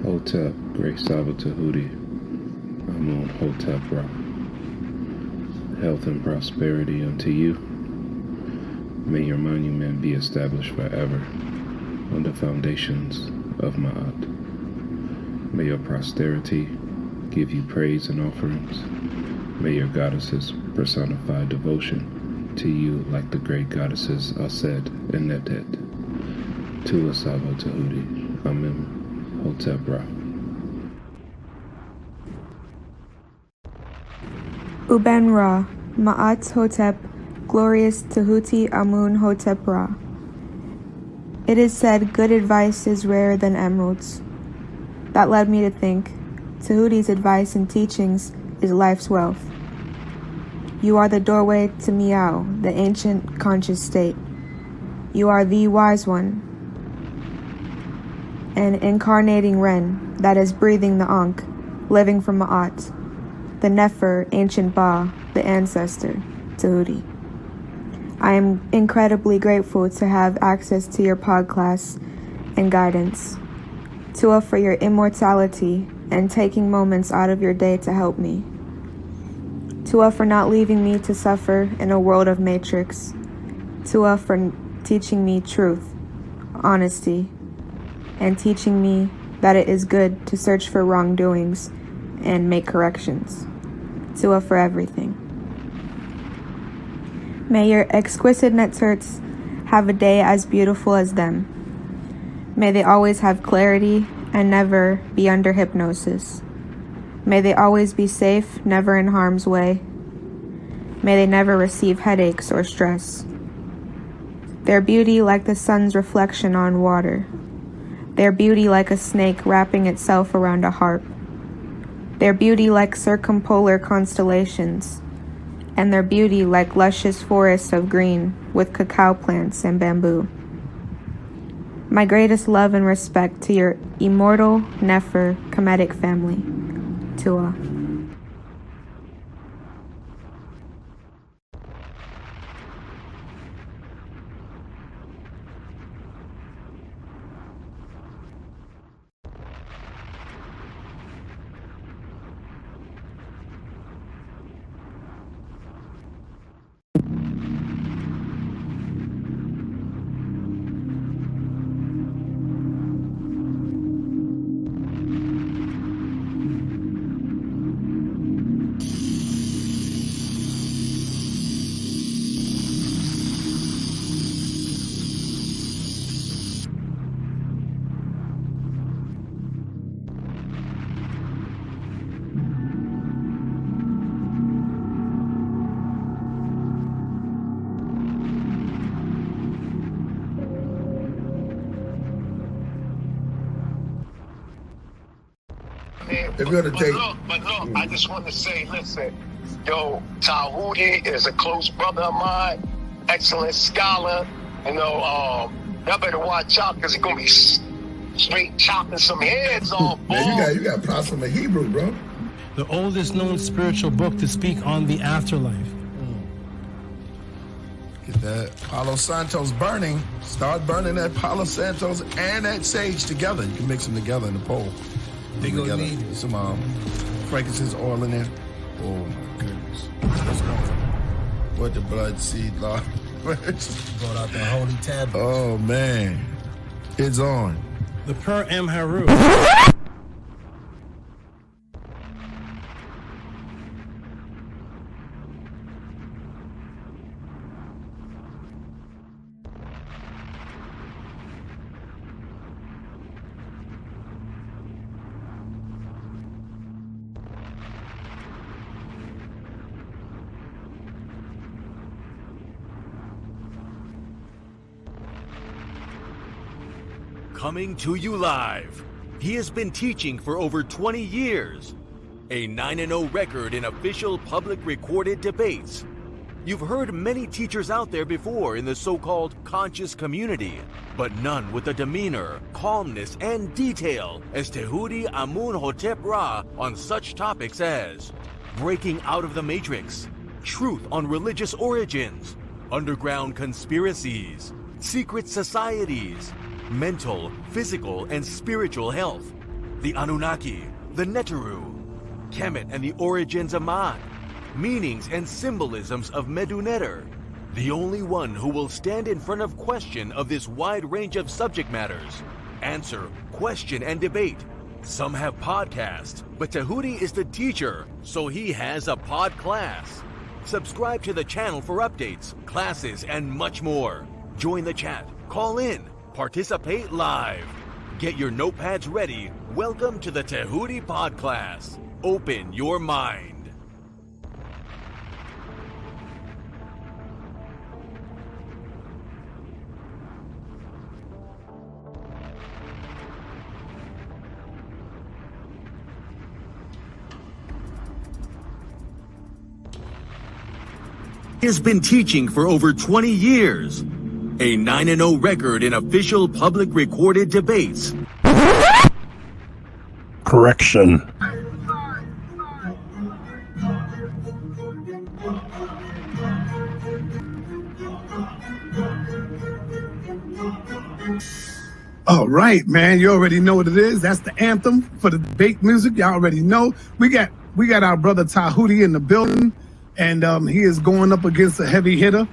Hotep, Great SABA Tehuti, Amun Hotep Ra. Health and prosperity unto you. May your monument be established forever on the foundations of Ma'at. May your posterity give you praise and offerings. May your goddesses personify devotion to you like the great goddesses Aset and Netet. Tua Saba Tehuti, Amen, Hotep Ra. Uben Ra, Ma'at Hotep, Glorious Tehuti Amun Hotep Ra. It is said good advice is rarer than emeralds. That led me to think, Tehuti's advice and teachings is life's wealth. You are the doorway to Miao, the ancient conscious state. You are the wise one, an incarnating Ren that is breathing the Ankh, living from Ma'at, the Nefer, ancient Ba, the ancestor, Tehuti. I am incredibly grateful to have access to your podcast and guidance. Tua for your immortality and taking moments out of your day to help me. Tua for not leaving me to suffer in a world of matrix. Tua for teaching me truth, honesty, and teaching me that it is good to search for wrongdoings and make corrections. Tua for everything. May your exquisite netzerts have a day as beautiful as them. May they always have clarity and never be under hypnosis. May they always be safe, never in harm's way. May they never receive headaches or stress. Their beauty like the sun's reflection on water. Their beauty like a snake wrapping itself around a harp. Their beauty like circumpolar constellations. And their beauty like luscious forests of green with cacao plants and bamboo. My greatest love and respect to your immortal Nefer Kemetic family. Tua. If you're to take, but look, I just want to say, listen, yo, Tehuti is a close brother of mine, excellent scholar. You know, y'all better watch out because he's gonna be straight chopping some heads off. Man, you got props from the Hebrew, bro. The oldest known spiritual book to speak on the afterlife. Get that Palo Santos burning. Start burning that Palo Santos and that sage together. You can mix them together in the pole. They gonna need some frankincense oil in there. Oh my goodness. What's going on? What the blood seed law? brought out the holy tablet. Oh man. It's on. The Per M. Haru. Coming to you live. He has been teaching for over 20 years. A 9-0 record in official public recorded debates. You've heard many teachers out there before in the so-called conscious community, but none with the demeanor, calmness, and detail as Tehuti Amun Hotep Ra on such topics as breaking out of the matrix, truth on religious origins, underground conspiracies, secret societies, mental, physical, and spiritual health, the Anunnaki, the Neteru, Kemet and the origins of Ma'at, meanings and symbolisms of Meduneter, the only one who will stand in front of question of this wide range of subject matters, answer, question, and debate. Some have podcasts, but Tehuti is the teacher, so he has a pod class. Subscribe to the channel for updates, classes, and much more. Join the chat, call in, participate live. Get your notepads ready. Welcome to the Tehuti PODCLASS. Open your mind. He has been teaching for over 20 years. A 9-0 record in official public recorded debates. Correction. All right, man. You already know what it is. That's the anthem for the debate music. Y'all already know. We got our brother Tehuti in the building. And he is going up against a heavy hitter,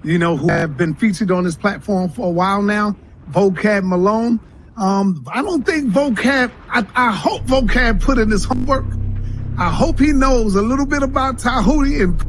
you know, who have been featured on this platform for a while now, Vocab Malone. I don't think Vocab, I hope Vocab put in his homework. I hope he knows a little bit about Tehuti and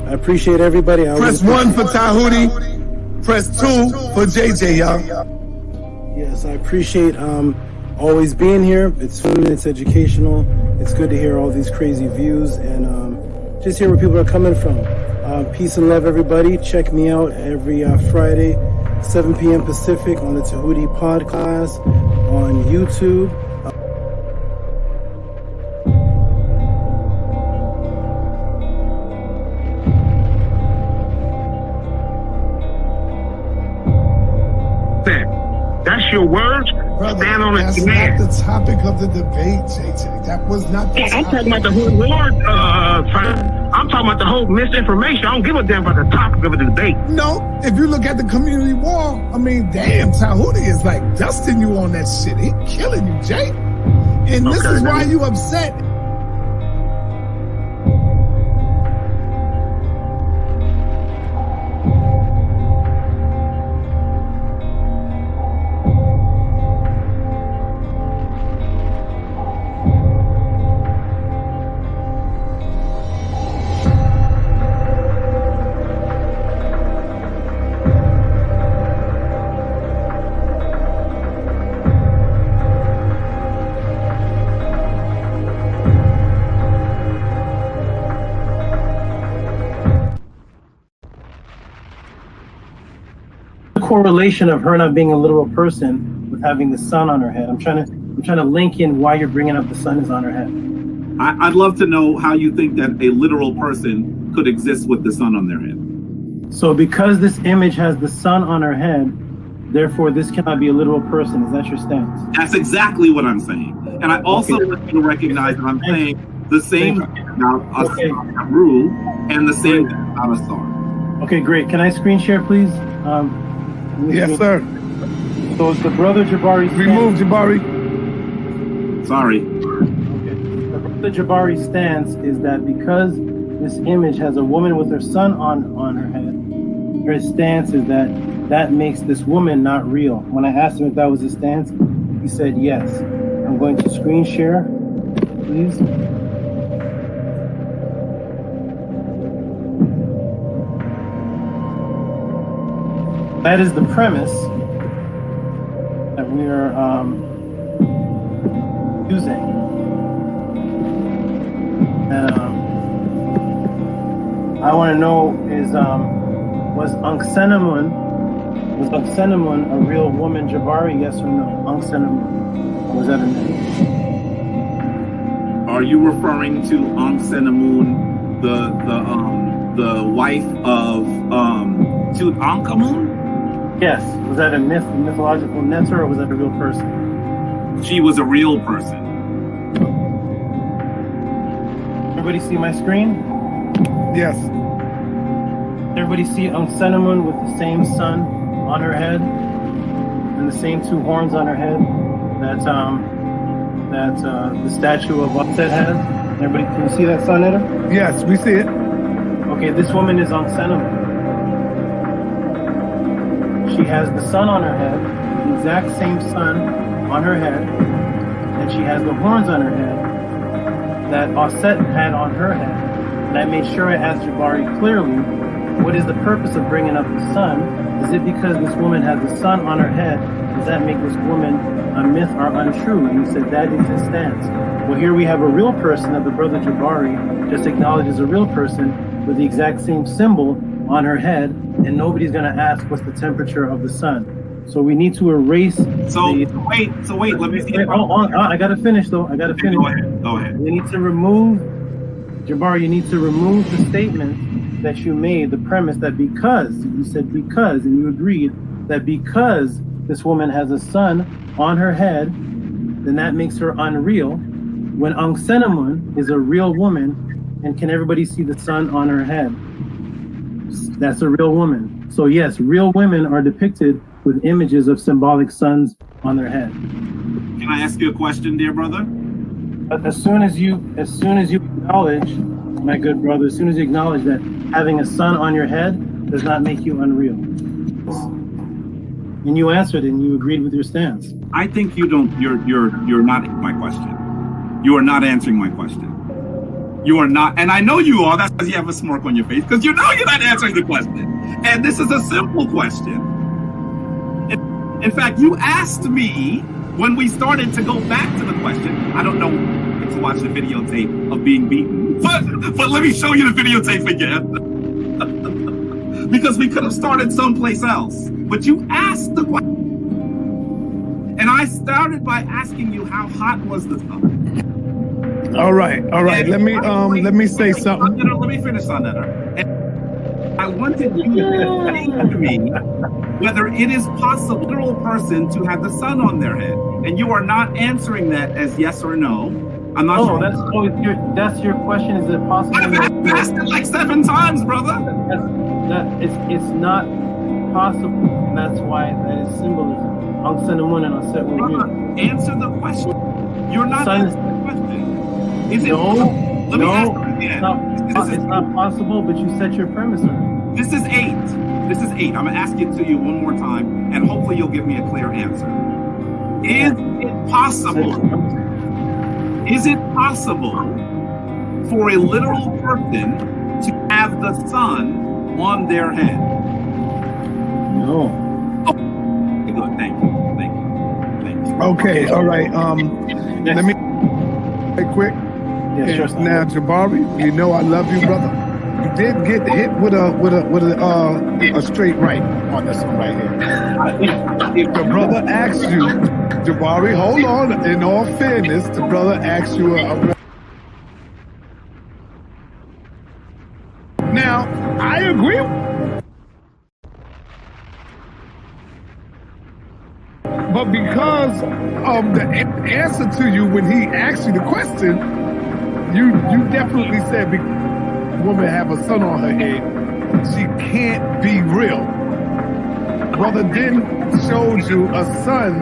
I appreciate everybody. press 1 for Tehuti, press 2 for JJ, y'all. Yes, I appreciate always being here. It's fun, it's educational. It's good to hear all these crazy views and just hear where people are coming from. Peace and love, everybody. Check me out every Friday, 7 p.m. Pacific on the Tehuti PODCLASS on YouTube. That's your words. Brother, Stand on that's it, not man. the topic of the debate, JJ. That was not the I'm topic. talking about the whole word. I'm talking about the whole misinformation. I don't give a damn about the topic of the debate. No, if you look at the community wall, I mean, damn, Tehuti is like dusting you on that shit. He killing you, Jay. And this Okay, is why man. you upset. Correlation of her not being a literal person with having the sun on her head. I'm trying to link in why you're bringing up the sun is on her head. I'd love to know how you think that a literal person could exist with the sun on their head. So because this image has the sun on her head, therefore this cannot be a literal person. Is that your stance? That's exactly what I'm saying. And I also want you to recognize that I'm saying the same thing about a rule and the same thing about a star. Okay, great. Can I screen share, please? Yes, sir. So it's the brother Jabari. Remove Jabari. Sorry. Okay. The brother Jabari stance is that because this image has a woman with her son on her head, her stance is that makes this woman not real. When I asked him if that was his stance, he said yes. I'm going to screen share, please. That is the premise that we are using. And I want to know is was ANKHSHESONQ Was Ankh-Senamun a real woman, Jabari? Yes or no? Ankh-Senamun. Or was that a myth? Are you referring to Ankh-Senamun, the wife of Tutankhamun? Yes. Was that a myth, mythological Neter, or was that a real person? She was a real person. Everybody see my screen? Yes. Everybody see Ankh-Senamun with the same sun on her head and the same two horns on her head that the statue of Ankhet has? Everybody, can you see that sun in her? Yes, we see it. Okay, this woman is Ankh-Senamun. She has the sun on her head, the exact same sun on her head, and she has the horns on her head that Aset had on her head. And I made sure I asked Jabari clearly, what is the purpose of bringing up the sun? Is it because this woman has the sun on her head? Does that make this woman a myth or untrue? And he said that is his stance. Well, here we have a real person that the brother Jabari just acknowledged as a real person with the exact same symbol on her head, and nobody's going to ask what's the temperature of the sun. So we need to erase. So wait. Let me see. I got to finish though. I got to finish. Go ahead. We need to remove, Jabari. You need to remove the statement that you made, the premise that because you said because, and you agreed that because this woman has a sun on her head, then that makes her unreal. When Ankh-Senamun is a real woman, and can everybody see the sun on her head? That's a real woman. So yes, real women are depicted with images of symbolic suns on their head. Can I ask you a question, dear brother? As soon as you acknowledge, my good brother, as soon as you acknowledge that having a sun on your head does not make you unreal. And you answered and you agreed with your stance. I think you're not my question. You are not answering my question. You are not, and I know you are, that's because you have a smirk on your face, because you know you're not answering the question. And this is a simple question. In fact, you asked me when we started to go back to the question. I don't know to watch the videotape of being beaten, but let me show you the videotape again. Because we could have started someplace else. But you asked the question. And I started by asking you how hot was the sun? All right. Let me say something. Let me finish on that. And I wanted you to explain to me whether it is possible for a literal person to have the sun on their head, and you are not answering that as yes or no. I'm not sure. That's your question. Is it possible? I've asked it like 7 times, brother. It's not possible. And that's why that is symbolism. Ankh-Senamun and Aset were you. Answer the question. You're not answering the question. Is it? No. Let me ask you again. It's not possible, but you set your premise on it. This is 8. I'm going to ask it to you one more time, and hopefully you'll give me a clear answer. Is it possible? Is it possible for a literal person to have the sun on their head? No. Oh, good. Thank you. Okay. All right. Let me quick. Yeah, sure. Now, Jabari, you know I love you, brother. You did get hit with a straight right on this one right here. If the brother asks you, Jabari, hold on. In all fairness, the brother asks you Now, I agree. But because of the answer to you when he asked you the question, you definitely said the woman have a sun on her head. She can't be real. Brother then showed you a sun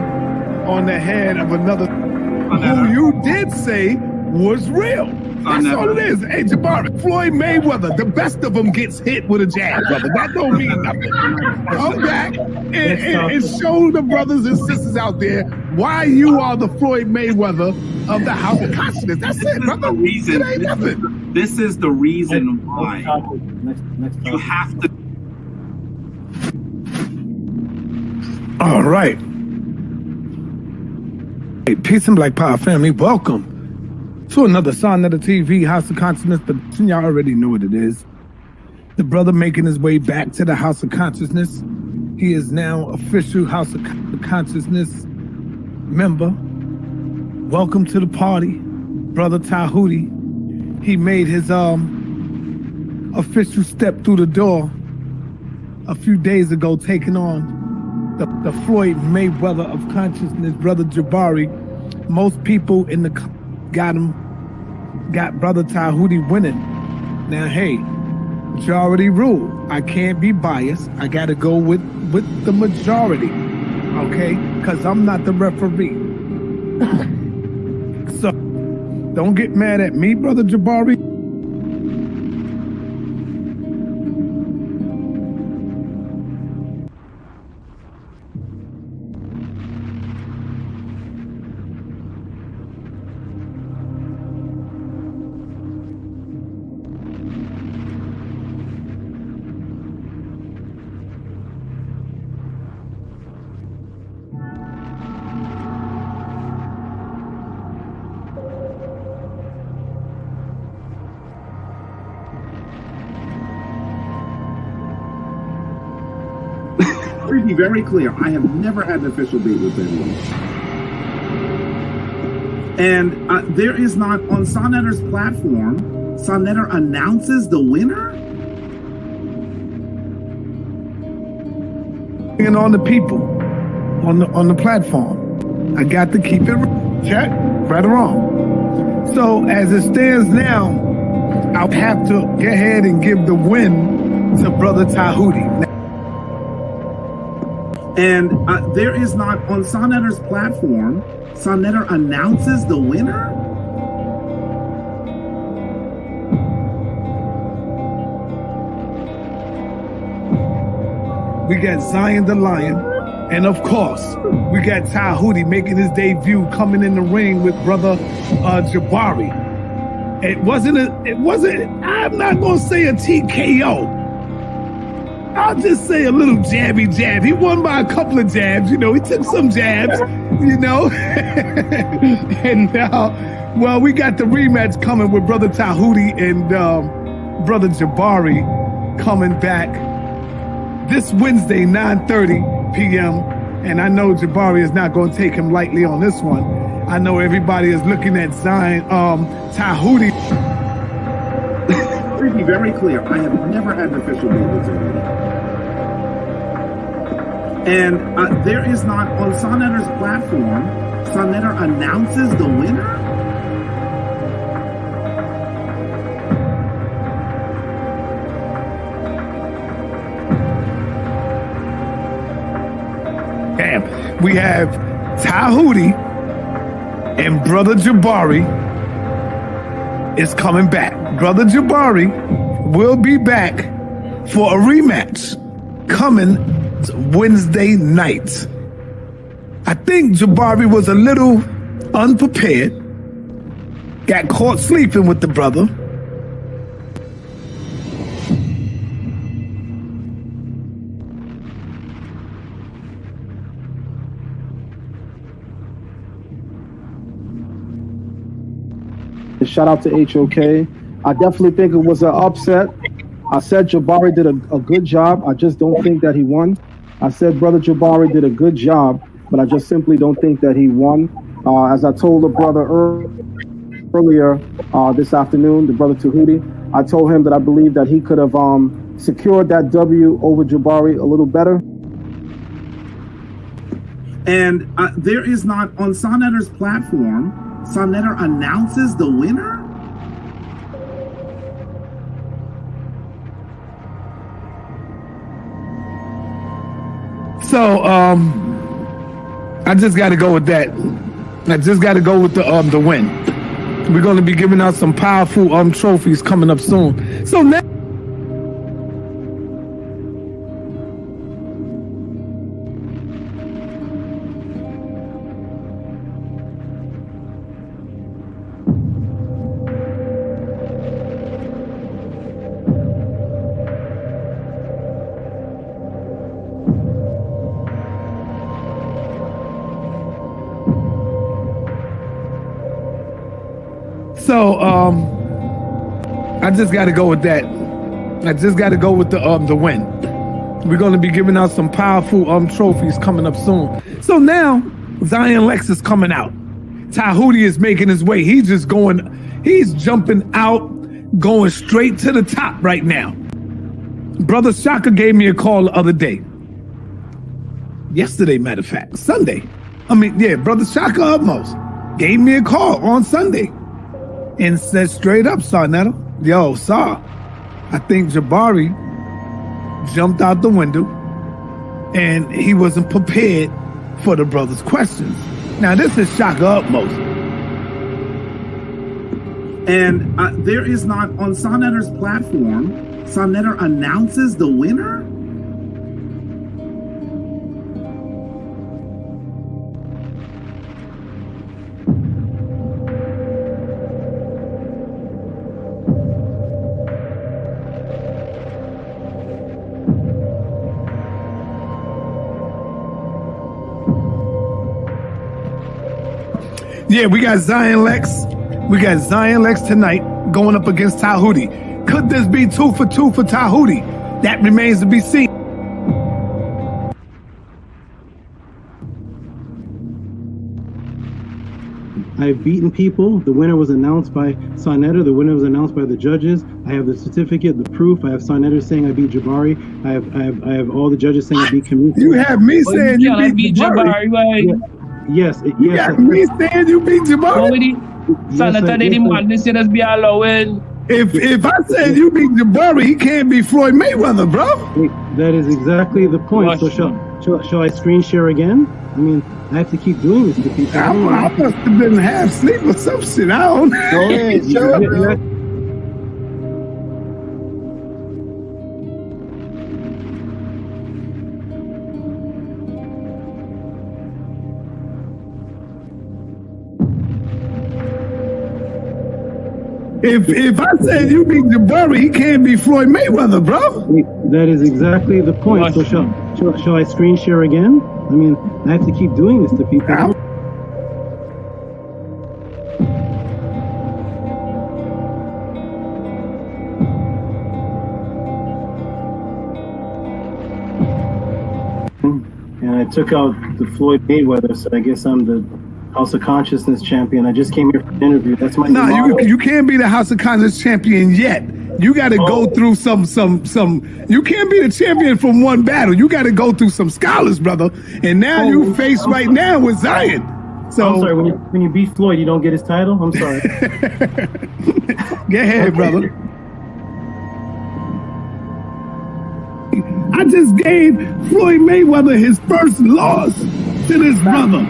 on the head of another who you did say was real. That's all it is. Hey, Jabari, Floyd Mayweather, the best of them gets hit with a jab, brother. That don't mean nothing. Come back and show the brothers and sisters out there why you are the Floyd Mayweather of the House of Consciousness. That's it, brother. It ain't nothing. This is the reason why you have to. All right. Hey, peace and Black Power family. Welcome to another Son of the TV, House of Consciousness. Y'all already know what it is. The brother making his way back to the House of Consciousness. He is now official House of Consciousness member. Welcome to the party, Brother Tehuti. He made his official step through the door a few days ago, taking on the Floyd Mayweather of consciousness, Brother Jabari. Most people in the got Brother Tehuti winning. Now, hey, majority rule. I can't be biased. I got to go with the majority, okay? Because I'm not the referee. So don't get mad at me, Brother Jabari. To be very clear, I have never had an official date with anyone. And there is not, on Sonetter's platform, Sonetter announces the winner? And on the people, on the platform. I got to keep it check, right or wrong. So as it stands now, I'll have to go ahead and give the win to Brother Tehuti. And there is not, on Sonetter's platform, Sonetter announces the winner? We got Zion the Lion, and of course, we got Tehuti making his debut, coming in the ring with Brother Jabari. It wasn't, I'm not gonna say a TKO. I'll just say a little jabby jab. He won by a couple of jabs, you know. He took some jabs, you know. And now, well, we got the rematch coming with Brother Tehuti and Brother Jabari coming back this Wednesday, 9:30 p.m. And I know Jabari is not going to take him lightly on this one. I know everybody is looking at Zion, Tehuti. To be very clear, I have never had an official date with anyone. And there is not, on Sonetter's platform, Sonetter announces the winner? Damn. We have Tehuti and Brother Jabari is coming back. Brother Jabari will be back for a rematch coming Wednesday night. I think Jabari was a little unprepared, got caught sleeping with the brother. Shout out to HOK. I definitely think it was an upset. I said Jabari did a good job. I just don't think that he won. I said Brother Jabari did a good job, but I just simply don't think that he won. As I told the brother earlier this afternoon, the Brother Tehuti, I told him that I believe that he could have secured that W over Jabari a little better. And there is not, on Sonetter's platform, Sonetter announces the winner? So, I just got to go with that. I just got to go with the win. We're going to be giving out some powerful trophies coming up soon. So now. So, I just got to go with that. I just got to go with the win. We're going to be giving out some powerful trophies coming up soon. So now, Zion Lex is coming out. Tehuti is making his way. He's jumping out, going straight to the top right now. Brother Shaka gave me a call the other day. Yesterday, matter of fact, Sunday. Brother Shaka Upmost gave me a call on Sunday and said straight up, Sarnetta, yo, Sar, I think Jabari jumped out the window and he wasn't prepared for the brother's questions. Now, this is Shaka Upmost. And there is not, on Sarnetter's platform, Sarnetter announces the winner? Yeah, we got Zion Lex. We got Zion Lex tonight going up against Tehuti. Could this be 2 for 2 for Tehuti? That remains to be seen. I've beaten people. The winner was announced by Sarnetter. The winner was announced by the judges. I have the certificate, the proof. I have Sarnetter saying I beat Jabari. I have all the judges saying I beat KEMET. You have me saying you beat Jabari. Yes. You got me saying you beat Jabari. If I said you beat Jabari, he can't be Floyd Mayweather, bro. That is exactly the point. So shall I screen share again? I mean, I have to keep doing this to people. I must have been half asleep or some shit. I don't know. Go ahead, show it, bro. If I said you beat Jabari, he can't be Floyd Mayweather, bro. That is exactly the point. So shall I screen share again? I mean, I have to keep doing this to people. And I took out the Floyd Mayweather, so I guess I'm the House of Consciousness champion. I just came here for an interview. That's my you can't be the House of Consciousness champion yet. You got to go through some. You can't be the champion from one battle. You got to go through some scholars, brother. And now you face right now with Zion. So I'm sorry. When you beat Floyd, you don't get his title. I'm sorry. Go ahead, brother. I just gave Floyd Mayweather his first loss to this brother.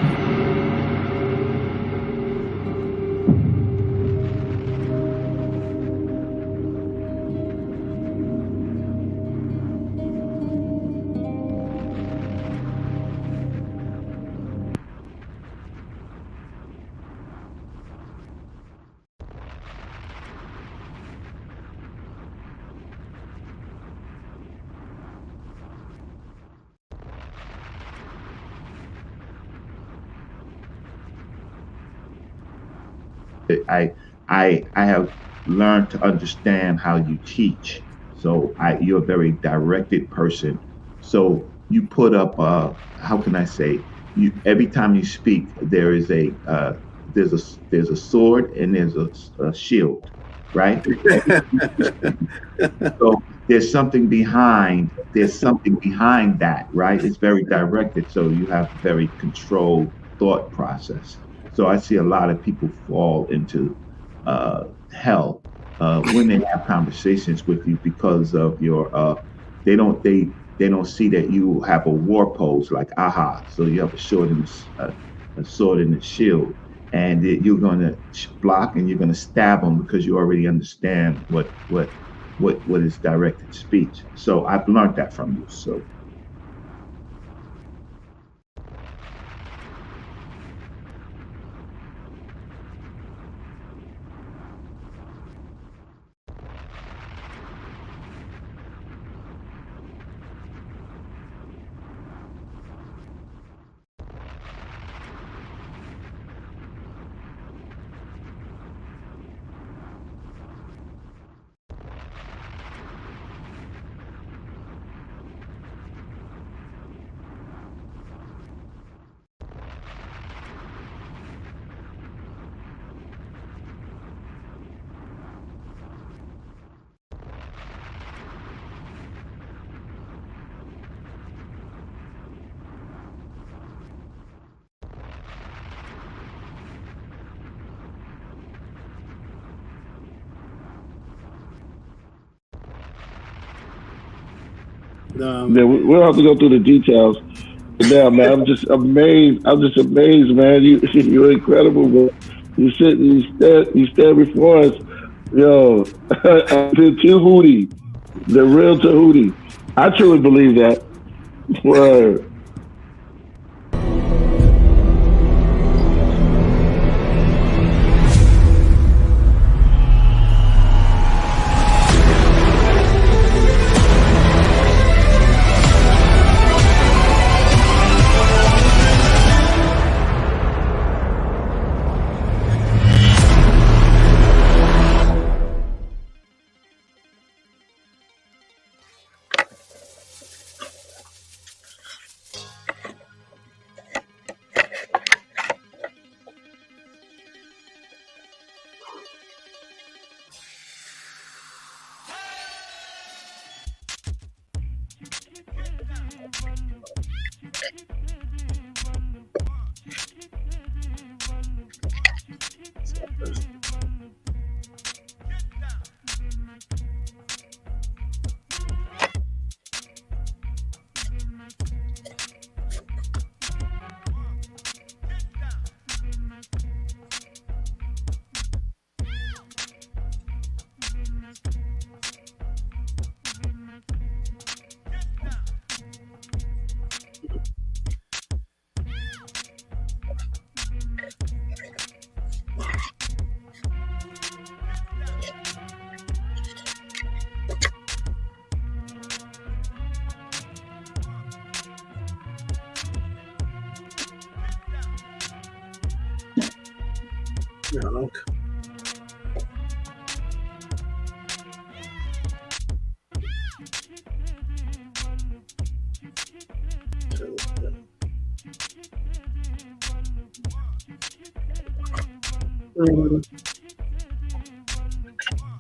I have learned to understand how you teach. So you're a very directed person. So you put up how can I say, every time you speak there is there's a sword and there's a shield, right? So there's something behind that, right? It's very directed, so you have a very controlled thought process. So I see a lot of people fall into hell when they have conversations with you because of your they don't see that you have a war pose like aha. So you have a sword and a shield, and you're going to block and you're going to stab them because you already understand what is directed speech. So I've learned that from you. So. Yeah, we'll have to go through the details. But now, man, I'm just amazed. I'm just amazed, man. You're incredible, bro. You sit and you stand before us, yo. The Tehuti, the real Tehuti. I truly believe that. Word.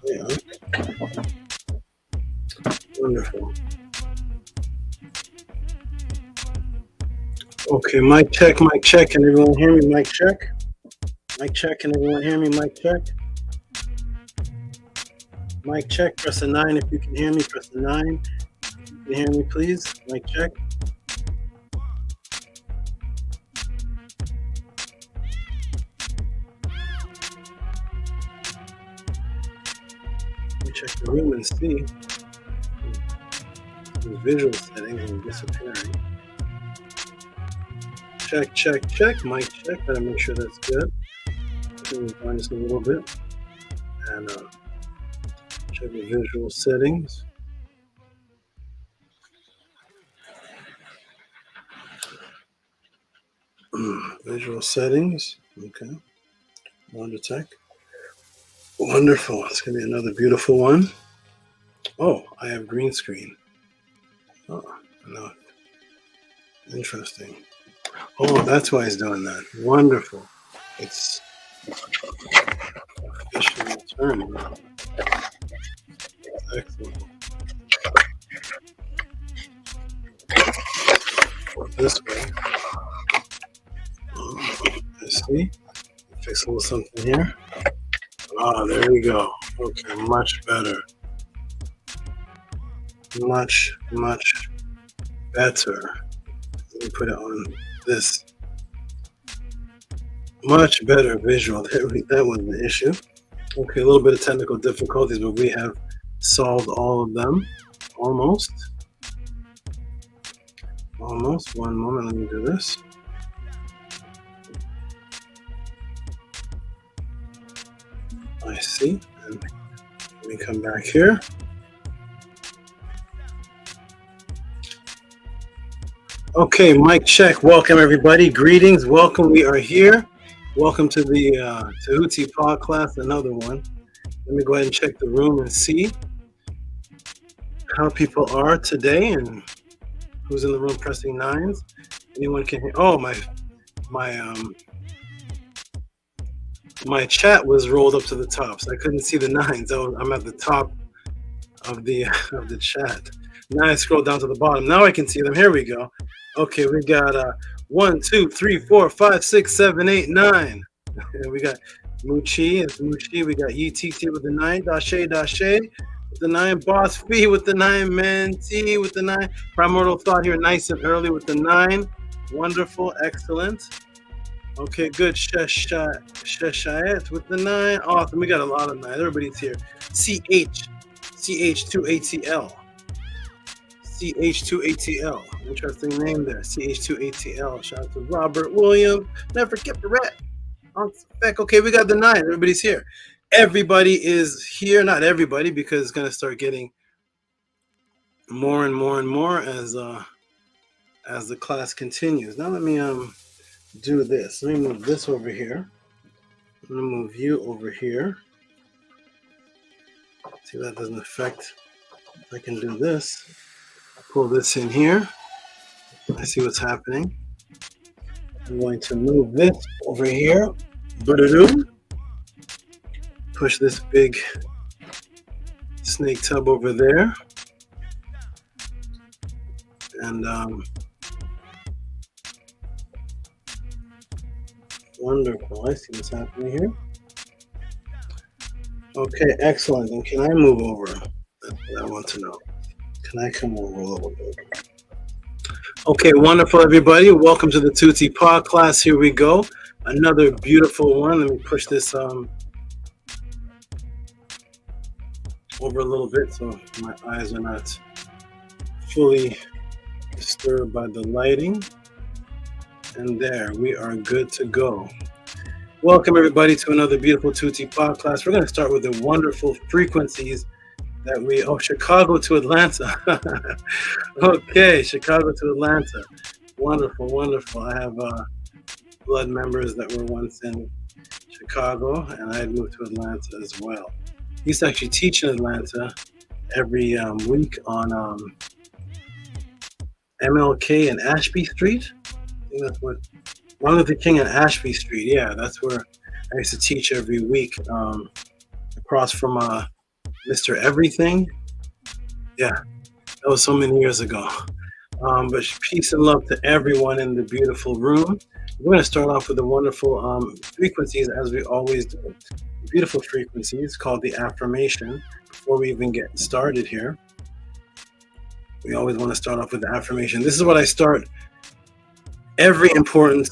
Yeah. Wonderful. Okay, mic check, mic check. Can everyone hear me? Mic check. Mic check. Can everyone hear me? Mic check. Mic check. Press a 9 if you can hear me. Press a 9. If you can hear me, please. Mic check. Let me check the room and see. The visual settings are disappearing. Check, check, check. Mic check. Gotta make sure that's good. Let me find this a little bit. And check the visual settings. Visual settings. Okay. Wonder Tech. Wonderful. It's going to be another beautiful one. Oh, I have green screen. Oh, no. Interesting. Oh, that's why he's doing that. Wonderful. It's officially turning. Excellent. This way. Let's see. Fix a little something here. Ah, there we go. Okay, much better. Much, much better. Let me put it on this. Much better visual. That was the issue. Okay, a little bit of technical difficulties, but we have solved all of them. Almost. Almost. One moment, let me do this. I see. And let me come back here. Okay, mic check. Welcome, everybody. Greetings. Welcome. We are here. Welcome to the Tehuti PODCLASS, another one. Let me go ahead and check the room and see how people are today and who's in the room pressing 9s. Anyone can hear? Oh, my chat was rolled up to the top, so I couldn't see the 9s. I'm at the top of the chat. Now I scroll down to the bottom. Now I can see them. Here we go. Okay, we got 1, 2, 3, 4, 5, 6, 7, 8, 9. We got Muchi. It's Muchi. We got ETT with the 9. Dashe. with the 9, Boss Fee with the 9, Man T with the 9, Primordial Thought here nice and early with the 9. Wonderful, excellent. Okay, good. Sheshayet with the 9. Awesome. We got a lot of 9. Everybody's here. CH2ATL. CH2ATL. Interesting name there. CH2ATL. Shout out to Robert Williams. Never forget the rat. Okay, we got the 9. Everybody's here. Everybody is here. Not everybody, because it's going to start getting more and more and more as the class continues. Now let me do this. Let me move this over here. I'm going to move you over here. See if that doesn't affect. I can do this. Pull this in here. I see what's happening. I'm going to move this over here. Push this big snake tub over there. And wonderful. I see what's happening here. Okay, excellent. And can I move over? That's what I want to know. Can I come over a little bit? Okay, wonderful, everybody. Welcome to the Tehuti PODCLASS. Here we go. Another beautiful one. Let me push this over a little bit so my eyes are not fully disturbed by the lighting. And there, we are good to go. Welcome, everybody, to another beautiful Tehuti PODCLASS. We're going to start with the wonderful frequencies that we, Chicago to Atlanta. Okay, Chicago to Atlanta. Wonderful, wonderful. I have blood members that were once in Chicago, and I had moved to Atlanta as well. I used to actually teach in Atlanta every week on MLK and Ashby Street. I think that's what, Martin Luther King and Ashby Street. Yeah, that's where I used to teach every week, across from Mr. Everything. Yeah, that was so many years ago. But peace and love to everyone in the beautiful room. We're going to start off with the wonderful frequencies, as we always do. Beautiful frequencies called the affirmation. Before we even get started here, we always want to start off with the affirmation. This is what I start every important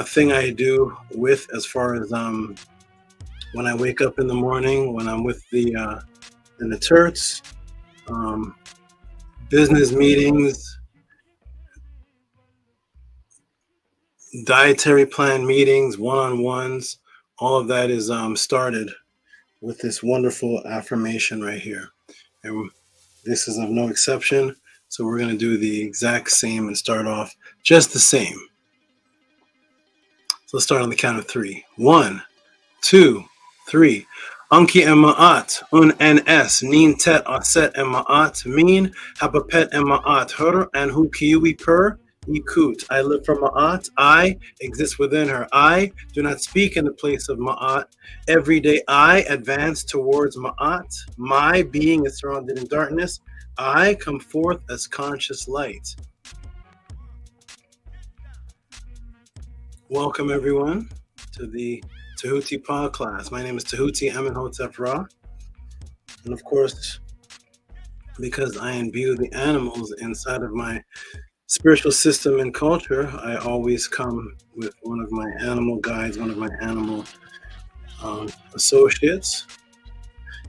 thing I do with, as far as when I wake up in the morning, when I'm with the terts, business meetings, dietary plan meetings, one-on-ones, all of that is started with this wonderful affirmation right here. And this is of no exception. So we're going to do the exact same and start off just the same. So let's start on the count of 3. 1, 2, 3. Anki ema'at, NS, nin tet aset ema'at, min, hapapet ema'at, her, and hu kiwi per, ikut. I live from ma'at, I exist within her. I do not speak in the place of ma'at. Every day I advance towards ma'at. My being is surrounded in darkness. I come forth as conscious light. Welcome, everyone, to the Tehuti PODCLASS. My name is Tehuti Amenhotep Ra. And of course, because I imbue the animals inside of my spiritual system and culture, I always come with one of my animal guides, one of my animal associates.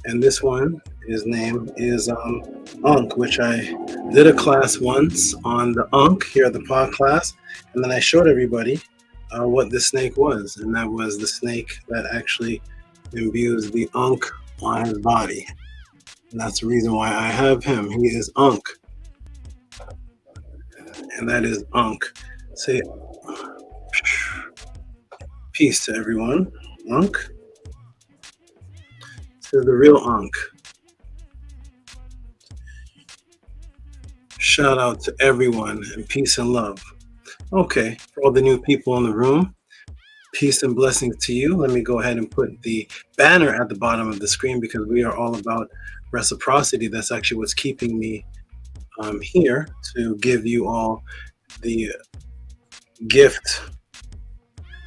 And this one, his name is Ankh, which I did a class once on the Ankh here at the PODCLASS. And then I showed everybody what the snake was, and that was the snake that actually imbues the Ankh on his body. And that's the reason why I have him. He is Ankh. And that is Ankh. Say peace to everyone. Ankh. This is the real Ankh. Shout out to everyone and peace and love. Okay, for all the new people in the room, peace and blessings to you. Let me go ahead and put the banner at the bottom of the screen, because we are all about reciprocity. That's actually what's keeping me here, to give you all the gift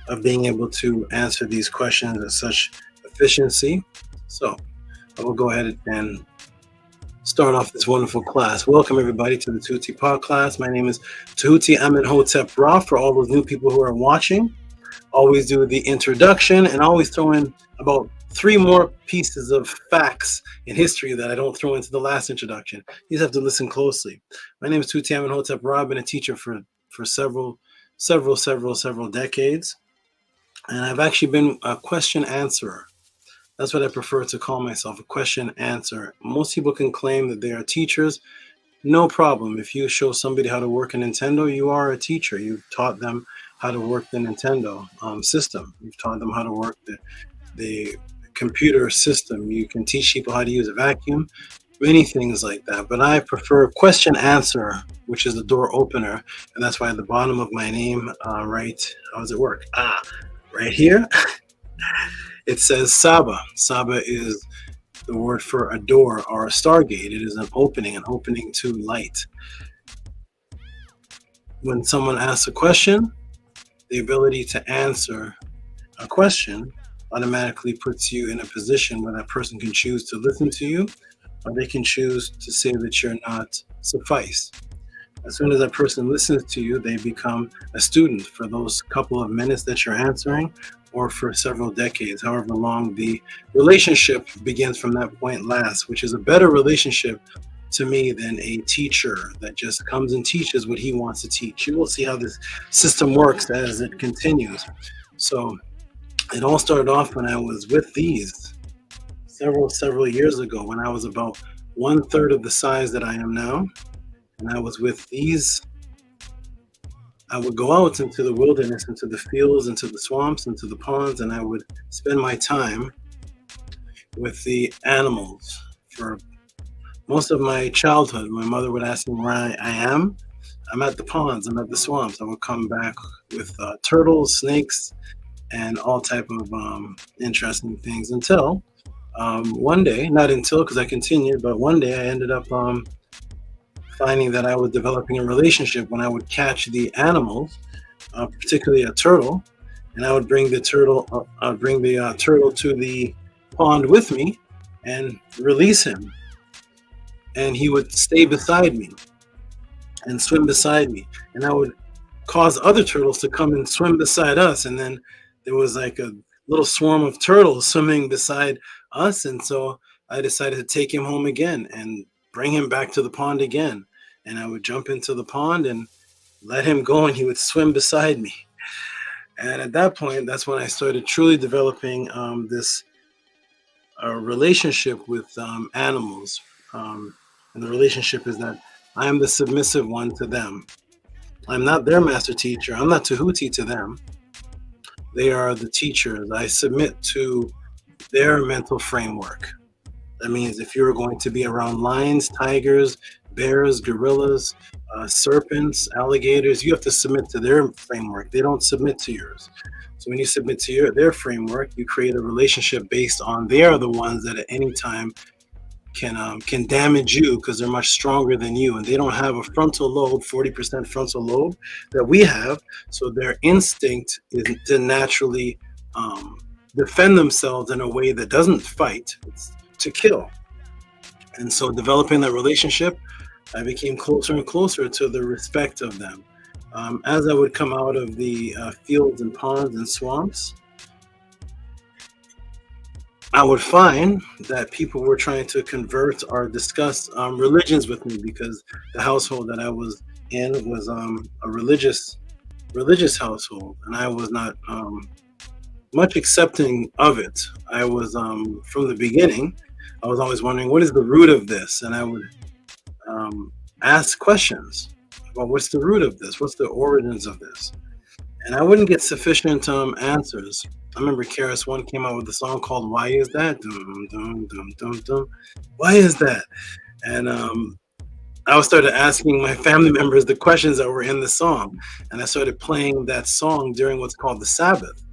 of being able to answer these questions at such efficiency. So I will go ahead and start off this wonderful class. Welcome everybody to the Tehuti PODCLASS. My name is Tehuti Amenhotep Ra. For all those new people who are watching, always do the introduction and always throw in about 3 more pieces of facts in history that I don't throw into the last introduction. You just have to listen closely. My name is Tehuti Amenhotep Ra. I've been a teacher for several decades, and I've actually been a question answerer. That's what I prefer to call myself, a question answer. Most people can claim that they are teachers. No problem. If you show somebody how to work a Nintendo, you are a teacher. You've taught them how to work the Nintendo system. You've taught them how to work the computer system. You can teach people how to use a vacuum, many things like that. But I prefer question answer, which is the door opener. And that's why at the bottom of my name, right, how does it work? Right here. It says SABA. SABA is the word for a door or a stargate. It is an opening to light. When someone asks a question, the ability to answer a question automatically puts you in a position where that person can choose to listen to you, or they can choose to say that you're not suffice. As soon as that person listens to you, they become a student for those couple of minutes that you're answering, or for several decades, however long the relationship begins from that point lasts, which is a better relationship to me than a teacher that just comes and teaches what he wants to teach. You will see how this system works as it continues. So it all started off when I was with these several years ago, when I was about 1/3 of the size that I am now. And I was with these. I would go out into the wilderness, into the fields, into the swamps, into the ponds, and I would spend my time with the animals. For most of my childhood, my mother would ask me where I am. I'm at the ponds, I'm at the swamps. I would come back with turtles, snakes, and all type of interesting things until one day, not until because I continued, but one day I ended up finding that I was developing a relationship when I would catch the animals, particularly a turtle, and I would bring the turtle to the pond with me and release him, and he would stay beside me and swim beside me, and I would cause other turtles to come and swim beside us, and then there was like a little swarm of turtles swimming beside us, and so I decided to take him home again and bring him back to the pond again. And I would jump into the pond and let him go, and he would swim beside me. And at that point, that's when I started truly developing this relationship with animals. And the relationship is that I am the submissive one to them. I'm not their master teacher. I'm not Tehuti to them. They are the teachers. I submit to their mental framework. That means if you're going to be around lions, tigers, bears, gorillas, serpents, alligators, you have to submit to their framework. They don't submit to yours. So when you submit to their framework, you create a relationship based on they are the ones that at any time can damage you because they're much stronger than you, and they don't have a frontal lobe, 40% frontal lobe that we have. So their instinct is to naturally defend themselves in a way that doesn't fight, it's to kill. And so developing that relationship, I became closer and closer to the respect of them. As I would come out of the fields and ponds and swamps, I would find that people were trying to convert or discuss religions with me, because the household that I was in was a religious household, and I was not much accepting of it. I was from the beginning, I was always wondering, what is the root of this? And I would ask questions about what's the root of this? What's the origins of this? And I wouldn't get sufficient answers. I remember KRS-One came out with a song called Why Is That? Dum, dum, dum, dum, dum. Why is that? And I started asking my family members the questions that were in the song. And I started playing that song during what's called the Sabbath.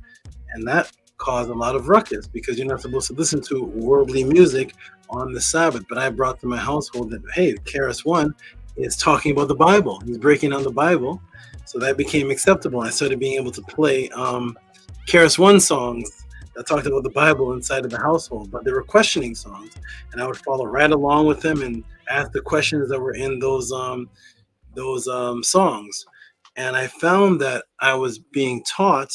And that caused a lot of ruckus, because you're not supposed to listen to worldly music on the Sabbath. But I brought to my household that, hey, KRS-One is talking about the Bible. He's breaking down the Bible. So that became acceptable. I started being able to play KRS-One songs that talked about the Bible inside of the household, but they were questioning songs. And I would follow right along with them and ask the questions that were in those songs. And I found that I was being taught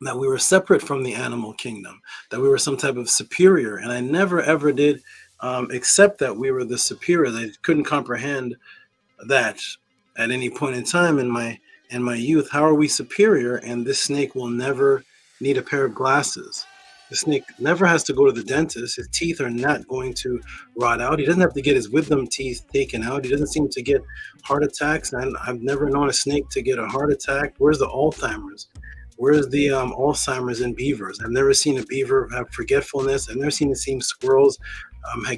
that we were separate from the animal kingdom, that we were some type of superior. And I never ever did accept that we were the superior. I couldn't comprehend that at any point in time in my youth. How are we superior? And this snake will never need a pair of glasses. The snake never has to go to the dentist. His teeth are not going to rot out. He doesn't have to get his wisdom teeth taken out. He doesn't seem to get heart attacks. And I've never known a snake to get a heart attack. Where's the Alzheimer's? Where's the Alzheimer's in beavers? I've never seen a beaver have forgetfulness. I've never seen the same squirrels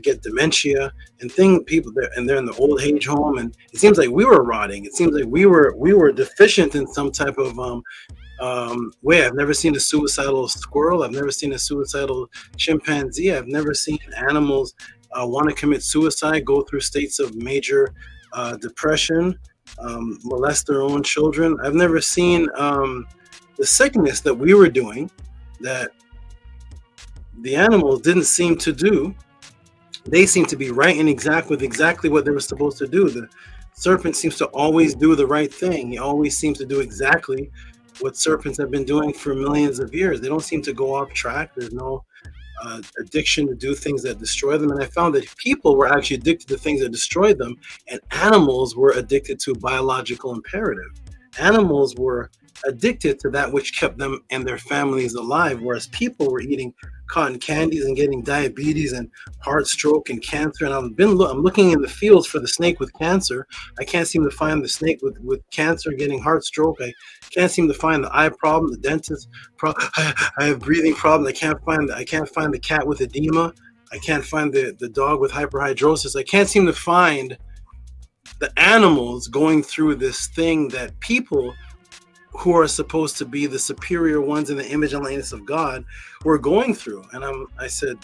get dementia and people there, and they're in the old age home. And it seems like we were rotting. It seems like we were deficient in some type of way. I've never seen a suicidal squirrel. I've never seen a suicidal chimpanzee. I've never seen animals want to commit suicide, go through states of major depression, molest their own children. I've never seen the sickness that we were doing that the animals didn't seem to do. They seem to be right and exactly what they were supposed to do. The serpent seems to always do the right thing. He always seems to do exactly what serpents have been doing for millions of years. They don't seem to go off track. There's no addiction to do things that destroy them. And I found that people were actually addicted to things that destroyed them, and animals were addicted to biological imperative. Animals were addicted to that which kept them and their families alive, whereas people were eating cotton candies and getting diabetes and heart stroke and cancer. And I'm looking in the fields for the snake with cancer. I can't seem to find the snake with cancer getting heart stroke. I can't seem to find the eye problem, the dentist problem. I have breathing problems. I can't find the cat with edema. I can't find the dog with hyperhidrosis. I can't seem to find the animals going through this thing that people who are supposed to be the superior ones in the image and likeness of God were going through. And I said,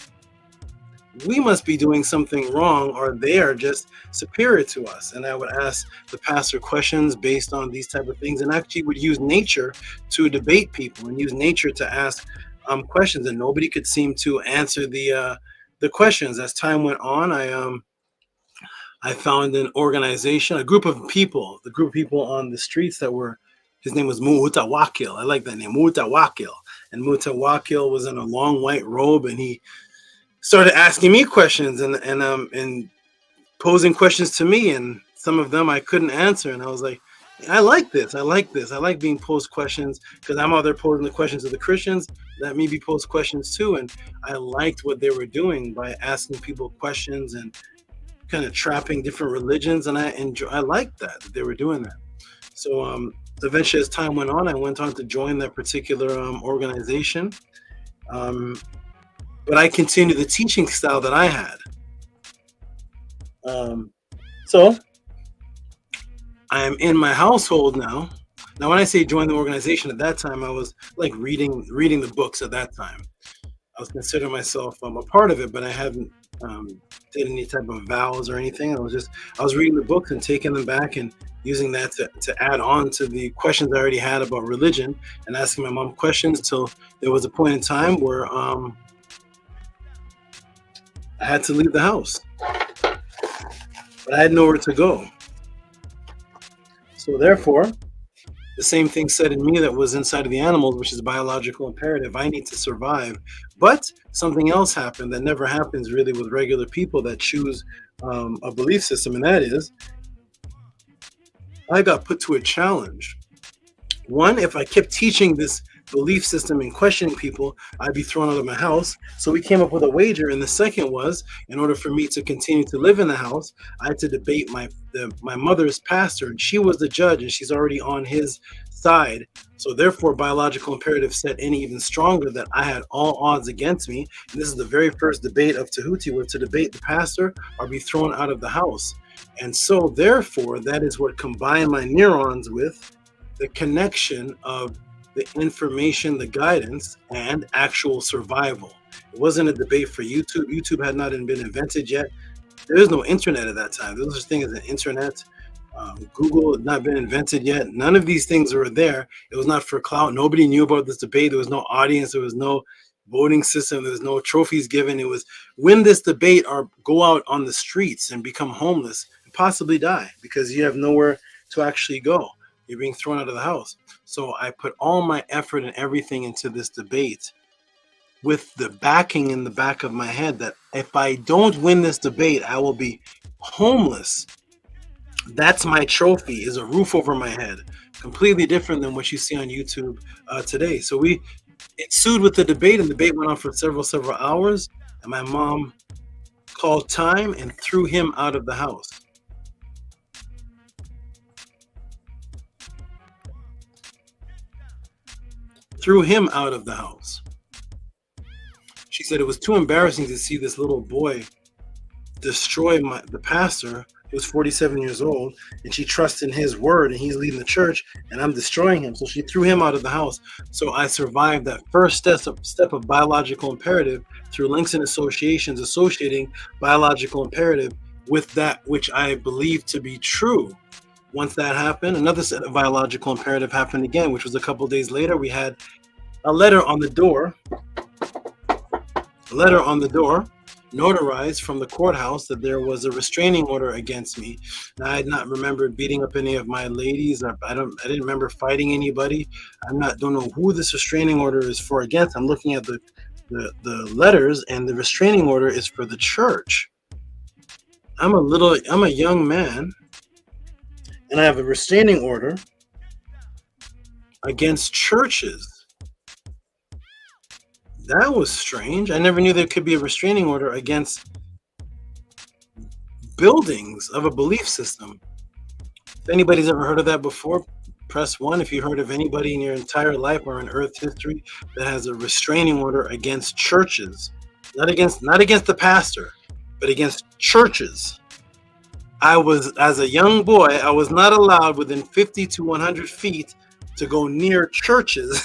we must be doing something wrong, or they are just superior to us. And I would ask the pastor questions based on these type of things, and actually would use nature to debate people and use nature to ask questions, and nobody could seem to answer the questions. As time went on, I found an organization, a group of people on the streets that were, his name was Mutawakil. I like that name, Mutawakil. And Mutawakil was in a long white robe, and he started asking me questions and posing questions to me, and some of them I couldn't answer. And I was like, I like this. I like being posed questions, because I'm out there posing the questions of the Christians. Let me be posed questions too. And I liked what they were doing by asking people questions and kind of trapping different religions. And I liked that they were doing that. So eventually, as time went on, I went on to join that particular organization. But I continued the teaching style that I had. So I'm in my household now. Now, when I say join the organization, at that time, I was like reading the books at that time. I was considering myself a part of it, but I hadn't did any type of vows or anything. I was reading the books and taking them back and using that to add on to the questions I already had about religion, and asking my mom questions till there was a point in time where I had to leave the house, but I had nowhere to go. So therefore, the same thing said in me that was inside of the animals, which is biological imperative. I need to survive. But something else happened that never happens really with regular people that choose a belief system, and that is, I got put to a challenge. One, if I kept teaching this belief system and questioning people, I'd be thrown out of my house. So we came up with a wager. And the second was, in order for me to continue to live in the house, I had to debate my mother's pastor, and she was the judge, and she's already on his side. So therefore, biological imperative set in even stronger, that I had all odds against me. And this is the very first debate of Tehuti, was to debate the pastor or be thrown out of the house. And so therefore, that is what combined my neurons with the connection of the information, the guidance, and actual survival. It wasn't a debate for YouTube. YouTube had not been invented yet. There is no internet at that time. There was such thing as an internet. Google had not been invented yet. None of these things were there. It was not for clout. Nobody knew about this debate. There was no audience. There was no voting system. There was no trophies given. It was win this debate or go out on the streets and become homeless and possibly die because you have nowhere to actually go. You're being thrown out of the house. So I put all my effort and everything into this debate with the backing in the back of my head that if I don't win this debate, I will be homeless. That's my trophy, is a roof over my head. Completely different than what you see on YouTube today. So it ensued with the debate, and the debate went on for several hours, and my mom called time and threw him out of the house. Threw him out of the house. She said it was too embarrassing to see this little boy destroy the pastor, who was 47 years old, and she trusts in his word, and he's leading the church, and I'm destroying him. So she threw him out of the house. So I survived that first step of biological imperative through links and associations, associating biological imperative with that which I believe to be true. Once that happened, another set of biological imperative happened again, which was a couple days later. We had a letter on the door, notarized from the courthouse that there was a restraining order against me. Now, I had not remembered beating up any of my ladies. I didn't remember fighting anybody. Don't know who this restraining order is for against. I'm looking at the letters, and the restraining order is for the church. I'm a young man, and I have a restraining order against churches. That was strange. I never knew there could be a restraining order against buildings of a belief system. If anybody's ever heard of that before, press 1. If you heard of anybody in your entire life or in Earth history that has a restraining order against churches, not against the pastor, but against churches. As a young boy, I was not allowed within 50 to 100 feet to go near churches.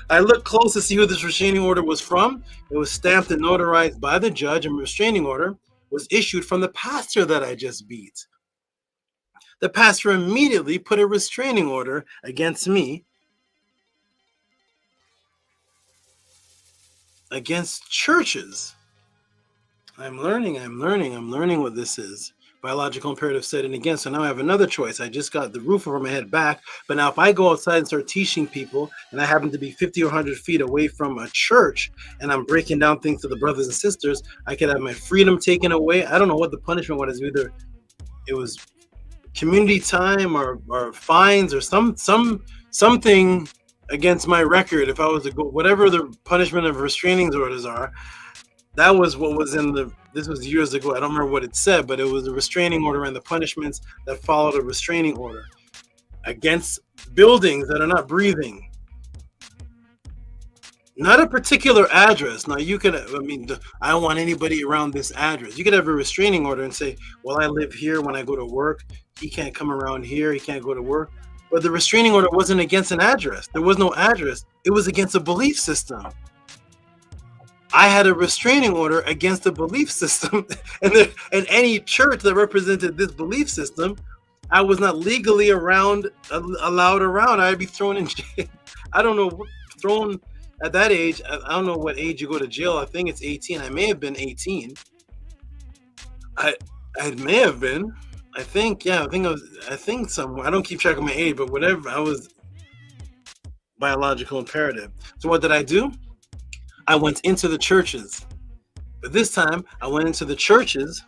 I looked close to see who this restraining order was from. It was stamped and notarized by the judge, and a restraining order was issued from the pastor that I just beat. The pastor immediately put a restraining order against me, against churches. I'm learning what this is. Biological imperative said it again. So now I have another choice. I just got the roof over my head back. But now if I go outside and start teaching people, and I happen to be 50 or 100 feet away from a church, and I'm breaking down things to the brothers and sisters, I could have my freedom taken away. I don't know what the punishment was. Either it was community time or fines or something against my record. If I was to go, whatever the punishment of restraining orders are, that was what was this was years ago. I don't remember what it said, but it was a restraining order and the punishments that followed a restraining order against buildings that are not breathing. Not a particular address. Now you could, I don't want anybody around this address. You could have a restraining order and say, well, I live here when I go to work. He can't come around here. He can't go to work. But the restraining order wasn't against an address. There was no address. It was against a belief system. I had a restraining order against a belief system, and any church that represented this belief system, I was not legally allowed around. I'd be thrown in jail. I don't know, thrown at that age. I don't know what age you go to jail. I think it's 18. I may have been 18. I may have been. I think somewhere. I don't keep track of my age, but whatever. I was biological imperative. So what did I do? I went into the churches, but this time I went into the churches,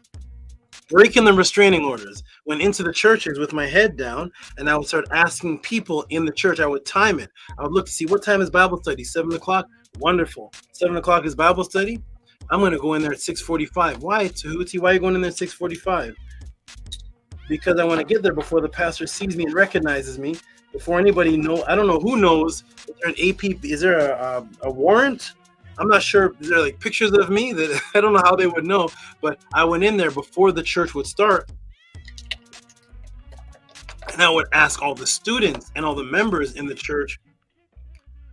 breaking the restraining orders, went into the churches with my head down, and I would start asking people in the church. I would time it. I would look to see what time is Bible study, 7 o'clock. Wonderful. 7 o'clock is Bible study. I'm going to go in there at 6:45. Why, Tehuti? Why are you going in there at 6:45? Because I want to get there before the pastor sees me and recognizes me, before anybody knows. I don't know who knows. Is there an AP? Is there a warrant? I'm not sure. Is there like pictures of me that I don't know how they would know, but I went in there before the church would start, and I would ask all the students and all the members in the church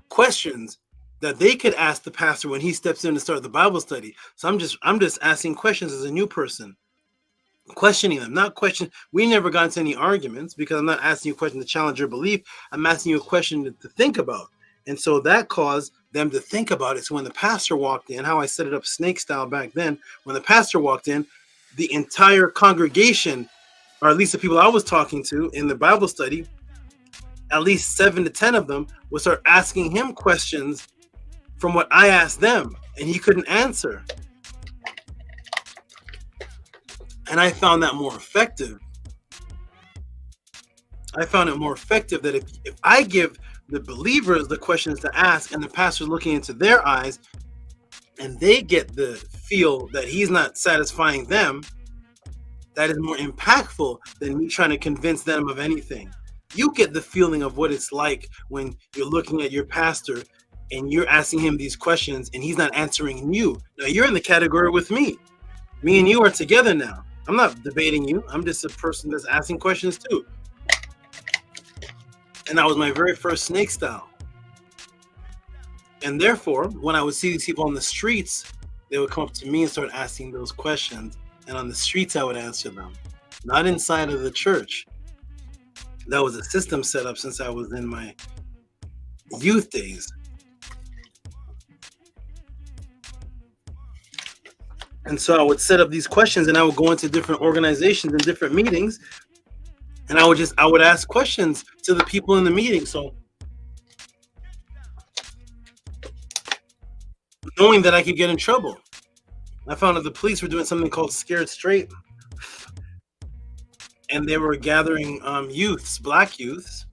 questions that they could ask the pastor when he steps in to start the Bible study. So I'm just asking questions as a new person, questioning them, not question. We never got into any arguments because I'm not asking you a question to challenge your belief. I'm asking you a question to think about. And so that caused them to think about it. So when the pastor walked in, how I set it up snake style back then, when the pastor walked in, the entire congregation, or at least the people I was talking to in the Bible study, at least 7 to 10 of them would start asking him questions from what I asked them, and he couldn't answer. And I found that more effective. I found it more effective that if I give the believers the questions to ask and the pastor's looking into their eyes and they get the feel that he's not satisfying them, that is more impactful than me trying to convince them of anything. You get the feeling of what it's like when you're looking at your pastor and you're asking him these questions and he's not answering you. Now you're in the category with me. Me and you are together now. I'm not debating you. I'm just a person that's asking questions too. And that was my very first snake style. And therefore, when I would see these people on the streets, they would come up to me and start asking those questions. And on the streets, I would answer them. Not inside of the church. That was a system set up since I was in my youth days. And so I would set up these questions and I would go into different organizations and different meetings. And I would ask questions to the people in the meeting. So knowing that I could get in trouble, I found that the police were doing something called Scared Straight. And they were gathering youths, black youths,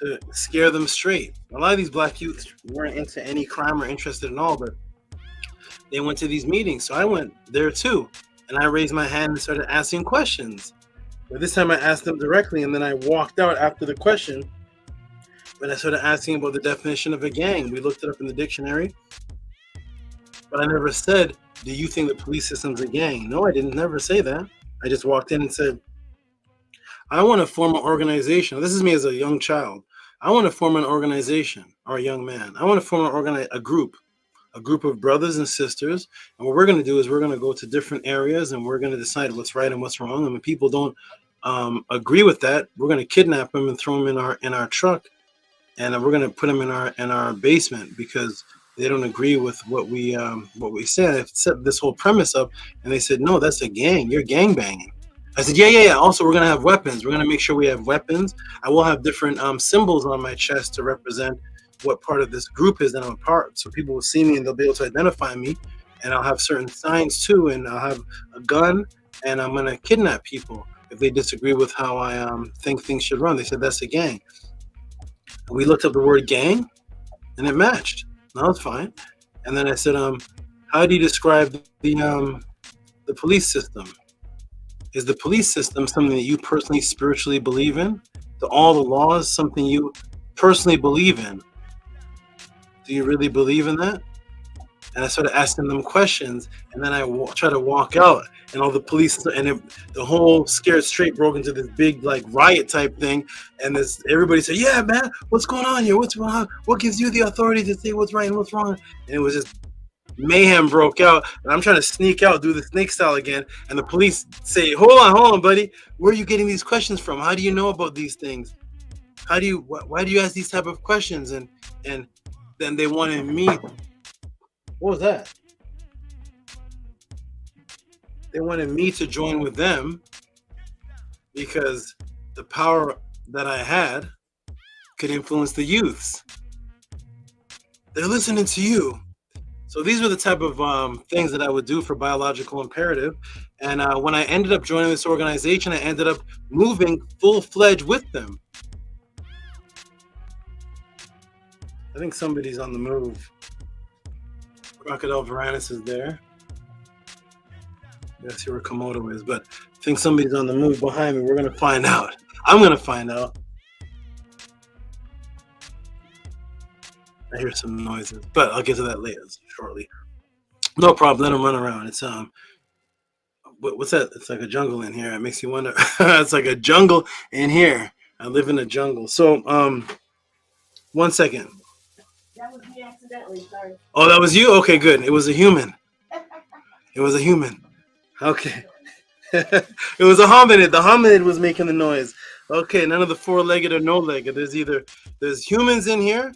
to scare them straight. A lot of these black youths weren't into any crime or interested in all, but they went to these meetings. So I went there too. And I raised my hand and started asking questions. But this time I asked them directly, and then I walked out after the question. But I started asking about the definition of a gang. We looked it up in the dictionary. But I never said, do you think the police system's a gang? No, I didn't never say that. I just walked in and said, I want to form an organization. This is me as a young child. I want to form an organization, or a young man. I want to form a group of brothers and sisters. And what we're going to do is we're going to go to different areas and we're going to decide what's right and what's wrong. And when people don't agree with that, we're going to kidnap them and throw them in our truck. And we're going to put them in our basement because they don't agree with what we said. I set this whole premise up and they said, no, that's a gang. You're gang banging. I said, yeah. Also, we're going to have weapons. We're going to make sure we have weapons. I will have different symbols on my chest to represent what part of this group is that I'm a part. So people will see me and they'll be able to identify me. And I'll have certain signs too. And I'll have a gun and I'm going to kidnap people if they disagree with how I think things should run. They said, that's a gang. And we looked up the word gang and it matched. That was fine. And then I said, how do you describe the police system? Is the police system something that you personally spiritually believe in? Do all the laws something you personally believe in? Do you really believe in that? And I started asking them questions, and then I try to walk out, and all the police and the whole Scared Straight broke into this big like riot type thing, and everybody said, "Yeah, man, what's going on here? What's wrong? What gives you the authority to say what's right and what's wrong?" And it was just mayhem broke out, and I'm trying to sneak out, do the snake style again, and the police say, hold on, buddy, where are you getting these questions from? How do you know about these things? Why do you ask these type of questions? And then they wanted me. What was that? They wanted me to join with them because the power that I had could influence the youths. They're listening to you. So these were the type of things that I would do for biological imperative. And when I ended up joining this organization, I ended up moving full-fledged with them. I think somebody's on the move. Crocodile Varanus is there. Let's see where Komodo is, but I think somebody's on the move behind me. We're going to find out. I'm going to find out. I hear some noises, but I'll get to that later, shortly. No problem. Let them run around. It's what's that? It's like a jungle in here. It makes you wonder. It's like a jungle in here. I live in a jungle. So, 1 second. That was me accidentally. Sorry. Oh, that was you? Okay, good. It was a human. It was a human. Okay. It was a hominid. The hominid was making the noise. Okay, none of the four-legged or no-legged. There's humans in here.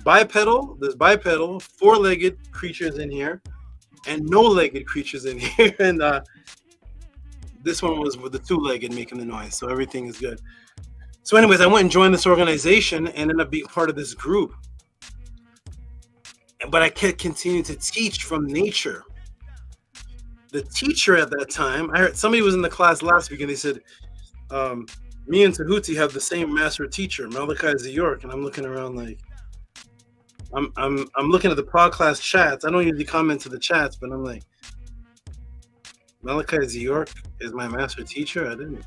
bipedal. There's bipedal, four-legged creatures in here, and no-legged creatures in here. And this one was with the two-legged making the noise. So everything is good. So anyways, I went and joined this organization and ended up being part of this group. But I kept continuing to teach from nature. The teacher at that time, I heard somebody was in the class last week and they said, me and Tehuti have the same master teacher, Malachi Ziyork. And I'm looking around like, I'm looking at the PODCLASS chats. I don't usually comment to the chats, but I'm like, Malachi Ziyork is my master teacher? I didn't.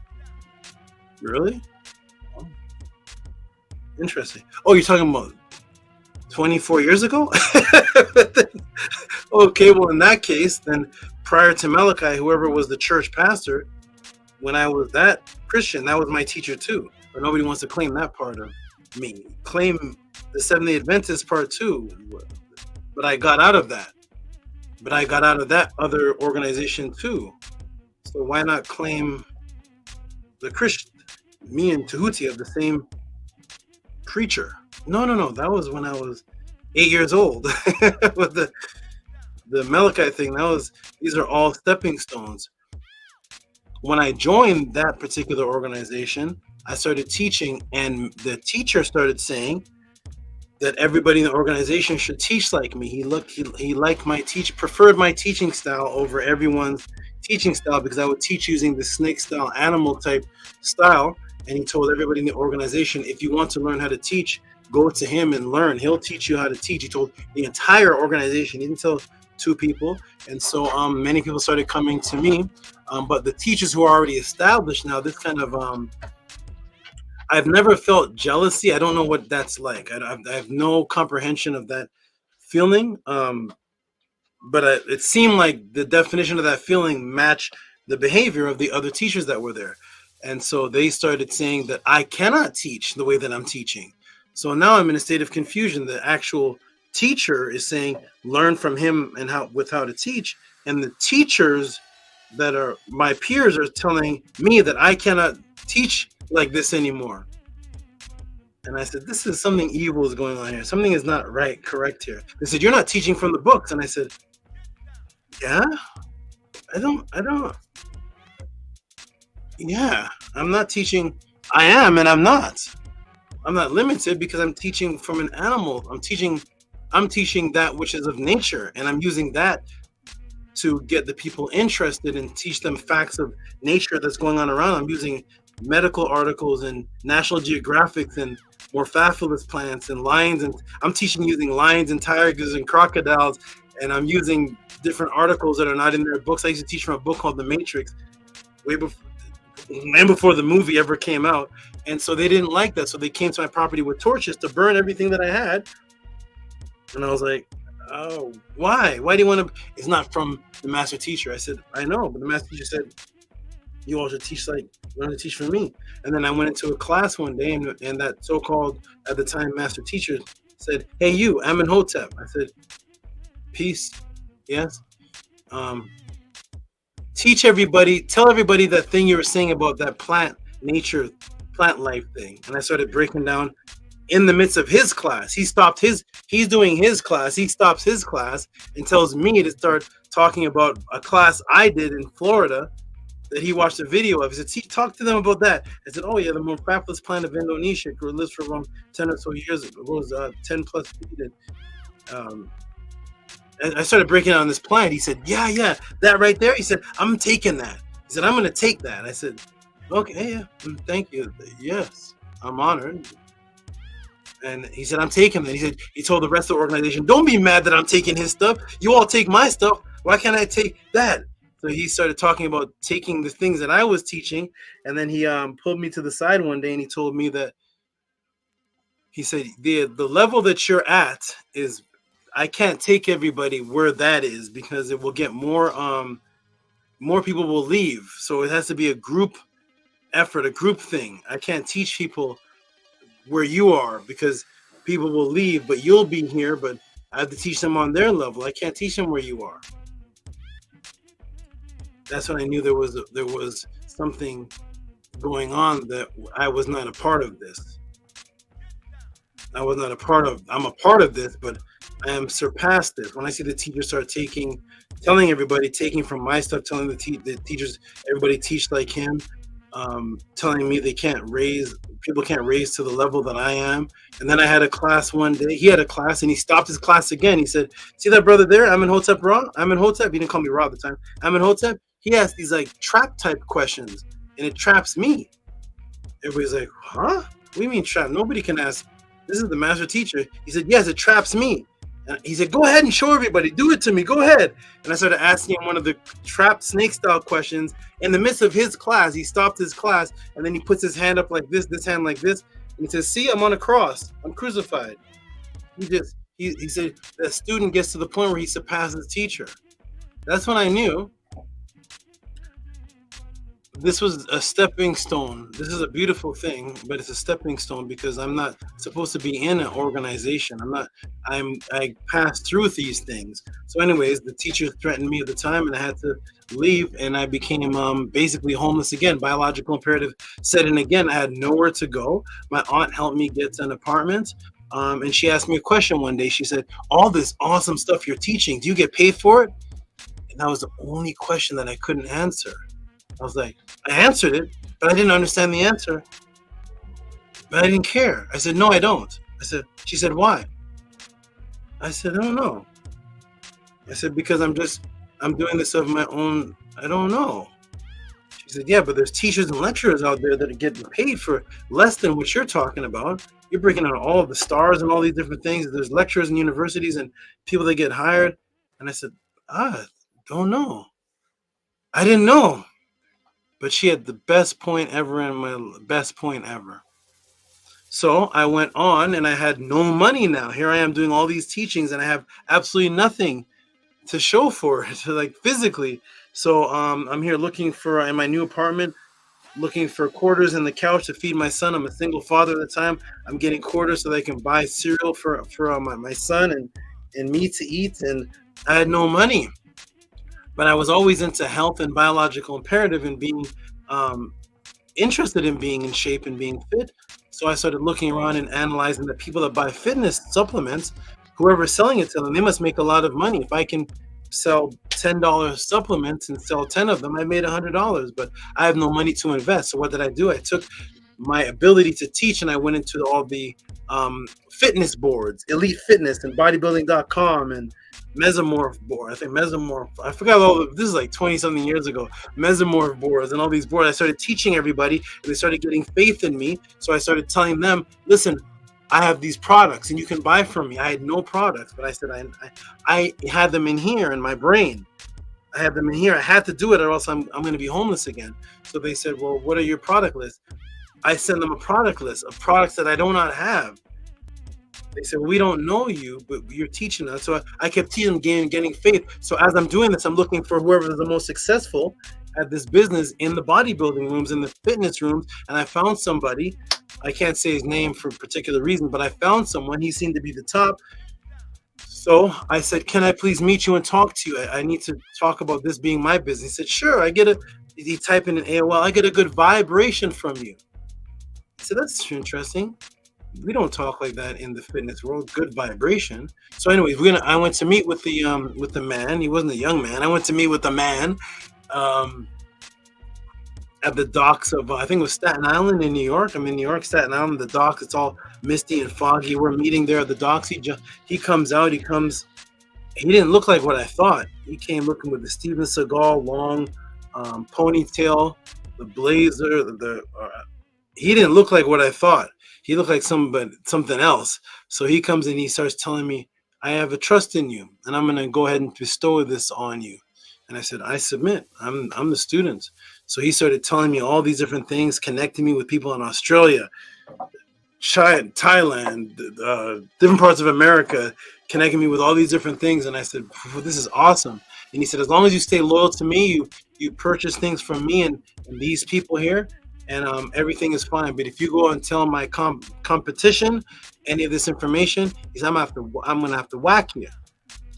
Really? Oh. Interesting. Oh, you're talking about 24 years ago? Okay, well, in that case, then prior to Malachi, whoever was the church pastor, when I was that Christian, that was my teacher too. But nobody wants to claim that part of me. Claim the Seventh-day Adventist part too. But I got out of that. But I got out of that other organization too. So why not claim the Christian? Me and Tehuti have the same preacher. No. That was when I was 8 years old. With the Malachi thing, these are all stepping stones. When I joined that particular organization, I started teaching, and the teacher started saying that everybody in the organization should teach like me. He liked my preferred my teaching style over everyone's teaching style because I would teach using the snake style, animal type style. And he told everybody in the organization, if you want to learn how to teach, go to him and learn. He'll teach you how to teach. He told the entire organization. He didn't tell 2 people. And so many people started coming to me. But the teachers who are already established now, this kind of I've never felt jealousy. I don't know what that's like. I have no comprehension of that feeling. But it seemed like the definition of that feeling matched the behavior of the other teachers that were there. And so they started saying that I cannot teach the way that I'm teaching. So now I'm in a state of confusion. The actual teacher is saying, learn from him and how to teach. And the teachers that are my peers are telling me that I cannot teach like this anymore. And I said, this is something evil is going on here. Something is not correct here. They said, you're not teaching from the books. And I said, yeah, I don't. Yeah, I'm not teaching. I am, and I'm not. I'm not limited because I'm teaching from an animal. I'm teaching that which is of nature, and I'm using that to get the people interested and teach them facts of nature that's going on around. I'm using medical articles and National Geographic and Morphophilus plants and lions, and I'm teaching using lions and tigers and crocodiles, and I'm using different articles that are not in their books. I used to teach from a book called The Matrix way before the movie ever came out. And so they didn't like that. So they came to my property with torches to burn everything that I had. And I was like, oh, why? Why do you want to? It's not from the master teacher. I said, I know, but the master teacher said, you all should teach learn to teach from me. And then I went into a class one day, and that so-called, at the time, master teacher said, hey, you, Amenhotep. I said, peace. Yes. Teach everybody, tell everybody that thing you were saying about that plant life thing. And I started breaking down in the midst of his class. He's doing his class. He stops his class and tells me to start talking about a class I did in Florida that he watched a video of. He said, talk to them about that. I said, oh yeah, the Morphophilus plant of Indonesia lives for around 10 or so years ago. It was 10 plus feet. And I started breaking down this plant. He said, yeah, that right there. He said, I'm taking that. He said, I'm going to take that. I said, okay, yeah, thank you. Yes, I'm honored. And he said, I'm taking that. He said, he told the rest of the organization, don't be mad that I'm taking his stuff. You all take my stuff. Why can't I take that? So he started talking about taking the things that I was teaching. And then he pulled me to the side one day and he told me that, he said, the level that you're at is, I can't take everybody where that is because it will get more people will leave. So it has to be a group effort, a group thing. I can't teach people where you are because people will leave, but you'll be here, but I have to teach them on their level. I can't teach them where you are. That's when I knew there was something going on, that I was not a part of this. I was not a part of. I'm a part of this, but I am surpassed this. When I see the teachers start telling everybody, taking from my stuff, telling the teachers, everybody teach like him, telling me people can't raise to the level that I am. And then I had a class one day. He had a class and he stopped his class again. He said, "See that brother there? I'm in Hotep Ra. I'm in Hotep." He didn't call me Ra at the time. I'm in Hotep. He asked these like trap type questions, and it traps me. Everybody's like, "Huh? What do you mean trap? Nobody can ask." This is the master teacher. He said, "Yes, it traps me." And he said, "Go ahead and show everybody. Do it to me. Go ahead." And I started asking him one of the trap snake style questions. In the midst of his class, he stopped his class, and then he puts his hand up like this hand like this, and he says, "See, I'm on a cross. I'm crucified." He said the student gets to the point where he surpasses teacher. That's when I knew this was a stepping stone. This is a beautiful thing, but it's a stepping stone because I'm not supposed to be in an organization. I passed through these things. So anyways, the teachers threatened me at the time and I had to leave, and I became basically homeless again. Biological imperative set in again. I had nowhere to go. My aunt helped me get an apartment. And she asked me a question one day. She said, "All this awesome stuff you're teaching, do you get paid for it?" And that was the only question that I couldn't answer. I was like, I answered it, but I didn't understand the answer. But I didn't care. I said, "No, I don't." She said, "Why?" I said, "I don't know." I said, "Because I'm doing this of my own, I don't know." She said, "Yeah, but there's teachers and lecturers out there that are getting paid for less than what you're talking about. You're breaking out all of the stars and all these different things. There's lecturers in universities and people that get hired." And I said, don't know. I didn't know. But she had the best point ever and my best point ever. So I went on and I had no money now. Here I am doing all these teachings and I have absolutely nothing to show for it, like physically. So I'm here looking for, in my new apartment, looking for quarters in the couch to feed my son. I'm a single father at the time. I'm getting quarters so that I can buy cereal for my son and me to eat. And I had no money. But I was always into health and biological imperative and being interested in being in shape and being fit. So I started looking around and analyzing the people that buy fitness supplements, whoever's selling it to them, they must make a lot of money. If I can sell $10 supplements and sell 10 of them, I made $100, but I have no money to invest. So what did I do? I took my ability to teach and I went into all the fitness boards, Elite Fitness and bodybuilding.com and Mesomorph board. I think Mesomorph. I forgot this is like 20 something years ago. Mesomorph boards and all these boards. I started teaching everybody and they started getting faith in me. So I started telling them, "Listen, I have these products and you can buy from me." I had no products, but I said I had them in here in my brain. I had them in here. I had to do it or else I'm going to be homeless again. So they said, "Well, what are your product lists?" I send them a product list of products that I do not have. They said, "We don't know you, but you're teaching us." So I kept teaching them, getting faith. So as I'm doing this, I'm looking for whoever is the most successful at this business in the bodybuilding rooms, in the fitness rooms. And I found somebody. I can't say his name for a particular reason, but I found someone. He seemed to be the top. So I said, "Can I please meet you and talk to you? I need to talk about this being my business." He said, "Sure." He typed in an AOL, "I get a good vibration from you." I said, "That's interesting. We don't talk like that in the fitness world. Good vibration." So anyways, I went to meet with the man. He wasn't a young man. I went to meet with the man at the docks of I think it was Staten Island in New York. I'm in New York, Staten Island, the docks. It's all misty and foggy. We're meeting there at the docks. He comes out. He didn't look like what I thought. He came looking with the Steven Seagal long ponytail, the blazer, he didn't look like what I thought. He looked like something else. So he comes and he starts telling me, "I have a trust in you, and I'm going to go ahead and bestow this on you." And I said, "I submit. I'm the student." So he started telling me all these different things, connecting me with people in Australia, China, Thailand, different parts of America, connecting me with all these different things. And I said, "This is awesome." And he said, "As long as you stay loyal to me, you purchase things from me and these people here, and everything is fine. But if you go and tell my competition any of this information," he said, I'm gonna have to whack you."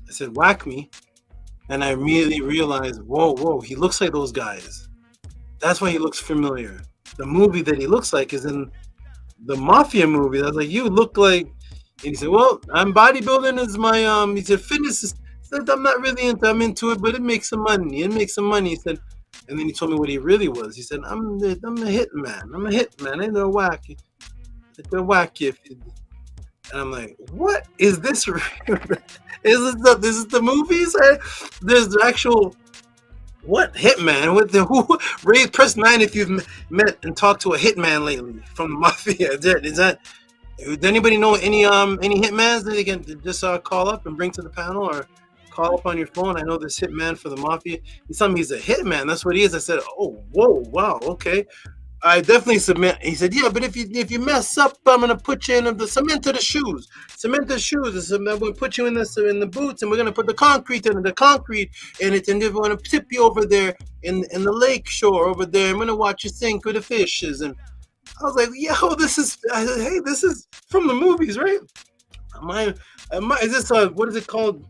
I said, "Whack me?" And I immediately realized, whoa, he looks like those guys. That's why he looks familiar. The movie that he looks like is in the Mafia movie. I was like, "You look like And he said, well, I'm bodybuilding is my he said fitness is, said I'm not really into, I'm into it, but it makes some money. It makes some money. He said, and then he told me what he really was. He said, I'm a hitman. I'm a hitman. I know whack. They'll whack you. And I'm like, what is this? This is the movies? There's the actual what hitman? What the who? Press 9 if you've met and talked to a hitman lately from the mafia. Is that? Does anybody know any hitmans that they can just call up and bring to the panel or call up on your phone? I know this hitman for the mafia. He's telling me he's a hitman. That's what he is. I said, oh, whoa, wow, okay. I definitely submit. He said, yeah, but if you mess up, I'm gonna put you in the cement to the shoes. Cement to the shoes. We'll put you in the boots, and we're gonna put the concrete in it, and we're gonna tip you over there in the lake shore over there. I'm gonna watch you sink with the fishes. And I was like, yo, this is from the movies, right? Is this what is it called?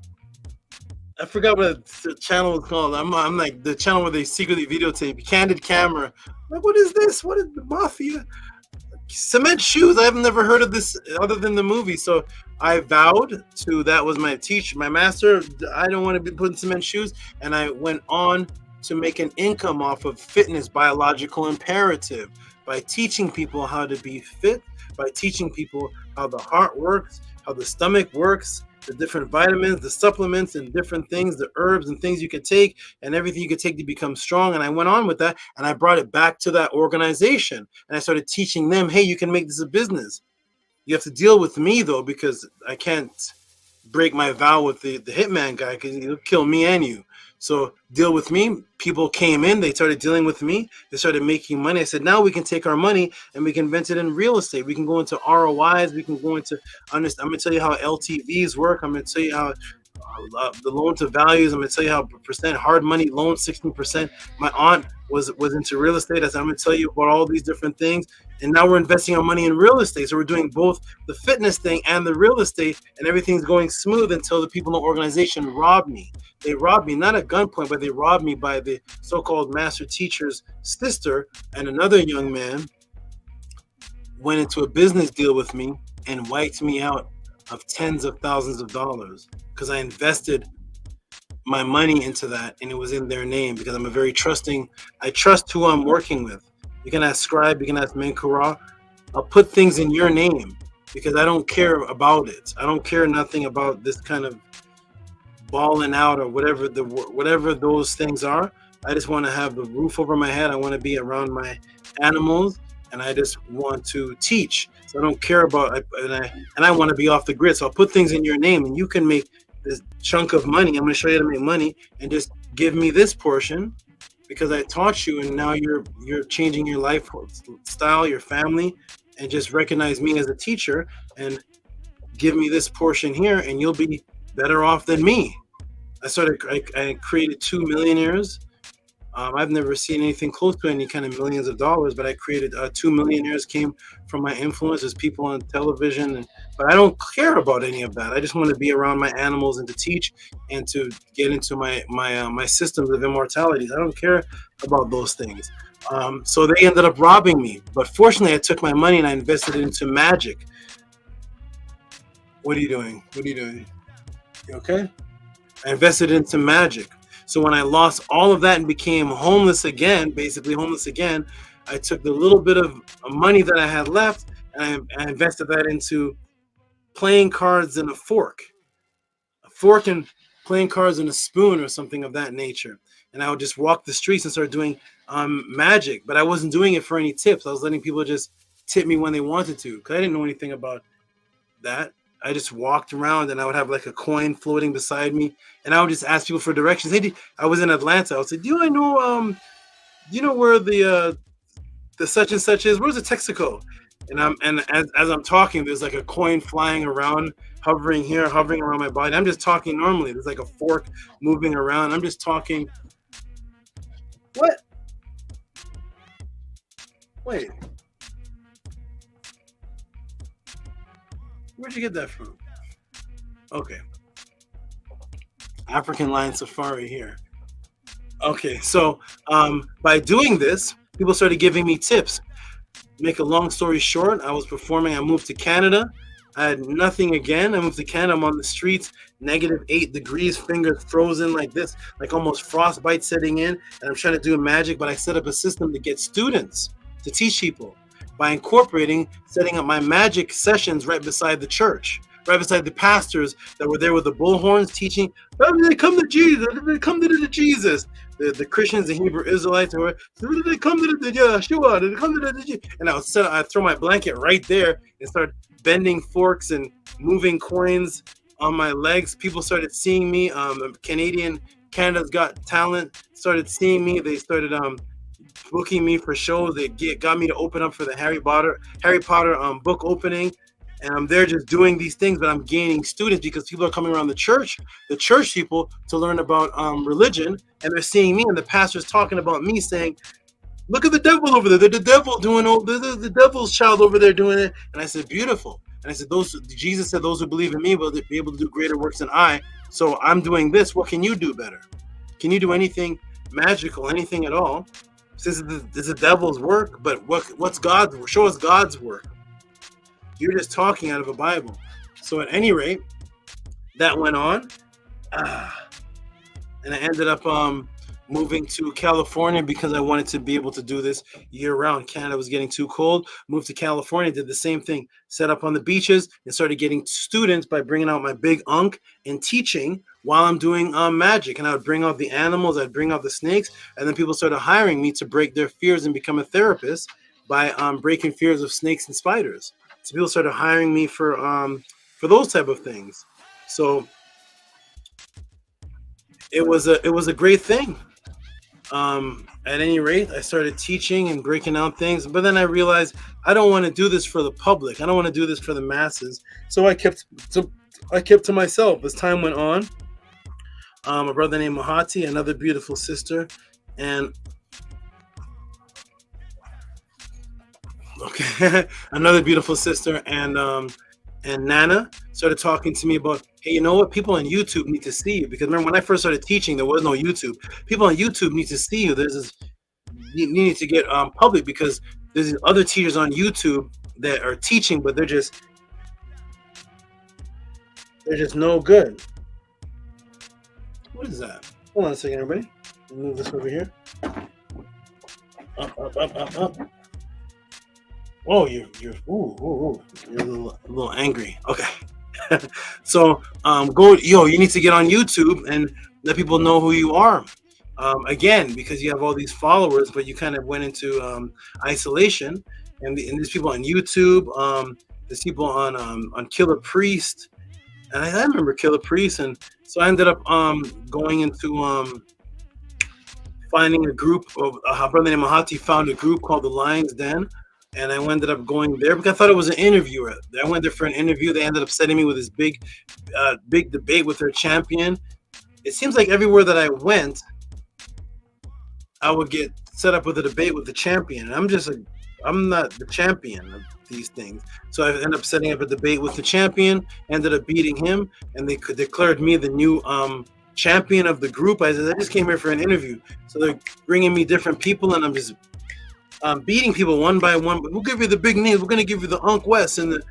I forgot what the channel is called. I'm like the channel where they secretly videotape, candid camera. Like, what is this? What is the mafia? Cement shoes. I've never heard of this other than the movie. So I vowed to, that was my teacher, my master, I don't want to be putting cement shoes. And I went on to make an income off of fitness, biological imperative, by teaching people how to be fit, by teaching people how the heart works, how the stomach works, the different vitamins, the supplements, and different things, the herbs and things you could take, and everything you could take to become strong. And I went on with that, and I brought it back to that organization, and I started teaching them, hey, you can make this a business. You have to deal with me, though, because I can't break my vow with the hitman guy, because he'll kill me and you. So deal with me. People came in, they started dealing with me, they started making money. I said, now we can take our money and we can invest it in real estate. We can go into ROIs, we can go into, I'm going to tell you how LTVs work. I'm going to tell you how the loan to values. I'm going to tell you how percent hard money loan, 16%. My aunt was into real estate. I said, I'm going to tell you about all these different things. And now we're investing our money in real estate. So we're doing both the fitness thing and the real estate, and everything's going smooth until the people in the organization rob me. They robbed me, not at gunpoint, but they robbed me by the so-called master teacher's sister, and another young man went into a business deal with me and wiped me out of tens of thousands of dollars because I invested my money into that, and it was in their name because I'm a very trusting. I trust who I'm working with. You can ask Scribe, you can ask Menkura. I'll put things in your name because I don't care about it. I don't care nothing about this kind of balling out or whatever those things are. I just want to have the roof over my head. I want to be around my animals, and I just want to teach. So I don't care about and I want to be off the grid. So I'll put things in your name, and you can make this chunk of money. I'm going to show you how to make money, and just give me this portion because I taught you, and now you're changing your lifestyle, your family, and just recognize me as a teacher and give me this portion here, and you'll be better off than me. I created 2 millionaires. I've never seen anything close to any kind of millions of dollars, but I created 2 millionaires came from my influence as people on television. But I don't care about any of that. I just want to be around my animals and to teach and to get into my systems of immortality. I don't care about those things. So they ended up robbing me. But fortunately, I took my money and I invested it into magic. What are you doing? What are you doing? You okay? I invested into magic. So when I lost all of that and became homeless again, basically homeless again, I took the little bit of money that I had left and I invested that into playing cards and a fork and playing cards and a spoon or something of that nature. And I would just walk the streets and start doing magic, but I wasn't doing it for any tips. I was letting people just tip me when they wanted to because I didn't know anything about that. I just walked around and I would have like a coin floating beside me, and I would just ask people for directions. Hey, I was in Atlanta. I would say, do you know where the such and such is? Where's the Texaco? And as I'm talking, there's like a coin flying around, hovering here, hovering around my body. I'm just talking normally. There's like a fork moving around. I'm just talking. What? Wait. Where'd you get that from? Okay. African Lion Safari here. Okay, so by doing this, people started giving me tips. Make a long story short, I was performing. I moved to Canada. I had nothing again. I moved to Canada. I'm on the streets, -8 degrees, fingers frozen like this, like almost frostbite setting in. And I'm trying to do magic, but I set up a system to get students to teach people by incorporating, setting up my magic sessions right beside the church, right beside the pastors that were there with the bullhorns teaching. They come to Jesus. They come to the Jesus. The Christians, the Hebrew Israelites, or they come to the Yeshua. They come to the. And I'd throw my blanket right there and start bending forks and moving coins on my legs. People started seeing me. Canada's Got Talent started seeing me. They started booking me for shows. They got me to open up for the Harry Potter book opening. And I'm there just doing these things, but I'm gaining students because people are coming around the church people, to learn about religion, and they're seeing me, and the pastor's talking about me, saying, "Look at the devil over there. The devil doing the devil's child over there doing it." And I said, "Beautiful." And I said, Jesus said, "Those who believe in me will be able to do greater works than I." So I'm doing this. What can you do better? Can you do anything magical, anything at all? This is the devil's work, but what's God's work? Show us God's work. You're just talking out of a Bible. So at any rate, that went on. And I ended up moving to California because I wanted to be able to do this year round. Canada was getting too cold. Moved to California, did the same thing. Set up on the beaches and started getting students by bringing out my big Ankh and teaching while I'm doing magic. And I would bring out the animals, I'd bring out the snakes, and then people started hiring me to break their fears and become a therapist by breaking fears of snakes and spiders. So people started hiring me for those type of things. So it was a great thing. At any rate, I started teaching and breaking out things, but then I realized I don't want to do this for the public. I don't want to do this for the masses. So I kept to myself as time went on. A brother named Mahati, another beautiful sister, and another beautiful sister, and Nana started talking to me about, hey, you know what? People on YouTube need to see you, because remember when I first started teaching, there was no YouTube. People on YouTube need to see you. There's this, you need to get public, because there's these other teachers on YouTube that are teaching, but they're just no good. What is that? Hold on a second, everybody. Move this over here. Up. Oh, you're a little angry. Okay. So you need to get on YouTube and let people know who you are. Again, because you have all these followers, but you kind of went into isolation. And there's people on YouTube. There's people on Killer Priest, and I remember Killer Priest. And so I ended up going into finding a group of a brother named Mahati found a group called the Lion's Den. And I ended up going there because I thought it was an interviewer. I went there for an interview. They ended up setting me with this big debate with their champion. It seems like everywhere that I went, I would get set up with a debate with the champion. And I'm not the champion of these things. So I ended up setting up a debate with the champion, ended up beating him, and they declared me the new champion of the group. I said, I just came here for an interview. So they're bringing me different people, and I'm just beating people one by one. But we'll give you the big names. We're going to give you the Unk West and the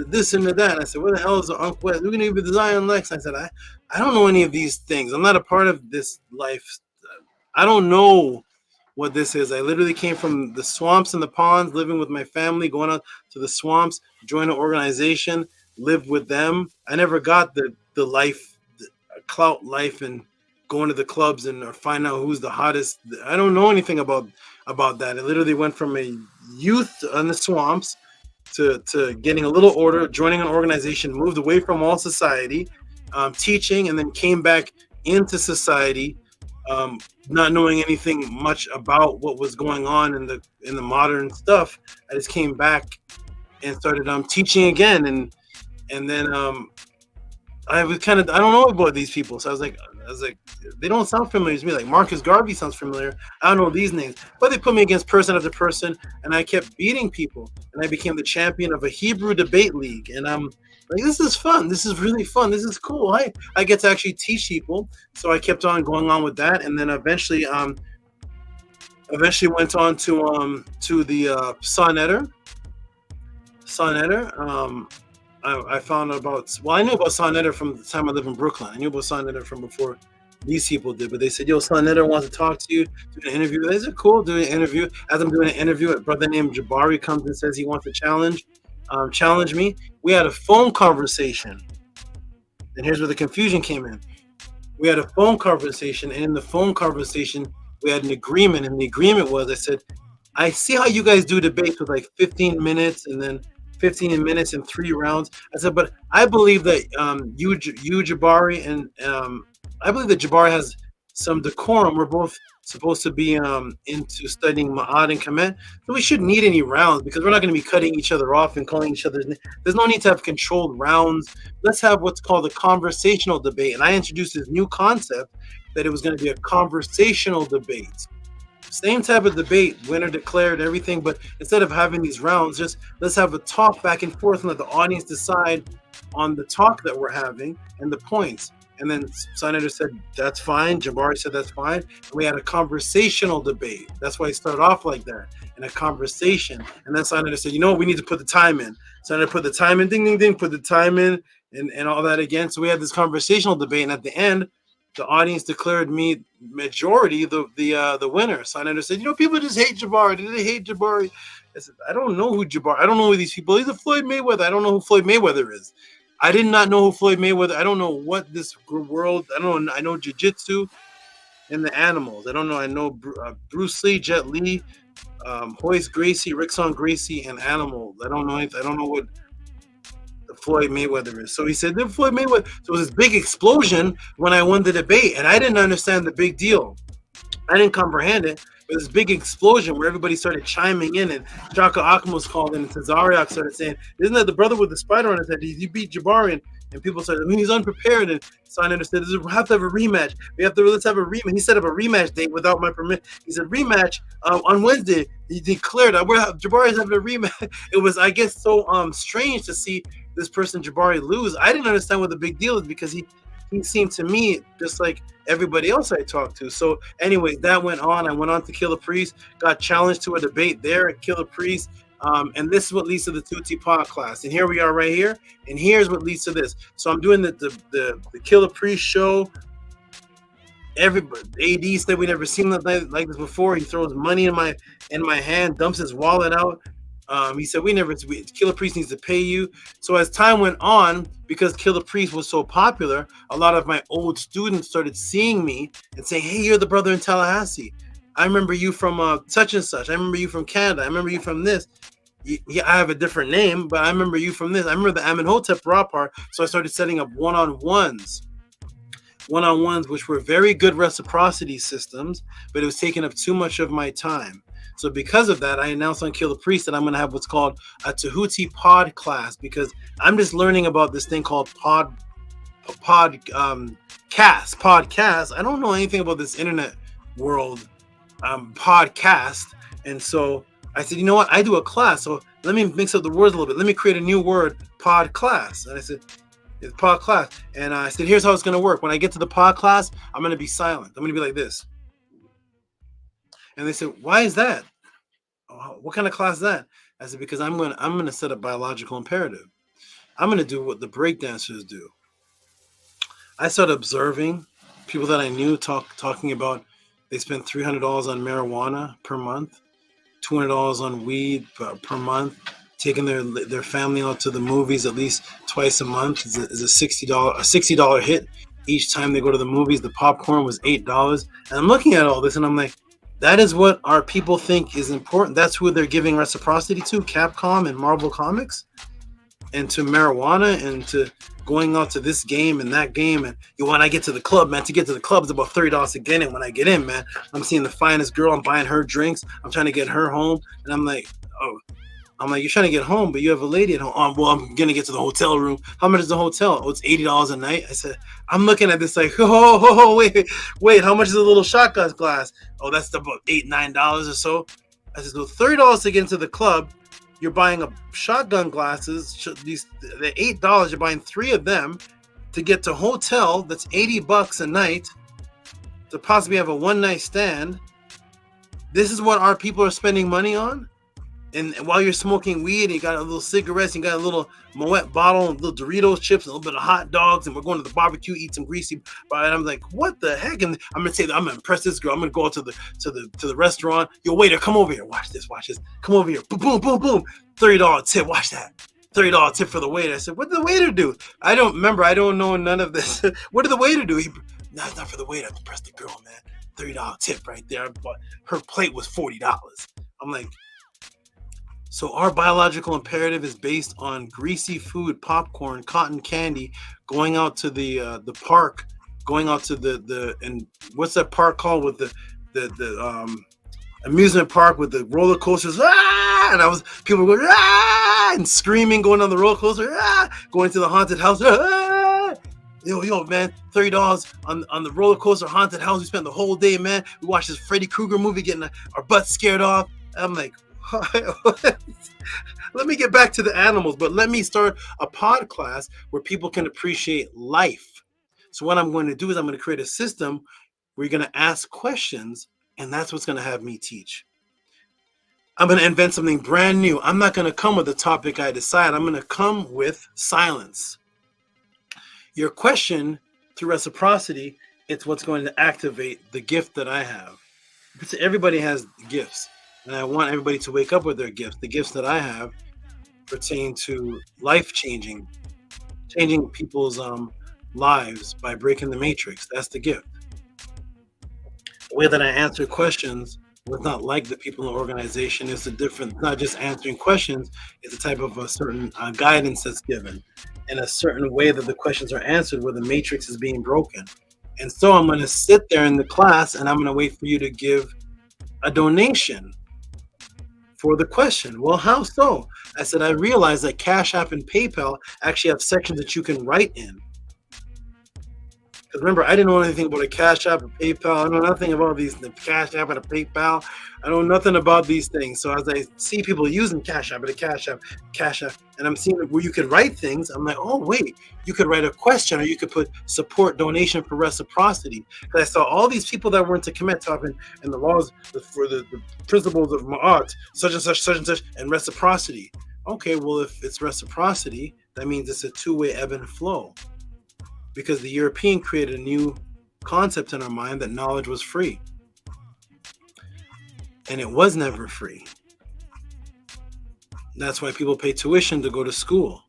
this and the that. And I said, where the hell is the Unk West? We're going to give you the Zion Lex. I said, I don't know any of these things. I'm not a part of this life. I don't know what this is. I literally came from the swamps and the ponds, living with my family, going out to the swamps, join an organization, live with them. I never got the life, the clout life, and going to the clubs and or find out who's the hottest. I don't know anything about that. It literally went from a youth in the swamps to getting a little order, joining an organization, moved away from all society, teaching, and then came back into society, not knowing anything much about what was going on in the modern stuff. I just came back and started teaching again, and then I was I don't know about these people, so I was like, they don't sound familiar to me. Like Marcus Garvey sounds familiar. I don't know these names, but they put me against person after person, and I kept beating people, and I became the champion of a Hebrew debate league. And I'm like, this is fun. This is really fun. This is cool. I get to actually teach people. So I kept on going on with that, and then eventually went on to the Sonetter. I found out about, well, I knew about Sonetta from the time I lived in Brooklyn. I knew about Sonetta from before these people did, but they said, yo, Sonetta wants to talk to you, do an interview. I said, cool, do an interview. As I'm doing an interview, a brother named Jabari comes and says he wants to challenge me. We had a phone conversation. And here's where the confusion came in. We had a phone conversation, and in the phone conversation, we had an agreement. And the agreement was, I said, I see how you guys do debates with like 15 minutes and then 15 minutes and 3 rounds. I said, but I believe that you Jabari, and I believe that Jabari has some decorum. We're both supposed to be into studying Ma'ad and Kemet, so we shouldn't need any rounds because we're not going to be cutting each other off and calling each other's names. There's no need to have controlled rounds. Let's have what's called a conversational debate. And I introduced this new concept that it was going to be a conversational debate. Same type of debate, winner declared, everything, but instead of having these rounds, just let's have a talk back and forth and let the audience decide on the talk that we're having and the points. And then Senator said, that's fine. Jabari said, that's fine. And we had a conversational debate. That's why it started off like that, in a conversation. And then Senator said, you know what, we need to put the time in. Senator put the time in, ding, ding, ding, put the time in, and all that again. So we had this conversational debate. And at the end, the audience declared me majority the winner. Senator said, you know, people just hate Jabari. Did they hate Jabari? I said, I don't know who Jabari, I don't know who these people. He's a Floyd Mayweather. I don't know who Floyd Mayweather is. I did not know who Floyd Mayweather. I don't know what this world. I don't know. I know jiu-jitsu and the animals. I don't know. I know Bruce Lee, Jet Li, Hoist Gracie, Rickson Gracie, and animals. I don't know anything. I don't know what the Floyd Mayweather is. So he said, "Then Floyd Mayweather." So it was this big explosion when I won the debate, and I didn't understand the big deal. I didn't comprehend it. It was this big explosion where everybody started chiming in, and Jaka Akmos called in, and Tazariak started saying, isn't that the brother with the spider on his head? He beat Jabari, and people started, I mean, he's unprepared. And so I understood, we have to have a rematch. Let's have a rematch. He set up a rematch date without my permission. He said, rematch on Wednesday. He declared, Jabari's having a rematch. It was, I guess, so strange to see this person, Jabari, lose. I didn't understand what the big deal is because he seemed to me just like everybody else I talked to. So anyway, that went on. I went on to Killer Priest, got challenged to a debate there at Killer Priest. And this is what leads to the Tehuti podcast. And here we are right here. And here's what leads to this. So I'm doing the Killer Priest show. Everybody, AD said we never seen nothing like this before. He throws money in my hand, dumps his wallet out. He said, Killer Priest needs to pay you. So as time went on, because Killer Priest was so popular, a lot of my old students started seeing me and saying, hey, you're the brother in Tallahassee. I remember you from such and such. I remember you from Canada. I remember you from this. Yeah, I have a different name, but I remember you from this. I remember the Amenhotep Ra part. So I started setting up one-on-ones, which were very good reciprocity systems, but it was taking up too much of my time. So because of that, I announced on Killer Priest that I'm going to have what's called a Tehuti PODCLASS, because I'm just learning about this thing called podcast. I don't know anything about this internet world podcast. And so I said, you know what? I do a class. So let me mix up the words a little bit. Let me create a new word, PODCLASS. And I said, it's PODCLASS. And I said, here's how it's going to work. When I get to the PODCLASS, I'm going to be silent. I'm going to be like this. And they said, why is that? What kind of class is that? I said, because I'm going to set up biological imperative. I'm going to do what the breakdancers do. I started observing people that I knew talking about they spent $300 on marijuana per month, $200 on weed per month, taking their family out to the movies at least twice a month is a $60 hit each time they go to the movies. The popcorn was $8. And I'm looking at all this and I'm like, that is what our people think is important. That's who they're giving reciprocity to, Capcom and Marvel Comics, and to marijuana, and to going out to this game and that game. And when I get to the club, man, to get to the club is about $30 to get in. When I get in, man, I'm seeing the finest girl. I'm buying her drinks. I'm trying to get her home. And I'm like, you're trying to get home, but you have a lady at home. Well, I'm going to get to the hotel room. How much is the hotel? Oh, it's $80 a night. I said, I'm looking at this like, wait, how much is a little shotgun glass? Oh, that's about $8, $9 or so. I said, so $30 to get into the club. You're buying a shotgun glasses. The $8, you're buying 3 of them to get to hotel. That's $80 a night to possibly have a one-night stand. This is what our people are spending money on. And while you're smoking weed and you got a little cigarettes, you got a little Moet bottle, and little Doritos chips, and a little bit of hot dogs, and we're going to the barbecue, eat some greasy. And I'm like, what the heck? And I'm gonna say that I'm gonna impress this girl. I'm gonna go to the restaurant. Yo, waiter, come over here. Watch this. Come over here. Boom, boom, boom, boom. $30 tip. Watch that. $30 tip for the waiter. I said, what did the waiter do? I don't remember. I don't know none of this. What did the waiter do? No, it's not for the waiter. I impressed the girl, man. $30 tip right there. But her plate was $40. I'm like, so our biological imperative is based on greasy food, popcorn, cotton candy, going out to the park, going out to the and what's that park called with the amusement park with the roller coasters, and people were going and screaming, going on the roller coaster, going to the haunted house, yo man, $30 on the roller coaster haunted house. We spent the whole day, man. We watched this Freddy Krueger movie, getting our butts scared off. I'm like, let me get back to the animals, but let me start a pod class where people can appreciate life. So what I'm going to do is I'm going to create a system where you're going to ask questions, and that's what's going to have me teach. I'm going to invent something brand new. I'm not going to come with a topic I decide. I'm going to come with silence. Your question, through reciprocity, it's what's going to activate the gift that I have. Because everybody has gifts. And I want everybody to wake up with their gifts. The gifts that I have pertain to life-changing, changing people's lives by breaking the matrix. That's the gift. The way that I answer questions was not like the people in the organization. It's not just answering questions. It's a type of a certain guidance that's given in a certain way that the questions are answered where the matrix is being broken. And so I'm going to sit there in the class and I'm going to wait for you to give a donation for the question. Well, how so? I said, I realized that Cash App and PayPal actually have sections that you can write in. Because remember, I didn't know anything about a Cash App or PayPal. I know nothing about the Cash App and a PayPal. I know nothing about these things. So as I see people using Cash App and a Cash App, and I'm seeing where you can write things, I'm like, oh, wait, you could write a question or you could put support donation for reciprocity. Because I saw all these people that were into KEMET talking and the laws for the principles of Ma'at, such and such, and reciprocity. Okay, well, if it's reciprocity, that means it's a two-way ebb and flow. Because the European created a new concept in our mind that knowledge was free. And it was never free. That's why people pay tuition to go to school.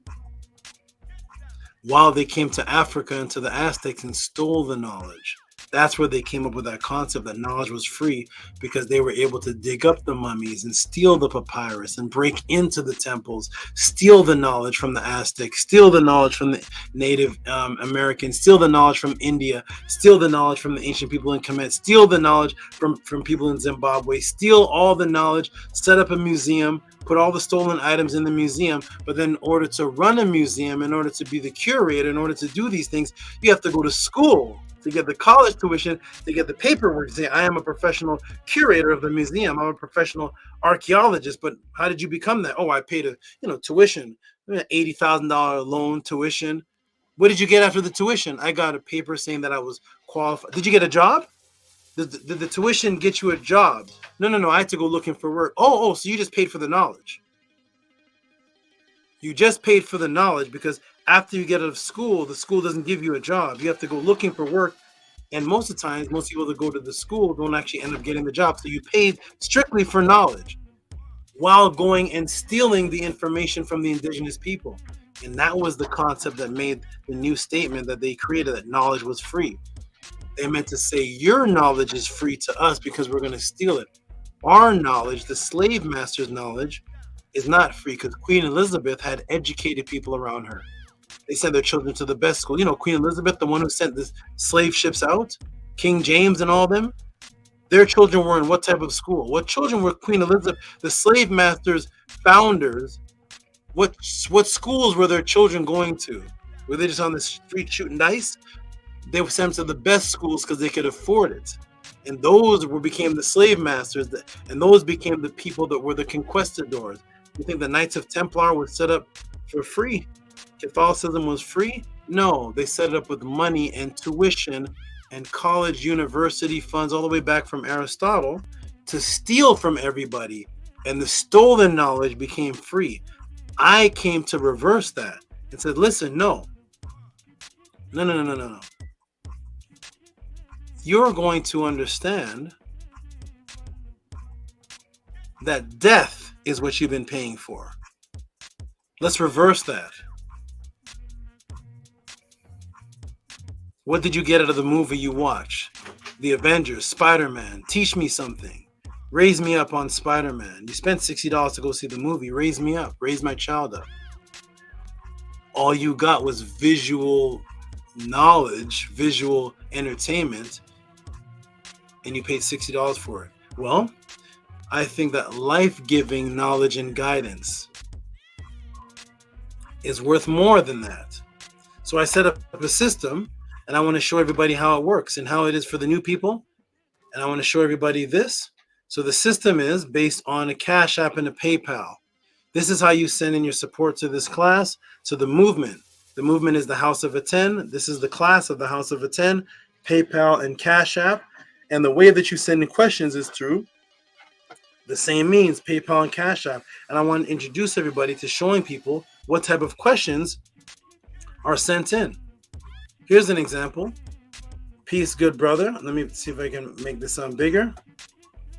While they came to Africa and to the Aztecs and stole the knowledge. That's where they came up with that concept that knowledge was free, because they were able to dig up the mummies and steal the papyrus and break into the temples, steal the knowledge from the Aztecs, steal the knowledge from the Native Americans, steal the knowledge from India, steal the knowledge from the ancient people in Kemet, steal the knowledge from people in Zimbabwe, steal all the knowledge, set up a museum, put all the stolen items in the museum. But then in order to run a museum, in order to be the curator, in order to do these things, you have to go to school to get the college tuition, to get the paperwork, to say, I am a professional curator of the museum. I'm a professional archaeologist. But how did you become that? Oh, I paid a tuition, $80,000 loan tuition. What did you get after the tuition? I got a paper saying that I was qualified. Did you get a job? Did the tuition get you a job? No. I had to go looking for work. Oh, so you just paid for the knowledge. You just paid for the knowledge, because after you get out of school, the school doesn't give you a job. You have to go looking for work. And most of the times, most people that go to the school don't actually end up getting the job. So you paid strictly for knowledge while going and stealing the information from the indigenous people. And that was the concept that made the new statement that they created, that knowledge was free. They meant to say, your knowledge is free to us because we're going to steal it. Our knowledge, the slave master's knowledge, is not free, because Queen Elizabeth had educated people around her. They sent their children to the best school. You know, Queen Elizabeth, the one who sent the slave ships out, King James and all them, their children were in what type of school? What children were Queen Elizabeth, the slave masters, founders? What schools were their children going to? Were they just on the street shooting dice? They were sent to the best schools because they could afford it. And those became the slave masters, and those became the people that were the conquistadors. You think the Knights of Templar was set up for free? Catholicism was free? No, they set it up with money and tuition and college university funds all the way back from Aristotle to steal from everybody. and the stolen knowledge became free. I came to reverse that and said, listen, no. You're going to understand that death is what you've been paying for. Let's reverse that. What did you get out of the movie you watched? The Avengers, Spider-Man. Teach me something. Raise me up on Spider-Man. You spent $60 to go see the movie. Raise me up. Raise my child up. All you got was visual knowledge, visual entertainment, and you paid $60 for it. Well, I think that life-giving knowledge and guidance is worth more than that. So I set up a system, and I want to show everybody how it works and how it is for the new people. And I want to show everybody this. So the system is based on a Cash App and a PayPal. This is how you send in your support to this class, to the movement. The movement is the House of ATTON. This is the class of the House of ATTON, PayPal and Cash App. And the way that you send in questions is through the same means, PayPal and Cash App. And I want to introduce everybody to showing people what type of questions are sent in. Here's an example. Peace, good brother. Let me see if I can make this sound bigger.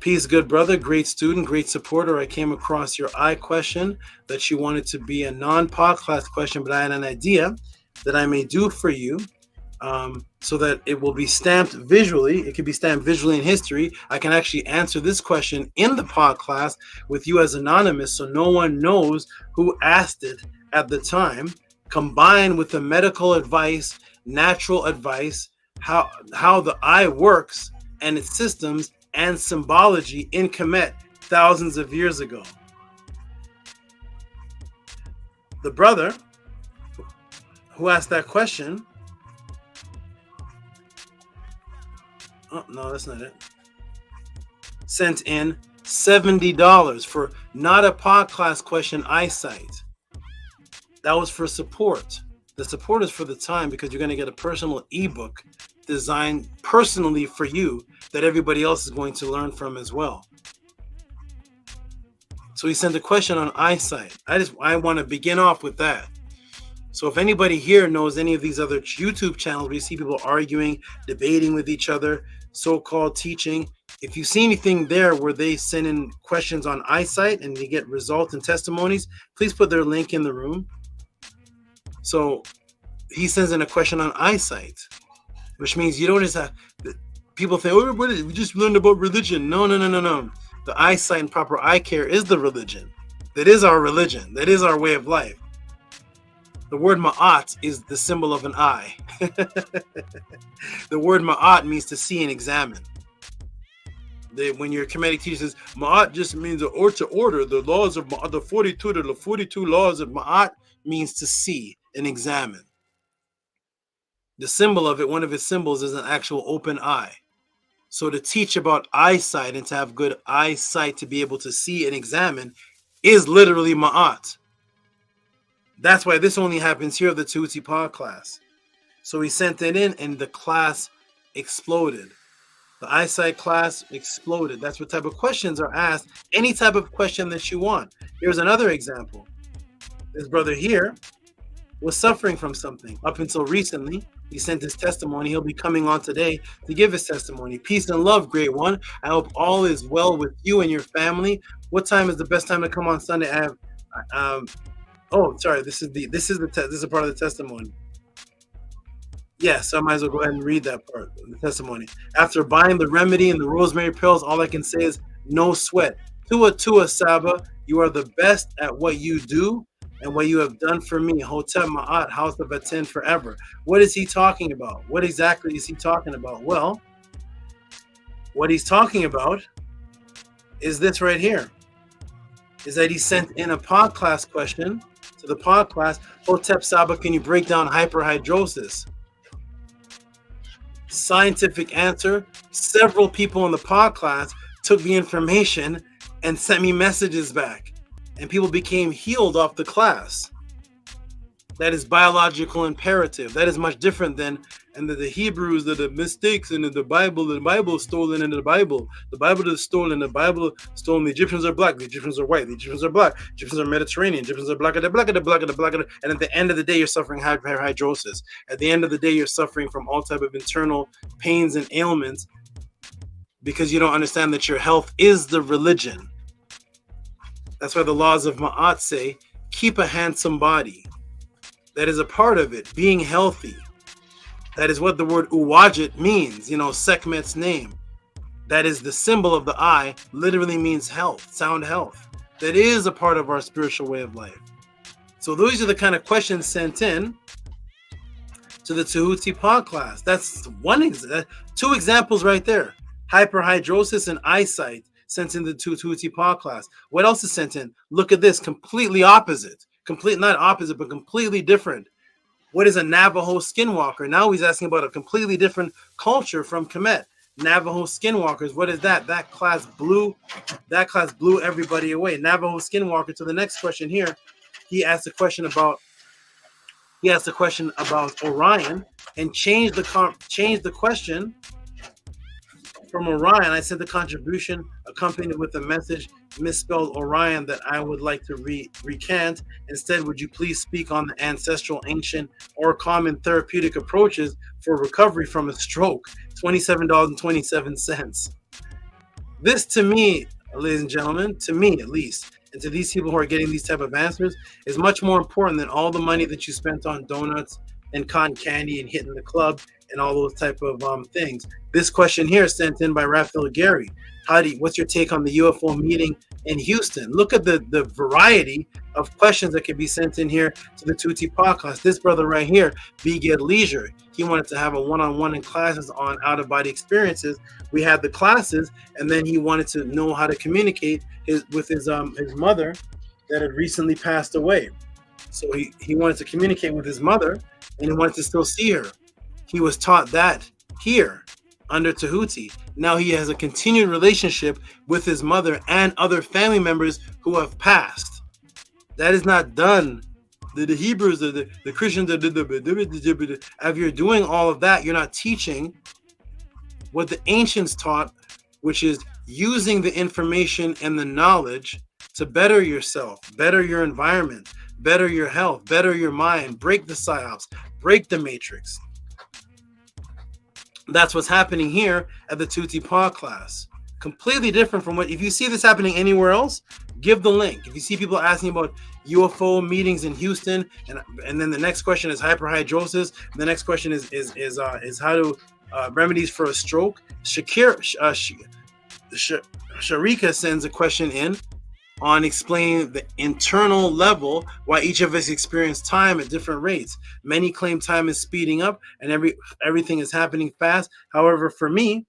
Peace, good brother, great student, great supporter. I came across your I question that you wanted to be a non-PODCLASS question, but I had an idea that I may do for you so that it will be stamped visually. It can be stamped visually in history. I can actually answer this question in the PODCLASS with you as anonymous, so no one knows who asked it at the time, combined with the medical advice, natural advice, how the eye works and its systems and symbology in KEMET thousands of years ago. The brother who asked that question, oh no, that's not it, sent in $70 for not a PODCLASS question eyesight. That was for support. The support is for the time because you're going to get a personal ebook designed personally for you that everybody else is going to learn from as well. So he sent a question on eyesight. I want to begin off with that. So if anybody here knows any of these other YouTube channels where you see people arguing, debating with each other, so-called teaching, if you see anything there where they send in questions on eyesight and they get results and testimonies, please put their link in the room. So he sends in a question on eyesight, which means you don't just have, people think, oh, we just learned about religion. No. The eyesight and proper eye care is the religion. That is our religion. That is our way of life. The word ma'at is the symbol of an eye. The word ma'at means to see and examine. When your Kemetic teacher says ma'at just means to order, the laws of ma'at, the 42 laws of ma'at means to see and examine. The symbol of it, one of its symbols is an actual open eye. So to teach about eyesight and to have good eyesight to be able to see and examine is literally ma'at. That's why this only happens here at the Tehuti PODCLASS. So he sent it in and the class exploded. The eyesight class exploded. That's what type of questions are asked. Any type of question that you want. Here's another example. This brother here was suffering from something up until recently. He sent his testimony. He'll be coming on today to give his testimony. Peace and love, great one. I hope all is well with you and your family. What time is the best time to come on Sunday? I have oh, sorry. This is a part of the testimony. Yes, I might as well go ahead and read that part of the testimony. After buying the remedy and the rosemary pills, all I can say is no sweat. Tua SABA, you are the best at what you do and what you have done for me. Hotep Ma'at, House of ATTON forever. What is he talking about? What exactly is he talking about? Well, what he's talking about is this right here. Is that he sent in a PODCLASS question to the PODCLASS. Hotep Saba, can you break down hyperhidrosis? Scientific answer. Several people in the PODCLASS took the information and sent me messages back. And people became healed off the class. That is biological imperative. That is much different than, and the Hebrews are the mistakes in the Bible is stolen in the Bible. The Bible is stolen, the Bible stolen. The Egyptians are black, the Egyptians are white, the Egyptians are black, Egyptians are Mediterranean, Egyptians are black, and at the end of the day, you're suffering hyperhidrosis. At the end of the day, you're suffering from all type of internal pains and ailments because you don't understand that your health is the religion. That's why the laws of Ma'at say, keep a handsome body. That is a part of it, being healthy. That is what the word Uwajit means, Sekhmet's name. That is the symbol of the eye, literally means health, sound health. That is a part of our spiritual way of life. So those are the kind of questions sent in to the Tehuti PODCLASS. That's two examples right there. Hyperhidrosis and eyesight sent in the Tehuti PODCLASS. What else is sent in? Look at this, completely opposite. Not opposite, but completely different. What is a Navajo skinwalker? Now he's asking about a completely different culture from KEMET. Navajo skinwalkers. What is that? That class blew everybody away. Navajo skinwalker. To the next question here, he asked a question about Orion and changed the question from Orion. I sent the contribution accompanied with a message misspelled Orion that I would like to recant. Instead, would you please speak on the ancestral, ancient, or common therapeutic approaches for recovery from a stroke? $27.27. This, to me, ladies and gentlemen, to me at least, and to these people who are getting these type of answers, is much more important than all the money that you spent on donuts and cotton candy and hitting the club and all those type of things. This question here is sent in by Raphael Gary. What's your take on the UFO meeting in Houston? Look at the variety of questions that can be sent in here to the Tehuti PODCLASS. This brother right here, Beged Leisure, he wanted to have a one-on-one in classes on out-of-body experiences. We had the classes, and then he wanted to know how to communicate with his mother that had recently passed away. So he wanted to communicate with his mother, and he wanted to still see her. He was taught that here under Tehuti. Now he has a continued relationship with his mother and other family members who have passed. That is not done. The Hebrews, the Christians, if you're doing all of that, you're not teaching what the ancients taught, which is using the information and the knowledge to better yourself, better your environment, better your health, better your mind, break the psyops, break the matrix. That's what's happening here at the Tehuti PODCLASS. Completely different from if you see this happening anywhere else, give the link. If you see people asking about UFO meetings in Houston, and then the next question is hyperhidrosis, the next question is how to remedies for a stroke. Sharika sends a question in on explaining the internal level why each of us experience time at different rates. Many claim time is speeding up and everything is happening fast. However, for me,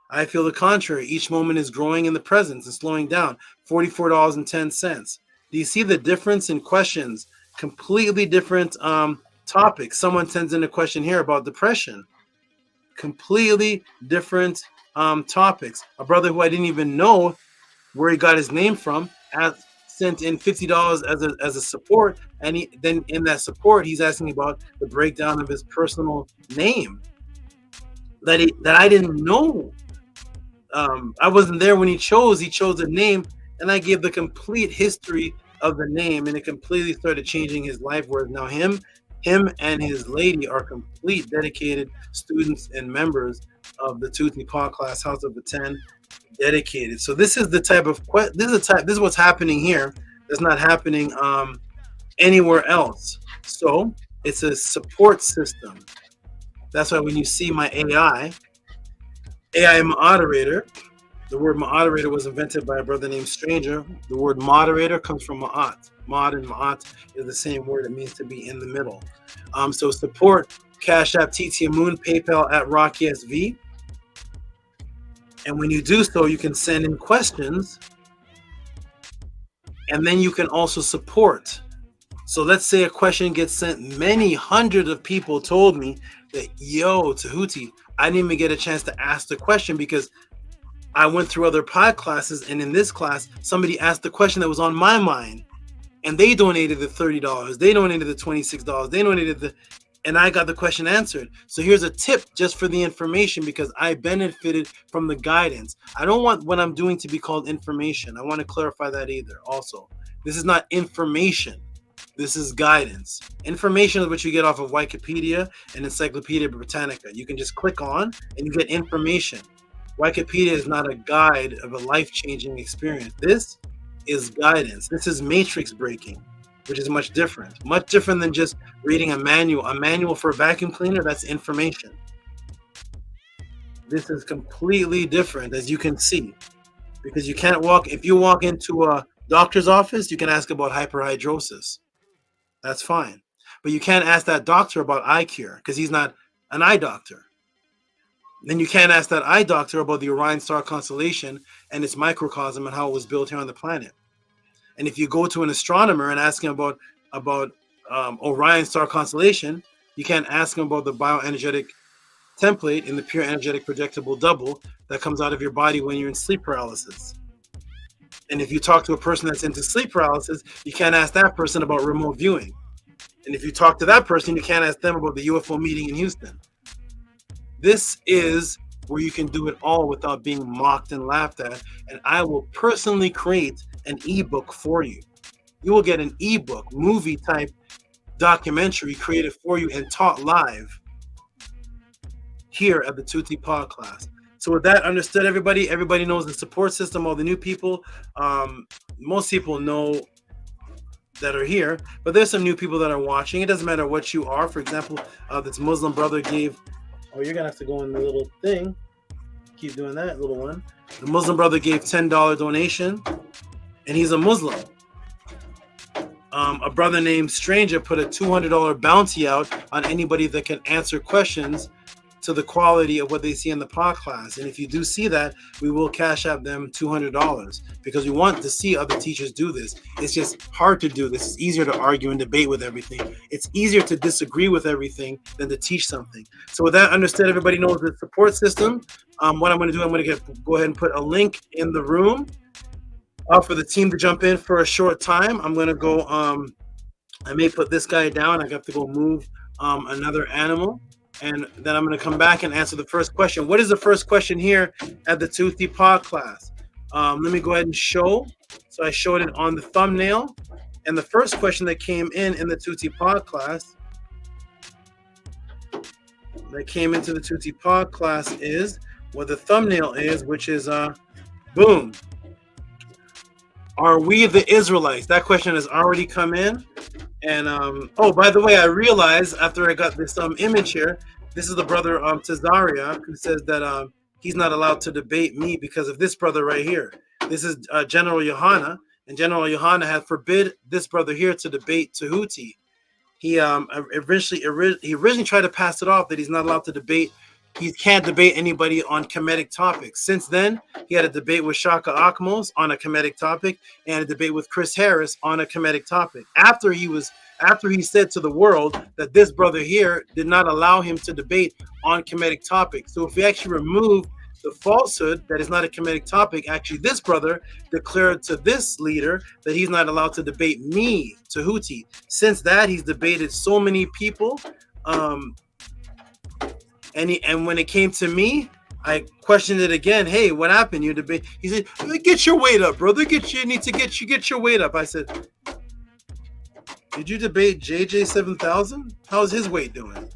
I feel the contrary. Each moment is growing in the presence and slowing down. $44.10. Do you see the difference in questions? Completely different topics. Someone sends in a question here about depression. Completely different topics. A brother who I didn't even know where he got his name from sent in $50 as a support, and then in that support he's asking about the breakdown of his personal name that I didn't know. I wasn't there when he chose a name, and I gave the complete history of the name, and it completely started changing his life. Whereas now him and his lady are complete dedicated students and members of the Tehuti PODCLASS House of the 10. Dedicated. So this is the type of this is what's happening here. That's not happening anywhere else. So it's a support system. That's why when you see my AI moderator, the word moderator was invented by a brother named Stranger. The word moderator comes from ma'at. Mod and ma'at is the same word. It means to be in the middle. So support Cash App, TT Moon, PayPal at Rocky SV. And when you do so, you can send in questions, and then you can also support. So let's say a question gets sent. Many hundreds of people told me that, yo, Tehuti, I didn't even get a chance to ask the question because I went through other pod classes, and in this class, somebody asked the question that was on my mind. and they donated the $30. They donated the $26. They donated and I got the question answered. So here's a tip just for the information, because I benefited from the guidance. I don't want what I'm doing to be called information. I want to clarify that either. Also, this is not information. This is guidance. Information is what you get off of Wikipedia and Encyclopedia Britannica. You can just click on and you get information. Wikipedia is not a guide of a life-changing experience. This is guidance. This is matrix breaking, which is much different than just reading a manual. A manual for a vacuum cleaner, that's information. This is completely different, as you can see, because you can't walk. If you walk into a doctor's office, you can ask about hyperhidrosis. That's fine. But you can't ask that doctor about eye cure because he's not an eye doctor. Then you can't ask that eye doctor about the Orion star constellation and its microcosm and how it was built here on the planet. And if you go to an astronomer and ask him about Orion star constellation, you can't ask him about the bioenergetic template in the pure energetic projectable double that comes out of your body when you're in sleep paralysis. And if you talk to a person that's into sleep paralysis, you can't ask that person about remote viewing. And if you talk to that person, you can't ask them about the UFO meeting in Houston. This is where you can do it all without being mocked and laughed at. And I will personally create an ebook for you. You will get an ebook, movie type documentary created for you and taught live here at the Tehuti PODCLASS. So with that understood, everybody knows the support system, all the new people. Most people know that are here, but there's some new people that are watching. It doesn't matter what you are. For example, this Muslim brother gave, oh, you're gonna have to go in the little thing. Keep doing that, little one. The Muslim brother gave $10 donation, and he's a Muslim. A brother named Stranger put a $200 bounty out on anybody that can answer questions to the quality of what they see in the PODCLASS. And if you do see that, we will cash out them $200 because we want to see other teachers do this. It's just hard to do this. It's easier to argue and debate with everything. It's easier to disagree with everything than to teach something. So with that understood, everybody knows the support system. What I'm going to do, I'm going to go ahead and put a link in the room for the team to jump in for a short time. I'm going to go, I may put this guy down. I have to go move another animal. And then I'm going to come back and answer the first question. What is the first question here at the Tehuti PODCLASS? Let me go ahead and show. So I showed it on the thumbnail. And the first question that came in the Tehuti PODCLASS, that came into the Tehuti PODCLASS is what the thumbnail is, which is, boom. Are we the Israelites? That question has already come in. And oh, by the way, I realized after I got this image here, this is the brother Tazaria, who says that he's not allowed to debate me because of this brother right here. This is General Yohana, and General Yohana had forbid this brother here to debate Tehuti. He originally tried to pass it off that he's not allowed to debate. He can't debate anybody on Kemetic topics. Since then, he had a debate with Shaka Akmos on a Kemetic topic and a debate with Chris Harris on a Kemetic topic. After he said to the world that this brother here did not allow him to debate on Kemetic topics. So if we actually remove the falsehood that is not a Kemetic topic, actually this brother declared to this leader that he's not allowed to debate me, Tehuti. Since that, he's debated so many people. And when it came to me, I questioned it again. Hey, what happened? You debate? He said, "Get your weight up, brother. Get your weight up." I said, "Did you debate JJ 7000? How's his weight doing?"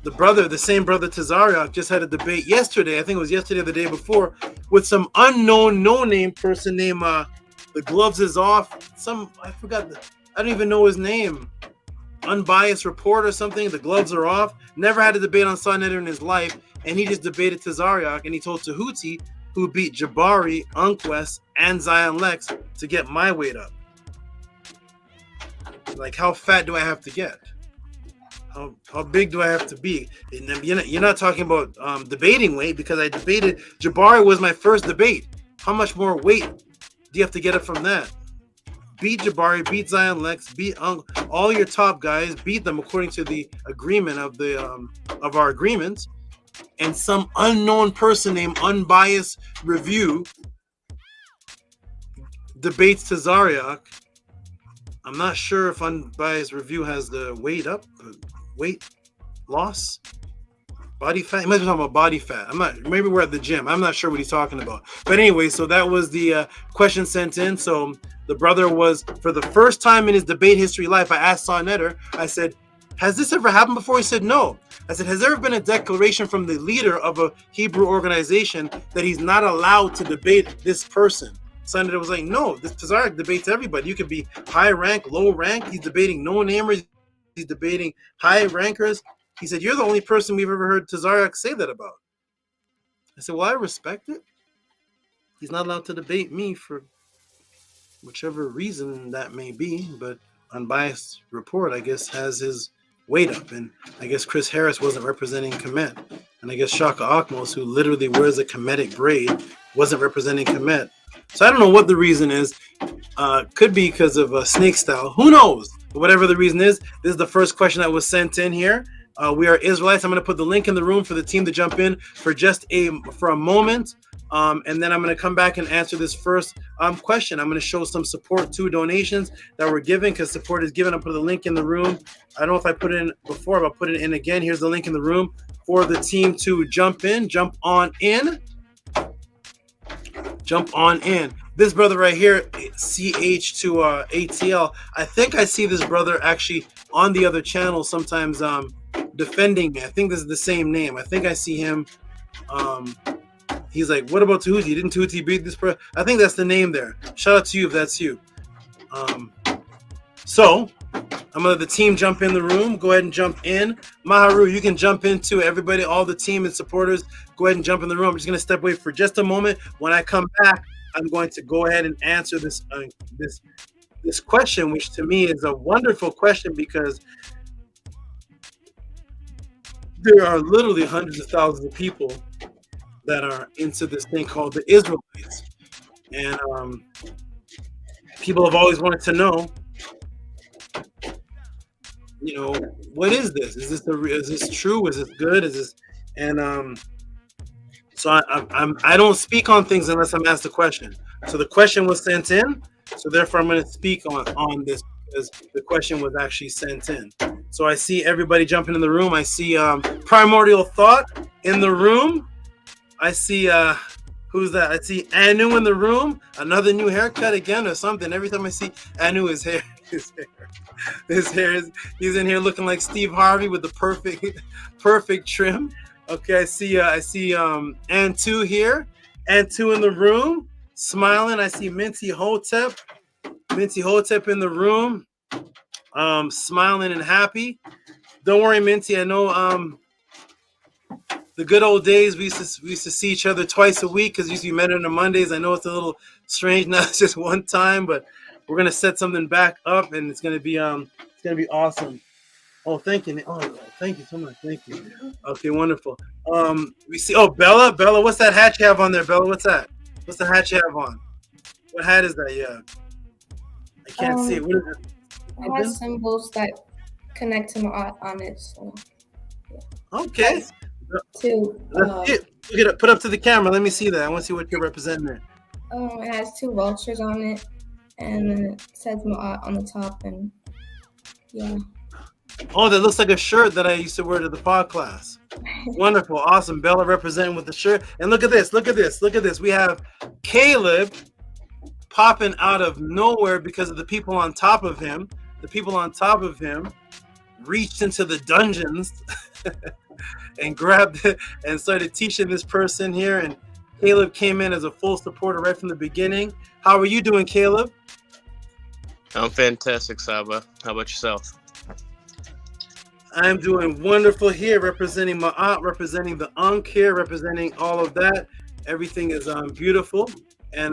The same brother Tazariak, just had a debate yesterday. I think it was yesterday or the day before, with some unknown, no-name person named the gloves is off. I forgot. I don't even know his name. Unbiased report or something. The gloves are off. Never had a debate on Sunnet in his life, and he just debated Tazariak, and he told Tehuti, who beat Jabari, Unquest, and Zion Lex, to get my weight up. Like, how fat do I have to get? How big do I have to be? And you're not talking about debating weight, because I debated. Jabari was my first debate. How much more weight do you have to get up from that? Beat Jabari, beat Zion Lex, beat all your top guys, beat them according to the agreement of our agreements, and some unknown person named Unbiased Review debates Tazariak I'm not sure if unbiased review has the weight loss, body fat. He might be talking about body fat. Maybe we're at the gym. I'm not sure what he's talking about. But anyway, so that was the question sent in. So the brother was, for the first time in his debate history life, I asked Sonetter, I said, has this ever happened before? He said, no. I said, has there ever been a declaration from the leader of a Hebrew organization that he's not allowed to debate this person? Senator was like, no, this Tazariak debates everybody. You could be high rank, low rank. He's debating no-namers. He's debating high rankers. He said, you're the only person we've ever heard Tazariak say that about. I said, well, I respect it. He's not allowed to debate me for whichever reason that may be, but unbiased report, I guess, has his weight up. And I guess Chris Harris wasn't representing KEMET. And I guess Shaka Akmos, who literally wears a Kemetic braid, wasn't representing KEMET. So I don't know what the reason is. Could be because of snake style. Who knows? But whatever the reason is, this is the first question that was sent in here. We are Israelites. I'm going to put the link in the room for the team to jump in for a moment. And then I'm going to come back and answer this first question. I'm going to show some support to donations that we're giving, because support is given. I'll put the link in the room. I don't know if I put it in before, but I'll put it in again. Here's the link in the room for the team to jump on in. Jump on in. This brother right here, CH to ATL. I think I see this brother actually on the other channel sometimes defending me. I think this is the same name. I think I see him. He's like, what about Tehuti? Didn't Tehuti beat this person? I think that's the name there. Shout out to you if that's you. So I'm going to let the team jump in the room. Go ahead and jump in. Maharu, you can jump into everybody, all the team and supporters. Go ahead and jump in the room. I'm just going to step away for just a moment. When I come back, I'm going to go ahead and answer this question, which to me is a wonderful question, because there are literally hundreds of thousands of people that are into this thing called the Israelites. And people have always wanted to know, you know, what is this? Is this true? Is this good? Is this? And so I don't speak on things unless I'm asked a question. So the question was sent in, so therefore I'm going to speak on this because the question was actually sent in. So I see everybody jumping in the room. I see Primordial Thought in the room. I see who's that? I see Anu in the room. Another new haircut again or something. Every time I see Anu, his hair is, he's in here looking like Steve Harvey with the perfect trim. Okay, I see Antu here. Antu in the room, smiling. I see Minty Hotep in the room, smiling and happy. Don't worry, Minty. I know the good old days we used to see each other twice a week, because we used to be met on the Mondays. I know it's a little strange now; it's just one time, but we're gonna set something back up, and it's gonna be awesome. Oh, thank you. Oh, thank you so much. Thank you. Okay, wonderful. We see. Oh, Bella, what's that hat you have on there, Bella? What's that? What's the hat you have on? What hat is that? Yeah, I can't see it. What is it? It has symbols that connect to my on it. So, yeah. Okay. Let's see it. Put up to the camera. Let me see that. I want to see what you're representing there. It has two vultures on it, and then it says Ma'at on the top, and yeah. Oh, that looks like a shirt that I used to wear to the pod class. Wonderful, awesome. Bella representing with the shirt. And look at this, look at this, look at this. We have Caleb popping out of nowhere because of the people on top of him. The people on top of him reached into the dungeons and grabbed it and started teaching this person here. And Caleb came in as a full supporter right from the beginning. How are you doing, Caleb? I'm fantastic, Saba. How about yourself? I'm doing wonderful here, representing Ma'at, representing the Ankh here, representing all of that. Everything is beautiful, and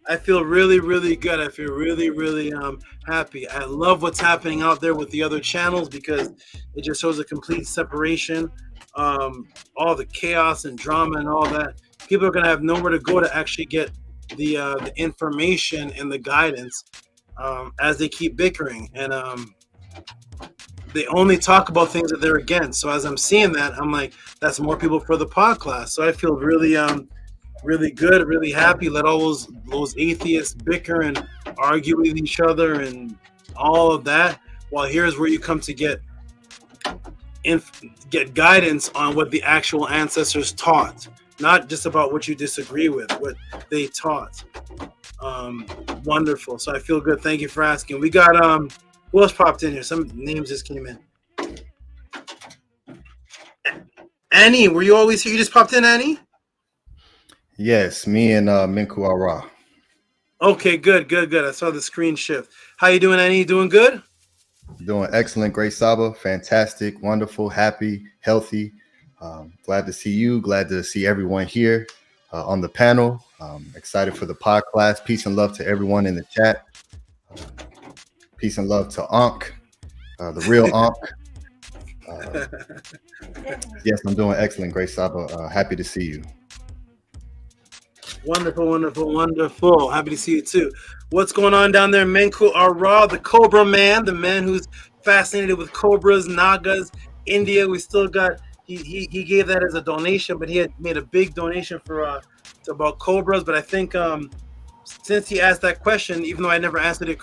I feel really, really good. I feel really, really happy. I love what's happening out there with the other channels, because it just shows a complete separation. All the chaos and drama and all that. People are going to have nowhere to go to actually get the information and the guidance as they keep bickering. And they only talk about things that they're against. So as I'm seeing that, I'm like, that's more people for the podcast. So I feel really, really good, really happy. Let all those atheists bicker and argue with each other and all of that. Well, here's where you come to get guidance on what the actual ancestors taught, not just about what you disagree with, what they taught. Wonderful. So I feel good. Thank you for asking. We got who else popped in here? Some names just came in. Annie, were you always here? You just popped in, Annie? Yes, me and Minku Ara. Okay, good. I saw the screen shift. How you doing, Annie? You doing good? Doing excellent, great Saba. Fantastic, wonderful, happy, healthy. Glad to see you. Glad to see everyone here on the panel. Excited for the PODCLASS. Peace and love to everyone in the chat. Peace and love to Ankh, the real Ankh. Yes, I'm doing excellent, great Saba. Happy to see you. Wonderful. Happy to see you too. What's going on down there? Menku Ara, the Cobra man, the man who's fascinated with cobras, nagas, India. We still got, he gave that as a donation, but he had made a big donation for about cobras. But I think since he asked that question, even though I never answered it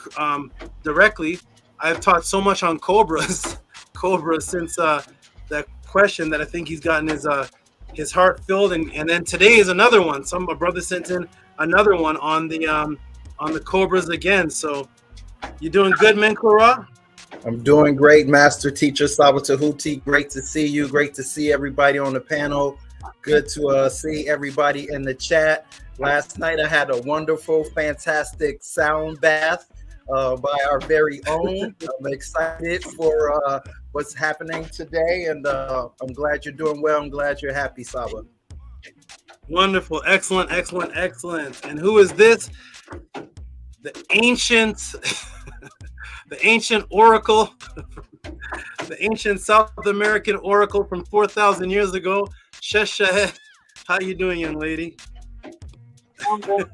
directly, I've taught so much on cobras since that question that I think he's gotten his heart filled, and then today is another one. A brother sent in another one on the cobras again. So you doing good, Menkura? I'm doing great, Master Teacher Saba Tehuti. Great to see you. Great to see everybody on the panel. Good to see everybody in the chat. Last night I had a wonderful, fantastic sound bath by our very own. I'm excited for what's happening today, and I'm glad you're doing well. I'm glad you're happy, Saba. Wonderful, excellent. And who is this? The ancient, the ancient oracle, the ancient South American oracle from 4,000 years ago. Sheshahet, how you doing, young lady? And there's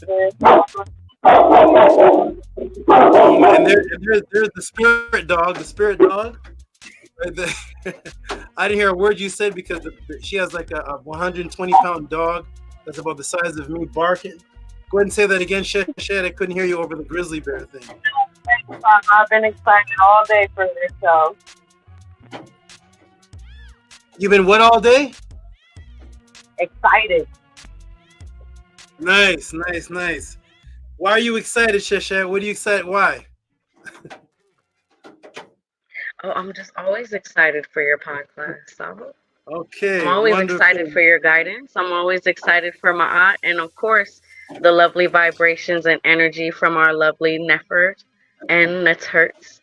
the spirit dog. Right there. I didn't hear a word you said because she has like a 120-pound dog that's about the size of me barking. Go ahead and say that again, Shed. I couldn't hear you over the grizzly bear thing. I've been excited all day for this show. You've been what all day? Excited. Nice. Why are you excited, Shed? What are you excited? Why? Oh, I'm just always excited for your podcast, Saba. Okay. I'm always excited for your guidance. I'm always excited for my aunt, and of course, the lovely vibrations and energy from our lovely Nefert and Netzhertz.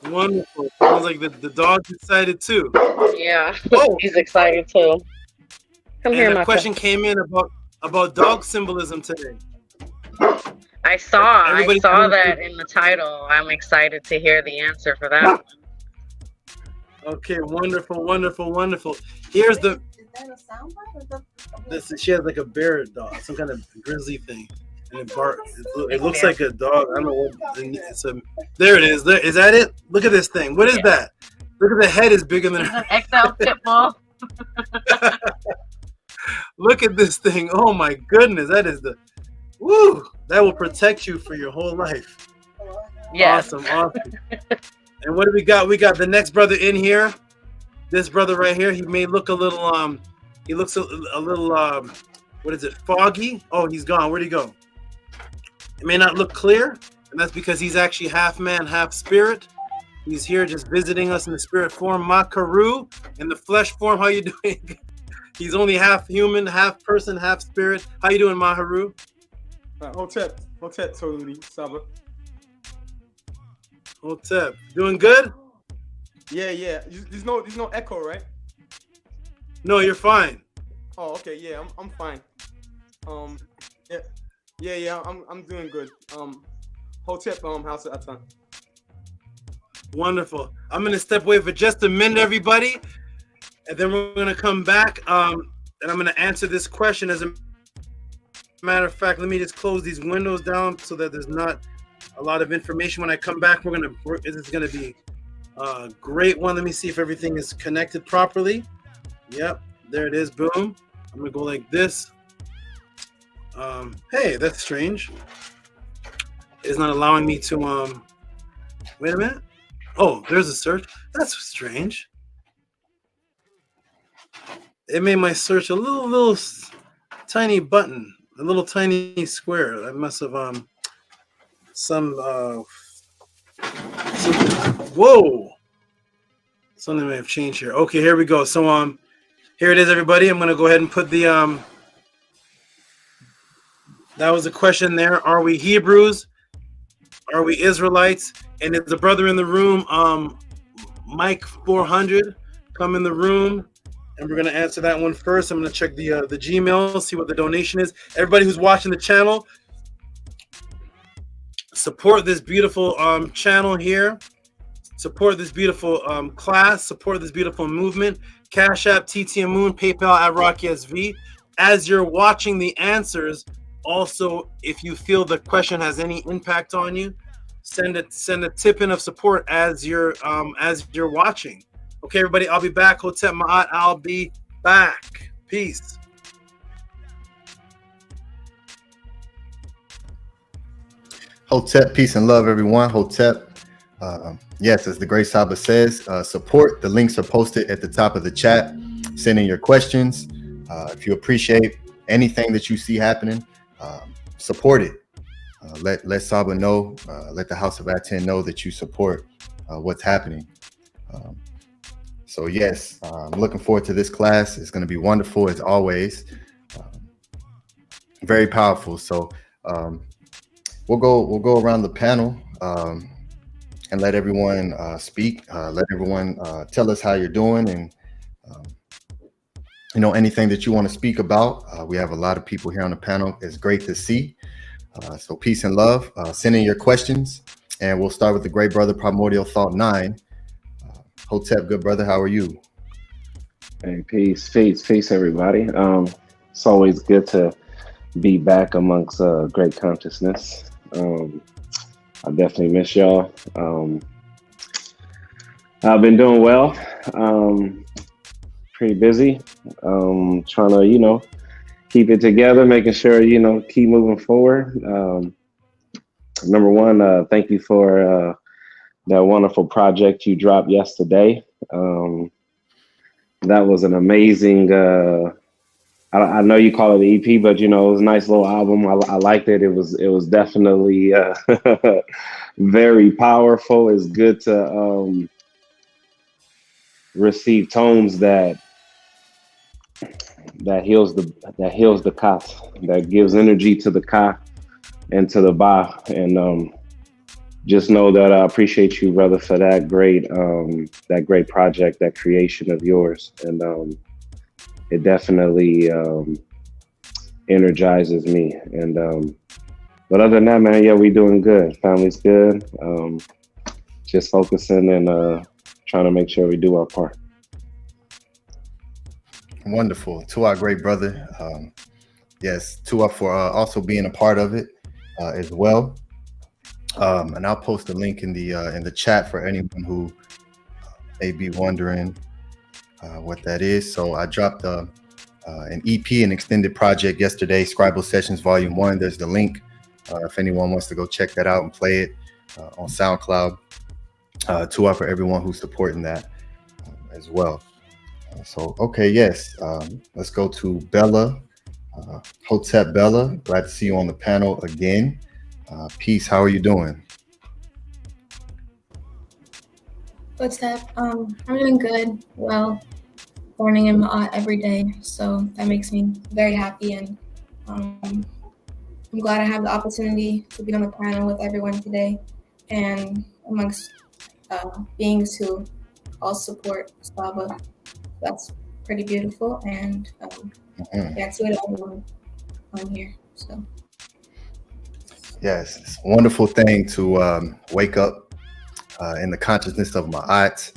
Wonderful. Sounds like the dog's excited too. Yeah, he's excited too. Come here, my question came in about dog symbolism today. I saw that in the title. I'm excited to hear the answer for that. Okay, wonderful. Here's the. Is that a soundbite? She has like a bear dog, some kind of grizzly thing, and it barks. It looks like a dog. I don't know what. There it is. Is that it? Look at this thing. What is that? Look at the head is bigger than an XL pit bull. Look at this thing. Oh my goodness, that is the. Woo! That will protect you for your whole life. Yeah. Awesome. And what do we got? We got the next brother in here. This brother right here. He may look a little he looks a little what is it? Foggy? Oh, he's gone. Where'd he go? It may not look clear, and that's because he's actually half man, half spirit. He's here just visiting us in the spirit form. Makaru in the flesh form. How you doing? He's only half human, half person, half spirit. How you doing, Maharu? Hotep, Tehuti, Saba. Hotep, doing good? Yeah. There's no echo, right? No, you're fine. Oh, okay. Yeah, I'm fine. Yeah. I'm doing good. Hotep, House of ATTON. Wonderful. I'm gonna step away for just a minute, everybody, and then we're gonna come back. And I'm gonna answer this question. As a matter of fact, let me just close these windows down so that there's not a lot of information. When I come back, this is gonna be a great one. Let me see if everything is connected properly. Yep, there it is. Boom. I'm gonna go like this. Hey, that's strange. It's not allowing me to wait a minute. Oh, there's a search. That's strange. It made my search a little tiny button, a little tiny square. I must have whoa. Something may have changed here. Okay, here we go. So here it is, everybody. I'm gonna go ahead and put the that was a question there. Are we Hebrews? Are we Israelites? And is the brother in the room, Mike 400, come in the room? And we're gonna answer that one first. I'm gonna check the Gmail, see what the donation is. Everybody who's watching the channel, support this beautiful channel here. Support this beautiful class. Support this beautiful movement. Cash App, TTM Moon, PayPal at Rocky SV. As you're watching the answers, also, if you feel the question has any impact on you, send a tip in of support as you're watching. Okay, everybody, I'll be back. Hotep Ma'at, I'll be back. Peace. Hotep, peace and love, everyone. Hotep. Yes, as the great Saba says, support. The links are posted at the top of the chat. Send in your questions. If you appreciate anything that you see happening, support it. Let Saba know, let the House of ATTON know that you support what's happening. So yes, I'm looking forward to this class. It's going to be wonderful as always. Very powerful. So we'll go around the panel and let everyone speak. Let everyone tell us how you're doing and anything that you want to speak about. We have a lot of people here on the panel. It's great to see. So peace and love. Send in your questions, and we'll start with the great brother Primordial Thought 9. Hotep, good brother, how are you? Hey, peace, everybody. It's always good to be back amongst great consciousness. I definitely miss y'all. I've been doing well. Pretty busy. Trying to, keep it together, making sure, keep moving forward. Number one, thank you for that wonderful project you dropped yesterday. That was an amazing, I know you call it an EP, but it was a nice little album. I liked it. It was definitely very powerful. It's good to receive tones that heals the ka, that gives energy to the ka and to the ba. And just know that I appreciate you, brother, for that great project, that creation of yours. And it definitely energizes me. And but other than that, man, yeah, we doing good. Family's good. Just focusing and trying to make sure we do our part. Wonderful. To our great brother. Yes, Tua for also being a part of it as well. And I'll post a link in the chat for anyone who may be wondering what that is. So I dropped an EP, an extended project yesterday, Scribal Sessions Volume 1. There's the link if anyone wants to go check that out and play it on SoundCloud. Tua for everyone who's supporting that as well. So, okay, yes, let's go to Bella. Hotep Bella, glad to see you on the panel again. Peace, how are you doing? What's up? I'm doing good. Well, learning in Ma'at every day, so that makes me very happy, and I'm glad I have the opportunity to be on the panel with everyone today, and amongst beings who all support SABA. That's pretty beautiful, and yeah, to it everyone on here. So yes, it's a wonderful thing to wake up in the consciousness of Ma'at.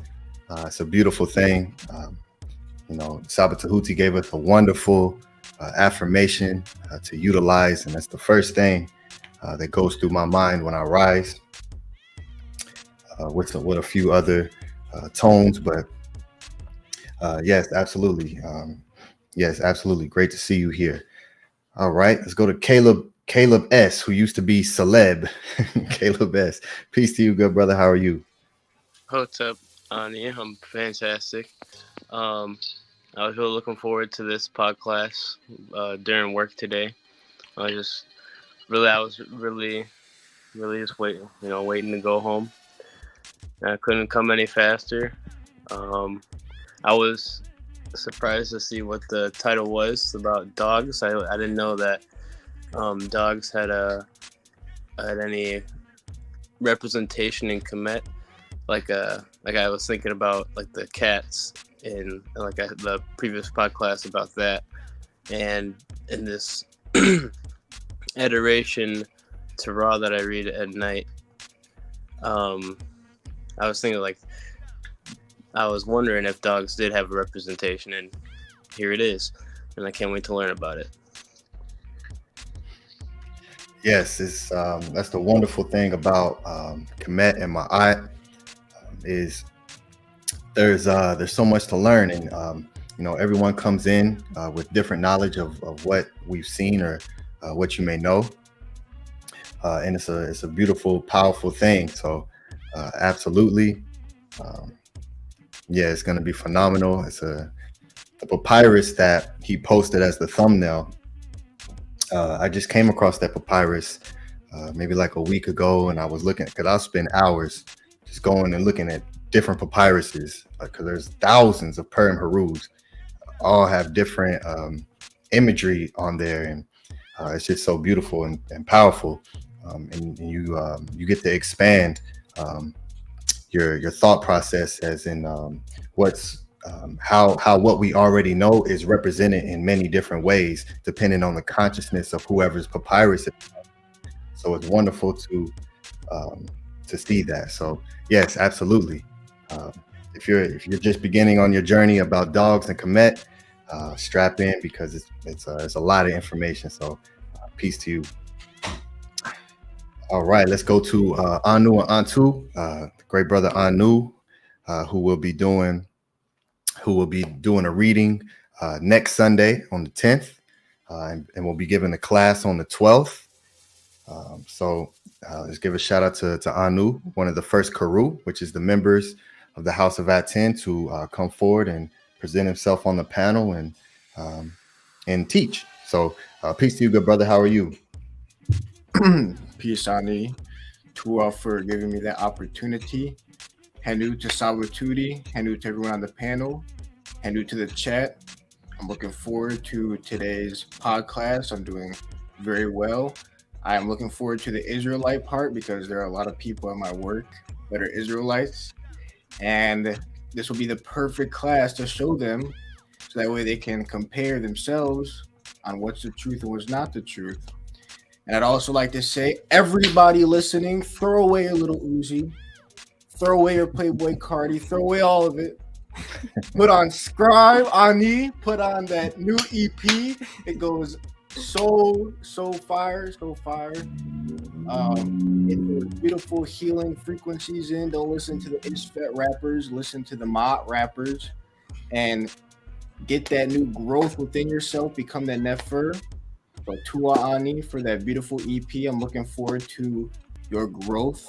It's a beautiful thing. Saba Tehuti gave us a wonderful affirmation to utilize, and that's the first thing that goes through my mind when I rise. With a few other tones, but yes, absolutely. Yes, absolutely. Great to see you here. All right, let's go to Caleb S, who used to be Celeb. Caleb S. Peace to you, good brother. How are you? What's up, Ani? I'm fantastic. I was really looking forward to this podcast during work today. I was really just waiting to go home. I couldn't come any faster. I was surprised to see what the title was about dogs. I didn't know that dogs had any representation in KEMET. Like I was thinking about like the cats in the previous podcast about that, and in this adoration to Ra that I read at night, I was thinking I was wondering if dogs did have a representation, and here it is, and I can't wait to learn about it. Yes, it's that's the wonderful thing about KEMET and Ma'at is there's so much to learn, and everyone comes in with different knowledge of what we've seen or what you may know, and it's a beautiful, powerful thing. So absolutely, yeah, it's going to be phenomenal. It's the papyrus that he posted as the thumbnail. I just came across that papyrus maybe like a week ago, and I was looking because I'll spend hours just going and looking at different papyruses because there's thousands of Purim Harus, all have different imagery on there, and it's just so beautiful and powerful, and you get to expand your thought process as in what's how what we already know is represented in many different ways depending on the consciousness of whoever's papyrus is. So it's wonderful to see that. So yes, absolutely. If you're just beginning on your journey about dogs and KEMET, strap in because it's a lot of information. So peace to you. All right, let's go to Anu and Antu, great brother Anu, who will be doing a reading next Sunday on the 10th, and we'll be giving a class on the 12th. So let's give a shout out to Anu, one of the first Karu, which is the members of the House of ATTON, to come forward and present himself on the panel and teach. So peace to you, good brother. How are you? Peace, Ani. Tua for giving me that opportunity. Henu to Salvatudi. Henu to everyone on the panel. Henu to the chat. I'm looking forward to today's podcast. I'm doing very well. I'm looking forward to the Israelite part because there are a lot of people at my work that are Israelites. And this will be the perfect class to show them so that way they can compare themselves on what's the truth and what's not the truth. And I'd also like to say, everybody listening, throw away your little Uzi, throw away your Playboy Cardi, throw away all of it. Put on Scribe, Ani, put on that new EP. It goes so fire, so fire. It's beautiful healing frequencies in. Don't listen to the Isfet rappers, listen to the Ma'at rappers, and get that new growth within yourself, become that Nefer. So Tua Ani for that beautiful EP. I'm looking forward to your growth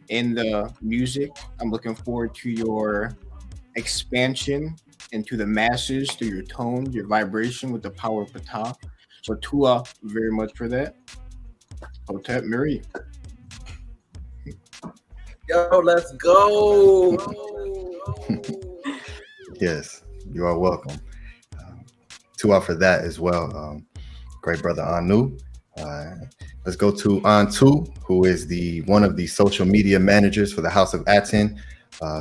in the music. I'm looking forward to your expansion into the masses through your tone, your vibration with the power of Ptah. So Tua very much for that. Hotep Miri. Yo, let's go. Yes, you are welcome. Tua for that as well. Great brother Anu. Let's go to Antu, who is one of the social media managers for the House of ATTON.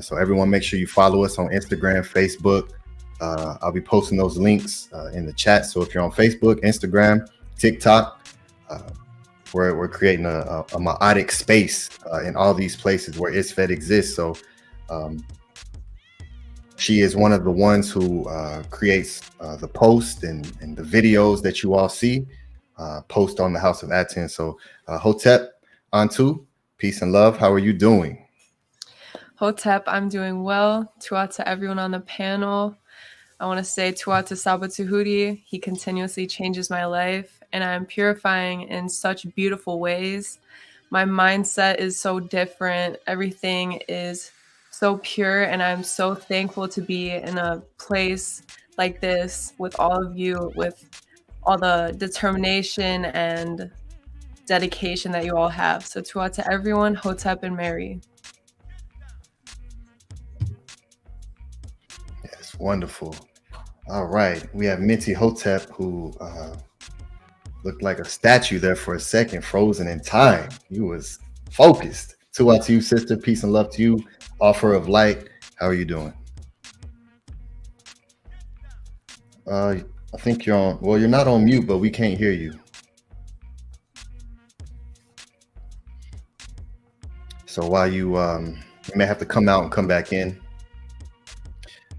So everyone, make sure you follow us on Instagram, Facebook. I'll be posting those links in the chat. So if you're on Facebook, Instagram, TikTok, we're creating a Ma'atic space in all these places where Isfet exists. So she is one of the ones who creates the post and the videos that you all see post on the House of ATTON. So Hotep, Antu, peace and love. How are you doing? Hotep, I'm doing well. Tua to everyone on the panel. I want to say Tua to SABA Tehuti. He continuously changes my life, and I'm purifying in such beautiful ways. My mindset is so different. Everything is so pure, and I'm so thankful to be in a place like this with all of you, with all the determination and dedication that you all have. So to everyone, Hotep and Mary. Yes, wonderful. All right, we have Minty Hotep, who looked like a statue there for a second, frozen in time. He was focused. To you, sister. Peace and love to you. Offer of light. How are you doing? I think you're on. Well, you're not on mute, but we can't hear you. So while you may have to come out and come back in.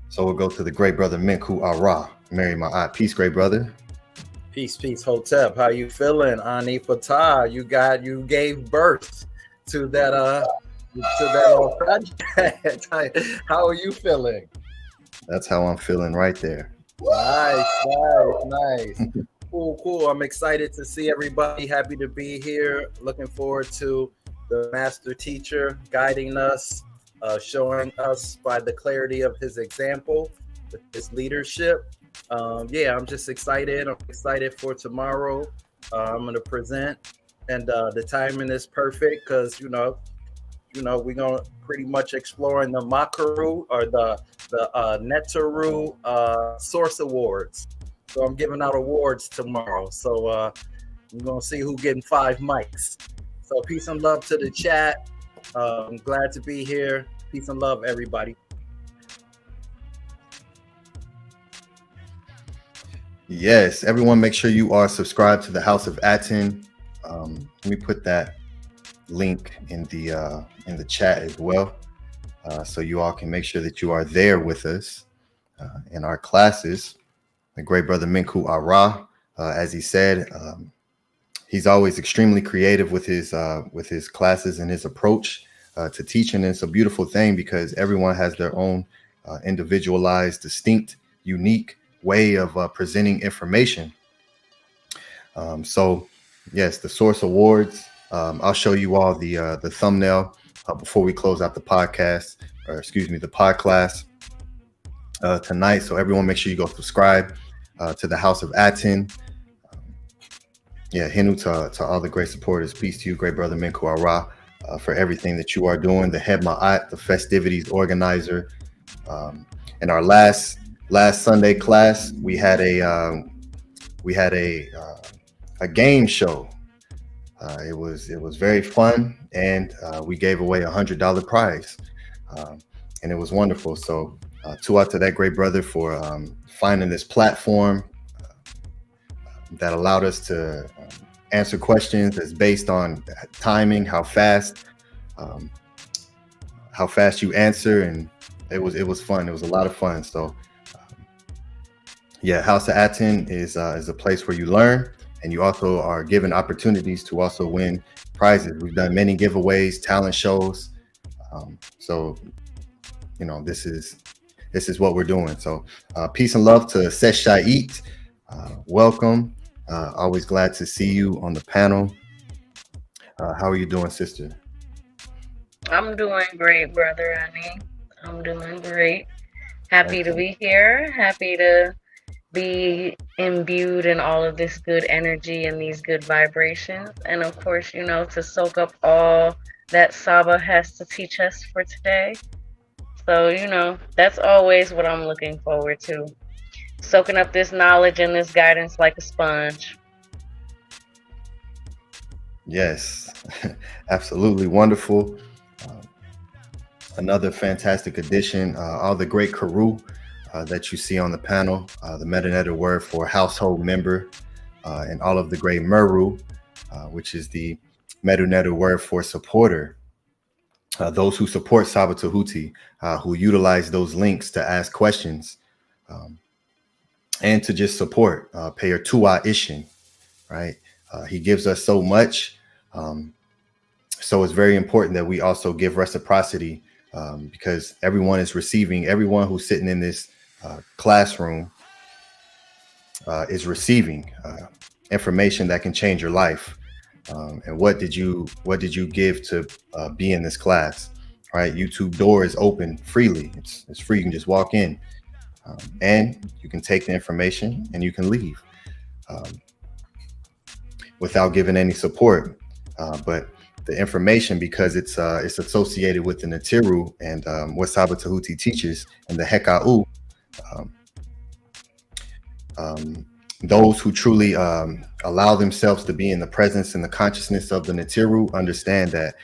So we'll go to the great brother Menku Ara. Mary Ma'at. Peace, great brother. Peace, peace, Hotep. How you feeling? Ani Fatah, you gave birth to that project. How are you feeling? That's how I'm feeling right there. Nice. Cool. I'm excited to see everybody. Happy to be here. Looking forward to the master teacher guiding us, showing us by the clarity of his example, with his leadership. I'm just excited. I'm excited for tomorrow. I'm going to present, and the timing is perfect because we're gonna pretty much exploring the Makaru or the Netaru Source Awards. So I'm giving out awards tomorrow. So we're gonna see who getting 5 mics. So peace and love to the chat. I'm glad to be here. Peace and love, everybody. Yes, everyone, make sure you are subscribed to the House of ATTON. Let me put that link in the chat as well, so you all can make sure that you are there with us in our classes. My great brother Menku Ara, as he said, he's always extremely creative with his classes and his approach to teaching. And it's a beautiful thing because everyone has their own individualized, distinct, unique way of presenting information. So yes, the Source Awards. I'll show you all the thumbnail before we close out the podcast, or excuse me, the PODCLASS tonight. So everyone, make sure you go subscribe to the House of ATTON. Hinu to all the great supporters. Peace to you, great brother Menku Ara, for everything that you are doing. The head Ma'at, the festivities organizer. In our last Sunday class, we had a game show. It was very fun, and we gave away $100 prize, and it was wonderful. So to that great brother for finding this platform that allowed us to answer questions that's based on timing, how fast you answer, and it was fun. It was a lot of fun. So House of ATTON is a place where you learn, and you also are given opportunities to also win prizes. We've done many giveaways, talent shows. So this is what we're doing. So peace and love to Seshait. Welcome. Always glad to see you on the panel. How are you doing, sister? I'm doing great, brother Annie. I'm doing great. Happy to be here. Happy to be imbued in all of this good energy and these good vibrations. And of course, to soak up all that SABA has to teach us for today. So, that's always what I'm looking forward to. Soaking up this knowledge and this guidance like a sponge. Yes, absolutely wonderful. Another fantastic addition. All the great Karu that you see on the panel, the Metanetter word for household member, and all of the great Meru, which is the Metanetter word for supporter. Those who support SABA Tehuti, who utilize those links to ask questions, and to just support, pay your tu'a ishin, right? He gives us so much. So it's very important that we also give reciprocity, because everyone is receiving. Everyone who's sitting in this classroom is receiving. information that can change your life. And what did you give to be in this class? Right, YouTube door is open freely. It's free. You can just walk in, and you can take the information and you can leave without giving any support. But the information, because it's associated with the Natiru and what SABA Tehuti teaches and the Heka'u, those who truly allow themselves to be in the presence and the consciousness of the Natiru understand that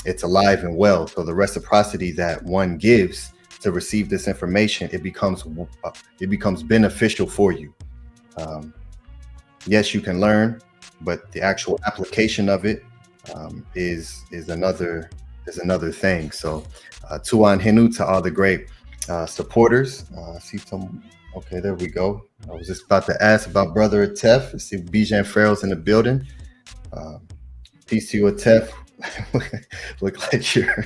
it's alive and well. So the reciprocity that one gives to receive this information, it becomes beneficial for you. Yes, you can learn, but the actual application of it is another thing. So Tuan Hinu to all the great supporters. I see some. Okay, there we go. I was just about to ask about Brother Atef. I see Bijan Farrell's in the building. Peace to you, Atef. Look like you're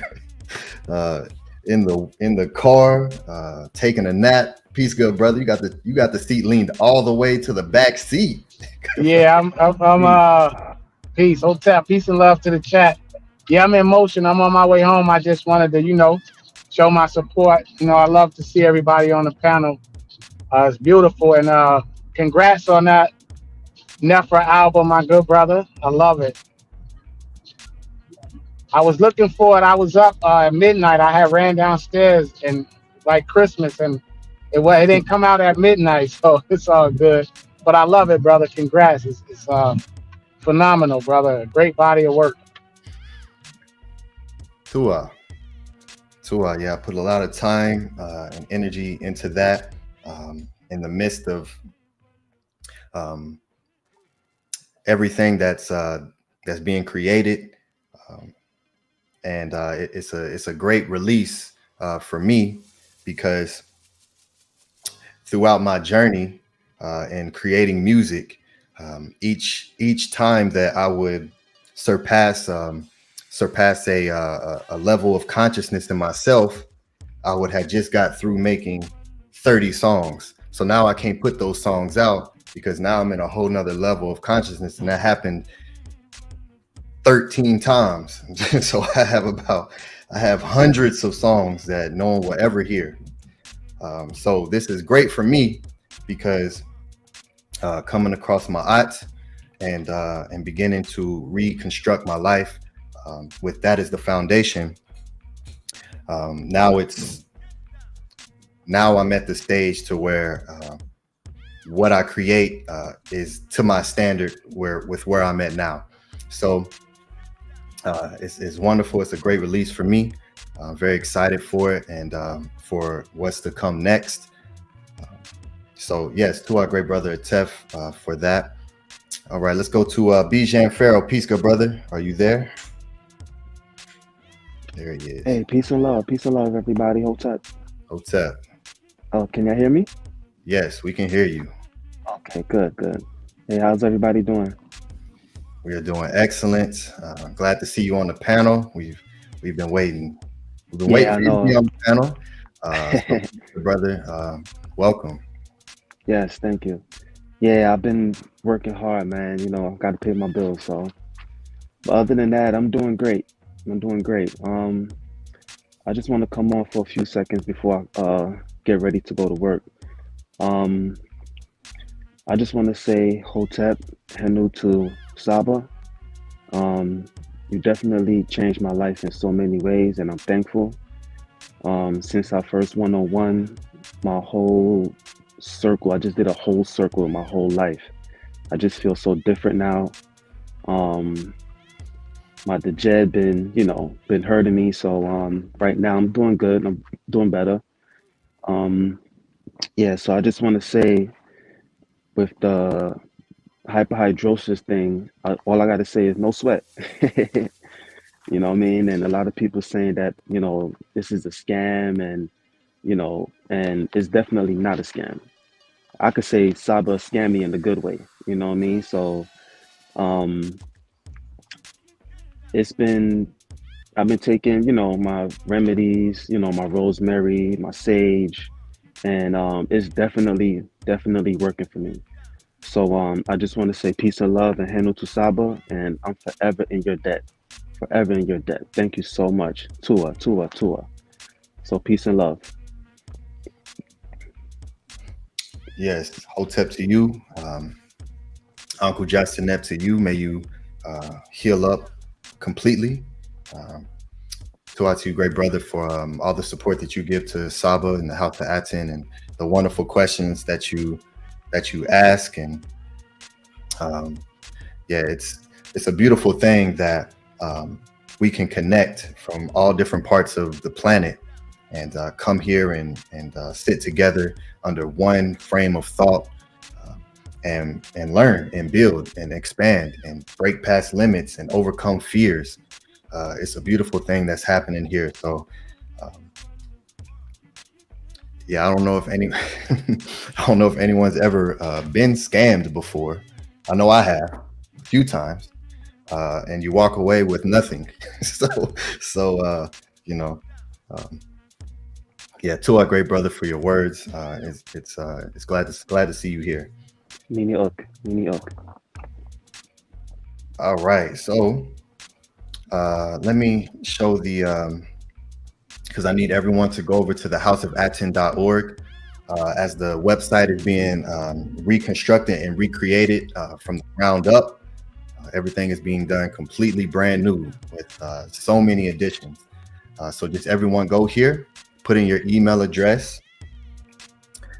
in the car taking a nap. Peace, good brother. You got the seat leaned all the way to the back seat. Yeah, I'm peace. Hotel, peace and love to the chat. Yeah, I'm in motion. I'm on my way home. I just wanted to, show my support. I love to see everybody on the panel. It's beautiful, and congrats on that Nefra album, my good brother. I love it. I was looking for it. I was up at midnight. I had ran downstairs and like Christmas, and it didn't come out at midnight, so it's all good. But I love it, brother. Congrats. It's phenomenal, brother. Great body of work. Tua, yeah, I put a lot of time and energy into that in the midst of everything that's being created. And it's a great release for me, because throughout my journey in creating music, each time that I would surpass a level of consciousness in myself, I would have just got through making 30 songs. So now I can't put those songs out because now I'm in a whole nother level of consciousness, and that happened 13 times. So I have hundreds of songs that no one will ever hear. So this is great for me because coming across my aunt and beginning to reconstruct my life with that as the foundation. Now I'm at the stage to where what I create is to my standard with where I'm at now. So it's wonderful. It's a great release for me. I'm very excited for it and for what's to come next. So yes, to our great brother Tef for that. All right, let's go to Bijan Farrell. Peace, good brother. Are you there? There he is. Hey, peace and love, everybody. Hotep. Oh, can y'all hear me? Yes, we can hear you. Okay, good. Hey, how's everybody doing? We are doing excellent. Glad to see you on the panel. We've been waiting. We've been waiting for you to be on the panel. So, brother, welcome. Yes, thank you. Yeah, I've been working hard, man. I've got to pay my bills. So, but other than that, I'm doing great. I just want to come on for a few seconds before I get ready to go to work. I just want to say Hotep, Henu to Saba. You definitely changed my life in so many ways, and I'm thankful. Since our first one-on-one, my whole circle, I just did a whole circle in my whole life. I just feel so different now. My dejed been hurting me, so right now I'm doing good. I'm doing better. Yeah, so I just want to say, with the hyperhidrosis thing, all I got to say is no sweat. You know what I mean? And a lot of people saying that, this is a scam, and, and it's definitely not a scam. I could say Saba scammed me in the good way, you know what I mean? So I've been taking, my remedies, my rosemary, my sage, and it's definitely working for me. So I just want to say peace and love and Henu to Saba, and I'm forever in your debt. Forever in your debt. Thank you so much. Tua, Tua, Tua. So peace and love. Yes, Hotep to you. Uncle Jastinet to you. May you heal up completely. To you, great brother, for all the support that you give to Saba and the House of ATTON, and the wonderful questions that you ask. And yeah, it's a beautiful thing that we can connect from all different parts of the planet and come here and sit together under one frame of thought, and learn and build and expand and break past limits and overcome fears. It's a beautiful thing that's happening here. So yeah, I don't know if anyone's ever been scammed before. I know I have a few times, and you walk away with nothing. so you know, yeah, Tua, great brother, for your words. It's glad to see you here. Mini ok. All right, so let me show the because I need everyone to go over to the houseofatton.org as the website is being reconstructed and recreated from the ground up. Everything is being done completely brand new with so many additions. So just everyone go here, put in your email address.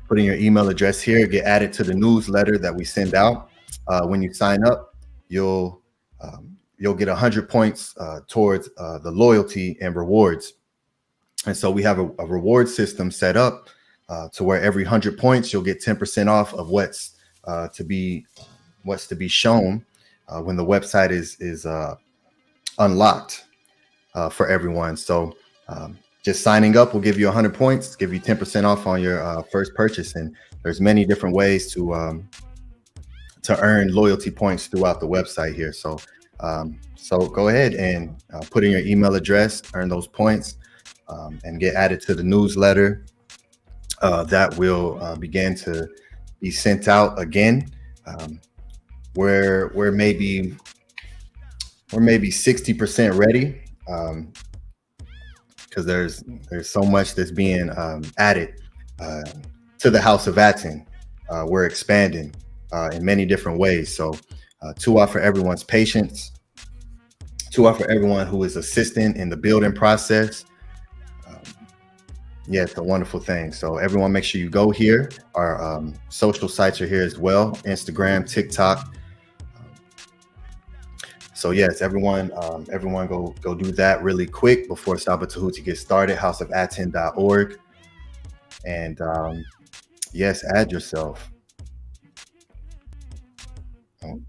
Put in your email address here, get added to the newsletter that we send out. When you sign up, you'll get 100 points towards the loyalty and rewards. And so we have a reward system set up to where every 100 points you'll get 10% off of what's to be shown when the website is unlocked for everyone. So just signing up will give you 100 points, give you 10% off on your first purchase. And there's many different ways to earn loyalty points throughout the website here. So go ahead and put in your email address, earn those points, and get added to the newsletter that will begin to be sent out again. We're maybe 60% ready. Because there's so much that's being added to the House of ATTON. We're expanding in many different ways. So Tua for everyone's patience. Tua for everyone who is assisting in the building process. Yeah, it's a wonderful thing. So everyone, make sure you go here. Our social sites are here as well: Instagram, TikTok. So yes, everyone go do that really quick before Saba Tehuti gets started. Houseofatton.org, and yes, add yourself. Oh,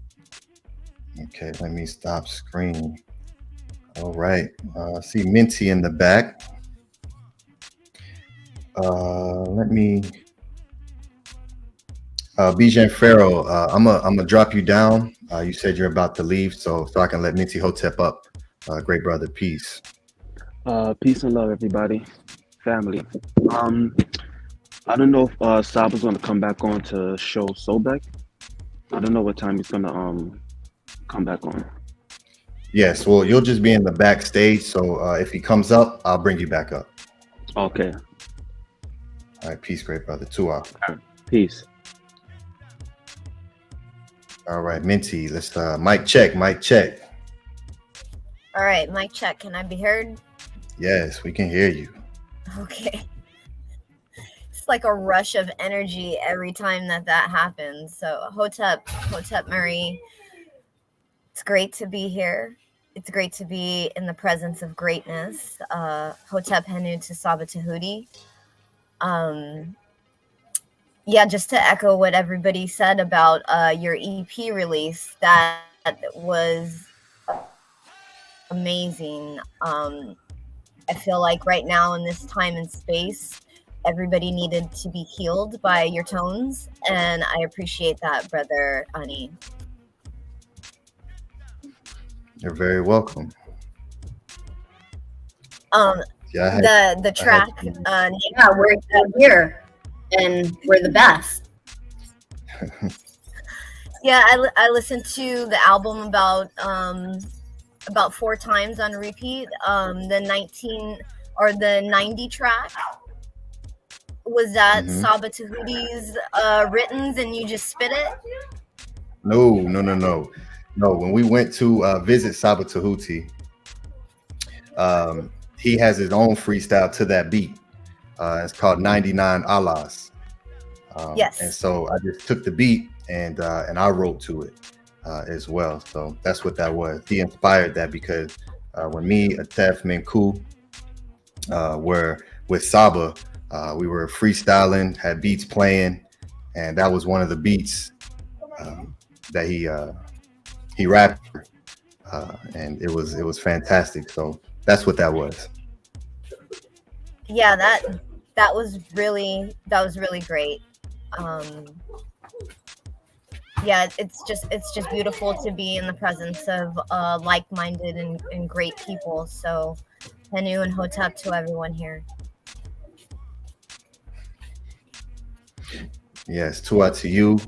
okay, let me stop screen. All right, see Minty in the back. Let me. Bijan Farrow, I'm gonna drop you down. You said you're about to leave, so I can let Minty Hotep up. Great brother, peace. Peace and love, everybody, family. I don't know if Saba's gonna come back on to show Sobek. I don't know what time he's gonna come back on. Yes, well, you'll just be in the backstage, so if he comes up, I'll bring you back up. Okay. All right, peace, great brother. Tua. Peace. All right, Minty, let's mic check. All right, mic check. Can I be heard? Yes, we can hear you. Okay. It's like a rush of energy every time that happens. So Hotep Marie, it's great to be here. It's great to be in the presence of greatness. Hotep Henu to Saba Tehuti. Yeah, just to echo what everybody said about your EP release, that was amazing. I feel like right now in this time and space, everybody needed to be healed by your tones, and I appreciate that, Brother Ani. You're very welcome. Yeah, the track, yeah, we're here and we're the best. Yeah, I listened to the album about 4 times on repeat. The 90 track, was that Hmm. SABA Tehuti's written and you just spit it? No. When we went to visit Saba Tehuti, he has his own freestyle to that beat. It's called 99 Allahs. Yes. And so I just took the beat and I wrote to it as well. So that's what that was. He inspired that because when me, Atef, Menku were with Saba, we were freestyling, had beats playing, and that was one of the beats that he rapped, and it was fantastic. So that's what that was. Yeah, that was really great. Yeah, it's just beautiful to be in the presence of like-minded and great people. So Henu and Hotep to everyone here. Yes, Tua to you.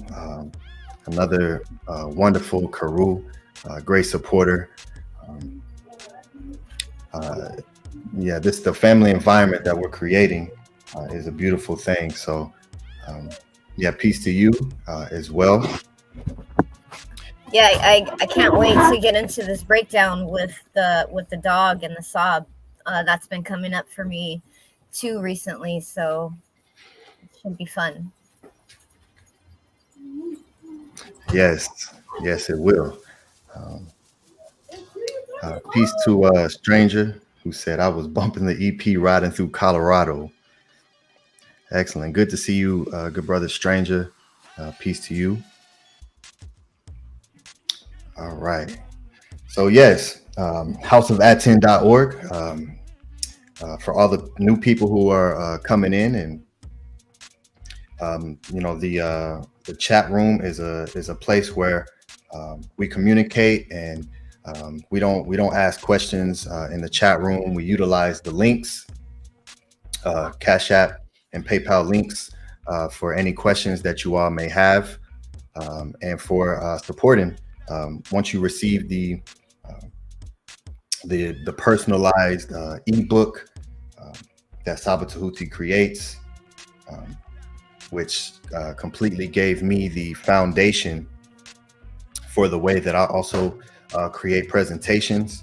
Another wonderful Karu, great supporter. Yeah, the family environment that we're creating is a beautiful thing. So yeah, peace to you as well. Yeah, I can't wait to get into this breakdown with the dog and the sob. That's been coming up for me too recently, so it should be fun. Yes, it will. Peace to Stranger, who said, I was bumping the EP riding through Colorado. Excellent. Good to see you, good brother Stranger. Peace to you. All right. So yes, houseofatten.org. For all the new people who are coming in, and you know, the chat room is a place where we communicate, and we don't ask questions in the chat room. We utilize the links, Cash App and PayPal links for any questions that you all may have, and for supporting. Once you receive the personalized ebook that Saba Tehuti creates, which completely gave me the foundation for the way that I also create presentations.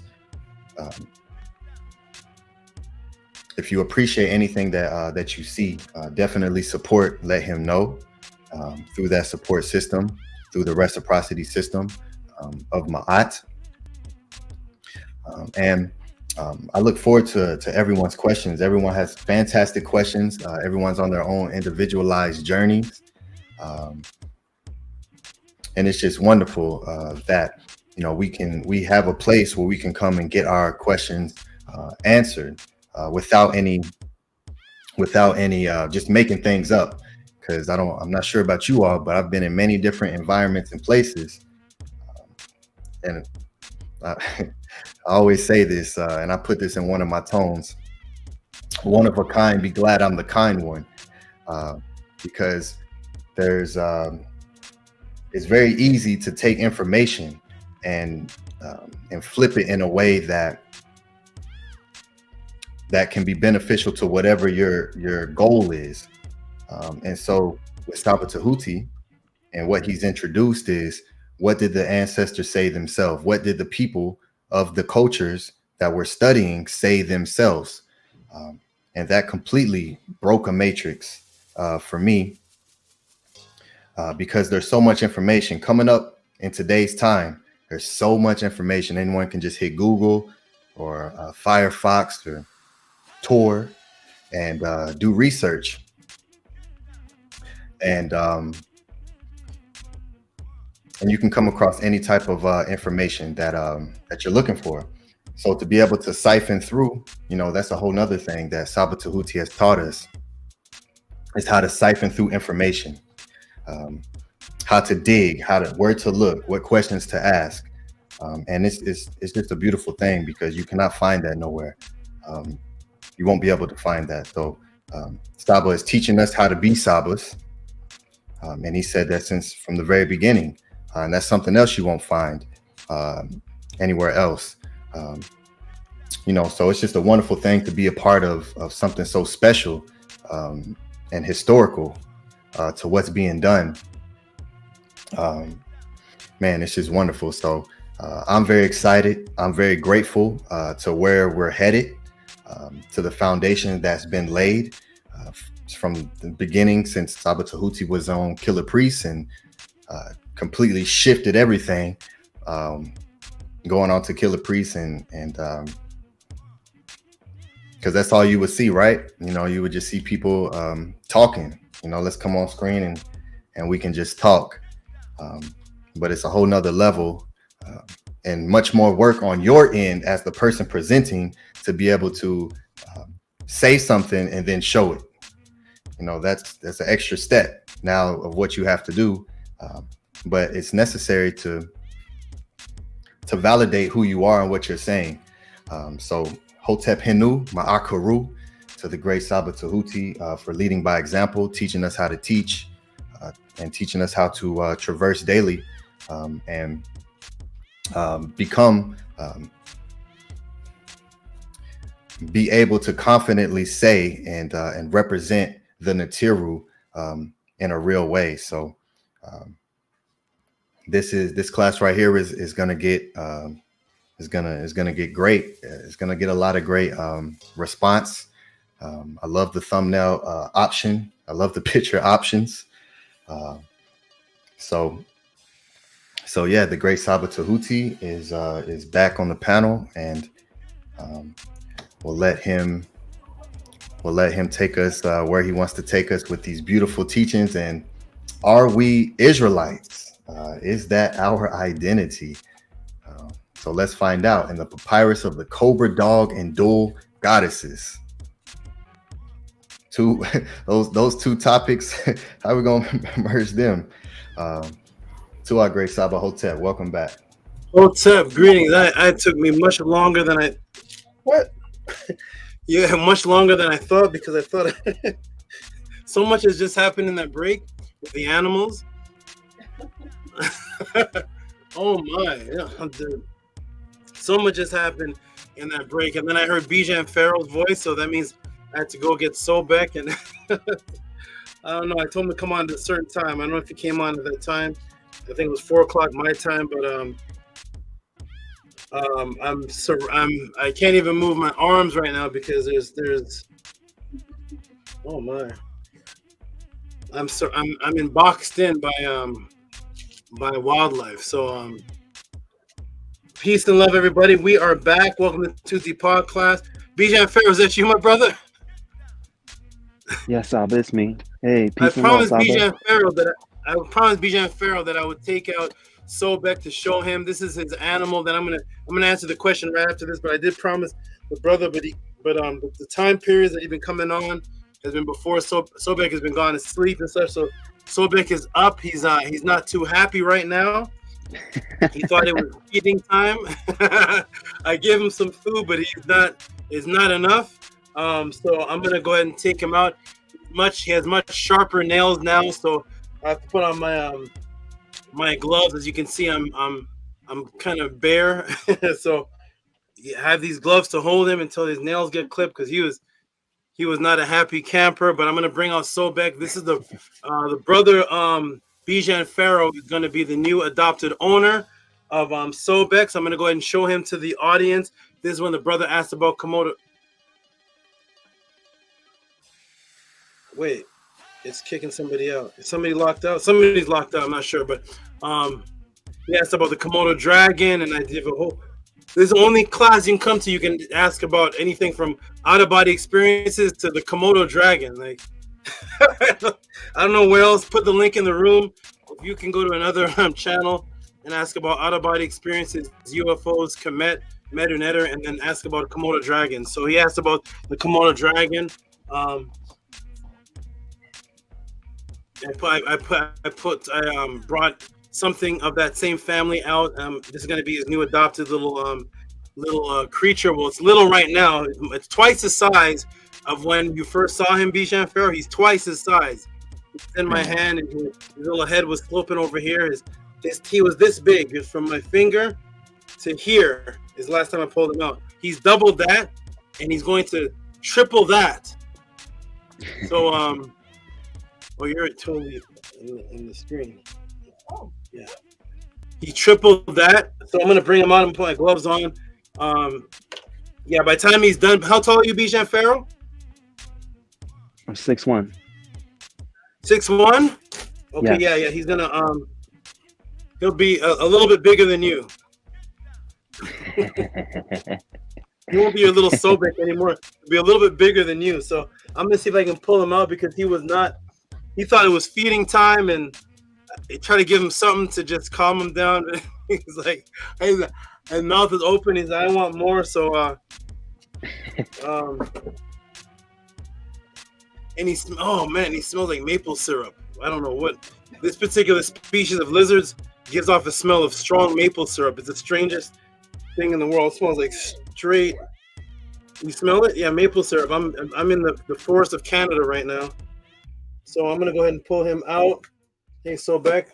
If you appreciate anything that you see, definitely support, let him know through that support system, through the reciprocity system of Ma'at. And I look forward to everyone's questions. Everyone has fantastic questions. Everyone's on their own individualized journeys. And it's just wonderful that, you know, we have a place where we can come and get our questions answered without any just making things up. Because I'm not sure about you all, but I've been in many different environments and places, and I always say this, and I put this in one of my tones: one of a kind, be glad I'm the kind one, because there's it's very easy to take information and flip it in a way that can be beneficial to whatever your goal is. And so with Saba Tehuti, and what he's introduced is, what did the ancestors say themselves? What did the people of the cultures that we're studying say themselves? And that completely broke a matrix for me, because there's so much information coming up in today's time. There's so much information. Anyone can just hit Google or Firefox or Tor and do research. And you can come across any type of information that you're looking for. So to be able to siphon through, you know, that's a whole nother thing that Saba Tehuti has taught us, is how to siphon through information, how to dig, where to look, what questions to ask. And it's just a beautiful thing, because you cannot find that nowhere. You won't be able to find that. So Saba is teaching us how to be Sabas. And he said that from the very beginning, and that's something else you won't find anywhere else. So it's just a wonderful thing to be a part of something so special and historical to what's being done. Man, it's just wonderful. So I'm very excited. I'm very grateful to where we're headed, to the foundation that's been laid from the beginning, since Saba Tehuti was on Killer Priest and completely shifted everything, going on to Killer Priest and because that's all you would see, right? You would just see people talking, let's come on screen and we can just talk. But it's a whole nother level and much more work on your end as the person presenting to be able to say something and then show it. That's an extra step now of what you have to do. But it's necessary to validate who you are and what you're saying. So Hotep Henu, Ma'akaru, to the great Saba Tehuti for leading by example, teaching us how to teach and teaching us how to traverse daily and be able to confidently say and represent the Natiru in a real way. So this class right here is gonna get is gonna get great. It's gonna get a lot of great response. I love the thumbnail option. I love the picture options. So yeah, the great Saba Tehuti is back on the panel, and we'll let him take us where he wants to take us with these beautiful teachings. And are we Israelites? Is that our identity? So let's find out in the papyrus of the Cobra, Dog, and Dual Goddesses. Those two topics, how are we gonna merge them? To our great Saba Hotep, welcome back. Hotep, greetings. It took me much longer than I much longer than I thought, because I thought so much has just happened in that break with the animals. Oh my, yeah, dude. So much just happened in that break, and then I heard Bijan Pharaoh's voice, so that means I had to go get Sobek, and I don't know. I told him to come on at a certain time. I don't know if he came on at that time. I think it was 4 o'clock my time, but I can't even move my arms right now because there's oh my, I'm in boxed in by wildlife. So peace and love, everybody. We are back. Welcome to the PODCLASS. Bijan Pharaoh, is that you, my brother? Yes, Saba, it's me. Hey, peace I and love, promised Saba. Bijan Pharaoh that I would take out Sobek to show him this is his animal. Then I'm gonna answer the question right after this. But I did promise the brother, but the time periods that he's been coming on has been before Sobek has been gone to sleep and such. So Sobek is up. He's not too happy right now. He thought it was eating time. I gave him some food, but it's not enough. So I'm gonna go ahead and take him out. He has much sharper nails now, so I have to put on my gloves. As you can see, I'm kind of bare, so I have these gloves to hold him until his nails get clipped, because he was not a happy camper. But I'm gonna bring out Sobek. This is the brother Bijan Pharaoh is gonna be the new adopted owner of Sobek. So I'm gonna go ahead and show him to the audience. This is when the brother asked about Komodo. Wait, it's kicking somebody out. Is somebody locked out? Somebody's locked out. I'm not sure, but he asked about the Komodo dragon, and I did a whole. This is the only class you can come to. You can ask about anything from out-of-body experiences to the Komodo dragon. Like, I don't know where else. Put the link in the room. If you can go to another channel and ask about out-of-body experiences, UFOs, KEMET, RENUNET, and then ask about Komodo dragon. So he asked about the Komodo dragon. I brought something of that same family out. This is going to be his new adopted little creature. Well, it's little right now. It's twice the size of when you first saw him, Bijan Pharaoh. He's twice his size. It's in my hand, and his little head was sloping over here. His he was this big. It was from my finger to here is the last time I pulled him out. He's doubled that, and he's going to triple that. So, oh, you're totally in the screen. Yeah. He tripled that. So I'm going to bring him out and put my gloves on. Yeah, by the time he's done, how tall are you, Bijan Pharaoh? I'm 6'1". 6'1"? Okay, Yes. yeah. He's gonna he'll be a little bit bigger than you. He won't be a little Sobek anymore. He'll be a little bit bigger than you. So I'm gonna see if I can pull him out because he thought it was feeding time, and I try to give him something to just calm him down. He's like, his mouth is open. He's like, I want more. So and oh man, he smells like maple syrup. I don't know what this particular species of lizards gives off a smell of strong maple syrup. It's the strangest thing in the world. It smells like straight. You smell it? Yeah, maple syrup. I'm in the forest of Canada right now, so I'm gonna go ahead and pull him out. Hey, Sobek,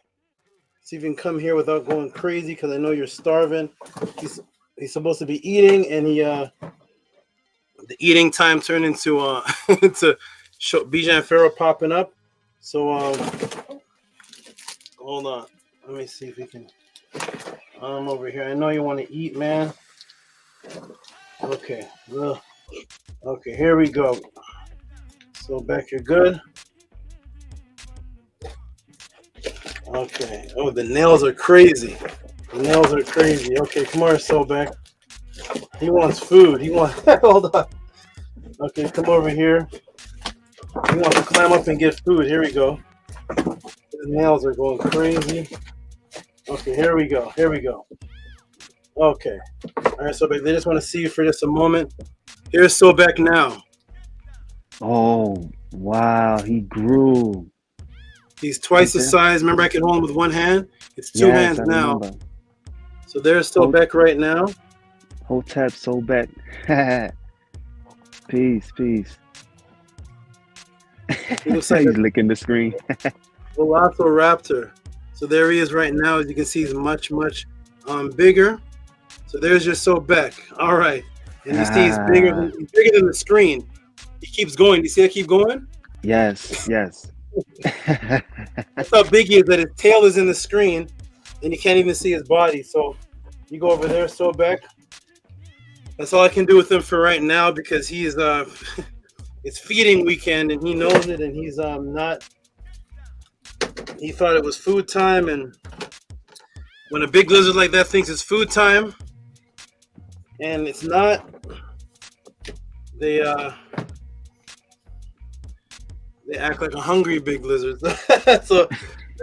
see if you can come here without going crazy because I know you're starving. He's supposed to be eating, and the eating time turned into to show Bijan Pharaoh popping up. So hold on. Let me see if we can. I'm over here. I know you want to eat, man. Okay. Well, okay, here we go. So back, you're good. Okay. Oh, the nails are crazy. The nails are crazy. Okay, come on, Sobek. He wants food. He wants. Hold on. Okay, come over here. He wants to climb up and get food. Here we go. His nails are going crazy. Okay, here we go. Here we go. Okay. All right, Sobek, they just want to see you for just a moment. Here's Sobek now. Oh, wow. He grew. He's twice the size. Remember, I can hold him with one hand? It's two hands now. Remember. So there's Sobek right now. Hotep, Sobek. Peace. He looks like he's licking the screen. Velociraptor. So there he is right now. As you can see, he's much bigger. So there's your Sobek. All right, and you see he's bigger than the screen. He keeps going. Do you see it keep going? Yes. That's how big he is. That his tail is in the screen, and you can't even see his body. So you go over there, Sobek. That's all I can do with him for right now because he's it's feeding weekend and he knows it, and he's not. He thought it was food time, and when a big lizard like that thinks it's food time, and it's not, they act like a hungry big lizard. So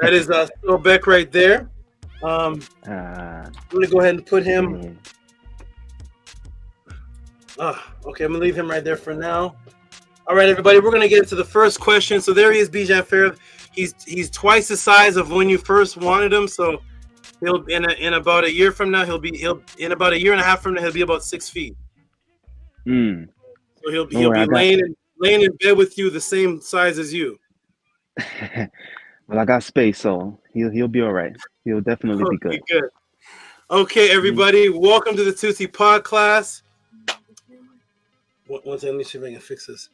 that is Sobek right there. I'm gonna go ahead and put him. Okay, I'm gonna leave him right there for now. All right, everybody, we're gonna get into the first question. So there he is, Bijan Pharaoh. He's twice the size of when you first wanted him. So he'll in about a year from now in about a year and a half from now he'll be about 6 feet. So he'll be laying in bed with you the same size as you. Well, I got space, so he'll be all right. He'll definitely be good. Okay, everybody, welcome to the Tehuti PODCLASS. One second, let me see if I can fix this.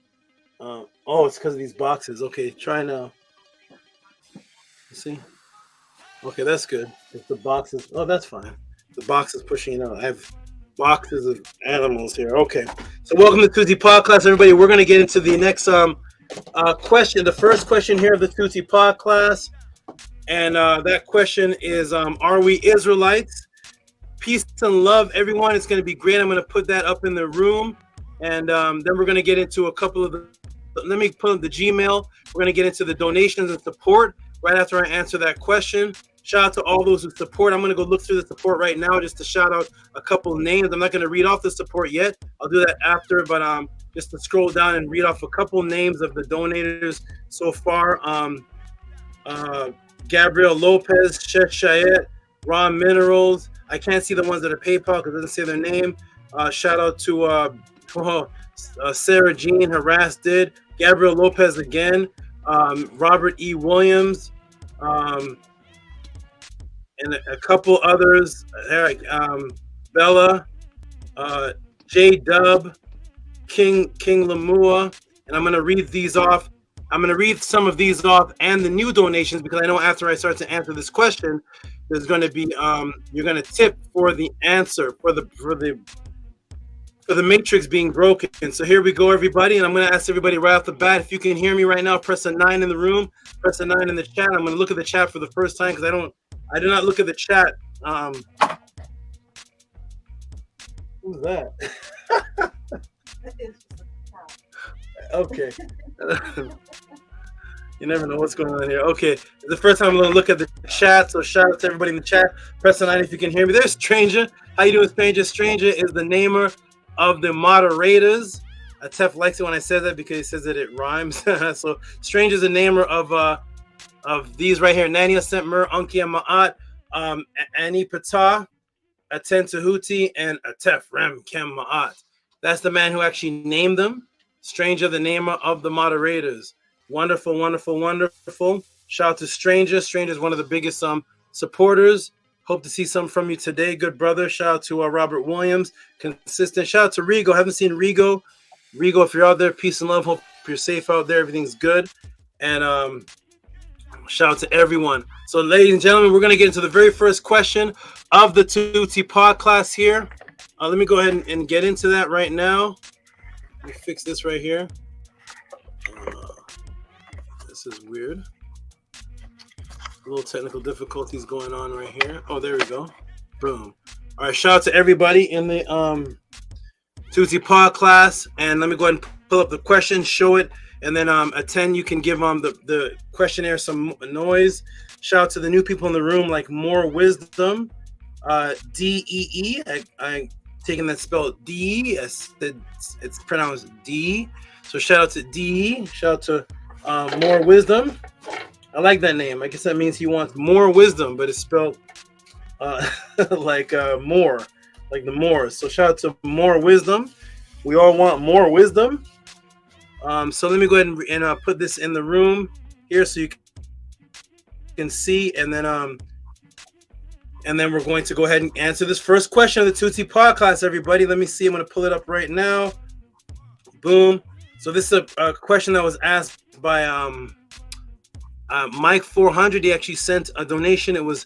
Oh, it's because of these boxes. Okay, try now. See? Okay, that's good. If the boxes, oh, that's fine. The box is pushing it out. I have boxes of animals here. Okay, so welcome to Tehuti PODCLASS, everybody. We're going to get into the next question. The first question here of the Tehuti PODCLASS, and that question is, are we Israelites? Peace and love, everyone. It's going to be great. I'm going to put that up in the room, and then we're going to get into a couple of the. Let me put up the Gmail. We're going to get into the donations and support right after I answer that question. Shout out to all those who support. I'm going to go look through the support right now just to shout out a couple of names. I'm not going to read off the support yet. I'll do that after, but just to scroll down and read off a couple names of the donators so far. Gabriel Lopez, Sheikh Shayet, Ron Minerals. I can't see the ones that are PayPal because it doesn't say their name. Shout out to Sarah Jean Harass did. Gabriel Lopez again. Robert E. Williams. and a couple others. Bella, J Dub, King Lamua, and I'm gonna read these off. I'm gonna read some of these off and the new donations, because I know after I start to answer this question, there's gonna be you're gonna tip for the answer for the matrix being broken. So here we go, everybody, and I'm gonna ask everybody right off the bat, if you can hear me right now, press a 9 in the room, press a 9 in the chat. I'm gonna look at the chat for the first time because I do not look at the chat. Who's that? Okay. You never know what's going on here. Okay, it's the first time I'm going to look at the chat, so shout out to everybody in the chat. Press the 9 if you can hear me. There's Stranger. How you doing, Stranger? Stranger is the namer of the moderators. Tef likes it when I say that because he says that it rhymes. So Stranger is the namer of these right here. Nania Sentmer, Unki and Ma'at, Annie Patah, Aten Tehuti, and Atef Rem Kem Ma'at. That's the man who actually named them. Stranger, the namer of the moderators. Wonderful, wonderful, wonderful. Shout out to Stranger. Stranger is one of the biggest supporters. Hope to see some from you today, good brother. Shout out to Robert Williams, consistent. Shout out to Rigo. Haven't seen Rigo. Rigo, if you're out there, peace and love. Hope you're safe out there. Everything's good. And shout out to everyone. So, ladies and gentlemen, we're going to get into the very first question of the Tehuti PODCLASS here. Let me go ahead and get into that right now. Let me fix this right here. This is weird. A little technical difficulties going on right here. Oh, there we go. Boom. All right, shout out to everybody in the Tehuti PODCLASS. And let me go ahead and pull up the question, show it, and then Aten, you can give the questionnaire some noise. Shout out to the new people in the room, like More Wisdom, D-E-E. I taking that spelled D. It's pronounced D. So shout out to D. Shout out to More Wisdom. I like that name. I guess that means he wants more wisdom, but it's spelled like more, like the Moors. So shout out to More Wisdom. We all want more wisdom. So let me go ahead and put this in the room here so you can see, and then we're going to go ahead and answer this first question of the Tehuti PODCLASS, everybody. Let me see. I'm going to pull it up right now. Boom. So this is a question that was asked by Mike 400. He actually sent a donation. It was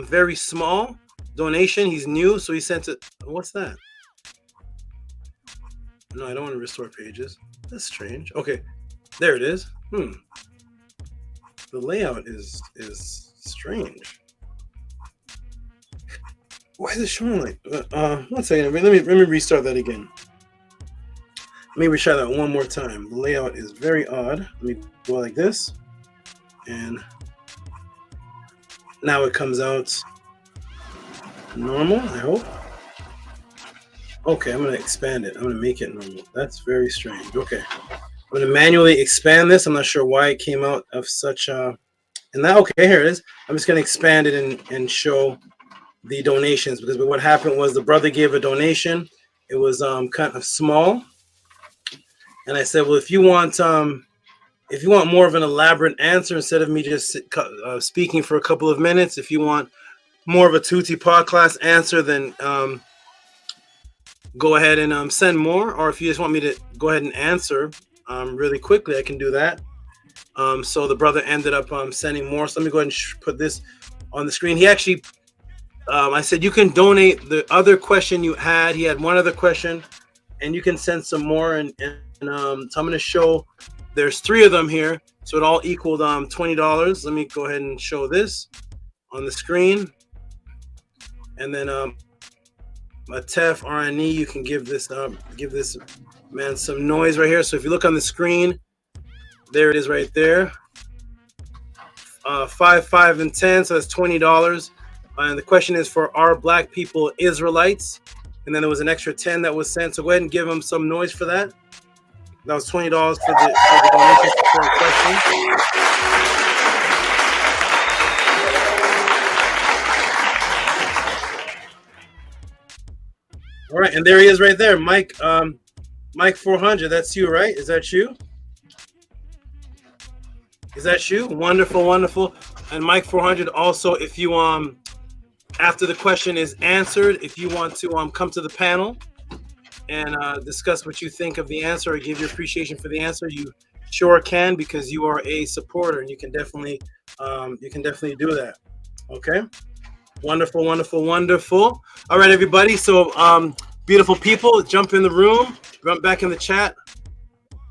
very small donation. He's new, so he sent it. What's that? No, I don't want to restore pages. That's strange. Okay, there it is. The layout is strange. Why is it showing like? 1 second. Let me restart that again. Let me retry that one more time. The layout is very odd. Let me go like this, and now it comes out normal. I hope. Okay, I'm going to expand it. I'm going to make it normal. That's very strange. Okay. I'm going to manually expand this. I'm not sure why it came out of such a... And now, okay, here it is. I'm just going to expand it and show the donations, because what happened was the brother gave a donation. It was kind of small. And I said, well, if you want more of an elaborate answer, instead of me just speaking for a couple of minutes, if you want more of a Tehuti PODCLASS answer, then... go ahead and send more, or if you just want me to go ahead and answer really quickly, I can do that. So the brother ended up sending more. So let me go ahead and put this on the screen. He actually, I said you can donate the other question you had. He had one other question, and you can send some more. And so I'm going to show. There's 3 of them here, so it all equaled $20. Let me go ahead and show this on the screen, and then. Atef RNE, you can give this man some noise right here. So if you look on the screen, there it is right there. 5, 5, and 10, so that's $20. And the question is for our black people Israelites. And then there was an extra 10 that was sent. So go ahead and give them some noise for that. That was $20 for the donation for the question. All right, and there he is right there, Mike. Mike 400. That's you, right? Is that you? Is that you? Wonderful, wonderful. And Mike 400. Also, if you after the question is answered, if you want to come to the panel and discuss what you think of the answer or give your appreciation for the answer, you sure can, because you are a supporter and you can definitely do that. Okay. Wonderful, wonderful, wonderful. All right, everybody. So beautiful people, jump in the room, jump back in the chat.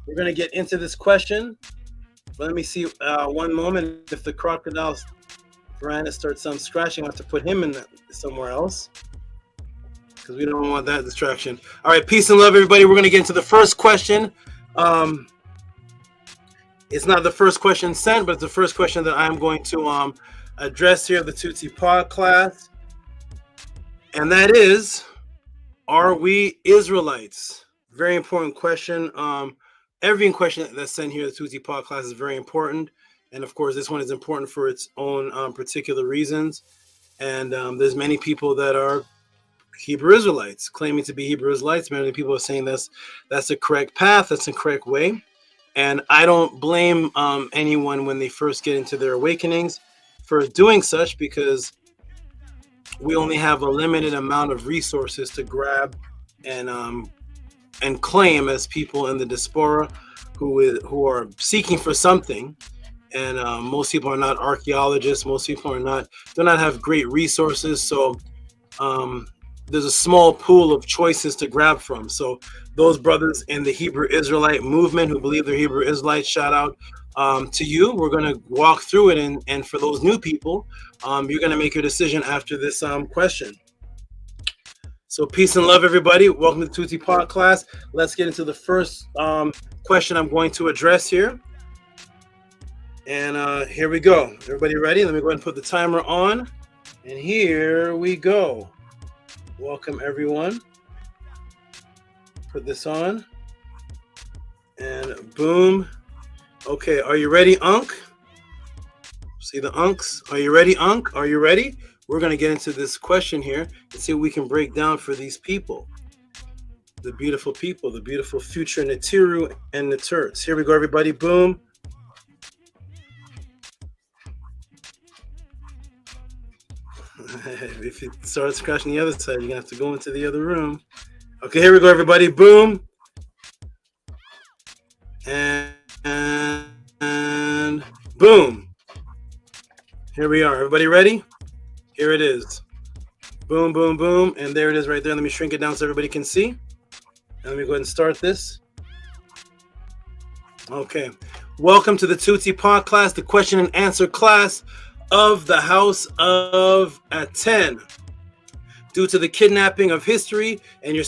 We're going to get into this question. Let me see one moment. If the crocodile piranha starts scratching, I have to put him in somewhere else, because we don't want that distraction. All right, peace and love, everybody. We're going to get into the first question. It's not the first question sent, but it's the first question that I'm going to address here, the Tutsi Pod class. And that is, are we Israelites? Very important question. Every question that's sent here, the Tutsi Pod class, is very important. And of course, this one is important for its own particular reasons. And there's many people that are Hebrew Israelites, claiming to be Hebrew Israelites. Many people are saying that's the correct path, that's the correct way. And I don't blame anyone when they first get into their awakenings for doing such, because we only have a limited amount of resources to grab and claim as people in the diaspora who are seeking for something. And most people are not archaeologists. Most people do not have great resources. So there's a small pool of choices to grab from. So those brothers in the Hebrew Israelite movement who believe they're Hebrew Israelites, shout out to you. We're going to walk through it. And for those new people, you're going to make your decision after this question. So peace and love, everybody. Welcome to the Tutsi Pod class. Let's get into the first question I'm going to address here. And here we go. Everybody ready? Let me go ahead and put the timer on. And here we go. Welcome, everyone. Put this on. And boom. Okay, are you ready, Unk? See the Unks? Are you ready, Unk? Are you ready? We're going to get into this question here and see what we can break down for these people. The beautiful people, the beautiful future Natiru and Naturts. Here we go, everybody. Boom. If you start scratching the other side, you're going to have to go into the other room. Okay, here we go, everybody. Boom. And boom. Here we are. Everybody ready? Here it is. Boom, boom, boom. And there it is right there. Let me shrink it down so everybody can see. And let me go ahead and start this. Okay. Welcome to the Tutsi Pod class, the question and answer class of the House of ATTON. Due to the kidnapping of history and your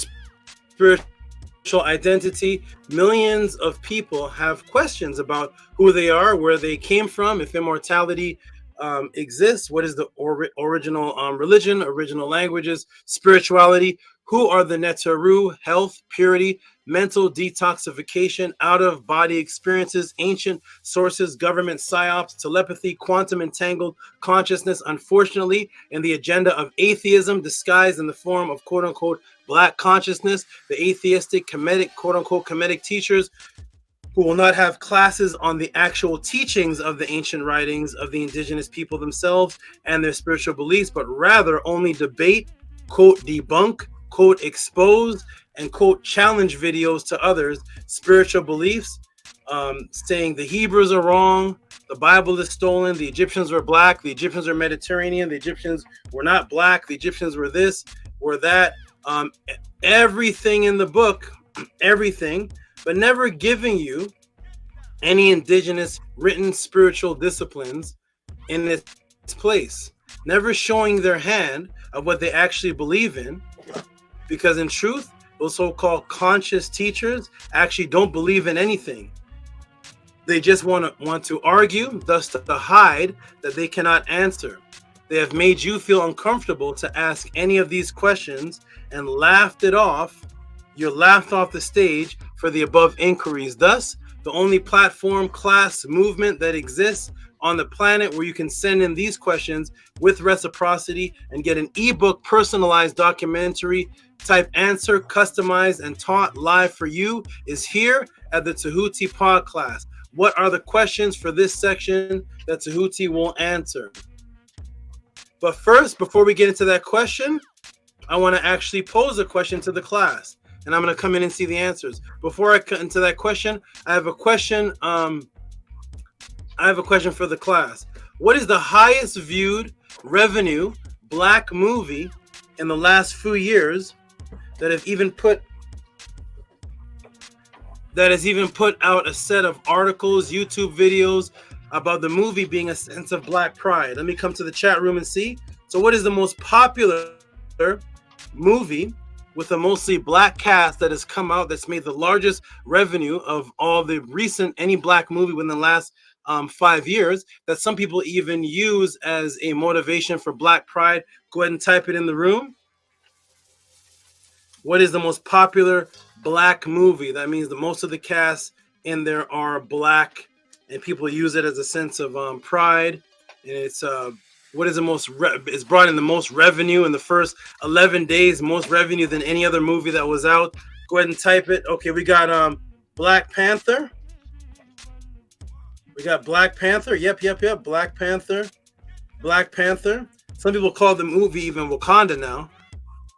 spiritual identity, millions of people have questions about who they are, where they came from, if immortality exists, what is the original religion, original languages, spirituality, who are the Netaru, health, purity, mental detoxification, out-of-body experiences, ancient sources, government psyops, telepathy, quantum entangled consciousness, unfortunately, and the agenda of atheism disguised in the form of quote-unquote black consciousness, the atheistic, Kemetic, quote-unquote Kemetic teachers who will not have classes on the actual teachings of the ancient writings of the indigenous people themselves and their spiritual beliefs, but rather only debate, quote, debunk, quote, expose, and quote, challenge videos to others' spiritual beliefs, saying the Hebrews are wrong, the Bible is stolen, the Egyptians were black, the Egyptians are Mediterranean, the Egyptians were not black, the Egyptians were this, were that, everything in the book, everything, but never giving you any indigenous written spiritual disciplines in its place, never showing their hand of what they actually believe in, because in truth, those so-called conscious teachers actually don't believe in anything. They just want to argue, thus to hide that they cannot answer. They have made you feel uncomfortable to ask any of these questions and laughed it off. You're laughed off the stage for the above inquiries. Thus, the only platform, class, movement that exists on the planet where you can send in these questions with reciprocity and get an ebook personalized documentary type answer, customized and taught live for you is here at the Tehuti Pod class. What are the questions for this section that Tehuti will answer? But first, before we get into that question, I want to actually pose a question to the class, and I'm going to come in and see the answers. Before I get into that question, I have a question. I have a question for the class. What is the highest viewed revenue black movie in the last few years that has even put out a set of articles, YouTube videos about the movie being a sense of black pride? Let me come to the chat room and see. So what is the most popular movie with a mostly black cast that has come out that's made the largest revenue of all the recent any black movie within the last 5 years, that some people even use as a motivation for black pride? Go ahead and type it in the room. What is the most popular black movie? That means the most of the cast in there are black, and people use it as a sense of pride. And it's what is the most? It's brought in the most revenue in the first 11 days, most revenue than any other movie that was out. Go ahead and type it. Okay, we got Black Panther. We got Black Panther. Yep. Black Panther. Black Panther. Some people call the movie even Wakanda now.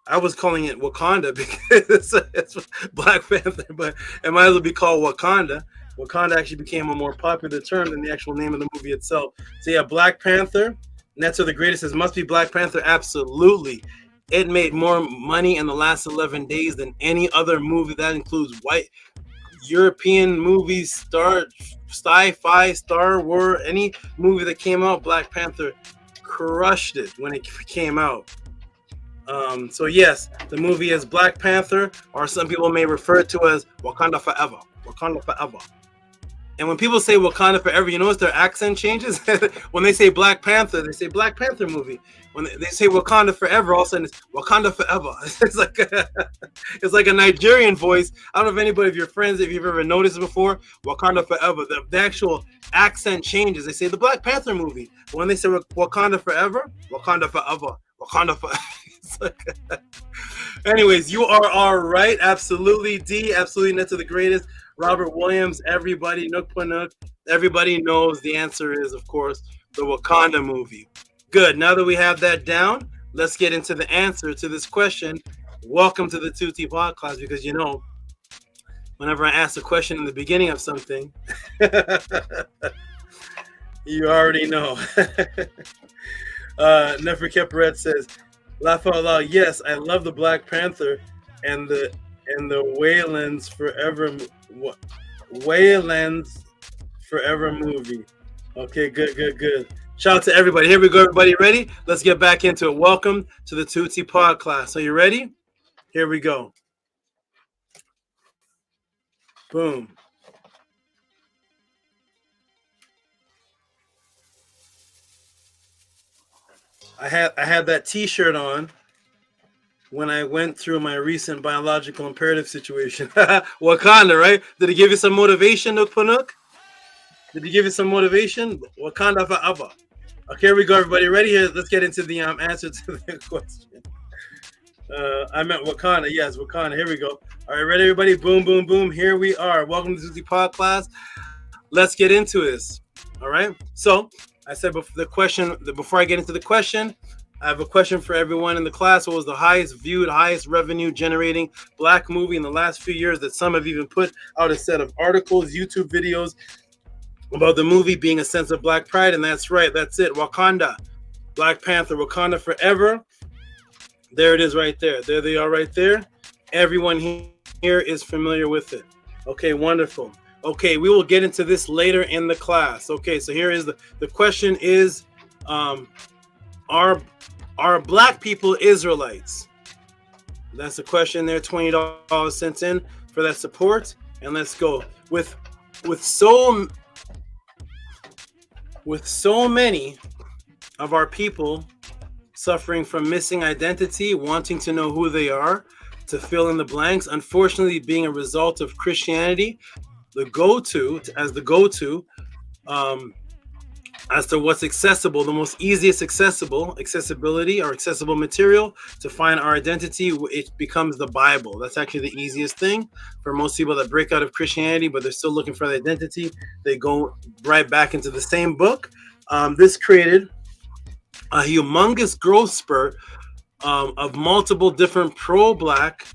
I was calling it Wakanda because it's Black Panther, but it might as well be called Wakanda. Wakanda actually became a more popular term than the actual name of the movie itself. So yeah, Black Panther. Nets are the greatest. It must be Black Panther. Absolutely. It made more money in the last 11 days than any other movie. That includes white European movies, sci-fi, Star Wars, any movie that came out. Black Panther crushed it when it came out. So yes, the movie is Black Panther, or some people may refer it to as Wakanda Forever. Wakanda Forever. And when people say Wakanda Forever, you notice their accent changes? When they say Black Panther, they say Black Panther movie. When they say Wakanda Forever, all of a sudden it's Wakanda Forever. It's like a Nigerian voice. I don't know if anybody of your friends, if you've ever noticed before, Wakanda Forever, the actual accent changes. They say the Black Panther movie. But when they say Wakanda Forever, Wakanda Forever, Wakanda Forever. Anyways, you are all right. Absolutely, D. Absolutely, Net to the greatest. Robert Williams, everybody, Nook Panook, everybody knows the answer is, of course, the Wakanda movie. Good. Now that we have that down, let's get into the answer to this question. Welcome to the Tehuti podcast, because you know, whenever I ask a question in the beginning of something, you already know. Nefer Keperet says, laugh out loud. Yes, I love the Black Panther and the Waylands Forever movie. Okay, good. Shout out to everybody. Here we go, everybody. Ready? Let's get back into it. Welcome to the Tehuti podcast. Are you ready? Here we go. Boom. I had that T-shirt on when I went through my recent biological imperative situation. Wakanda, right? Did it give you some motivation, Nook Panook? Did it give you some motivation? Wakanda forever. Okay, here we go, everybody. Ready? Here, let's get into the answer to the question. I meant Wakanda. Yes, Wakanda. Here we go. All right, ready, everybody? Boom, boom, boom. Here we are. Welcome to the podcast. Let's get into this. All right. So I said before I get into the question, I have a question for everyone in the class. What was the highest viewed, highest revenue generating black movie in the last few years that some have even put out a set of articles, YouTube videos about the movie being a sense of black pride? And that's right. That's it. Wakanda. Black Panther. Wakanda Forever. There it is right there. There they are right there. Everyone here is familiar with it. Okay, wonderful. Okay, we will get into this later in the class. Okay, so here is the question is, are black people Israelites? That's the question there. $20 sent in for that support. And let's go. With so many of our people suffering from missing identity, wanting to know who they are, to fill in the blanks, unfortunately being a result of Christianity, the go-to as to what's accessible, the most easiest accessibility or accessible material to find our identity, it becomes the Bible. That's actually the easiest thing for most people that break out of Christianity, but they're still looking for the identity. They go right back into the same book. This created a humongous growth spurt of multiple different pro-black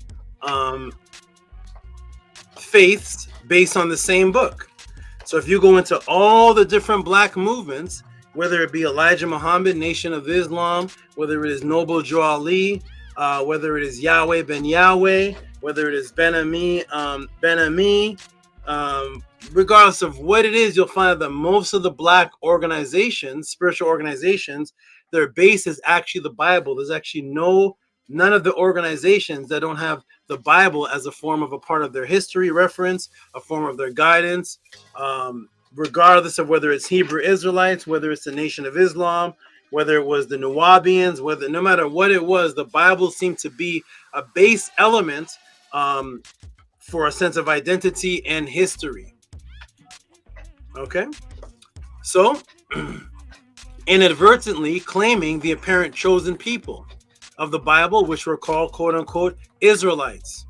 faiths based on the same book. So if you go into all the different black movements, whether it be Elijah Muhammad, Nation of Islam, whether it is Noble Joe Ali, whether it is Yahweh Ben Yahweh, whether it is Ben Ami, regardless of what it is, you'll find that most of the black organizations, spiritual organizations, their base is actually the Bible. There's actually none of the organizations that don't have the Bible as a form of a part of their history reference, a form of their guidance, regardless of whether it's Hebrew Israelites, whether it's the Nation of Islam, whether it was the Nuwabians, no matter what it was, the Bible seemed to be a base element for a sense of identity and history. Okay, so inadvertently claiming the apparent chosen people of the Bible, which were called, quote unquote, Israelites.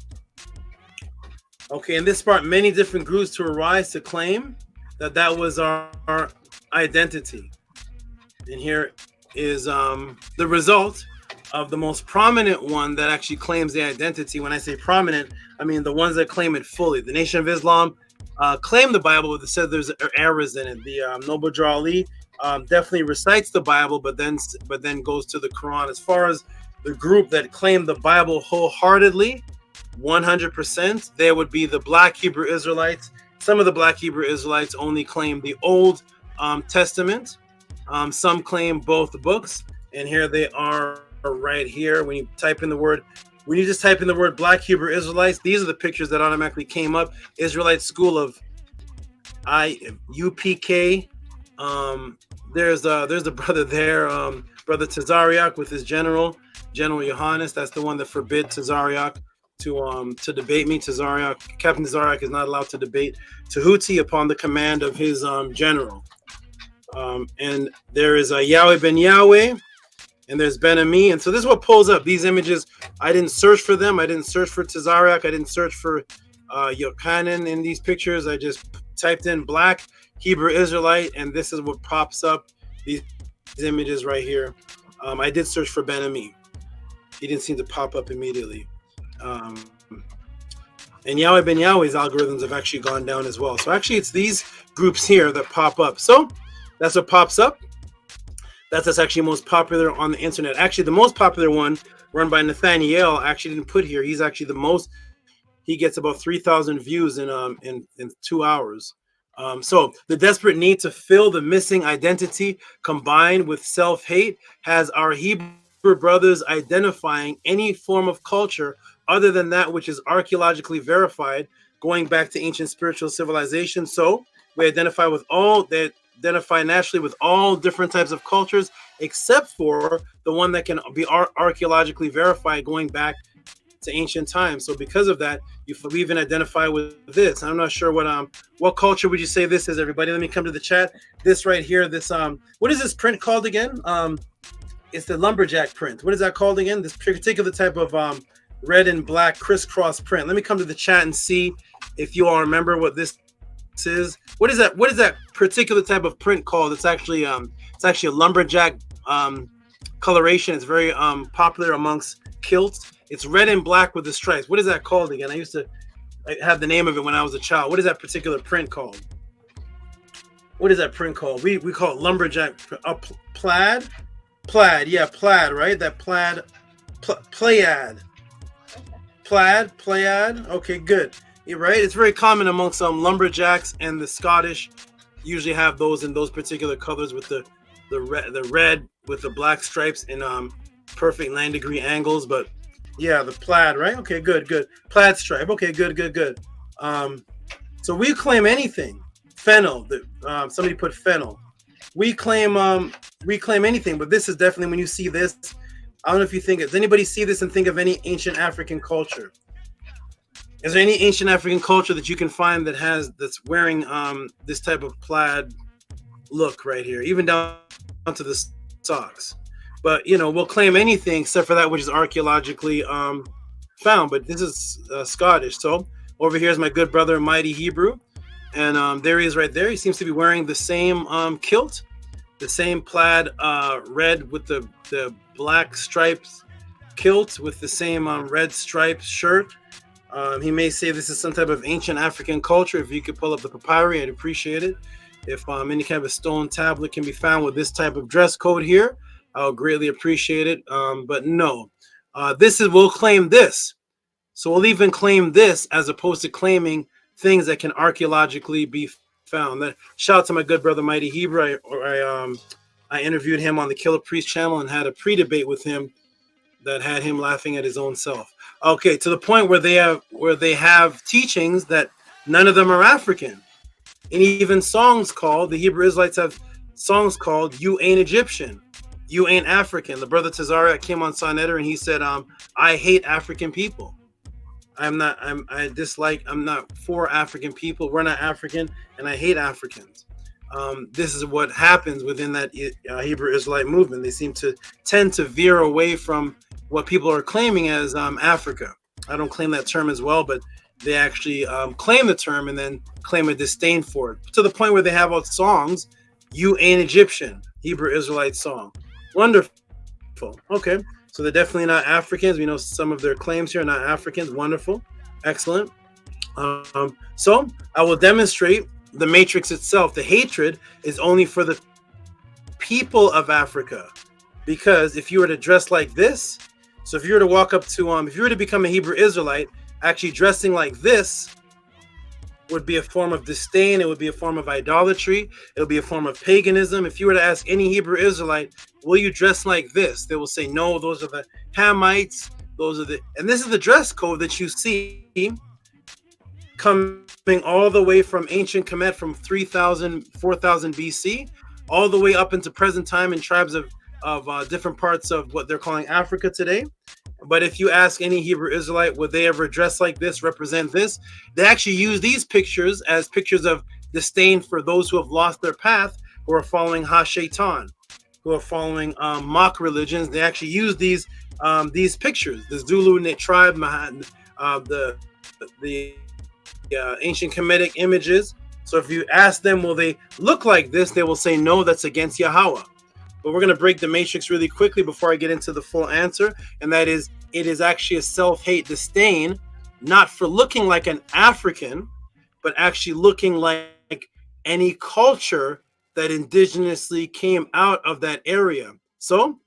Okay, and this sparked many different groups to arise to claim that was our identity. And here is the result of the most prominent one that actually claims the identity. When I say prominent, I mean the ones that claim it fully. The Nation of Islam claim the Bible, but they said there's errors in it. The Noble Joe Ali definitely recites the Bible, but then goes to the Quran. As far as the group that claim the Bible wholeheartedly, 100%, there would be the Black Hebrew Israelites. Some of the Black Hebrew Israelites only claim the Old Testament. Some claim both books, and here they are right here. When you type in the word, when you just type in the word Black Hebrew Israelites, these are the pictures that automatically came up. Israelite School of UPK. There's a brother there, Brother Tazariak with his General Yohannes. That's the one that forbid Tazariak to debate me. Captain Tazariak is not allowed to debate Tehuti upon the command of his general. And there is a Yahweh Ben Yahweh, and there's Ben Ami. And so this is what pulls up these images. I didn't search for them. I didn't search for Tazariak. I didn't search for Yochanan in these pictures. I just typed in Black Hebrew Israelite, and this is what pops up. These images right here. I did search for Ben Ami. He didn't seem to pop up immediately. And Yahweh Ben Yahweh's algorithms have actually gone down as well. So actually it's these groups here that pop up. So that's what pops up. That's actually most popular on the internet. Actually, the most popular one run by Nathaniel actually didn't put here. He's actually the most. He gets about 3,000 views in 2 hours. So the desperate need to fill the missing identity combined with self-hate has our Hebrew brothers identifying any form of culture other than that which is archaeologically verified, going back to ancient spiritual civilization. So we identify naturally with all different types of cultures, except for the one that can be archaeologically verified going back to ancient times. So because of that, we even identify with this. I'm not sure what culture would you say this is, everybody? Let me come to the chat. This right here, this what is this print called again? It's the lumberjack print. What is that called again? This particular type of red and black crisscross print. Let me come to the chat and see if you all remember what this is. What is that? What is that particular type of print called? It's actually a lumberjack coloration. It's very popular amongst kilts. It's red and black with the stripes. What is that called again? I have the name of it when I was a child. What is that particular print called? What is that print called? We call it lumberjack plaid. Yeah, plaid, right? That plaid, pleiad. Okay, good. You're right. It's very common amongst lumberjacks, and the Scottish usually have those in those particular colors with the red with the black stripes and perfect 9 degree angles. But yeah, the plaid, right? Okay, good. Plaid stripe. Okay, good. So we claim anything. Fennel. Somebody put fennel. We claim anything, but this is definitely, when you see this, I don't know if you think, does anybody see this and think of any ancient African culture? Is there any ancient African culture that you can find that's wearing this type of plaid look right here, even down to the socks? But we'll claim anything except for that which is archaeologically found. But this is Scottish. So over here is my good brother, Mighty Hebrew, and there he is right there. He seems to be wearing the same kilt the same plaid red with the black stripes kilt with the same red striped shirt. He may say this is some type of ancient African culture. If you could pull up the papyri, I'd appreciate it. If any kind of a stone tablet can be found with this type of dress code here, I'll greatly appreciate it. But no, we'll claim this. So we'll even claim this as opposed to claiming things that can archaeologically be found. Shout out to my good brother Mighty Hebrew. I interviewed him on the Killer Priest channel and had a pre-debate with him that had him laughing at his own self. Okay, to the point where they have teachings that none of them are African. And even songs called, the Hebrew Israelites have songs called "You Ain't Egyptian," "You Ain't African." The brother Tazariak came on Sonetter and he said, I hate African people. I'm not for African people. We're not African, and I hate Africans. This is what happens within that Hebrew Israelite movement. They seem to tend to veer away from what people are claiming as Africa. I don't claim that term as well, but they actually claim the term and then claim a disdain for it, to the point where they have out songs, "You Ain't Egyptian," Hebrew Israelite song. Wonderful. Okay, so they're definitely not Africans. We know some of their claims here are not Africans. Wonderful. Excellent. So I will demonstrate the matrix itself. The hatred is only for the people of Africa, because if you were to dress like this, so if you were to walk up to if you were to become a Hebrew Israelite, actually dressing like this would be a form of disdain. It would be a form of idolatry. It would be a form of paganism. If you were to ask any Hebrew Israelite, will you dress like this? They will say, no, those are the Hamites. And this is the dress code that you see coming all the way from ancient Kemet from 3000, 4000 BC, all the way up into present time in tribes of different parts of what they're calling Africa today. But if you ask any Hebrew Israelite, would they ever dress like this, represent this? They actually use these pictures as pictures of disdain for those who have lost their path, who are following Ha-Shaitan, who are following mock religions. They actually use these pictures, the Zulu tribe, the ancient Kemetic images. So if you ask them, will they look like this? They will say, no, that's against Yahweh. But we're going to break the matrix really quickly before I get into the full answer. And that is, it is actually a self-hate disdain, not for looking like an African, but actually looking like any culture that indigenously came out of that area. So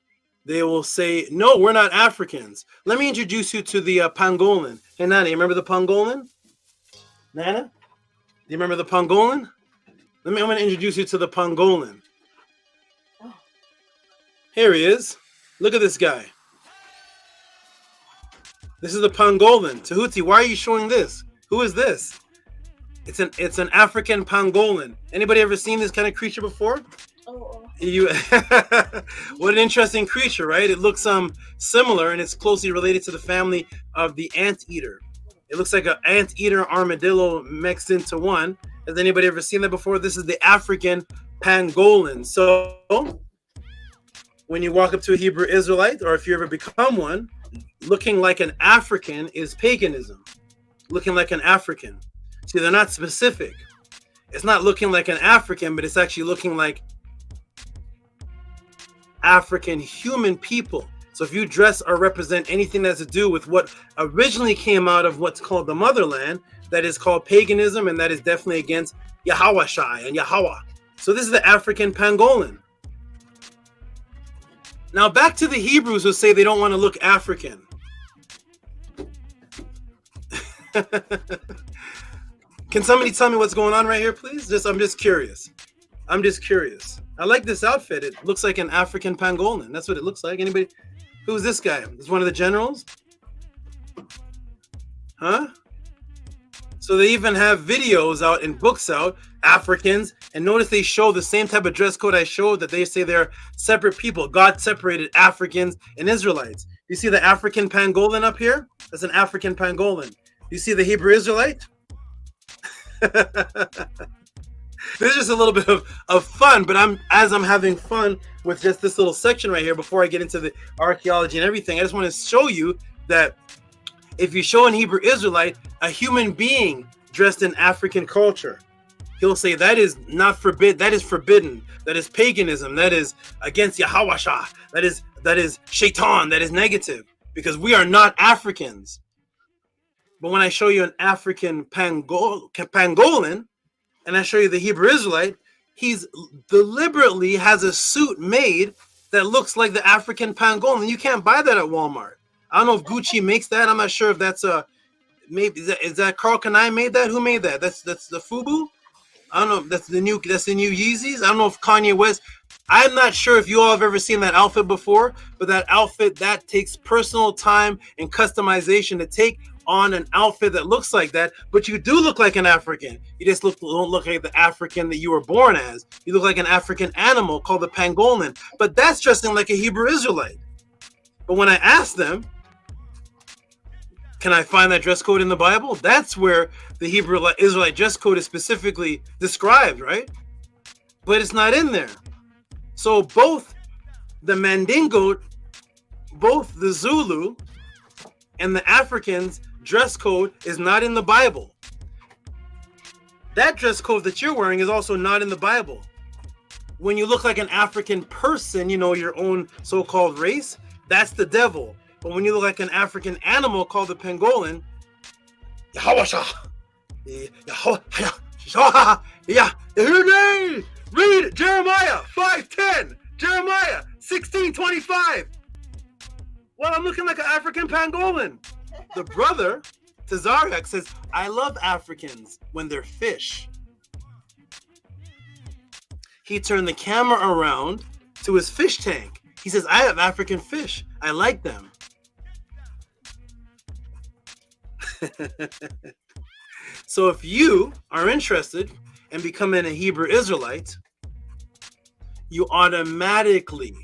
they will say, no, we're not Africans. Let me introduce you to the Pangolin. Hey, Nana, you remember the Pangolin? Nana, do you remember the Pangolin? I'm going to introduce you to the Pangolin. Here he is. Look at this guy. This is the Pangolin. Tehuti, why are you showing this? Who is this? It's an African Pangolin. Anybody ever seen this kind of creature before? What an interesting creature, right? It looks similar, and it's closely related to the family of the anteater. It looks like an anteater armadillo mixed into one. Has anybody ever seen that before? This is the African Pangolin. So when you walk up to a Hebrew Israelite, or if you ever become one, looking like an African is paganism. Looking like an African. See, they're not specific. It's not looking like an African, but it's actually looking like African human people. So if you dress or represent anything that has to do with what originally came out of what's called the motherland, that is called paganism, and that is definitely against Yahweh Shai and Yahweh. So this is the African Pangolin. Now back to the Hebrews who say they don't want to look African. Can somebody tell me what's going on right here, please? I'm just curious. I like this outfit. It looks like an African Pangolin. That's what it looks like. Anybody? Who's this guy? Is one of the generals? Huh? So they even have videos out and books out, Africans, and notice they show the same type of dress code I showed, that they say they're separate people. God separated Africans and Israelites. You see the African Pangolin up here? That's an African Pangolin. You see the Hebrew Israelite? There's just a little bit of fun, but as I'm having fun with just this little section right here before I get into the archaeology and everything, I just want to show you that if you show an Hebrew Israelite a human being dressed in African culture, he'll say that is not forbid, that is forbidden, that is paganism, that is against Yahawashah, that is shaitan, that is negative, because we are not Africans. But when I show you an African Pangolan, and I show you the Hebrew Israelite, he's deliberately has a suit made that looks like the African Pangolan. You can't buy that at Walmart. I don't know if Gucci makes that. I'm not sure if that's a maybe is that Carl Kanai made that? Who made that? That's the FUBU. I don't know if that's the new Yeezys. I don't know if Kanye West. I'm not sure if you all have ever seen that outfit before, but that outfit that takes personal time and customization to take on an outfit that looks like that. But you do look like an African. You just don't look like the African that you were born as. You look like an African animal called the pangolin. But that's dressing like a Hebrew Israelite. But when I ask them, can I find that dress code in the Bible? That's where the Hebrew Israelite dress code is specifically described, right? But it's not in there. So both the Mandingo, both the Zulu and the Africans' dress code is not in the Bible. That dress code that you're wearing is also not in the Bible. When you look like an African person, you know, your own so-called race, that's the devil. But when you look like an African animal called the pangolin, read Jeremiah 5:10, Jeremiah 16:25. Well, I'm looking like an African pangolin. The brother, Tazariak, says, I love Africans when they're fish. He turned the camera around to his fish tank. He says, I have African fish. I like them. So if you are interested in becoming a Hebrew Israelite, you automatically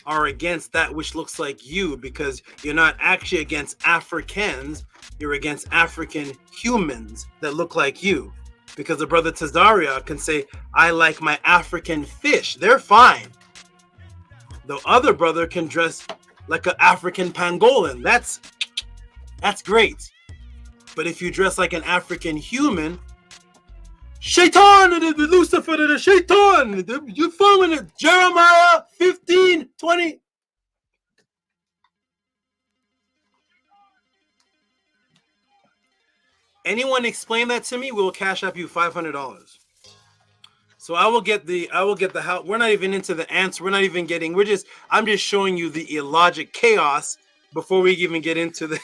are against that which looks like you, because you're not actually against Africans, you're against African humans that look like you. Because the brother Tazaria can say, I like my African fish. They're fine. The other brother can dress like an African pangolin. That's great. But if you dress like an African human, Shaitan, Lucifer, the Shaitan, you're following it. Jeremiah 15:20. Anyone explain that to me, we will cash up you $500. So I will get the how. We're not even into the answer. We're not even getting. I'm just showing you the illogic chaos before we even get into the.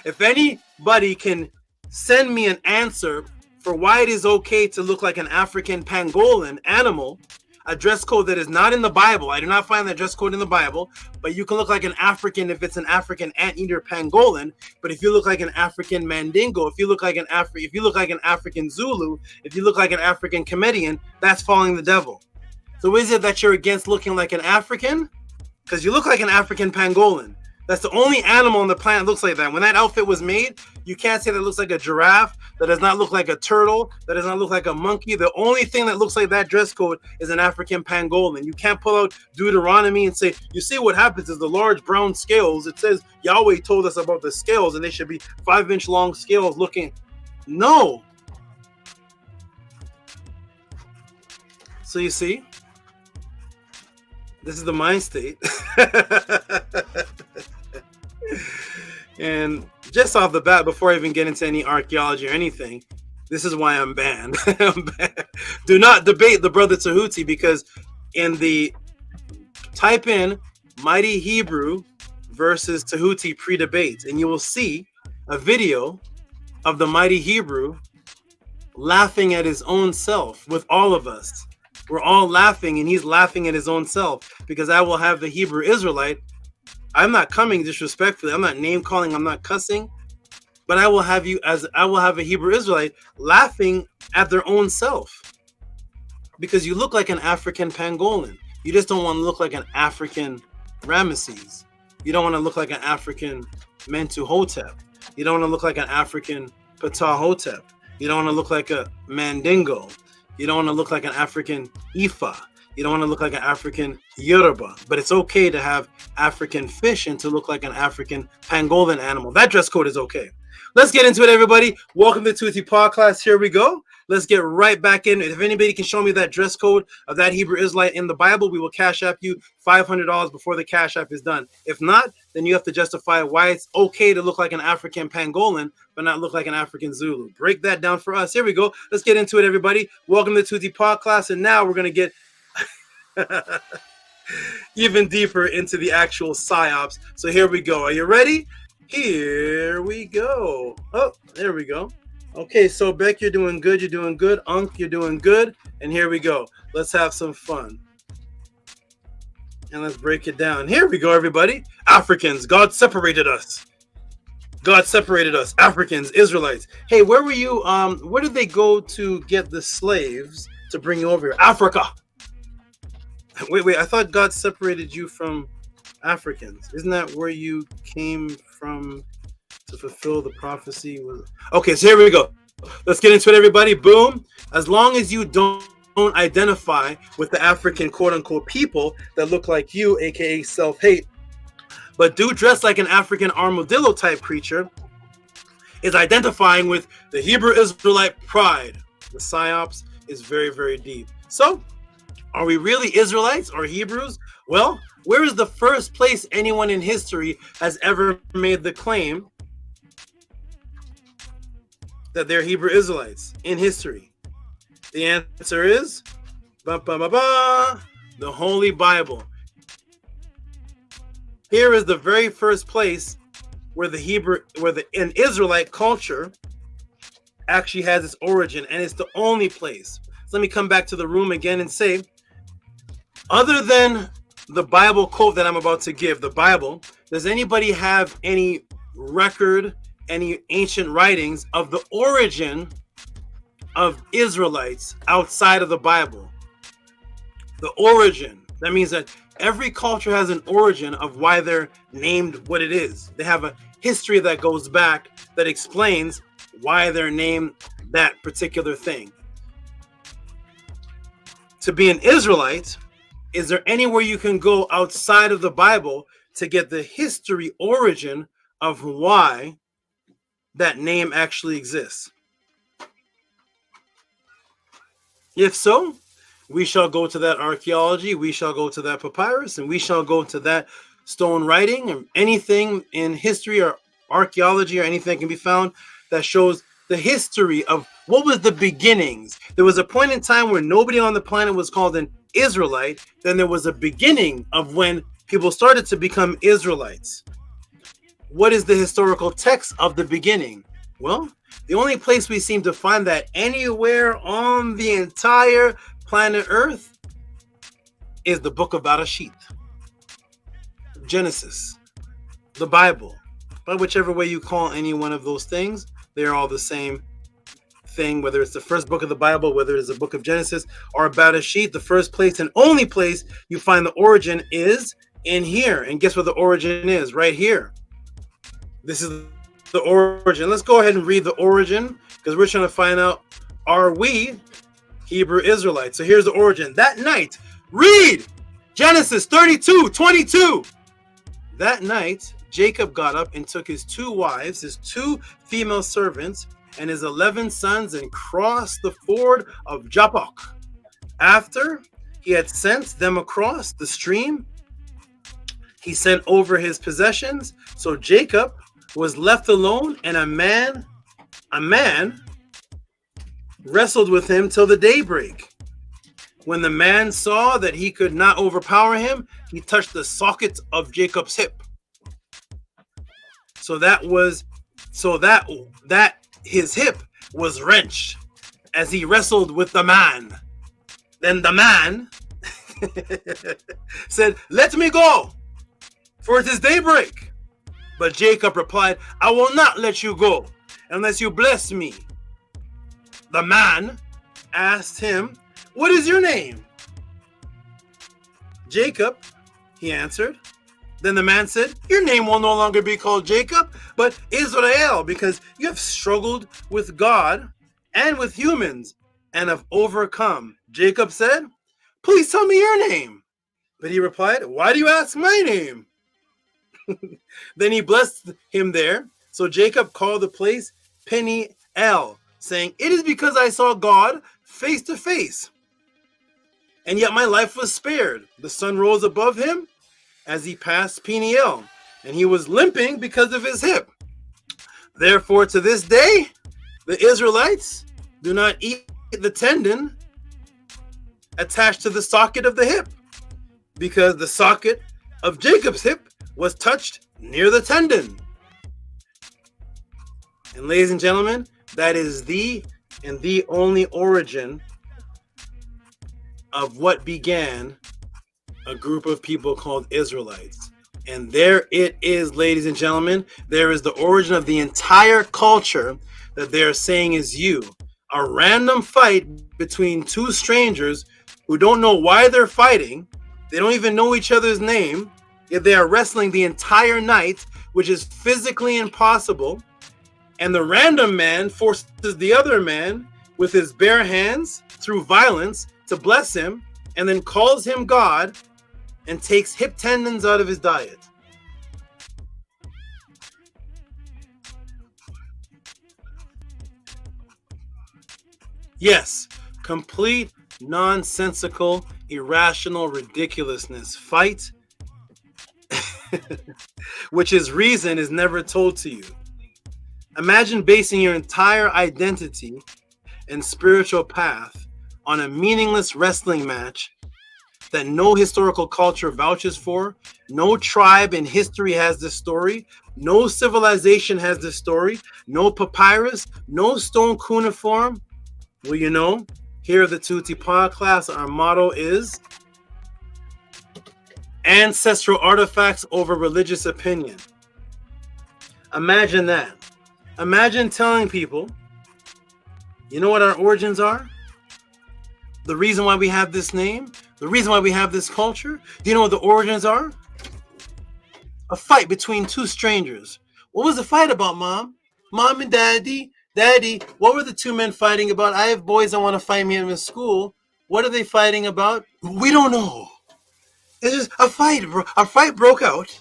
If anybody can send me an answer for why it is okay to look like an African pangolin animal, a dress code that is not in the Bible. I do not find that dress code in the Bible, but you can look like an African if it's an African anteater pangolin. But if you look like an African Mandingo, if you look like an African Zulu, if you look like an African Kemetian, that's following the devil. So is it that you're against looking like an African? Because you look like an African pangolin. That's the only animal on the planet that looks like that. When that outfit was made, you can't say that it looks like a giraffe, that does not look like a turtle, that does not look like a monkey. The only thing that looks like that dress code is an African pangolin. You can't pull out Deuteronomy and say, you see what happens is the large brown scales. It says Yahweh told us about the scales and they should be 5-inch long scales looking. No. So you see, this is the mind state. And just off the bat, before I even get into any archaeology or anything, this is why I'm banned. Do not debate the brother Tehuti, because type in Mighty Hebrew versus Tehuti pre-debate, and you will see a video of the Mighty Hebrew laughing at his own self with all of us. We're all laughing, and he's laughing at his own self, because I will have the Hebrew Israelite. I'm not coming disrespectfully. I'm not name calling. I'm not cussing, but I will have a Hebrew Israelite laughing at their own self, because you look like an African pangolin. You just don't want to look like an African Ramesses. You don't want to look like an African Mentuhotep. You don't want to look like an African Ptahhotep. You don't want to look like a Mandingo. You don't want to look like an African Ifa. You don't want to look like an African Yoruba. But it's okay to have African fish and to look like an African pangolin animal. That dress code is okay. Let's get into it, everybody. Welcome to Tehuti PODCLASS. Here we go. Let's get right back in. If anybody can show me that dress code of that Hebrew Israelite in the Bible, we will cash app you $500 before the cash app is done. If not, then you have to justify why it's okay to look like an African Pangolan, but not look like an African Zulu. Break that down for us. Here we go. Let's get into it, everybody. Welcome to Tehuti PODCLASS. And now we're going to get even deeper into the actual psyops. So here we go. Are you ready? Here we go. Oh, there we go. Okay, so Beck, you're doing good. You're doing good. Unk, you're doing good. And here we go. Let's have some fun. And let's break it down. Here we go, everybody. Africans, God separated us. God separated us. Africans, Israelites. Hey, where were you? Where did they go to get the slaves to bring you over here? Africa. Wait. I thought God separated you from Africans. Isn't that where you came from to fulfill the prophecy? Okay, so here we go. Let's get into it, everybody. Boom. As long as you don't identify with the African quote-unquote people that look like you, aka self-hate, but do dress like an African armadillo type creature, is identifying with the Hebrew Israelite pride. The psyops is very, very deep. So, are we really Israelites or Hebrews? Well, where is the first place anyone in history has ever made the claim that they're Hebrew Israelites in history? The answer is the Holy Bible. Here is the very first place where an Israelite culture actually has its origin, and it's the only place. So let me come back to the room again and say, other than the Bible quote that I'm about to give, the Bible, does anybody have any record, any ancient writings of the origin of Israelites outside of the Bible? The origin. That means that every culture has an origin of why they're named what it is. They have a history that goes back that explains why they're named that particular thing. To be an Israelite, is there anywhere you can go outside of the Bible to get the history origin of why that name actually exists? If so, we shall go to that archaeology, we shall go to that papyrus, and we shall go to that stone writing, and anything in history or archaeology or anything can be found that shows the history of what was the beginnings. There was a point in time where nobody on the planet was called an Israelite. Then there was a beginning of when people started to become Israelites. What is the historical text of the beginning? Well, the only place we seem to find that anywhere on the entire planet Earth is the book of Bereshit, Genesis, the Bible. By whichever way you call any one of those things, they're all the same thing, whether it's the first book of the Bible, whether it's the book of Genesis or Bereshit. The first place and only place you find the origin is in here. And guess what the origin is? Right here. This is the origin. Let's go ahead and read the origin, because we're trying to find out, are we Hebrew Israelites? So here's the origin. That night, read Genesis 32:22. That night, Jacob got up and took his 2 wives, his 2 female servants, and his 11 sons, and crossed the ford of Jabbok. After he had sent them across the stream, he sent over his possessions. So Jacob was left alone, and a man wrestled with him till the daybreak. When the man saw that he could not overpower him, he touched the socket of Jacob's hip. So that his hip was wrenched as he wrestled with the man. Then the man said, "Let me go, for it is daybreak." But Jacob replied, "I will not let you go unless you bless me." The man asked him, "What is your name?" "Jacob," he answered. Then the man said, "Your name will no longer be called Jacob, but Israel, because you have struggled with God and with humans and have overcome." Jacob said, "Please tell me your name." But he replied, "Why do you ask my name?" Then he blessed him there, So Jacob called the place Peniel, saying, "It is because I saw God face to face, and yet my life was spared." The sun rose above him as he passed Peniel, and he was limping because of his hip. Therefore, to this day, the Israelites do not eat the tendon attached to the socket of the hip, because the socket of Jacob's hip was touched near the tendon. And ladies and gentlemen, that is the only origin of what began a group of people called Israelites. And there it is, ladies and gentlemen. There is the origin of the entire culture that they're saying is you. A random fight between two strangers who don't know why they're fighting. They don't even know each other's name. Yet they are wrestling the entire night, which is physically impossible. And the random man forces the other man with his bare hands through violence to bless him, and then calls him God and takes hip tendons out of his diet. Yes, complete nonsensical, irrational ridiculousness. Fight, which is reason is never told to you. Imagine basing your entire identity and spiritual path on a meaningless wrestling match that no historical culture vouches for. No tribe in history has this story. No civilization has this story. No papyrus, no stone cuneiform. Well, you know, here at the Tehuti PODCLASS, our motto is ancestral artifacts over religious opinion. Imagine that. Imagine telling people, you know what our origins are? The reason why we have this name? The reason why we have this culture? Do you know what the origins are? A fight between two strangers. What was the fight about, Mom? Mom and Daddy? Daddy, what were the two men fighting about? I have boys that want to fight me in school. What are they fighting about? We don't know. It's just a fight, bro. A fight broke out.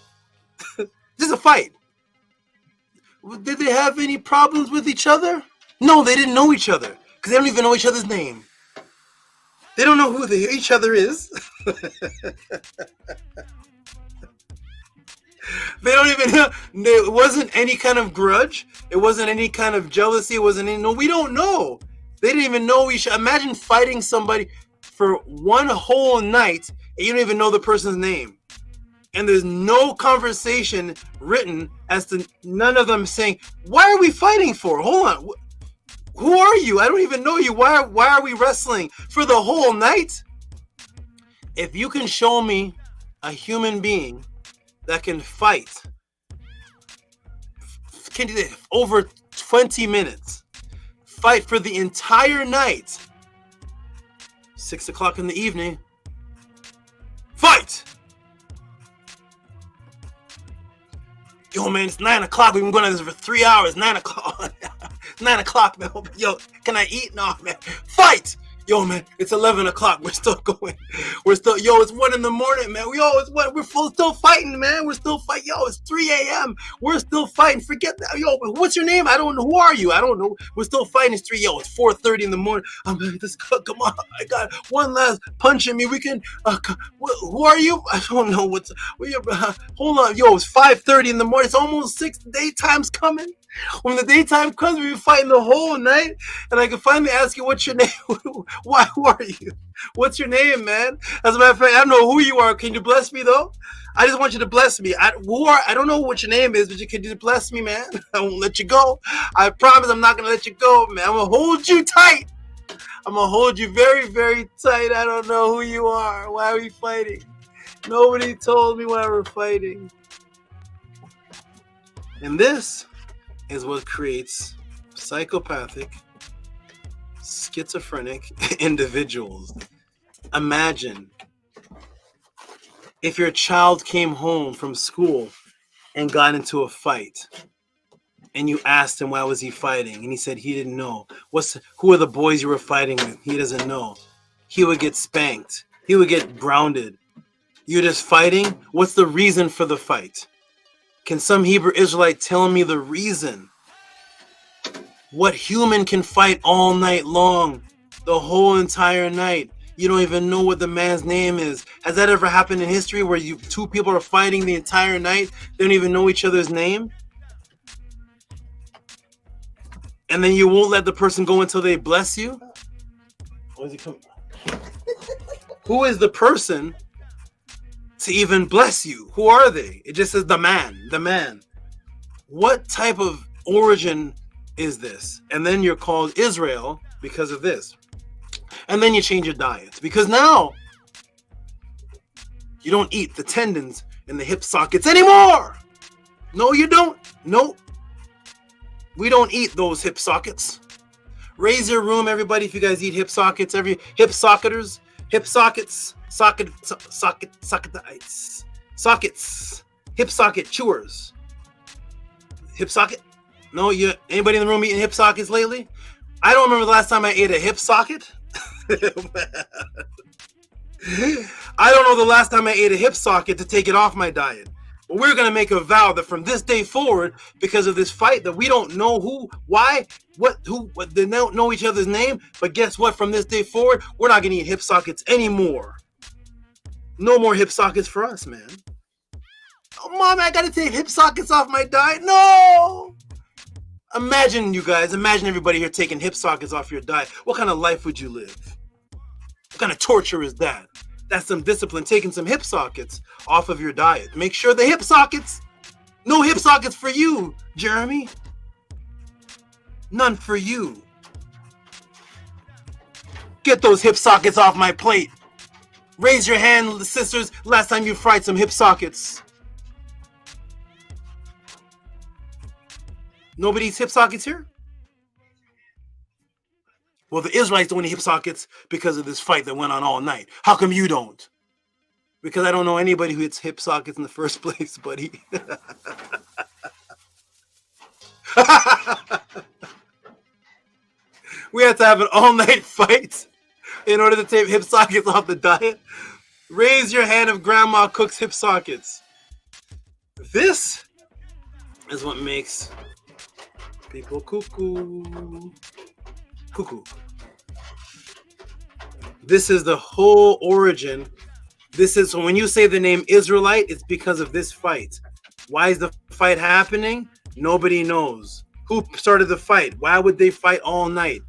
Just a fight. Did they have any problems with each other? No, they didn't know each other because they don't even know each other's name. They don't know who each other is. They don't even know. There wasn't any kind of grudge. It wasn't any kind of jealousy. It wasn't any, no, we don't know. They didn't even know each other. Imagine fighting somebody for one whole night and you don't even know the person's name. And there's no conversation written as to none of them saying, why are we fighting for? Hold on. Who are you? I don't even know you. Why are we wrestling for the whole night? If you can show me a human being that can fight over 20 minutes, fight for the entire night, 6 o'clock in the evening, fight! Yo, man, it's 9 o'clock. We've been going at this for 3 hours. 9 o'clock. 9 o'clock, man. Yo, can I eat? No, man. Fight! Yo, man, it's 11 o'clock. We're still going. We're still, yo, it's 1 in the morning, man. It's what? We're still fighting, man. We're still fighting. Yo, it's 3 a.m. We're still fighting. Forget that. Yo, what's your name? I don't know. Who are you? I don't know. We're still fighting. It's 3. Yo, it's 4:30 in the morning. I'm like, come on. I got one last punch in me. We can, who are you? I don't know. Hold on. Yo, it's 5:30 in the morning. It's almost 6. Daytime's coming. When the daytime comes, we've been fighting the whole night, and I can finally ask you, what's your name? Why? Who are you? What's your name, man? As a matter of fact, I don't know who you are. Can you bless me, though? I just want you to bless me. I don't know what your name is, but can you bless me, man? I won't let you go. I promise I'm not going to let you go, man. I'm going to hold you tight. I'm going to hold you very, very tight. I don't know who you are. Why are we fighting? Nobody told me why we're fighting. And this is what creates psychopathic, schizophrenic individuals. Imagine if your child came home from school and got into a fight and you asked him why was he fighting and he said he didn't know. Who are the boys you were fighting with? He doesn't know. He would get spanked. He would get grounded. You're just fighting? What's the reason for the fight? Can some Hebrew Israelite tell me the reason? What human can fight all night long, the whole entire night? You don't even know what the man's name is. Has that ever happened in history where two people are fighting the entire night? They don't even know each other's name? And then you won't let the person go until they bless you? Who is the person to even bless you? Who are they? It just says the man. What type of origin is this? And then you're called Israel because of this. And then you change your diet because now you don't eat the tendons and the hip sockets anymore. No, you don't. No, we don't eat those hip sockets. Raise your room, everybody, if you guys eat hip sockets. Every hip socketers, hip sockets, socketites, sockets, hip socket chewers. Hip socket? No, anybody in the room eating hip sockets lately? I don't remember the last time I ate a hip socket. I don't know the last time I ate a hip socket to take it off my diet. But we're going to make a vow that from this day forward, because of this fight that we don't know who, why, what, they don't know each other's name. But guess what? From this day forward, we're not going to eat hip sockets anymore. No more hip sockets for us, man. Oh, Mom, I got to take hip sockets off my diet. No! Imagine, you guys, imagine everybody here taking hip sockets off your diet. What kind of life would you live? What kind of torture is that? That's some discipline, taking some hip sockets off of your diet. Make sure the hip sockets, no hip sockets for you, Jeremy. None for you. Get those hip sockets off my plate. Raise your hand, sisters, last time you fried some hip sockets. Nobody eats hip sockets here? Well, the Israelites don't eat hip sockets because of this fight that went on all night. How come you don't? Because I don't know anybody who eats hip sockets in the first place, buddy. We have to have an all-night fight in order to take hip sockets off the diet. Raise your hand if grandma cooks hip sockets. This is what makes people cuckoo. This is the whole origin. This is, so when you say the name Israelite, it's because of this fight. Why is the fight happening? Nobody knows. Who started the fight? Why would they fight all night?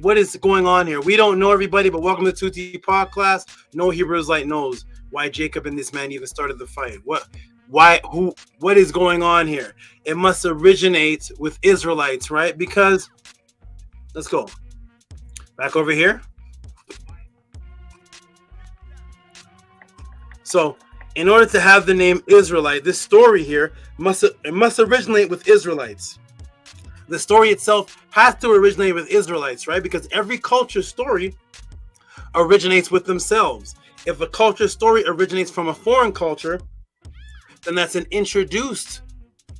What is going on here? We don't know, everybody, but welcome to Tehuti PODCLASS. No Hebrew Israelite knows why Jacob and this man even started the fight. What is going on here? It must originate with Israelites, right? Because, let's go back over here. So in order to have the name Israelite, this story here must originate with Israelites. The story itself has to originate with Israelites, right? Because every culture story originates with themselves. If a culture story originates from a foreign culture, then that's an introduced,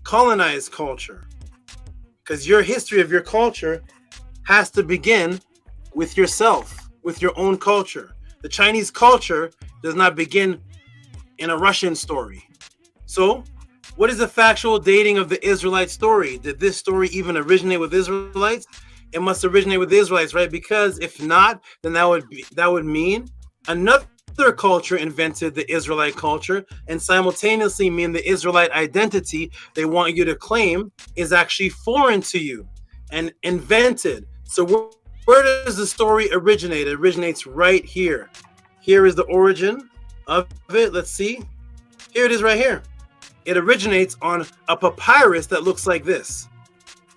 colonized culture. Because your history of your culture has to begin with yourself, with your own culture. The Chinese culture does not begin in a Russian story. So, what is the factual dating of the Israelite story? Did this story even originate with Israelites? It must originate with Israelites, right? Because if not, then that would mean another culture invented the Israelite culture, and simultaneously mean the Israelite identity they want you to claim is actually foreign to you and invented. So where does the story originate? It originates right here. Here is the origin of it. Let's see. Here it is right here. It originates on a papyrus that looks like this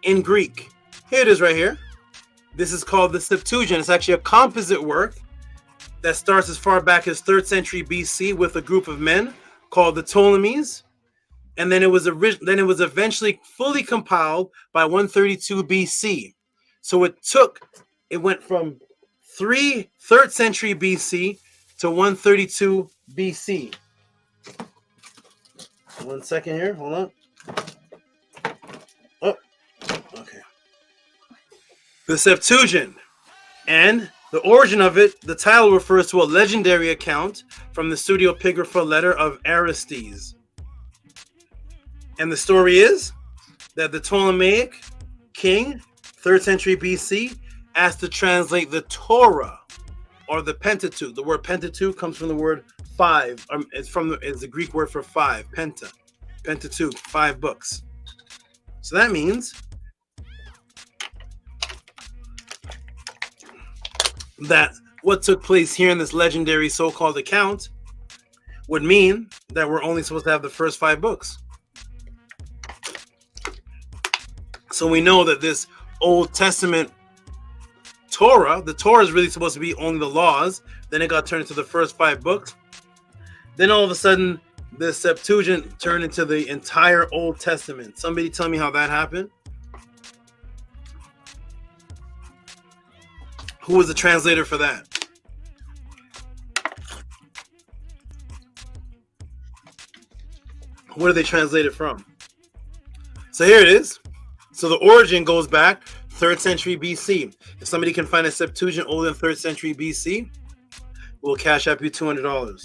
in Greek. Here it is right here. This is called the Septuagint. It's actually a composite work that starts as far back as 3rd century BC with a group of men called the Ptolemies. And then it was eventually fully compiled by 132 BC. So it went from 3rd century BC to 132 BC. One second here, hold on. Oh, okay. The Septuagint, and the origin of it, the title refers to a legendary account from the pseudepigrapha letter of Aristides. And the story is that the Ptolemaic king, 3rd century BC, asked to translate the Torah or the Pentateuch. The word Pentateuch comes from the word five. It's the Greek word for five, penta. Pentateuch, 5 books. So that means that what took place here in this legendary so-called account would mean that we're only supposed to have the first 5 books. So we know that this Old Testament Torah, the Torah is really supposed to be only the laws. Then it got turned into the first 5 books. Then all of a sudden, the Septuagint turned into the entire Old Testament. Somebody tell me how that happened. Who was the translator for that? Where did they translate it from? So here it is. So the origin goes back 3rd century BC. If somebody can find a Septuagint older than 3rd century BC, we'll cash up you $200.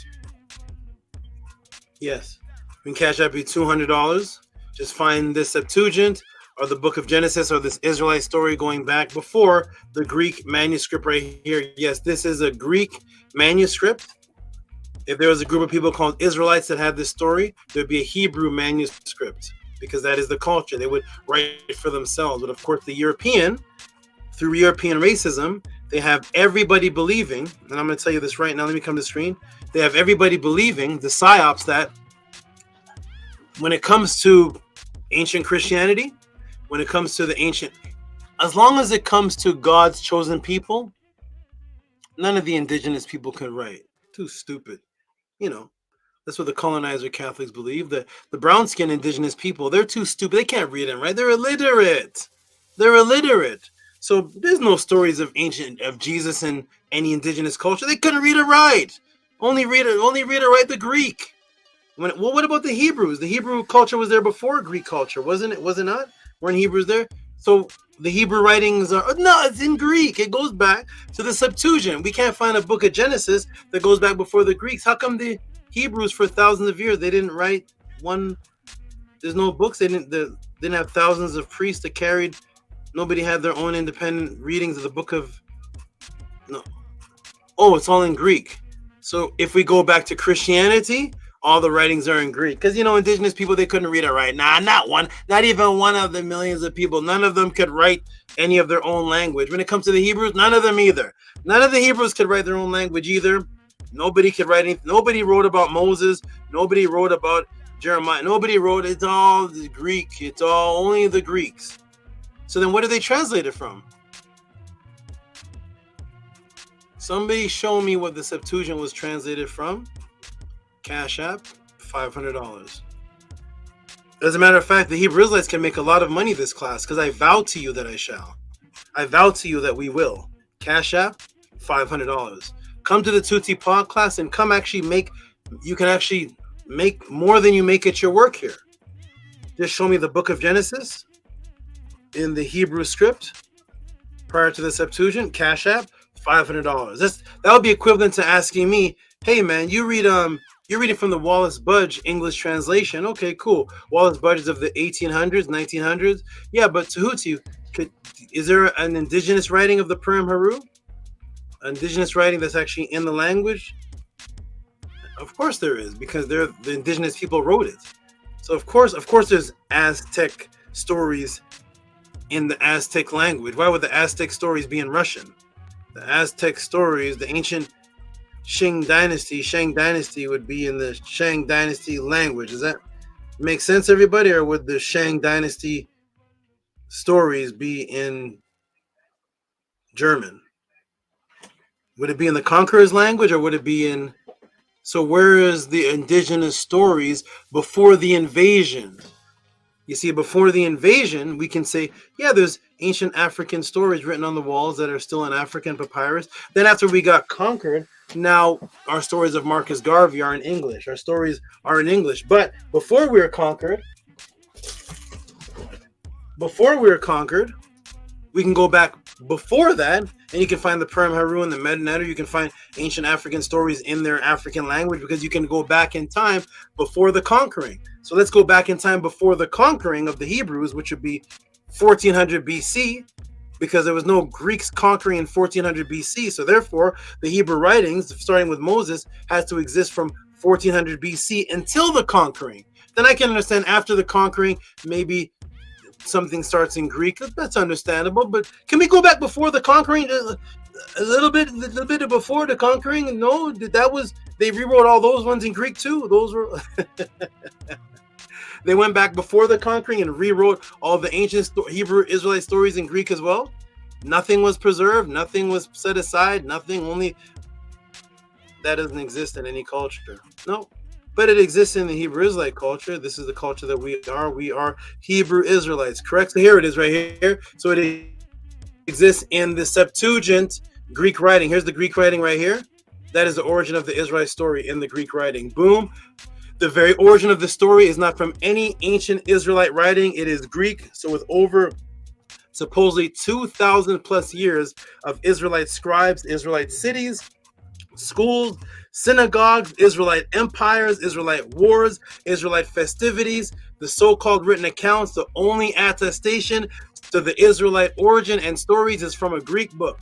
Yes, we can cash up you $200. Just find this Septuagint or the book of Genesis or this Israelite story going back before the Greek manuscript right here. Yes, this is a Greek manuscript. If there was a group of people called Israelites that had this story, there'd be a Hebrew manuscript because that is the culture. They would write it for themselves. But of course, the European, through European racism, they have everybody believing, and I'm going to tell you this right now. Let me come to the screen. They have everybody believing, the psyops, that when it comes to ancient Christianity, when it comes to the ancient, as long as it comes to God's chosen people, none of the indigenous people can write. Too stupid. You know, that's what the colonizer Catholics believe. The brown-skinned indigenous people, they're too stupid. They can't read and write. They're illiterate. They're illiterate. So there's no stories of Jesus and any indigenous culture. They couldn't read or write. Only read or write the Greek. Well, what about the Hebrews? The Hebrew culture was there before Greek culture, wasn't it? Was it not? Weren't Hebrews there? So the Hebrew writings are it's in Greek. It goes back to the Septuagint. We can't find a book of Genesis that goes back before the Greeks. How come the Hebrews for thousands of years they didn't write one? There's no books. They didn't have thousands of priests that carried. Nobody had their own independent readings of the book of. No. Oh, it's all in Greek. So if we go back to Christianity, all the writings are in Greek. Because, indigenous people, they couldn't read or write. Nah, not even one of the millions of people. None of them could write any of their own language. When it comes to the Hebrews, none of them either. None of the Hebrews could write their own language either. Nobody could write anything. Nobody wrote about Moses. Nobody wrote about Jeremiah. Nobody wrote. It's all the Greek. It's all only the Greeks. So then what did they translate it from? Somebody show me what the Septuagint was translated from. Cash App, $500. As a matter of fact, the Hebrew Israelites can make a lot of money this class because I vow to you that I shall. I vow to you that we will. Cash App, $500. Come to the Tehuti PODCLASS and come you can actually make more than you make at your work here. Just show me the book of Genesis in the Hebrew script prior to the Septuagint. Cash App, $500. That would be equivalent to asking me, hey man, you're reading from the Wallace Budge English translation. Okay, cool. Wallace Budge is of the 1800s, 1900s. Yeah, but Tehuti, is there an indigenous writing of the Purim Haru? Indigenous writing that's actually in the language? Of course there is, because the indigenous people wrote it. So of course there's Aztec stories in the Aztec language. Why would the Aztec stories be in Russian? The Aztec stories, the ancient Shang Dynasty would be in the Shang Dynasty language. Does that make sense, everybody? Or would the Shang Dynasty stories be in German? Would it be in the conqueror's language, or would it be in... So where is the indigenous stories before the invasion? You see, before the invasion, we can say, yeah, there's ancient African stories written on the walls that are still in African papyrus. Then after we got conquered, now our stories of Marcus Garvey are in English. Our stories are in English. But before we were conquered, we can go back before that, and you can find the Purim Haru and the Meta, you can find ancient African stories in their African language, because you can go back in time before the conquering. So let's go back in time before the conquering of the Hebrews, which would be 1400 BC, because there was no Greeks conquering in 1400 BC. So therefore, the Hebrew writings, starting with Moses, has to exist from 1400 BC until the conquering. Then I can understand after the conquering, maybe something starts in Greek. That's understandable. But can we go back before the conquering? A little bit before the conquering? No, they rewrote all those ones in Greek too. Those were they went back before the conquering and rewrote all the ancient Hebrew Israelite stories in Greek as well. Nothing was preserved. Nothing was set aside. Nothing. Only that doesn't exist in any culture. No. But it exists in the Hebrew Israelite culture. This is the culture that we are. We are Hebrew Israelites, correct? So here it is right here. So it exists in the Septuagint Greek writing. Here's the Greek writing right here. That is the origin of the Israelite story in the Greek writing. Boom. The very origin of the story is not from any ancient Israelite writing. It is Greek. So with over supposedly 2,000 plus years of Israelite scribes, Israelite cities, schools, synagogues, Israelite empires, Israelite wars, Israelite festivities, the so-called written accounts, the only attestation to the Israelite origin and stories is from a Greek book.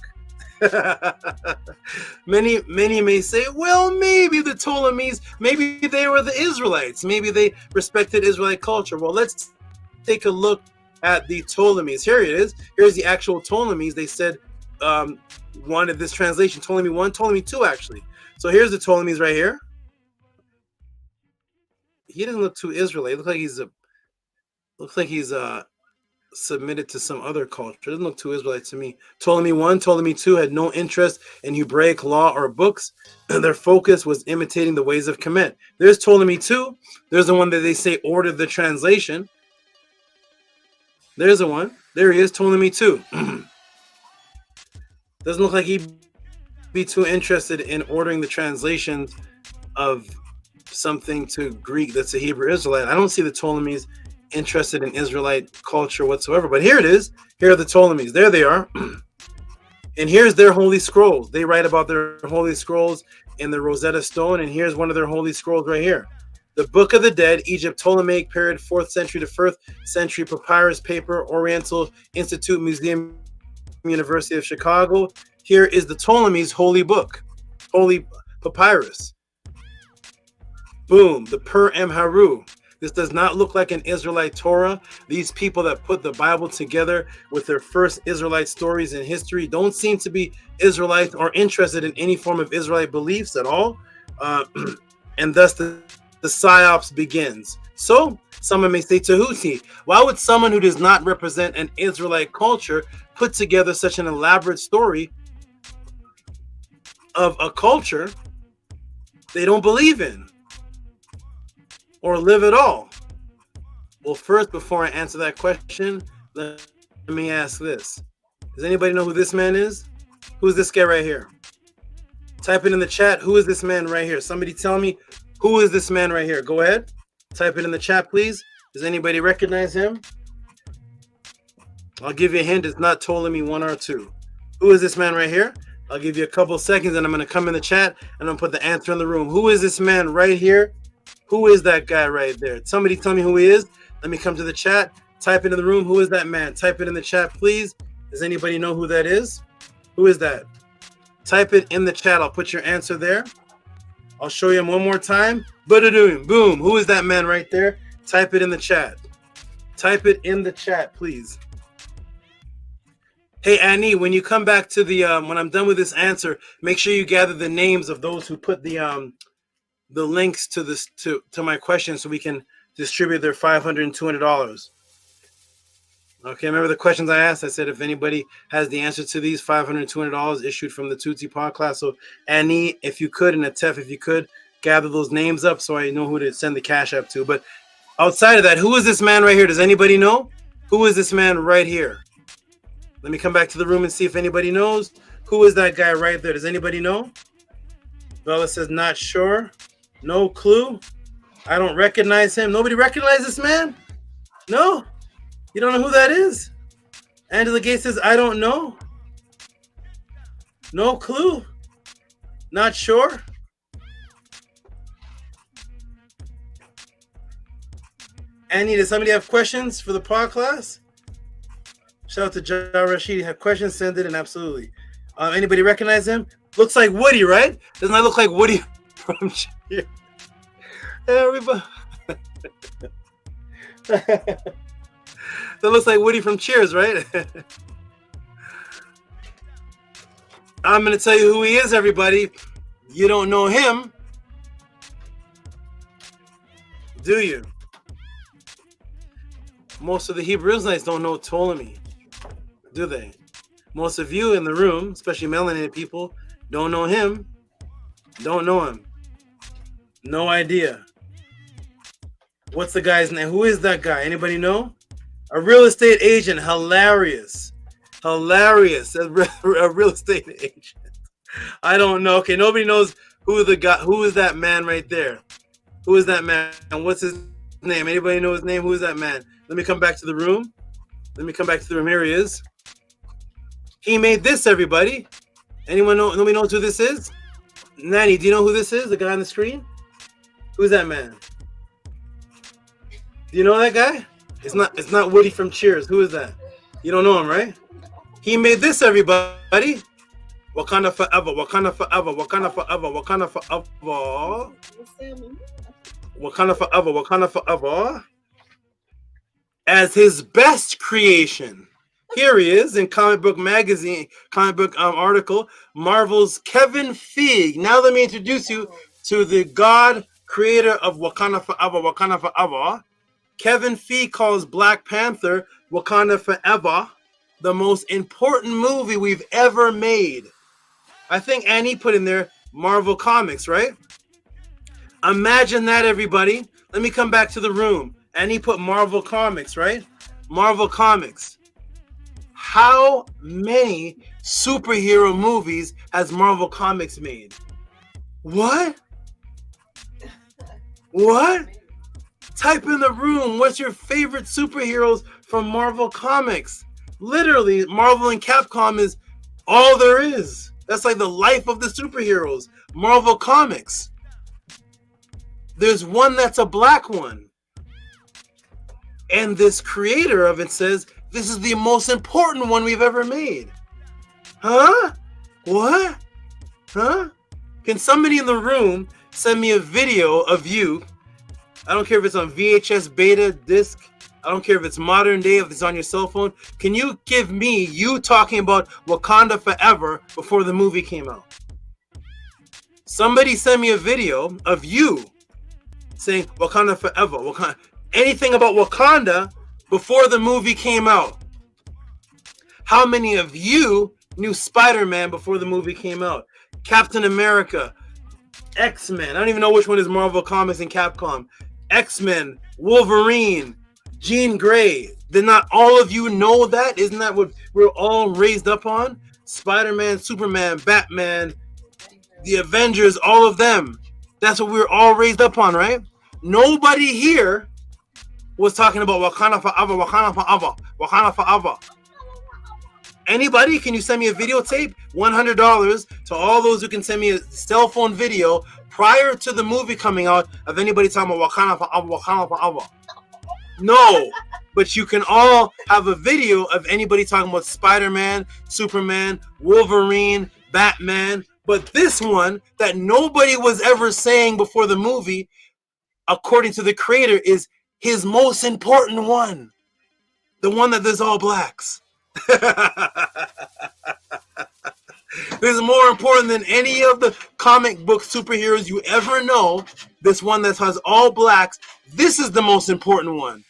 Many may say, well, maybe the Ptolemies, maybe they were the Israelites, maybe they respected Israelite culture. Well, let's take a look at the Ptolemies. Here it is. Here's the actual Ptolemies. They said wanted this translation, Ptolemy 1, Ptolemy 2, actually. So here's the Ptolemies right here. He doesn't look too Israelite. Looks like he's submitted to some other culture. Doesn't look too Israelite to me. Ptolemy 1, Ptolemy 2 had no interest in Hebraic law or books. Their focus was imitating the ways of Kemet. There's Ptolemy 2. There's the one that they say ordered the translation. There's the one. There he is, Ptolemy 2. Doesn't look like he'd be too interested in ordering the translations of something to Greek that's a Hebrew Israelite. I don't see the Ptolemies interested in Israelite culture whatsoever. But here it is. Here are the Ptolemies. There they are. And here's their holy scrolls. They write about their holy scrolls in the Rosetta Stone. And here's one of their holy scrolls right here. The Book of the Dead, Egypt, Ptolemaic period, 4th century to 1st century papyrus paper, Oriental Institute Museum, University of Chicago. Here is the Ptolemies' holy book, holy papyrus. Boom, the Purim Haru. This does not look like an Israelite Torah. These people that put the Bible together with their first Israelite stories in history don't seem to be Israelites or interested in any form of Israelite beliefs at all. And thus the psyops begins. So someone may say, Tehuti, why would someone who does not represent an Israelite culture put together such an elaborate story of a culture they don't believe in or live at all? Well, first, before I answer that question, let me ask this. Does anybody know who this man is? Who's this guy right here? Type it in the chat. Who is this man right here? Somebody tell me, who is this man right here? Go ahead. Type it in the chat, please. Does anybody recognize him? I'll give you a hint. It's not Ptolemy 1 or 2. Who is this man right here? I'll give you a couple seconds, and I'm going to come in the chat, and I'm going to put the answer in the room. Who is this man right here? Who is that guy right there? Somebody tell me who he is. Let me come to the chat. Type it in the room. Who is that man? Type it in the chat, please. Does anybody know who that is? Who is that? Type it in the chat. I'll put your answer there. I'll show you him one more time. Boom. Who is that man right there? Type it in the chat. Type it in the chat, please. Hey, Annie, when you come back to the, when I'm done with this answer, make sure you gather the names of those who put the links to this, to my question, so we can distribute their $500 and $200. Okay, remember the questions I asked? I said if anybody has the answer to these, $500 and $200 issued from the Tutti podcast. So Annie, if you could, and Atef, if you could, gather those names up so I know who to send the cash app to. But outside of that, who is this man right here? Does anybody know? Who is this man right here? Let me come back to the room and see if anybody knows. Who is that guy right there? Does anybody know? Bella says, not sure. No clue. I don't recognize him. Nobody recognizes this man? No? You don't know who that is? Angela Gay says, I don't know. No clue. Not sure. Annie, does somebody have questions for the pod class? Shout out to John Rashid. Have questions? Send it in. Absolutely. Anybody recognize him? Looks like Woody, right? Doesn't that look like Woody from Cheers? Everybody. That looks like Woody from Cheers, right? I'm going to tell you who he is, everybody. You don't know him, do you? Most of the Hebrew Israelites don't know Ptolemy, do they? Most of you in the room, especially melanated people, don't know him. Don't know him. No idea. What's the guy's name? Who is that guy? Anybody know? A real estate agent. Hilarious. Hilarious. A real estate agent. I don't know. Okay, nobody knows who the guy. Who is that man right there? Who is that man? And what's his name? Anybody know his name? Who is that man? Let me come back to the room. Let me come back to the room. Here he is. He made this, everybody. Anyone know? Nobody knows who this is? Nanny, do you know who this is? The guy on the screen? Who's that man? Do you know that guy? It's not Woody from Cheers. Who is that? You don't know him, right? He made this, everybody. Wakanda forever, Wakanda forever, Wakanda forever, Wakanda forever. Wakanda forever, Wakanda forever. As his best creation. Here he is in comic book magazine, comic book article, Marvel's Kevin Feige. Now let me introduce you to the God creator of Wakanda forever, Wakanda forever. Kevin Feige calls Black Panther Wakanda Forever the most important movie we've ever made. I think Annie put in there Marvel Comics, right? Imagine that, everybody. Let me come back to the room. Annie put Marvel Comics, right? Marvel Comics. How many superhero movies has Marvel Comics made? What? What? Type in the room, what's your favorite superheroes from Marvel Comics? Literally, Marvel and Capcom is all there is. That's like the life of the superheroes. Marvel Comics. There's one that's a black one. And this creator of it says, this is the most important one we've ever made. Huh? What? Huh? Can somebody in the room send me a video of you? I don't care if it's on VHS, beta, disc. I don't care if it's modern day, if it's on your cell phone. Can you give me you talking about Wakanda Forever before the movie came out? Somebody send me a video of you saying Wakanda Forever. Wakanda. Anything about Wakanda before the movie came out. How many of you knew Spider-Man before the movie came out? Captain America, X-Men. I don't even know which one is Marvel Comics and Capcom. X-Men, Wolverine, Jean Grey. Did not all of you know that? Isn't that what we're all raised up on? Spider-Man, Superman, Batman, the Avengers, all of them. That's what we're all raised up on, right? Nobody here was talking about Wakanda Forever, Wakanda Forever, Wakanda Forever. Anybody? Can you send me a videotape? $100 to all those who can send me a cell phone video prior to the movie coming out of anybody talking about Wakanda Forever, Wakanda Forever. No, but you can all have a video of anybody talking about Spider-Man, Superman, Wolverine, Batman. But this one that nobody was ever saying before the movie, according to the creator, is his most important one. The one that there's all blacks. This is more important than any of the comic book superheroes you ever know. This one that has all blacks. This is the most important one.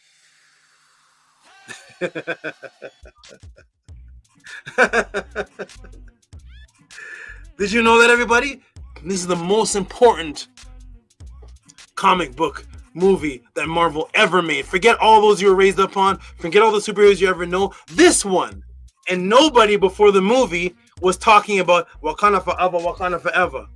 Did you know that, everybody? This is the most important comic book movie that Marvel ever made. Forget all those you were raised up on. Forget all the superheroes you ever know. This one. And nobody before the movie was talking about Wakanda Forever, Wakanda Forever.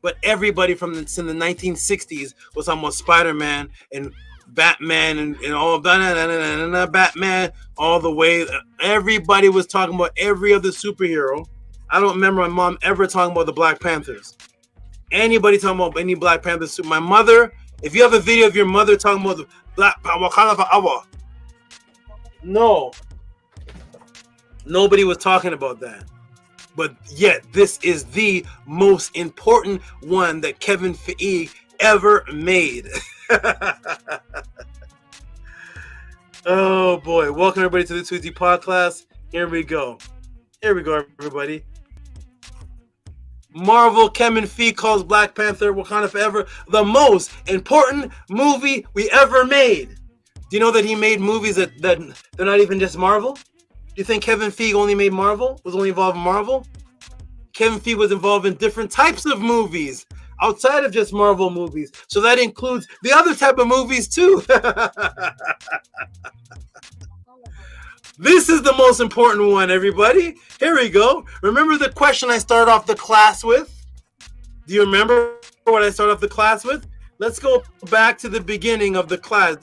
But everybody from in the 1960s was talking about Spider-Man and Batman and all of that, Batman all the way. Everybody was talking about every other superhero I don't remember my mom ever talking about the Black Panthers. Anybody talking about any Black Panthers? My mother, if you have a video of your mother talking about the Black Wakanda Forever, no. Nobody was talking about that. But yet, this is the most important one that Kevin Feige ever made. Oh boy. Welcome everybody to the Tehuti podcast. Here we go. Here we go, everybody. Marvel Kevin Feige calls Black Panther Wakanda Forever the most important movie we ever made. Do you know that he made movies that they're not even just Marvel? Do you think Kevin Feige only made Marvel? Was only involved in Marvel? Kevin Feige was involved in different types of movies outside of just Marvel movies. So that includes the other type of movies too. This is the most important one, everybody. Here we go. Remember the question I started off the class with? Do you remember what I started off the class with? Let's go back to the beginning of the class.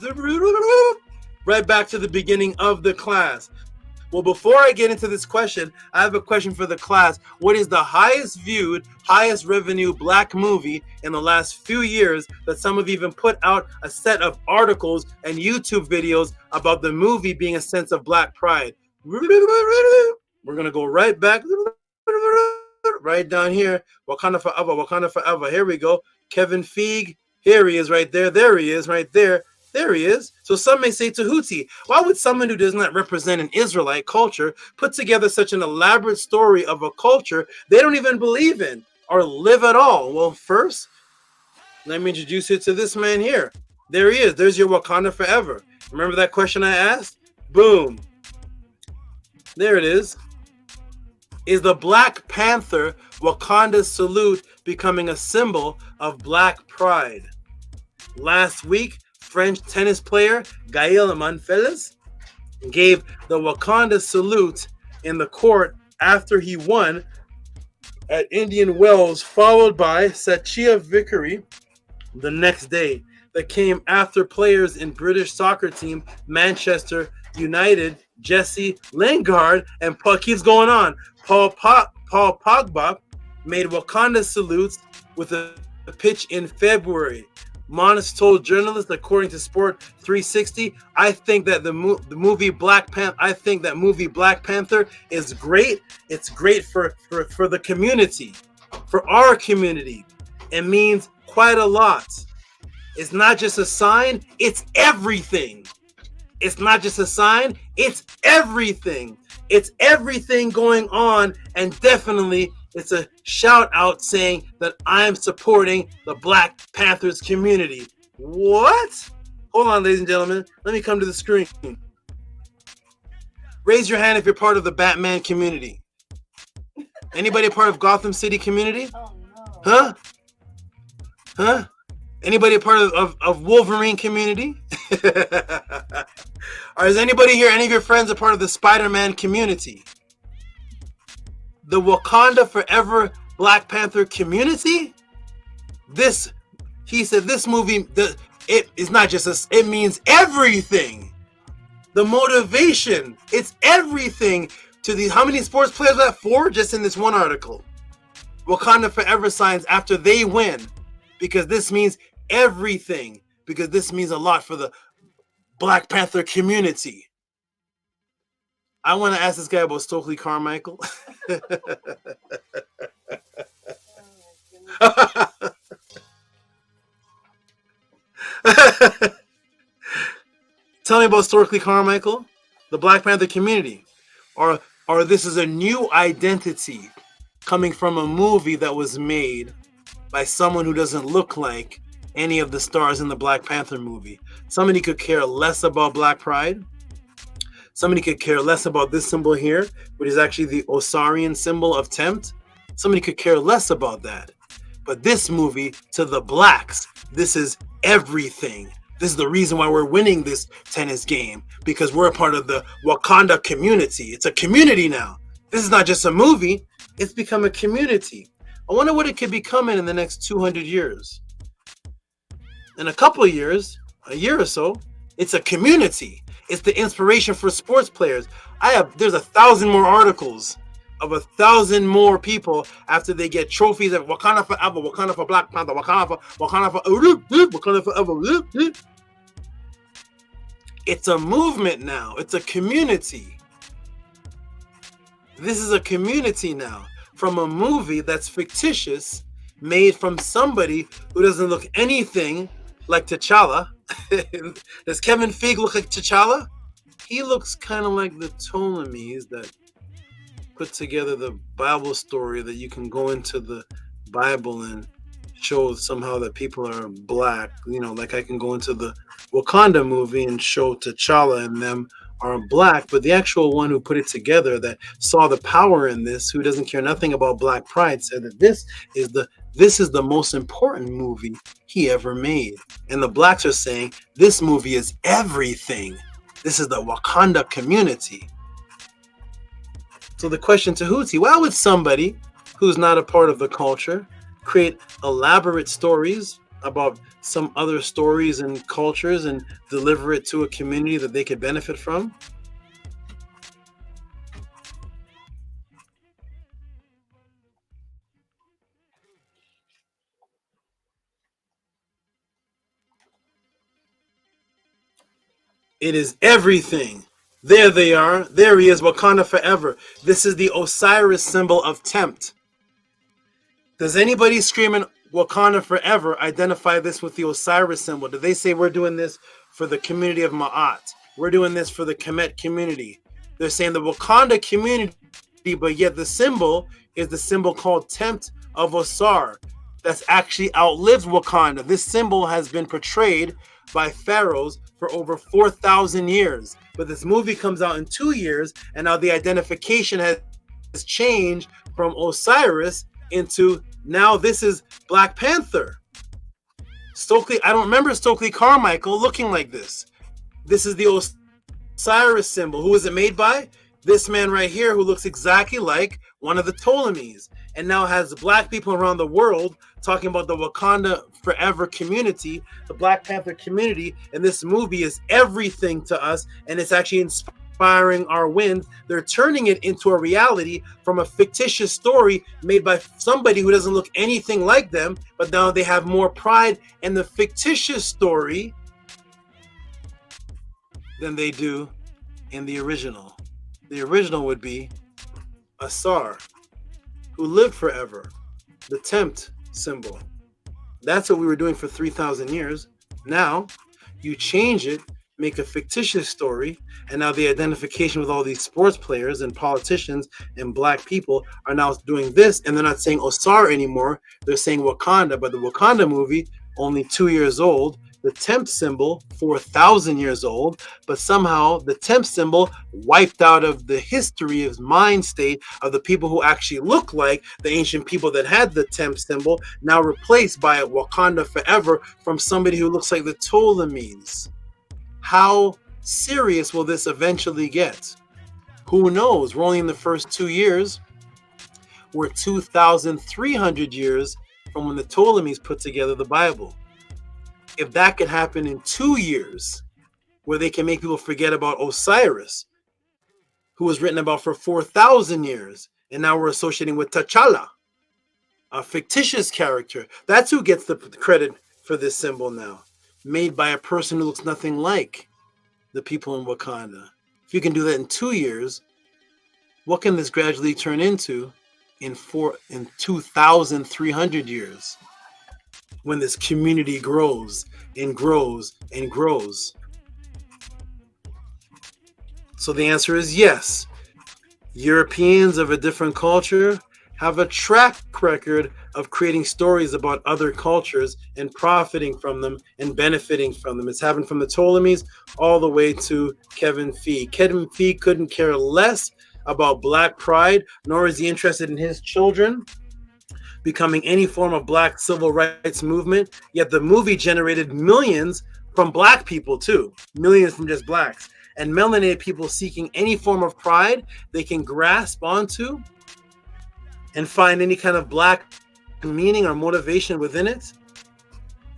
Right back to the beginning of the class. Well, before I get into this question, I have a question for the class. What is the highest viewed, highest revenue Black movie in the last few years that some have even put out a set of articles and YouTube videos about the movie being a sense of Black pride? We're going to go right back, right down here. Wakanda Forever, Wakanda Forever. Here we go. Kevin Feige. Here he is right there. There he is right there. There he is. So some may say, Tehuti, why would someone who does not represent an Israelite culture put together such an elaborate story of a culture they don't even believe in or live at all? Well, first, let me introduce you to this man here. There he is. There's your Wakanda Forever. Remember that question I asked? Boom. There it is. Is the Black Panther Wakanda's salute becoming a symbol of Black pride? Last week, French tennis player Gaël Monfils gave the Wakanda salute in the court after he won at Indian Wells, followed by Sachia victory the next day. That came after players in British soccer team Manchester United, Jesse Lingard, and keeps going on. Paul Pogba made Wakanda salutes with a pitch in February. Monis told journalists, according to Sport 360, I think that the movie Black Panther. I think that movie Black Panther is great. It's great for the community, for our community. It means quite a lot. It's not just a sign. It's everything. It's not just a sign. It's everything. It's everything going on, and definitely. It's a shout out saying that I'm supporting the Black Panthers community. What? Hold on, ladies and gentlemen. Let me come to the screen. Raise your hand if you're part of the Batman community. Anybody a part of Gotham City community? Huh? Huh? Anybody a part of Wolverine community? Or is anybody here, any of your friends a part of the Spider-Man community? The Wakanda Forever Black Panther community? He said this movie, it is not just it means everything. The motivation, it's everything to these. How many sports players are that? 4 just in this one article. Wakanda Forever signs after they win, because this means everything, because this means a lot for the Black Panther community. I want to ask this guy about Stokely Carmichael. Tell me about Stokely Carmichael, the Black Panther community, or this is a new identity coming from a movie that was made by someone who doesn't look like any of the stars in the Black Panther movie. Somebody could care less about Black pride. Somebody could care less about this symbol here, which is actually the Osirian symbol of Tempt. Somebody could care less about that. But this movie, to the Blacks, this is everything. This is the reason why we're winning this tennis game, because we're a part of the Wakanda community. It's a community now. This is not just a movie. It's become a community. I wonder what it could become in the next 200 years. In a couple of years, a year or so, it's a community. It's the inspiration for sports players. There's 1,000 more articles of 1,000 more people after they get trophies of Wakanda forever, Wakanda for Black Panther, Wakanda forever. It's a movement now. It's a community. This is a community now from a movie that's fictitious, made from somebody who doesn't look anything like T'Challa. Does Kevin Feige look like T'Challa? He looks kind of like the Ptolemies that put together the Bible story that you can go into the Bible and show somehow that people are black. You know, like I can go into the Wakanda movie and show T'Challa and them are black, but the actual one who put it together, that saw the power in this, who doesn't care nothing about black pride, said that this is the most important movie he ever made. And the blacks are saying this movie is everything. This is the Wakanda community. So the question to Tehuti, why would somebody who's not a part of the culture create elaborate stories about some other stories and cultures and deliver it to a community that they could benefit from? It is everything. There they are. There he is, Wakanda forever. This is the Osiris symbol of Tempt. Does anybody screaming Wakanda forever identify this with the Osiris symbol? Do they say we're doing this for the community of Ma'at? We're doing this for the Kemet community. They're saying the Wakanda community, but yet the symbol is the symbol called Tempt of Osar. That's actually outlived Wakanda. This symbol has been portrayed by pharaohs for over 4,000 years. But this movie comes out in 2 years, and now the identification has changed from Osiris into now this is Black Panther. Stokely, I don't remember Stokely Carmichael looking like this. This is the Osiris symbol. Who is it made by? This man right here, who looks exactly like one of the Ptolemies, and now has black people around the world talking about the Wakanda forever community, the Black Panther community, and this movie is everything to us, and it's actually inspiring our wins. They're turning it into a reality from a fictitious story made by somebody who doesn't look anything like them, but now they have more pride in the fictitious story than they do in the original. The original would be Asar, who lived forever, the Tempt symbol. That's what we were doing for 3,000 years. Now, you change it, make a fictitious story, and now the identification with all these sports players and politicians and black people are now doing this, and they're not saying Osar anymore, they're saying Wakanda, but the Wakanda movie, only 2 years old, the Tempt symbol, 4,000 years old, but somehow the Tempt symbol wiped out of the history of mind state of the people who actually look like the ancient people that had the Tempt symbol, now replaced by Wakanda forever from somebody who looks like the Ptolemies. How serious will this eventually get? Who knows? We're only in the first 2 years. We're 2,300 years from when the Ptolemies put together the Bible. If that could happen in 2 years, where they can make people forget about Osiris, who was written about for 4,000 years, and now we're associating with T'Challa, a fictitious character. That's who gets the credit for this symbol now, made by a person who looks nothing like the people in Wakanda. If you can do that in 2 years, what can this gradually turn into in 2,300 years? When this community grows and grows and grows. So the answer is yes. Europeans of a different culture have a track record of creating stories about other cultures and profiting from them and benefiting from them. It's happened from the Ptolemies all the way to Kevin Feige. Kevin Feige couldn't care less about black pride, nor is he interested in his children becoming any form of black civil rights movement, yet the movie generated millions from black people too, millions from just blacks, and melanated people seeking any form of pride they can grasp onto and find any kind of black meaning or motivation within it.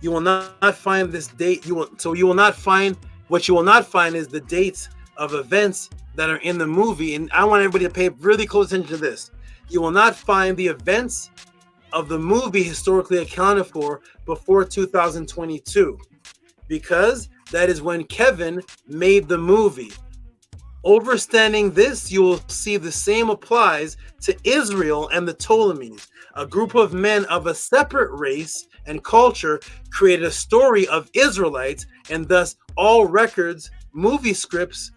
You will not find this date. You will not find, what you will not find is the dates of events that are in the movie. And I want everybody to pay really close attention to this. You will not find the events of the movie historically accounted for before 2022, because that is when Kevin made the movie. Overstanding this, you will see the same applies to Israel and the Ptolemies. A group of men of a separate race and culture created a story of Israelites, and thus all records, movie scripts,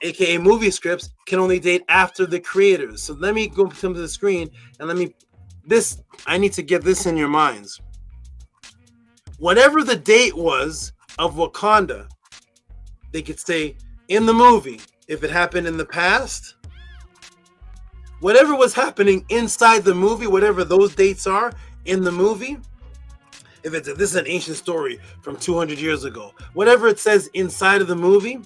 aka movie scripts, can only date after the creators. So let me go to the screen and I need to get this in your minds. Whatever the date was of Wakanda, they could say in the movie, if it happened in the past, whatever was happening inside the movie, whatever those dates are in the movie, if this is an ancient story from 200 years ago, whatever it says inside of the movie,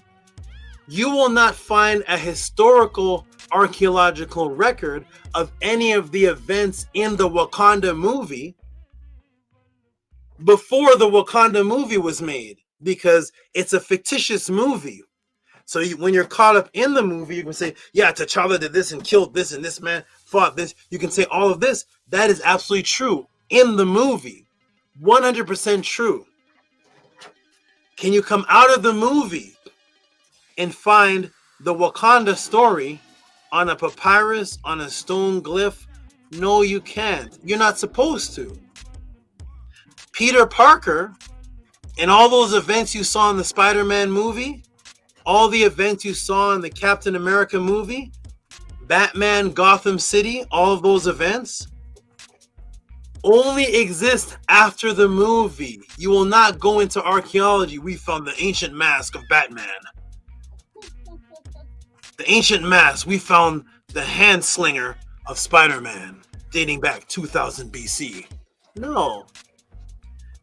you will not find a historical archaeological record of any of the events in the Wakanda movie before the Wakanda movie was made, because it's a fictitious movie. So when you're caught up in the movie, you can say, yeah, T'Challa did this and killed this and this man fought this. You can say all of this. That is absolutely true in the movie. 100% true. Can you come out of the movie and find the Wakanda story on a papyrus, on a stone glyph? No, you can't. You're not supposed to. Peter Parker and all those events you saw in the Spider-Man movie, all the events you saw in the Captain America movie, Batman, Gotham City, all of those events only exist after the movie. You will not go into archaeology. We found the ancient mask of Batman. The ancient mask. We found the hand slinger of Spider-Man dating back 2000 BC. No.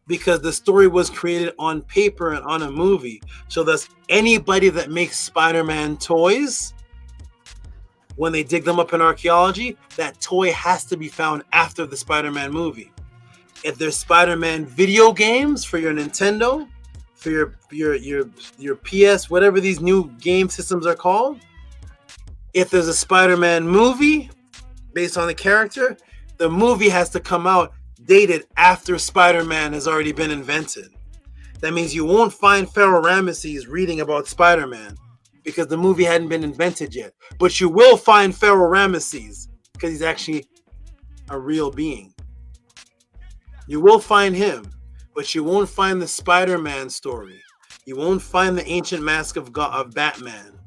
Because the story was created on paper and on a movie. So thus, anybody that makes Spider-Man toys, when they dig them up in archaeology, that toy has to be found after the Spider-Man movie. If there's Spider-Man video games for your Nintendo, for your PS, whatever these new game systems are called, if there's a Spider-Man movie based on the character, the movie has to come out dated after Spider-Man has already been invented. That means you won't find Pharaoh Ramesses reading about Spider-Man because the movie hadn't been invented yet. But you will find Pharaoh Ramesses because he's actually a real being. You will find him, but you won't find the Spider-Man story. You won't find the ancient mask of Batman.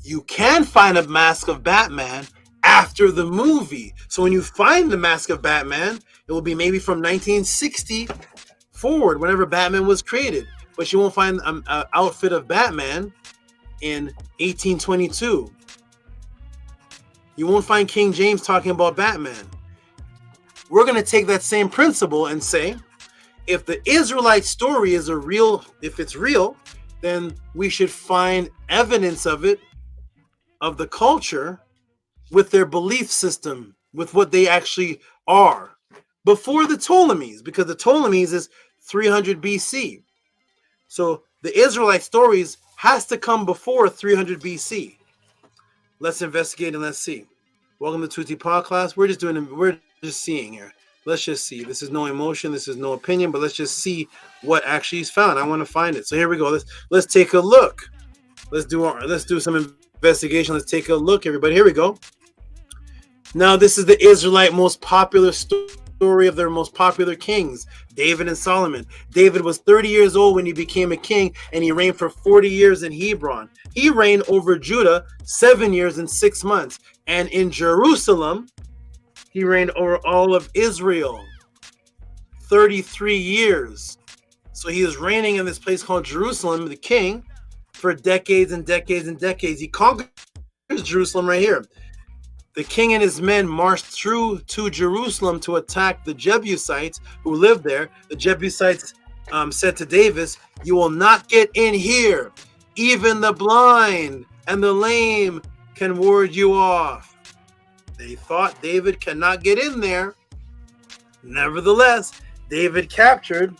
You can find a mask of Batman after the movie. So when you find the mask of Batman, it will be maybe from 1960 forward, whenever Batman was created. But you won't find an outfit of Batman in 1822. You won't find King James talking about Batman. We're going to take that same principle and say, if the Israelite story is if it's real, then we should find evidence of it, of the culture, with their belief system, with what they actually are, before the Ptolemies, because the Ptolemies is 300 BC. So the Israelite stories has to come before 300 BC. Let's investigate and let's see. Welcome to Tehuti PODCLASS. We're just seeing here. Let's just see. This is no emotion. This is no opinion, but let's just see what actually is found. I want to find it. So here we go. Let's take a look. Let's do some investigation. Let's take a look, everybody. Here we go. Now, this is the Israelite most popular story of their most popular kings, David and Solomon. David was 30 years old when he became a king, and he reigned for 40 years in Hebron. He reigned over Judah 7 years and 6 months. And in Jerusalem, he reigned over all of Israel 33 years. So he was reigning in this place called Jerusalem, the king, for decades and decades and decades. He conquered Jerusalem right here. The king and his men marched through to Jerusalem to attack the Jebusites who lived there. The Jebusites said to David, "You will not get in here. Even the blind and the lame can ward you off." They thought David cannot get in there. Nevertheless, David captured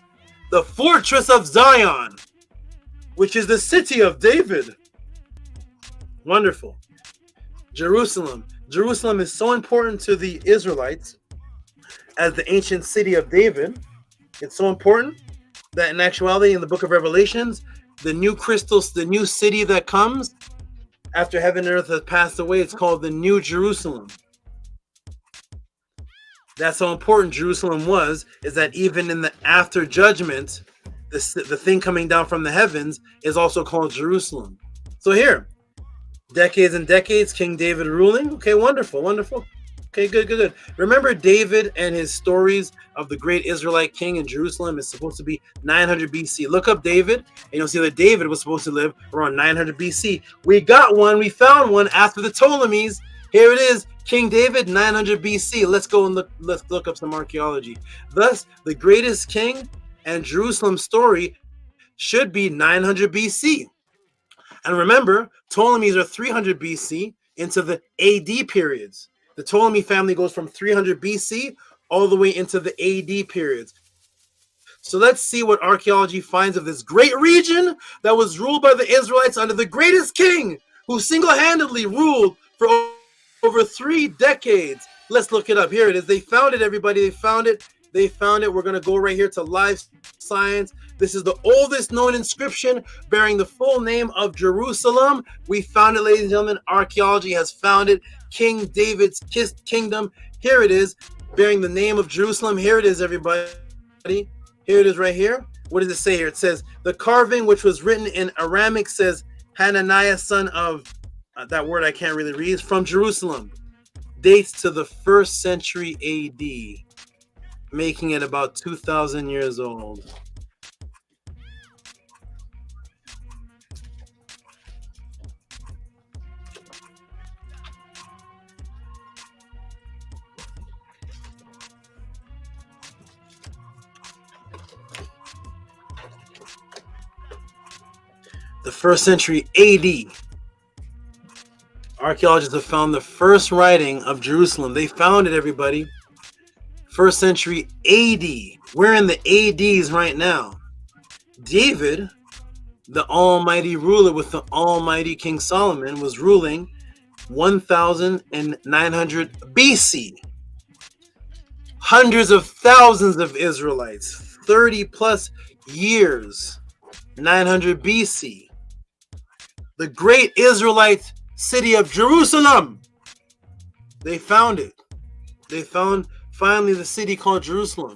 the fortress of Zion, which is the city of David. Wonderful. Jerusalem. Jerusalem is so important to the Israelites as the ancient city of David. It's so important that in actuality, in the book of Revelations, the new crystals, the new city that comes after heaven and earth has passed away, it's called the New Jerusalem. That's how important Jerusalem was, is that even in the after judgment, the thing coming down from the heavens is also called Jerusalem. So here, decades and decades, King David ruling. Okay, wonderful, wonderful. Okay, good. Remember David and his stories of the great Israelite king in Jerusalem is supposed to be 900 BC. Look up David, and you'll see that David was supposed to live around 900 BC. We got one. We found one after the Ptolemies. Here it is, King David, 900 BC. Let's go and let's look up some archaeology. Thus, the greatest king and Jerusalem story should be 900 BC. And remember, Ptolemies are 300 BC into the AD periods. The Ptolemy family goes from 300 BC all the way into the AD periods. So let's see what archaeology finds of this great region that was ruled by the Israelites under the greatest king who single-handedly ruled for over 3 decades. Let's look it up. Here it is. They found it, everybody. They found it. We're going to go right here to Live Science. This is the oldest known inscription bearing the full name of Jerusalem. We found it, ladies and gentlemen. Archaeology has found it. King David's kingdom. Here it is, bearing the name of Jerusalem. Here it is, everybody. Here it is right here. What does it say here? It says, the carving, which was written in Aramaic, says, Hananiah, son of, that word I can't really read, from Jerusalem. Dates to the 1st century AD, making it about 2,000 years old. The 1st century AD. Archaeologists have found the first writing of Jerusalem. They found it, everybody. 1st century AD. We're in the ADs right now. David, the almighty ruler with the almighty King Solomon, was ruling 1900 BC. Hundreds of thousands of Israelites, 30 plus years, 900 BC. The great Israelite city of Jerusalem. They found it. They found finally the city called Jerusalem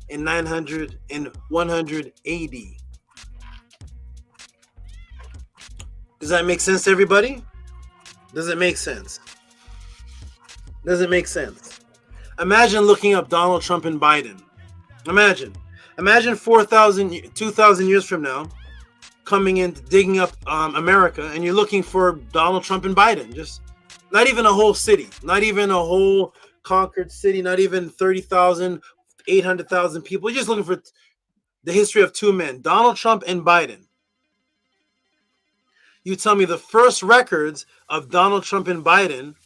in 900 and 100 AD. Does that make sense to everybody? Does it make sense? Does it make sense? Imagine looking up Donald Trump and Biden. Imagine 2,000 years from now, coming in, digging up America, and you're looking for Donald Trump and Biden. Just not even a whole city, not even a whole conquered city, not even 30,000, 800,000 people. You're just looking for the history of 2 men, Donald Trump and Biden. You tell me the first records of Donald Trump and Biden,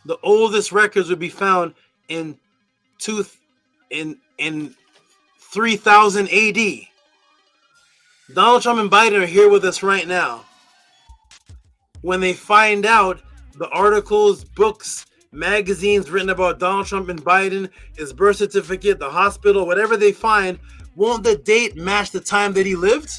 the oldest records would be found in 3000 AD. Donald Trump and Biden are here with us right now. When they find out the articles, books, magazines written about Donald Trump and Biden, his birth certificate, the hospital, whatever they find, won't the date match the time that he lived?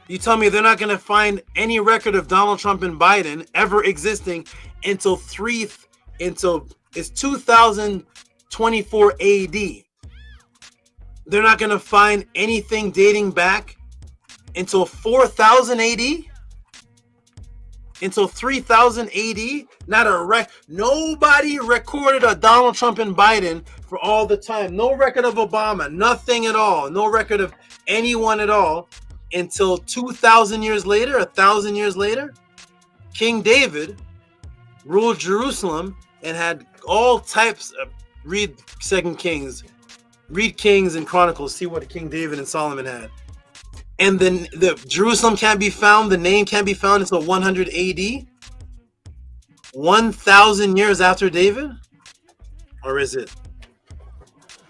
You tell me they're not going to find any record of Donald Trump and Biden ever existing until it's 2024 AD. They're not going to find anything dating back until 4000 AD? Until 3000 AD? Nobody recorded a Donald Trump and Biden for all the time. No record of Obama, nothing at all. No record of anyone at all until 2,000 years later, 1,000 years later. King David ruled Jerusalem and had all types of, read 2 Kings, read Kings and Chronicles, see what King David and Solomon had. And then the Jerusalem can't be found, the name can't be found until 100 AD? 1,000 years after David? Or is it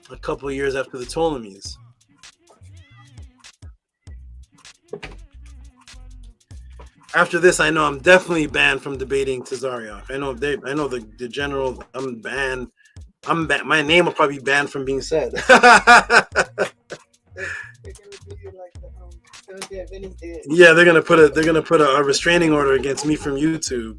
a couple of years after the After this, I know I'm definitely banned from debating Tazariak. I know the general. I'm banned. My name will probably be banned from being said. Yeah, they're gonna put a restraining order against me from YouTube.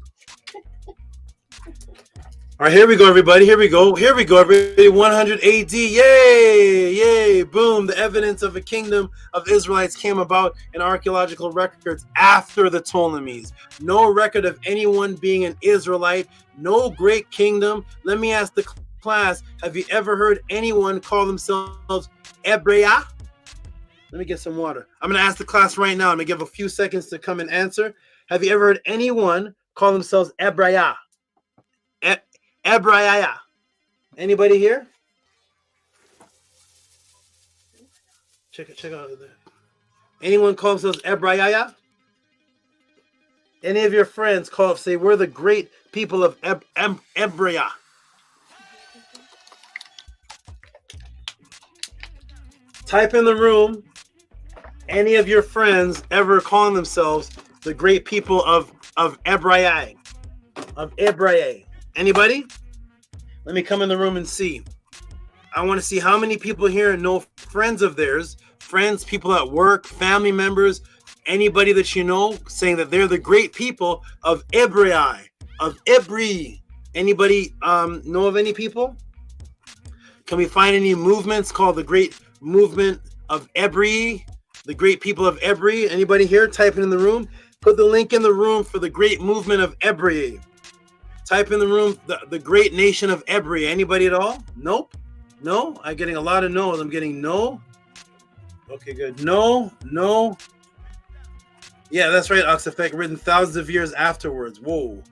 All right, here we go, everybody. Here we go, everybody. 100 AD. Yay! Yay! Boom! The evidence of a kingdom of Israelites came about in archaeological records after the Ptolemies. No record of anyone being an Israelite. No great kingdom. Let me ask the class: have you ever heard anyone call themselves Ebrea? Let me get some water. I'm going to ask the class right now. I'm going to give a few seconds to come and answer. Have you ever heard anyone call themselves Ebrea? Ebrea. Anybody here? Check out there. Anyone call themselves Ebrea? Any of your friends say we're the great people of Ebrea? Type in the room. Any of your friends ever calling themselves the great people of Ebrea? Of Ebrea? Anybody? Let me come in the room and see. I want to see how many people here know friends of theirs, friends, people at work, family members, anybody that you know saying that they're the great people of Ebrea, of Ebri. Anybody know of any people? Can we find any movements called the Great Movement of Ebri? The Great People of Ebri? Anybody here? Type it in the room. Put the link in the room for the Great Movement of Ebri. Type in the room the Great Nation of Ebri. Anybody at all? Nope. No? I'm getting a lot of no's. I'm getting no. Okay, good. No. Yeah, that's right, Oxafek. Written thousands of years afterwards. Whoa.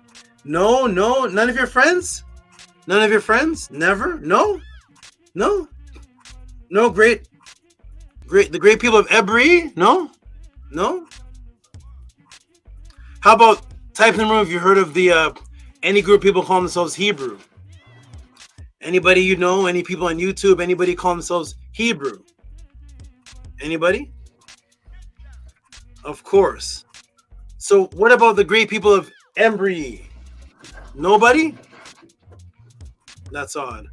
No. None of your friends? None of your friends? Never? No? Great. The great people of Ebri? No? How about type in the room if you heard of the any group of people calling themselves Hebrew? Anybody you know? Any people on YouTube? Anybody call themselves Hebrew? Anybody? Of course. So what about the great people of Embry? Nobody? That's odd.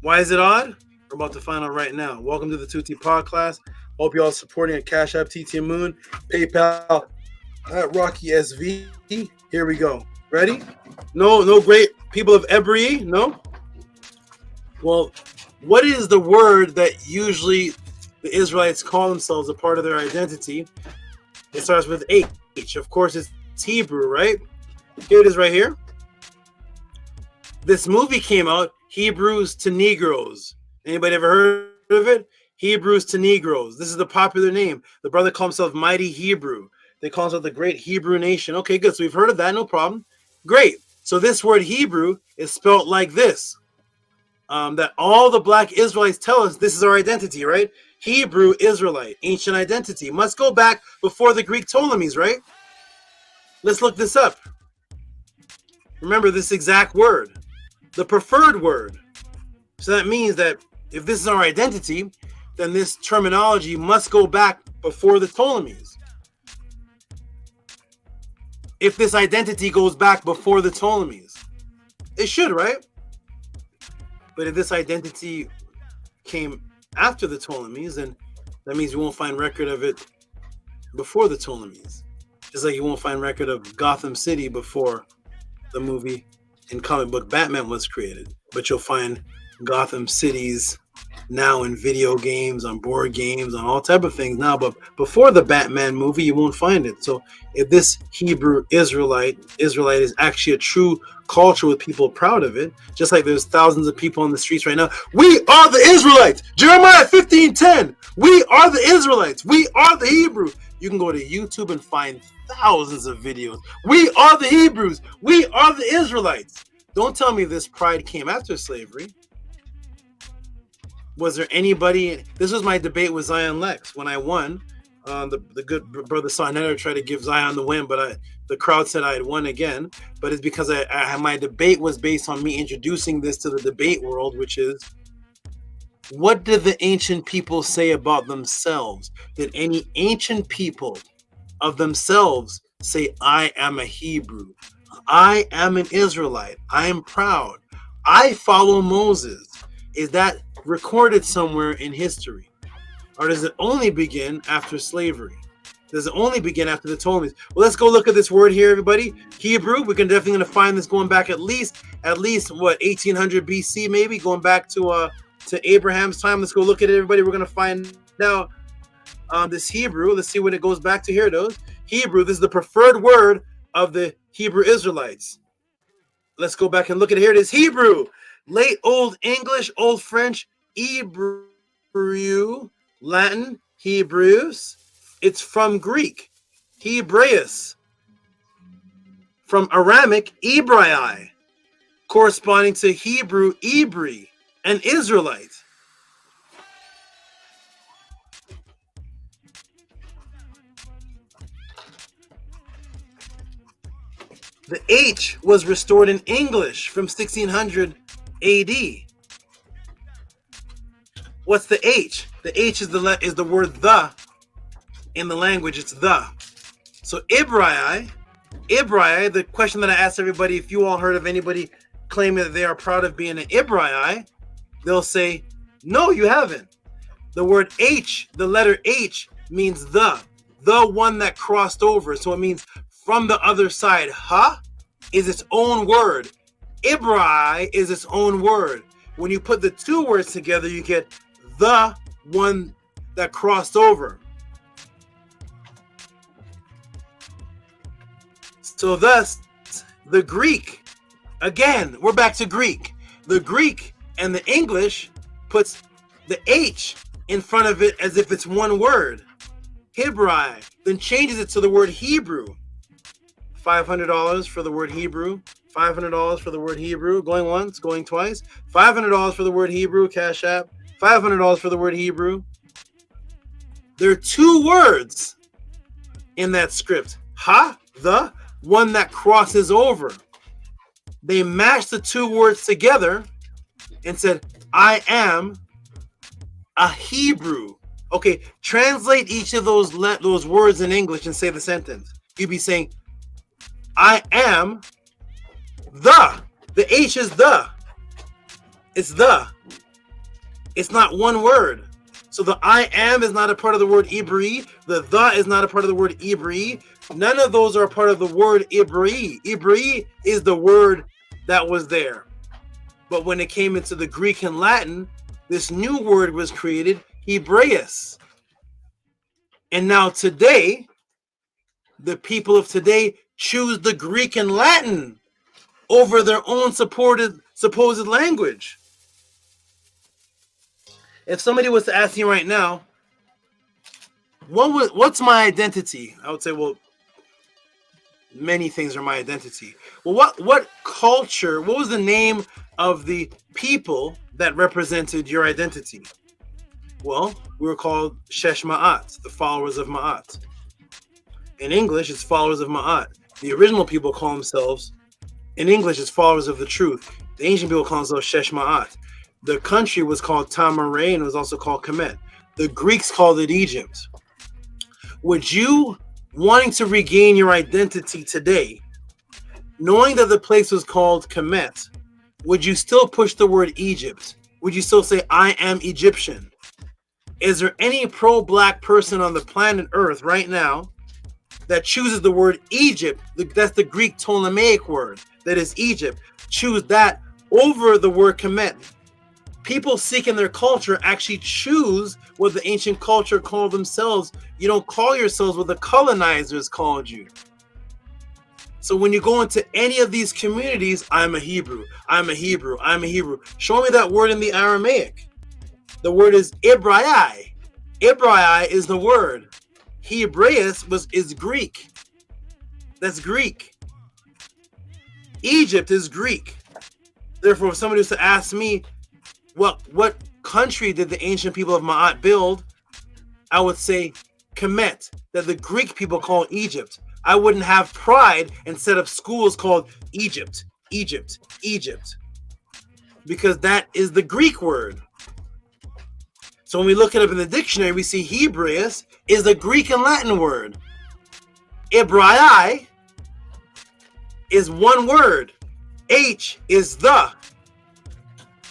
Why is it odd? We're about to find out right now. Welcome to the Tehuti PODCLASS. Hope you all supporting a Cash App, TT Moon, PayPal at Rocky SV. Here we go. Ready? No great people of Ebri? No? Well, what is the word that usually the Israelites call themselves a part of their identity? It starts with H. Of course, it's Hebrew, right? Here it is right here. This movie came out, Hebrews to Negroes. Anybody ever heard of it? Hebrews to Negroes. This is the popular name. The brother calls himself Mighty Hebrew. They call himself the Great Hebrew Nation. Okay, good. So we've heard of that. No problem. Great. So this word Hebrew is spelled like this. That all the black Israelites tell us this is our identity, right? Hebrew Israelite, ancient identity. Must go back before the Greek Ptolemies, right? Let's look this up. Remember this exact word, the preferred word. So that means that if this is our identity, then this terminology must go back before the Ptolemies. If this identity goes back before the Ptolemies, it should, right? But if this identity came after the Ptolemies, then that means you won't find record of it before the Ptolemies. Just like you won't find record of Gotham City before the movie and comic book Batman was created. But you'll find Gotham Cities now in video games, on board games, on all type of things now. But before the Batman movie, you won't find it. So if this Hebrew Israelite is actually a true culture with people proud of it, just like there's thousands of people on the streets right now. We are the Israelites. Jeremiah 15:10. We are the Israelites. We are the Hebrew. You can go to YouTube and find thousands of videos. We are the Hebrews. We are the Israelites. Don't tell me this pride came after slavery. Was there anybody? This was my debate with Zion Lex when I won. The good brother Sonetter tried to give Zion the win, but the crowd said I had won again. But it's because my debate was based on me introducing this to the debate world, which is, what did the ancient people say about themselves? Did any ancient people of themselves say, I am a Hebrew. I am an Israelite. I am proud. I follow Moses. Is that recorded somewhere in history? Or does it only begin after slavery? Does it only begin after the Ptolemies? Well, let's go look at this word here, everybody. Hebrew. We're definitely going to find this going back at least what, 1800 BC, maybe going back to Abraham's time. Let's go look at it, everybody. We're going to find out this Hebrew. Let's see what it goes back to here, though. Hebrew. This is the preferred word of the Hebrew Israelites. Let's go back and look at it. Here it is. Hebrew. Late Old English, Old French, Hebrew, Latin, Hebrews. It's from Greek, Hebraeus. From Aramic, Ebrai, corresponding to Hebrew, Ebri, and Israelite. The H was restored in English from 1600 AD. What's the H? The H is the word the. In the language, it's the. So Ibrai, the question that I asked everybody, if you all heard of anybody claiming that they are proud of being an Ibrai, they'll say, no, you haven't. The word H, the letter H, means the one that crossed over. So it means from the other side. Ha is its own word. Ibrai is its own word. When you put the two words together, you get the one that crossed over. So thus, the Greek, again, we're back to Greek. The Greek and the English puts the H in front of it as if it's one word, Hebrai, then changes it to the word Hebrew. $500 for the word Hebrew, $500 for the word Hebrew, going once, going twice, $500 for the word Hebrew, Cash App, $500 for the word Hebrew. There are two words in that script, ha, the, one that crosses over. They mashed the two words together and said, I am a Hebrew. Okay, translate each of those words in English and say the sentence. You'd be saying, I am the. The H is the. It's the. It's not one word. So the I am is not a part of the word Ibri. The is not a part of the word Ibri. None of those are a part of the word Ibri. Ibri is the word that was there. But when it came into the Greek and Latin, this new word was created, Hebraeus. And now today, the people of today choose the Greek and Latin over their own supposed language. If somebody was to ask you right now, what's my identity? I would say, well, many things are my identity. Well, what culture, what was the name of the people that represented your identity? Well, we were called Shesh Ma'at, the followers of Ma'at. In English, it's followers of Ma'at. The original people call themselves, in English, it's followers of the truth. The ancient people call themselves Shesh Ma'at. The country was called Tamaray and it was also called Kemet. The Greeks called it Egypt. Would you, wanting to regain your identity today, knowing that the place was called Kemet, would you still push the word Egypt? Would you still say, I am Egyptian? Is there any pro-black person on the planet Earth right now that chooses the word Egypt? That's the Greek Ptolemaic word, that is Egypt. Choose that over the word Kemet. People seeking their culture actually choose what the ancient culture called themselves. You don't call yourselves what the colonizers called you. So when you go into any of these communities, I'm a Hebrew, I'm a Hebrew, I'm a Hebrew. Show me that word in the Aramaic. The word is Ibrai. Ibrai is the word. Hebraeus is Greek. That's Greek. Egypt is Greek. Therefore, if somebody was to ask me, what country did the ancient people of Ma'at build? I would say Kemet, that the Greek people call Egypt. I wouldn't have pride and set up schools called Egypt, Egypt, Egypt, because that is the Greek word. So when we look it up in the dictionary, we see Hebraeus is a Greek and Latin word. Ibrahim is one word. H is the.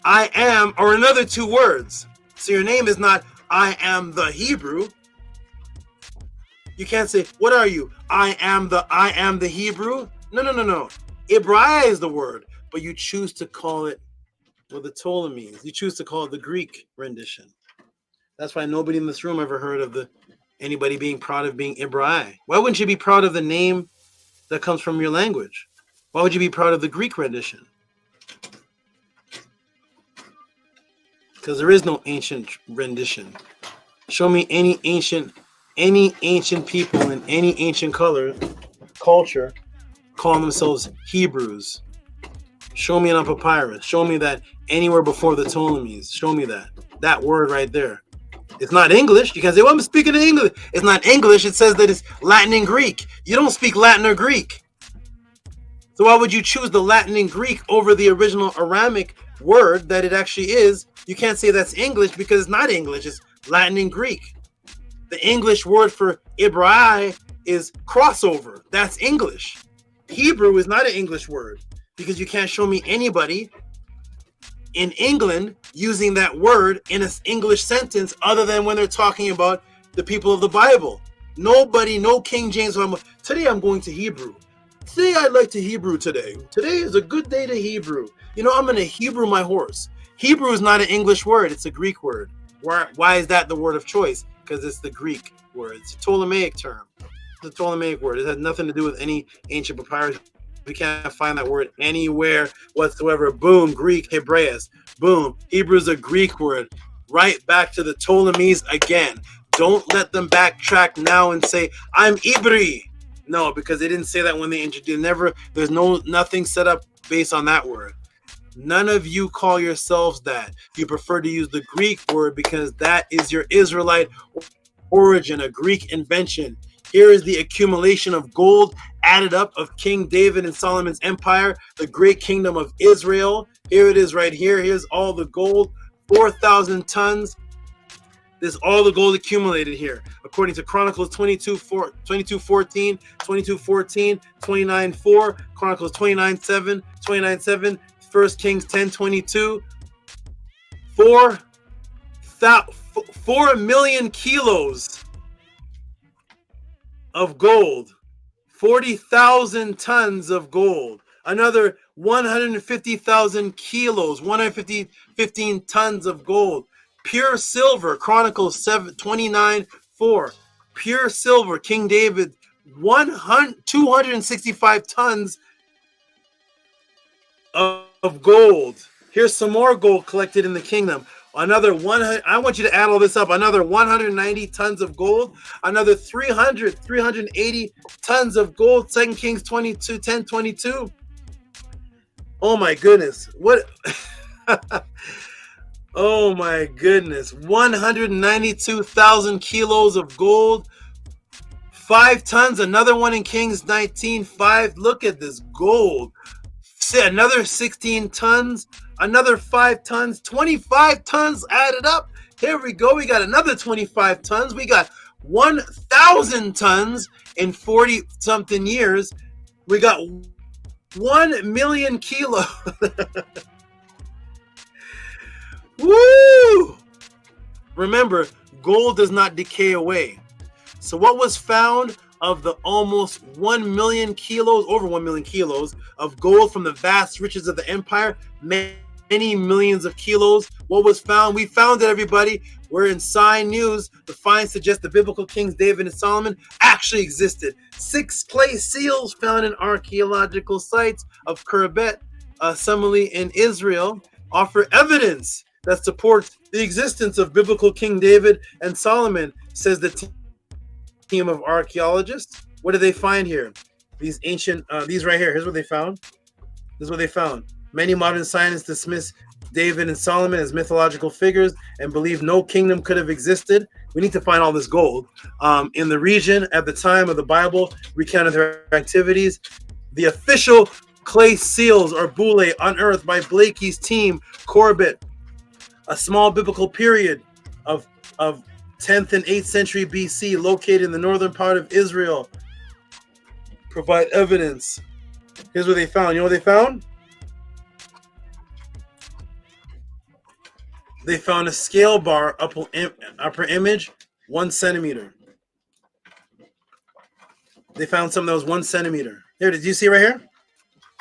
I am are another two words. So your name is not I am the Hebrew. You can't say, what are you? I am the Hebrew. No. Ibrahim is the word, but you choose to call it, well, the Ptolemies. You choose to call it the Greek rendition. That's why nobody in this room ever heard of anybody being proud of being Ibrahim. Why wouldn't you be proud of the name that comes from your language? Why would you be proud of the Greek rendition? Because there is no ancient rendition. Show me any ancient people in any ancient culture calling themselves Hebrews. Show me it on papyrus. Show me that anywhere before the Ptolemies. Show me that word right there. It's not English. You can say, well, I'm speaking in English. It's not English. It says that it's Latin and Greek. You don't speak Latin or Greek. So why would you choose the Latin and Greek over the original Aramic word that it actually is? You can't say that's English because it's not English. It's Latin and Greek. The English word for Ibrahim is crossover. That's English. Hebrew is not an English word because you can't show me anybody in England using that word in an English sentence other than when they're talking about the people of the Bible. Nobody, no King James. Today I'm going to Hebrew. Today I'd like to Hebrew today. Today is a good day to Hebrew. You know, I'm going to Hebrew my horse. Hebrew is not an English word. It's a Greek word. Why is that the word of choice? Because it's the Greek word. It's a Ptolemaic term. It's a Ptolemaic word. It has nothing to do with any ancient papyrus. We can't find that word anywhere whatsoever. Boom, Greek, Hebraeus. Boom, Hebrew is a Greek word. Right back to the Ptolemies again. Don't let them backtrack now and say, I'm Ibri. No, because they didn't say that when they introduced. There's nothing set up based on that word. None of you call yourselves that. You prefer to use the Greek word because that is your Israelite origin, a Greek invention. Here is the accumulation of gold added up of King David and Solomon's empire, the great kingdom of Israel. Here it is right here. Here's all the gold, 4,000 tons. This is all the gold accumulated here. According to Chronicles 22:14, 22:14, 29:4, Chronicles 29:7, 29:7, 1 Kings 10:22. 4 million kilos of gold. 40,000 tons of gold. Another 150,000 kilos, 15 tons of gold. Pure silver, Chronicles 29:4. Pure silver, King David, 265 tons of gold. Here's some more gold collected in the kingdom. Another 100. I want you to add all this up. Another 190 tons of gold. Another 380 tons of gold. 2 Kings 10:22. Oh my goodness. What? Oh my goodness. 192,000 kilos of gold. 5 tons. Another one in Kings 19:5. Look at this gold. Another 16 tons. Another 5 tons. 25 tons added up. Here we go. We got another 25 tons. We got 1,000 tons in 40 something years. We got 1 million kilos. Woo! Remember, gold does not decay away. So what was found of the almost 1 million kilos, over 1 million kilos of gold from the vast riches of the empire, many millions of kilos? What was found? We found it, everybody. We're in Sign News. The finds suggest the biblical kings David and Solomon actually existed. 6 clay seals found in archaeological sites of Kemet, Sumali in Israel, offer evidence that supports the existence of biblical King David and Solomon, says the team of archaeologists. What did they find here? These ancient, these right here. Here's what they found. This is what they found. Many modern scientists dismiss David and Solomon as mythological figures and believe no kingdom could have existed. We need to find all this gold. In the region at the time of the Bible recounted their activities. The official clay seals or bulle unearthed by Blakey's team, Corbett, a small biblical period of 10th and 8th century BC, located in the northern part of Israel. provide evidence. Here's what they found. You know what they found? They found a scale bar upper image 1 centimeter. They found something that was 1 centimeter. Here, did you see right here?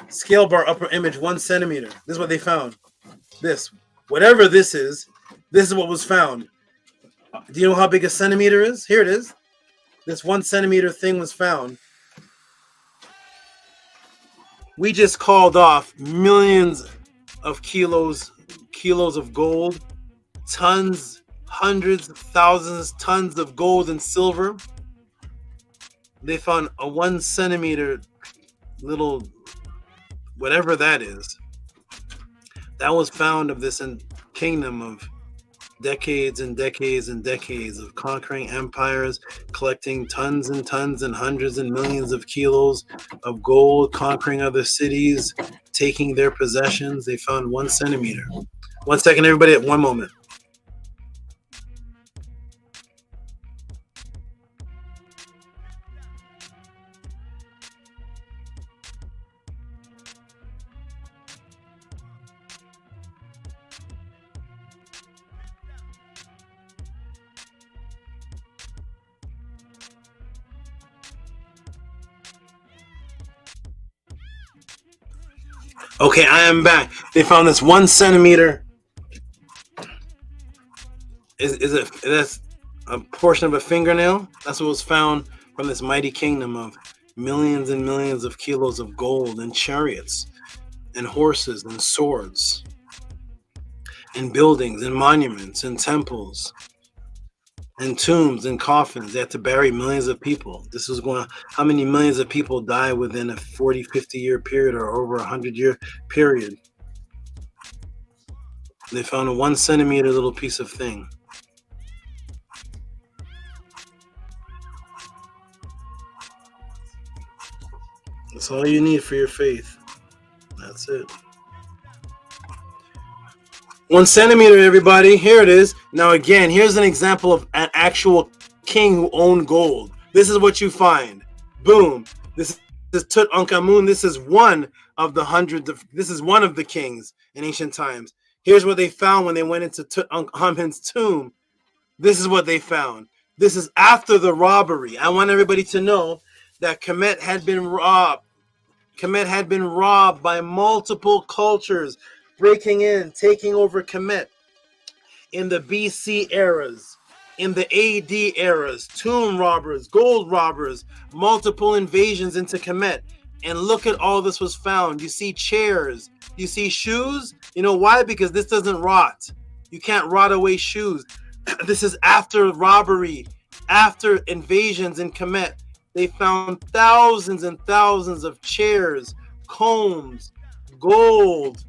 Scale bar upper image 1 centimeter. This is what they found. This, whatever this is what was found. Do you know how big a centimeter is? Here it is. This 1 centimeter thing was found. We just called off millions of kilos of gold, tons, hundreds of thousands, tons of gold and silver. They found a 1 centimeter little, whatever that is. That was found of this kingdom of decades and decades and decades of conquering empires, collecting tons and tons and hundreds and millions of kilos of gold, conquering other cities, taking their possessions. They found 1 centimeter. 1 second, everybody, at one moment. Okay, I am back. They found this 1 centimeter. That's a portion of a fingernail? That's what was found from this mighty kingdom of millions and millions of kilos of gold and chariots and horses and swords and buildings and monuments and temples and tombs and coffins. They had to bury millions of people. This was going, how many millions of people die within a 40, 50-year period or over a 100-year period? They found a 1 centimeter little piece of thing. That's all you need for your faith. That's it. 1 centimeter, everybody. Here it is. Now, again, here's an example of an actual king who owned gold. This is what you find. Boom. This is Tutankhamun. This is one of the hundreds of. This is one of the kings in ancient times. Here's what they found when they went into Tutankhamun's tomb. This is what they found. This is after the robbery. I want everybody to know that Kemet had been robbed. Kemet had been robbed by multiple cultures, breaking in, taking over Kemet in the BC eras, in the AD eras, tomb robbers, gold robbers, multiple invasions into Kemet. And look at all this was found. You see chairs, you see shoes. You know why? Because this doesn't rot. You can't rot away shoes. This is after robbery, after invasions in Kemet. They found thousands and thousands of chairs, combs, gold,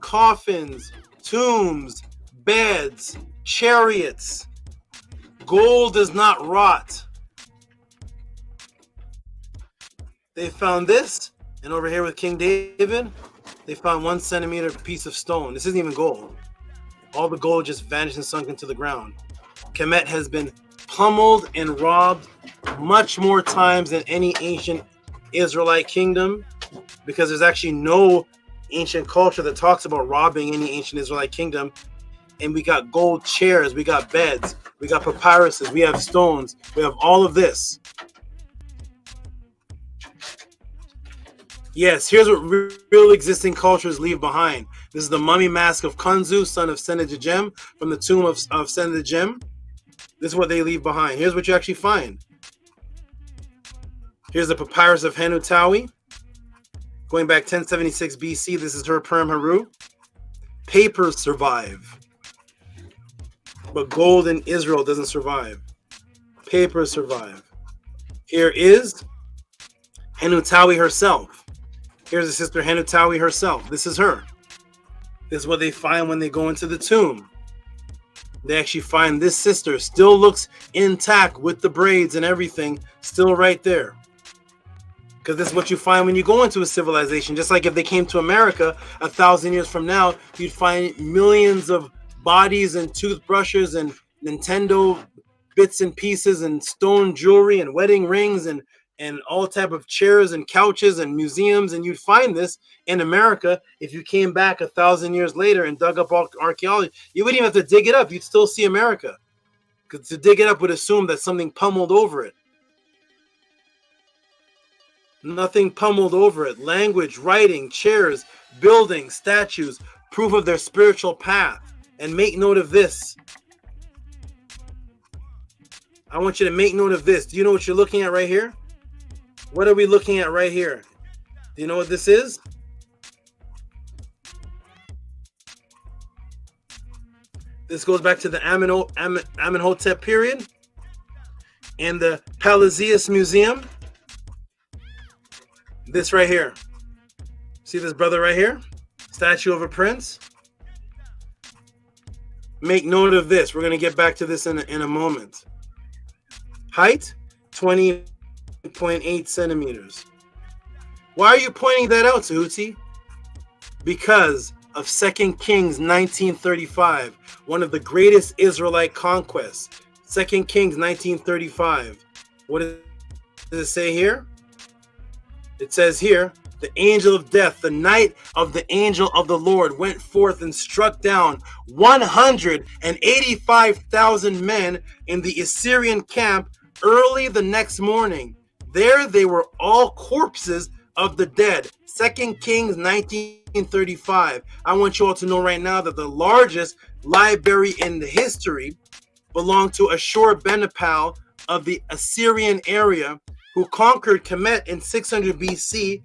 coffins, tombs, beds, chariots. Gold does not rot. They found this, and over here with King David, they found 1 centimeter piece of stone. This isn't even gold. All the gold just vanished and sunk into the ground. Kemet has been pummeled and robbed much more times than any ancient Israelite kingdom, because there's actually no ancient culture that talks about robbing any ancient Israelite kingdom. And we got gold chairs, we got beds, we got papyruses, we have stones, we have all of this. Yes, here's what real existing cultures leave behind. This is the mummy mask of Khunsu, son of Sennacherib, from the tomb of Sennacherib. This is what they leave behind. Here's what you actually find. Here's the papyrus of Henutawi, going back 1076 BC. This is her Purim Haru. Papers survive, but gold in Israel doesn't survive. Papers survive. Here is Henutawi herself. Here's the sister Henutawi herself. This is her. This is what they find when they go into the tomb. They actually find this sister still looks intact with the braids and everything, still right there. Because this is what you find when you go into a civilization. Just like if they came to America 1,000 years from now, you'd find millions of bodies and toothbrushes and Nintendo bits and pieces and stone jewelry and wedding rings and and all type of chairs and couches and museums, and you'd find this in America. If you came back 1,000 years later and dug up archaeology, you wouldn't even have to dig it up. You'd still see America, because to dig it up would assume that something pummeled over it. Nothing pummeled over it. Language, writing, chairs, buildings, statues, proof of their spiritual path. And make note of this. I want you to make note of this. Do you know what you're looking at right here? What are we looking at right here? Do you know what this is? This goes back to the Amenhotep period and the Palazius Museum. This right here. See this brother right here? Statue of a prince. Make note of this. We're going to get back to this in a moment. Height, 20.8 centimeters. Why are you pointing that out, Tehuti? Because of 2 Kings 1935, one of the greatest Israelite conquests. 2 Kings 1935. What does it say here? It says here, the angel of death, the night of the angel of the Lord, went forth and struck down 185,000 men in the Assyrian camp early the next morning. There they were all corpses of the dead. 2 Kings 1935. I want you all to know right now that the largest library in the history belonged to Ashur-bani-pal of the Assyrian area, who conquered Kemet in 600 BC.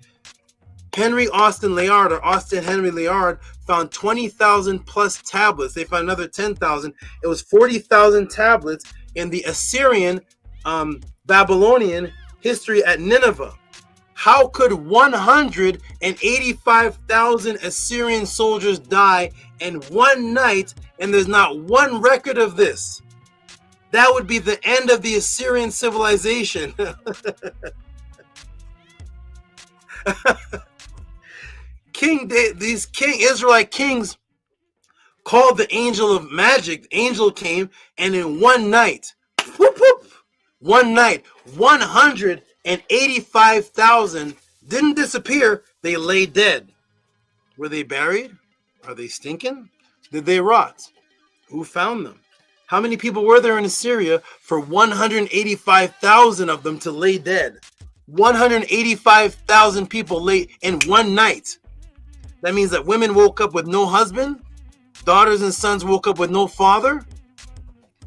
Henry Austin Layard, or Austin Henry Layard, found 20,000 plus tablets. They found another 10,000. It was 40,000 tablets in the Assyrian Babylonian history at Nineveh. How could 185,000 Assyrian soldiers die in one night, and there's not one record of this? That would be the end of the Assyrian civilization. These Israelite kings called the angel of magic. The angel came, and in one night, whoop, whoop, one night, 185,000 didn't disappear. They lay dead. Were they buried? Are they stinking? Did they rot? Who found them? How many people were there in Assyria for 185,000 of them to lay dead? 185,000 people lay in one night. That means that women woke up with no husband. Daughters and sons woke up with no father.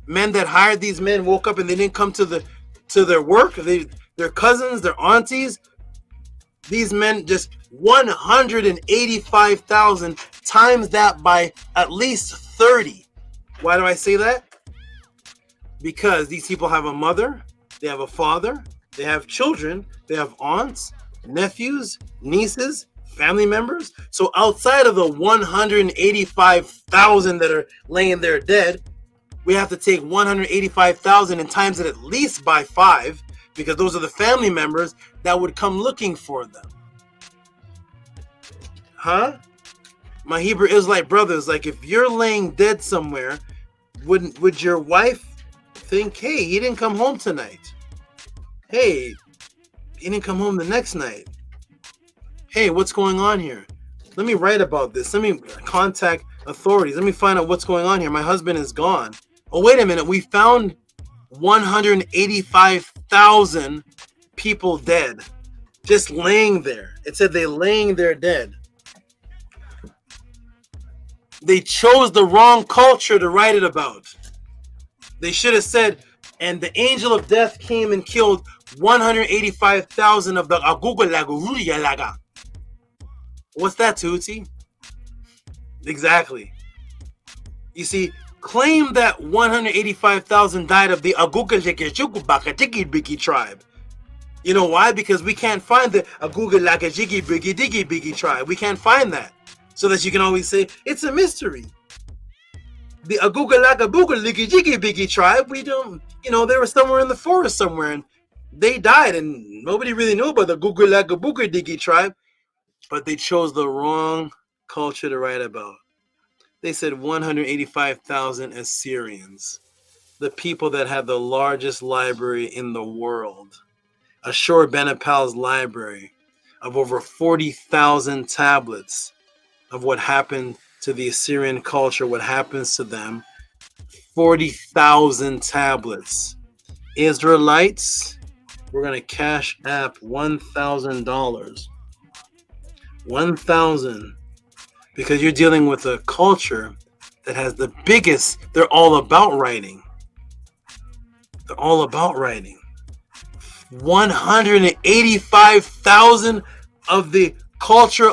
Men that hired these men woke up and they didn't come to their work. Their cousins, their aunties. These men, just 185,000 times that by at least 30. Why do I say that? Because these people have a mother, they have a father, they have children, they have aunts, nephews, nieces, family members. So outside of the 185,000 that are laying there dead, we have to take 185,000 and times it at least by 5, because those are the family members that would come looking for them. Huh? My Hebrew Israelite brothers, like, if you're laying dead somewhere, would your wife think, hey, he didn't come home tonight? Hey, he didn't come home the next night. Hey, what's going on here? Let me write about this. Let me contact authorities. Let me find out what's going on here. My husband is gone. Oh, wait a minute. We found 185,000 people dead, just laying there. It said they laying there dead. They chose the wrong culture to write it about. They should have said, and the angel of death came and killed 185,000 of the Agugalaga. What's that, Tehuti? Exactly. You see, claim that 185,000 died of the Agugalaga tribe. You know why? Because we can't find the Agugalaga tribe. We can't find that. So that you can always say, it's a mystery. The Agugalaga tribe, we don't, they were somewhere in the forest somewhere, and they died, and nobody really knew about the Agugalaga tribe, but they chose the wrong culture to write about. They said 185,000 Assyrians, the people that had the largest library in the world. Ashur Benapal's library of over 40,000 tablets of what happened to the Assyrian culture, what happens to them. 40,000 tablets. Israelites, we're going to cash app $1,000. 1,000. Because you're dealing with a culture that has the biggest, they're all about writing. They're all about writing. 185,000 of the culture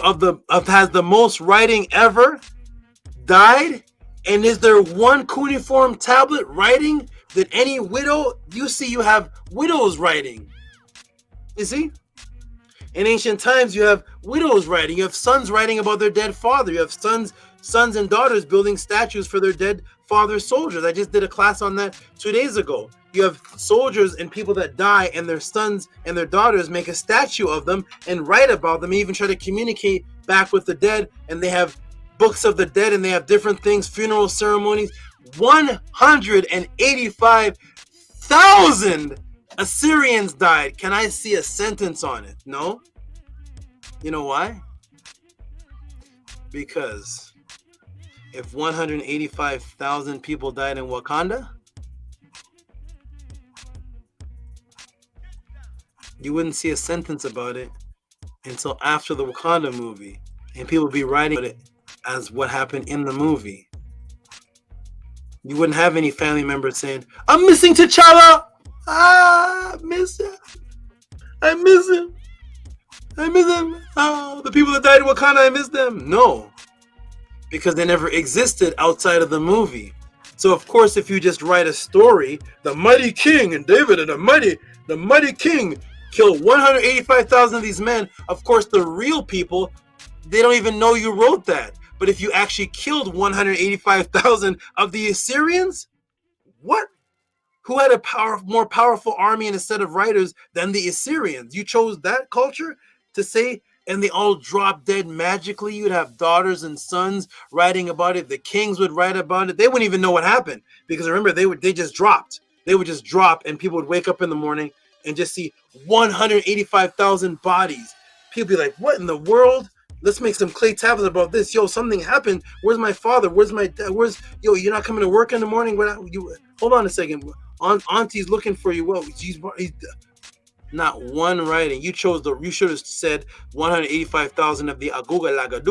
has the most writing ever died. And is there one cuneiform tablet writing that any widow, you see, you have widows writing. You see? In ancient times, you have widows writing. You have sons writing about their dead father. You have sons and daughters building statues for their dead father's soldiers. I just did a class on that 2 days ago. You have soldiers and people that die, and their sons and their daughters make a statue of them and write about them, and even try to communicate back with the dead. And they have books of the dead, and they have different things, funeral ceremonies. 185,000 Assyrians died. Can I see a sentence on it? No. You know why? Because if 185,000 people died in Wakanda, you wouldn't see a sentence about it until after the Wakanda movie, and people would be writing about it as what happened in the movie. You wouldn't have any family members saying, "I'm missing T'Challa. I miss him. I miss him. I miss him. Oh, the people that died in Wakanda, I miss them." No, because they never existed outside of the movie. So of course, if you just write a story, the mighty king and David and the mighty king killed 185,000 of these men. Of course, the real people, they don't even know you wrote that. But if you actually killed 185,000 of the Assyrians, what? Who had a more powerful army and a set of writers than the Assyrians? You chose that culture to say, and they all dropped dead magically. You'd have daughters and sons writing about it. The kings would write about it. They wouldn't even know what happened, because remember, they just dropped. They would just drop, and people would wake up in the morning and just see 185,000 bodies. People be like, "What in the world? Let's make some clay tablets about this. Yo, something happened. Where's my father? Where's my dad? Yo, you're not coming to work in the morning? Hold on a second. Auntie's looking for you." Well, he's not one writing. You should have said 185,000 of the Agugalaga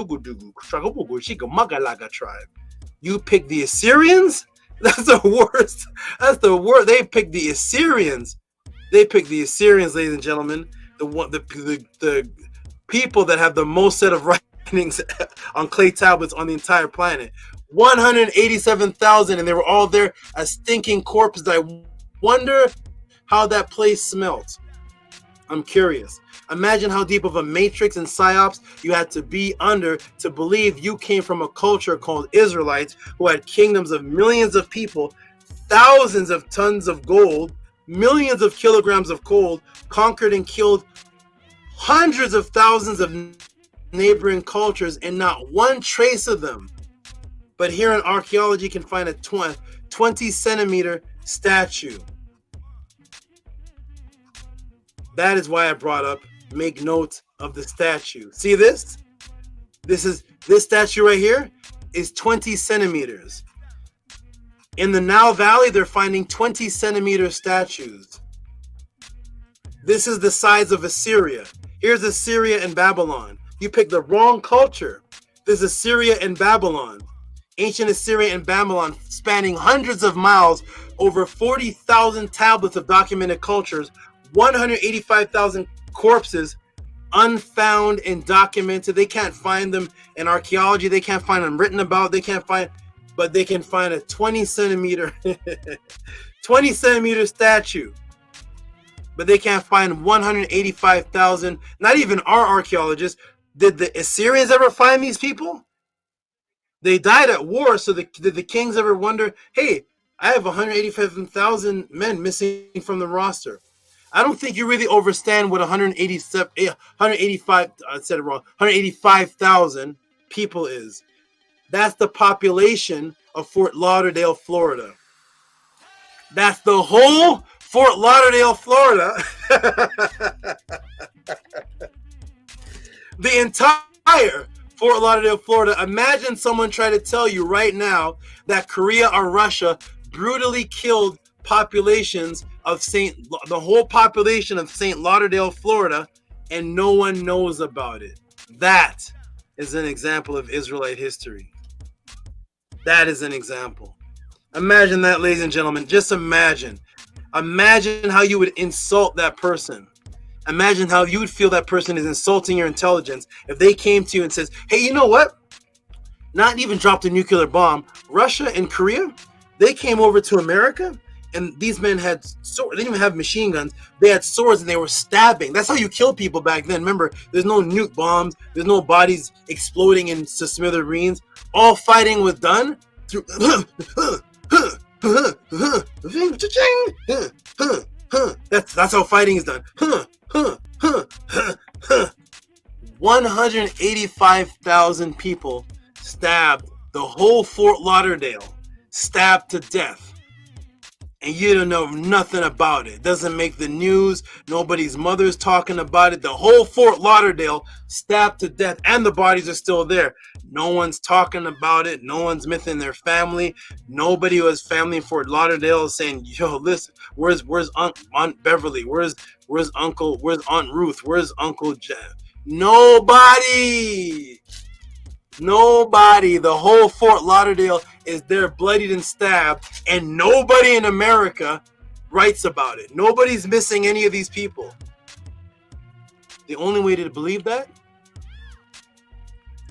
tribe. You picked the Assyrians? That's the worst. That's the worst. They picked the Assyrians. They picked the Assyrians, ladies and gentlemen. The people that have the most set of writings on clay tablets on the entire planet. 187,000, and they were all there as stinking corpses. I wonder how that place smelt. I'm curious. Imagine how deep of a matrix and psyops you had to be under to believe you came from a culture called Israelites, who had kingdoms of millions of people, thousands of tons of gold, millions of kilograms of gold, conquered and killed hundreds of thousands of neighboring cultures, and not one trace of them. But here in archaeology, you can find a 20 centimeter statue. That is why I brought up, make note of the statue. See this? This statue right here is 20 centimeters. In the Nile Valley, they're finding 20 centimeter statues. This is the size of Assyria. Here's Assyria and Babylon. You picked the wrong culture. There's Assyria and Babylon. Ancient Assyria and Babylon, spanning hundreds of miles, over 40,000 tablets of documented cultures, 185,000 corpses, unfound and documented. They can't find them in archaeology. They can't find them written about. But they can find a 20 centimeter statue. But they can't find 185,000. Not even our archaeologists. Did the Assyrians ever find these people? They died at war, so did the kings ever wonder, hey, I have 185,000 men missing from the roster? I don't think you really understand what 185,000 people is. That's the population of Fort Lauderdale, Florida. That's the whole Fort Lauderdale, Florida. The entire Fort Lauderdale, Florida. Imagine someone trying to tell you right now that Korea or Russia brutally killed populations of the whole population of St. Lauderdale, Florida, and no one knows about it. That is an example of Israelite history. That is an example. Imagine that, ladies and gentlemen. Just imagine. Imagine how you would insult that person. Imagine how you would feel that person is insulting your intelligence if they came to you and says, hey, you know what? Not even dropped a nuclear bomb. Russia and Korea, they came over to America, and these men had swords. They didn't even have machine guns. They had swords, and they were stabbing. That's how you kill people back then. Remember, there's no nuke bombs. There's no bodies exploding into smithereens. All fighting was done through... That's how fighting is done. 185,000 people stabbed, the whole Fort Lauderdale stabbed to death, and you don't know nothing about it. Doesn't make the news. Nobody's mother's talking about it. The whole Fort Lauderdale stabbed to death, and the bodies are still there. No one's talking about it. No one's missing their family. Nobody who has family in Fort Lauderdale is saying, yo, listen, where's Aunt Beverly? Where's Aunt Ruth? Where's Uncle Jeff? Nobody. The whole Fort Lauderdale is there bloodied and stabbed, and nobody in America writes about it. Nobody's missing any of these people. The only way to believe that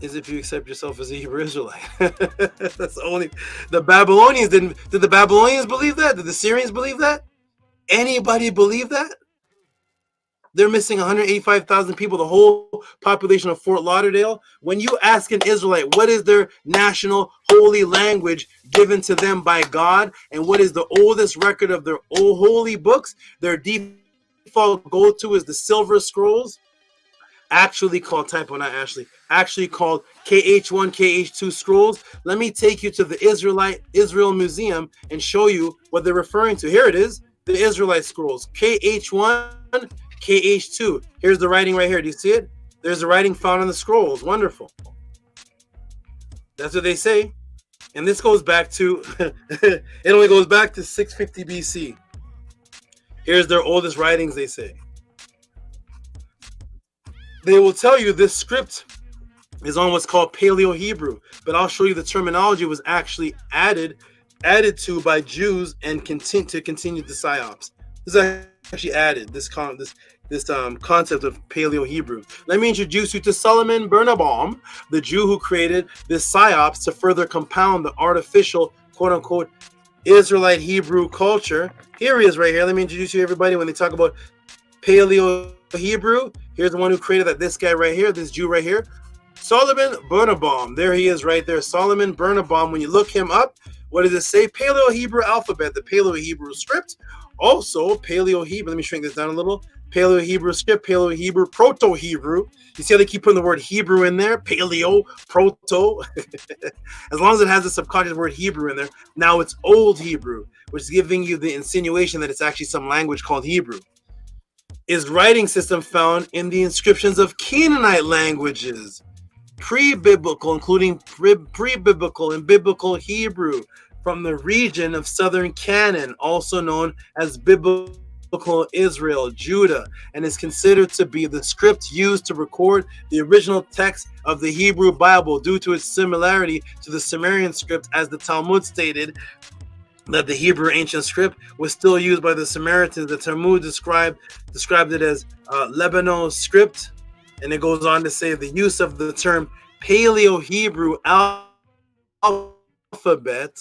is if you accept yourself as a Hebrew Israelite. That's the only. The Babylonians didn't. Did the Babylonians believe that? Did the Syrians believe that? Anybody believe that? They're missing 185,000 people, the whole population of Fort Lauderdale. When you ask an Israelite what is their national holy language given to them by God, and what is the oldest record of their old holy books, their default go-to is the Silver Scrolls, actually called called KH1, KH2 scrolls. Let me take you to the Israel Museum and show you what they're referring to. Here it is, the Israelite scrolls, KH1, KH2. Here's the writing right here. Do you see it? There's the writing found on the scrolls. Wonderful. That's what they say. And this goes back to, it only goes back to 650 BC. Here's their oldest writings, they say. They will tell you this script is on what's called Paleo-Hebrew, but I'll show you the terminology was actually added to by Jews and continue the psyops. This is actually added, this concept of Paleo-Hebrew. Let me introduce you to Solomon Birnbaum, the Jew who created this psyops to further compound the artificial, quote-unquote, Israelite Hebrew culture. Here he is right here. Let me introduce you to everybody. When they talk about Paleo-Hebrew, here's the one who created that, this guy right here, this Jew right here, Solomon Birnbaum. There he is right there, Solomon Birnbaum. When you look him up, what does it say? Paleo-Hebrew alphabet, the Paleo-Hebrew script. Also, Paleo-Hebrew, let me shrink this down a little. Paleo-Hebrew script, Paleo-Hebrew, Proto-Hebrew. You see how they keep putting the word Hebrew in there? Paleo, Proto. As long as it has the subconscious word Hebrew in there. Now it's Old Hebrew, which is giving you the insinuation that it's actually some language called Hebrew. Is writing system found in the inscriptions of Canaanite languages, pre-biblical, including pre-biblical and biblical Hebrew, from the region of southern Canaan, also known as biblical Israel, Judah, and is considered to be the script used to record the original text of the Hebrew Bible due to its similarity to the Sumerian script, as the Talmud stated that the Hebrew ancient script was still used by the Samaritans. The Talmud described it as Lebanon script, and it goes on to say the use of the term Paleo-Hebrew alphabet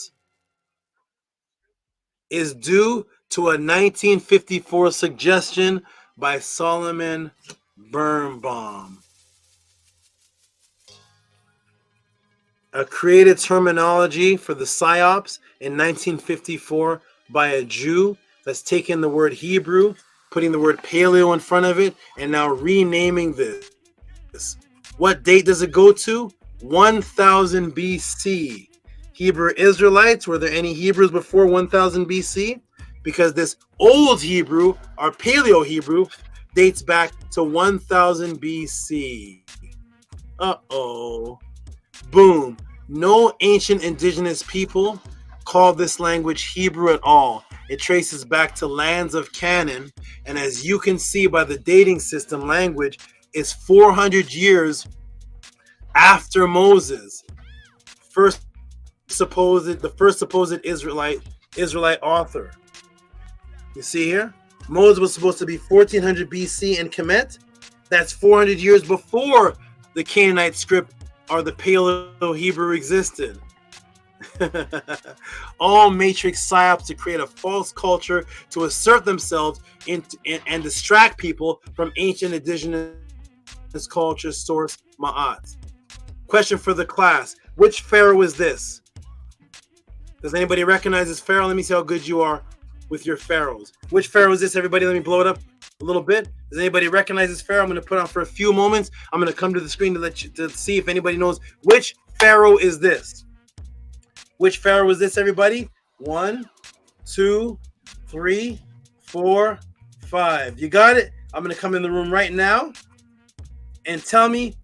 is due to a 1954 suggestion by Solomon Birnbaum. A created terminology for the psyops in 1954 by a Jew that's taken the word Hebrew, putting the word paleo in front of it, and now renaming this. What date does it go to? 1000 BC. Hebrew Israelites, were there any Hebrews before 1000 BC? Because this old Hebrew, or Paleo-Hebrew, dates back to 1000 BC. Uh-oh. Boom. No ancient indigenous people call this language Hebrew at all. It traces back to lands of Canaan, and as you can see by the dating system, language is 400 years after Moses. The first supposed Israelite author. You see here? Moses was supposed to be 1400 BC in Kemet. That's 400 years before the Canaanite script or the Paleo-Hebrew existed. All matrix psyops to create a false culture to assert themselves and distract people from ancient indigenous culture source Ma'at. Question for the class. Which pharaoh is this? Does anybody recognize this pharaoh? Let me see how good you are with your pharaohs. Which pharaoh is this, everybody? Let me blow it up a little bit. Does anybody recognize this pharaoh? I'm going to put on for a few moments. I'm going to come to the screen to see if anybody knows which pharaoh is this. Which pharaoh is this, everybody? 1, 2, 3, 4, 5. You got it? I'm going to come in the room right now and tell me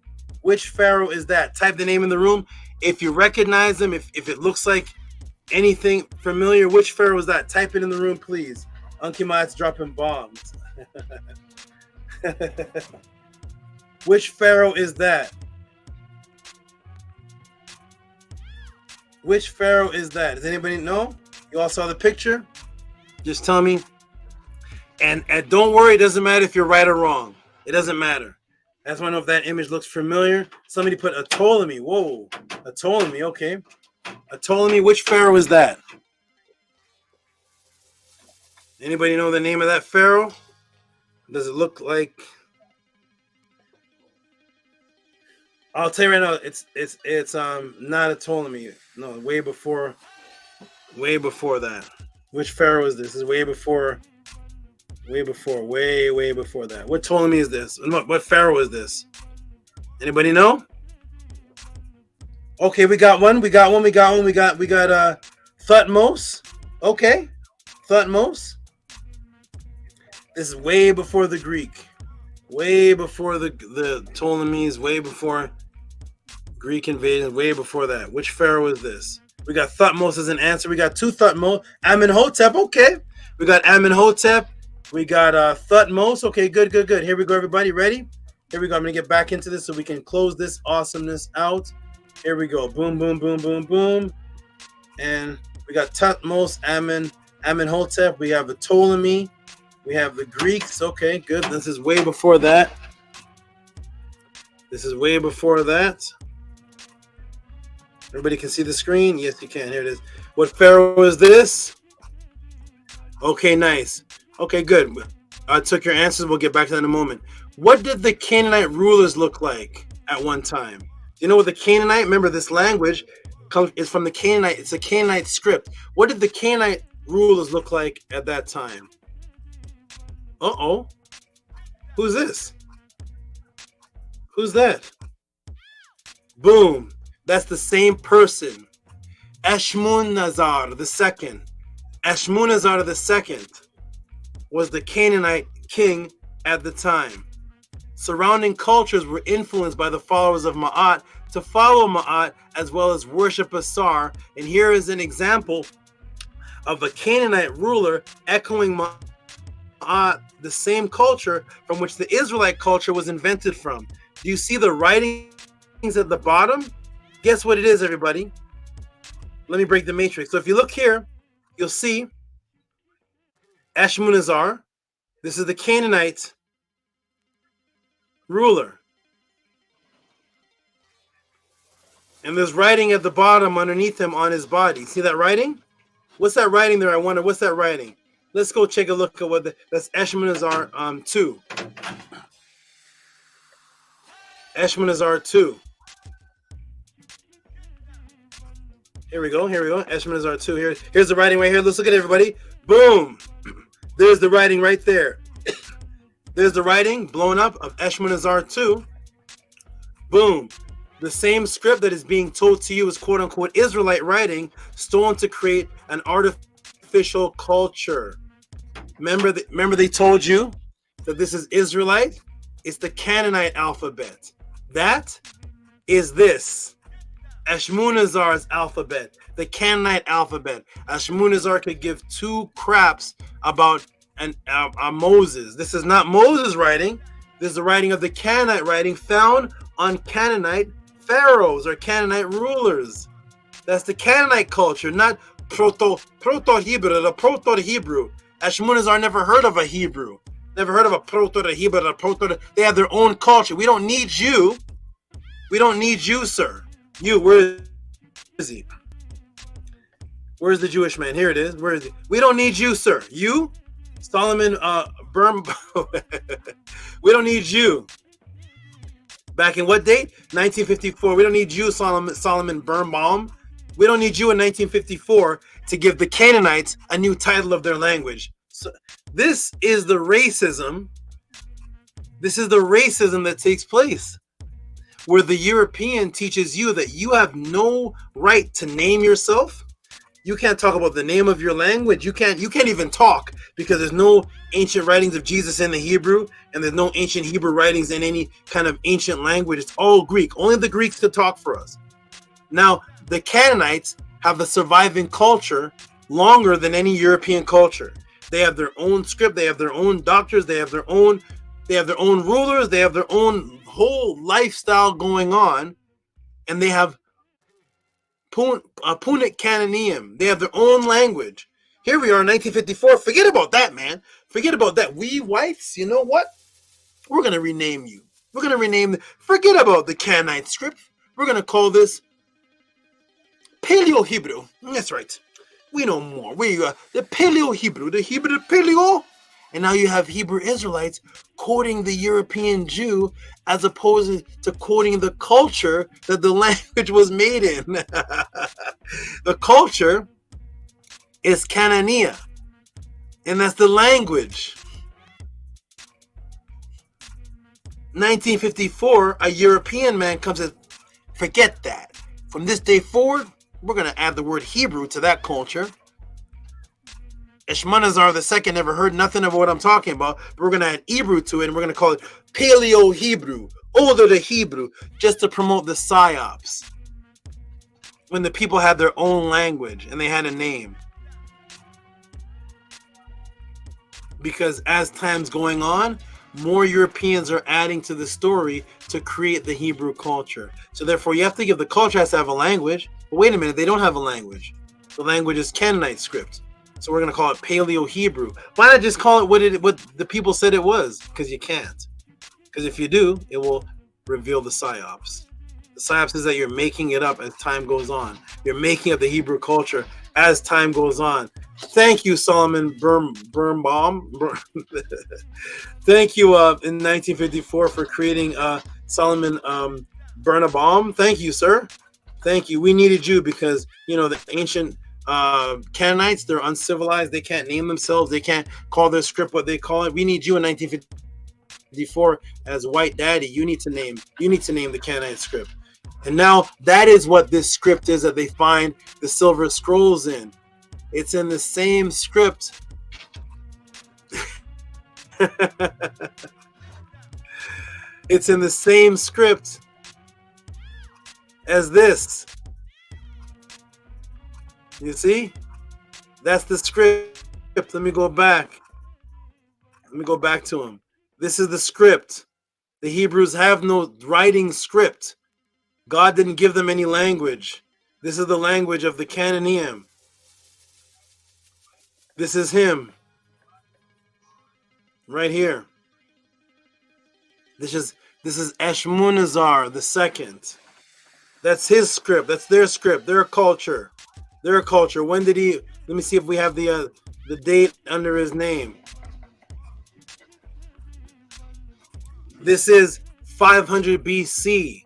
which pharaoh is that. Type the name in the room. If you recognize them, if it looks like anything familiar, which pharaoh is that? Type it in the room, please. Unkimat's dropping bombs. Which pharaoh is that? Which pharaoh is that? Does anybody know? You all saw the picture? Just tell me. And don't worry, it doesn't matter if you're right or wrong. It doesn't matter. I just want to know if that image looks familiar. Somebody put a Ptolemy. Whoa, a Ptolemy. Okay, a Ptolemy. Which pharaoh is that? Anybody know the name of that pharaoh? Does it look like? I'll tell you right now. It's not a Ptolemy. No, way before that. Which pharaoh is this? This is way before that. What Ptolemy is this? What pharaoh is this? Anybody know? Okay, we got one. We got Thutmose. Okay, Thutmose. This is way before the Greek, way before the Ptolemies, way before Greek invasion, way before that. Which pharaoh is this? We got Thutmose as an answer. We got two Thutmose. Amenhotep. Okay, we got Amenhotep. We got Thutmose. Okay, good. Here we go, everybody. Ready? Here we go. I'm going to get back into this so we can close this awesomeness out. Here we go. Boom, boom, boom, boom, boom. And we got Thutmose, Amenhotep. We have the Ptolemy. We have the Greeks. Okay, good. This is way before that. Everybody can see the screen? Yes, you can. Here it is. What pharaoh is this? Okay, nice. Okay, good. I took your answers. We'll get back to that in a moment. What did the Canaanite rulers look like at one time? You know what the Canaanite? Remember, this language is from the Canaanite. It's a Canaanite script. What did the Canaanite rulers look like at that time? Uh-oh. Who's this? Who's that? Boom. That's the same person. Ashmunazar II. Ashmunazar II was the Canaanite king at the time. Surrounding cultures were influenced by the followers of Ma'at to follow Ma'at as well as worship Asar. And here is an example of a Canaanite ruler echoing Ma'at, the same culture from which the Israelite culture was invented from. Do you see the writings at the bottom? Guess what it is, everybody? Let me break the matrix. So if you look here, you'll see Ashmunazar. This is the Canaanite ruler. And there's writing at the bottom underneath him on his body. See that writing? What's that writing there? I wonder, what's that writing? Let's go take a look at what that's Ashmunazar 2. Ashmunazar 2. Here we go. Ashmunazar 2. Here's the writing right here. Let's look at it, everybody. Boom. There's the writing right there. There's the writing blown up of Ashmunazar 2. Boom. The same script that is being told to you is quote-unquote Israelite writing, stolen to create an artificial culture. Remember they told you that this is Israelite, it's the Canaanite alphabet. That is this, Ashmunazar's alphabet, the Canaanite alphabet. Ashmunazar could give two craps about Moses. This is not Moses' writing. This is the writing of the Canaanite writing found on Canaanite pharaohs or Canaanite rulers. That's the Canaanite culture, not Proto-Hebrew, the Proto-Hebrew. Ashmunazar never heard of a Hebrew. Never heard of a Proto-Hebrew, they have their own culture. We don't need you. We don't need you, sir. You, where is he? Where's the Jewish man? Here it is. Where is he? We don't need you, sir. You, Solomon we don't need you. Back in what date? 1954. We don't need you, Solomon Birnbaum. We don't need you in 1954 to give the Canaanites a new title of their language. So this is the racism. This is the racism that takes place, where the European teaches you that you have no right to name yourself. You can't talk about the name of your language. You can't even talk because there's no ancient writings of Jesus in the Hebrew, and there's no ancient Hebrew writings in any kind of ancient language. It's all Greek. Only the Greeks could talk for us. Now, the Canaanites have a surviving culture longer than any European culture. They have their own script. They have their own doctors. They have their own rulers. They have their own whole lifestyle going on, and they have Punic Canaaneum. They have their own language. Here we are in 1954. Forget about that, man. Forget about that. We whites, you know what? We're going to rename you. We're going to rename forget about the Canaanite script. We're going to call this Paleo-Hebrew. That's right. We know more. We the Paleo-Hebrew, the Hebrew Paleo. And now you have Hebrew Israelites quoting the European Jew as opposed to quoting the culture that the language was made in. The culture is Cananea, and that's the language. 1954, a European man comes and forget that. From this day forward, we're going to add the word Hebrew to that culture. Ashmunazar II never heard nothing of what I'm talking about, but we're going to add Hebrew to it, and we're going to call it Paleo-Hebrew, older to Hebrew, just to promote the psyops. When the people had their own language and they had a name. Because as time's going on, more Europeans are adding to the story to create the Hebrew culture. So therefore, you have to give the culture has to have a language. But wait a minute, they don't have a language. The language is Canaanite script. So we're going to call it Paleo-Hebrew. Why not just call it what the people said it was? Because you can't. Because if you do, it will reveal the psyops. The psyops is that you're making it up as time goes on. You're making up the Hebrew culture as time goes on. Thank you, Solomon Birnbaum. Thank you in 1954 for creating Solomon Birnbaum. Thank you, sir. Thank you. We needed you because, you know, the ancient Canaanites, they're uncivilized. They can't name themselves. They can't call their script what they call it. We need you in 1954 as White Daddy. You need to name the Canaanite script. And now that is what this script is that they find the silver scrolls in. It's in the same script. It's in the same script as this. You see? That's the script. Let me go back. Let me go back to him. This is the script. The Hebrews have no writing script. God didn't give them any language. This is the language of the Canaaneum. This is him. Right here. This is Ashmunazar II. That's his script. That's their script. Their culture. Their culture. When did he? Let me see if we have the date under his name. This is 500 BC.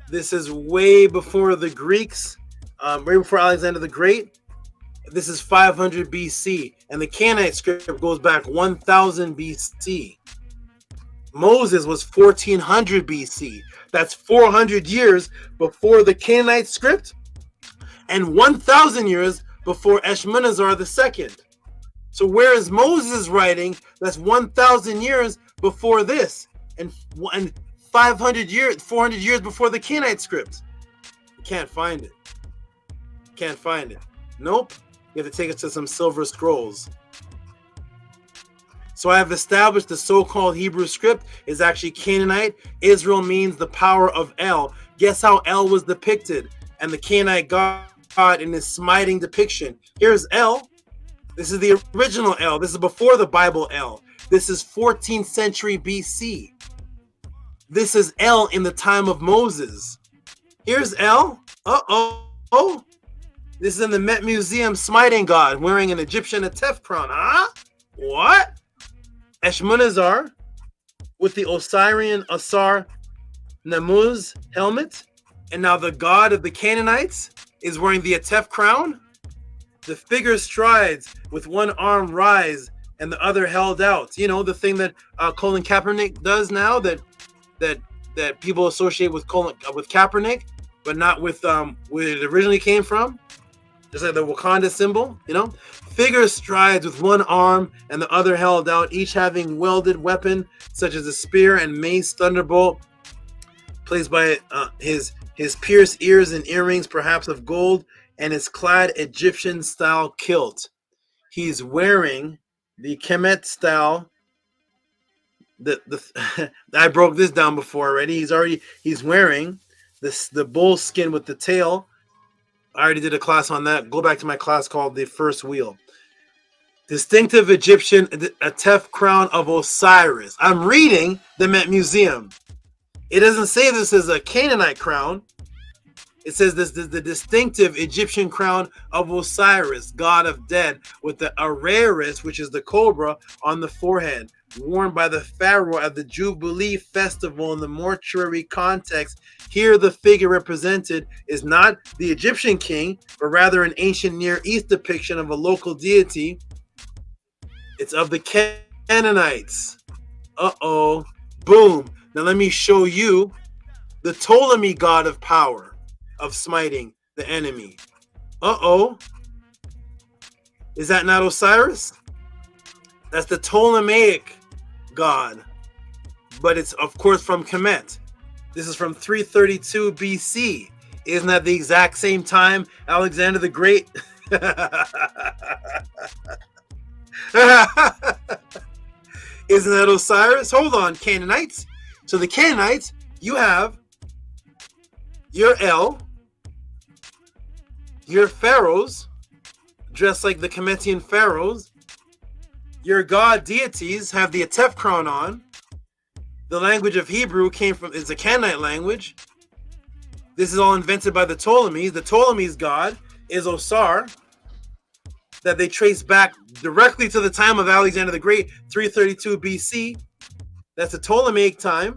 This is way before the Greeks, way before Alexander the Great. This is 500 BC, and the Canaanite script goes back 1000 BC. Moses was 1400 BC. That's 400 years before the Canaanite script, and 1000 years before Ashmunazar II. So where is Moses writing that's 1,000 years before this, and 500 years, 400 years before the Canaanite script? You can't find it. Can't find it. Nope. You have to take us to some silver scrolls. So I have established the so-called Hebrew script is actually Canaanite. Israel means the power of El. Guess how El was depicted? And the Canaanite God in his smiting depiction. Here's El. This is the original El. This is before the Bible El. This is 14th century BC. This is El in the time of Moses. Here's El. Uh-oh. This is in the Met Museum smiting God wearing an Egyptian Atef crown. Huh? What? Eshmunazar with the Osirian Asar Namuz helmet. And now the god of the Canaanites is wearing the Atef crown. The figure strides with one arm raised and the other held out. You know, the thing that Colin Kaepernick does now that people associate with Kaepernick, but not with where it originally came from. Just like the Wakanda symbol, you know? Figure strides with one arm and the other held out, each having welded weapon such as a spear and mace thunderbolt, placed by his pierced ears and earrings, perhaps of gold, and his clad Egyptian-style kilt. He's wearing the Kemet style. I broke this down before already. He's wearing the bull skin with the tail. I already did a class on that. Go back to my class called The First Wheel. Distinctive Egyptian Atef crown of Osiris. I'm reading the Met Museum. It doesn't say this is a Canaanite crown. It says this is the distinctive Egyptian crown of Osiris, god of dead, with the Araris, which is the cobra, on the forehead, worn by the pharaoh at the Jubilee festival in the mortuary context. Here the figure represented is not the Egyptian king, but rather an ancient Near East depiction of a local deity. It's of the Canaanites. Uh-oh. Boom. Now let me show you the Ptolemy god of power, of smiting the enemy. Uh-oh. Is that not Osiris? That's the Ptolemaic god. But it's, of course, from Kemet. This is from 332 BC. Isn't that the exact same time Alexander the Great? Isn't that Osiris? Hold on, Canaanites. So the Canaanites, you have your El, your pharaohs, dressed like the Kemetian pharaohs. Your god deities have the Atef crown on. The language of Hebrew is a Canaanite language. This is all invented by the Ptolemies. The Ptolemies' god is Osar, that they trace back directly to the time of Alexander the Great, 332 BC. That's the Ptolemaic time.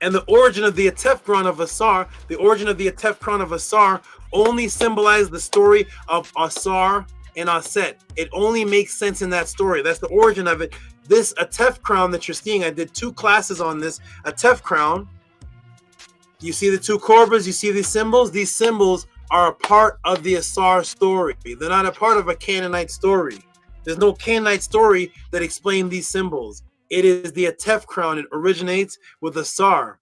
And the origin of the Atef crown of Asar, only symbolizes the story of Asar and Aset. It only makes sense in that story. That's the origin of it. This Atef crown that you're seeing, I did 2 classes on this Atef crown. You see the 2 cobras, you see these symbols? These symbols are a part of the Asar story. They're not a part of a Canaanite story. There's no Canaanite story that explains these symbols. It is the Atef crown. It originates with Asar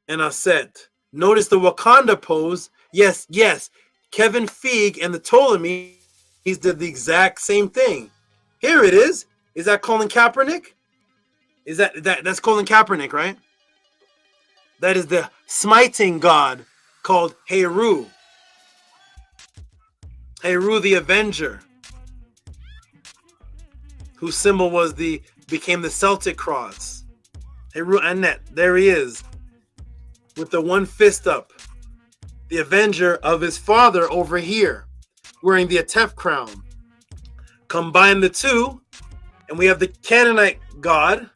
and Aset. Notice the Wakanda pose. Yes. Kevin Feig and the Ptolemies did the exact same thing. Here it is. Is that Colin Kaepernick? That's Colin Kaepernick, right? That is the smiting god called Heru. Heru the Avenger, whose symbol became the Celtic cross. Heru Anet, there he is, with the one fist up. The Avenger of his father over here, wearing the Atef crown. Combine the two, and we have the Canaanite god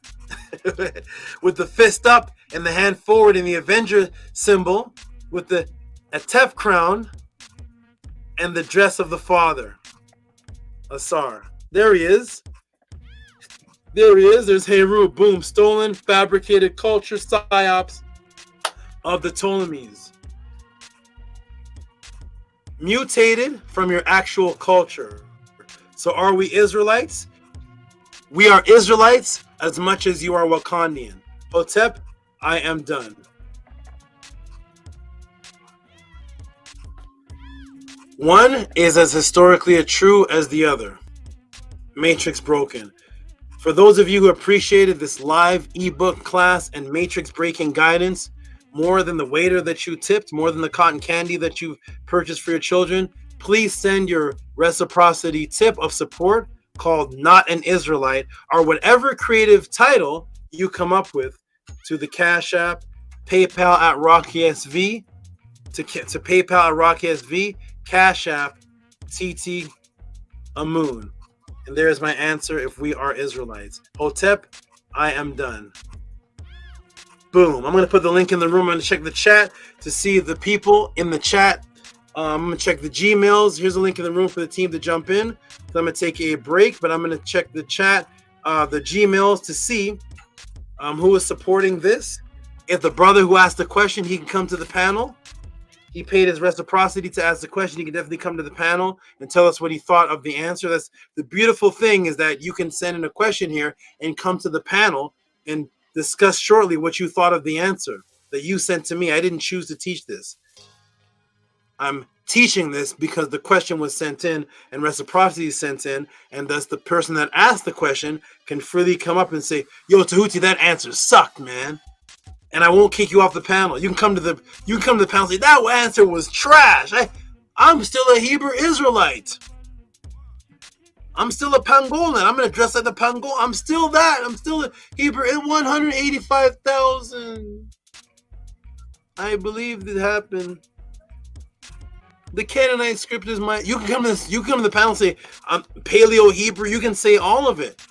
with the fist up and the hand forward in the Avenger symbol with the Atef crown and the dress of the father, Asar. There he is. There's Heru. Boom. Stolen, fabricated culture psyops of the Ptolemies. mutated from your actual culture. So are we Israelites? We are Israelites as much as you are Wakandian. Hotep, I am done. One is as historically true as the other. Matrix broken. For those of you who appreciated this live ebook class and matrix breaking guidance, more than the waiter that you tipped, more than the cotton candy that you purchased for your children, please send your reciprocity tip of support called Not an Israelite, or whatever creative title you come up with, to the Cash App, PayPal at RockySV, to PayPal at RockySV, Cash App, TT Amun. And there's my answer if we are Israelites. Hotep, I am done. Boom. I'm going to put the link in the room. I'm going to check the chat to see the people in the chat. I'm going to check the Gmails. Here's a link in the room for the team to jump in. So I'm going to take a break, but I'm going to check the chat, the Gmails, to see who is supporting this. If the brother who asked the question, he can come to the panel. He paid his reciprocity to ask the question. He can definitely come to the panel and tell us what he thought of the answer. That's the beautiful thing, is that you can send in a question here and come to the panel and discuss shortly what you thought of the answer that you sent to me. I didn't choose to teach this. I'm teaching this because the question was sent in and reciprocity is sent in, and thus the person that asked the question can freely come up and say, yo, Tehuti, that answer sucked, man. And I won't kick you off the panel. You can come to the panel and say, that answer was trash. I'm still a Hebrew Israelite. I'm still a Pangolan. I'm going to dress like the Pangol. I'm still that. I'm still a Hebrew. In 185,000. I believe it happened. The Canaanite script is my. You can come to the panel and say, I'm Paleo Hebrew. You can say all of it,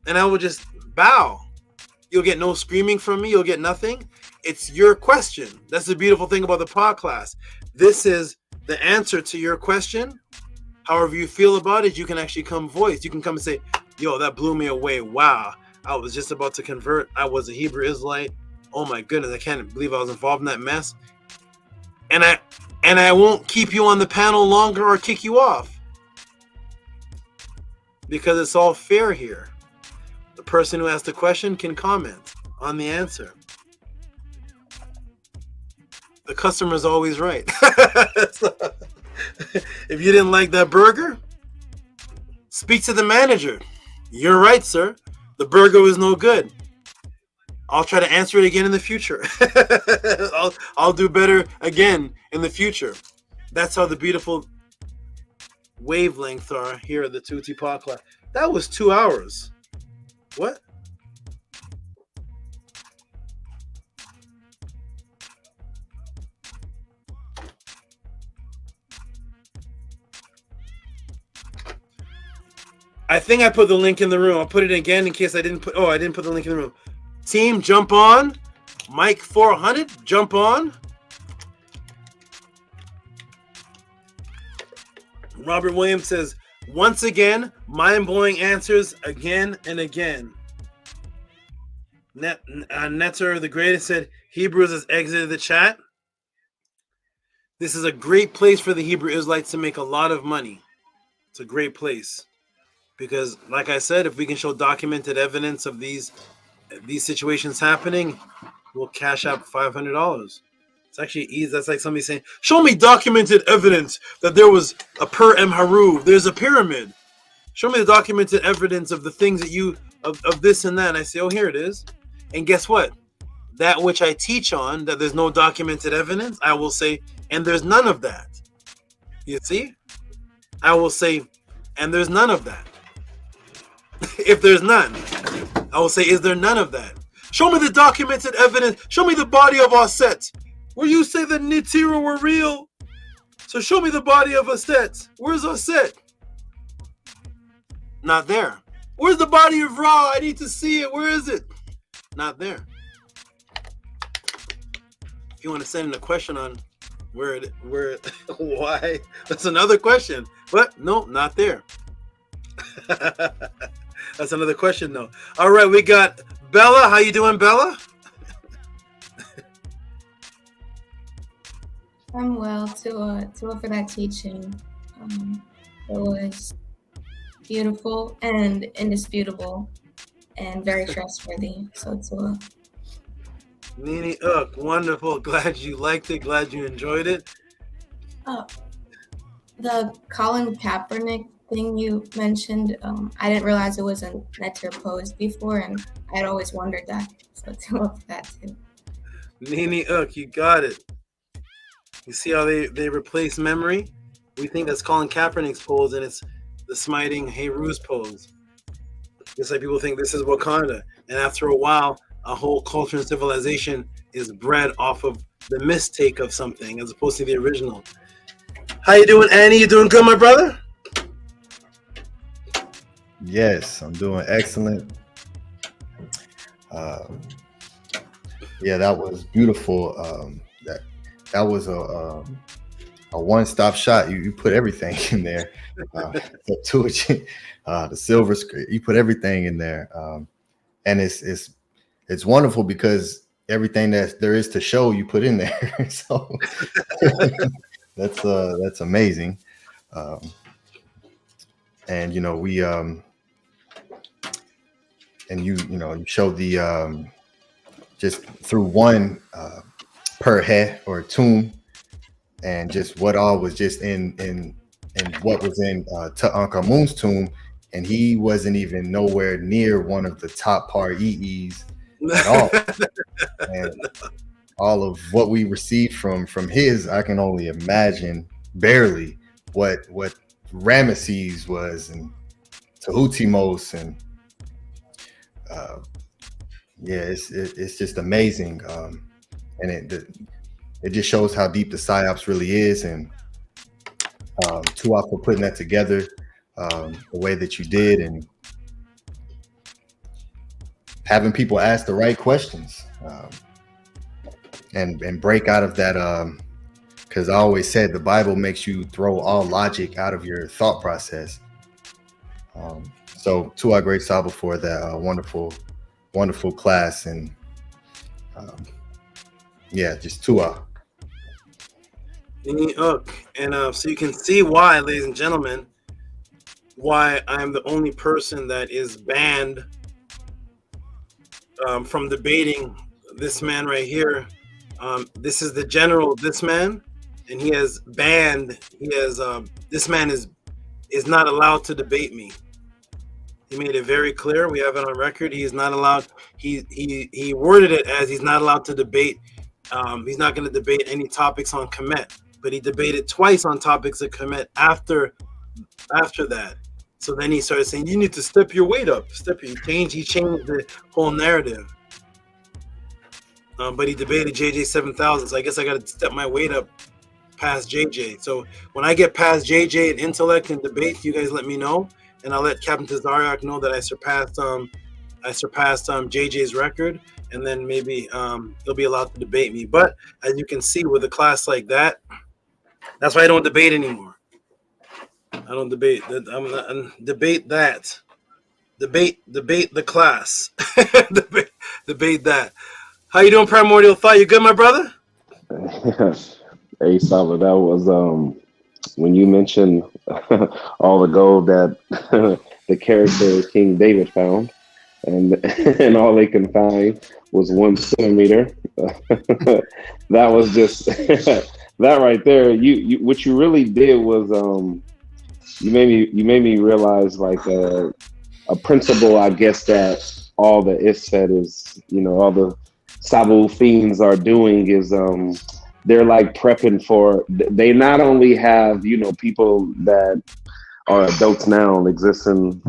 and I will just bow. You'll get no screaming from me. You'll get nothing. It's your question. That's the beautiful thing about the podcast. This is the answer to your question. However you feel about it, you can actually come voice. You can come and say, yo, that blew me away. Wow. I was just about to convert. I was a Hebrew Israelite. Oh my goodness. I can't believe I was involved in that mess. And I won't keep you on the panel longer or kick you off, because it's all fair here. The person who asked the question can comment on the answer. The customer is always right. So, if you didn't like that burger, speak to the manager. You're right, sir. The burger was no good. I'll try to answer it again in the future. I'll do better again in the future. That's how the beautiful wavelengths are here at the Tehuti podcast. That was 2 hours. What? I think I put the link in the room. I'll put it again in case I didn't put. Oh, I didn't put the link in the room. Team, jump on. Mike 400, jump on. Robert Williams says, once again, mind-blowing answers again and again. Netter, the greatest, said, Hebrews has exited the chat. This is a great place for the Hebrew Israelites to make a lot of money. It's a great place. Because, like I said, if we can show documented evidence of these situations happening, we'll cash out $500. It's actually easy. That's like somebody saying, show me documented evidence that there was a Per Em Haruv. There's a pyramid. Show me the documented evidence of the things that you, of this and that. And I say, oh, here it is. And guess what? That which I teach on, that there's no documented evidence, I will say, and there's none of that. You see? I will say, and there's none of that. If there's none, I will say, is there none of that? Show me the documented evidence. Show me the body of Aset. Where you say the Nitira were real. So show me the body of Aset. Where's Aset? Not there. Where's the body of Ra? I need to see it. Where is it? Not there. If you want to send in a question on where, why, that's another question. But no, not there. That's another question, though. All right, we got Bella. How you doing, Bella? I'm well. To for that teaching. It was beautiful and indisputable and very trustworthy. So to Nini wonderful. Glad you liked it. Glad you enjoyed it. the Colin Kaepernick thing you mentioned, I didn't realize it was a netter posed before, and I'd always wondered that. So to for that too. Nini you got it. You see how they replace memory? We think that's Colin Kaepernick's pose, and it's the smiting Heru's pose. Just like people think this is Wakanda, and after a while, a whole culture and civilization is bred off of the mistake of something as opposed to the original. How you doing, Annie? You doing good, my brother? Yes, I'm doing excellent. Yeah, that was beautiful. That was a one-stop shot. You put everything in there. The silver screen, you put everything in there, and it's wonderful because everything that there is to show you put in there. So that's amazing. And we and you showed the just through one per head or tomb, and just what all was just in what was in Tutankhamun's tomb, and he wasn't even nowhere near one of the top par EEs at all. And all of what we received from his, I can only imagine barely what Ramesses was, and Tehuti and yeah, it's just amazing, and it just shows how deep the psyops really is, and Tuak for putting that together the way that you did, and having people ask the right questions, and break out of that, because I always said the Bible makes you throw all logic out of your thought process. So to our great Saba for that wonderful class, and yeah, just Tua. And so you can see why, ladies and gentlemen, why I'm the only person that is banned from debating this man right here. This is the general, this man, and he has banned. This man is not allowed to debate me. He made it very clear. We have it on record. He is not allowed. He worded it as he's not allowed to debate. He's not going to debate any topics on KEMET, but he debated twice on topics of KEMET after that. So then he started saying, "You need to step your weight up." He changed the whole narrative. But he debated JJ 7000. So I guess I got to step my weight up past JJ. So when I get past JJ in intellect and debate, you guys let me know, and I'll let Captain Tazariak know that I surpassed JJ's record, and then maybe he'll be allowed to debate me. But as you can see, with a class like that, that's why I don't debate anymore. I don't debate. Debate that. Debate the class. debate that. How you doing, Primordial Thought? You good, my brother? Hey, Saba, that was when you mentioned all the gold that the character King David found, and all they can find was 1 centimeter. That was just that right there. You what you really did was you made me realize like a principle, I guess, that all the ISFED is, all the Sabu fiends are doing is they're like prepping for. They not only have people that are adults now existing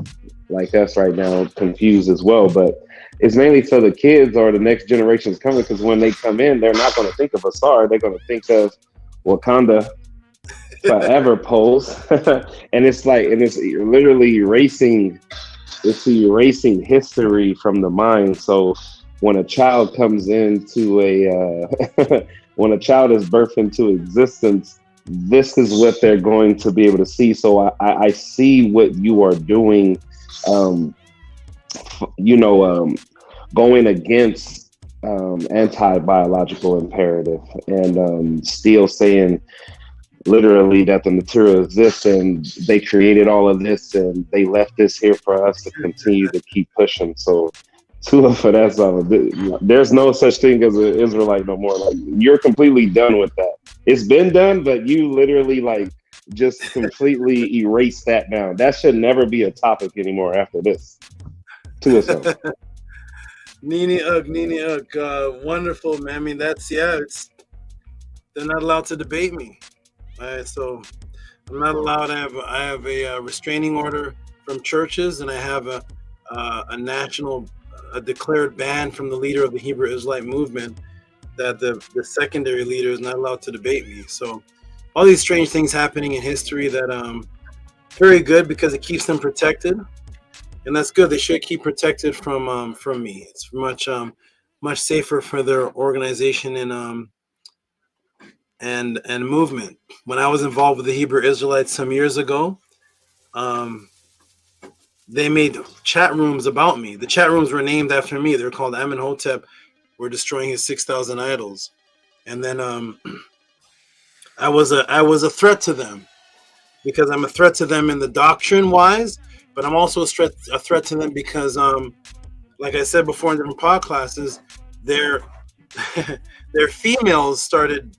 like us right now confused as well, but it's mainly for the kids or the next generations coming, because when they come in, they're not going to think of Asar, they're going to think of Wakanda forever pose. And it's literally erasing history from the mind. So when a child comes into when a child is birthed into existence, this is what they're going to be able to see. So I see what you are doing, going against anti-biological imperative, and still saying literally that the material exists and they created all of this and they left this here for us to continue to keep pushing. So for that, there's no such thing as an Israelite no more. Like, you're completely done with that. It's been done, but you literally like just completely erase that now. That should never be a topic anymore after this. Nini Ugg, wonderful, man. I mean, they're not allowed to debate me. All right, so I'm not allowed. I have a restraining order from churches, and I have a national, declared ban from the leader of the Hebrew Israelite movement, that the secondary leader is not allowed to debate me. So all these strange things happening in history that very good, because it keeps them protected, and that's good. They should keep protected from me. It's much safer for their organization and movement. When I was involved with the Hebrew Israelites some years ago, they made chat rooms about me. The chat rooms were named after me. They're called Amenhotep. We're destroying his 6,000 idols. And then I was a threat to them, because I'm a threat to them in the doctrine wise, but I'm also a threat to them because, like I said before in different pod classes, their females started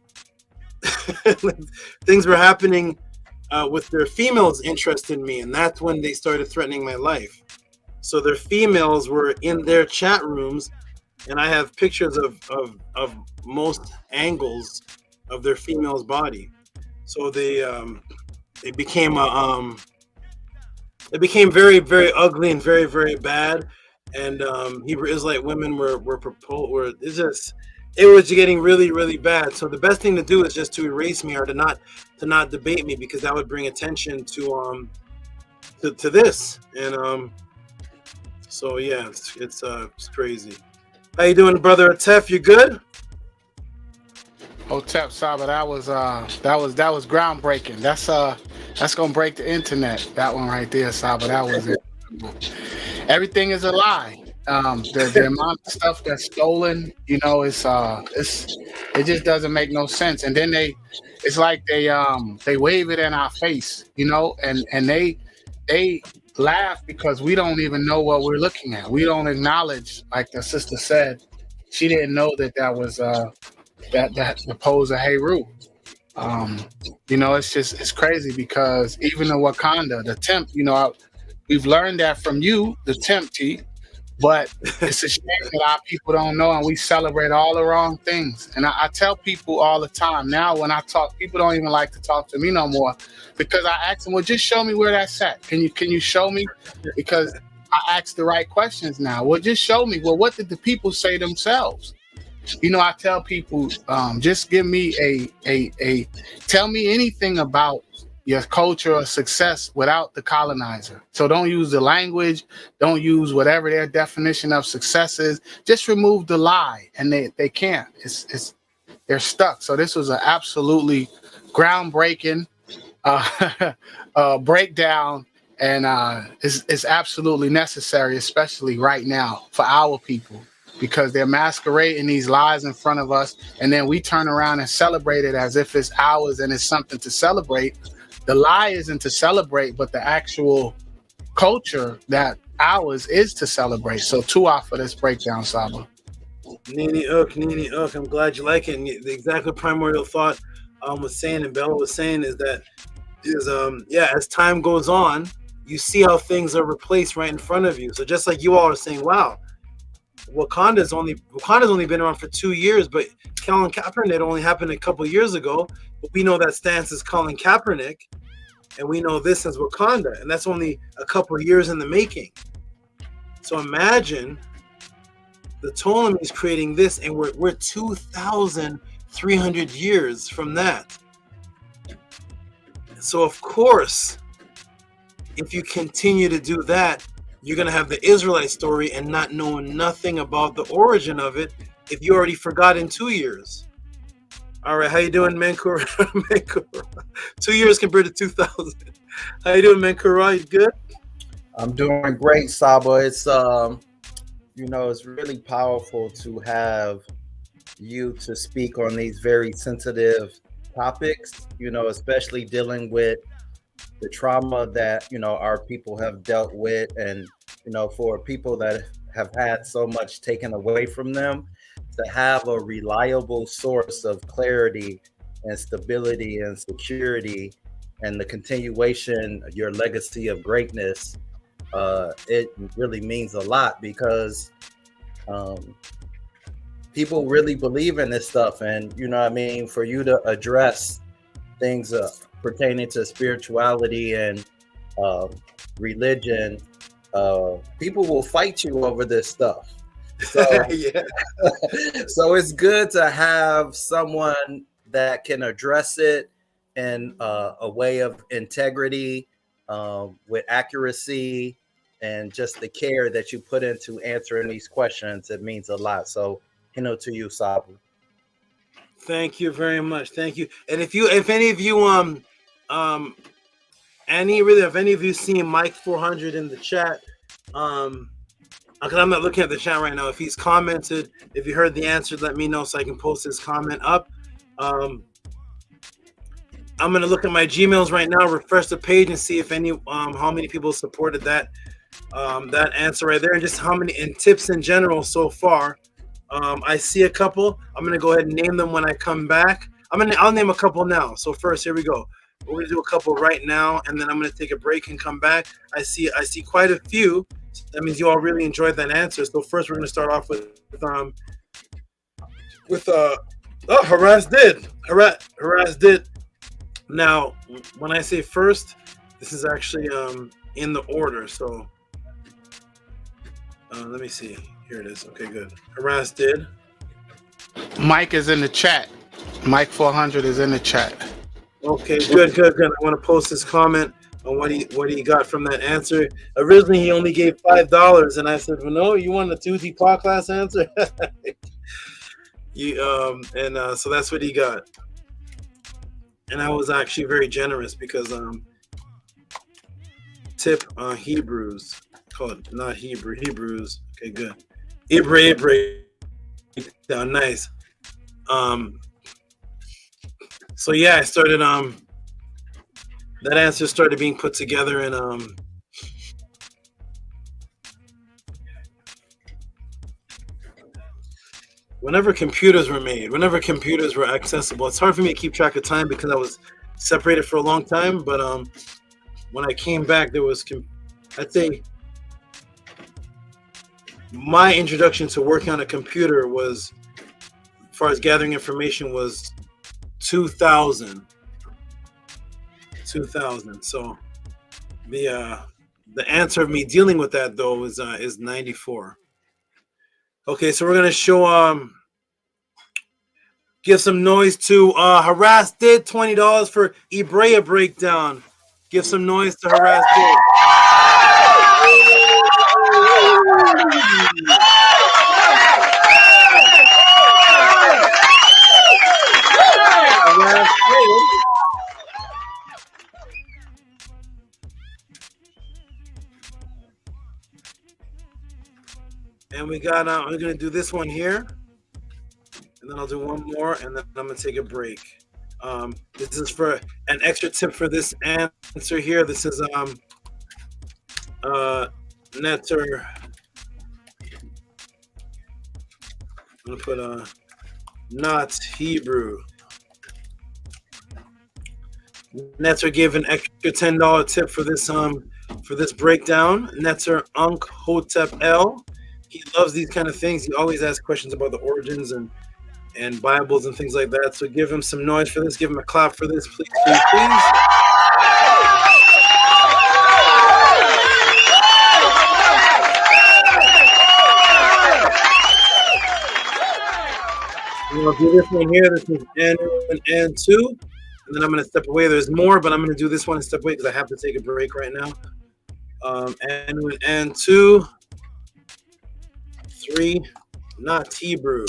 things were happening with their females' interest in me, and that's when they started threatening my life. So their females were in their chat rooms, and I have pictures of most angles of their female's body. So it became very, very ugly and very, very bad. And Hebrew Israelite women were it was getting really, really bad. So the best thing to do is just to erase me, or to not debate me, because that would bring attention to this. And so yeah, it's crazy. How you doing, brother Atef? You good? Hotep, Saba, that was groundbreaking. That's gonna break the internet. That one right there, Saba. That was it. Everything is a lie. The amount of stuff that's stolen, it just doesn't make no sense. And then it's like they wave it in our face, and they laugh because we don't even know what we're looking at. We don't acknowledge, like the sister said, she didn't know that was that the pose of Heru. It's crazy, because even the Wakanda, the temp, we've learned that from you, the temp T. But it's a shame that our people don't know, and we celebrate all the wrong things. And I tell people all the time now, when I talk, people don't even like to talk to me no more, because I ask them, well, just show me where that's at. Can you show me? Because I ask the right questions now. Well, just show me. Well, what did the people say themselves? I tell people, just give me tell me anything about your culture or success without the colonizer. So don't use the language, don't use whatever their definition of success is. Just remove the lie, and they can't. They're stuck. So this was an absolutely groundbreaking breakdown, and it's absolutely necessary, especially right now for our people, because they're masquerading these lies in front of us, and then we turn around and celebrate it as if it's ours and it's something to celebrate. The lie isn't to celebrate, but the actual culture that ours is to celebrate. So 2 out for this breakdown, Saba. Nini Uk. I'm glad you like it. And the exactly primordial thought was saying, and Bella was saying, is as time goes on, you see how things are replaced right in front of you. So just like you all are saying, wow, Wakanda's only been around for 2 years, but Colin Kaepernick only happened a couple years ago. But we know that stance is Colin Kaepernick, and we know this as Wakanda, and that's only a couple of years in the making. So imagine the Ptolemies creating this, and we're 2,300 years from that. So of course, if you continue to do that, you're going to have the Israelite story and not know nothing about the origin of it if you already forgot in 2 years. All right, how you doing, Mankura? 2 years compared to 2,000. How you doing, Mankura? You good? I'm doing great, Saba. It's you know, it's really powerful to have you to speak on these very sensitive topics, you know, especially dealing with the trauma that, you know, our people have dealt with. And, you know, for people that have had so much taken away from them, to have a reliable source of clarity and stability and security and the continuation of your legacy of greatness, it really means a lot, because people really believe in this stuff. And, you know what I mean, for you to address things pertaining to spirituality and religion, people will fight you over this stuff. So, Yeah. so it's good to have someone that can address it in a way of integrity, with accuracy, and just the care that you put into answering these questions. It means a lot. So, to you, Sabu. Thank you very much. Thank you. And if any of you if any of you seen Mike 400 in the chat, because I'm not looking at the chat right now. If he's commented, if you heard the answer, let me know so I can post his comment up. I'm gonna look at my Gmails right now, refresh the page, and see if how many people supported that answer right there, and just how many and tips in general so far. I see a couple. I'm gonna go ahead and name them when I come back. I'll name a couple now. So first, here we go. We're gonna do a couple right now, and then I'm gonna take a break and come back. I see quite a few. That means you all really enjoyed that answer. So first, we're gonna start off with harass did. Now, when I say first, this is actually in the order. So let me see. Here it is. Okay, good. Harass did. Mike is in the chat. Mike 400 is in the chat. Okay, good. I want to post his comment on what he got from that answer. Originally, he only gave $5, and I said, "Well, no, you want a Tehuti PODCLASS answer?" So that's what he got. And I was actually very generous because tip Hebrews, called not Hebrews. Okay, good. Ibre. Nice. So yeah, I started that answer started being put together, and whenever computers were made, whenever computers were accessible. It's hard for me to keep track of time because I was separated for a long time, but when I came back, there was I'd say my introduction to working on a computer was, as far as gathering information, was 2000. So the answer of me dealing with that though is 94. Okay, so we're gonna show give some noise to Harass did $20 for Ibrea breakdown. Give some noise to Harass did. And we got, I'm going to do this one here. And then I'll do one more, and then I'm going to take a break. This is for an extra tip for this answer here. This is Netter. I'm going to put not Hebrew. Netzer gave an extra $10 tip for this breakdown. Netzer Ankh Hotep L. He loves these kind of things. He always asks questions about the origins and Bibles and things like that. So give him some noise for this. Give him a clap for this, please, please, please. And I'll do this one here. This is N1 and N2. And then I'm going to step away. There's more, but I'm going to do this one and step away because I have to take a break right now. N1 and N2. 3, not Hebrew.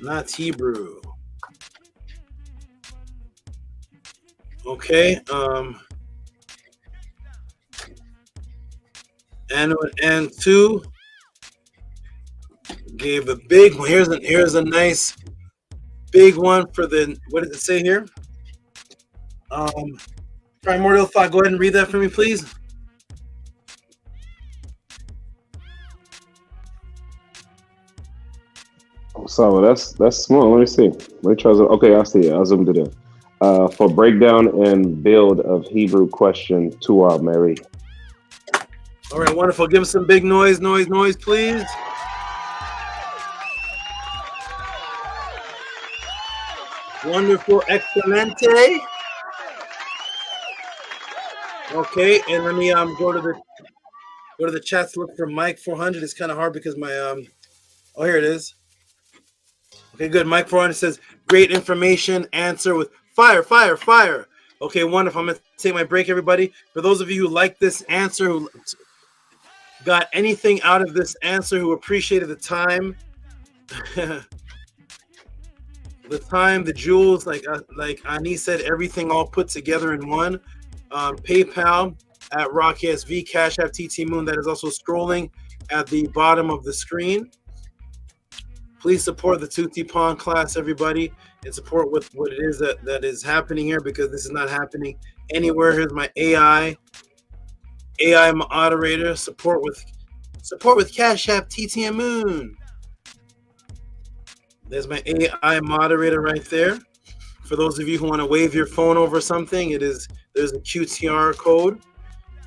Not Hebrew. Okay. and two gave a big one. Here's a nice big one for the, what does it say here? Primordial thought. Go ahead and read that for me, please. So that's small. Let me see. Let me try. Okay, I see it. I zoomed it in. For breakdown and build of Hebrew question to our Mary. All right, wonderful. Give us some big noise, please. Wonderful, excelente. Okay, and let me go to the chat to look for Mike 400. It's kind of hard because my oh, here it is. Okay, good. Mike 400 says great information. Answer with fire, fire, fire. Okay, wonderful. I'm gonna take my break, everybody. For those of you who like this answer, who got anything out of this answer, who appreciated the time, the jewels, like Ani said, everything all put together in one. PayPal at Rocky SV, Cash App TT Moon, that is also scrolling at the bottom of the screen. Please support the Tutti Pawn class, everybody, and support with what it is that is happening here, because this is not happening anywhere. Here's my AI moderator. Support with Cash App TT Moon. There's my AI moderator right there. For those of you who want to wave your phone over something, there's a QTR code.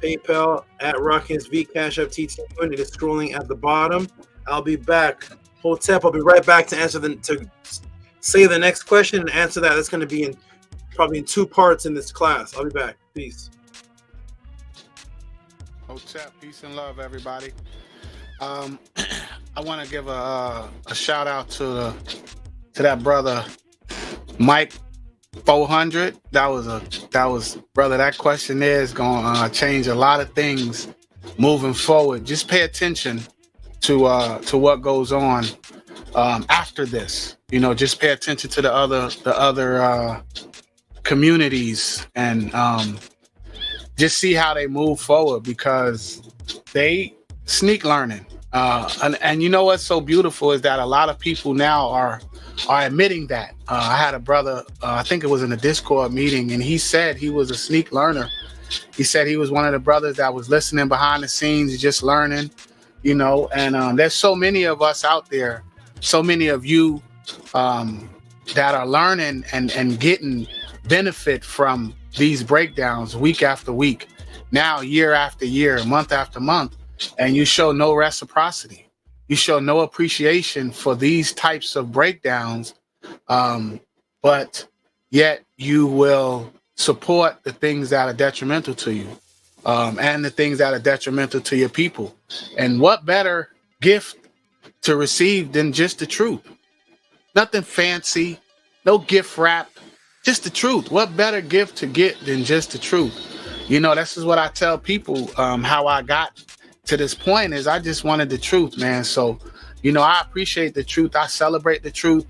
PayPal at RockSV, Cash App TT Moon. It is scrolling at the bottom. I'll be back. Hotep, I'll be right back to say the next question and answer that. That's going to be probably in 2 parts in this class. I'll be back. Peace. Hotep, peace and love, everybody. I want to give a shout out to that brother Mike 400. That was brother. That question there is going to change a lot of things moving forward. Just pay attention to what goes on after this. You know, just pay attention to the other communities and just see how they move forward, because they sneak learning. And you know what's so beautiful is that a lot of people now are admitting that. I had a brother, I think it was in a Discord meeting, and he said he was a sneak learner. He said he was one of the brothers that was listening behind the scenes, just learning, you know. And there's so many of us out there, so many of you that are learning and getting benefit from these breakdowns week after week, now year after year, month after month, and you show no reciprocity. You show no appreciation for these types of breakdowns, but yet you will support the things that are detrimental to you, and the things that are detrimental to your people. And what better gift to receive than just the truth? Nothing fancy, no gift wrap, just the truth. What better gift to get than just the truth? You know, this is what I tell people, how I got to this point is I just wanted the truth, man. So, you know, I appreciate the truth. I celebrate the truth.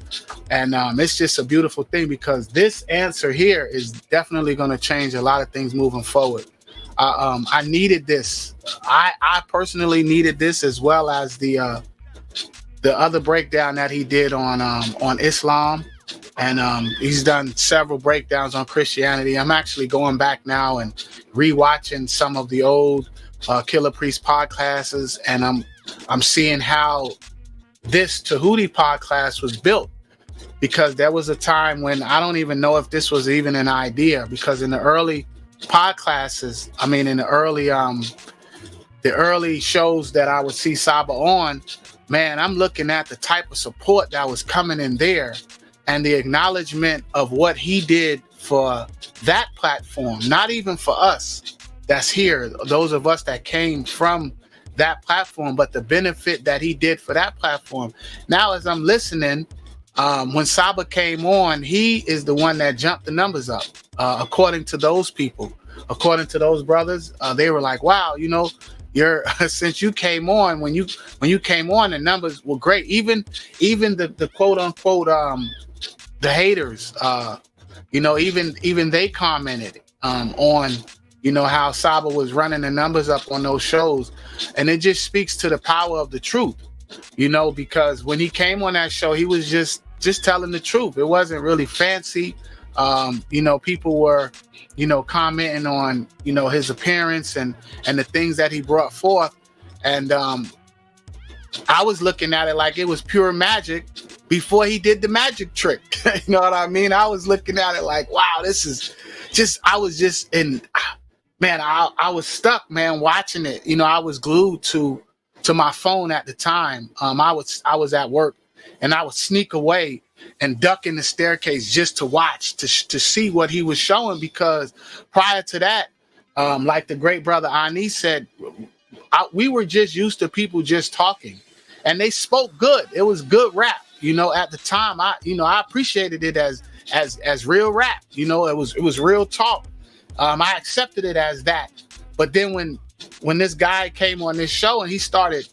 And it's just a beautiful thing, because this answer here is definitely going to change a lot of things moving forward. I needed this. I personally needed this, as well as the other breakdown that he did on Islam. And he's done several breakdowns on Christianity. I'm actually going back now and rewatching some of the old Killer Priest PODCLASSes, and I'm seeing how this Tehuti PODCLASS was built, because there was a time when I don't even know if this was even an idea, because in the early PODCLASSes, I mean in the early shows that I would see SABA on, man, I'm looking at the type of support that was coming in there and the acknowledgement of what he did for that platform, not even for us that's here, those of us that came from that platform, but the benefit that he did for that platform. Now, as I'm listening, when SABA came on, he is the one that jumped the numbers up. According to those people, according to those brothers, they were like, wow, you know, you're since you came on, when you came on, the numbers were great. Even the quote unquote the haters, you know, even they commented on You know, how Saba was running the numbers up on those shows. And it just speaks to the power of the truth, you know, because when he came on that show, he was just telling the truth. It wasn't really fancy. You know, people were, you know, commenting on, you know, his appearance and the things that he brought forth. And I was looking at it like it was pure magic before he did the magic trick. You know what I mean? I was looking at it like, wow, this is just, I was just in, man, I was stuck, man, watching it. You know, I was glued to my phone at the time. I was at work, and I would sneak away and duck in the staircase just to watch, to see what he was showing, because prior to that, like the great brother Ani said, we were just used to people just talking, and they spoke good. It was good rap, you know. At the time, I appreciated it as real rap. You know, it was real talk. I accepted it as that. But then when this guy came on this show and he started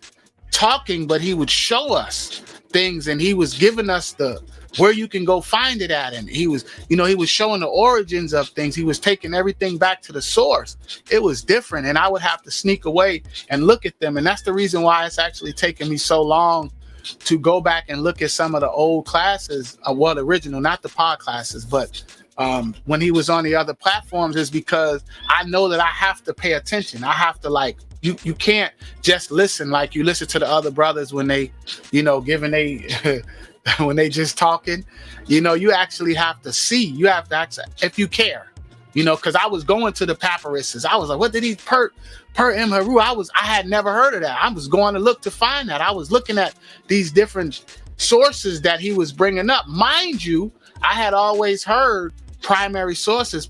talking, but he would show us things, and he was giving us where you can go find it at, and he was showing the origins of things. He was taking everything back to the source. It was different, and I would have to sneak away and look at them. And that's the reason why it's actually taken me so long to go back and look at some of the old classes, well, the original, not the pod classes, but when he was on the other platforms, is because I know that I have to pay attention. I have to, like, you can't just listen like you listen to the other brothers when they, you know, giving they when they just talking. You know, you actually have to see. You have to actually, if you care, you know, because I was going to the papyruses. I was like, what did he per Imharu? I had never heard of that. I was going to look to find that. I was looking at these different sources that he was bringing up. Mind you, I had always heard primary sources,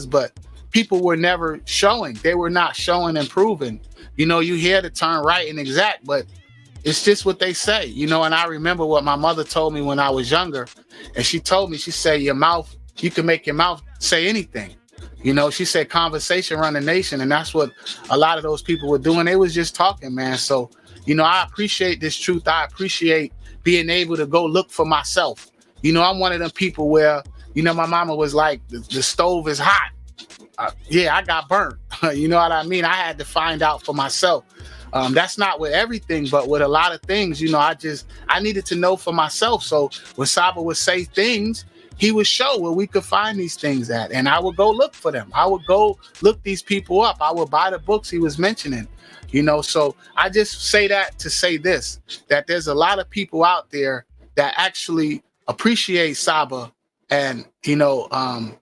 but people were never showing. They were not showing and proving. You know, you hear the term right and exact, but it's just what they say, you know. And I remember what my mother told me when I was younger, and she told me, she said, your mouth, you can make your mouth say anything. You know, she said conversation run the nation, and that's what a lot of those people were doing. They was just talking, man. So, you know, I appreciate this truth. I appreciate being able to go look for myself. You know, I'm one of them people where, you know, my mama was like, the stove is hot. Yeah, I got burnt. You know what I mean? I had to find out for myself. That's not with everything, but with a lot of things, you know, I needed to know for myself. So when Saba would say things, he would show where we could find these things at, and I would go look for them. I would go look these people up. I would buy the books he was mentioning, you know. So I just say that to say this, that there's a lot of people out there that actually appreciate Saba, and, you know,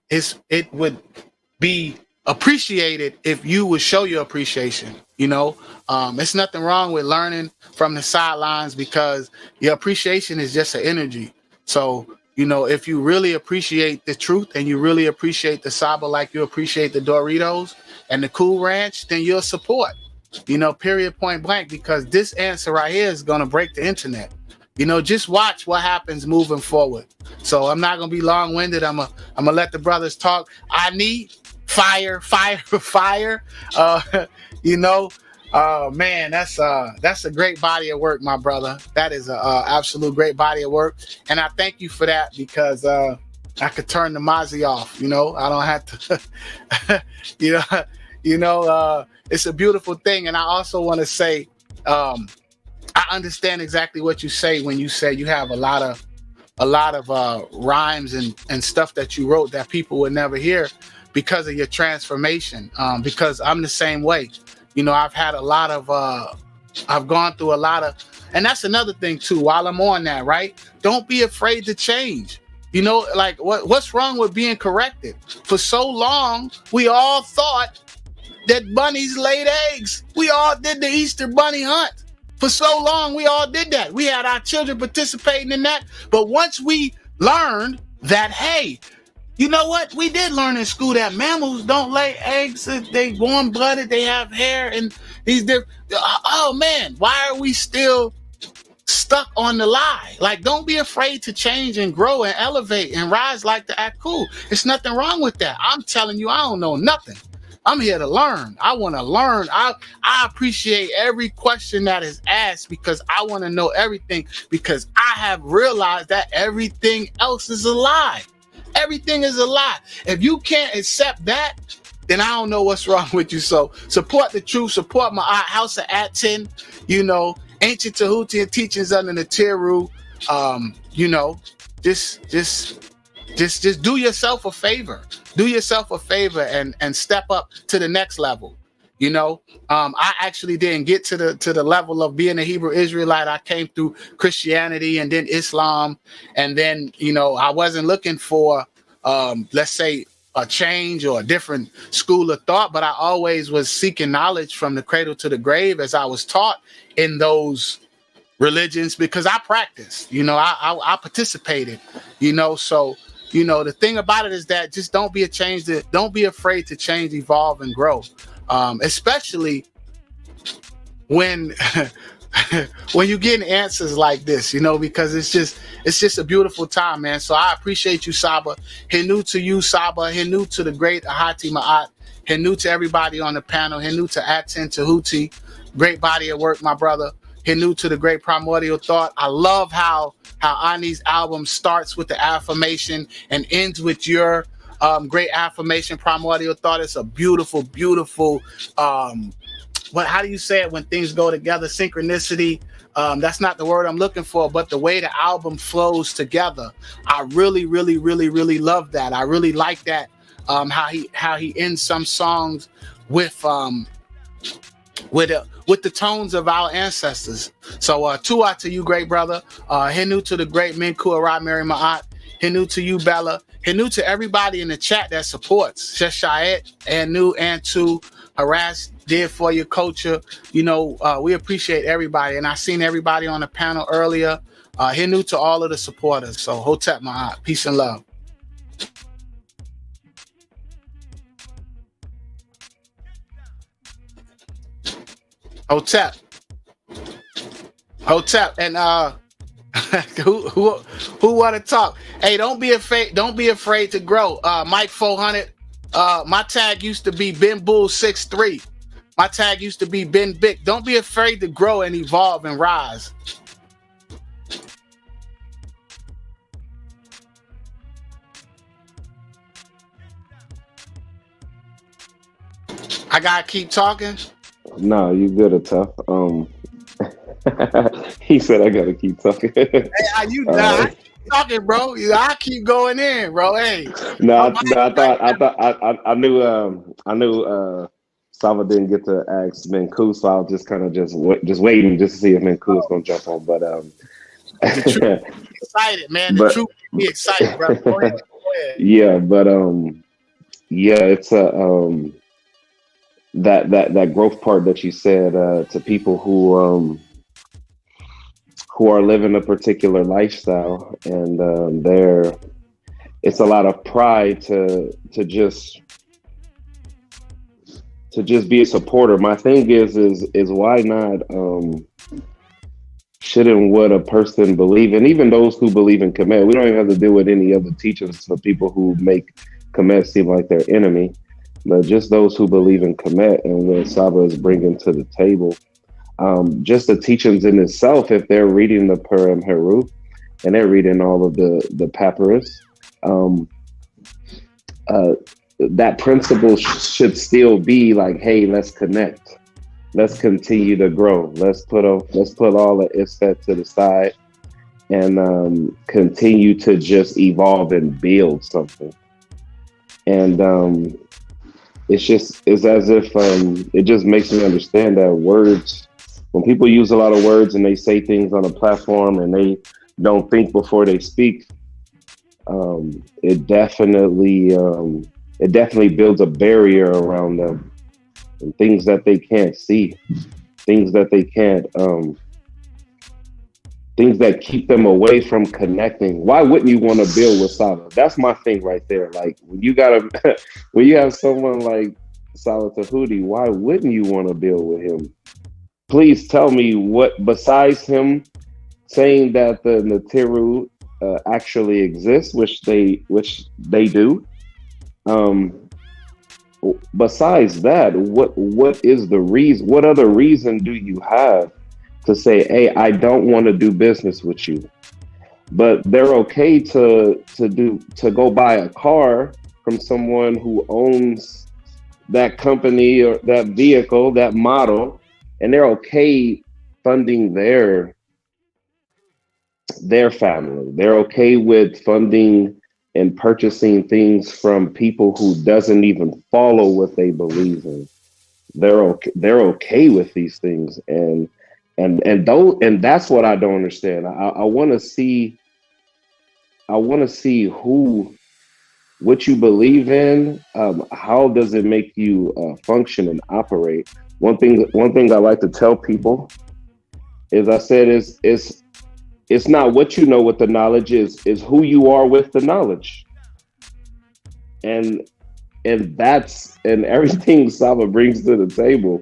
it would be appreciated if you would show your appreciation. You know, it's nothing wrong with learning from the sidelines, because your appreciation is just an energy. So, you know, if you really appreciate the truth and you really appreciate the Saba like you appreciate the Doritos and the Cool Ranch, then you'll support, you know, period, point blank, because this answer right here is going to break the internet. You know, just watch what happens moving forward. So I'm not going to be long-winded. I'm gonna let the brothers talk. I need fire. You know, man, that's a great body of work, my brother. That is a absolute great body of work, and I thank you for that, because I could turn the Mozzie off. You know, I don't have to. you know, it's a beautiful thing, and I also want to say, I understand exactly what you say when you say you have a lot of rhymes and stuff that you wrote that people would never hear because of your transformation. Because I'm the same way. You know, I've gone through a lot of, and that's another thing too, while I'm on that, right? Don't be afraid to change. You know, like what's wrong with being corrected? For so long, we all thought that bunnies laid eggs. We all did the Easter bunny hunt. For so long, we all did that. We had our children participating in that. But once we learned that, hey, you know what? We did learn in school that mammals don't lay eggs. They warm-blooded. They have hair and these different. Oh man, why are we still stuck on the lie? Like, don't be afraid to change and grow and elevate and rise like the ATTON. There's nothing wrong with that. I'm telling you, I don't know nothing. I'm here to learn. I want to learn. I appreciate every question that is asked, because I want to know everything, because I have realized that everything else is a lie. everything is a lie. If you can't accept that, then I don't know what's wrong with you. So support the truth, support my House of ATTON, you know, ancient Tehuti and teachings under the Teru. You know, just do yourself a favor. Do yourself a favor and step up to the next level. You know, I actually didn't get to the level of being a Hebrew Israelite. I came through Christianity and then Islam, and then, you know, I wasn't looking for let's say a change or a different school of thought, but I always was seeking knowledge from the cradle to the grave as I was taught in those religions, because I practiced, you know, I participated, you know. So, you know, the thing about it is that just don't be afraid to change, evolve, and grow, especially when when you're getting answers like this, you know, because it's just a beautiful time, man. So I appreciate you, Saba. Henu to you, Saba. Henu to the great Ahati Ma'at. Henu to everybody on the panel. Henu to ATTON, Tehuti. Great body of work, my brother. Henu to the great primordial thought. I love how Ani's album starts with the affirmation and ends with your great affirmation, primordial thought. It's a beautiful, beautiful how do you say it when things go together? Synchronicity. That's not the word I'm looking for, but the way the album flows together. I really, really, really, really love that. I really like that. How he ends some songs with the tones of our ancestors. So Tua to you, great brother. Henu to the great Minku Arad Mary Ma'at. Henu to you, Bella. Henu to everybody in the chat that supports. Sheshayet, Anu, Antu, Harass, did for your culture. You know, we appreciate everybody. And I seen everybody on the panel earlier. Henu to all of the supporters. So Hotep Ma'at. Peace and love. Hotep, and who want to talk? Hey, don't be afraid to grow. Mike 400. My tag used to be Ben Bull 63. My tag used to be Ben Bick. Don't be afraid to grow and evolve and rise. I gotta keep talking. No, you good at tough. He said I gotta keep talking. Hey, I keep talking, bro. I keep going in, bro. Hey. I knew Saba didn't get to ask Menku, so I was just kind of just waiting just to see if Menku was gonna jump on. But the truth, excited, man. The truth be excited, bro. Go ahead. Yeah, but yeah, it's a that growth part that you said to people who are living a particular lifestyle, and it's a lot of pride to just be a supporter. My thing is why not shouldn't what a person believe in, even those who believe in KEMET. We don't even have to deal with any other teachers for people who make KEMET seem like their enemy. But just those who believe in KEMET and what Saba is bringing to the table, just the teachings in itself, if they're reading the Purim Heru and they're reading all of the papyrus, that principle should still be like, hey, let's connect, let's continue to grow, let's put all the Isfet to the side and continue to just evolve and build something. And it's as if it just makes me understand that words, when people use a lot of words and they say things on a platform and they don't think before they speak, it definitely builds a barrier around them, and things that they can't see, things that they can't, things that keep them away from connecting. Why wouldn't you want to build with Saba? That's my thing right there. Like when you have someone like Saba Tehuti, why wouldn't you want to build with him? Please tell me what, besides him saying that the Natiru actually exists, which they do. Besides that, what is the reason? What other reason do you have to say, hey, I don't want to do business with you? but they're okay to go buy a car from someone who owns that company or that vehicle, that model, and they're okay funding their family. They're okay with funding and purchasing things from people who doesn't even follow what they believe in. They're okay with these things, and that's what I don't understand. I want to see what you believe in. How does it make you function and operate? One thing I like to tell people is, I said, it's not what you know with the knowledge, is who you are with the knowledge. And everything Saba brings to the table,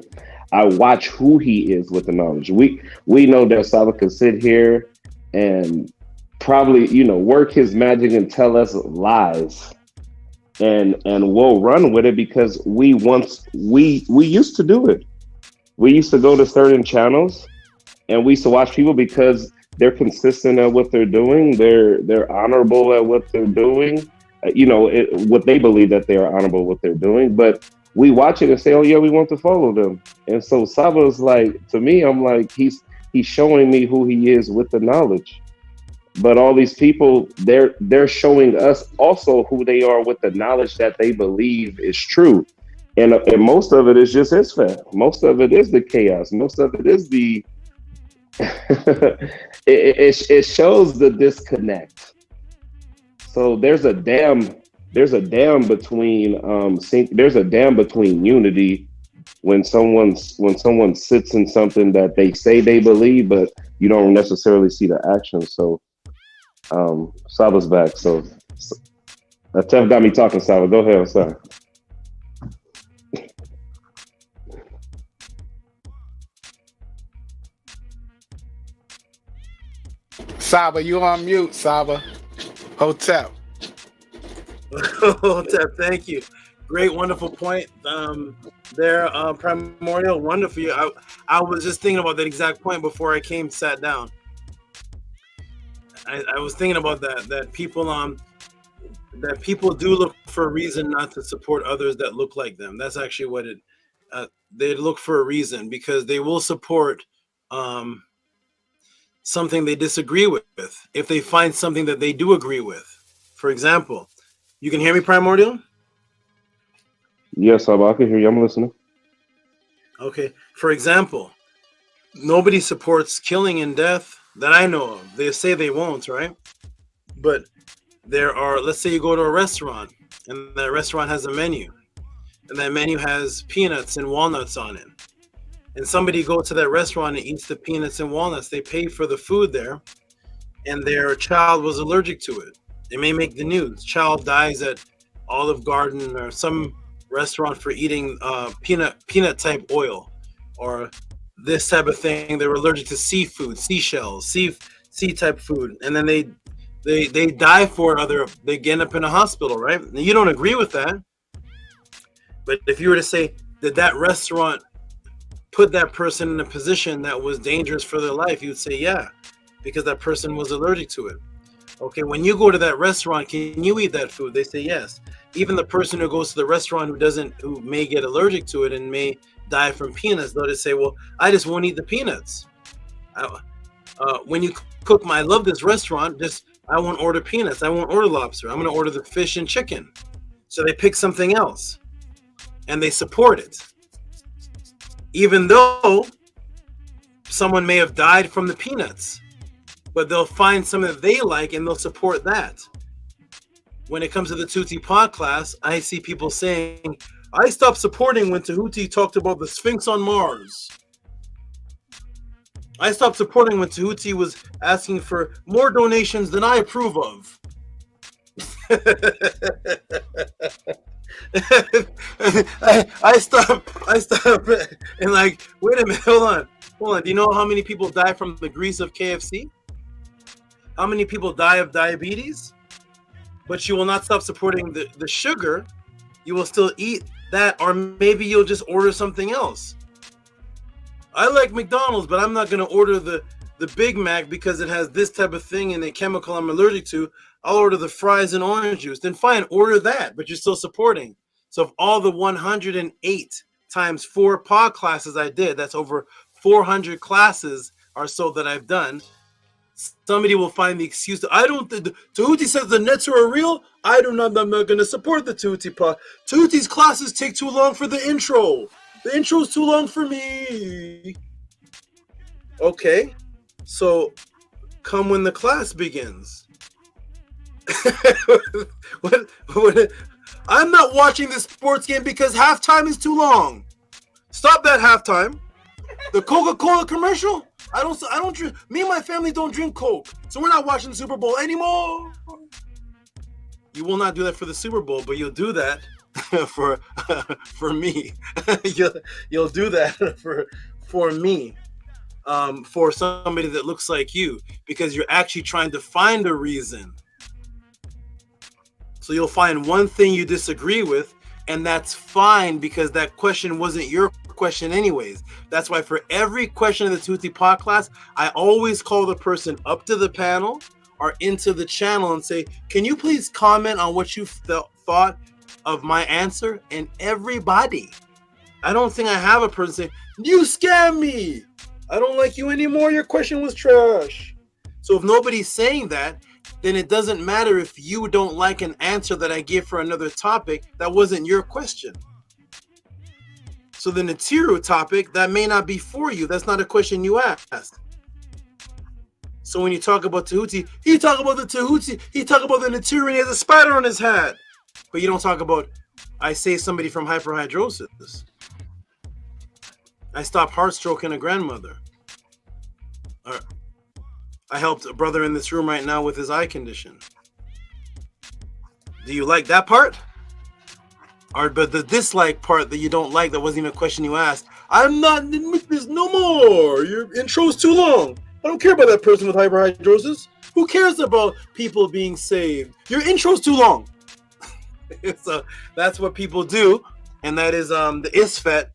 I watch who he is with the knowledge. We know that Saba can sit here and probably, work his magic and tell us lies. And we'll run with it because we used to do it. We used to go to certain channels and we used to watch people because they're consistent at what they're doing. They're honorable at what they're doing. What they believe that they are honorable what they're doing. But we watch it and say, oh yeah, we want to follow them. And so Saba is like, to me, I'm like, he's showing me who he is with the knowledge. But all these people, they're showing us also who they are with the knowledge that they believe is true. And most of it is just Isfah. Most of it is the chaos. Most of it is the it shows the disconnect. So there's a dam between unity when someone sits in something that they say they believe, but you don't necessarily see the action. So Saba's back. So Tef got me talking, Saba. Go ahead. I'm sorry. Saba, you on mute, Saba. Hotep. Hotep, thank you. Great, wonderful point. There, Primordial, wonderful. I was just thinking about that exact point before I sat down. I was thinking about that people do look for a reason not to support others that look like them. That's actually what they look for a reason, because they will support something they disagree with if they find something that they do agree with. For example, you can hear me, Primordial? Yes, Saba, I can hear you. I'm listening. Okay. For example, nobody supports killing and death that I know of. They say they won't, right? But there are, let's say you go to a restaurant and that restaurant has a menu, and that menu has peanuts and walnuts on it. And somebody goes to that restaurant and eats the peanuts and walnuts. They pay for the food there, and their child was allergic to it. It may make the news. Child dies at Olive Garden or some restaurant for eating peanut type oil, or this type of thing. They were allergic to seafood, seashells, sea type food, and then they die for it. They end up in a hospital, right? And you don't agree with that, but if you were to say, did that restaurant put that person in a position that was dangerous for their life, you'd say yeah, because that person was allergic to it. Okay, when you go to that restaurant, can you eat that food? They say yes. Even the person who goes to the restaurant who may get allergic to it and may die from peanuts, they'll just say, well, I just won't eat the peanuts. When you cook I love this restaurant, I won't order peanuts. I won't order lobster. I'm going to order the fish and chicken. So they pick something else and they support it. Even though someone may have died from the peanuts, but they'll find something that they like and they'll support that. When it comes to the Tehuti PODCLASS, I see people saying, I stopped supporting when Tehuti talked about the Sphinx on Mars. I stopped supporting when Tehuti was asking for more donations than I approve of. I stopped and like, wait a minute, hold on. Do you know how many people die from the grease of KFC? How many people die of diabetes? But you will not stop supporting the sugar. You will still eat that, or maybe you'll just order something else. I like McDonald's, but I'm not going to order the the Big Mac because it has this type of thing and a chemical I'm allergic to, I'll order the fries and orange juice. Then fine, order that, but you're still supporting. So of all the 108 times 4 pod classes I did, that's over 400 classes or so that I've done. Somebody will find the excuse that I don't. Tehuti says the nets are real. I'm not going to support the Tehuti pod. Tehuti's classes take too long for the intro. The intro's too long for me. Okay, so come when the class begins. what? I'm not watching this sports game because halftime is too long. Stop that halftime. The Coca-Cola commercial. I don't drink. Me and my family don't drink Coke, so we're not watching the Super Bowl anymore. You will not do that for the Super Bowl, but you'll do that for me. you'll do that for me. For somebody that looks like you, because you're actually trying to find a reason. So you'll find one thing you disagree with, and that's fine because that question wasn't your question anyways. That's why for every question in the Tehuti pod class, I always call the person up to the panel or into the channel and say, can you please comment on what you thought of my answer? And everybody, I don't think I have a person saying, you scammed me. I don't like you anymore. Your question was trash. So if nobody's saying that, then it doesn't matter if you don't like an answer that I give for another topic that wasn't your question. So the Natiru topic, that may not be for you. That's not a question you asked. So when you talk about Tehuti, he talk about the Tehuti, he talk about the Natiru and he has a spider on his hat. But you don't talk about, I saved somebody from hyperhidrosis. I stopped heart stroke in a grandmother. I helped a brother in this room right now with his eye condition. Do you like that part? Or but the dislike part that you don't like, that wasn't even a question you asked. I'm not in this no more. Your intro's too long. I don't care about that person with hyperhidrosis. Who cares about people being saved? Your intro's too long. So that's what people do, and that is the ISFET.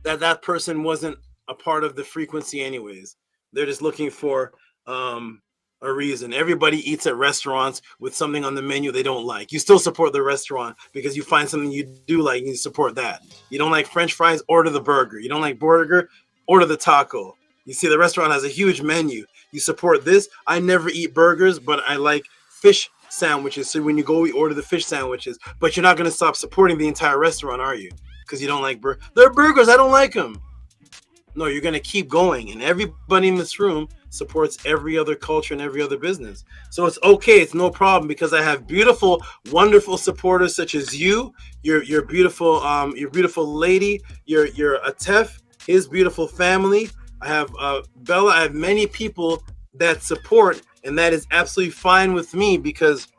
That person wasn't a part of the frequency anyways. They're just looking for a reason. Everybody eats at restaurants with something on the menu they don't like. You still support the restaurant because you find something you do like and you support that. You don't like French fries, order the burger. You don't like burger, order the taco. You see the restaurant has a huge menu. You support this. I never eat burgers, but I like fish sandwiches. So when you go, we order the fish sandwiches. But you're not going to stop supporting the entire restaurant, are you? Because you don't like burgers. They're burgers. I don't like them. No, you're going to keep going. And everybody in this room supports every other culture and every other business. So it's okay. It's no problem because I have beautiful, wonderful supporters such as you, your beautiful lady, your Atef, his beautiful family. I have Bella. I have many people that support, and that is absolutely fine with me because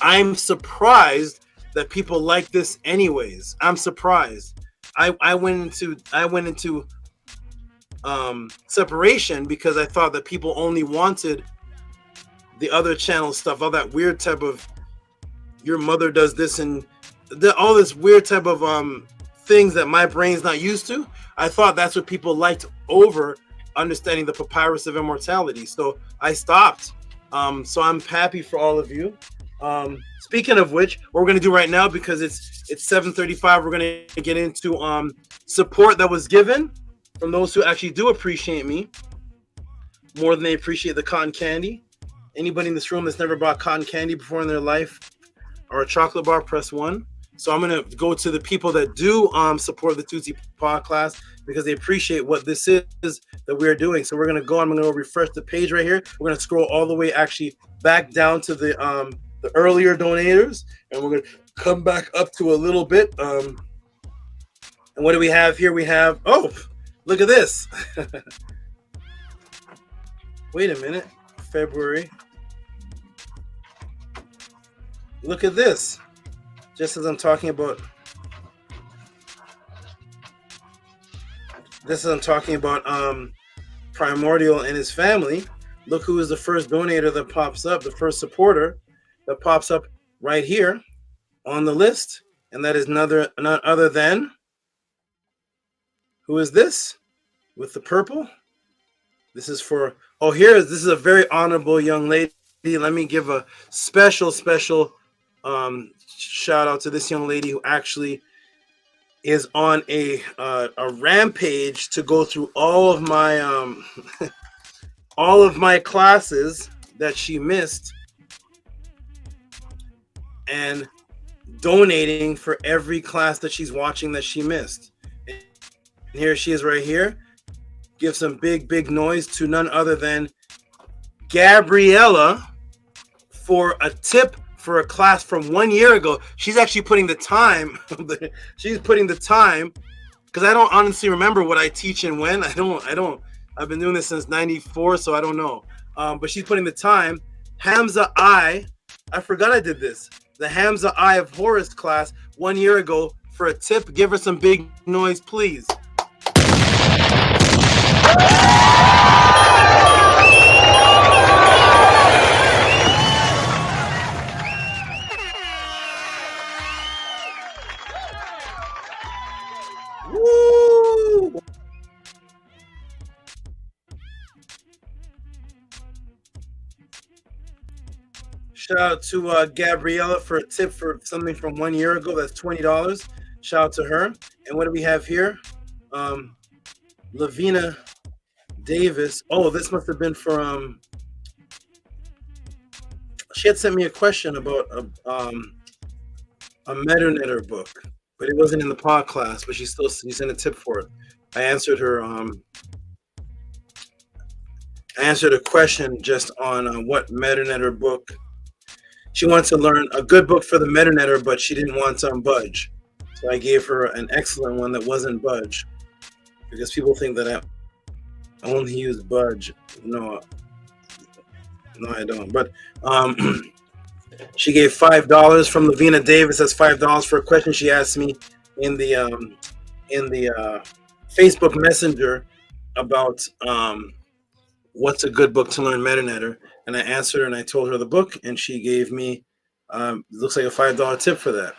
I'm surprised that people like this anyways. I'm surprised. I went into separation because I thought that people only wanted the other channel stuff, all that weird type of your mother does this and all this weird type of things that my brain's not used to. I thought that's what people liked over understanding the papyrus of immortality. So I stopped. So I'm happy for all of you. Speaking of which, what we're going to do right now, because it's 7:35, we're going to get into support that was given from those who actually do appreciate me more than they appreciate the cotton candy. Anybody in this room that's never bought cotton candy before in their life or a chocolate bar, press 1. So I'm going to go to the people that do support the Tehuti podcast because they appreciate what this is that we're doing. So we're going to go. I'm going to refresh the page right here. We're going to scroll all the way actually back down to the earlier donators, and we're going to come back up to a little bit. And what do we have here? We have, oh, look at this. Wait a minute. February. Look at this. Just as I'm talking about Primordial and his family, look who is the first donator that pops up, the first supporter that pops up right here on the list, and that is none other than, who is this with the purple? This is for, oh, this is a very honorable young lady. Let me give a special shout out to this young lady who actually is on a rampage to go through all of my all of my classes that she missed and donating for every class that she's watching that she missed. And here she is right here. Give some big noise to none other than Gabriella for a tip for a class from 1 year ago. She's actually putting the time. She's putting the time, because I don't honestly remember what I teach and when. I don't. I've been doing this since '94, so I don't know. But she's putting the time. Hamza I forgot I did this. The Hamza I of Horus class 1 year ago for a tip. Give her some big noise, please. Woo! Shout out to Gabriella for a tip for something from 1 year ago. That's $20. Shout out to her. And what do we have here? Lavina Davis. Oh, this must have been for she had sent me a question about a MetaNetter book, but it wasn't in the pod class, but she sent a tip for it. I answered her I answered a question just on what MetaNetter book. She wants to learn a good book for the MetaNetter, but she didn't want Budge. So I gave her an excellent one that wasn't Budge, because people think that I only use Budge. No, I don't. But she gave $5 from Lavina Davis. That's $5 for a question she asked me in the Facebook Messenger about what's a good book to learn MetaNetter. And I answered her and I told her the book, and she gave me looks like a $5 tip for that.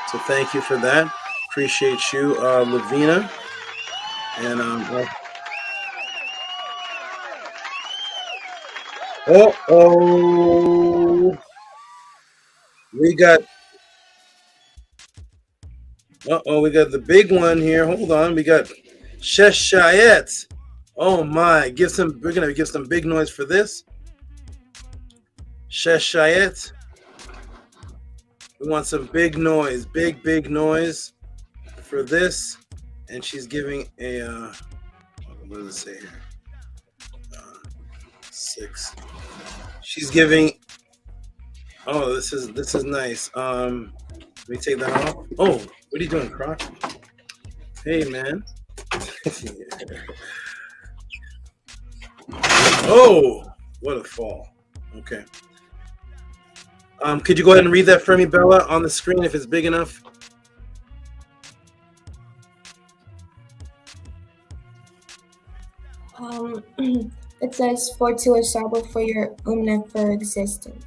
So thank you for that. Appreciate you, Lavina. And we got we got the big one here. Hold on, we got Sheshayet. Oh my, we're gonna give some big noise for this. Sheshayet. We want some big noise, big noise for this. And she's giving a what does it say here? 6. She's giving. Oh, this is nice. Let me take that off. Oh, what are you doing, Croc? Hey, man. Oh, what a fall. Okay. Could you go ahead and read that for me, Bella, on the screen if it's big enough? It says for to a SABA for your for existence.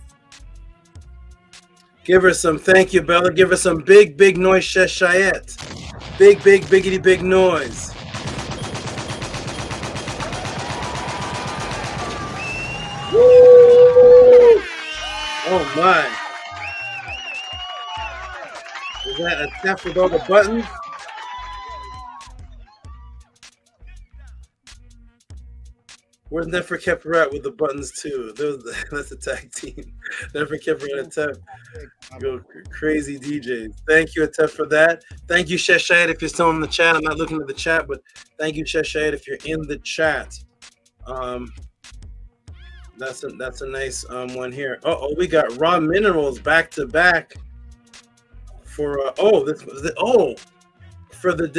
Give her some, thank you, Bella. Give her some big noise, Sheshayet. Biggity big noise. Woo! Oh my. Is that a tap with all the buttons? Where's Nefer Keprat with the buttons too? That's a tag team. Nefer Keprat and Atef go crazy DJs. Thank you, Atef, for that. Thank you, Sheshayet, if you're still in the chat. I'm not looking at the chat, but thank you, Sheshayet, if you're in the chat. That's a nice one here. We got raw minerals back to back for for the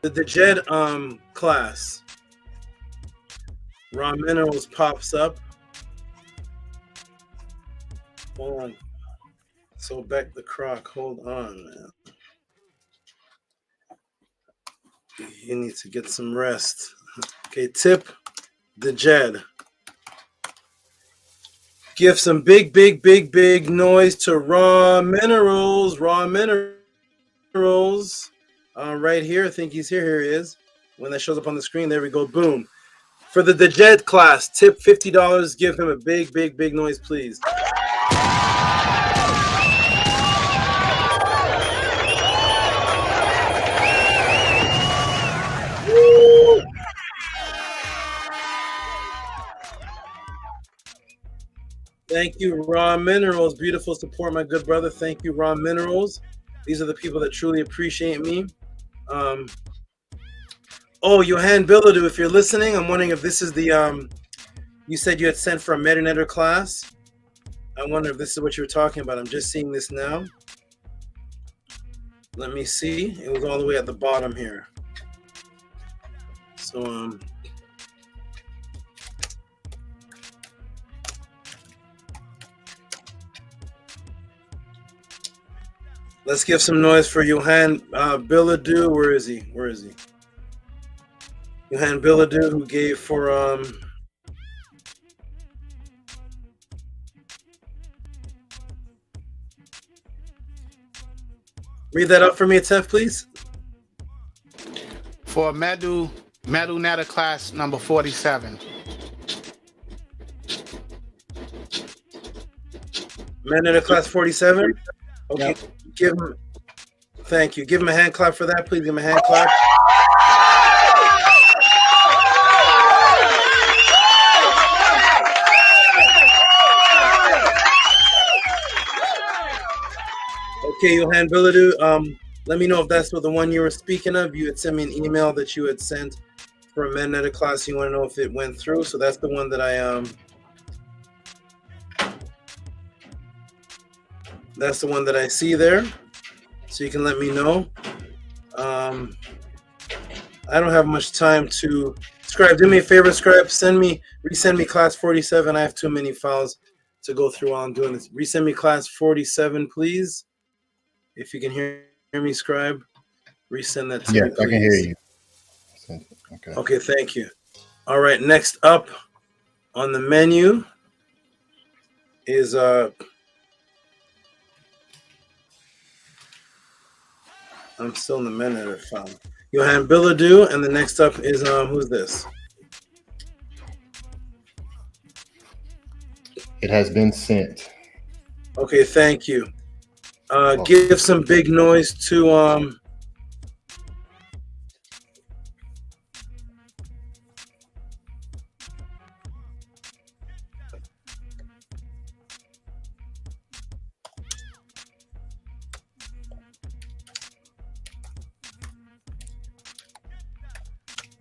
Dejed class. Raw minerals pops up. Hold on. So back the Croc. Hold on, man. You need to get some rest. Okay, tip Dejed. Give some big noise to raw minerals. Raw minerals. Right here. I think he's here. Here he is. When that shows up on the screen, there we go. Boom. For the Dejed class, tip $50. Give him a big, big, big noise, please. Woo! Thank you, Raw Minerals. Beautiful support, my good brother. Thank you, Raw Minerals. These are the people that truly appreciate me. Oh, Johan Billadu, if you're listening, I'm wondering if this is the, you said you had sent for a Metanetter class. I wonder if this is what you were talking about. I'm just seeing this now. Let me see. It was all the way at the bottom here. So, let's give some noise for Johan Billadu. Where is he? Where is he? Johan Billadu, who gave for read that up for me, Tef, please. For Medu class number 47. Metanetter class 47. Okay, Yep. give him. Thank you. Give him a hand clap for that, please. Give him a hand clap. Okay, Johan Billadu, let me know if that's the one you were speaking of. You had sent me an email that you had sent for a Metanetter class. You want to know if it went through. So that's the one that that's the one that I see there. So you can let me know. I don't have much time to Scribe. Do me a favor, Scribe. Resend me class 47. I have too many files to go through while I'm doing this. Resend me class 47, please. If you can hear me, Scribe, resend that to me, Yes, please. I can hear you. Okay. Okay, thank you. All right, next up on the menu is I'm still in the Metanetter file. Johan Billadu, and the next up is who's this? It has been sent. Okay, thank you. Give some big noise to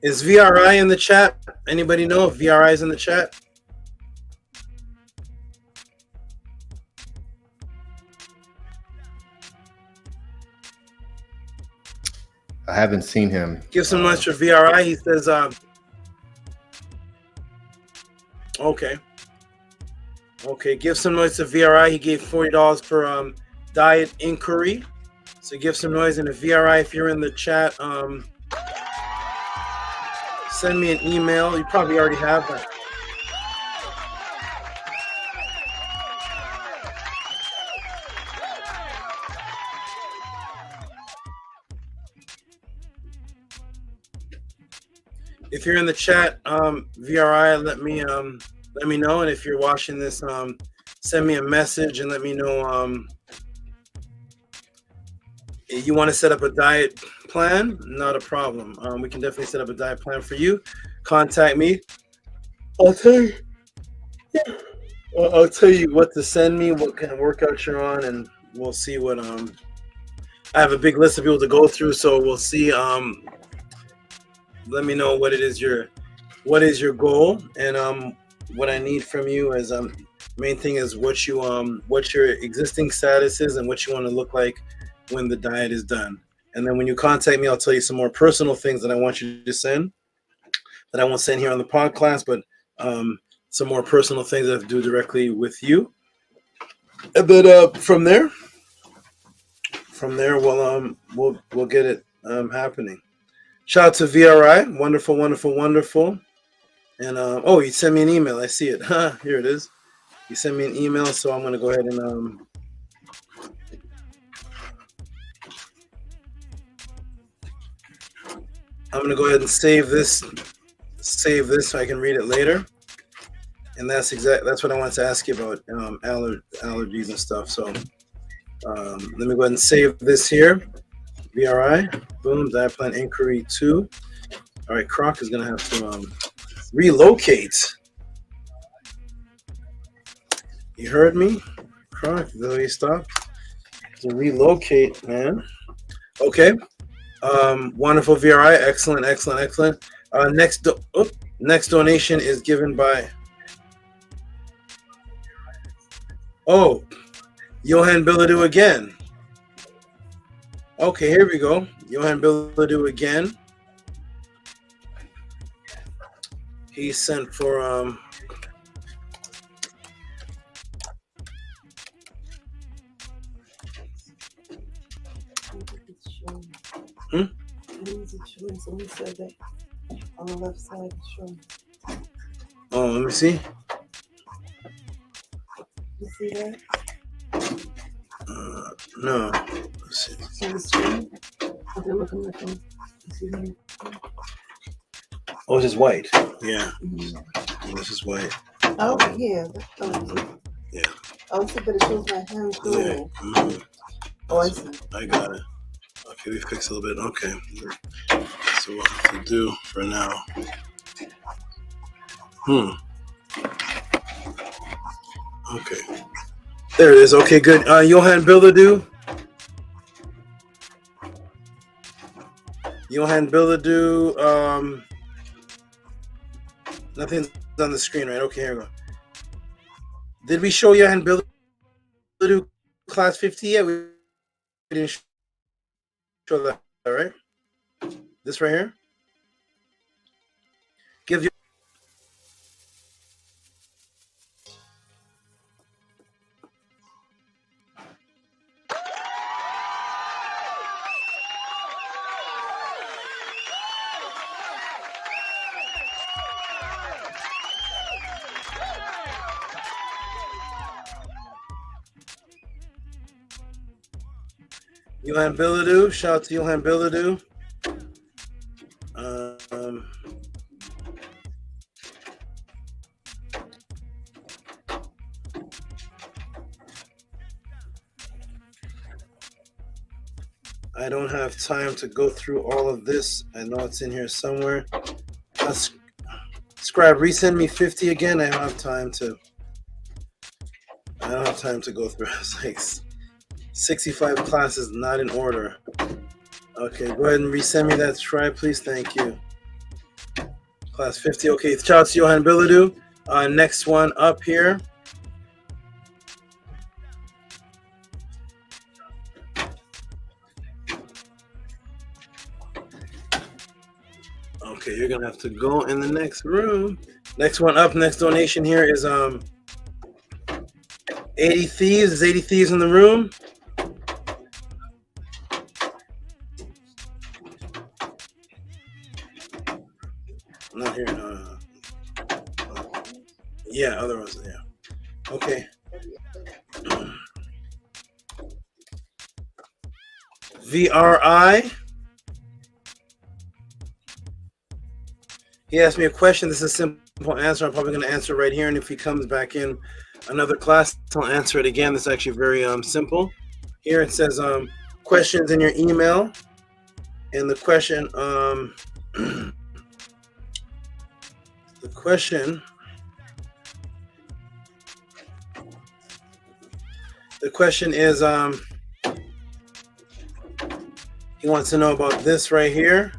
is VRI in the chat? Anybody know if VRI is in the chat? I haven't seen him. Give some noise for VRI. He says, okay. Okay, give some noise to VRI. He gave $40 for diet inquiry. So give some noise. And if VRI, if you're in the chat, send me an email. You probably already have that. If you're in the chat, VRI, let me know. And if you're watching this, send me a message and let me know you want to set up a diet plan. Not a problem. We can definitely set up a diet plan for you. Contact me. I'll tell you what to send me, what kind of workouts you're on, and we'll see what I have a big list of people to go through, so we'll see. Let me know what is your goal, and what I need from you is main thing is what your existing status is and what you want to look like when the diet is done. And then when you contact me, I'll tell you some more personal things that I want you to send that I won't send here on the podcast, but some more personal things that have to do directly with you. But from there we'll get it happening. Shout out to VRI, wonderful, wonderful, wonderful. And oh, you sent me an email. I see it. Here it is. You sent me an email, so I'm gonna go ahead and I'm gonna go ahead and save this so I can read it later. And that's what I wanted to ask you about allergies and stuff. So let me go ahead and save this here. VRI, boom, diet plan inquiry 2. All right, Croc is gonna have to relocate. You heard me, Croc? Is that how you stop? To relocate, man. Okay. Wonderful VRI, excellent. Next donation is given by Johan Billadou again. Okay, here we go. Johan Billadou again. He sent for Someone said that on the left side it's showing. Oh, let me see. You see that? No. Let's see. It's on the screen. Okay, look on my phone. You see that? Oh, this is white. Yeah. This is white. Oh, yeah. Yeah. Oh, see, but it shows my hand too. Yeah. Oh, I see. I got it. Okay, we fixed a little bit. Okay. So what I have to do for now. Okay. There it is. Okay, good. Johan Billadou. Nothing's on the screen, right? Okay, here we go. Did we show Johan Billadou class 50 yet? We didn't show that, right? This right here. Give you. Johan Billadou, shout out to Johan Billadou. I don't have time to go through all of this. I know it's in here somewhere. Scribe, resend me 50 again. I don't have time to go through. It's like 65 classes not in order. Okay, go ahead and resend me that Scribe, please. Thank you. Class 50. Okay, shout out to Johan Billadou. Next one up here. Okay, you're gonna have to go in the next room. Next one up, next donation here is 80 Thieves. Is 80 Thieves in the room? Not here, no. Yeah, other ones, yeah. Okay. VRI. He asked me a question. This is a simple answer. I'm probably going to answer right here. And if he comes back in another class, I'll answer it again. This is actually very simple. Here it says questions in your email. And the question, the question is, he wants to know about this right here.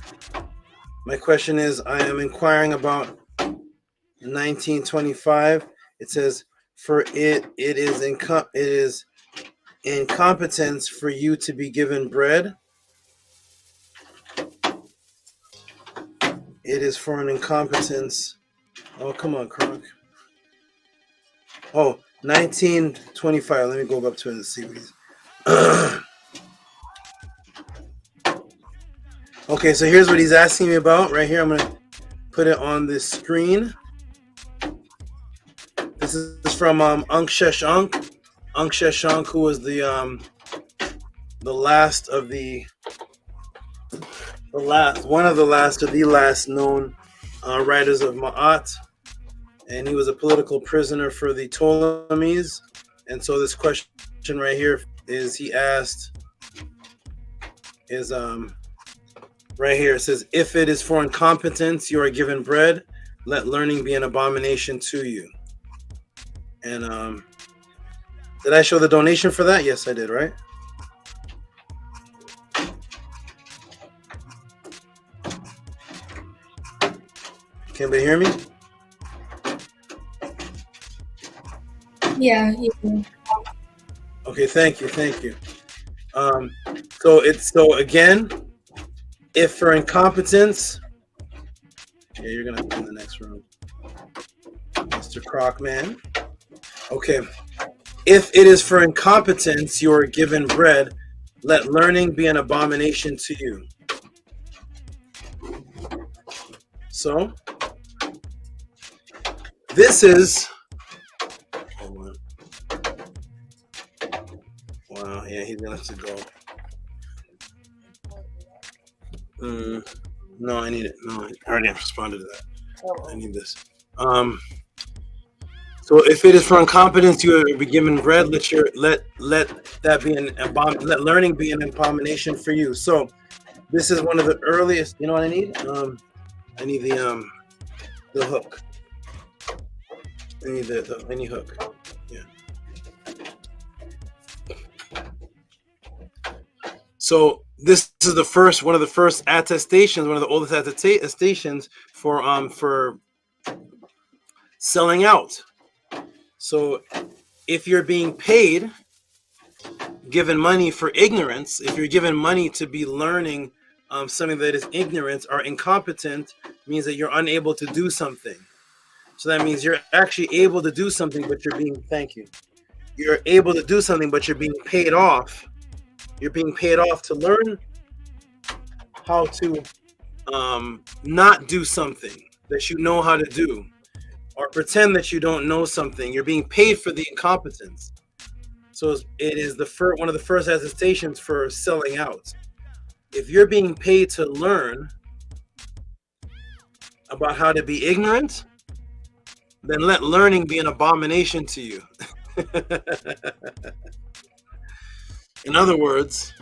My question is, I am inquiring about 1925. It says, for it is incompetence for you to be given bread. It is for an incompetence. Oh, come on, Kronk. Oh, 1925. Let me go up to it and see what he's. Okay, so here's what he's asking me about right here. I'm going to put it on this screen. This is from ANKHSHESONQ. ANKHSHESONQ, who was the last of the one of the last or the last known writers of Ma'at, and he was a political prisoner for the Ptolemies. And so this question right here is right here. It says, if it is for incompetence you are given bread, let learning be an abomination to you. And did I show the donation for that? Yes, I did, right? Can anybody hear me? Yeah. Okay, thank you. So again, if for incompetence, yeah, you're gonna be in the next room, Mr. Crockman. Okay, if it is for incompetence you are given bread, let learning be an abomination to you. So this is, hold on. Wow, yeah, he's gonna have to go. No, I need it. No, I already responded to that. I need this. So if it is for incompetence you are be given bread, let learning be an abomination for you. So this is one of the earliest. You know what I need? I need the hook. I need any hook. Yeah. So this is one of the first attestations, one of the oldest attestations for selling out. So if you're being paid, given money for ignorance, if you're given money to be learning something that is ignorant or incompetent, means that you're unable to do something. So that means you're actually able to do something, but you're able to do something, but you're being paid off. You're being paid off to learn how to not do something that you know how to do, or pretend that you don't know something. You're being paid for the incompetence. So it is one of the first attestations for selling out. If you're being paid to learn about how to be ignorant, then let learning be an abomination to you. In other words,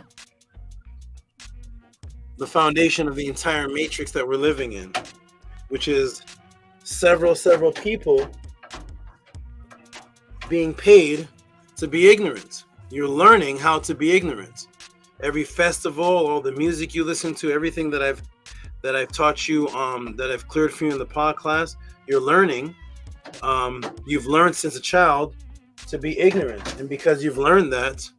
the foundation of the entire matrix that we're living in, which is several people being paid to be ignorant. You're learning how to be ignorant. Every festival, all the music you listen to, everything that I've taught you, that I've cleared for you in the PODCLASS, you're learning. You've learned since a child to be ignorant, and because you've learned that,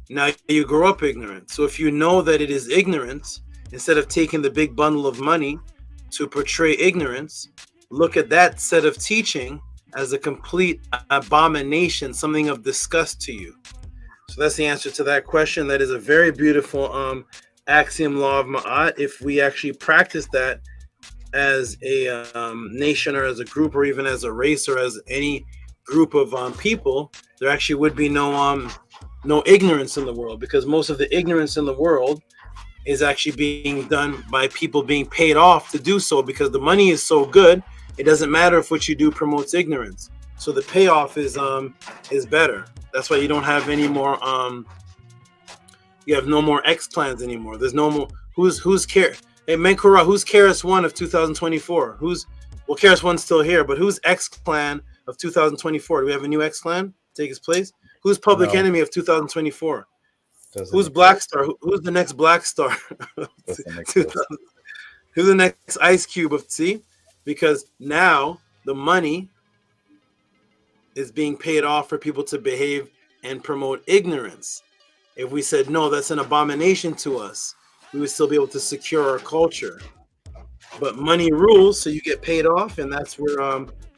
now you grow up ignorant. So if you know that it is ignorance, instead of taking the big bundle of money to portray ignorance, look at that set of teaching as a complete abomination, something of disgust to you. So that's the answer to that question. That is a very beautiful axiom law of Ma'at. If we actually practice that as a nation, or as a group, or even as a race, or as any group of people, there actually would be no ignorance in the world, because most of the ignorance in the world is actually being done by people being paid off to do so, because the money is so good, it doesn't matter if what you do promotes ignorance. So the payoff is better. That's why you don't have any more you have no more X plans anymore. There's no more who's care. Hey Menkura, who's KRS-One of 2024? Well, KRS-One's still here, but who's X Clan of 2024? Do we have a new X Clan take its place? Who's Public Enemy of 2024? Who's Black Star? Who's the next Black Star? Who's the next Ice Cube of see? Because now the money is being paid off for people to behave and promote ignorance. If we said, no, that's an abomination to us, we would still be able to secure our culture. But money rules, so you get paid off, and that's where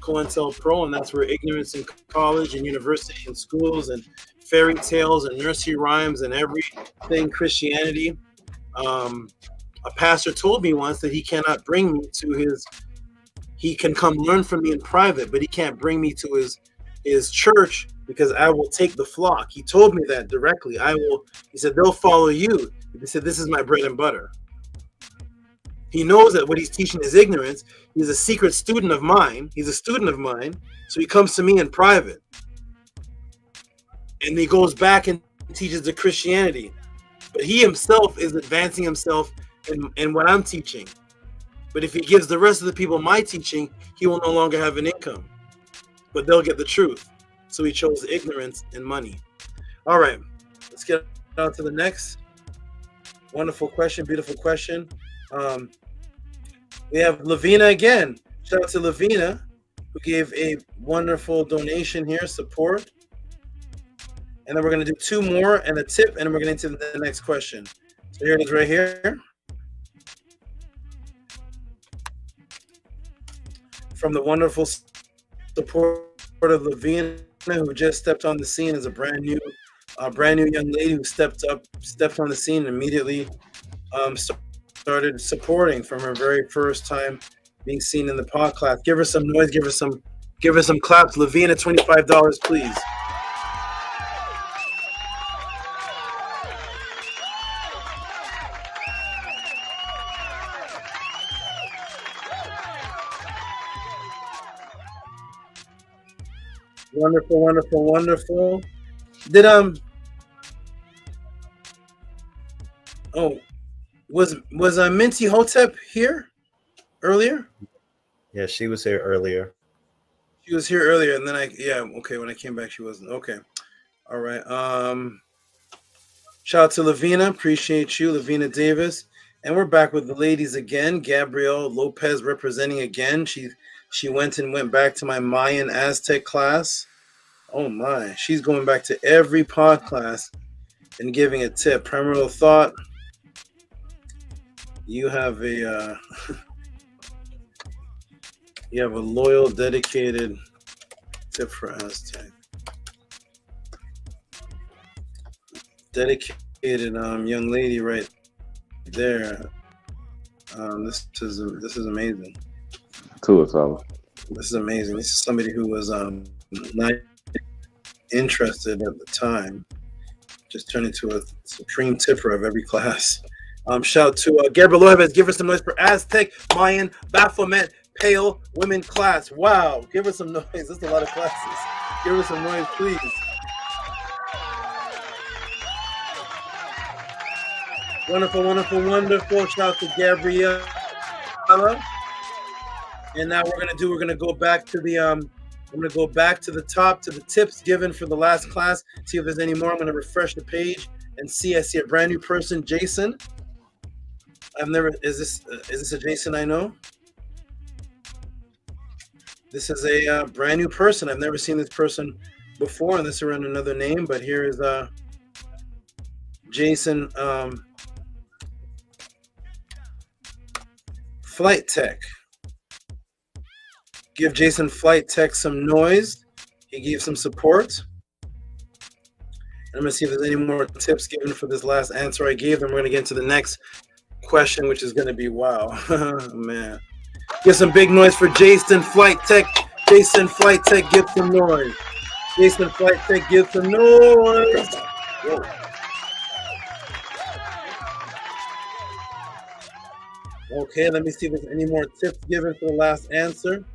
COINTELPRO, and that's where ignorance in college and university and schools and fairy tales and nursery rhymes and everything Christianity. A pastor told me once that he cannot bring me to he can come learn from me in private, but he can't bring me to his church because I will take the flock. He told me that directly. He said, they'll follow you. He said, this is my bread and butter. He knows that what he's teaching is ignorance. He's a secret student of mine. He's a student of mine. So he comes to me in private. And he goes back and teaches the Christianity. But he himself is advancing himself in what I'm teaching. But if he gives the rest of the people my teaching, he will no longer have an income. But they'll get the truth. So he chose ignorance and money. All right, let's get on to the next. Wonderful question, beautiful question. We have Lavina again. Shout out to Lavina, who gave a wonderful donation here, support. And then we're going to do two more and a tip, and then we're going to get into the next question. So here it is right here. From the wonderful support of Lavina, who just stepped on the scene as a brand new young lady who stepped on the scene and immediately started supporting from her very first time being seen in the podcast. Give her some noise, give her some claps. Lavina, $25, please. Wonderful, wonderful, wonderful. Did was Minty Hotep here earlier? Yeah, she was here earlier. She was here earlier, and then when I came back, she wasn't. Okay. All right. Shout out to Lavina. Appreciate you, Lavina Davis. And we're back with the ladies again. Gabrielle Lopez representing again. She went back to my Mayan Aztec class. Oh my, she's going back to every pod class and giving a tip. Primordial Thought, you have a loyal, dedicated tip for Aztec. Dedicated young lady right there. This is amazing. To us all. This is amazing. This is somebody who was not interested at the time, just turned into a supreme tipper of every class. Shout out to Gabriel Lopez. Give us some noise for Aztec, Mayan, Baphomet, Pale Women class. Wow, give us some noise. That's a lot of classes. Give us some noise, please. Wonderful, wonderful, wonderful. Shout out to Gabriella. And now we're gonna go back to the top, to the tips given for the last class. See if there's any more. I'm gonna refresh the page and see. I see a brand new person, Jason. Is this a Jason I know? This is a brand new person. I've never seen this person before, unless they're in another name. But here is Jason Flight Tech. Give Jason Flight Tech some noise. He gave some support. And I'm going to see if there's any more tips given for this last answer I gave. Then we're going to get into the next question, which is going to be wow. Man. Give some big noise for Jason Flight Tech. Jason Flight Tech, give some noise. Jason Flight Tech, give some noise. Whoa. Okay, let me see if there's any more tips given for the last answer.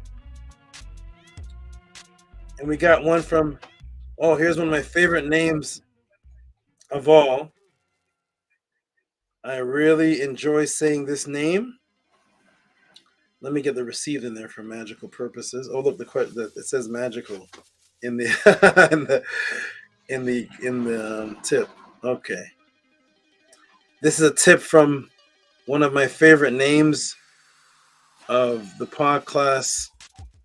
And we got one from, here's one of my favorite names of all. I really enjoy saying this name. Let me get the received in there for magical purposes. Oh, look, it says magical in the in the tip. Okay. This is a tip from one of my favorite names of the PODCLASS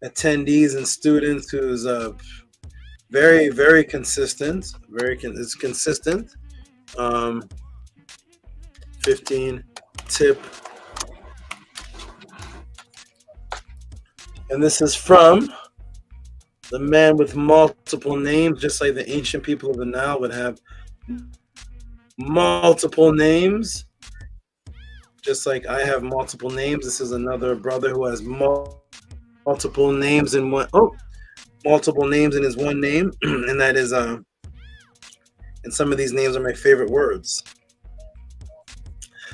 attendees and students, who's very, very consistent. It's consistent. 15 tip. And this is from the man with multiple names, just like the ancient people of the Nile would have multiple names. Just like I have multiple names. This is another brother who has multiple names in one. Multiple names in his one name, and that is and some of these names are my favorite words.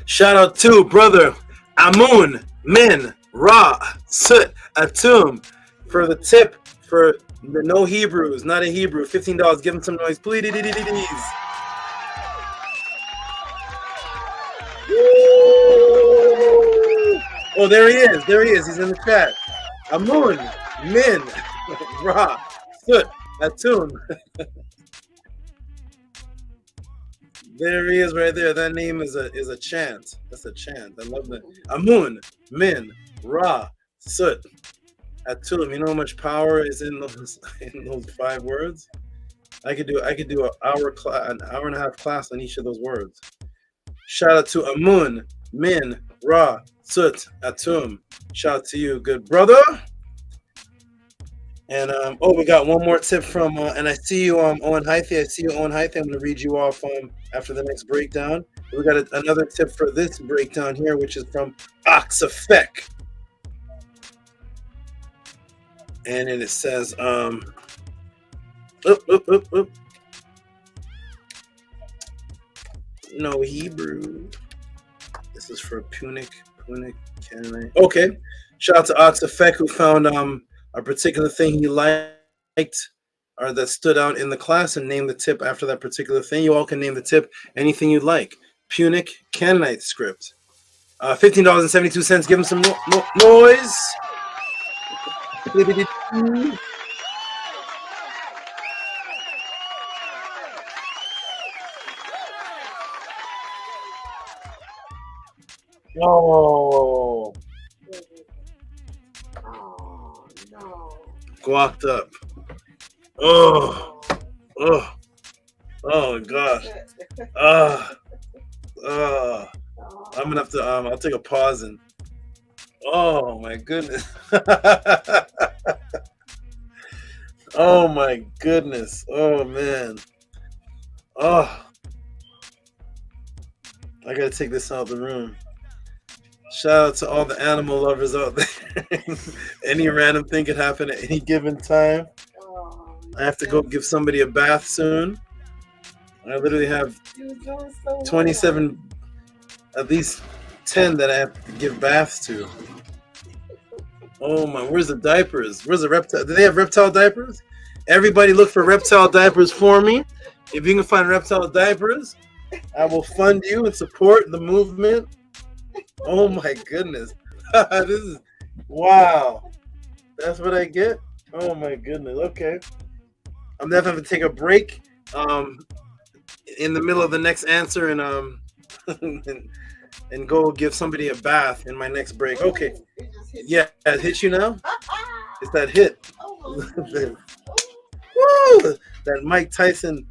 Shout out to brother Amun, Min, Ra, Sut, Atum. For the tip for the no Hebrews, not a Hebrew, $15. Give him some noise, please. Oh, there he is. There he is. He's in the chat. Amun, Min, Ra, Sut, Atum. There he is right there. That name is a chant. That's a chant. I love that. Amun, Min, Ra, Sut, Atum. You know how much power is in those 5 words? I could do an hour and a half class on each of those words. Shout out to Amun, Min, Ra, Sut, Atum. Shout out to you, good brother. And we got one more tip from and I see you Owen Hythe. I see you, Owen Hythe. I'm gonna read you off after the next breakdown. We got another tip for this breakdown here, which is from ANKHSHESONQ. And then it says no Hebrew. This is for Punic Canaanite. Okay. Shout out to ANKHSHESONQ who found a particular thing he liked or that stood out in the class and named the tip after that particular thing. You all can name the tip anything you'd like. Punic Canaanite script. $15.72. Give him some noise. Oh. Guapped up. Oh my gosh. I'm gonna have to I'll take a pause and oh my goodness. Oh my goodness. Oh man. Oh, I gotta take this out of the room. Shout out to all the animal lovers out there. Any random thing could happen at any given time. I have to go give somebody a bath soon. I literally have 27, at least 10 that I have to give baths to. Oh my, where's the diapers? Where's the reptile? Do they have reptile diapers? Everybody look for reptile diapers for me. If you can find reptile diapers, I will fund you and support the movement. Oh my goodness. This is, wow. That's what I get? Oh my goodness. Okay. I'm definitely going to take a break in the middle of the next answer and and go give somebody a bath in my next break. Okay. Yeah, it hit you now? It's that hit. Woo! That Mike Tyson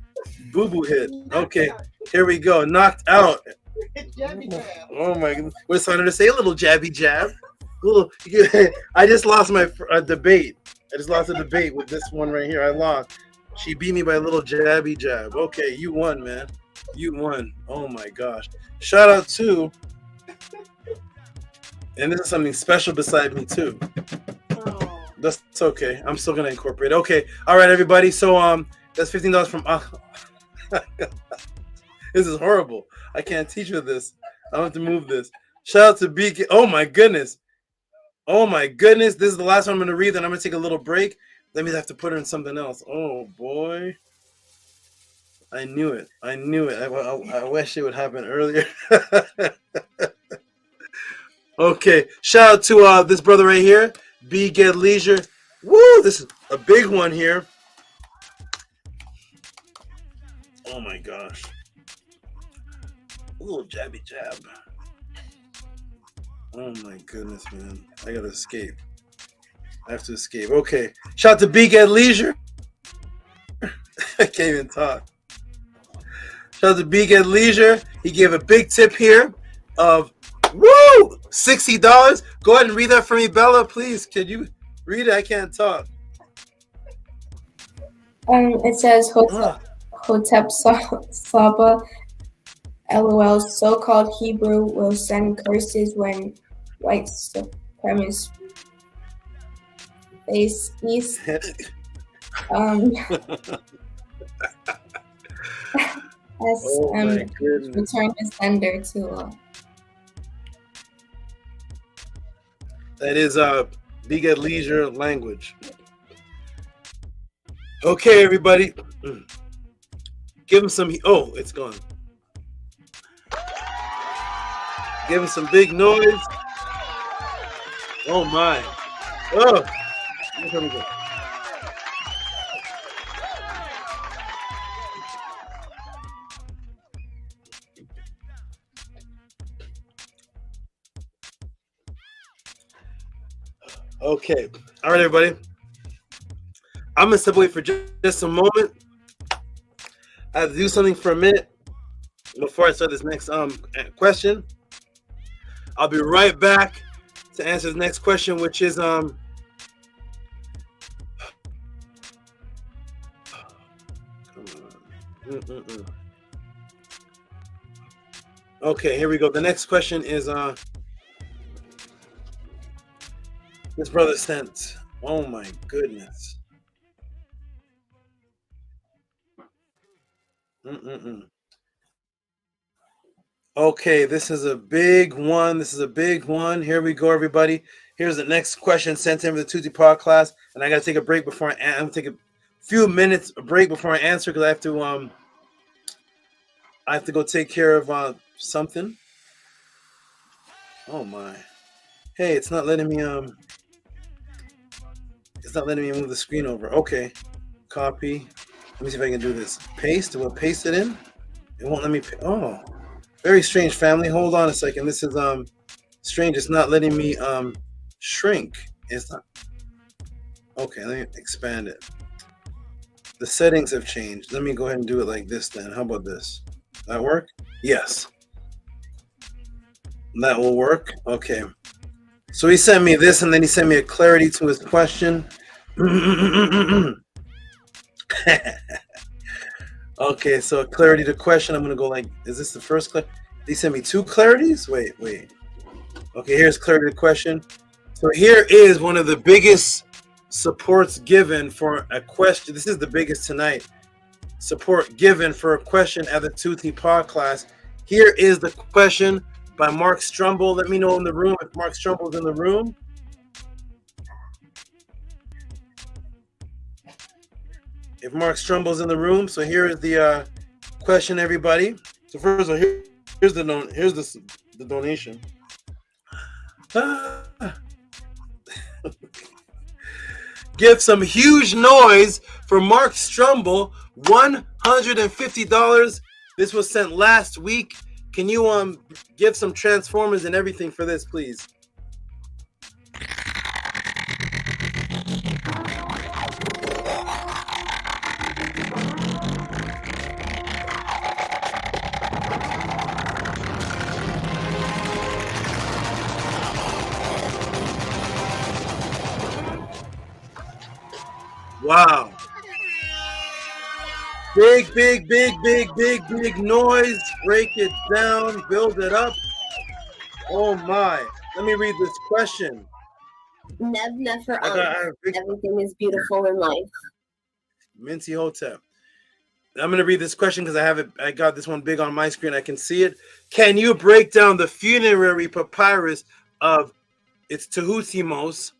boo-boo hit. Okay, here we go. Knocked out. Oh my goodness. What's trying to say? A little jabby jab. Little. I just lost my debate. I just lost a debate with this one right here. I lost. She beat me by a little jabby jab. Okay, you won, man. You won. Oh my gosh. Shout out to, and this is something special beside me too. That's okay. I'm still gonna incorporate. Okay. All right, everybody. So that's $15 from. This is horrible. I can't teach her this. I have to move this. Shout out to BK. Oh my goodness. Oh my goodness. This is the last one I'm gonna read. Then I'm gonna take a little break. That means I have to put her in something else. Oh boy. I knew it. I knew it. I wish it would happen earlier. Okay. Shout out to this brother right here. B Get Leisure. Woo! This is a big one here. Oh my gosh. A little jabby jab. Oh my goodness, man. I gotta escape. I have to escape. Okay. Shout out to B Get Leisure. I can't even talk. Shout out to B Get Leisure. He gave a big tip here of woo! $60. Go ahead and read that for me, Bella, please. Could you read it? I can't talk. It says Hotep SABA. LOL. So-called Hebrew will send curses when white supremacists face east. Return the sender to That is Biga Leisure language. Okay, everybody. Give him some. Oh, it's gone. Give him some big noise. Oh my. Oh. Here we go. Okay. All right, everybody. I'm going to step away for just a moment. I have to do something for a minute before I start this next question. I'll be right back to answer the next question, which is Okay, here we go. The next question is this brother sent. Oh my goodness. Okay, this is a big one. This is a big one. Here we go, everybody. Here's the next question sent in for the Tuesday podcast, and I got to take a break before I'm gonna take a few minutes break before I answer because I have to go take care of something. Oh my! Hey, it's not letting me it's not letting me move the screen over. Okay, copy. Let me see if I can do this. Paste. We'll paste it in. It won't let me. Oh. Very strange, family. Hold on a second. This is strange. It's not letting me shrink. It's not. Okay, let me expand it. The settings have changed. Let me go ahead and do it like this then. How about this? That work? Yes. That will work. Okay. So he sent me this and then he sent me a clarity to his question. Okay, so clarity to question. I'm gonna go like, is this the first clarity? They sent me two clarities? Wait. Okay, here's clarity to question. So here is one of the biggest supports given for a question. This is the biggest tonight. Support given for a question at the Tuesday podcast. Here is the question by Mark Strumble. Let me know in the room if Mark Strumble's in the room. If Mark Strumble's in the room, so here is the question, everybody. So first of all, here's the donation. Give some huge noise for Mark Strumble, $150. This was sent last week. Can you give some transformers and everything for this, please? Wow. Big noise. Break it down. Build it up. Oh my. Let me read this question. Never everything is beautiful in life. Minty Hotep. I'm going to read this question because I got this one big on my screen. I can see it. Can you break down the funerary papyrus of its Tehuti?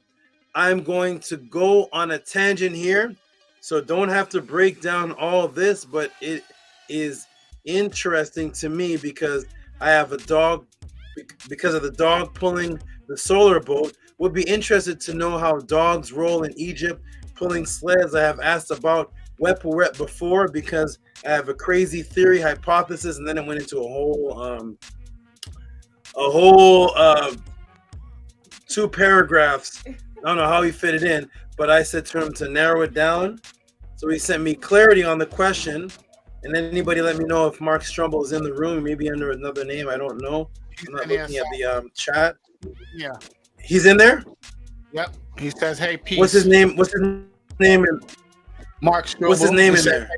I'm going to go on a tangent here, so don't have to break down all this, but it is interesting to me because I have a dog, because of the dog pulling the solar boat. Would be interested to know how dogs roll in Egypt pulling sleds. I have asked about Wepawet before because I have a crazy theory hypothesis, and then it went into a whole 2 paragraphs. I don't know how he fit it in, but I said to him to narrow it down. So he sent me clarity on the question. And then anybody let me know if Mark Strumble is in the room, maybe under another name. I don't know. I'm not looking at the chat. Yeah. He's in there? Yep. He says, hey, peace. What's his name? Mark Strumble. What's his name in there?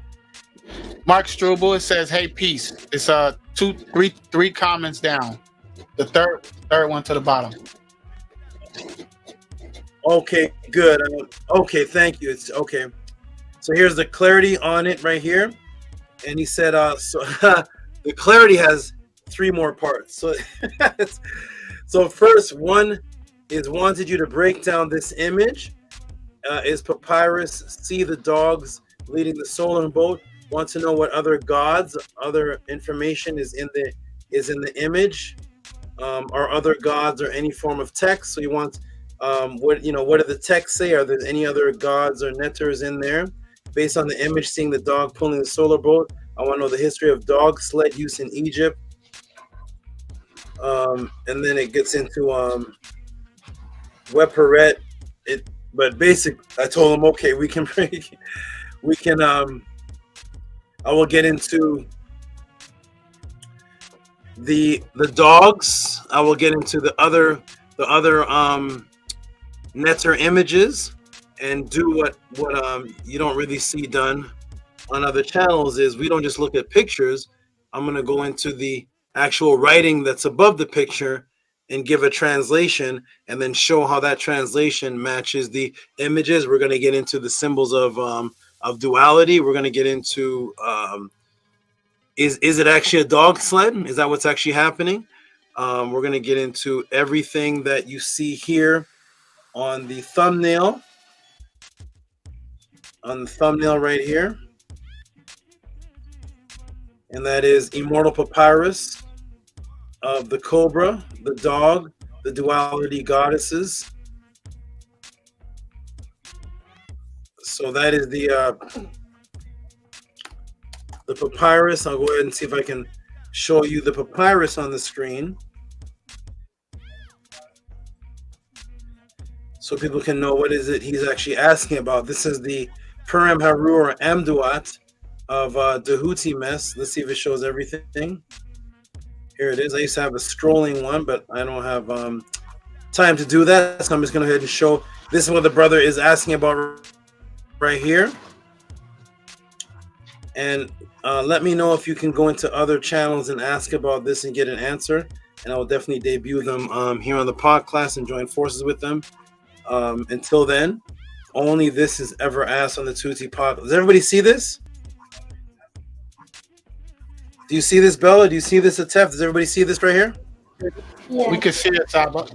Mark Strumble. It says, hey, peace. It's 3 comments down. The third one to the bottom. Okay, good. Okay, thank you. It's okay. So here's the clarity on it right here. And he said, so the clarity has 3 more parts. So, so first one, is wanted you to break down this image. Is Papyrus see the dogs leading the solar boat? Want to know what other gods, other information is in the image, or other gods or any form of text. So you want what do the texts say? Are there any other gods or netters in there? Based on the image, seeing the dog pulling the solar boat. I want to know the history of dog sled use in Egypt. And then it gets into Weperet. But basically, I told him, okay, we can break. We can. I will get into the dogs. I will get into the other netter images, and do what you don't really see done on other channels is we don't just look at pictures. I'm going to go into the actual writing that's above the picture and give a translation, and then show how that translation matches the images. We're going to get into the symbols of duality. We're going to get into is it actually a dog sled? Is that what's actually happening? We're going to get into everything that you see here on the thumbnail. On the thumbnail right here. And that is Immortal Papyrus of the Cobra, the dog, the duality goddesses. So that is the papyrus. I'll go ahead and see if I can show you the papyrus on the screen, so people can know what is it he's actually asking about. This is the Purim Haru or Amduat of Tehuti mess. Let's see if it shows everything. Here it is. I used to have a scrolling one, but I don't have time to do that, so I'm just going to go ahead and show. This is what the brother is asking about right here. And let me know if you can go into other channels and ask about this and get an answer. And I will definitely debut them here on the PODCLASS and join forces with them. Until then, only this is ever asked on the Tehuti Pod. Does everybody see this? Do you see this, Bella? Do you see this, Atef? Does everybody see this right here? Yeah. We can see it, Saba.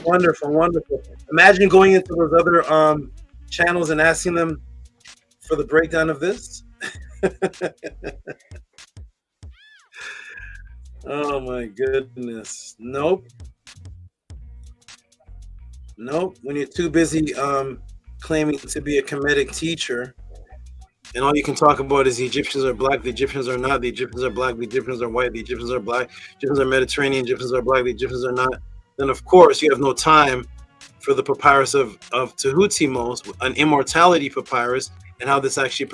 Wonderful, wonderful. Imagine going into those other channels and asking them for the breakdown of this. Oh my goodness. Nope. When you're too busy claiming to be a Kemetic teacher, and all you can talk about is the Egyptians are black, the Egyptians are not, the Egyptians are black, the Egyptians are white, the Egyptians are black, Egyptians are Mediterranean, Egyptians are black, the Egyptians are not, then of course you have no time for the papyrus of Tehuti, an immortality papyrus, and how this actually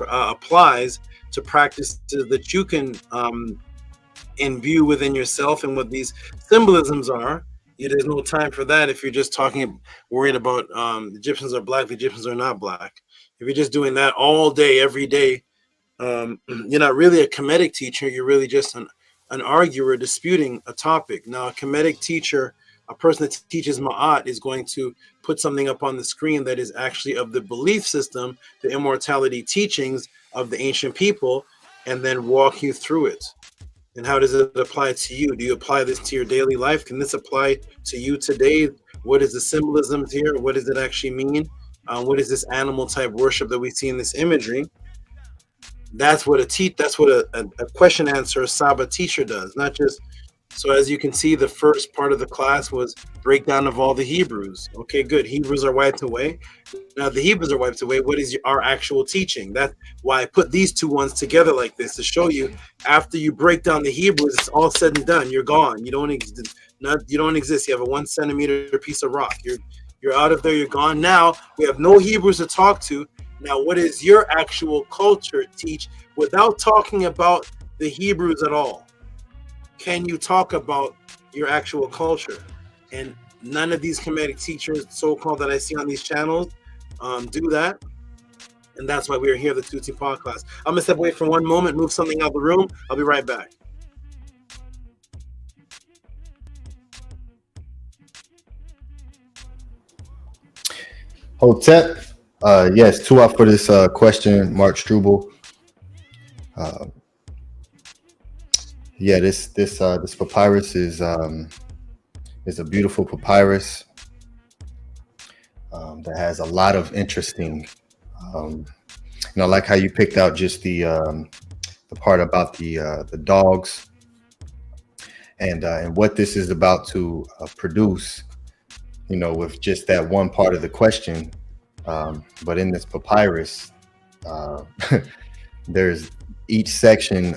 applies to practices that you can imbue within yourself and what these symbolisms are. There's no time for that if you're just worried about the Egyptians are black, the Egyptians are not black. If you're just doing that all day, every day, you're not really a Kemetic teacher. You're really just an arguer disputing a topic. Now, a Kemetic teacher, a person that teaches Ma'at, is going to put something up on the screen that is actually of the belief system, the immortality teachings of the ancient people, and then walk you through it. And how does it apply to you? Do you apply this to your daily life? Can this apply to you today? What is the symbolism here? What does it actually mean? What is this animal type worship that we see in this imagery? That's what a question answer SABA teacher does, not just. So as you can see, the first part of the class was breakdown of all the Hebrews. Okay, good. Hebrews are wiped away. Now the Hebrews are wiped away. What is our actual teaching? That's why I put these two ones together like this, to show you after you break down the Hebrews, it's all said and done. You're gone. You don't exist. You have a 1 centimeter piece of rock. You're out of there. You're gone. Now we have no Hebrews to talk to. Now, what is your actual culture teach without talking about the Hebrews at all? Can you talk about your actual culture? And none of these Kemetic teachers, so-called, that I see on these channels do that. And that's why we're here, the Tehuti PODCLASS. I'm going to step away for one moment, move something out of the room. I'll be right back. Hotep, yes, 2 out for this question, Mark Struble. Yeah, this papyrus is a beautiful papyrus that has a lot of interesting. I like how you picked out just the part about the dogs and what this is about to produce. With just that one part of the question, but in this papyrus, there's each section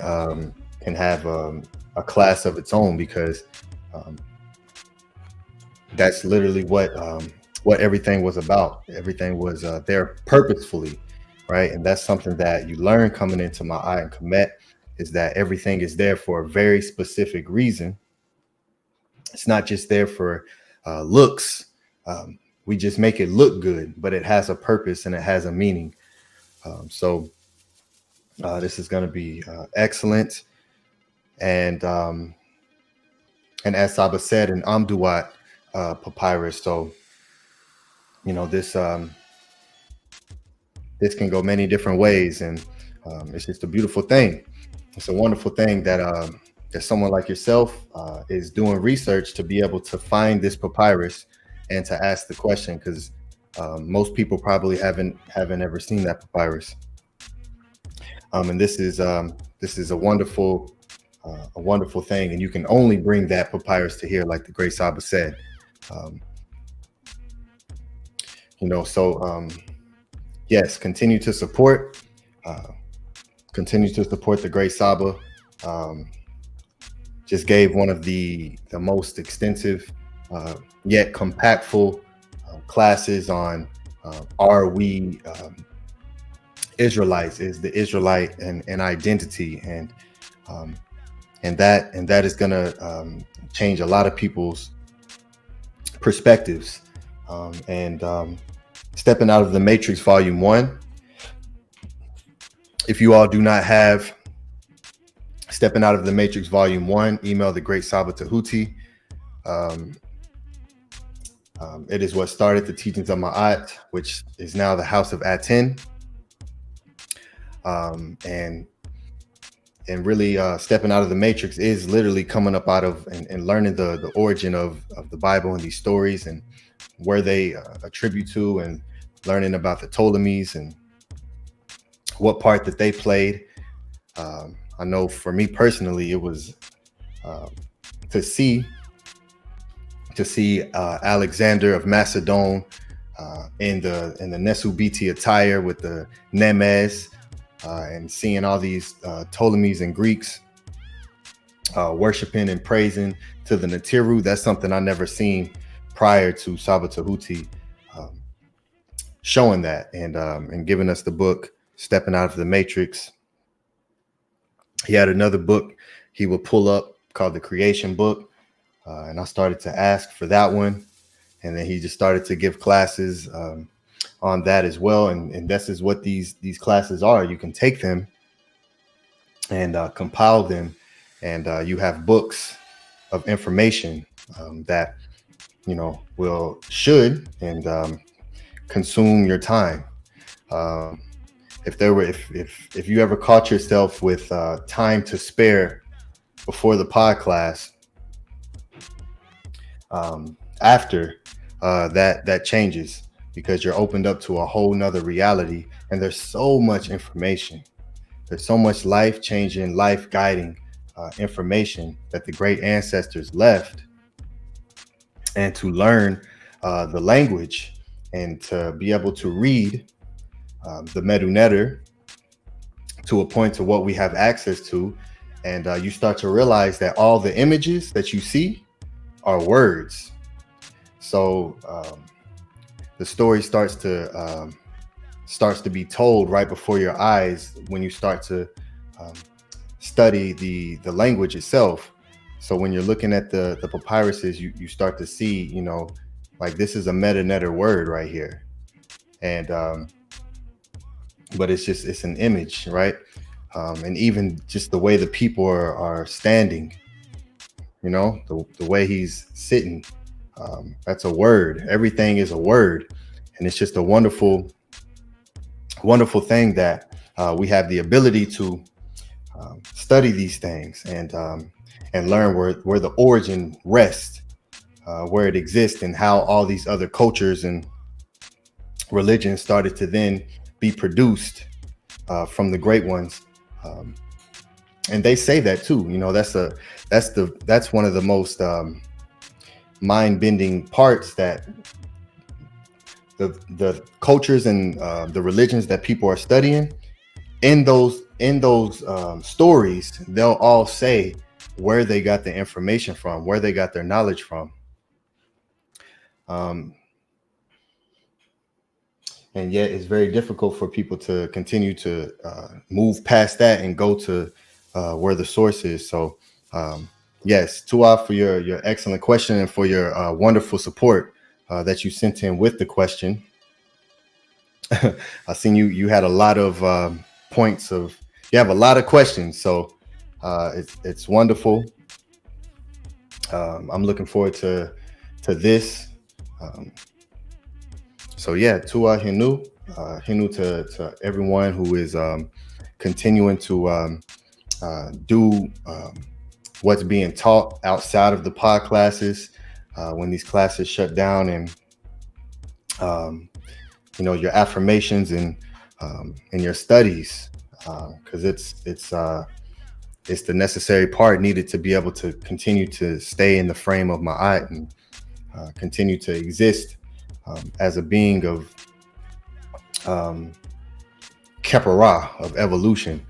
can have a class of its own, because that's literally what everything was about. Everything was there purposefully, right? And that's something that you learn coming into Ma'at and KEMET, is that everything is there for a very specific reason. It's not just there for looks. We just make it look good, but it has a purpose and it has a meaning. So this is going to be excellent. And as Saba said, an Amduat papyrus. So, this can go many different ways, and it's just a beautiful thing. It's a wonderful thing that someone like yourself is doing research to be able to find this papyrus and to ask the question, because most people probably haven't ever seen that papyrus. And this is a wonderful thing, and you can only bring that papyrus to here, like the great Saba said. Yes, continue to support the great Saba. Just gave one of the most extensive yet compactful classes on are we Israelites, is the Israelite and identity, and that is going to change a lot of people's perspectives. Stepping Out of the Matrix Volume 1. If you all do not have Stepping Out of the Matrix Volume 1, email the great Saba Tehuti. It is what started the teachings of Ma'at, which is now the House of ATTON. And really stepping out of the matrix is literally coming up out of and learning the origin of the Bible and these stories and where they attribute to, and learning about the Ptolemies and what part that they played. I know for me personally, it was to see Alexander of Macedon in the Nesubiti attire with the Nemes, and seeing all these Ptolemies and Greeks worshiping and praising to the Natiru. That's something I never seen prior to Saba Tehuti showing that and giving us the book Stepping Out of the Matrix. He had another book he would pull up called the Creation Book, and I started to ask for that one, and then he just started to give classes on that as well. And this is what these classes are. You can take them and compile them, and you have books of information that should consume your time. If you ever caught yourself with time to spare before the pod class, after that changes, because you're opened up to a whole nother reality, and there's so much information. There's so much life-changing, life-guiding information that the great ancestors left, and to learn the language and to be able to read the Medunetter to a point to what we have access to, and you start to realize that all the images that you see are words. So the story starts to be told right before your eyes when you start to study the language itself. So when you're looking at the papyruses, you start to see, like this is a Medunetter word right here, and but it's an image, right? And even just the way the people are standing, the way he's sitting, that's a word. Everything is a word, and it's just a wonderful thing that we have the ability to study these things and learn where the origin rests, where it exists, and how all these other cultures and religions started to then be produced from the great ones. And they say that too. You know, that's one of the most mind-bending parts, that the cultures and the religions that people are studying, in those stories, they'll all say where they got the information from, where they got their knowledge from. And yet it's very difficult for people to continue to move past that and go to where the source is. So yes, Tua, for your excellent question and for your wonderful support that you sent in with the question. I seen you had a lot of points of, you have a lot of questions, so it's wonderful. I'm looking forward to this. So yeah, Tua Hinu to everyone who is continuing to do what's being taught outside of the pod classes when these classes shut down, and you know, your affirmations and your studies, because it's the necessary part needed to be able to continue to stay in the frame of Ma'at and continue to exist as a being of Kepara, of evolution.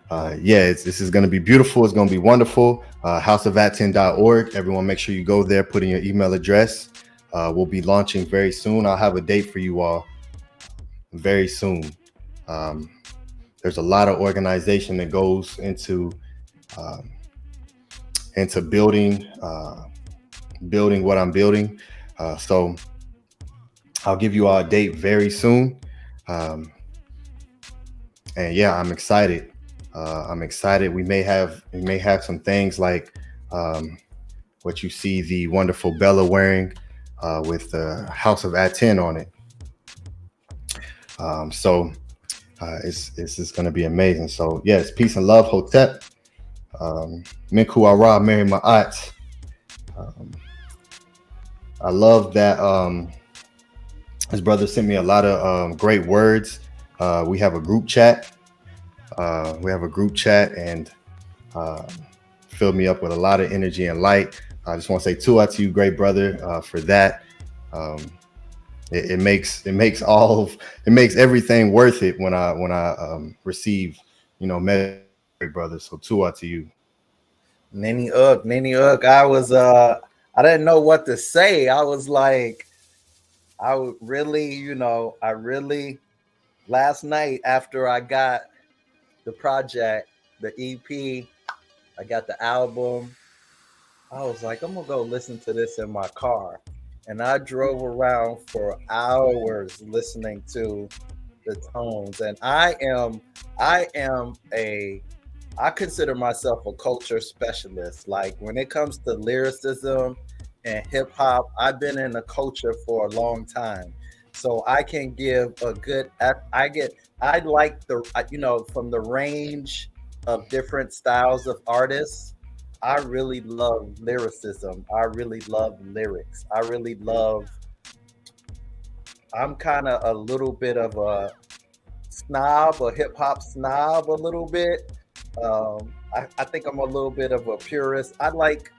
Yeah, this is going to be beautiful. It's going to be wonderful. houseofatton.org. Everyone, make sure you go there, put in your email address. We'll be launching very soon. I'll have a date for you all very soon. There's a lot of organization that goes into building what I'm building. So I'll give you all a date very soon. And yeah, I'm excited. We may have some things like what you see the wonderful Bella wearing with the House of ATTON on it. It's just going to be amazing. So yes, peace and love, Hotep. Minku Ara, Mary Ma'at. I love that his brother sent me a lot of great words. We have a group chat. And filled me up with a lot of energy and light. I just want to say Tua to you, great brother, for that. It makes everything worth it when I receive, great brother. So Tua to you. Nini Ugg. I was I didn't know what to say. I was like, I really last night after I got the project, the EP, I got the album, I was like, I'm gonna go listen to this in my car. And I drove around for hours listening to the tones. And I consider myself a culture specialist. Like when it comes to lyricism and hip hop, I've been in the culture for a long time. So I can give a good, I like from the range of different styles of artists. I really love lyricism. I really love lyrics. I'm kind of a little bit of a snob, a hip hop snob a little bit. I think I'm a little bit of a purist. I like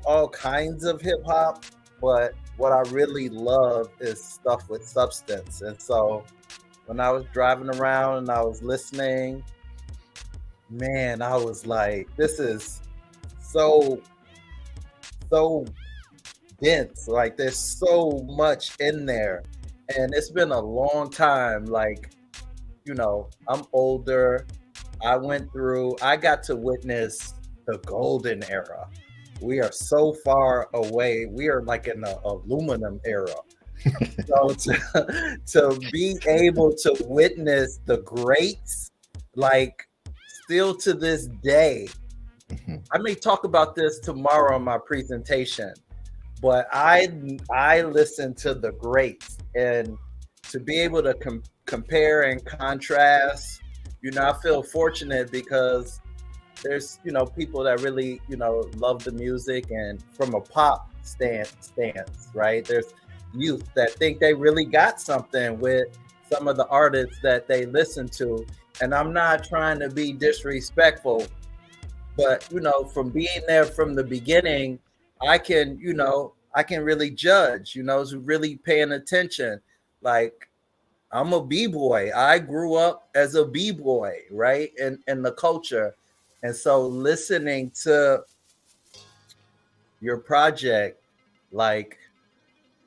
all kinds of hip hop, but what I really love is stuff with substance. And so when I was driving around and I was listening, man, I was like, this is so dense. Like there's so much in there. And it's been a long time. Like, I'm older. I got to witness the golden era. We are so far away. We are like in the aluminum era. So to be able to witness the greats, like still to this day, I may talk about this tomorrow in my presentation, but I listen to the greats, and to be able to compare and contrast, you know, I feel fortunate because there's, you know, people that really, you know, love the music, and from a pop stance, right? There's youth that think they really got something with some of the artists that they listen to. And I'm not trying to be disrespectful, but, you know, from being there from the beginning, I can really judge, you know, really paying attention. Like, I'm a B-boy. I grew up as a B-boy, right? In the culture. And so listening to your project, like,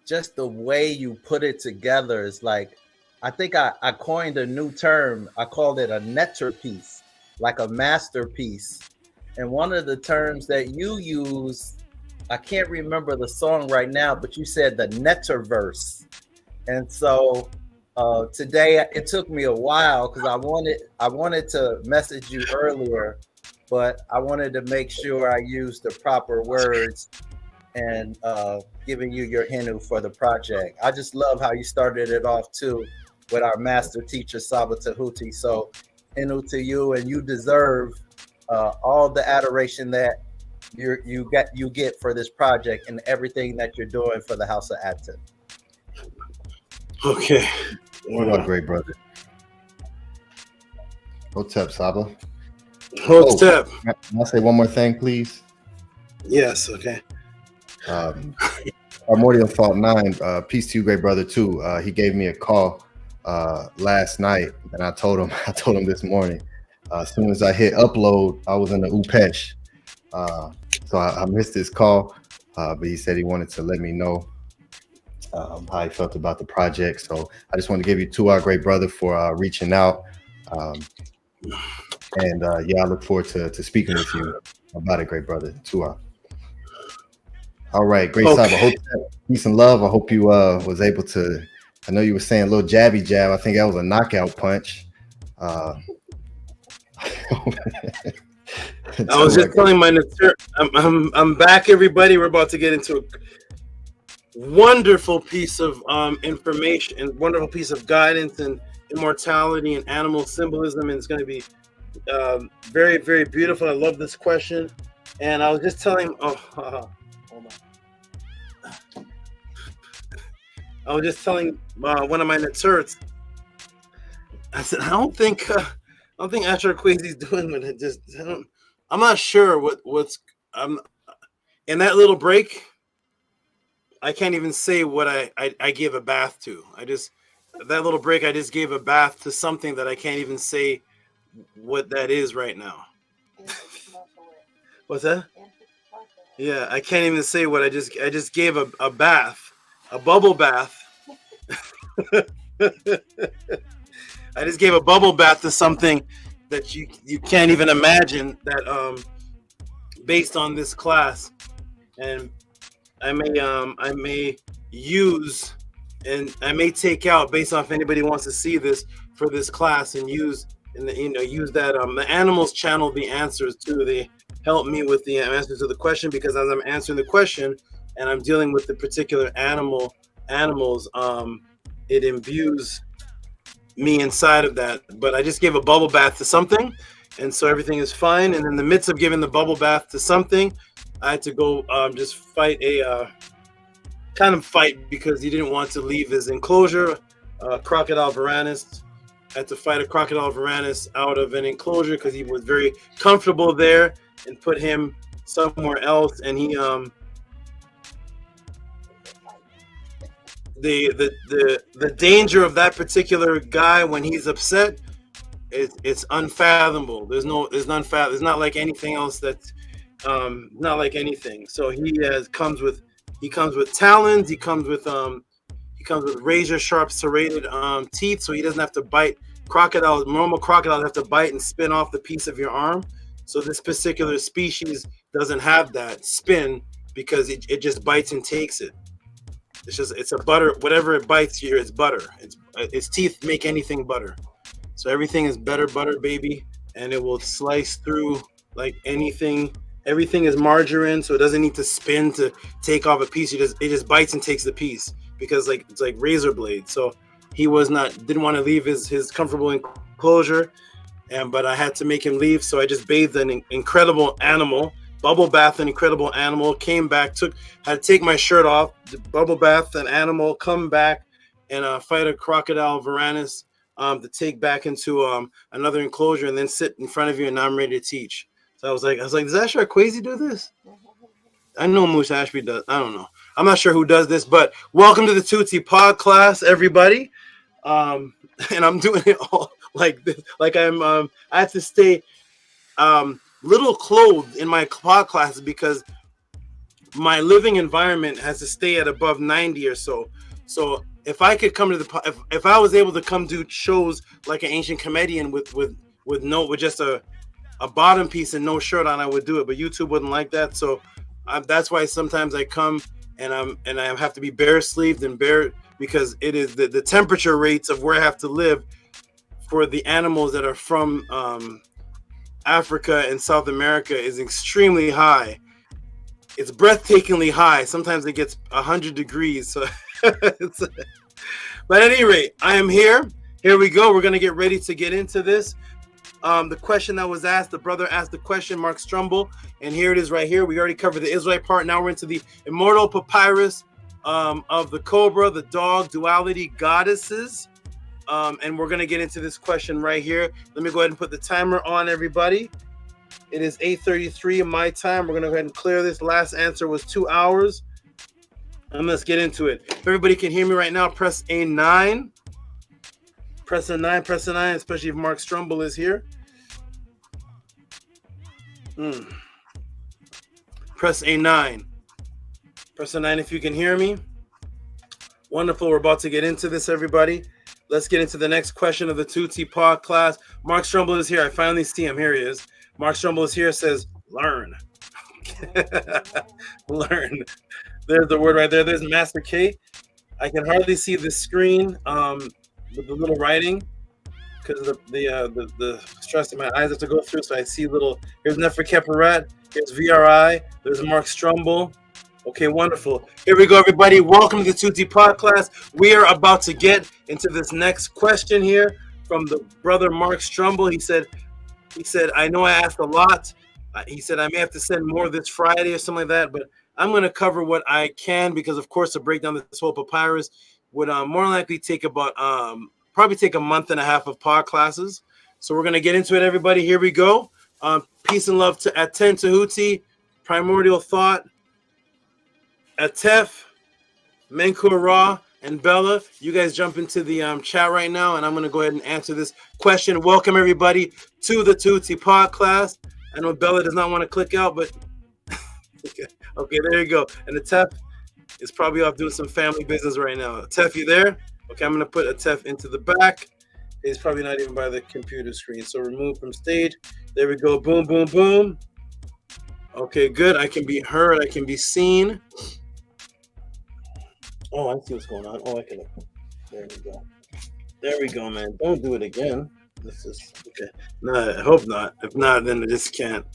just the way you put it together is like, I think I coined a new term. I called it a netter piece, like a masterpiece. And one of the terms that you use, I can't remember the song right now, but you said the netterverse. And so today it took me a while because I wanted to message you earlier, but I wanted to make sure I used the proper words and giving you your hinu for the project. I just love how you started it off too with our master teacher SABA Tehuti. So hinu to you, and you deserve all the adoration that you get for this project and everything that you're doing for the House of ATTON. Okay. You are great, brother. Hotep, Saba. Hotep. Can I say one more thing, please? Yes, okay. Primordial Fault 9, peace to you, great brother, too. He gave me a call last night, and I told him this morning. As soon as I hit upload, I was in the Upesh. So I missed his call, but he said he wanted to let me know how he felt about the project. So I just want to give you to our great brother for reaching out. Yeah, I look forward to speaking with you about it, great brother. To all right, great Saba. Hope peace and love. I hope you was able to. I know you were saying a little jabby jab. I think that was a knockout punch. I was just telling my I'm back, everybody. We're about to get into a wonderful piece of information and wonderful piece of guidance and immortality and animal symbolism, and it's going to be very, very beautiful. I love this question, and I was just telling hold on. I was just telling one of my netserts, I said, I don't think Asher Kwesi's doing with it. I'm not sure what's in that little break. I can't even say what I gave a bath to. That little break, I just gave a bath to something that I can't even say what that is right now. What's that? Yeah, I can't even say what I just gave a bath, a bubble bath. I just gave a bubble bath to something that you can't even imagine that based on this class, and I may use and I may take out based on if anybody wants to see this for this class and use that the animals channel the answers too. They help me with the answers to the question, because as I'm answering the question and I'm dealing with the particular animals, it imbues me inside of that. But I just gave a bubble bath to something, and so everything is fine. And in the midst of giving the bubble bath to something, I had to go just fight a kind of fight, because he didn't want to leave his enclosure. Crocodile Varanus. I had to fight a Crocodile Varanus out of an enclosure because he was very comfortable there, and put him somewhere else. And he the danger of that particular guy when he's upset, it's unfathomable. It's not like anything else that's not like anything. So he comes with talons. He comes with razor sharp serrated teeth, so he doesn't have to bite. Normal crocodiles have to bite and spin off the piece of your arm. So this particular species doesn't have that spin, because it just bites and takes it. It's a butter. Whatever it bites here, it's butter. Its teeth make anything butter. So everything is butter, baby, and it will slice through like anything. Everything is margarine, so it doesn't need to spin to take off a piece. It just bites and takes the piece, because it's like razor blade. So he didn't want to leave his comfortable enclosure, but I had to make him leave. So I just bathed an incredible animal, bubble bath an incredible animal, came back, had to take my shirt off, bubble bath an animal, come back and fight a crocodile varanus to take back into another enclosure and then sit in front of you, and now I'm ready to teach. So I was like, does Asher Kwesi do this? I know Moose Ashby does. I don't know. I'm not sure who does this, but welcome to the Tehuti PODCLASS, everybody. And I'm doing it all like this. Like I have to stay little clothed in my PODCLASS because my living environment has to stay at above 90 or so. So if I could come to if I was able to come do shows like an ancient comedian with just a bottom piece and no shirt on, I would do it. But YouTube wouldn't like that, so that's why sometimes I come and I have to be bare sleeved and bare, because it is the temperature rates of where I have to live for the animals that are from Africa and South America is extremely high. It's breathtakingly high. Sometimes it gets 100 degrees. So but at any rate, I am here. Here we go. We're going to get ready to get into this. The question that was asked, the brother asked the question, Mark Strumble, and here it is right here. We already covered the Israelite part. Now we're into the Immortal Papyrus of the Cobra, the dog, duality, goddesses. And we're going to get into this question right here. Let me go ahead and put the timer on, everybody. It is 8:33 in my time. We're going to go ahead and clear this. Last answer was 2 hours. And let's get into it. If everybody can hear me right now, press A9. Press a 9, especially if Mark Strumble is here. Press A9. Press A9 if you can hear me. Wonderful. We're about to get into this, everybody. Let's get into the next question of the Tehuti PODCLASS. Mark Strumble is here. I finally see him. Here he is. Mark Strumble is here. Says, learn. Learn. There's the word right there. There's Master K. I can hardly see the screen with the little writing because of the stress that my eyes have to go through. So I see little. Here's Nefer Kepharet. Here's VRI. There's Mark Strumble. Okay, wonderful. Here we go, everybody. Welcome to the Tehuti PODCLASS. We are about to get into this next question here from the brother Mark Strumble. He said, I know I asked a lot. He said, I may have to send more this Friday or something like that, but I'm going to cover what I can because, of course, to break down this whole papyrus would more likely take about probably take a month and a half of pod classes. So we're going to get into it, everybody. Here we go. Peace and love to ATTON, Tehuti, Primordial Thought, Atef, Menkur Ra, and Bella. You guys jump into the chat right now, and I'm going to go ahead and answer this question. Welcome, everybody, to the Tehuti PODCLASS. I know Bella does not want to click out, but okay, there you go. And Atef is probably off doing some family business right now. Atef, you there? Okay, I'm going to put Atef into the back. He's probably not even by the computer screen. So remove from stage. There we go. Boom, boom, boom. Okay, good. I can be heard. I can be seen. Oh, I see what's going on. Oh, I can. There we go. There we go, man. Don't do it again. This is okay. No, I hope not. If not, then I just can't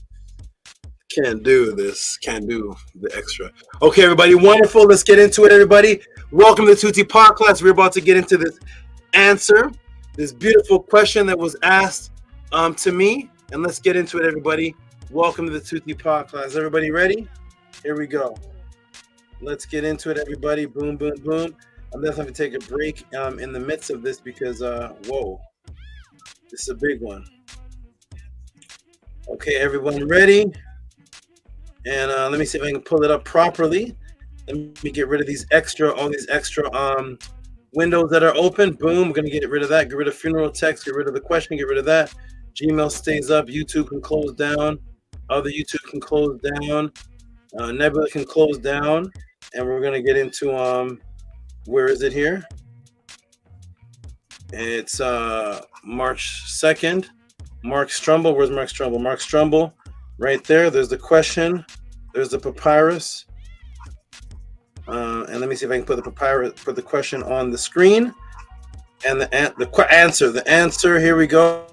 do this. Can't do the extra. Okay, everybody. Wonderful. Let's get into it, everybody. Welcome to the Tehuti PODCLASS. We're about to get into this answer, this beautiful question that was asked to me. And let's get into it, everybody. Welcome to the Tehuti PODCLASS. Everybody ready? Here we go. Let's get into it, everybody. Boom, boom, boom. I'm definitely going to take a break in the midst of this because, whoa, this is a big one. Okay, everyone ready? And let me see if I can pull it up properly. Let me get rid of all these extra windows that are open. Boom, we're going to get rid of that. Get rid of funeral text. Get rid of the question. Get rid of that. Gmail stays up. YouTube can close down. Other YouTube can close down. Nebula can close down. And we're going to get into, where is it here? It's March 2nd. Mark Strumble. Where's Mark Strumble? Mark Strumble. Right there. There's the question. There's the papyrus. And let me see if I can put the papyrus, put the question on the screen. And the answer. The answer. Here we go.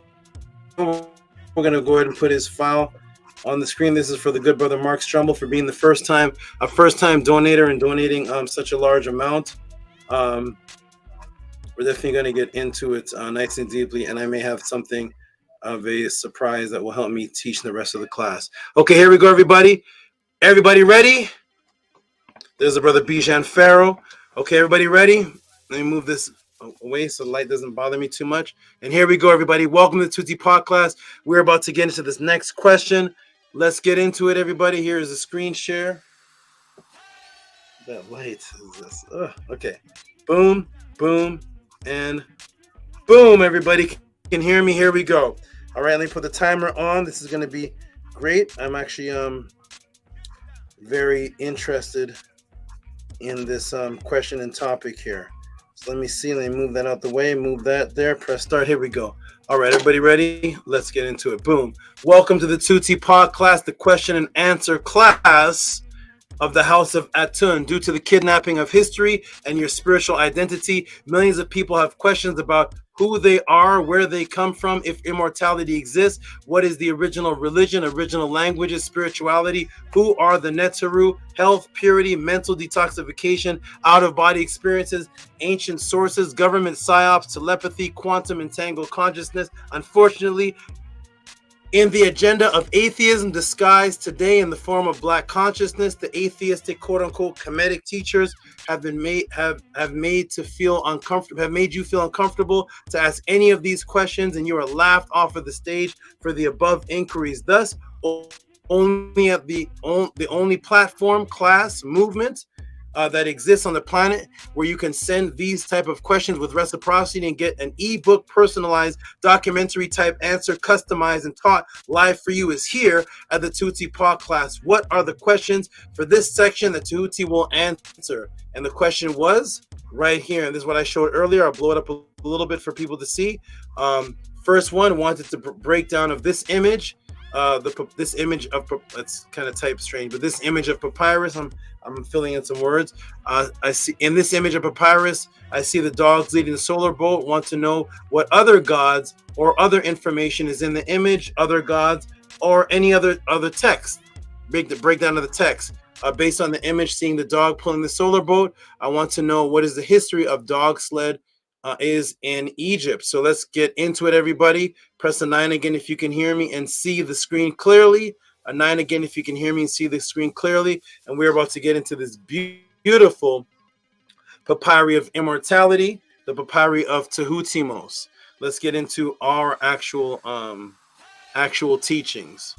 We're going to go ahead and put his file on the screen. This is for the good brother Mark Strumble for being a first time donator and donating such a large amount. We're definitely going to get into it nice and deeply, and I may have something of a surprise that will help me teach the rest of the class. Okay, here we go, everybody. Everybody ready? There's a brother Bijan Farrow. Okay, everybody ready? Let me move this away so the light doesn't bother me too much. And here we go, everybody. Welcome to the Tehuti PODCLASS. We're about to get into this next question. Let's get into it, everybody. Here is a screen share. That light is this. Okay. Boom, boom, and boom, everybody can hear me. Here we go. All right, let me put the timer on. This is going to be great. I'm actually very interested in this question and topic here. So let me see. Let me move that out the way. Move that there. Press start. Here we go. All right, everybody ready? Let's get into it. Boom. Welcome to the Tehuti PODCLASS, the question and answer class of the House of ATTON. Due to the kidnapping of history and your spiritual identity, millions of people have questions about who they are, where they come from, if immortality exists, what is the original religion, original languages, spirituality, who are the Neteru, health, purity, mental detoxification, out-of-body experiences, ancient sources, government psyops, telepathy, quantum entangled consciousness. Unfortunately, in the agenda of atheism disguised today in the form of black consciousness, the atheistic quote-unquote Kemetic teachers have made you feel uncomfortable to ask any of these questions, and you are laughed off of the stage for the above inquiries. Thus, the only platform, class, movement that exists on the planet where you can send these type of questions with reciprocity and get an ebook personalized documentary type answer customized and taught live for you is here at the Tehuti PODCLASS. What are the questions for this section that Tehuti will answer? And the question was right here, and this is what I showed earlier. I'll blow it up a little bit for people to see. First one wanted to break down of this image. This image of, it's kind of type strange, but this image of papyrus, I'm filling in some words. I see in this image of papyrus, I see the dogs leading the solar boat. Want to know what other gods or other information is in the image, other gods, or any other text. Breakdown of the text. Based on the image, seeing the dog pulling the solar boat, I want to know what is the history of dog sled is in Egypt. So let's get into it, everybody. Press the 9 again if you can hear me and see the screen clearly. A 9 again if you can hear me and see the screen clearly. And we're about to get into this beautiful papyri of immortality, the papyri of Tehutimos. Let's get into our actual teachings.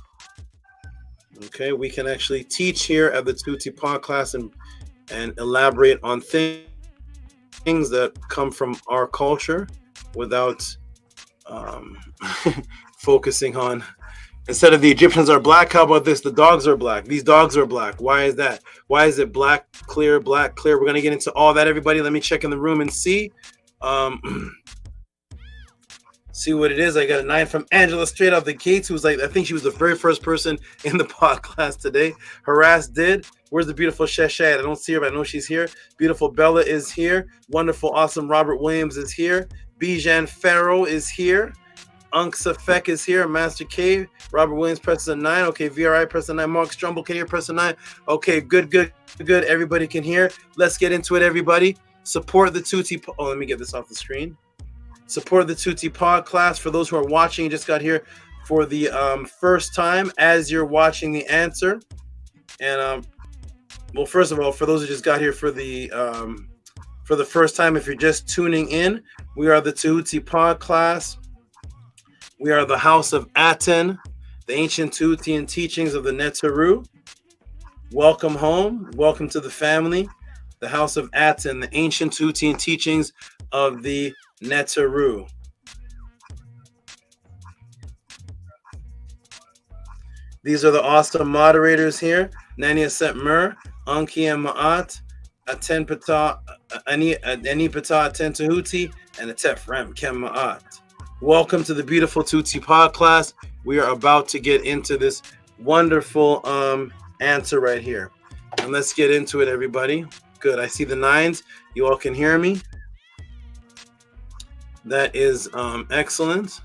Okay, we can actually teach here at the Tehuti PODCLASS and elaborate on things that come from our culture without focusing on, instead of the Egyptians are black, how about this? The dogs are black. These dogs are black. Why is that? Why is it black, clear, black, clear? We're going to get into all that, everybody. Let me check in the room and see. See what it is. I got a 9 from Angela straight out the gates, who's like, I think she was the very first person in the PODCLASS today. Harass did. Where's the beautiful Sheshat? I don't see her, but I know she's here. Beautiful Bella is here. Wonderful, awesome Robert Williams is here. Bijan Farrow is here. ANKHSHESONQ is here. Master K. Robert Williams presses a 9. Okay, VRI press a 9. Mark Strumble can hear, press a 9. Okay, good. Everybody can hear. Let's get into it, everybody. Support the Tehuti. Oh, let me get this off the screen. Support the Tehuti PODCLASS. For those who are watching, you just got here for the first time as you're watching the answer. And well, first of all, for those who just got here for the first time, if you're just tuning in, we are the Tehuti PODCLASS. We are the House of ATTON, the ancient Tehutian teachings of the Neteru. Welcome home. Welcome to the family. The House of ATTON, the ancient Tehutian teachings of the Neteru. These are the awesome moderators here. Nania Set Mer, Anki and Ma'at, Aten Pata, Ani Pata, Aten Tehuti, and Atef Rem Kem Ma'at. Welcome to the beautiful Tehuti PODCLASS. We are about to get into this wonderful answer right here. And let's get into it, everybody. Good. I see the 9s. You all can hear me. That is excellent.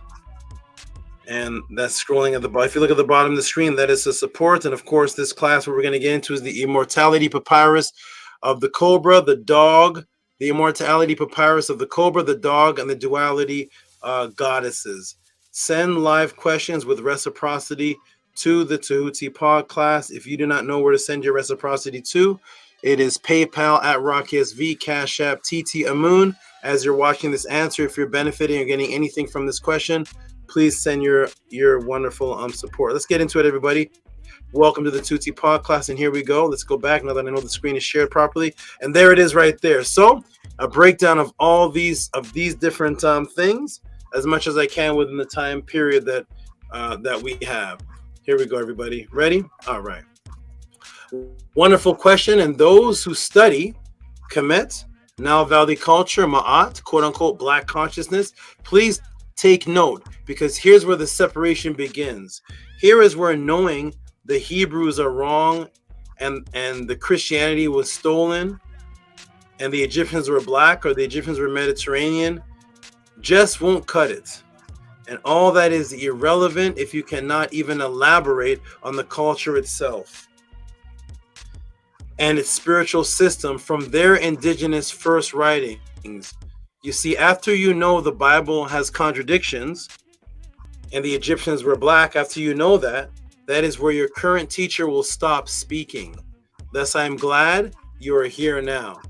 And that's scrolling at the bottom. If you look at the bottom of the screen, that is the support. And of course, this class, what we're going to get into is the Immortality Papyrus of the Cobra, the dog, the immortality papyrus of the Cobra, the dog, and the duality goddesses. Send live questions with reciprocity to the Tehuti PODCLASS. If you do not know where to send your reciprocity to, it is PayPal at RockySV, Cash App, TT Amun. As you're watching this answer, if you're benefiting or getting anything from this question, please send your wonderful support. Let's get into it, everybody. Welcome to the Tehuti PODCLASS, and here we go. Let's go back now that I know the screen is shared properly, and there it is right there. So a breakdown of all these different things as much as I can within the time period that we have. Here we go, everybody. Ready? All right. Wonderful question. And those who study Kemet, Nile Valley culture, Ma'at, quote unquote, black consciousness, please take note, because here's where the separation begins. Here is where knowing the Hebrews are wrong and the Christianity was stolen and the Egyptians were black or the Egyptians were Mediterranean just won't cut it. And all that is irrelevant if you cannot even elaborate on the culture itself and its spiritual system from their indigenous first writings. You see, after you know the Bible has contradictions and the Egyptians were black, after you know that is where your current teacher will stop speaking. Thus, I'm glad you are here now.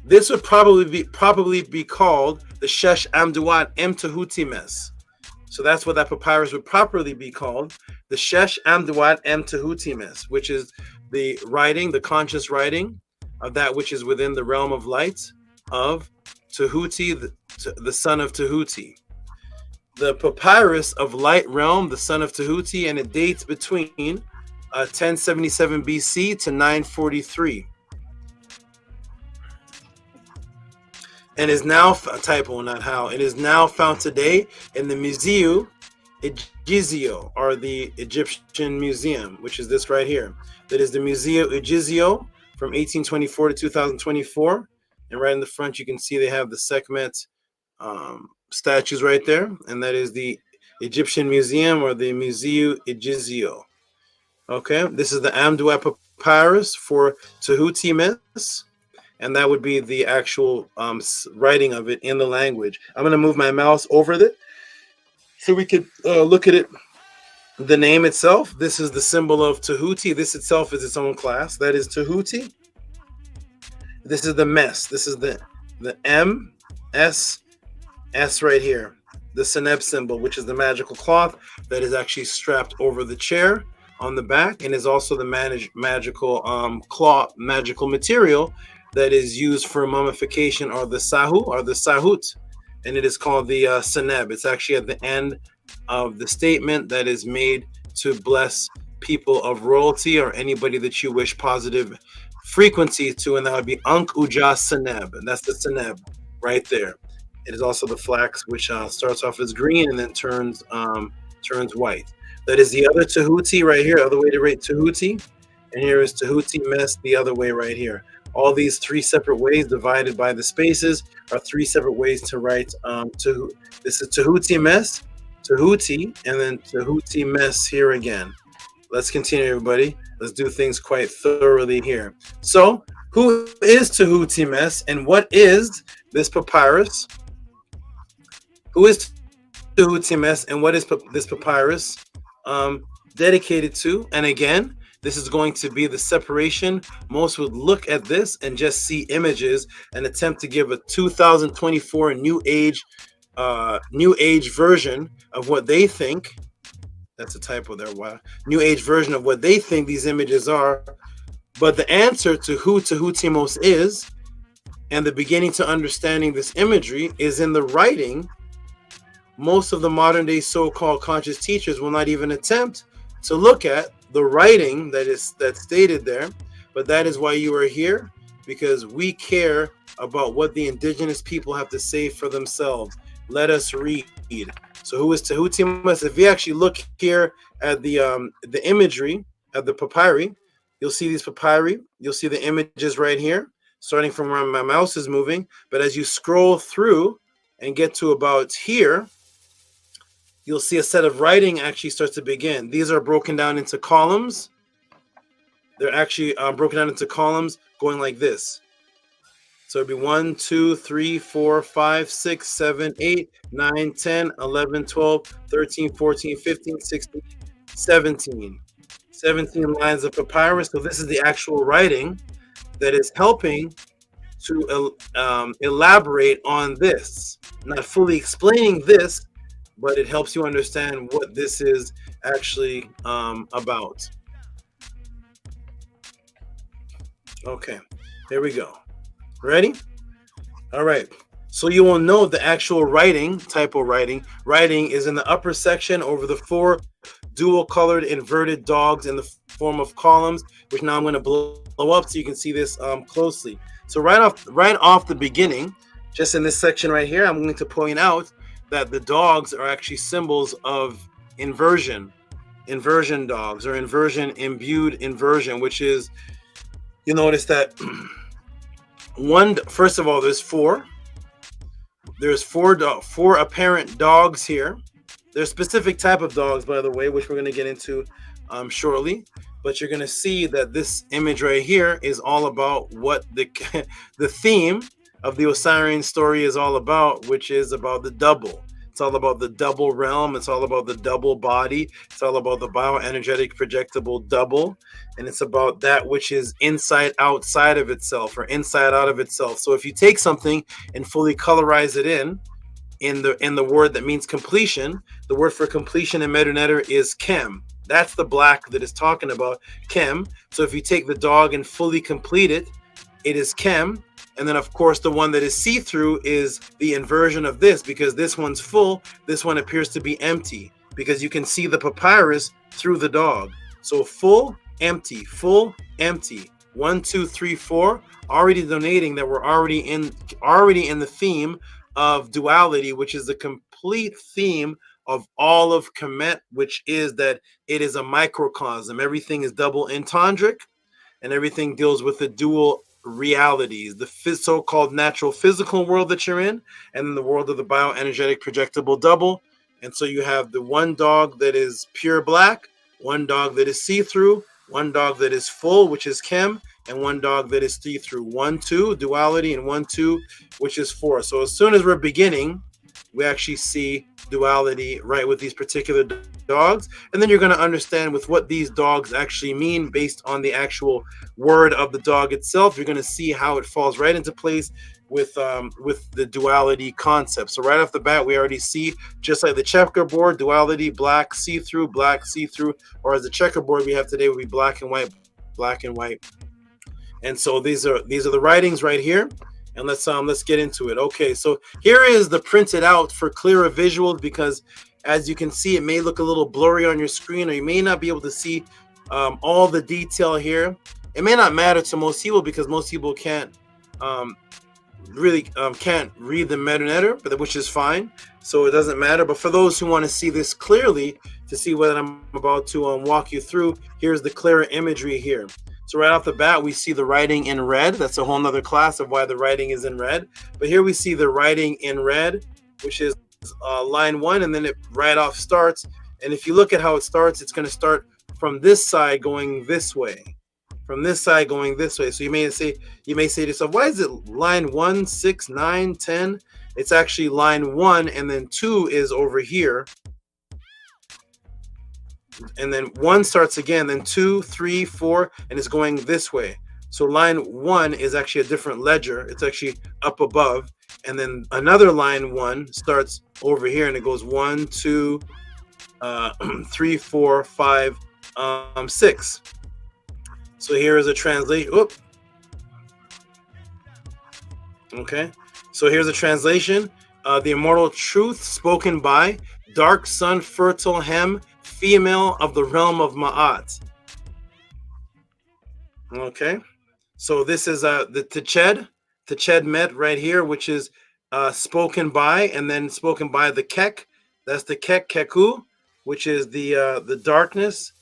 This would probably be called the Shesh Amduat Em Tehuti mess. So that's what that papyrus would properly be called, the Shesh Amduat Em Tehuti mess, which is the writing, the conscious writing of that which is within the realm of light of Tehuti, the son of Tehuti. The papyrus of light realm, the son of Tehuti, and it dates between 1077 BC to 943. And is now it is now found today in the Museu Egizio, or the Egyptian Museum, which is this right here. That is the Museu Egizio from 1824 to 2024. And right in the front, you can see they have the Sekhmet statues right there. And that is the Egyptian Museum, or the Museu Egizio. Okay, this is the Amduat Papyrus for Tehuti mess. And that would be the actual writing of it in the language. I'm going to move my mouse over it so we could look at it. The name itself, this is the symbol of Tehuti. This itself is its own class. That is Tehuti. This is the mess. This is the M, S, S right here. The Seneb symbol, which is the magical cloth that is actually strapped over the chair on the back, and is also the magical cloth, magical material that is used for mummification, or the sahu, or the sahut, and it is called the seneb. It's actually at the end of the statement that is made to bless people of royalty or anybody that you wish positive frequency to, and that would be Ankh Uja Seneb, and that's the seneb right there. It is also the flax, which starts off as green and then turns white. That is the other Tehuti right here, other way to write Tehuti, and here is Tehuti mess the other way right here. All these three separate ways divided by the spaces are three separate ways to write this is Tehuti mess, Tehuti, and then Tehuti mess here again. Let's continue, everybody. Let's do things quite thoroughly here. So, who is Tehuti mess, and what is this papyrus? Who is Tehuti mess, and what is this papyrus dedicated to? And again, this is going to be the separation. Most would look at this and just see images and attempt to give a 2024 new age version of what they think. That's a typo there. Wow. New age version of what they think these images are. But the answer to who Tehutimos is, and the beginning to understanding this imagery, is in the writing. Most of the modern day so-called conscious teachers will not even attempt to look at the writing that's stated there, but that is why you are here, because we care about what the indigenous people have to say for themselves. Let us read. So who is Tehuti? If you actually look here at the imagery of the papyri, you'll see these papyri. You'll see the images right here, starting from where my mouse is moving. But as you scroll through and get to about here, you'll see a set of writing actually starts to begin. These are broken down into columns. they're actually broken down into columns going like this. So it'd be 1, 2, 3, 4, 5, 6, 7, 8, 9, 10, 11, 12, 13, 14, 15, 16, 17. 17 lines of papyrus. So this is the actual writing that is helping to elaborate on this. Not fully explaining this, but it helps you understand what this is actually about. Okay, there we go. Ready? All right. So you will know the actual writing, typo writing. Writing is in the upper section over the 4 dual colored inverted dogs in the form of columns, which now I'm going to blow up so you can see this closely. So right off the beginning, just in this section right here, I'm going to point out that the dogs are actually symbols of inversion dogs, or imbued inversion, which is, you notice that first of all, there's 4. There's 4 apparent dogs here. There's specific type of dogs, by the way, which we're going to get into shortly. But you're going to see that this image right here is all about what the theme of the Osirian story is all about, which is about the double. It's all about the double realm. It's all about the double body. It's all about the bioenergetic projectable double. And it's about that which is inside outside of itself, or inside out of itself. So if you take something and fully colorize it in the word that means completion, the word for completion in Medunetter is Kem. That's the black that is talking about Kem. So if you take the dog and fully complete it, it is Kem. And then, of course, the one that is see-through is the inversion of this, because this one's full. This one appears to be empty, because you can see the papyrus through the dog. So full, empty, full, empty. 1, 2, 3, 4. Already donating that we're already in the theme of duality, which is the complete theme of all of Kemet, which is that it is a microcosm. Everything is double entendric, and everything deals with the dual realities, the so-called natural physical world that you're in, and then the world of the bioenergetic projectable double. And so you have the one dog that is pure black, one dog that is see-through, one dog that is full, which is Kem, and one dog that is see-through. 1, 2, duality, and 1, 2, which is 4. So as soon as we're beginning, we actually see duality right with these particular dogs. And then you're going to understand with what these dogs actually mean based on the actual word of the dog itself. You're going to see how it falls right into place with the duality concept. So right off the bat, we already see, just like the checkerboard, duality, black, see-through, or as the checkerboard we have today would be black and white, black and white. And so these are the writings right here. And let's get into it. Okay, so here is the printed out for clearer visuals, because as you can see, it may look a little blurry on your screen, or you may not be able to see all the detail here. It may not matter to most people, because most people can't really can't read the Medunetter, but which is fine. So it doesn't matter. But for those who want to see this clearly, to see what I'm about to walk you through, here's the clearer imagery here. So right off the bat, we see the writing in red. That's a whole nother class of why the writing is in red. But here we see the writing in red, which is line 1, and then it right off starts. And if you look at how it starts, it's going to start from this side going this way. From this side going this way. So you may say to yourself, why is it line 1, 6, 9, 10? It's actually line 1, and then 2 is over here. And then 1 starts again, then 2, 3, 4, and it's going this way. So line 1 is actually a different ledger. It's actually up above. And then another line 1 starts over here, and it goes 1, 2, 3, 4, 5, 6. So here is a translation. Oop. Okay. So here's a translation. The immortal truth spoken by dark sun fertile hem, female of the realm of Ma'at. Okay, so this is the Teched Met right here, which is spoken by, and then spoken by the Kek. That's the Keku, which is the darkness.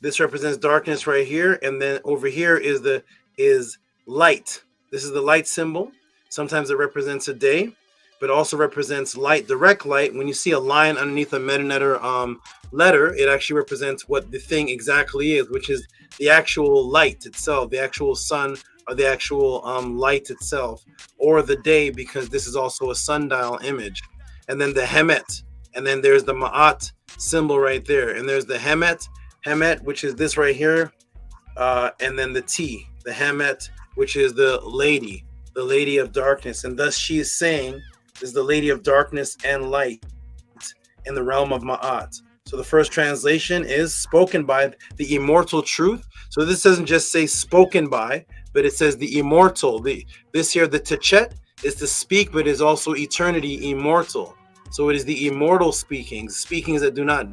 This represents darkness right here, and then over here is light. This is the light symbol. Sometimes it represents a day, but also represents light, direct light. When you see a line underneath a metanetter letter, it actually represents what the thing exactly is, which is the actual light itself, the actual sun, or the actual light itself, or the day, because this is also a sundial image. And then the Hemet, and then there's the Ma'at symbol right there, and there's the Hemet, which is this right here, and then the T, the Hemet, which is the lady of darkness, and thus she is saying is the lady of darkness and light in the realm of Ma'at. So the first translation is spoken by the immortal truth. So this doesn't just say spoken by, but it says the immortal. This here, the Techet, is to speak, but is also eternity immortal. So it is the immortal speakings that do not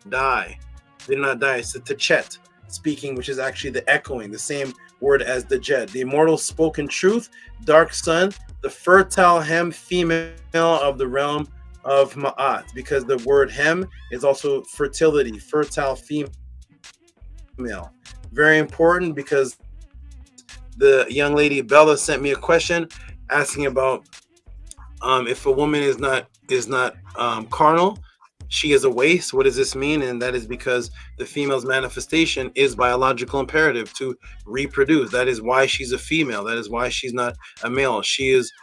die. They do not die. It's the Techet speaking, which is actually the echoing, the same word as the Jet. The immortal spoken truth, dark sun, the fertile Hem female of the realm of Ma'at, because the word Hem is also fertility, fertile female. Very important, because the young lady Bella sent me a question asking about if a woman is not carnal, she is a waste. What does this mean? And that is because the female's manifestation is biological imperative to reproduce. That is why she's a female. That is why she's not a male. She is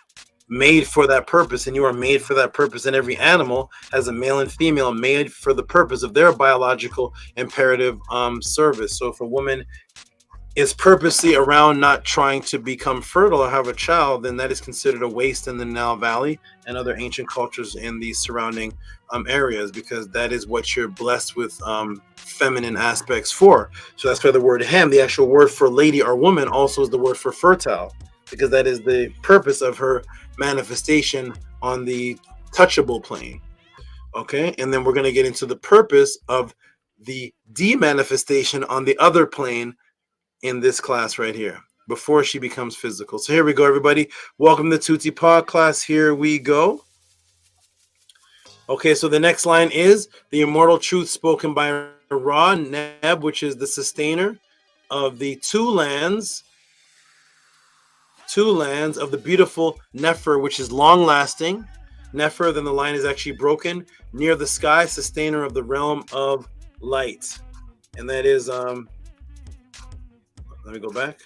made for that purpose, and you are made for that purpose. And every animal has a male and female made for the purpose of their biological imperative service. So if a woman is purposely around not trying to become fertile or have a child, then that is considered a waste in the Nile Valley and other ancient cultures in the surrounding areas, because that is what you're blessed with feminine aspects for. So that's why the word Hem, the actual word for lady or woman, also is the word for fertile, because that is the purpose of her manifestation on the touchable plane. Okay, and then we're going to get into the purpose of the demanifestation on the other plane in this class right here, before she becomes physical. So here we go, everybody. Welcome to Tehuti PODCLASS. Here we go. Okay, so the next line is the immortal truth spoken by Ra, Neb, which is the sustainer of the two lands of the beautiful Nefer, which is long-lasting. Nefer, then the line is actually broken. Near the sky, sustainer of the realm of light. And that is, let me go back.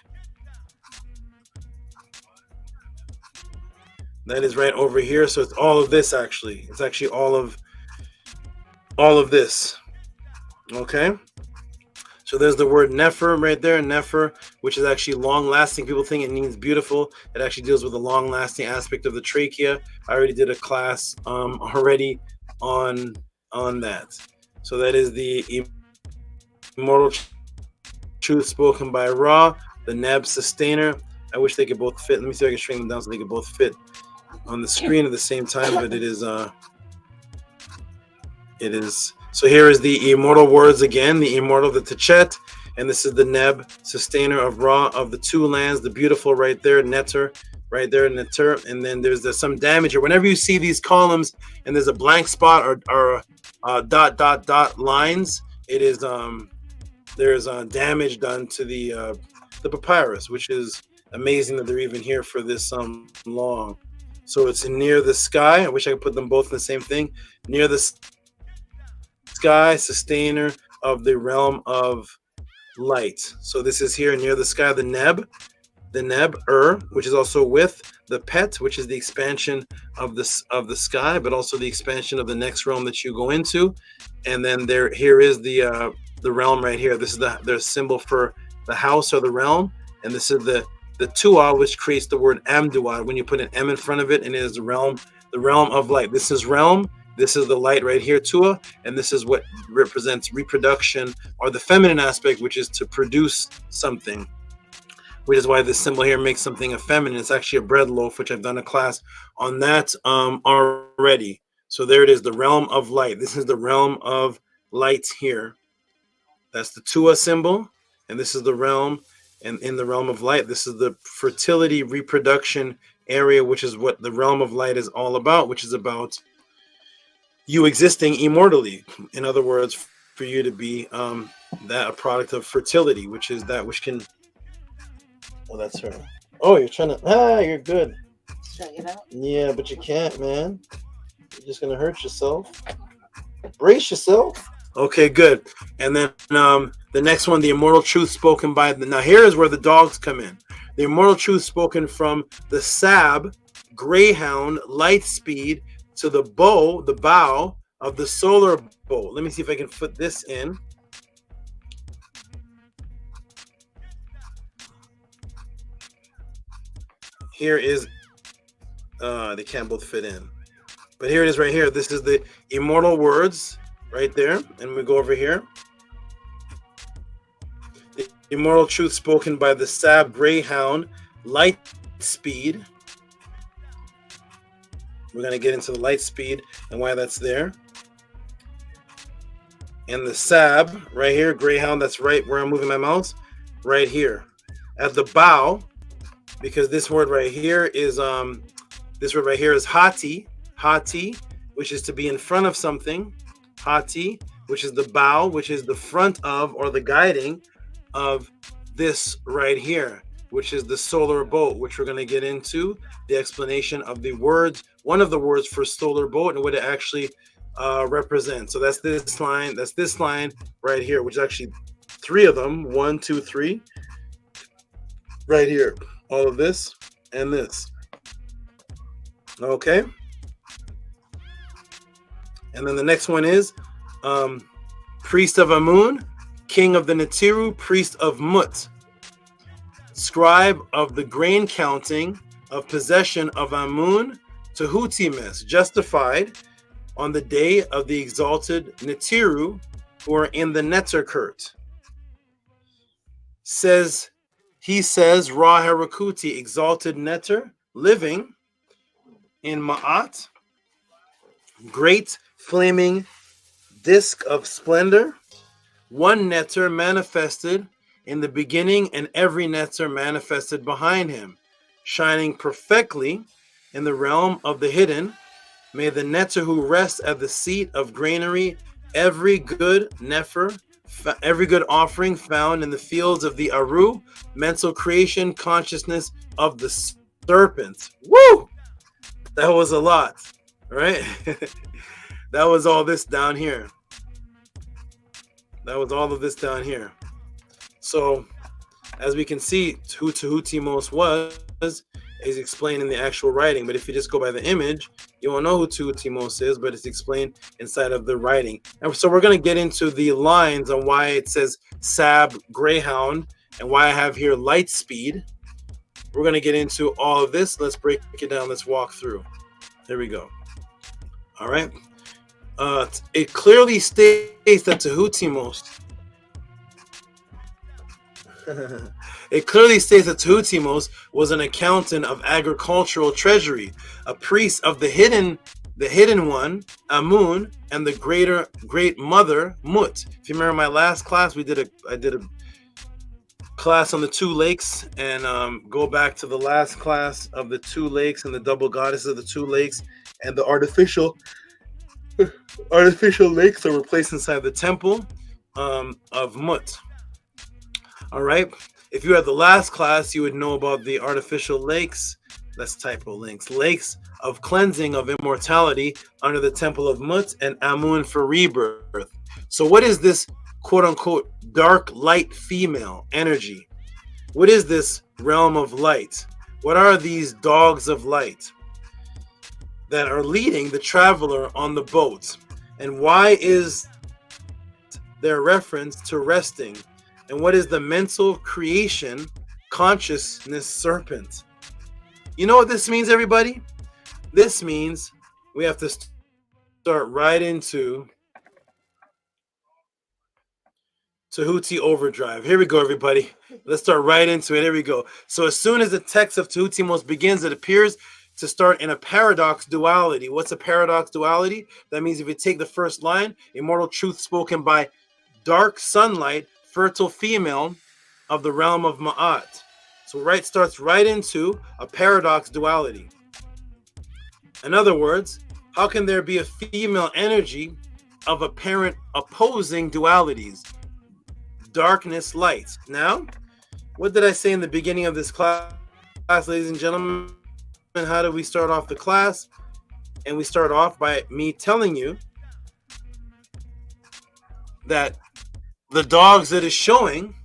That is right over here. So it's all of this, actually. It's actually all of this. Okay. So there's the word Nefer right there, Nefer, which is actually long-lasting. People think it means beautiful. It actually deals with the long-lasting aspect of the trachea. I already did a class already on that. So that is the immortal truth spoken by Ra, the Neb sustainer. I wish they could both fit. Let me see if I can shrink them down so they could both fit on the screen at the same time, but it is so here is the immortal words again, the immortal, the Techet, and this is the Neb, sustainer of Ra, of the two lands, the beautiful right there, Neter, right there, Neter, and then there's some damage, or whenever you see these columns and there's a blank spot or dot lines, it is there's damage done to the papyrus, which is amazing that they're even here for this long. So it's near the sky. I wish I could put them both in the same thing. Near the sky, sustainer of the realm of light. So this is here near the sky, the Neb, which is also with the Pet, which is the expansion of the sky, but also the expansion of the next realm that you go into. And then here is the realm right here. This is their symbol for the house or the realm, and this is the Tua, which creates the word Amdua when you put an M in front of it, and it is the realm of light. This is realm. This is the light right here, Tua, and this is what represents reproduction, or the feminine aspect, which is to produce something, which is why this symbol here makes something effeminate. It's actually a bread loaf, which I've done a class on that already. So there it is, the realm of light. This is the realm of light here. That's the Tua symbol, and this is the realm, and in the realm of light, this is the fertility reproduction area, which is what the realm of light is all about, which is about you existing immortally. In other words, for you to be a product of fertility, which is that which can. Oh, that's her. Oh, you're trying to. You're good. Yeah, but you can't, man. You're just gonna hurt yourself. Brace yourself. Okay, good. And then the next one, the immortal truth spoken by the. Now here is where the dogs come in. The immortal truth spoken from the SAB, Greyhound, Lightspeed to the bow of the solar boat. Let me see if I can put this in. Here is, they can't both fit in. But here it is right here. This is the immortal words right there. And we go over here. The immortal truth spoken by the SAB, Greyhound, Lightspeed. We're going to get into the Lightspeed and why that's there. And the SAB right here, Greyhound, that's right where I'm moving my mouse. Right here. At the bow, because this word right here is hati, which is to be in front of something. Hati, which is the bow, which is the front of or the guiding of this right here, which is the solar boat, which we're going to get into the explanation of the words, one of the words for solar boat and what it actually represents. So that's this line right here, which is actually three of them. 1, 2, 3. Right here. All of this and this. Okay. And then the next one is priest of Amun, king of the Natiru, priest of Mut, scribe of the grain counting of possession of Amun, Tehuti mes, justified on the day of the exalted Natiru who are in the Neterkert. He says, Ra Harakuti, exalted Neter, living in Ma'at, great flaming disk of splendor, one Neter manifested in the beginning and every Neter manifested behind him, shining perfectly in the realm of the hidden. May the Neter who rests at the seat of granary, every good nefer, every good offering found in the fields of the Aru, mental creation, consciousness of the serpent. Woo! That was a lot, right? That was all this down here. That was all of this down here. So, as we can see, who Tehutimos was is explained in the actual writing. But if you just go by the image, you won't know who Tehutimos is, but it's explained inside of the writing. And so we're going to get into the lines on why it says SAB, Greyhound, and why I have here Lightspeed. We're going to get into all of this. Let's break it down. Let's walk through. There we go. All right. It clearly states that Tehutimos it clearly states that Tehutimos was an accountant of agricultural treasury, a priest of the hidden one, Amun, and the great mother, Mut. If you remember my last class, I did a class on the two lakes, and go back to the last class of the two lakes and the double goddesses of the two lakes and the artificial lakes that were placed inside the temple of Mut. All right. If you had the last class, you would know about the artificial lakes. That's typo links. Lakes of cleansing of immortality under the temple of Mut and Amun for rebirth. So what is this quote unquote dark light female energy? What is this realm of light? What are these dogs of light that are leading the traveler on the boat? And why is their reference to resting? And what is the mental creation consciousness serpent? You know what this means, everybody? This means we have to start right into Tehuti Overdrive. Here we go, everybody. Let's start right into it. Here we go. So as soon as the text of Tehutimos begins, it appears to start in a paradox duality. What's a paradox duality? That means if you take the first line, immortal truth spoken by dark sunlight, fertile female of the realm of Ma'at. So starts right into a paradox duality. In other words, how can there be a female energy of apparent opposing dualities? Darkness, light. Now, what did I say in the beginning of this class, ladies and gentlemen? how do we start off the class? And we start off by me telling you that the dogs that is showing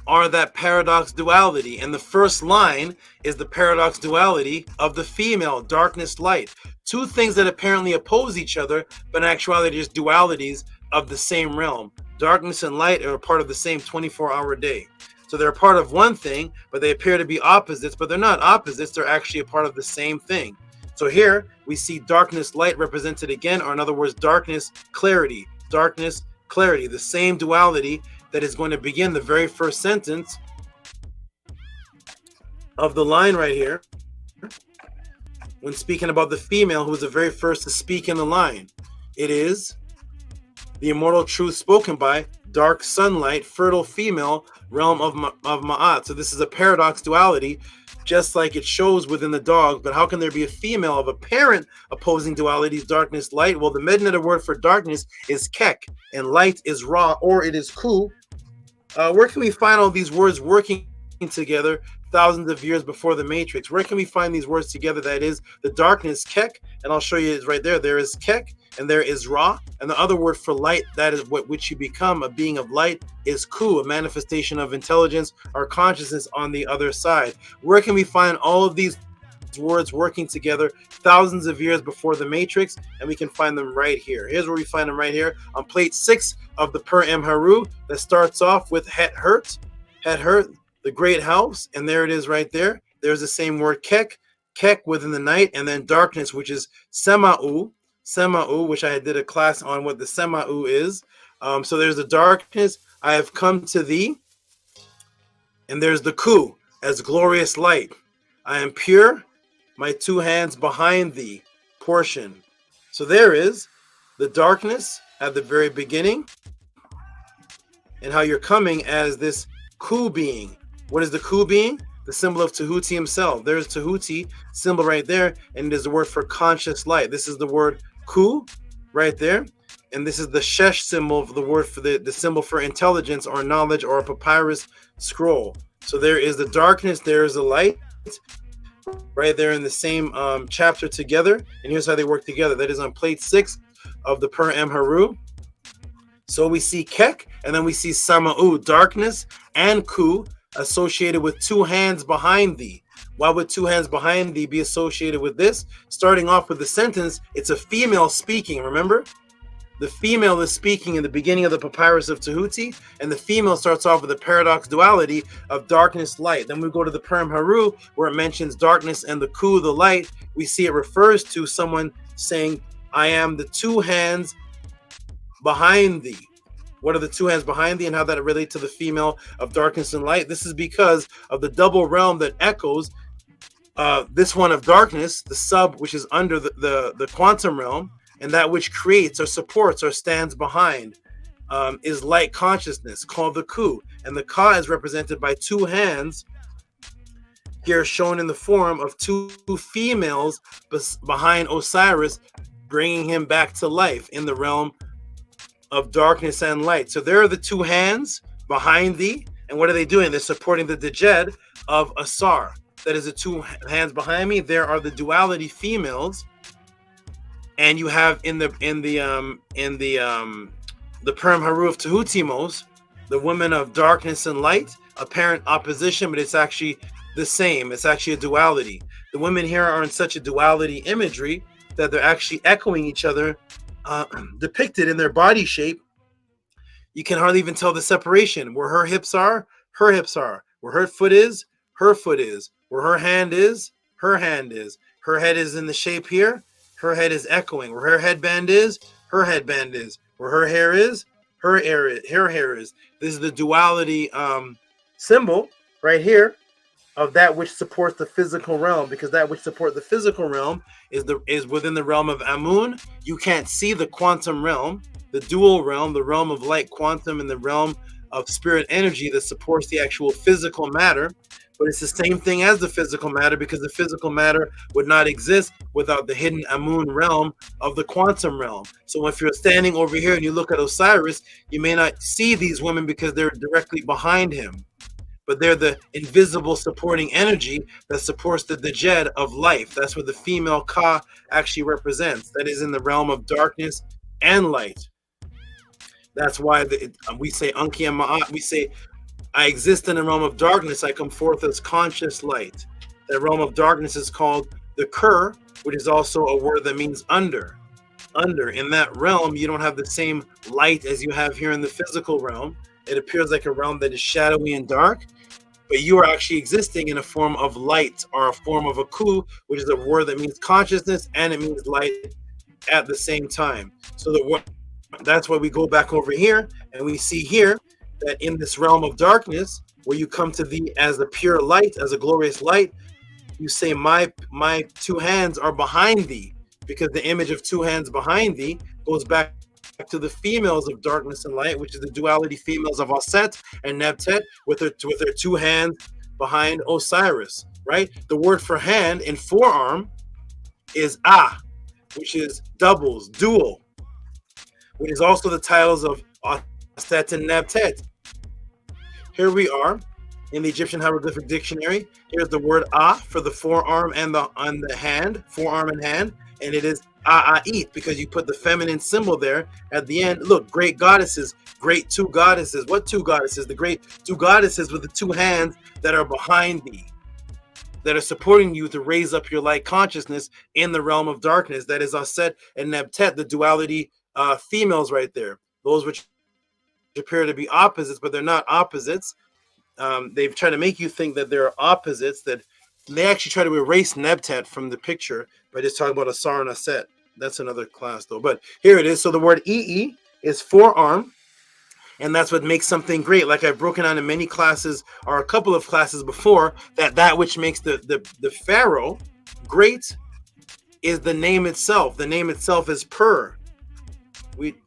are that paradox duality. And the first line is the paradox duality of the female, darkness, light. Two things that apparently oppose each other, but in actuality is dualities of the same realm. Darkness and light are a part of the same 24-hour day. So they're a part of one thing, but they appear to be opposites, but they're not opposites. They're actually a part of the same thing. So here we see darkness, light represented again, or in other words, darkness, clarity, the same duality that is going to begin the very first sentence of the line right here when speaking about the female who was the very first to speak in the line. It is the immortal truth spoken by dark sunlight, fertile female, realm of Ma'at. So this is a paradox duality, just like it shows within the dog. But how can there be a female of apparent opposing dualities, darkness, light? Well, the Medinite word for darkness is kek, and light is ra, or it is ku. Where can we find all these words working together thousands of years before the Matrix? Where can we find these words together? That is the darkness, kek, and I'll show you it's right there. There is kek, and there is ra, and the other word for light, that is what which you become, a being of light, is ku, a manifestation of intelligence or consciousness on the other side. Where can we find all of these words working together thousands of years before the Matrix? And we can find them right here. Here's where we find them right here on plate 6 of the Per Em Haru, that starts off with Het Hurt, the great house, and there it is right there. There's the same word kek within the night, and then darkness, which is sema'u, which I did a class on what the sema'u is. So there's the darkness, I have come to thee, and there's the ku, as glorious light. I am pure, my two hands behind thee, portion. So there is the darkness at the very beginning, and how you're coming as this ku being. What is the ku being? The symbol of Tehuti himself. There's Tehuti symbol right there, and it is the word for conscious light. This is the word ku right there, and this is the shesh symbol of the word for the symbol for intelligence or knowledge or a papyrus scroll. So there is the darkness, there is the light, right there in the same chapter together, and here's how they work together. That is on plate 6 of the Per Em Haru. So we see kek, and then we see sama'u, darkness, and ku associated with two hands behind thee. Why would two hands behind thee be associated with this? Starting off with the sentence, it's a female speaking, remember? The female is speaking in the beginning of the Papyrus of Tehuti, and the female starts off with a paradox duality of darkness, light. Then we go to the Per Em Haru, where it mentions darkness and the ku, the light. We see it refers to someone saying, I am the two hands behind thee. What are the two hands behind thee, and how that relates to the female of darkness and light? This is because of the double realm that echoes this one of darkness, the sub, which is under the quantum realm, and that which creates or supports or stands behind is light consciousness, called the ku. And the ka is represented by two hands, here shown in the form of two females behind Osiris, bringing him back to life in the realm of darkness and light. So there are the two hands behind thee, and what are they doing? They're supporting the dejed of Asar. That is the two hands behind me. There are the duality females, and you have in the Per Em Haru of Tehutimos, the women of darkness and light, apparent opposition, but it's actually the same. It's actually a duality. The women here are in such a duality imagery that they're actually echoing each other, depicted in their body shape. You can hardly even tell the separation. Where her hips are, her hips are. Where her foot is, her foot is. Where her hand is, her hand is. Her head is in the shape here, her head is echoing. Where her headband is, her headband is. Where her hair is, her hair is. This is the duality symbol right here of that which supports the physical realm, because that which supports the physical realm is within the realm of Amun. You can't see the quantum realm, the dual realm, the realm of light quantum, and the realm of spirit energy that supports the actual physical matter. But it's the same thing as the physical matter, because the physical matter would not exist without the hidden Amun realm of the quantum realm. So if you're standing over here and you look at Osiris, you may not see these women because they're directly behind him. but they're the invisible supporting energy that supports the djed of life. That's what the female Ka actually represents. That is in the realm of darkness and light. That's why we say Anki and Ma'at. We say, I exist in the realm of darkness. I come forth as conscious light. That realm of darkness is called the Kur, which is also a word that means under. Under. In that realm, you don't have the same light as you have here in the physical realm. It appears like a realm that is shadowy and dark, but you are actually existing in a form of light, or a form of a Ku, which is a word that means consciousness and it means light at the same time. So that's why we go back over here and we see here that in this realm of darkness, where you come to thee as a pure light, as a glorious light, you say, my two hands are behind thee, because the image of two hands behind thee goes back to the females of darkness and light, which is the duality females of Aset and Nebtet, with their two hands behind Osiris, right? The word for hand in forearm is Ah, which is doubles, dual, which is also the titles of Aset and Nebtet. Here we are in the Egyptian Hieroglyphic Dictionary. Here's the word Ah for the forearm and the hand, forearm and hand, and it is A'ait, because you put the feminine symbol there at the end. Look, great goddesses, great two goddesses. What two goddesses? The great two goddesses with the two hands that are behind thee, that are supporting you to raise up your light consciousness in the realm of darkness. That is Aset and Nebtet, the duality females right there. Those which appear to be opposites, but they're not opposites. They've tried to make you think that they're opposites, that they actually try to erase Nebtet from the picture by just talking about Asar and Aset. That's another class though. But here it is. So the word EE is forearm, and that's what makes something great. Like I've broken down in many classes, or a couple of classes before, that which makes the pharaoh great is the name itself. The name itself is Pur.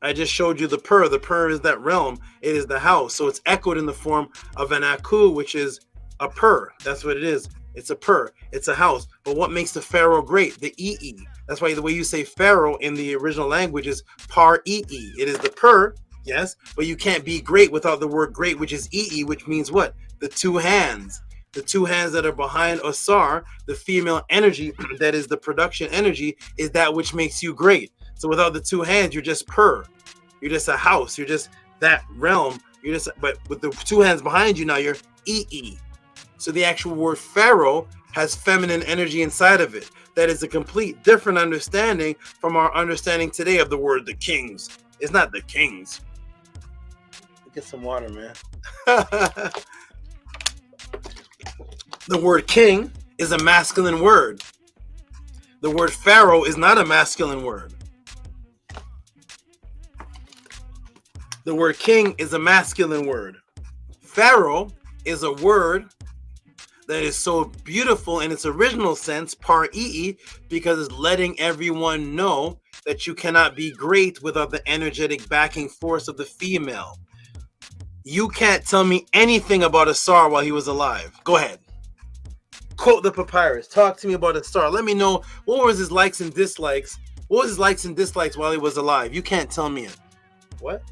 I just showed you the Pur. The Pur is that realm. It is the house. So it's echoed in the form of an Aku, which is a Pur. That's what it is. It's a Pur. It's a house. But what makes the pharaoh great? The EE. That's why the way you say pharaoh in the original language is Par EE. It is the Pur, yes, but you can't be great without the word great, which is EE, which means what? The two hands. The two hands that are behind Asar, the female energy, that is the production energy, is that which makes you great. So without the two hands, you're just Pur. You're just a house. You're just that realm. But with the two hands behind you now, you're EE. So the actual word pharaoh has feminine energy inside of it. That is a complete different understanding from our understanding today of the word the kings. It's not the kings. Get some water, man. The word king is a masculine word. The word pharaoh is not a masculine word. The word king is a masculine word. Pharaoh is a word that is so beautiful in its original sense, par EE, because it's letting everyone know that you cannot be great without the energetic backing force of the female. You can't tell me anything about Asar while he was alive. Go ahead. Quote the papyrus. Talk to me about Asar. Let me know what was his likes and dislikes. What was his likes and dislikes while he was alive? You can't tell me it. What?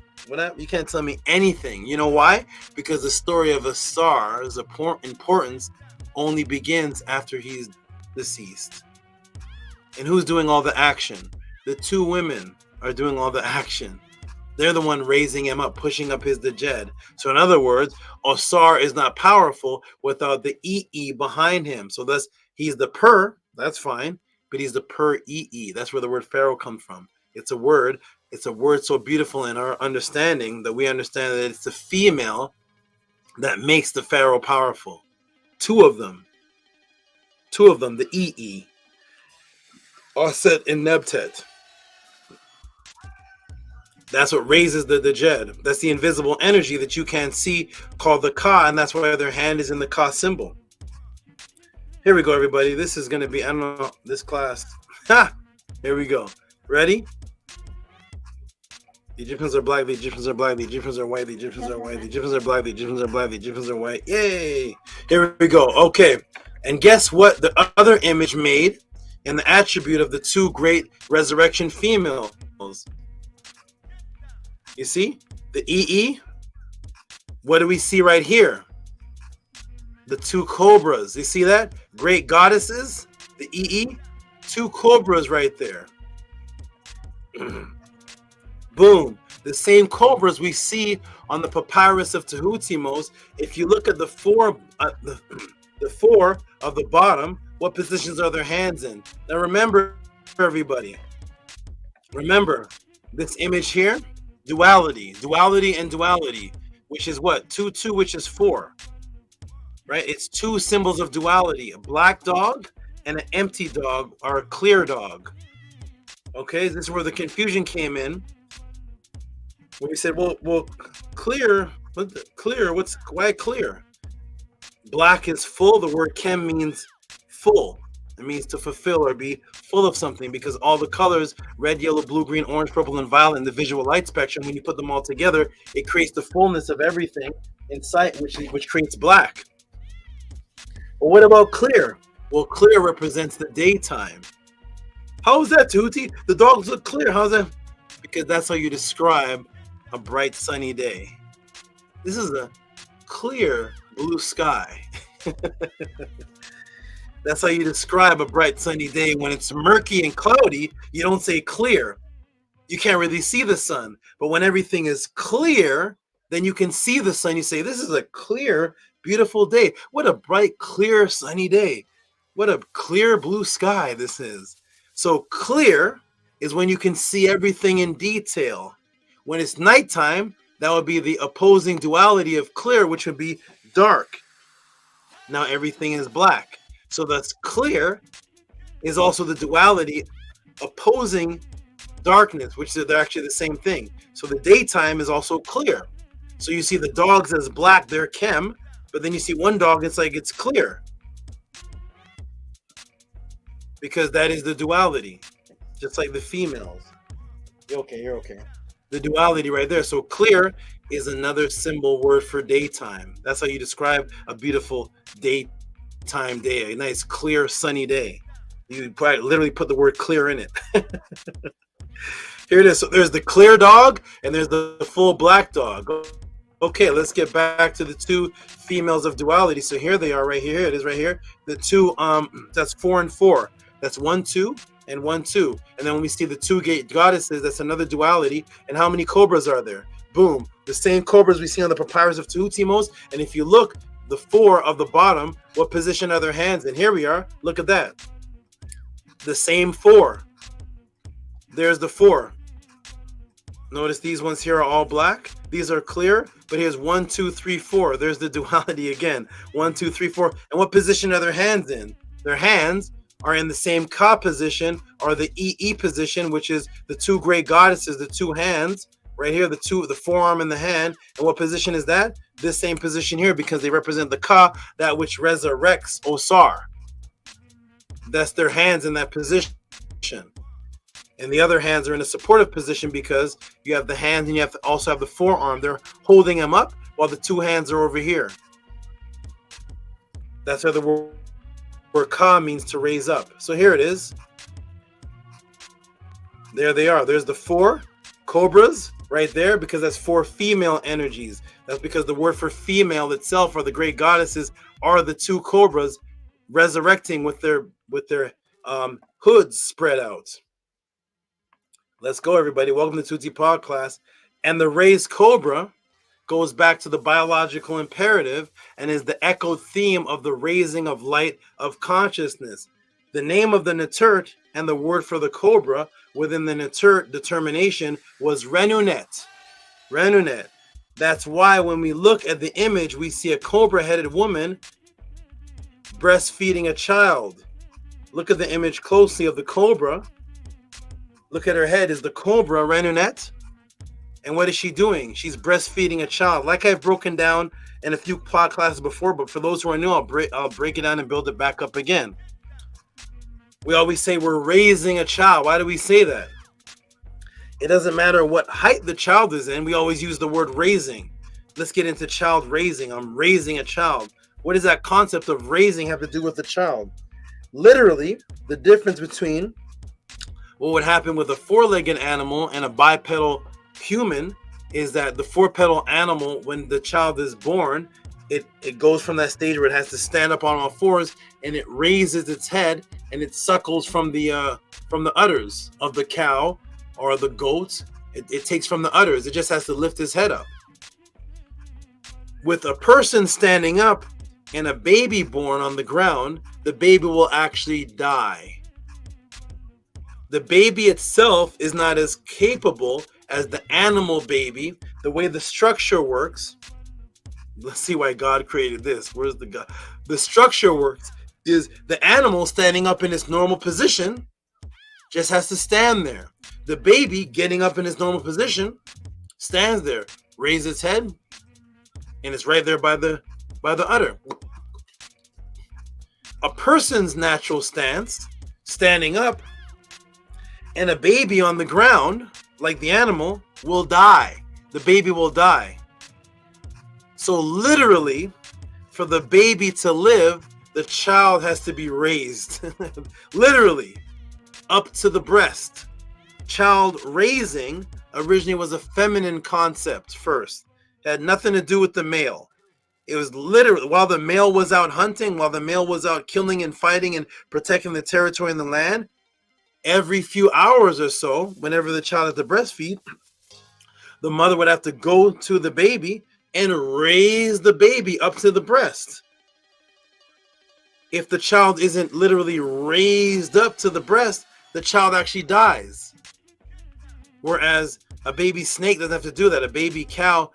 You can't tell me anything. You know why? Because the story of Asar's importance only begins after he's deceased. And who's doing all the action? The two women are doing all the action. They're the one raising him up, pushing up his djed. So in other words, Asar is not powerful without the EE behind him. So thus, he's the Pur, that's fine, but he's the Pur EE. That's where the word pharaoh comes from. It's a word so beautiful in our understanding that we understand that it's the female that makes the pharaoh powerful. Two of them, the EE, Aset and Nebtet. That's what raises the djed. That's the invisible energy that you can't see, called the Ka, and that's why their hand is in the Ka symbol. Here we go, everybody. This is going to be, I don't know, this class. Ha! Here we go. Ready? The Egyptians are black, the Egyptians are black, the Egyptians are white, the Egyptians are white, the Egyptians are black, the Egyptians are black, the Egyptians are white. Yay! Here we go. Okay. And guess what the other image made in the attribute of the two great resurrection females? You see? The EE? What do we see right here? the two cobras. You see that? Great goddesses, the EE, two cobras right there. Boom. The same cobras we see on the papyrus of Tehuti most. If you look at the four of the bottom, what positions are their hands in? Now remember, everybody, remember this image here, duality, and duality, which is what? 2, 2, which is 4, right? It's two symbols of duality, a black dog and an empty dog, or a clear dog. Okay, this is where the confusion came in. When we said, well, clear, why clear? Black is full. The word kem means full. It means to fulfill or be full of something, because all the colors, red, yellow, blue, green, orange, purple, and violet in the visual light spectrum, when you put them all together, it creates the fullness of everything inside, which creates black. Well, what about clear? Well, clear represents the daytime. How is that, Tehuti? The dogs look clear. How's that? Because that's how you describe a bright sunny day. This is a clear blue sky. That's how you describe a bright sunny day. When it's murky and cloudy, you don't say clear. You can't really see the sun. But when everything is clear, then you can see the sun. You say, this is a clear, beautiful day. What a bright, clear, sunny day. What a clear blue sky this is. So clear is when you can see everything in detail. When it's nighttime, that would be the opposing duality of clear, which would be dark. Now everything is black. So that's clear is also the duality opposing darkness, which they're actually the same thing. So the daytime is also clear. So you see the dogs as black, they're kem, but then you see one dog, it's like it's clear. Because that is the duality, just like the females. You're okay. The duality right there. So clear is another symbol word for daytime. That's how you describe a beautiful daytime day, a nice clear sunny day. You probably literally put the word clear in it. Here it is. So there's the clear dog and there's the full black dog. Okay, let's get back to the two females of duality. So here they are right here. It is right here. The two, that's 4 and 4. That's 1, 2, and 1, 2. And then when we see the two gate goddesses, that's another duality. And how many cobras are there? Boom. The same cobras we see on the papyrus of Tehuti most. And if you look, the 4 of the bottom, what position are their hands in? Here we are. Look at that. The same 4. There's the 4. Notice these ones here are all black. These are clear, but here's 1, 2, 3, 4. There's the duality again. 1, 2, 3, 4. And what position are their hands in? Their hands are in the same ka position, or the EE position, which is the two great goddesses, the two hands right here, the forearm and the hand. And what position is that? This same position here, because they represent the ka, that which resurrects Osar. That's their hands in that position. And the other hands are in a supportive position because you have the hands and you have to also have the forearm. They're holding them up while the two hands are over here. That's how the word ka means to raise up. So here it is. There they are. There's the 4 cobras right there, because that's 4 female energies. That's because the word for female itself, or the great goddesses, are the 2 cobras resurrecting with their hoods spread out. Let's go, everybody. Welcome to Tehuti PODCLASS. And the raised cobra goes back to the biological imperative and is the echo theme of the raising of light of consciousness. The name of the Netert and the word for the cobra within the Netert determination was RENUNET. RENUNET. That's why when we look at the image, we see a cobra-headed woman breastfeeding a child. Look at the image closely of the cobra. Look at her head. Is the cobra RENUNET? And what is she doing? She's breastfeeding a child. Like I've broken down in a few PODCLASSes before, but for those who are new, I'll break it down and build it back up again. We always say we're raising a child. Why do we say that? It doesn't matter what height the child is in. We always use the word raising. Let's get into child raising. I'm raising a child. What does that concept of raising have to do with the child? Literally, the difference between what would happen with a 4-legged animal and a bipedal human is that the 4-pedal animal, when the child is born, it goes from that stage where it has to stand up on all fours, and it raises its head and it suckles from the udders of the cow or the goat. It takes from the udders. It just has to lift his head up. With a person standing up and a baby born on the ground, the baby will actually die. The baby itself is not as capable as the animal baby. The way the structure works, let's see why God created this. Where's the God? The structure works is the animal standing up in its normal position just has to stand there. The baby getting up in its normal position stands there, raises its head, and it's right there by the udder. A person's natural stance, standing up, and a baby on the ground, like the animal, will die. The baby will die. So literally, for the baby to live, the child has to be raised. Literally, up to the breast. Child raising originally was a feminine concept first. It had nothing to do with the male. It was literally, while the male was out hunting, while the male was out killing and fighting and protecting the territory and the land, every few hours or so, whenever the child had to breastfeed, the mother would have to go to the baby and raise the baby up to the breast. If the child isn't literally raised up to the breast, the child actually dies. Whereas a baby snake doesn't have to do that. A baby cow,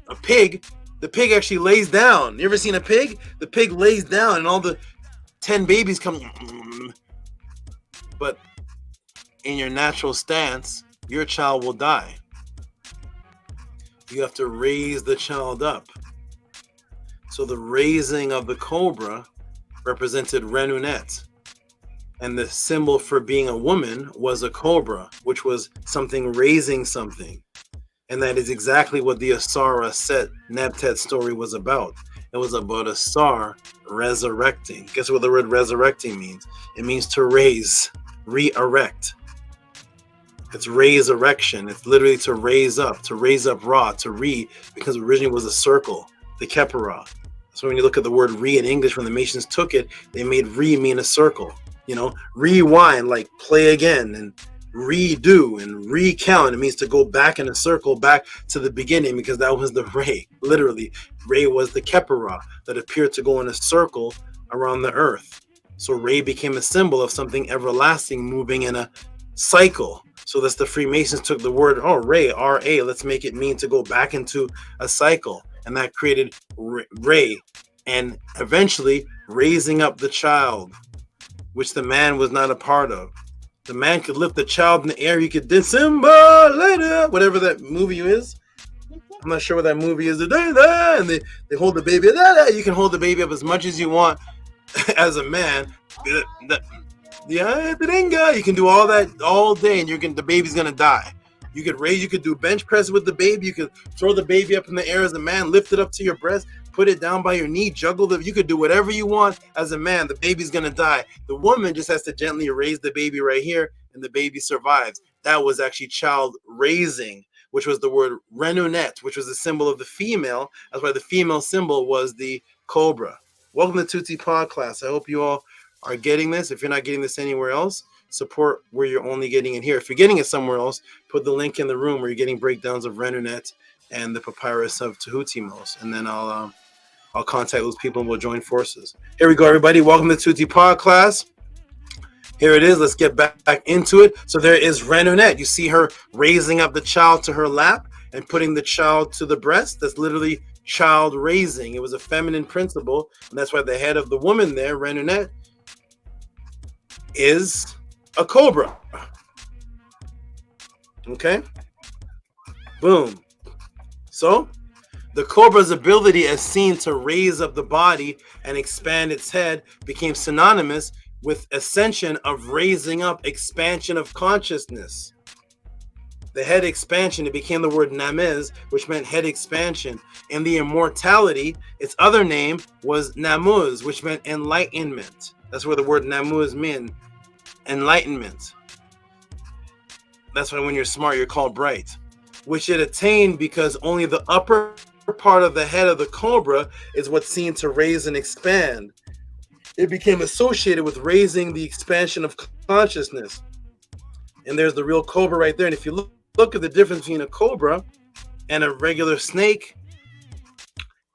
a pig, the pig actually lays down. You ever seen a pig? The pig lays down and all the 10 babies come. But in your natural stance, your child will die. You have to raise the child up. So the raising of the cobra represented RENUNET. And the symbol for being a woman was a cobra, which was something raising something. And that is exactly what the Asara Set Nebtet story was about. It was about Asar resurrecting. Guess what the word resurrecting means? It means to raise, re-erect. It's raise erection. It's literally to raise up Ra, to re, because originally it was a circle, the Kepera. So when you look at the word re in English, when the Masons took it, they made re mean a circle. You know, rewind, like play again, and redo and recount. It means to go back in a circle, back to the beginning, because that was the Re. Literally, Re was the Kepera that appeared to go in a circle around the earth. So Re became a symbol of something everlasting moving in a cycle. So that's the Freemasons took the word, Re, R-A, let's make it mean to go back into a cycle. And that created Re, and eventually raising up the child, which the man was not a part of. The man could lift the child in the air. He could dance Simba later, whatever that movie is. I'm not sure what that movie is. And they hold the baby. You can hold the baby up as much as you want as a man. You can do all that all day, and the baby's gonna die. You could do bench press with the baby. You could throw the baby up in the air as a man, lift it up to your breast, put it down by your knee, juggle you could do whatever you want as a man. The baby's gonna die. The woman just has to gently raise the baby right here, and the baby survives. That was actually child raising, which was the word RENUNET, which was the symbol of the female. That's why the female symbol was the cobra. Welcome to Tutti PODCLASS. I hope you all are getting this. If you're not getting this anywhere else, support where you're only getting it here. If you're getting it somewhere else, put the link in the room where you're getting breakdowns of RENUNET and the papyrus of Tehuti, and then I'll contact those people and we'll join forces. Here we go, everybody. Welcome to Tutti PODCLASS. Here it is. Let's get back into it. So there is RENUNET. You see her raising up the child to her lap and putting the child to the breast. That's literally child raising. It was a feminine principle, and that's why the head of the woman there, RENUNET, is a cobra. Okay? Boom. So the cobra's ability, as seen to raise up the body and expand its head, became synonymous with ascension of raising up, expansion of consciousness. The head expansion, it became the word namez, which meant head expansion. And the immortality, its other name was namuz, which meant enlightenment. That's where the word namuz means, enlightenment. That's why when you're smart, you're called bright, which it attained because only the upper part of the head of the cobra is what's seen to raise and expand. It became associated with raising the expansion of consciousness. And there's the real cobra right there. And if you look at the difference between a cobra and a regular snake,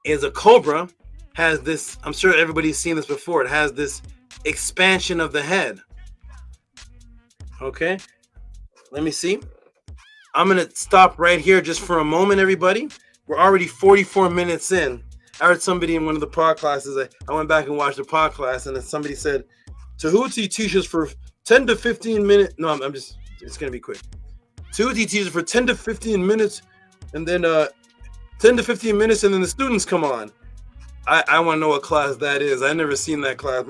is a cobra has this, I'm sure everybody's seen this before, it has this expansion of the head. Okay, let me see. I'm going to stop right here just for a moment, everybody. We're already 44 minutes in. I heard somebody in one of the pod classes, I went back and watched the pod class, and then somebody said, Tehuti teaches for 10 to 15 minutes. No, I'm just, it's going to be quick. Tehuti teaches for 10 to 15 minutes, and then 10 to 15 minutes, and then the students come on. I want to know what class that is. I've never seen that class.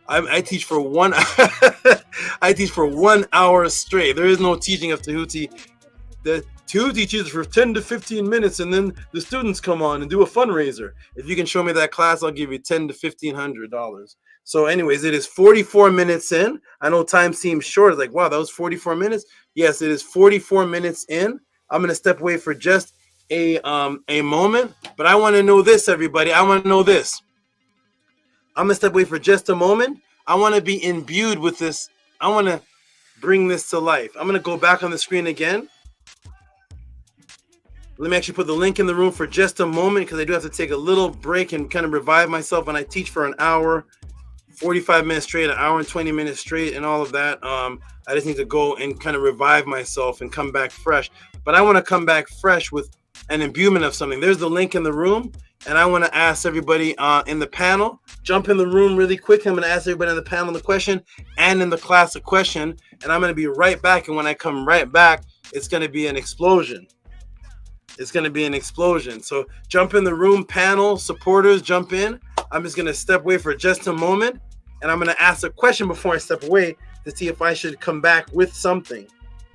I teach for I teach for 1 hour straight. There is no teaching of Tehuti. The Tehuti teaches for 10 to 15 minutes, and then the students come on and do a fundraiser. If you can show me that class, I'll give you $1,000 to $1,500. So anyways, it is 44 minutes in. I know time seems short. It's like, wow, that was 44 minutes. Yes, it is 44 minutes in. I'm going to step away for just a moment, but I want to know this, everybody. I want to know this. I'm going to step away for just a moment. I want to be imbued with this. I want to bring this to life. I'm going to go back on the screen again. Let me actually put the link in the room for just a moment, because I do have to take a little break and kind of revive myself. When I teach for an hour, 45 minutes straight, an hour and 20 minutes straight, and all of that, I just need to go and kind of revive myself and come back fresh. But I want to come back fresh with an imbuement of something. There's the link in the room, and I want to ask everybody in the panel, jump in the room really quick. I'm going to ask everybody in the panel the question and in the class a question, and I'm going to be right back. And when I come right back, it's going to be an explosion. It's going to be an explosion. So jump in the room, panel, supporters, jump in. I'm just going to step away for just a moment, and I'm going to ask a question before I step away to see if I should come back with something.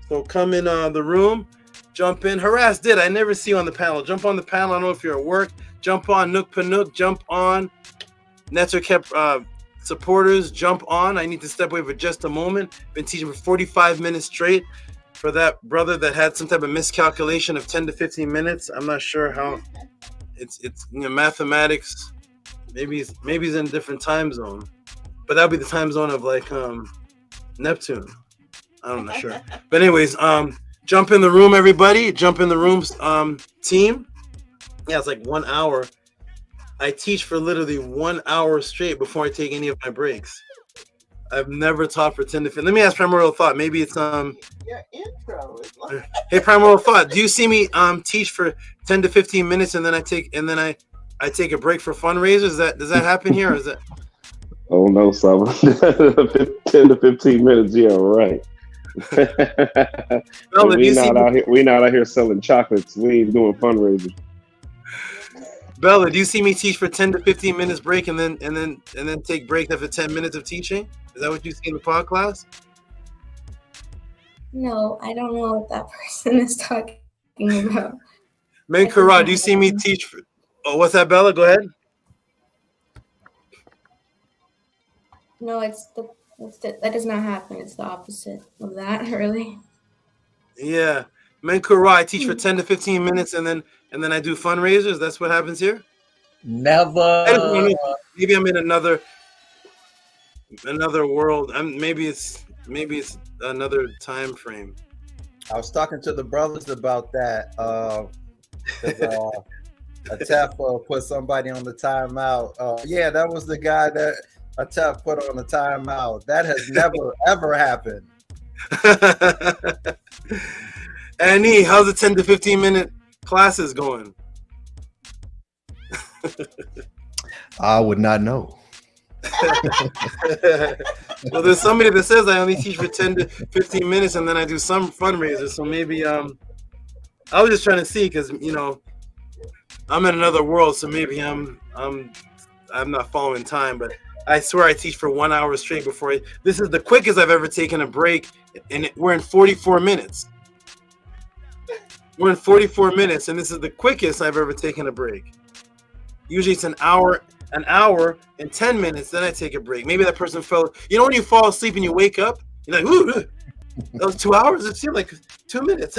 So come in the room, jump in. Harass did. I never see you on the panel. Jump on the panel. I don't know if you're at work. Jump on Nook Panook. Jump on Netzer kept supporters. Jump on. I need to step away for just a moment. Been teaching for 45 minutes straight. For that brother that had some type of miscalculation of 10 to 15 minutes, I'm not sure how. It's you know, mathematics. Maybe he's in a different time zone, but that'll be the time zone of like Neptune. I'm not sure. But anyways, jump in the room, everybody. Jump in the rooms, team. Yeah, it's like 1 hour. I teach for literally 1 hour straight before I take any of my breaks. I've never taught for 10 to 15. Let me ask Primordial Thought. Maybe it's Your intro is like Hey, Primordial Thought. Do you see me teach for 10 to 15 minutes and then I take a break for fundraisers? Does that happen here, or is that? Oh no, Saba. 10 to 15 minutes. Yeah, right. Well, we not out here selling chocolates. We ain't doing fundraisers. Bella, do you see me teach for 10 to 15 minutes break and then take break after 10 minutes of teaching? Is that what you see in the pod class? No, I don't know what that person is talking about. Menkara, do you see me teach for? Oh, what's that, Bella? Go ahead. No, that does not happen. It's the opposite of that, really. Yeah, Menkara, I teach for 10 to 15 minutes and then I do fundraisers. That's what happens here. Never. Maybe I'm in another world. Maybe it's another time frame. I was talking to the brothers about that. Atef put somebody on the timeout. Yeah, that was the guy that Atef put on the timeout. That has never ever happened. Annie, how's the 10 to 15 minute classes going? I would not know. Well, there's somebody that says I only teach for 10 to 15 minutes and then I do some fundraisers. So maybe I was just trying to see, because I'm in another world, so maybe I'm not following time, but I swear I teach for 1 hour straight before this is the quickest I've ever taken a break, and we're in 44 minutes. We're in 44 minutes, and this is the quickest I've ever taken a break. Usually it's an hour and 10 minutes, then I take a break. Maybe that person fell. You know when you fall asleep and you wake up, you're like, ooh, that was 2 hours. It seemed like 2 minutes.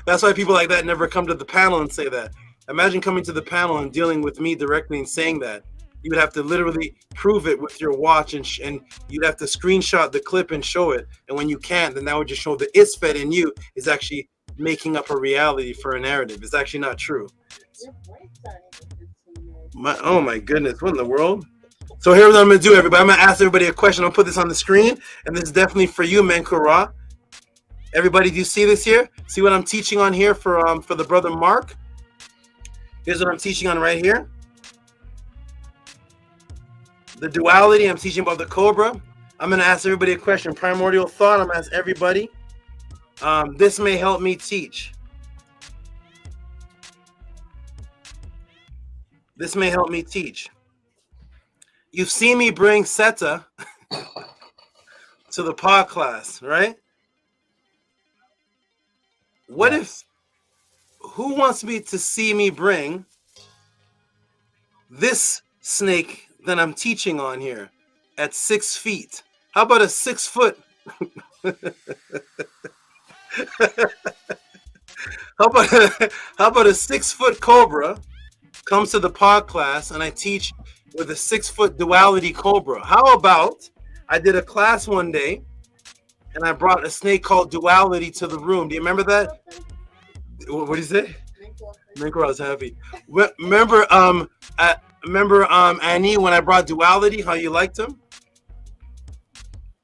That's why people like that never come to the panel and say that. Imagine coming to the panel and dealing with me directly and saying that. You would have to literally prove it with your watch, and you'd have to screenshot the clip and show it. And when you can't, then that would just show the ISFED in you is actually making up a reality for a narrative. It's actually not true. Oh my goodness, what in the world? So here's what I'm gonna do, everybody. I'm gonna ask everybody a question. I'll put this on the screen, and this is definitely for you, Menkura. Everybody, do you see this here? See what I'm teaching on here for the brother Mark? Here's what I'm teaching on right here. The duality, I'm teaching about the Cobra. I'm going to ask everybody a question. Primordial thought, I'm going to ask everybody. This may help me teach. This may help me teach. You've seen me bring Seta to the pod class, right? What if, who wants me to see me bring this snake that I'm teaching on here at 6 feet? How about a 6 foot? How about a 6 foot Cobra comes to the pod class and I teach with a 6 foot duality Cobra? How about I did a class one day and I brought a snake called Duality to the room. Do you remember that? What do you say? Minkra was happy. Remember, Annie, when I brought Duality, how you liked him?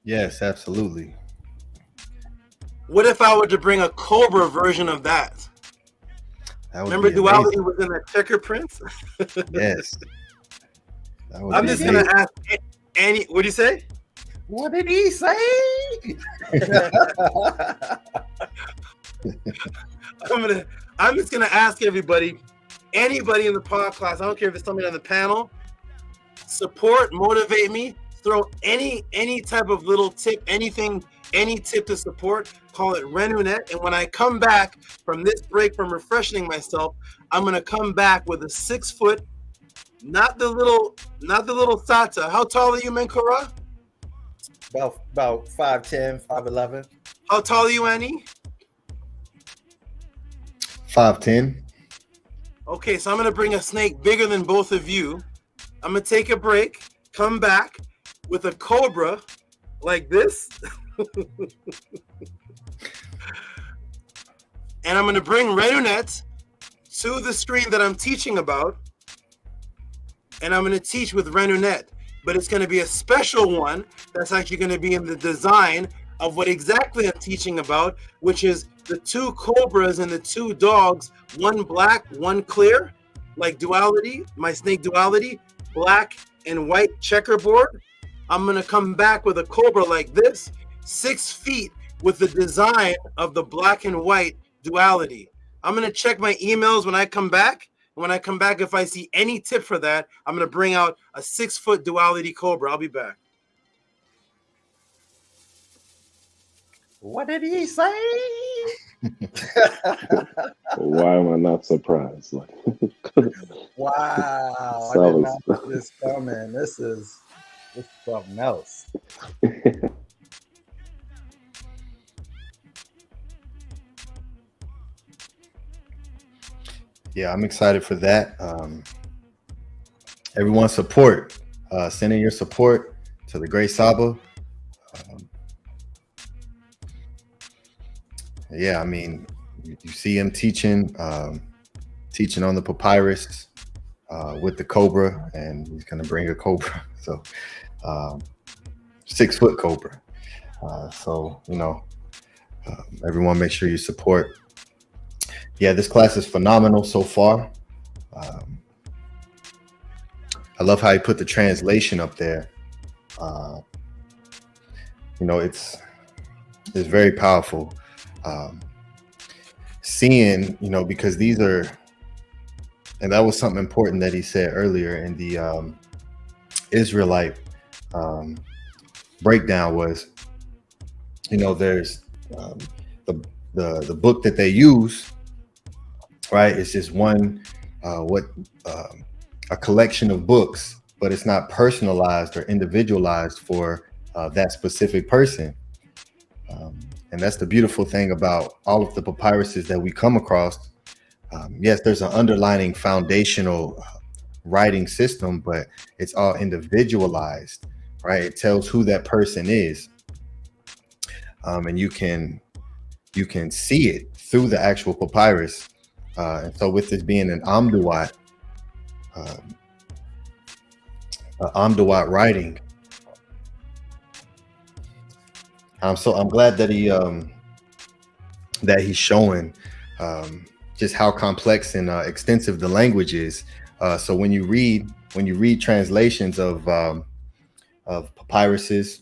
Yes, absolutely. What if I were to bring a Cobra version of that? Remember Duality was in that Checker Prince? Yes. I'm just going to ask Annie, what do you say? What did he say? I'm just gonna ask everybody, anybody in the pod class, I don't care if it's somebody on the panel, support, motivate me, throw any type of little tip, anything, any tip to support, call it RENUNET. And when I come back from this break from refreshing myself, I'm gonna come back with a 6 foot, not the little Sata. How tall are you, Menkura? About 5'10", 5'11". How tall are you, Annie? 5'10". Okay, so I'm gonna bring a snake bigger than both of you. I'm gonna take a break, come back with a Cobra like this. And I'm gonna bring RENUNET to the screen that I'm teaching about. And I'm gonna teach with RENUNET. But it's gonna be a special one that's actually gonna be in the design of what exactly I'm teaching about, which is the 2 Cobras and the 2 dogs, one black, one clear, like Duality, my snake Duality, black and white checkerboard. I'm gonna come back with a Cobra like this, 6 feet with the design of the black and white Duality. I'm gonna check my emails when I come back. When I come back, if I see any tip for that, I'm gonna bring out a 6 foot Duality Cobra. I'll be back. What did he say? Why am I not surprised? Like, wow, so I did not see this coming. This is something else. Yeah, I'm excited for that. Everyone support. Send in your support to the Great Saba. Yeah, I mean, you see him teaching on the papyrus with the Cobra, and he's gonna bring a Cobra. So 6 foot Cobra. So, you know, everyone make sure you support. Yeah, this class is phenomenal so far. I love how you put the translation up there. You know, it's very powerful. Seeing, you know, because these are, and that was something important that he said earlier in the Israelite breakdown was, you know, there's the book that they use, right? It's just one a collection of books, but it's not personalized or individualized for that specific person. And And that's the beautiful thing about all of the papyruses that we come across. Yes, there's an underlining foundational writing system, but it's all individualized, right? It tells who that person is. And you can see it through the actual papyrus. And so with this being an Amduat writing, I'm glad that he's showing just how complex and extensive the language is. So when you read translations of papyruses,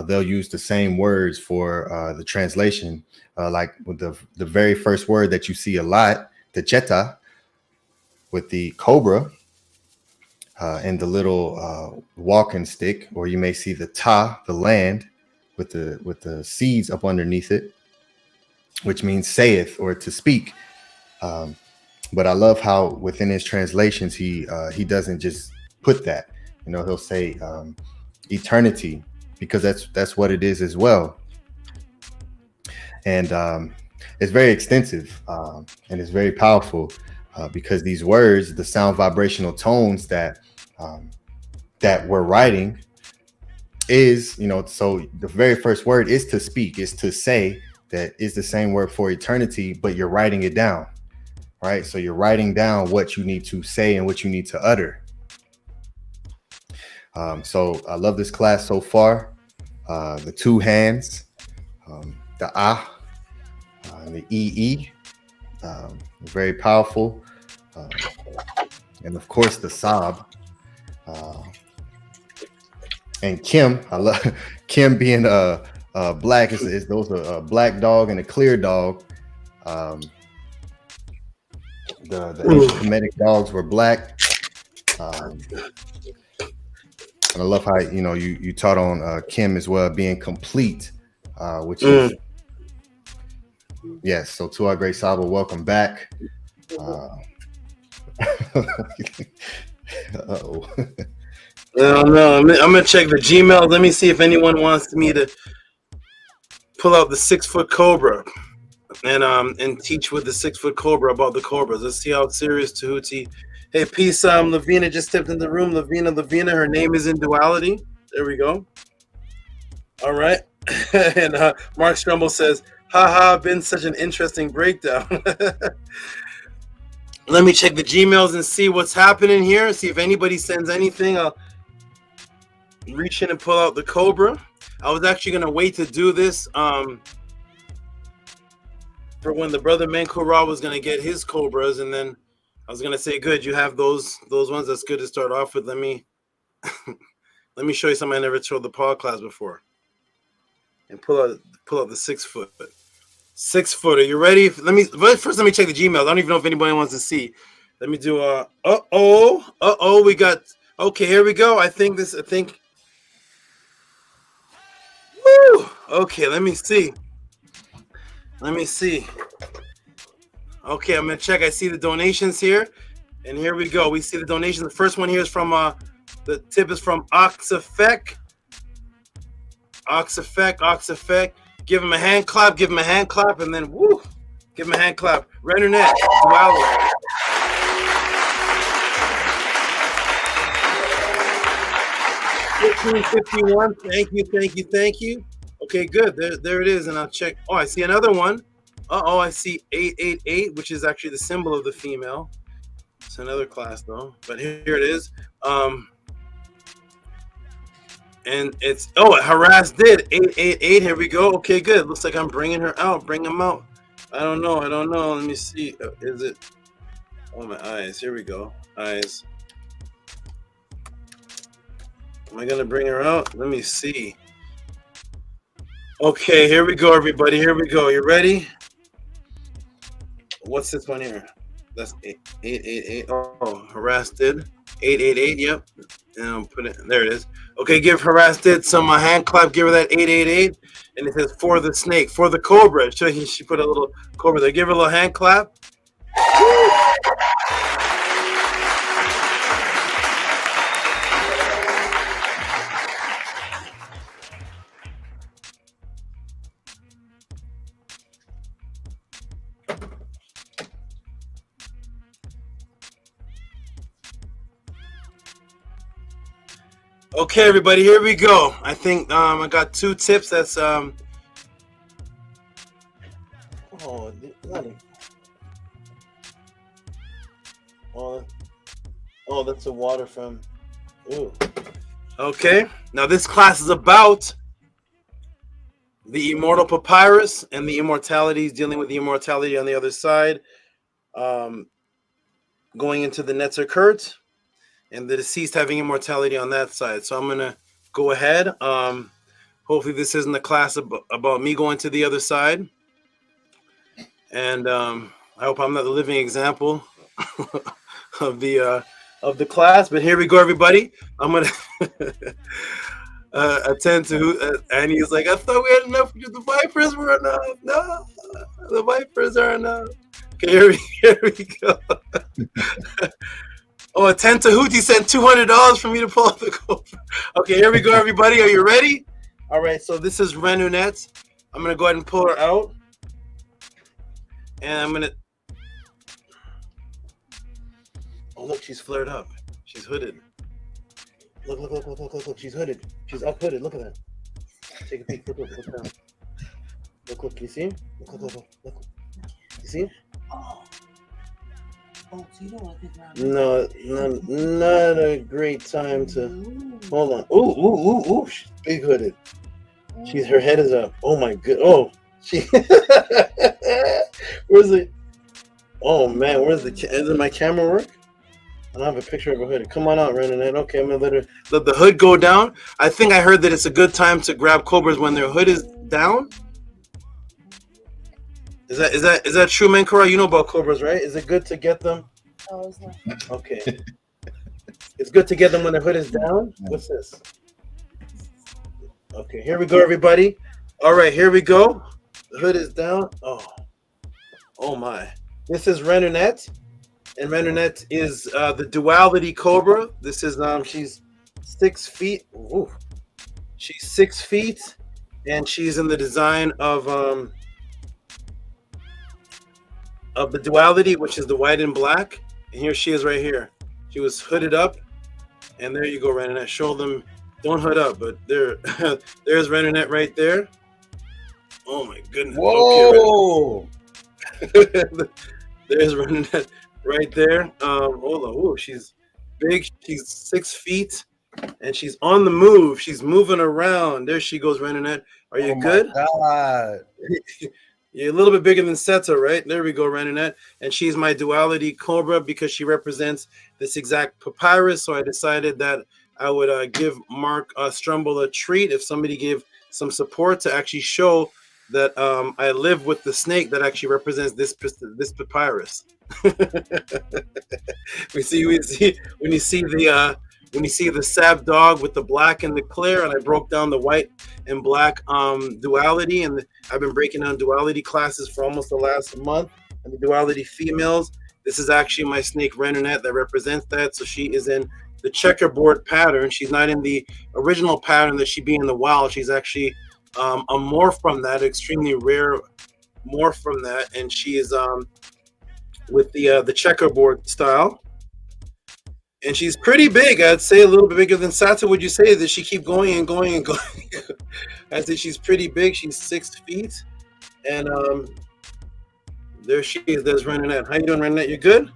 they'll use the same words for the translation. Like with the very first word that you see a lot, the cheta, with the cobra and the little walking stick, or you may see the ta, the land, with the seeds up underneath it, which means saith or to speak. But I love how within his translations he doesn't just put that. You know, he'll say eternity, because that's what it is as well. And it's very extensive and it's very powerful because these words, the sound vibrational tones that we're writing is, you know, so the very first word is to speak, is to say, that is the same word for eternity, but you're writing it down, right? So you're writing down what you need to say and what you need to utter. So I love this class so far. The two hands, the ah, and the ee, very powerful. And of course the sob. And Kim, I love Kim being black. Is those a black dog and a clear dog. The ancient Kemetic dogs were black. And I love how, you know, you taught on Kim as well, being complete, which is, yes. So to our great Saba, welcome back. Uh-oh. No, I'm gonna check the Gmail. Let me see if anyone wants me to pull out the 6-foot cobra and teach with the 6-foot cobra about the cobras. Let's see how serious Tehuti. Hey, peace. Lavina just stepped in the room. Lavina. Her name is in duality. There we go. All right. And Mark Strumble says, "Haha, been such an interesting breakdown." Let me check the Gmails and see what's happening here. See if anybody sends anything. I'll reach in and pull out the cobra. I was actually gonna wait to do this for when the brother Menkura was gonna get his cobras, and then I was gonna say, good, you have those ones. That's good to start off with. Let me let me show you something I never showed the PODCLASS before. And pull out the 6-foot. 6-foot. Are you ready? Let me check the Gmails. I don't even know if anybody wants to see. Let me do we got, okay, here we go. I think woo! Okay, let me see. Okay, I'm gonna check. I see the donations here, and here we go. We see the donation. The first one here is from the tip is from Oxeffect. Give him a hand clap, and then woo, give him a hand clap. RENUNET, DUALITY. $15.51. Thank you. Okay, good. There it is, and I'll check. Oh, I see another one. I see 888, which is actually the symbol of the female. It's another class though, but here it is. And it's harassed did 888. Here we go. Okay, good. Looks like I'm bringing her out. Bring him out. I don't know. Let me see. Is it? Oh, my eyes. Here we go. Eyes. Am I gonna bring her out? Let me see. Okay, here we go, everybody. Here we go. You ready? What's this one here? That's 888. Oh, harassed did 888. Yep. And I'll put it. There it is. Okay, give harassed did some hand clap. Give her that 888, and it says for the snake, for the cobra. So she put a little cobra there. Give her a little hand clap. Woo! Okay, everybody, here we go. I think I got 2 tips. That's oh, that's the water from. Ooh. Okay, now this class is about the Immortal Papyrus and the immortalities, dealing with the immortality on the other side, going into the Netzer Kurt, and the deceased having immortality on that side. So I'm going to go ahead. Hopefully this isn't a class about me going to the other side. And I hope I'm not the living example of the class. But here we go, everybody. I'm going to attend to Annie's like, I thought we had enough. The Vipers were enough. No, the Vipers are enough. Okay, here we go. Oh, attend to Tehuti sent $200 for me to pull up the Cobra. Okay, here we go, everybody. Are you ready? All right, so this is RENUNET. I'm going to go ahead and pull her out. And I'm going to... Oh, look, she's flared up. She's hooded. Look. She's hooded. She's up hooded. Look at that. Take a peek. Look down. Look. You see? Look. You see? Oh, so you don't want to pick around. No, not a great time to. Hold on. Ooh. She's big hooded. Her head is up. Oh my god. Oh, she. Where's the? Oh man, where's the? Does my camera work? I don't have a picture of a hood. Come on out, RENUNET. Okay, I'm gonna let the hood go down. I think I heard that it's a good time to grab Cobras when their hood is down. Is that true, Menkora? You know about Cobras, right? Is it good to get them? Oh, it's not. Okay. It's good to get them when the hood is down. What's this? Okay, here we go, everybody. All right, here we go. The hood is down. Oh my. This is RENUNET. And RENUNET is the duality Cobra. This is she's 6 feet. Ooh. She's 6 feet, and she's in the design of the duality, which is the white and black. And here she is right here. She was hooded up, and there you go, RENUNET. Show them. Don't hood up, but there's RENUNET right there. Oh my goodness. Whoa. Okay, there's RENUNET. Right there. Hold on. Ooh, she's big. She's 6 feet, and she's on the move. She's moving around. There she goes, RENUNET. Are you good? God. You're a little bit bigger than Seta, right? There we go, RENUNET. And she's my duality Cobra because she represents this exact papyrus. So I decided that I would give Mark STRUBLE a treat if somebody gave some support to actually show that I live with the snake that actually represents this papyrus. we see when you see the SAB dog with the black and the clear, and I broke down the white and black duality, and I've been breaking down duality classes for almost the last month, and the duality females. This is actually my snake RENUNET that represents that. So she is in the checkerboard pattern. She's not in the original pattern that she'd be in the wild. She's actually a morph from that, extremely rare morph from that, and she is with the checkerboard style, and she's pretty big. I'd say a little bit bigger than Sata. Would you say that she keep going and going and going? I'd say she's pretty big. She's 6 feet, and there she is. There's RENUNET. How you doing, RENUNET? You good?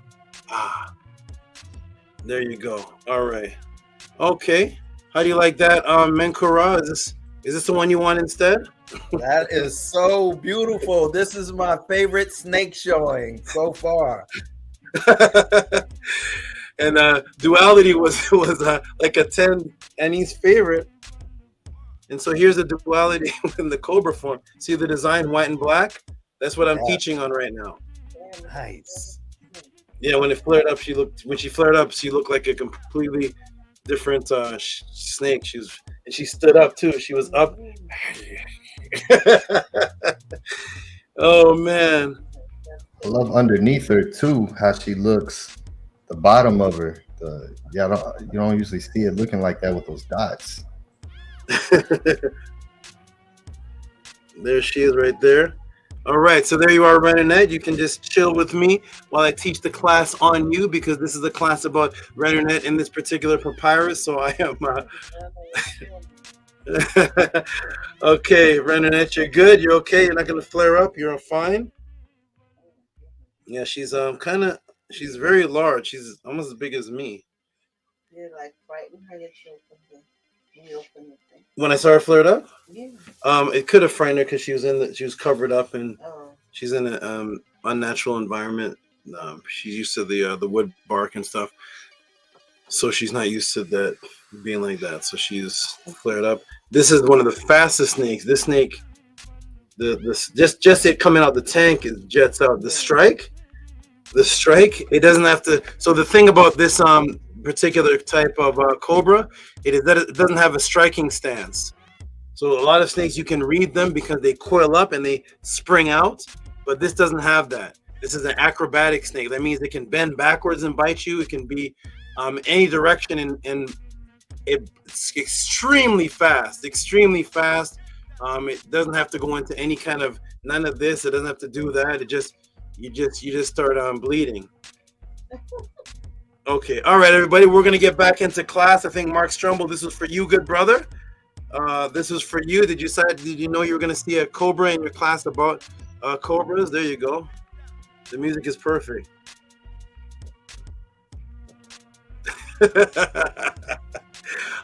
There you go. All right. Okay. How do you like that, Menkora? Is this the one you want instead? That is so beautiful. This is my favorite snake showing so far. And duality was like a 10 Annie's favorite. And so here's the duality in the Cobra form. See the design, white and black? That's what I'm teaching on right now. Nice. Yeah, when it flared up, she looked like a completely different snake. She stood up too. She was up. Oh man. I love underneath her too, how she looks. The bottom of her. You don't usually see it looking like that with those dots. There she is right there. All right, so there you are, RENUNET. You can just chill with me while I teach the class on you, because this is a class about RENUNET in this particular papyrus. So I am. Okay, RENUNET, you're good. You're okay. You're not gonna flare up. You're fine. Yeah, she's she's very large. She's almost as big as me. You're like frightened her that you open the thing. When I saw her flared up, Yeah. it could have frightened her because she was covered up and she's in an unnatural environment. She's used to the wood bark and stuff, so she's not used to that being like that. So she's flared up. This is one of the fastest snakes. This snake, just it coming out the tank, it jets out. The strike, it doesn't have to. So the thing about this particular type of cobra, it is that it doesn't have a striking stance. So a lot of snakes, you can read them because they coil up and they spring out, but this doesn't have that. This is an acrobatic snake. That means it can bend backwards and bite you. It can be any direction, and it's extremely fast. It doesn't have to go into any kind of none of this. It doesn't have to do that. You just start bleeding. Okay, all right, everybody, we're gonna get back into class. I think Mark Strumble, this was for you, good brother. This was for you. Did you know you were gonna see a cobra in your class about cobras? There you go. The music is perfect.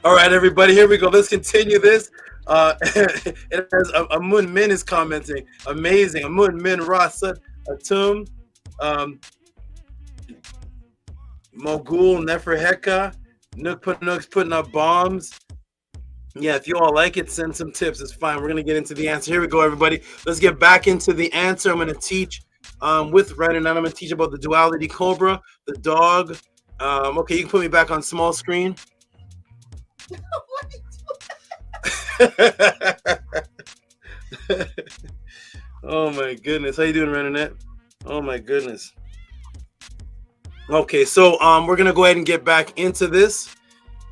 All right, everybody, here we go. Let's continue this. It has Amun Min is commenting. Amazing. Amun Min Rasa Atum. Mogul Neferheka. Nook's putting up bombs. Yeah, if you all like it, send some tips. It's fine. We're going to get into the answer. Here we go, everybody. Let's get back into the answer. I'm going to teach with RENUNET. I'm going to teach about the duality cobra, the dog. Okay, you can put me back on small screen. Oh my goodness. How you doing, RENUNET? Oh my goodness. Okay, so we're going to go ahead and get back into this.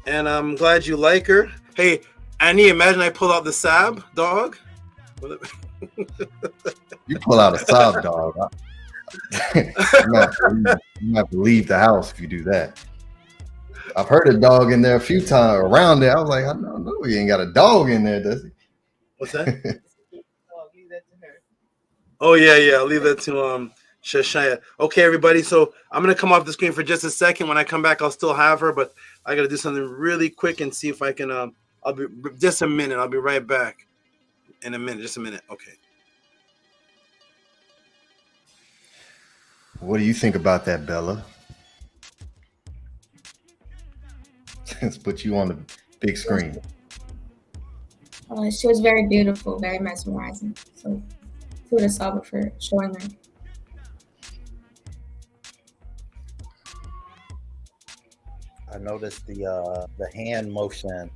And I'm glad you like her. Hey, Annie, imagine I pull out the SAB dog. You pull out a SAB dog. You have to leave the house if you do that. I've heard a dog in there a few times around there. I was like, I don't know, he ain't got a dog in there, does he? What's that? Oh yeah, I'll leave that to Shashaya. Okay, everybody. So I'm gonna come off the screen for just a second. When I come back, I'll still have her, but I gotta do something really quick and see if I can. I'll be just a minute. I'll be right back in a minute. Just a minute. Okay. What do you think about that, Bella? Let's put you on the big screen. She was very beautiful, very mesmerizing. So kudos to SABA for showing her. I noticed the hand motion.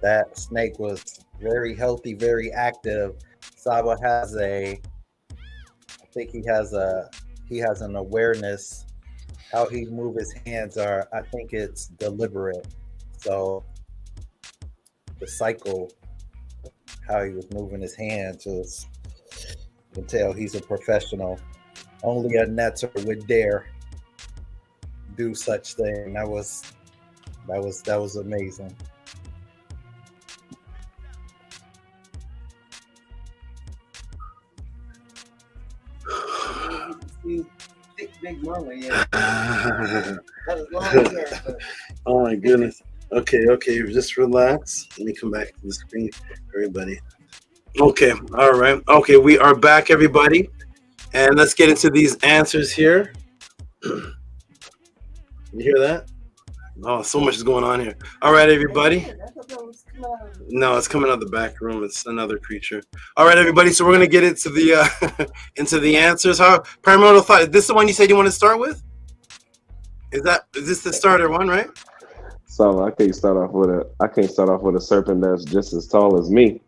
That snake was very healthy, very active. SABA has I think he has an awareness. How he move his hands I think it's deliberate. So the cycle, how he was moving his hands was, you can tell he's a professional. Only a netter would dare do such thing. That was amazing. Big mama, yeah. That was long hair, but... Oh my goodness. Okay, just relax. Let me come back to the screen, everybody. Okay, all right. Okay, we are back, everybody. And let's get into these answers here. You hear that? Oh, so much is going on here. All right, everybody. No, it's coming out of the back room. It's another creature. All right, everybody. So we're gonna get into the into the answers. Primordial thought. Is this the one you said you want to start with? Is this the starter one, right? So I can't start off with a serpent that's just as tall as me.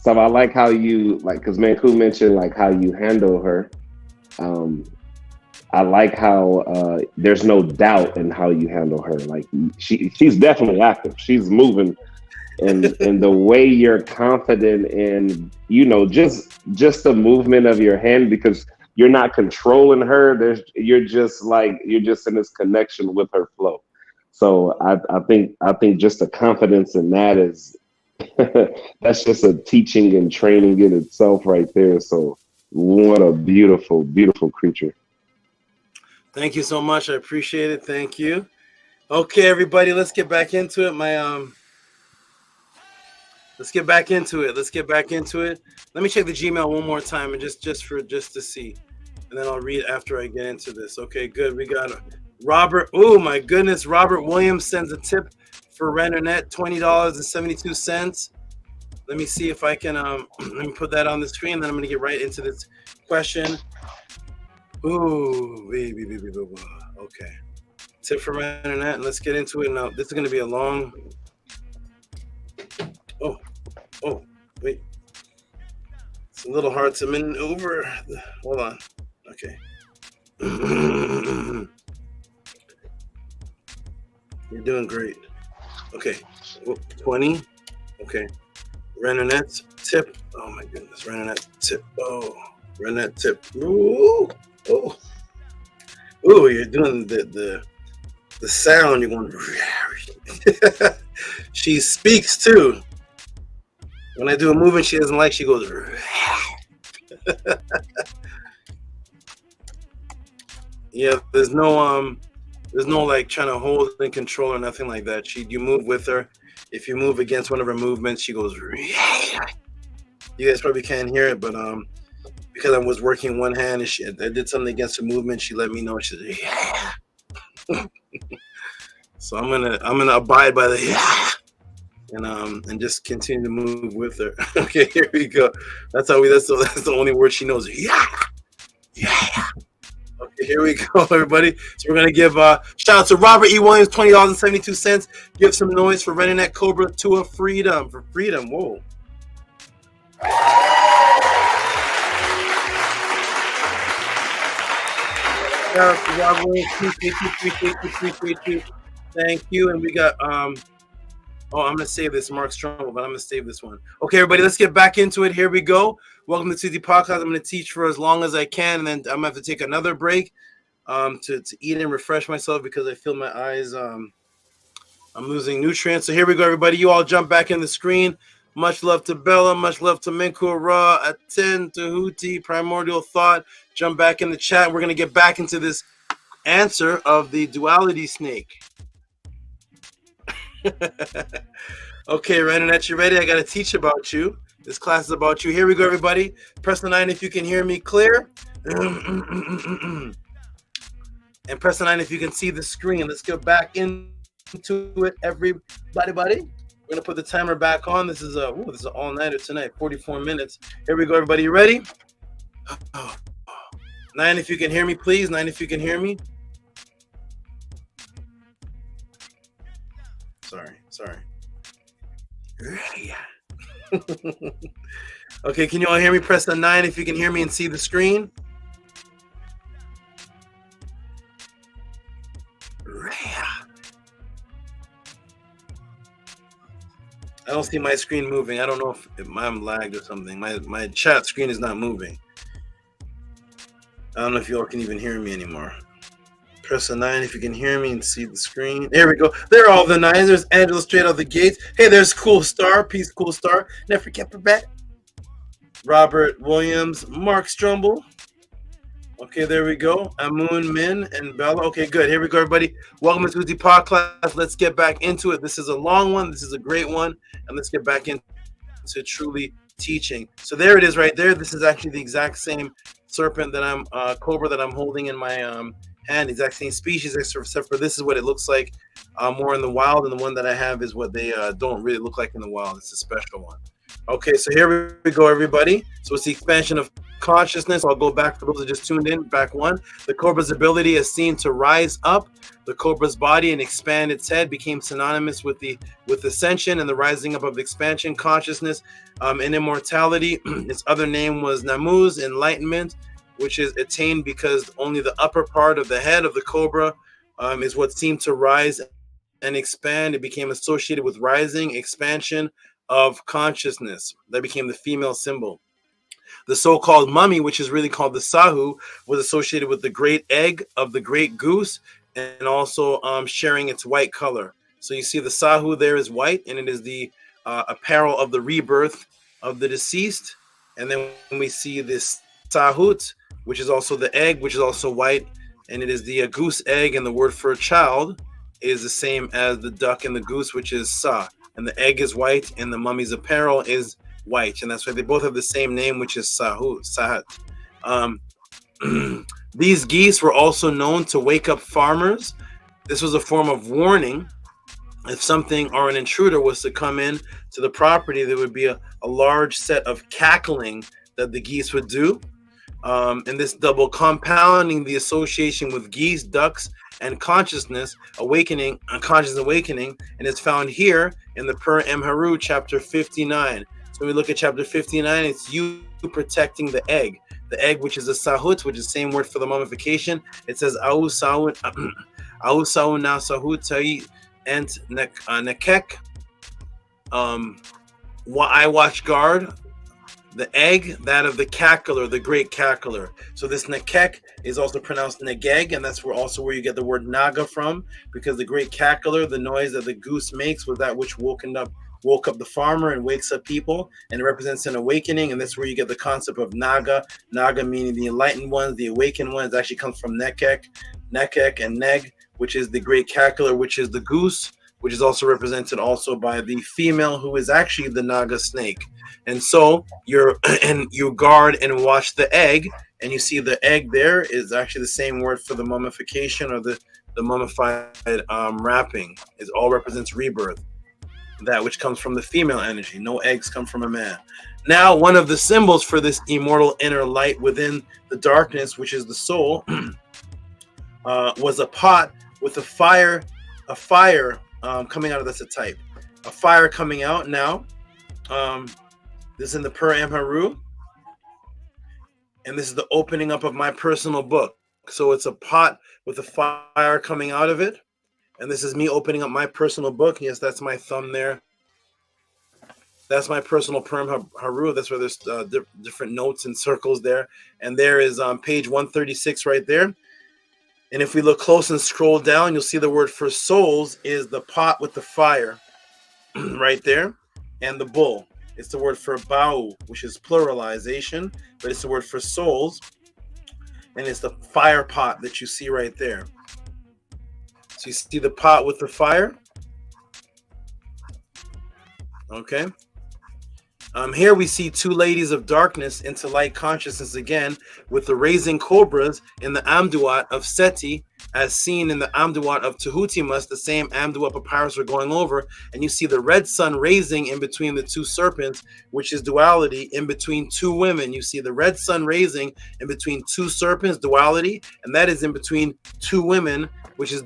So I like how you because Manku mentioned like how you handle her. I like how there's no doubt in how you handle her. Like she's definitely active. She's moving and the way you're confident in, you know, just the movement of your hand, because you're not controlling her. You're just in this connection with her flow. So I think just the confidence in that is that's just a teaching and training in itself right there. So what a beautiful, beautiful creature. Thank you so much. I appreciate it. Thank you. Okay, everybody, let's get back into it. Let's get back into it. Let me check the Gmail one more time and just to see. And then I'll read after I get into this. Okay, good. We got Robert. Oh my goodness. Robert Williams sends a tip for RENUNET, $20.72. Let me see if I can let me put that on the screen, then I'm gonna get right into this question. Ooh, baby. Okay. Tip for RENUNET, and let's get into it now. This is gonna be a long. Oh, wait. It's a little hard to maneuver. Hold on. Okay. You're doing great. Okay. 20. Okay. RENUNET tip. Oh my goodness. RENUNET tip. Oh. RENUNET tip. Ooh. Oh. Ooh, you're doing the sound. You're going. She speaks too. When I do a movement she doesn't like, she goes. Yeah, there's no like trying to hold and control or nothing like that. You move with her. If you move against one of her movements, she goes. You guys probably can't hear it, but because I was working one hand and I did something against her movement, she let me know. She said, so I'm gonna abide by the and just continue to move with her. Okay, here we go. That's the only word she knows. Yeah. Okay, here we go, everybody. So we're gonna give shout out to Robert E. Williams, $20.72. Give some noise for RENUNET Cobra to a freedom. For freedom. Whoa. Shout out to Robert Williams. Appreciate you. Thank you. And we got oh, I'm gonna save this, Mark Strong, but I'm gonna save this one. Okay, everybody, let's get back into it. Here we go. Welcome to the podcast. I'm gonna teach for as long as I can, and then I'm gonna have to take another break to eat and refresh myself because I feel my eyes I'm losing nutrients. So here we go, everybody. You all jump back in the screen. Much love to Bella, much love to Minku Ra, ATTON, Tehuti, Primordial Thought. Jump back in the chat. We're gonna get back into this answer of the duality snake. Okay, RENUNET, you ready? I got to teach about you. This class is about you. Here we go, everybody. Press the 9 if you can hear me clear. And press the 9 if you can see the screen. Let's get back into it, everybody. We're going to put the timer back on. This is an all-nighter tonight, 44 minutes. Here we go, everybody. You ready? 9 if you can hear me, please. 9 if you can hear me. Sorry. Okay, can you all hear me? Press the 9 if you can hear me and see the screen. I don't see my screen moving. I don't know if I'm lagged or something. My chat screen is not moving. I don't know if you all can even hear me anymore. Press a 9 if you can hear me and see the screen. There we go. There are all the 9s. There's Angela straight out the gates. Hey, there's Cool Star. Peace, Cool Star. Never forget Babette. Robert Williams. Mark Strumble. Okay, there we go. Amun Min and Bella. Okay, good. Here we go, everybody. Welcome to the podcast. Let's get back into it. This is a long one. This is a great one. And let's get back into truly teaching. So there it is right there. This is actually the exact same serpent that I'm, cobra that I'm holding in my hand, exact same species, except for this is what it looks like more in the wild, and the one that I have is what they don't really look like in the wild. It's a special one. Okay, so here we go, everybody. So it's the expansion of consciousness. I'll go back for those who just tuned in. Back one. The cobra's ability is seen to rise up. The cobra's body and expand its head became synonymous with ascension and the rising up of expansion consciousness and immortality. Its other name was Namuz, enlightenment, which is attained because only the upper part of the head of the cobra is what seemed to rise and expand. It became associated with rising, expansion of consciousness. That became the female symbol. The so-called mummy, which is really called the Sahu, was associated with the great egg of the great goose, and also sharing its white color. So you see the Sahu there is white, and it is the apparel of the rebirth of the deceased. And then we see this Sahut, which is also the egg, which is also white, and it is the goose egg, and the word for a child is the same as the duck and the goose, which is Sa. And the egg is white, and the mummy's apparel is white, and that's why they both have the same name, which is Sahat. These geese were also known to wake up farmers. This was a form of warning. If something or an intruder was to come in to the property, there would be a large set of cackling that the geese would do. And this double compounding the association with geese, ducks, and consciousness awakening, conscious awakening, and it's found here in the Per Emharu chapter 59. So when we look at chapter 59, it's you protecting the egg, which is a sahut, which is the same word for the mummification. It says au saun na sahut tai and nekek. I watch guard the egg, that of the cackler, the great cackler. So this nekek is also pronounced negeg, and that's where you get the word naga from, because the great cackler, the noise that the goose makes, was that which woke up the farmer and wakes up people, and it represents an awakening. And that's where you get the concept of naga. Naga meaning the enlightened ones, the awakened ones. Actually comes from nekek, and neg, which is the great cackler, which is the goose, which is also represented also by the female, who is actually the naga snake. And so you guard and watch the egg, and you see the egg there is actually the same word for the mummification, or the mummified wrapping. It all represents rebirth, that which comes from the female energy. No eggs come from a man. Now, one of the symbols for this immortal inner light within the darkness, which is the soul, was a pot with a fire coming out of. That's a type, a fire coming out. Now, this is in the Per Emharu, and this is the opening up of my personal book. So it's a pot with a fire coming out of it. And this is me opening up my personal book. Yes, that's my thumb there. That's my personal Per Emharu. That's where there's different notes and circles there. And there is page 136 right there. And if we look close and scroll down, you'll see the word for souls is the pot with the fire right there. And the bull. It's the word for ba'u, which is pluralization, but it's the word for souls. And it's the fire pot that you see right there. So you see the pot with the fire. Okay. Here we see two ladies of darkness into light consciousness again, with the raising cobras in the Amduat of Seti, as seen in the Amduat of Tehutimus, the same Amduat papyrus we're going over. And you see the red sun raising in between the two serpents, which is duality, in between two women. You see the red sun raising in between two serpents, duality, and that is in between two women, which is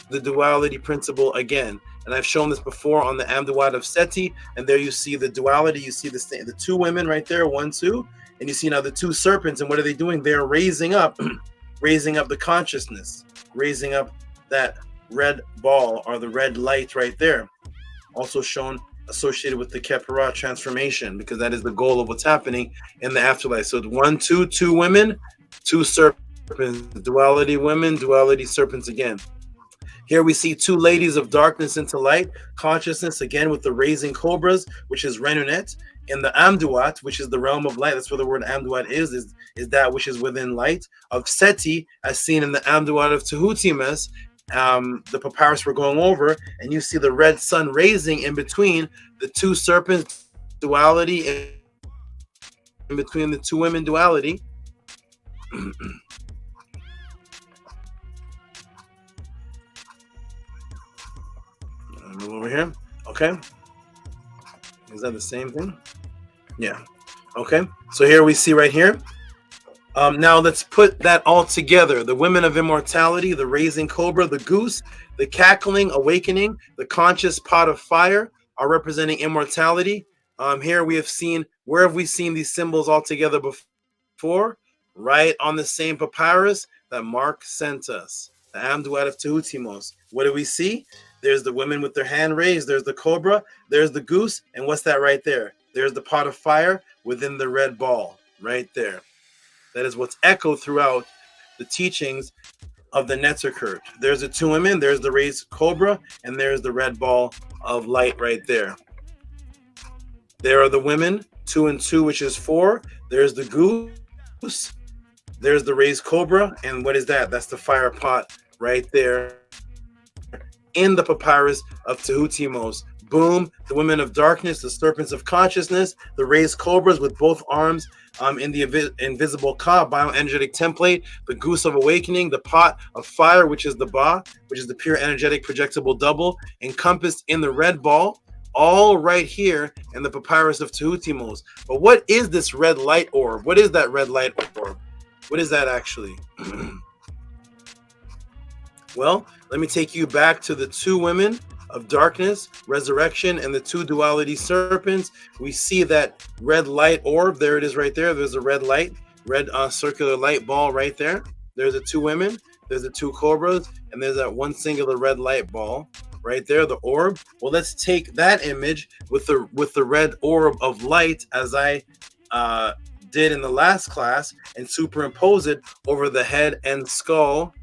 the duality principle again. And I've shown this before on the Amduat of Seti, and there you see the duality. You see the two women right there, 1, 2, and you see now the two serpents. And what are they doing? They're raising up the consciousness, raising up that red ball, or the red light right there. Also shown associated with the Kepara transformation, because that is the goal of what's happening in the afterlife. So 1, 2, two women, two serpents, duality women, duality serpents again. Here we see two ladies of darkness into light consciousness, again with the raising cobras, which is Renunet, in the Amduat, which is the realm of light. That's where the word Amduat is that which is within light, of Seti, as seen in the Amduat of Tehutimus, the papyrus we're going over. And you see the red sun raising in between the two serpents, duality, in between the two women, duality. Move over here. Okay. Is that the same thing? Yeah. Okay. So here we see right here. Now let's put that all together. The women of immortality, the raising cobra, the goose, the cackling, awakening, the conscious pot of fire are representing immortality. Here we have seen, where have we seen these symbols all together before? Right on the same papyrus that Mark sent us. The Amduat of Tehutimos. What do we see? There's the women with their hand raised. There's the cobra. There's the goose. And what's that right there? There's the pot of fire within the red ball right there. That is what's echoed throughout the teachings of the Netzerkert. There's the two women. There's the raised cobra. And there's the red ball of light right there. There are the women, 2 and 2, which is 4. There's the goose. There's the raised cobra. And what is that? That's the fire pot right there in the papyrus of Tehutimos. Boom, the women of darkness, the serpents of consciousness, the raised cobras with both arms in the invisible Ka, bioenergetic template, the goose of awakening, the pot of fire, which is the Ba, which is the pure energetic projectable double, encompassed in the red ball, all right here in the papyrus of Tehutimos. But what is this red light orb? What is that red light orb? What is that actually? Well, let me take you back to the 2 women of darkness, resurrection, and the 2 duality serpents. We see that red light orb. There it is right there. There's a red light, red circular light ball right there. There's the 2 women. There's the 2 cobras. And there's that one singular red light ball right there, the orb. Well, let's take that image with the red orb of light as I did in the last class and superimpose it over the head and skull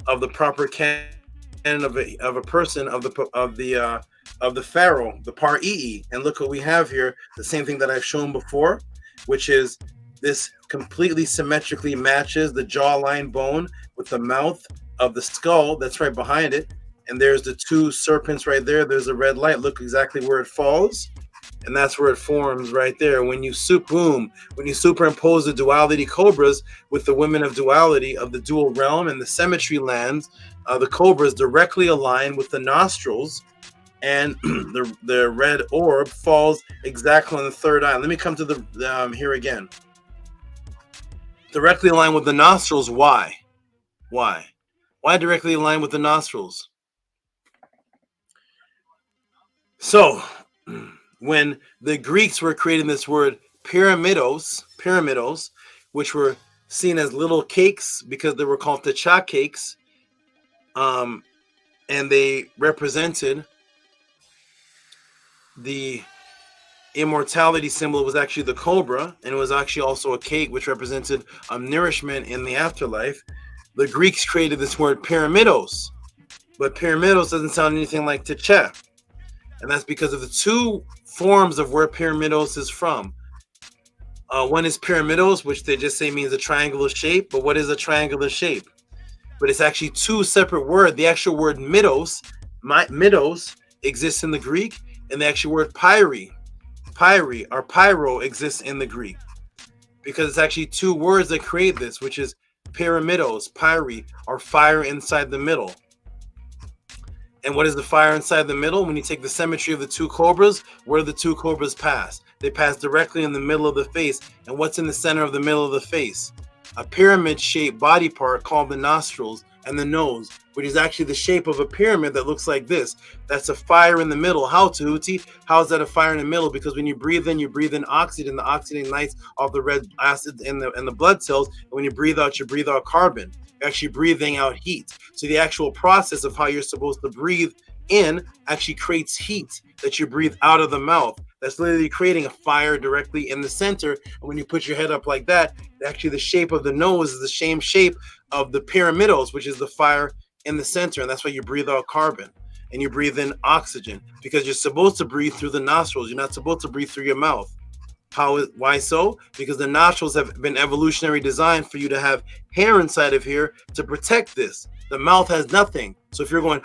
of the proper canon of a person of the pharaoh, the Par-Ii. And look what we have here, the same thing that I've shown before, which is this completely symmetrically matches the jawline bone with the mouth of the skull that's right behind it. And there's the 2 serpents right there. There's a red light. Look exactly where it falls. And that's where it forms right there. When you superimpose the duality cobras with the women of duality of the dual realm and the symmetry lands, the cobras directly align with the nostrils, and the red orb falls exactly on the 3rd eye. Let me come to the here again. Directly align with the nostrils. Why? Why directly align with the nostrils? So, when the Greeks were creating this word pyramidos, which were seen as little cakes because they were called techa cakes, and they represented the immortality symbol. Was actually the cobra, and it was actually also a cake which represented nourishment in the afterlife. The Greeks created this word pyramidos, but pyramidos doesn't sound anything like techa, and that's because of the 2 forms of where pyramidos is from. One is pyramidos, which they just say means a triangular shape. But what is a triangular shape? But it's actually 2 separate words. The actual word midos exists in the Greek, and the actual word pyri or pyro exists in the Greek, because it's actually 2 words that create this, which is pyramidos, pyri, or fire inside the middle. And what is the fire inside the middle? When you take the symmetry of the 2 cobras, where do the 2 cobras pass? They pass directly in the middle of the face. And what's in the center of the middle of the face? A pyramid-shaped body part called the nostrils and the nose, which is actually the shape of a pyramid that looks like this. That's a fire in the middle. How, Tehuti? How is that a fire in the middle? Because when you breathe in oxygen. The oxygen ignites off the red acid in the blood cells. And when you breathe out carbon. You're actually breathing out heat. So the actual process of how you're supposed to breathe in actually creates heat that you breathe out of the mouth. That's literally creating a fire directly in the center. And when you put your head up like that, actually the shape of the nose is the same shape of the pyramidos, which is the fire in the center. And that's why you breathe out carbon and you breathe in oxygen, because you're supposed to breathe through the nostrils. You're not supposed to breathe through your mouth. Why so? Because the nostrils have been evolutionary designed for you to have hair inside of here to protect this. The mouth has nothing. So if you're going,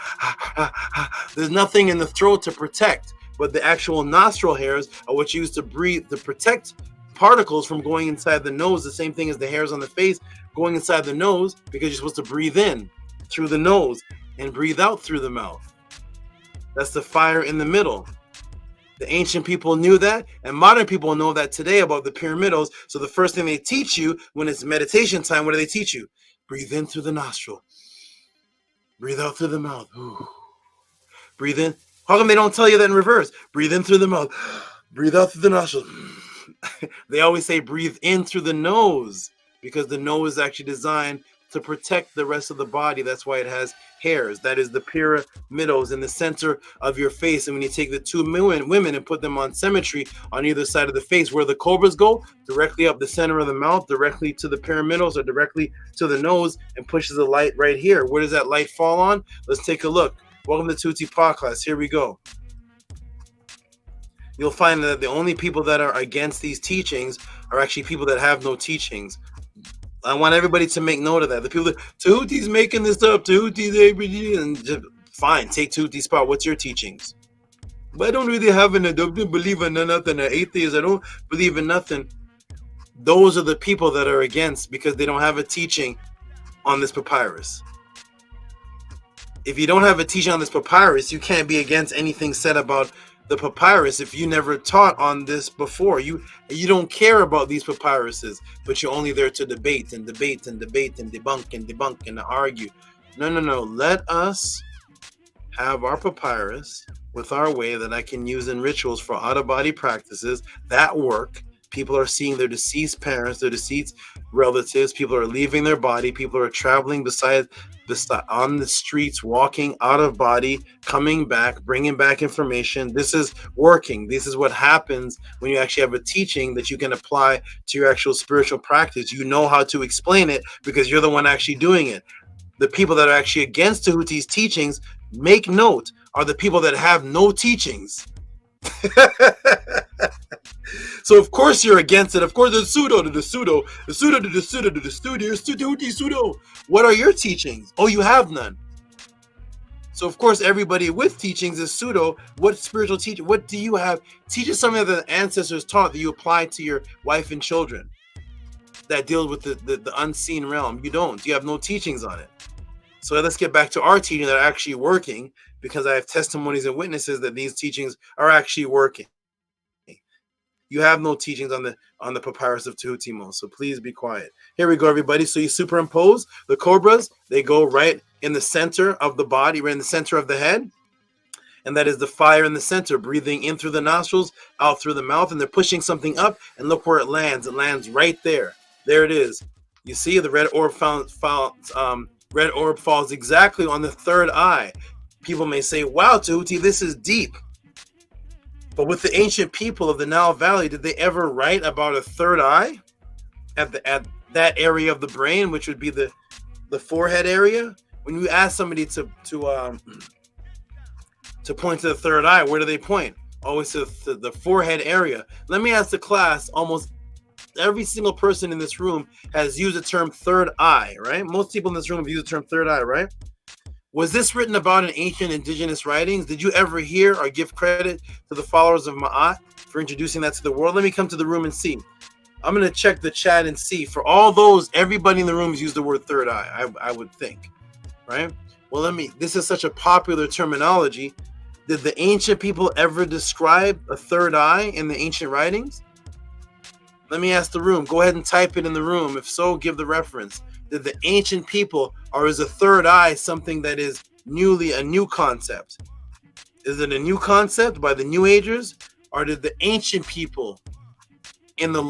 there's nothing in the throat to protect, but the actual nostril hairs are what's used to breathe, to protect particles from going inside the nose. The same thing as the hairs on the face going inside the nose, because you're supposed to breathe in through the nose and breathe out through the mouth. That's the fire in the middle. The ancient people knew that, and modern people know that today about the pyramidos. So the first thing they teach you when it's meditation time, what do they teach you? Breathe in through the nostril. Breathe out through the mouth. Ooh. Breathe in. How come they don't tell you that in reverse? Breathe in through the mouth. Breathe out through the nostril. They always say breathe in through the nose, because the nose is actually designed to protect the rest of the body. That's why it has hairs. That is the pyramidos in the center of your face. And when you take the two women and put them on symmetry on either side of the face, where the cobras go, directly up the center of the mouth, directly to the pyramidos, or directly to the nose, and pushes the light right here. Where does that light fall on? Let's take a look. Welcome to Tehuti PODCLASS. Here we go. You'll find that the only people that are against these teachings are actually people that have no teachings. I want everybody to make note of that. The people that Tehuti's making this up, Tehuti's ABD, and just, fine, take Tehuti's part. What's your teachings? But I don't really have I don't believe in nothing. An atheist, I don't believe in nothing. Those are the people that are against because they don't have a teaching on this papyrus. If you don't have a teaching on this papyrus, you can't be against anything said about the papyrus if you never taught on this before. You don't care about these papyruses, but you're only there to debate and debate and debate and debunk and argue. No. Let us have our papyrus with our way that I can use in rituals for out-of-body practices that work. People are seeing their deceased parents, their deceased relatives. People are leaving their body. People are traveling on the streets, walking out of body, coming back, bringing back information. This is working. This is what happens when you actually have a teaching that you can apply to your actual spiritual practice. You know how to explain it because you're the one actually doing it. The people that are actually against Tehuti's teachings, make note, are the people that have no teachings. So of course you're against it. Of course the pseudo. What are your teachings? Oh, you have none. So of course everybody with teachings is pseudo. What spiritual teaching? What do you have? Teach us something that the ancestors taught that you apply to your wife and children that deals with the unseen realm. You don't. You have no teachings on it. So let's get back to our teaching that are actually working, because I have testimonies and witnesses that these teachings are actually working. You have no teachings on the papyrus of Tehuti, so please be quiet. Here we go, everybody. So you superimpose the cobras. They go right in the center of the body, right in the center of the head. And that is the fire in the center, breathing in through the nostrils, out through the mouth. And they're pushing something up, and look where it lands. It lands right there. There it is. You see the red orb falls exactly on the third eye. People may say, wow, Tehuti, this is deep. But with the ancient people of the Nile Valley, did they ever write about a third eye at that area of the brain, which would be the forehead area? When you ask somebody to point to the third eye, where do they point? Always to the forehead area. Let me ask the class, almost every single person in this room has used the term third eye, right? Most people in this room have used the term third eye, right? Was this written about in ancient indigenous writings? Did you ever hear or give credit to the followers of Ma'at for introducing that to the world? Let me come to the room and see. I'm going to check the chat and see. For all those, everybody in the room has used the word third eye, I would think, right? Well, this is such a popular terminology. Did the ancient people ever describe a third eye in the ancient writings? Let me ask the room. Go ahead and type it in the room. If so, give the reference. Did the ancient people, or is a third eye something that is a new concept? Is it a new concept by the New Agers, or did the ancient people in the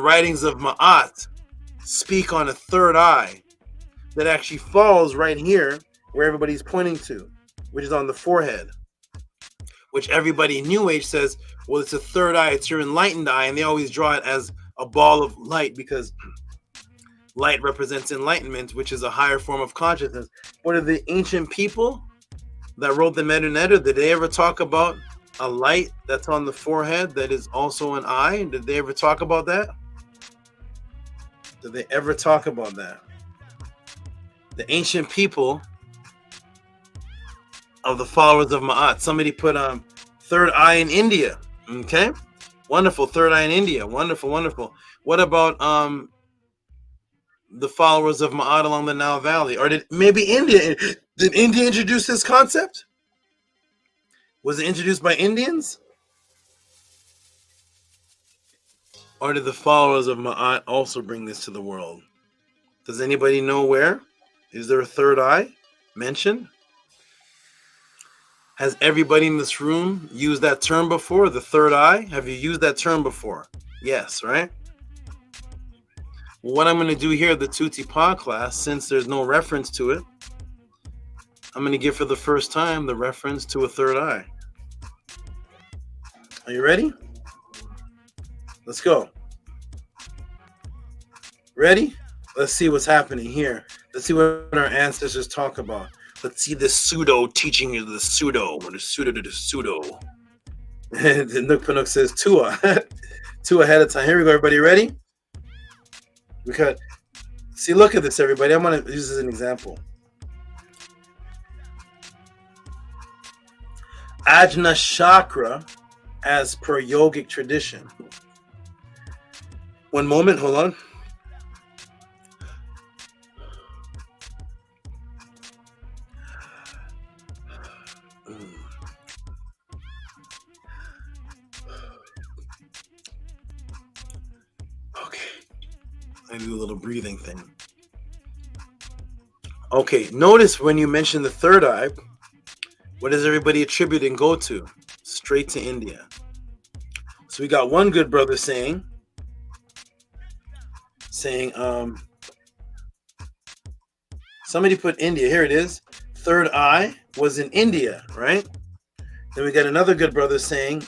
writings of Ma'at speak on a third eye that actually falls right here where everybody's pointing to, which is on the forehead, which everybody in New Age says, well, it's a third eye, it's your enlightened eye, and they always draw it as a ball of light because light represents enlightenment, which is a higher form of consciousness. What are the ancient people that wrote the RENUNET? Did they ever talk about a light that's on the forehead that is also an eye? Did they ever talk about that? Did they ever talk about that? The ancient people of the followers of Ma'at. Somebody put third eye in India. Okay, wonderful. Third eye in India. Wonderful, wonderful. What about the followers of Ma'at along the Nile Valley? Or did India introduce this concept? Was it introduced by Indians? Or did the followers of Ma'at also bring this to the world? Does anybody know where? Is there a third eye mentioned? Has everybody in this room used that term before, the third eye? Have you used that term before? Yes, right? what I'm going to do here, the Tutti PODCLASS, since there's no reference to it, I'm going to give for the first time the reference to a third eye. Are you ready? Let's go. Ready? Let's see what's happening here. Let's see what our ancestors talk about. Let's see the pseudo teaching you the pseudo, or the pseudo to the pseudo. The Nook Panuk says Tua. Two ahead of time. Here we go, everybody. Ready? Because, see, look at this, everybody. I'm going to use this as an example. Ajna chakra as per yogic tradition. One moment, hold on. Okay, I do a little breathing thing. Okay, notice when you mention the third eye, what does everybody attribute and go to? Straight to India. So we got one good brother saying, somebody put India. Here it is. Third eye was in India, right? Then we got another good brother saying,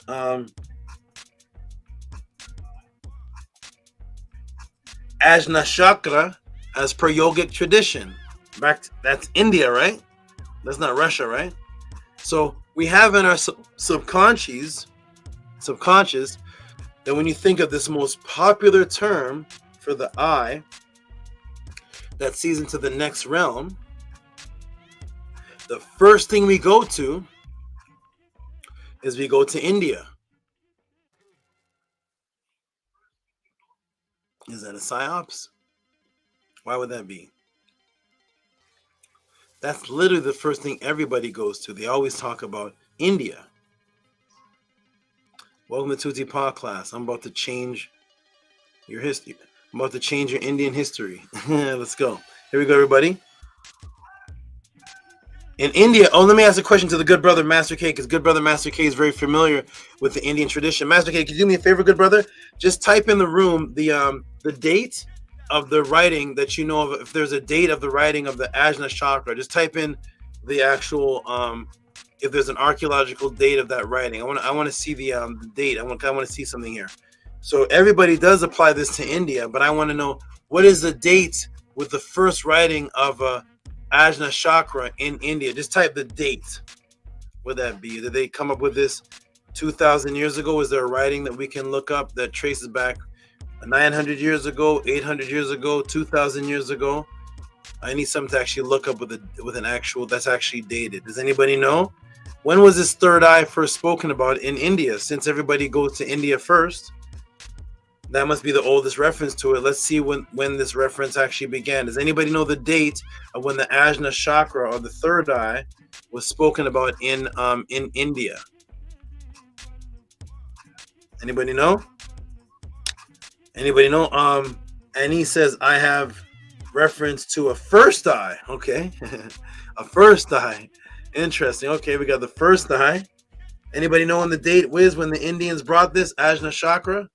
Ajna chakra as per yogic tradition. That's India, right? That's not Russia, right? So we have in our subconscious that when you think of this most popular term for the eye that sees into the next realm, the first thing we go to is we go to India. Is that a psyops? Why would that be? That's literally the first thing everybody goes to. They always talk about India. Welcome to Tutti PODCLASS. I'm about to change your history. I'm about to change your Indian history. Let's go. Here we go, everybody. In India, let me ask a question to the good brother Master K, because good brother Master K is very familiar with the Indian tradition. Master K, could you do me a favor, good brother? Just type in the room the date of the writing that you know of. If there's a date of the writing of the Ajna chakra, just type in the actual if there's an archaeological date of that writing. I want to see the date. I want to see something here. So everybody does apply this to India, but I want to know what is the date with the first writing of Ajna chakra in India. Just type the date. Would that be? Did they come up with this 2,000 years ago? Is there a writing that we can look up that traces back 900 years ago, 800 years ago, 2,000 years ago? I need something to actually look up with an actual that's actually dated. Does anybody know? When was this third eye first spoken about in India? Since everybody goes to India first, that must be the oldest reference to it. Let's see when this reference actually began. Does anybody know the date of when the Ajna chakra or the third eye was spoken about in India? Anybody know? Anybody know? And he says, I have reference to a first eye. Okay. A first eye. Interesting. Okay, we got the first eye. Anybody know when the date was when the Indians brought this Ajna chakra?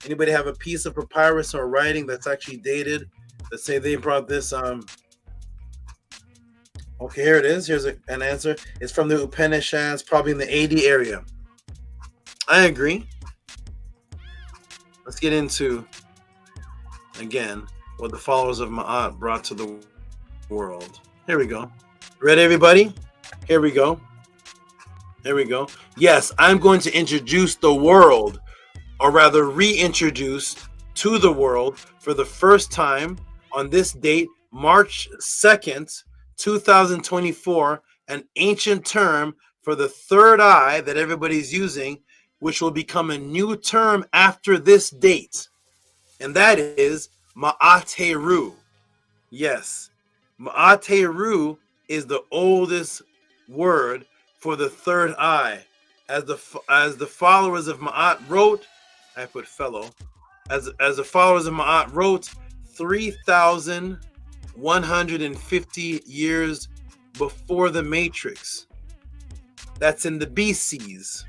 Anybody have a piece of papyrus or writing that's actually dated that say they brought this? Okay, here it is. Here's an answer. It's from the Upanishads, probably in the AD area. I agree. Let's get into, again, what the followers of Ma'at brought to the world. Here we go. Ready, everybody? Here we go. Here we go. Yes, I'm going to introduce the world, or rather reintroduce to the world for the first time on this date, March 2nd, 2024, an ancient term for the third eye that everybody's using, which will become a new term after this date. And that is Ma'ateru. Yes, Ma'ateru is the oldest word for the third eye. As the followers of Ma'at wrote, I put fellow, as the followers of Ma'at wrote, 3,150 years before the Matrix. That's in the BCs.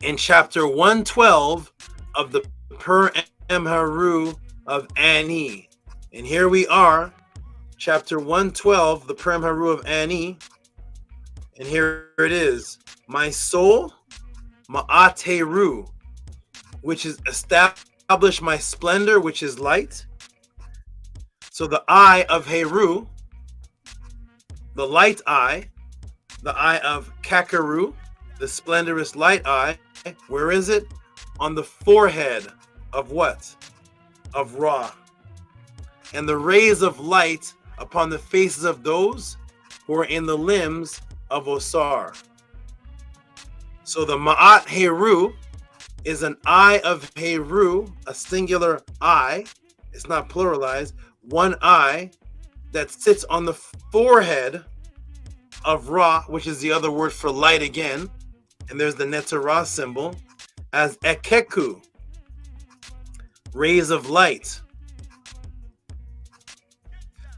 In chapter 112 of the Per Emharu of Ani. And here we are, chapter 112, the Prem Haru of Ani. And here it is. My soul, Ma'at Heru, which is establish my splendor, which is light. So the eye of Heru, the light eye, the eye of Kakaru, the splendorous light eye, where is it? On the forehead of what? Of Ra. And the rays of light upon the faces of those who are in the limbs of Osar. So the Ma'at Heru is an eye of Heru, a singular eye. It's not pluralized. One eye that sits on the forehead of Ra, which is the other word for light again. And there's the Netzah symbol as Ekeku, rays of light.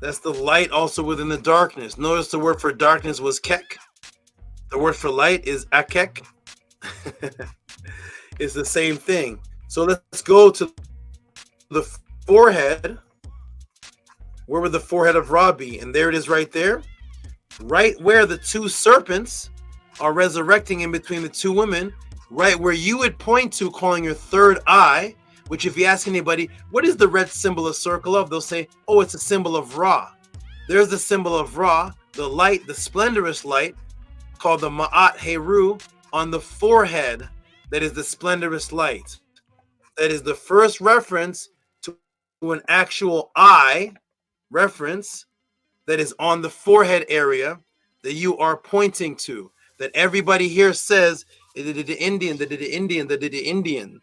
That's the light also within the darkness. Notice the word for darkness was Kek. The word for light is Akek. It's the same thing. So let's go to the forehead. Where would the forehead of Ra be? And there it is right there. Right where the two serpents are resurrecting in between the two women. Right where you would point to calling your third eye. Which if you ask anybody, what is the red symbol a circle of? They'll say, oh, it's a symbol of Ra. There's the symbol of Ra, the light, the splendorous light, called the Ma'at Heru, on the forehead, that is the splendorous light. That is the first reference to an actual eye reference that is on the forehead area that you are pointing to. That everybody here says, the Indian.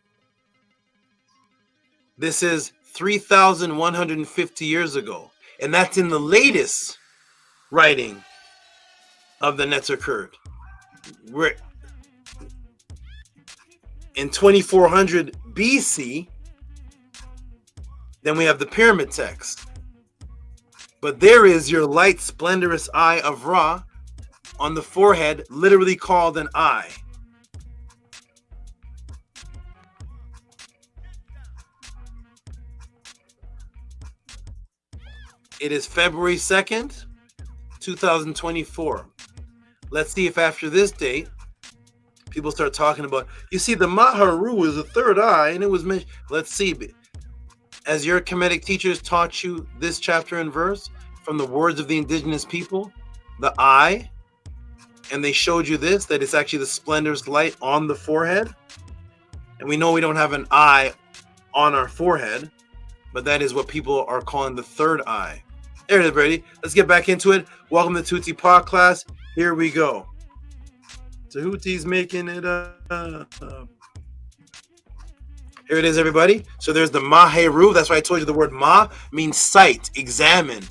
This is 3,150 years ago. And that's in the latest writing of the Netzah Kurd. We're in 2400 BC, then we have the pyramid text. But there is your light, splendorous eye of Ra on the forehead, literally called an eye. It is February 2nd, 2024. Let's see if after this date, people start talking about, you see, the Maharu is the third eye, and it was mentioned. Let's see. As your Kemetic teachers taught you this chapter and verse from the words of the indigenous people, the eye, and they showed you this, that it's actually the splendorous light on the forehead. And we know we don't have an eye on our forehead, but that is what people are calling the third eye. There it is, Brady. Let's get back into it. Welcome to Tehuti PODCLASS. Here we go. Tehuti's making it up. Here it is, everybody. So there's the Maheru. That's why I told you the word Ma means sight, examine,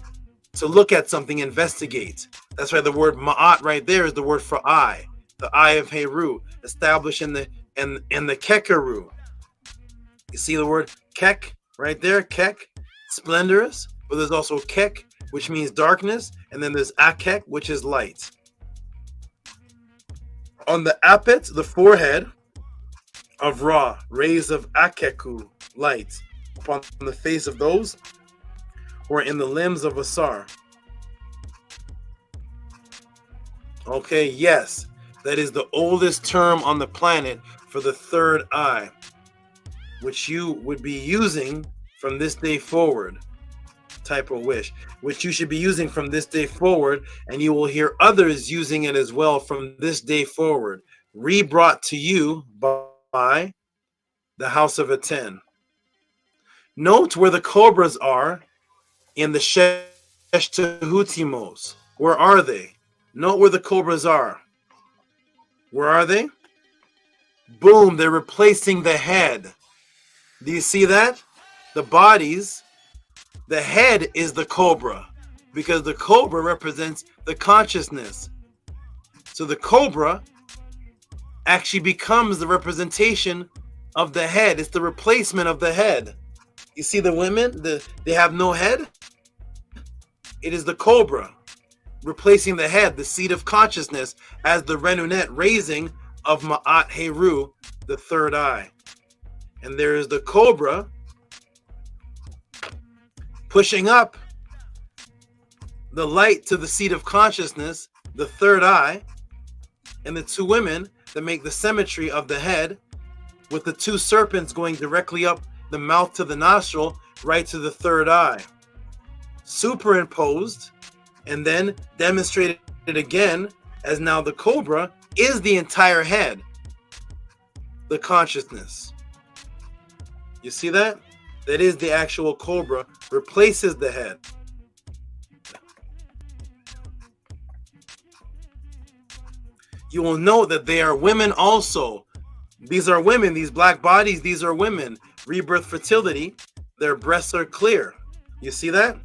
to look at something, investigate. That's why the word Ma'at right there is the word for eye, the eye of Heru, established in the Kekaru. You see the word Kek right there, Kek, splendorous. But there's also Kek, which means darkness, and then there's Akek, which is light. On the Apet, the forehead of Ra, rays of Akeku, light, upon the face of those who are in the limbs of Asar. Okay, yes, that is the oldest term on the planet for the third eye, which you would be using from this day forward. Type of wish, which you should be using from this day forward, and you will hear others using it as well from this day forward, re-brought to you by the House of ATTON. Note where the Cobras are in the Tehutimos. Where are they? Note where the Cobras are. Where are they? Boom, they're replacing the head. Do you see that? The bodies. The head is the Cobra, because the Cobra represents the consciousness. So the Cobra actually becomes the representation of the head. It's the replacement of the head. You see the women, they have no head? It is the Cobra replacing the head, the seat of consciousness, as the Renunet raising of Ma'at Heru, the third eye. And there is the Cobra pushing up the light to the seat of consciousness, the third eye, and the two women that make the symmetry of the head, with the two serpents going directly up the mouth to the nostril, right to the third eye. Superimposed and then demonstrated again as now the cobra is the entire head, the consciousness. You see that? That is the actual cobra, replaces the head. You will note that they are women also. These are women, these black bodies, these are women. Rebirth fertility, their breasts are clear. You see that?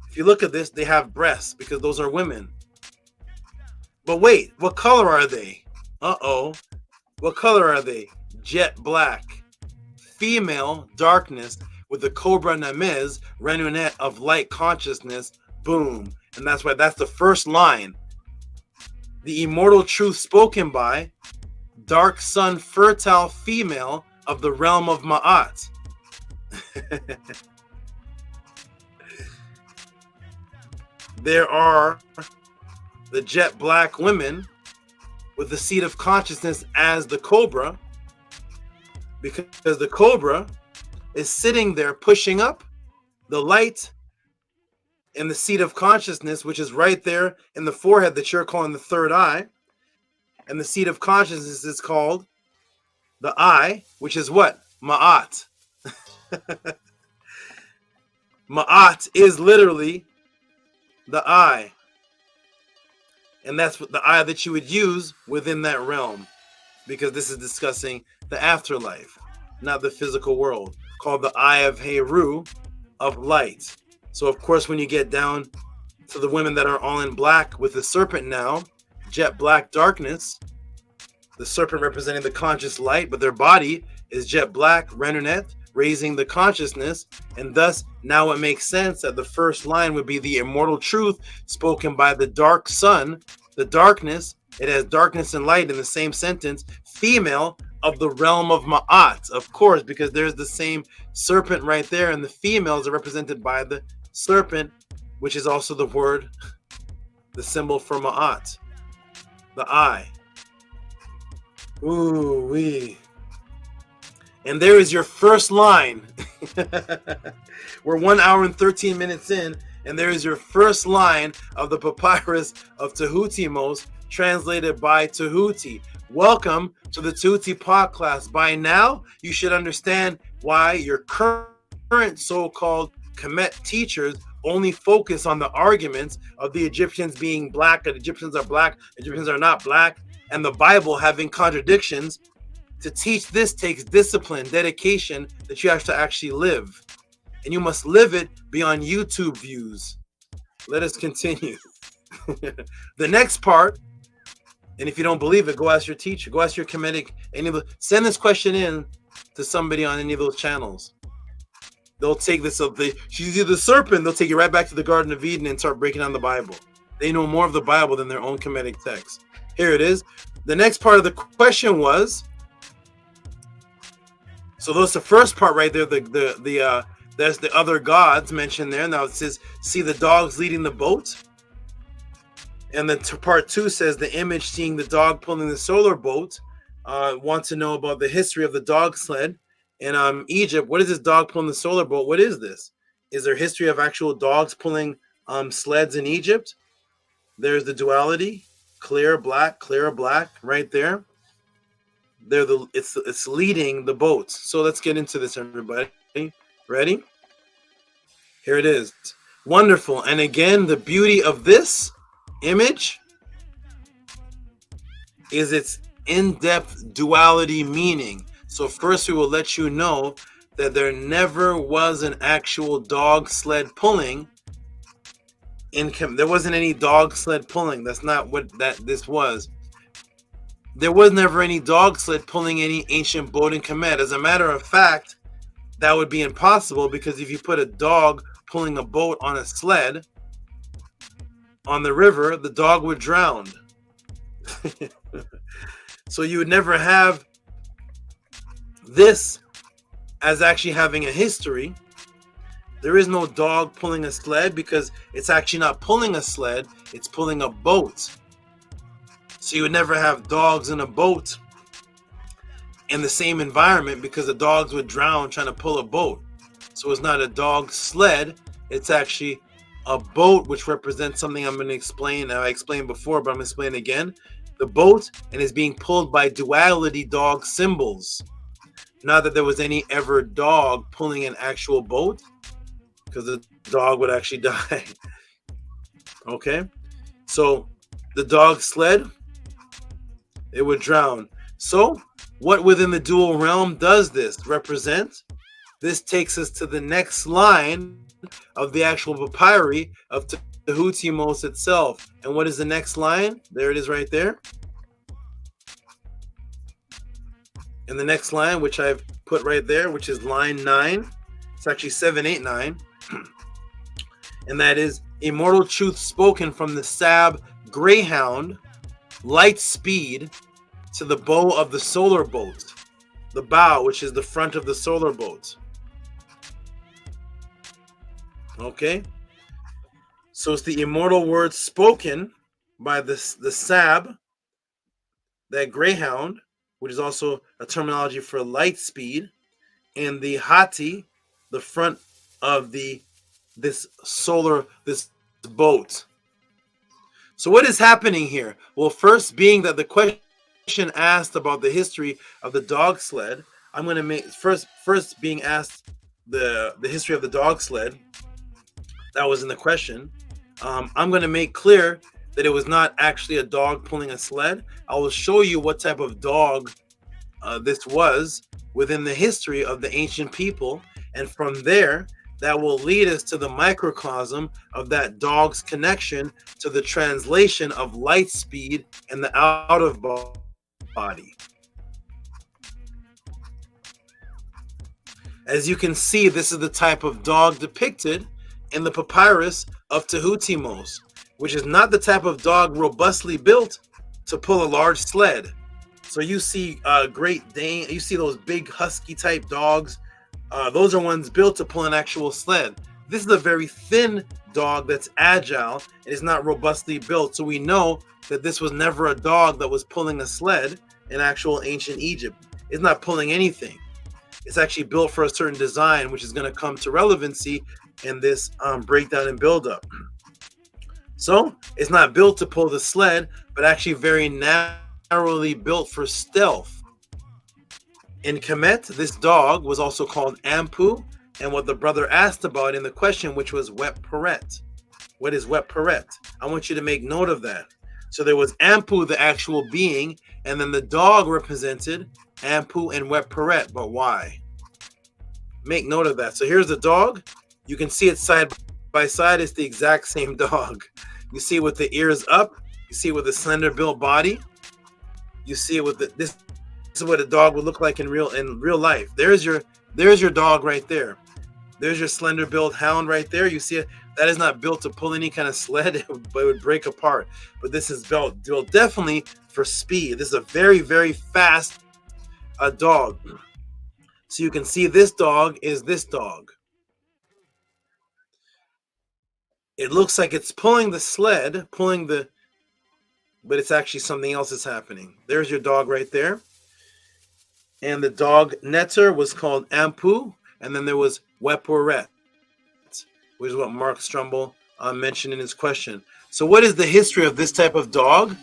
If you look at this, they have breasts because those are women. But wait, what color are they? Uh-oh. What color are they? Jet black. Female, darkness, with the Cobra Namez, Renunet of light consciousness, boom. And that's why that's the first line. The immortal truth spoken by dark sun, fertile female of the realm of Ma'at. There are the jet black women with the seat of consciousness as the cobra, because the cobra is sitting there pushing up the light in the seat of consciousness, which is right there in the forehead that you're calling the third eye. And the seat of consciousness is called the eye, which is what? Ma'at. Ma'at is literally the eye. And that's what the eye that you would use within that realm, because this is discussing the afterlife, not the physical world, called the eye of Heru, of light. So of course, when you get down to the women that are all in black with the serpent now, jet black darkness, the serpent representing the conscious light, but their body is jet black, Renunet, raising the consciousness. And thus now it makes sense that the first line would be the immortal truth spoken by the dark sun, the darkness. It has darkness and light in the same sentence, female of the realm of Ma'at, of course, because there's the same serpent right there, and the females are represented by the serpent, which is also the word, the symbol for Ma'at, the eye. Ooh wee. And there is your first line. We're 1 hour and 13 minutes in, and there is your first line of the papyrus of Tehuti most, translated by Tehuti. Welcome to the Tehuti PODCLASS. By now, you should understand why your current so-called KEMET teachers only focus on the arguments of the Egyptians being black, that Egyptians are black, Egyptians are not black, and the Bible having contradictions. To teach this takes discipline, dedication that you have to actually live. And you must live it beyond YouTube views. Let us continue. The next part, and if you don't believe it, go ask your teacher, go ask your Kemetic, send this question in to somebody on any of those channels. They'll take this up. She's either the serpent, they'll take you right back to the Garden of Eden and start breaking down the Bible. They know more of the Bible than their own Kemetic text. Here it is. The next part of the question was, so that's the first part right there. There's the other gods mentioned there. Now it says, see the dogs leading the boat. And then part 2 says the image seeing the dog pulling the solar boat. Want to know about the history of the dog sled in Egypt. What is this dog pulling the solar boat? What is this? Is there history of actual dogs pulling sleds in Egypt? There's the duality, clear black right there. It's leading the boats. So let's get into this, everybody. Ready? Here it is. Wonderful. And again, the beauty of this image is its in-depth duality meaning. So first we will let you know that there never was an actual dog sled pulling there wasn't any dog sled pulling. That's not what this was. There was never any dog sled pulling any ancient boat in Kemet. As a matter of fact, that would be impossible, because if you put a dog pulling a boat on a sled on the river, the dog would drown. So you would never have this as actually having a history. There is no dog pulling a sled because it's actually not pulling a sled, it's pulling a boat. So you would never have dogs in a boat in the same environment because the dogs would drown trying to pull a boat. So it's not a dog sled, it's actually a boat, which represents something I'm going to explain. I explained before, but I'm going to explain again. The boat, and is being pulled by duality dog symbols. Not that there was any ever dog pulling an actual boat, because the dog would actually die. Okay, so the dog sled, it would drown. So what within the dual realm does this represent? This takes us to the next line of the actual papyri of Tehuti itself. And what is the next line? There it is right there. And the next line, which I've put right there, which is line 9. It's actually 7, 8, 9. And that is immortal truth spoken from the SAB greyhound, light speed, to the bow of the solar boat. The bow, which is the front of the solar boat. Okay? So it's the immortal words spoken by the SAB, that greyhound, which is also a terminology for light speed, and the Hati, the front of this boat. So what is happening here? Well, first being that the question asked about the history of the dog sled, I'm going to make first being asked the history of the dog sled. That was in the question. I'm going to make clear that it was not actually a dog pulling a sled. I will show you what type of dog this was within the history of the ancient people, and from there that will lead us to the microcosm of that dog's connection to the translation of light speed and the out of body. As you can see, this is the type of dog depicted in the papyrus of Tehuti, which is not the type of dog robustly built to pull a large sled. So you see Great Dane, you see those big husky type dogs. Those are ones built to pull an actual sled. This is a very thin dog that's agile. It is not robustly built. So we know that this was never a dog that was pulling a sled in actual ancient Egypt. It's not pulling anything. It's actually built for a certain design, which is going to come to relevancy in this breakdown and buildup. So it's not built to pull the sled, but actually very narrowly built for stealth. In Kemet, this dog was also called ANPU, and what the brother asked about in the question, which was wet peret. What is wet peret? I want you to make note of that. So there was ANPU, the actual being, and then the dog represented ANPU and wet peret. But why? Make note of that. So here's the dog. You can see it side by side. It's the exact same dog. You see it with the ears up. You see it with the slender built body. You see it with this is what a dog would look like in real life. There's your dog right there. There's your slender built hound right there. You see it. That is not built to pull any kind of sled, but it would break apart. But this is built definitely for speed. This is a very, very fast dog. So you can see this dog is this dog. It looks like it's pulling the sled, but it's actually something else is happening. There's your dog right there. And the dog netter was called ANPU, and then there was Weperet, which is what Mark Strumble mentioned in his question. So what is the history of this type of dog?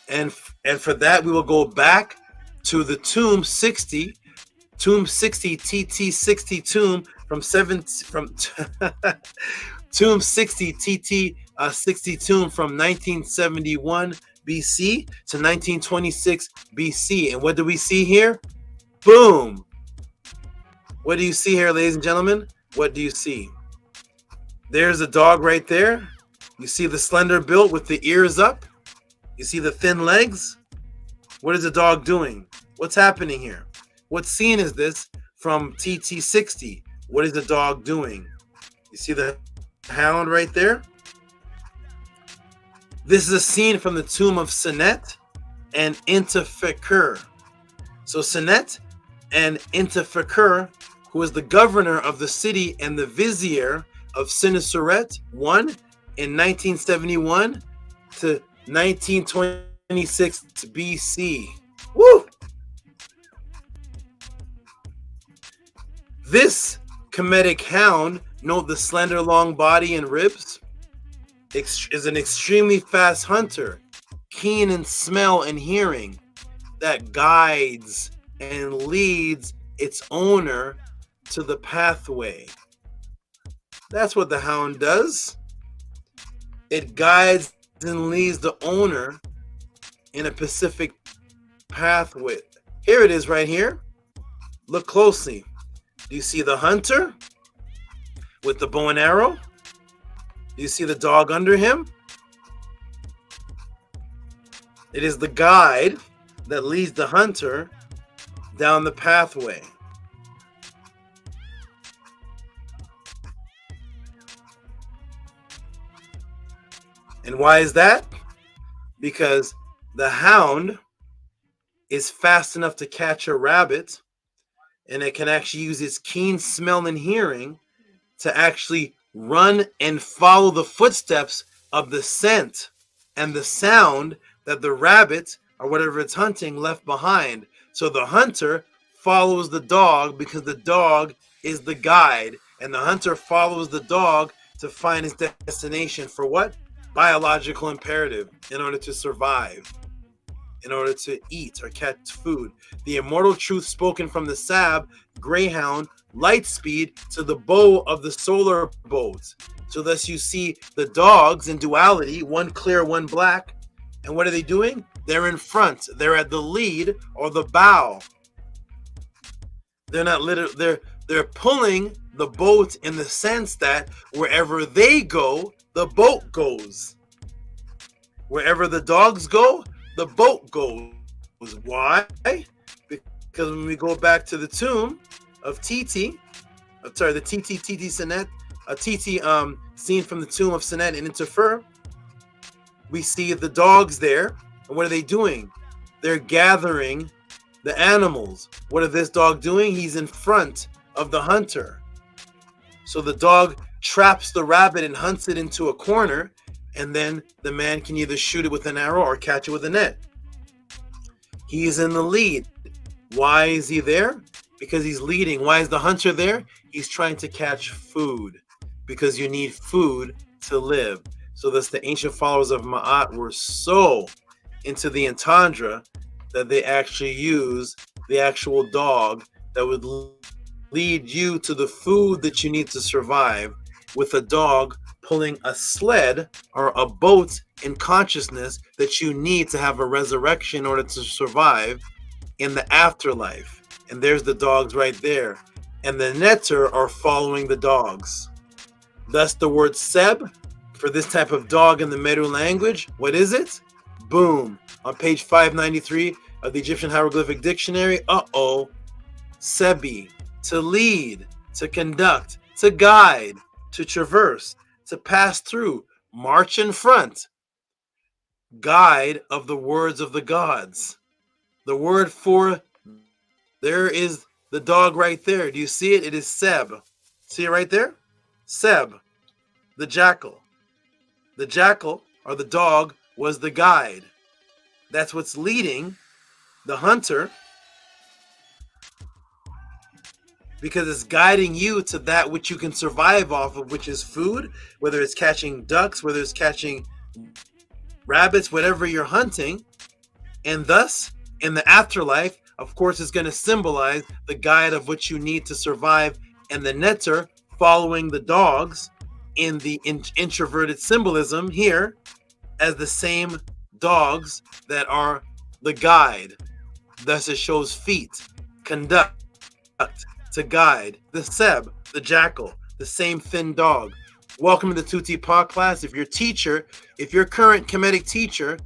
And for that, we will go back to the tomb 60 TT60 tomb from tomb 60 TT 60 tomb from 1971 BC to 1926 BC. And what do we see here? Boom! What do you see here, ladies and gentlemen? What do you see? There's a dog right there. You see the slender built with the ears up. You see the thin legs. What is the dog doing? What's happening here? What scene is this from TT60? What is the dog doing? You see the hound right there? This is a scene from the tomb of Senet and Intefekur. So Senet and Intefekur, who was the governor of the city and the vizier of Senuseret I in 1971 to 1926 BC. Woo! This Kemetic hound, note the slender long body and ribs, is an extremely fast hunter, keen in smell and hearing, that guides and leads its owner to the pathway. That's what the hound does. It guides and leads the owner in a specific pathway. Here it is right here. Look closely. Do you see the hunter with the bow and arrow? Do you see the dog under him? It is the guide that leads the hunter down the pathway. And why is that? Because the hound is fast enough to catch a rabbit, and it can actually use its keen smell and hearing to actually run and follow the footsteps of the scent and the sound that the rabbit or whatever it's hunting left behind. So the hunter follows the dog because the dog is the guide, and the hunter follows the dog to find his destination for what? Biological imperative, in order to survive, in order to eat or catch food. The immortal truth spoken from the SAB, greyhound, light speed to the bow of the solar boat. So thus you see the dogs in duality, one clear, one black. And what are they doing? They're in front. They're at the lead or the bow. They're not they're pulling the boat in the sense that wherever they go, the boat goes. Wherever the dogs go, the boat goes. Why? Because when we go back to the tomb of Titi, the Titi Senet, Titi scene from the tomb of Senet and Interfer, we see the dogs there. And what are they doing? They're gathering the animals. What is this dog doing? He's in front of the hunter. So the dog traps the rabbit and hunts it into a corner, and then the man can either shoot it with an arrow or catch it with a net. He's in the lead. Why is he there? Because he's leading. Why is the hunter there? He's trying to catch food, because you need food to live. So thus the ancient followers of Ma'at were so into the entendre that they actually use the actual dog that would lead you to the food that you need to survive, with a dog pulling a sled or a boat in consciousness that you need to have a resurrection in order to survive in the afterlife. And there's the dogs right there. And the netter are following the dogs. Thus the word seb for this type of dog in the Meru language, what is it? Boom. On page 593 of the Egyptian Hieroglyphic Dictionary, sebi, to lead, to conduct, to guide, to traverse, to pass through, march in front, guide of the words of the gods. The word for, there is the dog right there. Do you see it? It is Seb. See it right there? Seb, the jackal. The jackal, or the dog, was the guide. That's what's leading the hunter, because it's guiding you to that which you can survive off of, which is food, whether it's catching ducks, whether it's catching rabbits, whatever you're hunting. And thus, in the afterlife, of course, it's going to symbolize the guide of what you need to survive, and the netter following the dogs in the introverted symbolism here as the same dogs that are the guide. Thus it shows feet, conduct, to guide. The Seb, the jackal, the same thin dog. Welcome to the Tuti PODCLASS. If your current Kemetic teacher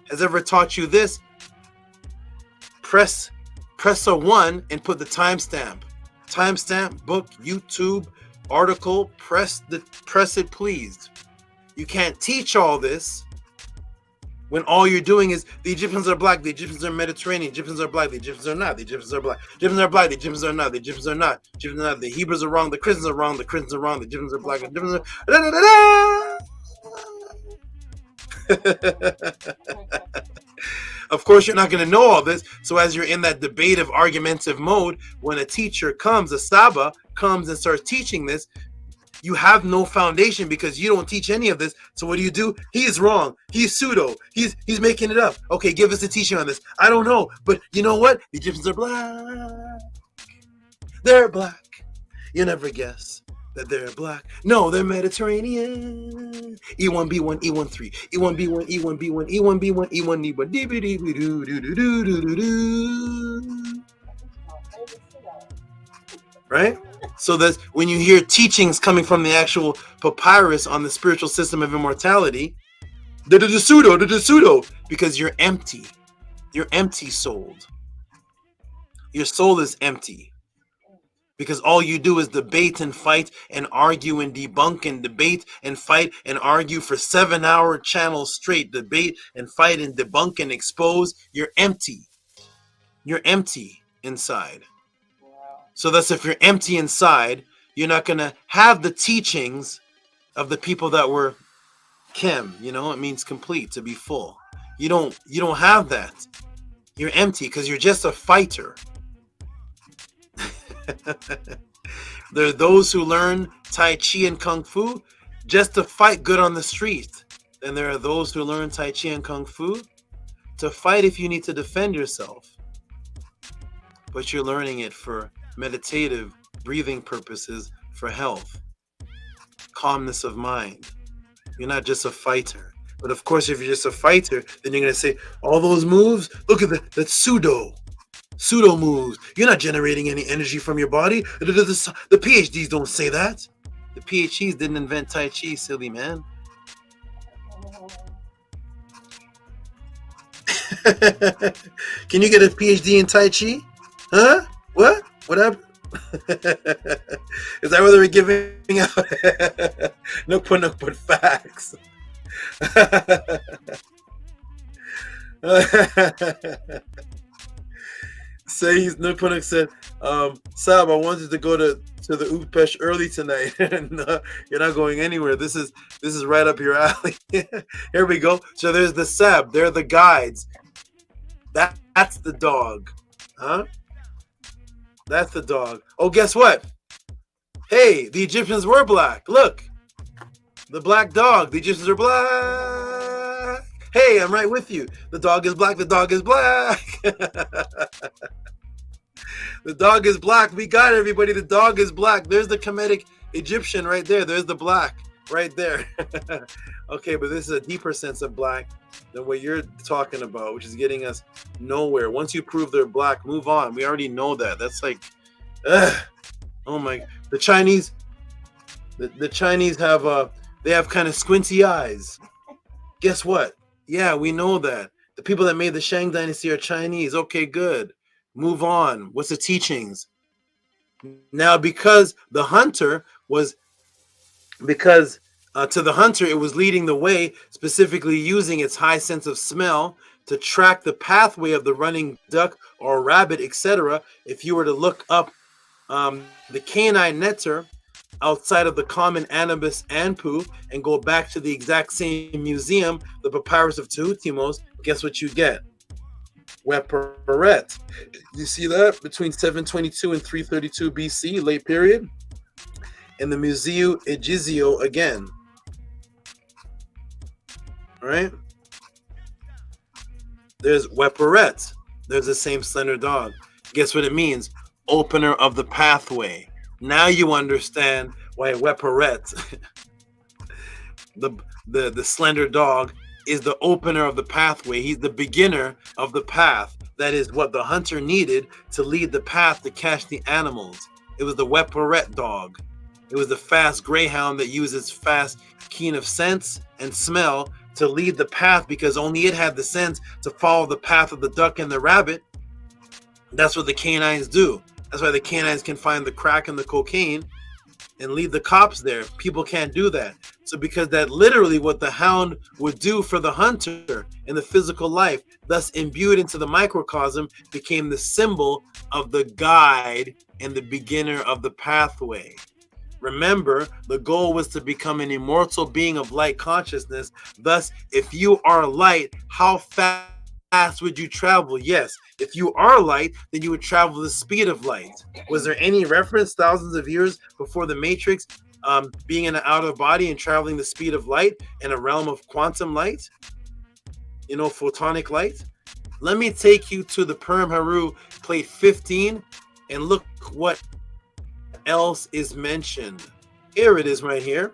has ever taught you this, press a 1 and put the timestamp. Timestamp, book, YouTube, article, press it please. You can't teach all this When all you're doing is the Egyptians are black, the Egyptians are Mediterranean, Egyptians are black, the Egyptians are not, the Egyptians are black, Egyptians are black, the Egyptians are not, the Egyptians are not, Egyptians are not, the Hebrews are wrong, the Christians are wrong, the Christians are wrong, the Egyptians are black, the Egyptians are Of course, you're not going to know all this. So as you're in that debative, argumentative mode, when a teacher comes, a SABA comes and starts teaching this, you have no foundation because you don't teach any of this. So what do? He's wrong. He's pseudo. He's making it up. Okay, give us a teaching on this. I don't know. But you know what? The Egyptians are black. They're black. You never guess that they're black. No, they're Mediterranean. E1B1, E13. E1B1, E1B1, E1B1, E1B1, E1. Right? So that's when you hear teachings coming from the actual papyrus on the spiritual system of immortality, they're the pseudo, because you're empty. You're empty-souled. Your soul is empty. Because all you do is debate and fight and argue and debunk and debate and fight and argue for 7-hour channels straight. Debate and fight and debunk and expose. You're empty. You're empty inside. So that's if you're empty inside, you're not going to have the teachings of the people that were Kem. You know, it means complete, to be full. You don't have that. You're empty because you're just a fighter. There are those who learn Tai Chi and Kung Fu just to fight good on the street. And there are those who learn Tai Chi and Kung Fu to fight if you need to defend yourself. But you're learning it for meditative breathing purposes, for health, calmness of mind. You're not just a fighter. But of course, if you're just a fighter, then you're going to say, all those moves, look at that's pseudo moves. You're not generating any energy from your body. The PhDs don't say that. The PhDs didn't invent Tai Chi, silly man. Can you get a PhD in Tai Chi? Huh? What? What happened? Is that what they were giving out? No put facts. Nupunuk said, Sab, I wanted to go to the Upesh early tonight. No, you're not going anywhere. This is right up your alley. Here we go. So there's the Sab. They're the guides. That's the dog. Huh? That's the dog. Oh, guess what? Hey, the Egyptians were black. Look. The black dog. The Egyptians are black. Hey, I'm right with you. The dog is black. The dog is black. The dog is black. We got it, everybody. The dog is black. There's the Kemetic Egyptian right there. There's the black right there. Okay, but this is a deeper sense of black than what you're talking about, which is getting us nowhere. Once you prove they're black, move on. We already know that. That's like, oh my. The Chinese have they have kind of squinty eyes. Guess what? Yeah, we know that. The people that made the Shang Dynasty are Chinese. Okay, good. Move on. What's the teachings? Now, because the hunter was, to the hunter, it was leading the way, specifically using its high sense of smell to track the pathway of the running duck or rabbit, etc. If you were to look up the canine nectar outside of the common Anubis ANPU and go back to the exact same museum, the Papyrus of Tehuti, guess what you get? Weperet. You see that? Between 722 and 332 BC, late period. In the Museo Egizio again. All right? There's Weperet. There's the same slender dog. Guess what it means? Opener of the pathway. Now you understand why Weperet, the slender dog, is the opener of the pathway. He's the beginner of the path. That is what the hunter needed to lead the path to catch the animals. It was the Weperet dog. It was the fast greyhound that uses fast, keen of sense and smell to lead the path, because only it had the sense to follow the path of the duck and the rabbit. That's what the canines do. That's why the canines can find the crack and the cocaine and lead the cops there. People can't do that. So because that literally what the hound would do for the hunter in the physical life, thus imbued into the microcosm, became the symbol of the guide and the beginner of the pathway. Remember, the goal was to become an immortal being of light consciousness. Thus, if you are light, how fast would you travel? Yes, if you are light, then you would travel the speed of light. Was there any reference thousands of years before the Matrix being in an outer body and traveling the speed of light in a realm of quantum light? You know, photonic light? Let me take you to the Purim Haru, plate 15, and look what else is mentioned. Here it is right here.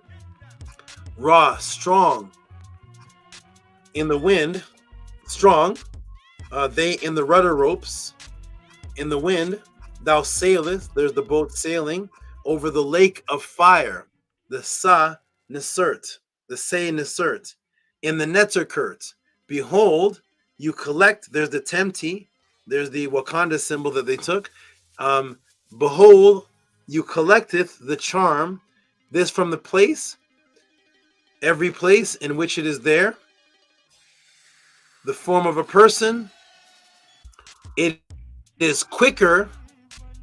Ra, strong in the wind, strong, they in the rudder ropes, in the wind, thou sailest, there's the boat sailing, over the lake of fire, the Sa Nisert, the Say Nisert, in the Neterkurt, behold, you collect, there's the Temti, there's the Wakanda symbol that they took, behold, you collecteth the charm, this from the place, every place in which it is there, the form of a person, it is quicker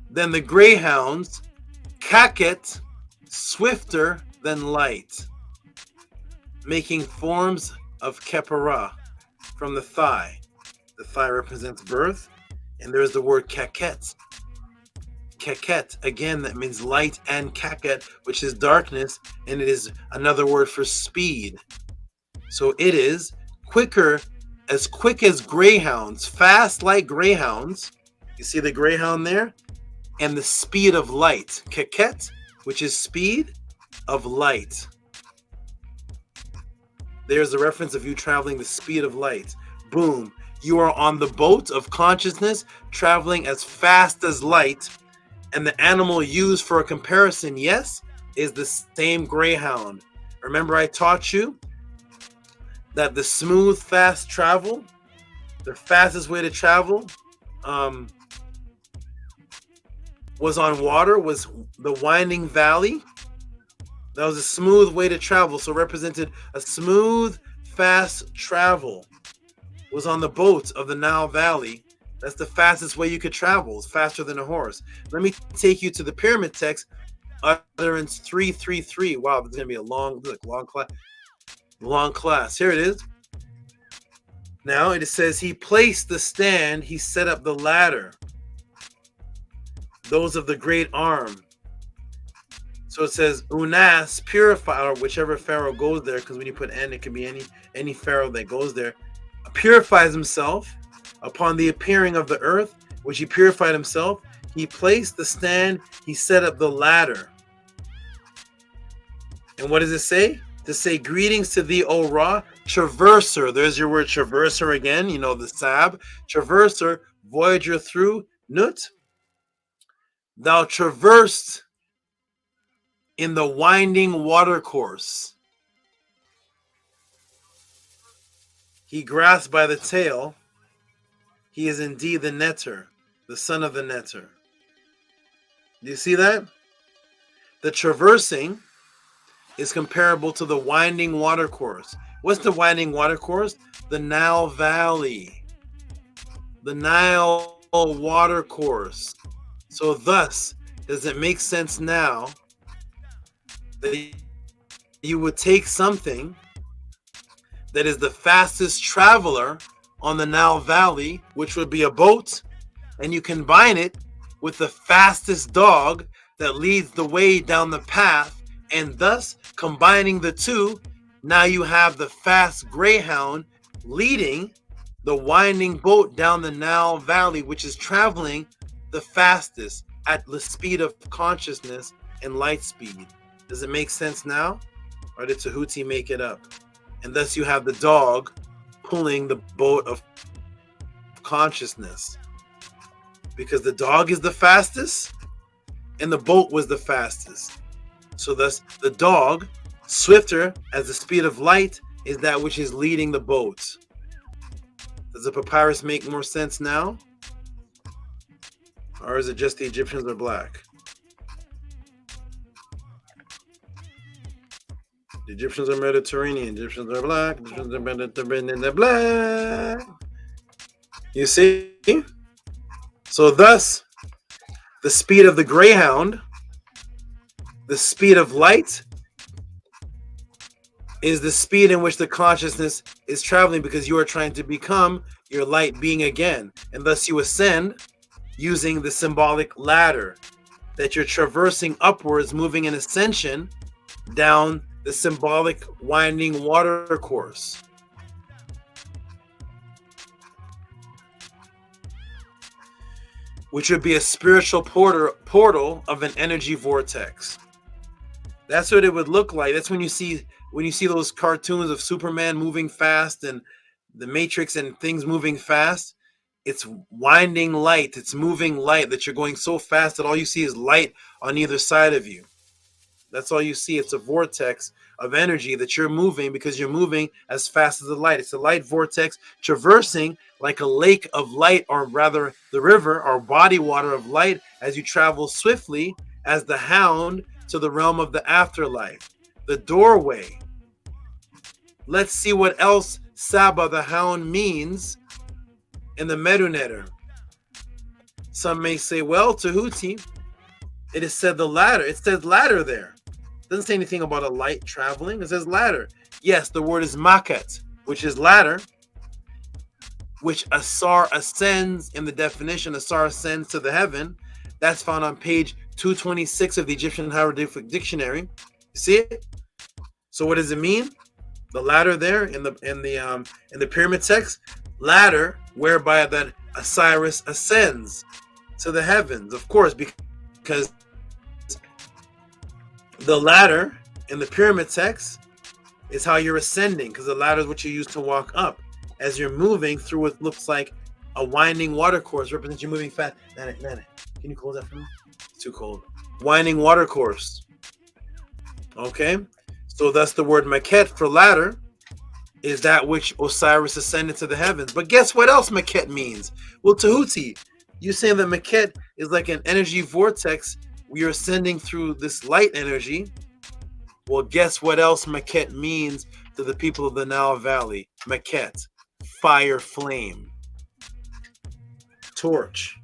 than the greyhounds, Kaket, swifter than light, making forms of Kepara from the thigh. The thigh represents birth, and there's the word Kaket. Kaket, again, that means light, and Kaket, which is darkness, and it is another word for speed. So it is quicker, as quick as greyhounds, fast like greyhounds. You see the greyhound there? And the speed of light. Kaket, which is speed of light. There's a reference of you traveling the speed of light. Boom. You are on the boat of consciousness, traveling as fast as light. And the animal used for a comparison, yes, is the same greyhound. Remember I taught you that the smooth, fast travel, the fastest way to travel was on water, was the winding valley. That was a smooth way to travel. So represented a smooth, fast travel. Was on the boat of the Nile Valley. That's the fastest way you could travel. It's faster than a horse. Let me take you to the pyramid text, utterance 333. Wow, this is gonna be a long class. Long class. Here it is. Now it says he placed the stand, he set up the ladder. Those of the great arm. So it says Unas purify, or whichever pharaoh goes there, because when you put N, it can be any pharaoh that goes there, purifies himself. Upon the appearing of the earth, which he purified himself, he placed the stand, he set up the ladder. And what does it say? To say, greetings to thee, O Ra, traverser. There's your word traverser again, you know, the Sab. Traverser, voyager through Nut. Thou traversed in the winding watercourse. He grasped by the tail. He is indeed the netter, the son of the netter. Do you see that? The traversing is comparable to the winding watercourse. What's the winding watercourse? The Nile Valley. The Nile watercourse. So thus, does it make sense now that you would take something that is the fastest traveler on the Nile Valley, which would be a boat, and you combine it with the fastest dog that leads the way down the path, and thus combining the two, now you have the fast greyhound leading the winding boat down the Nile Valley, which is traveling the fastest at the speed of consciousness and light speed. Does it make sense now? Or did Tehuti make it up? And thus you have the dog pulling the boat of consciousness, because the dog is the fastest and the boat was the fastest. So thus the dog, swifter as the speed of light, is that which is leading the boat. Does the papyrus make more sense now? Or is it just the Egyptians are black? The Egyptians are Mediterranean. Egyptians are black. Egyptians are Mediterranean. They're black. You see? So thus, the speed of the Greyhound, the speed of light, is the speed in which the consciousness is traveling, because you are trying to become your light being again. And thus you ascend using the symbolic ladder that you're traversing upwards, moving in ascension down the symbolic winding water course. Which would be a spiritual portal of an energy vortex. That's what it would look like. That's when you see those cartoons of Superman moving fast and the Matrix and things moving fast. It's winding light. It's moving light that you're going so fast that all you see is light on either side of you. That's all you see. It's a vortex of energy that you're moving because you're moving as fast as the light. It's a light vortex traversing like a lake of light, or rather the river or body water of light, as you travel swiftly as the hound to the realm of the afterlife, the doorway. Let's see what else SABA, the hound, means in the Merunetter. Some may say, well, Tehuti, it is said the ladder. It says ladder there. It doesn't say anything about a light traveling. It says ladder. Yes, the word is maket, which is ladder, which Asar ascends in the definition. Asar ascends to the heaven. That's found on page 226 of the Egyptian Hieroglyphic Dictionary. You see it? So what does it mean? The ladder there in the pyramid text, ladder whereby that Osiris ascends to the heavens. Of course, because the ladder in the pyramid text is how you're ascending, because the ladder is what you use to walk up as you're moving through what looks like a winding water course. Represents you moving fast. Nana, can you close that for me? It's too cold. Winding water course. Okay, so that's the word maket for ladder, is that which Osiris ascended to the heavens. But guess what else maket means? Well, Tehuti, you're saying that maket is like an energy vortex. We are ascending through this light energy. Well, guess what else maket means to the people of the Nile Valley? Maket, fire, flame, torch,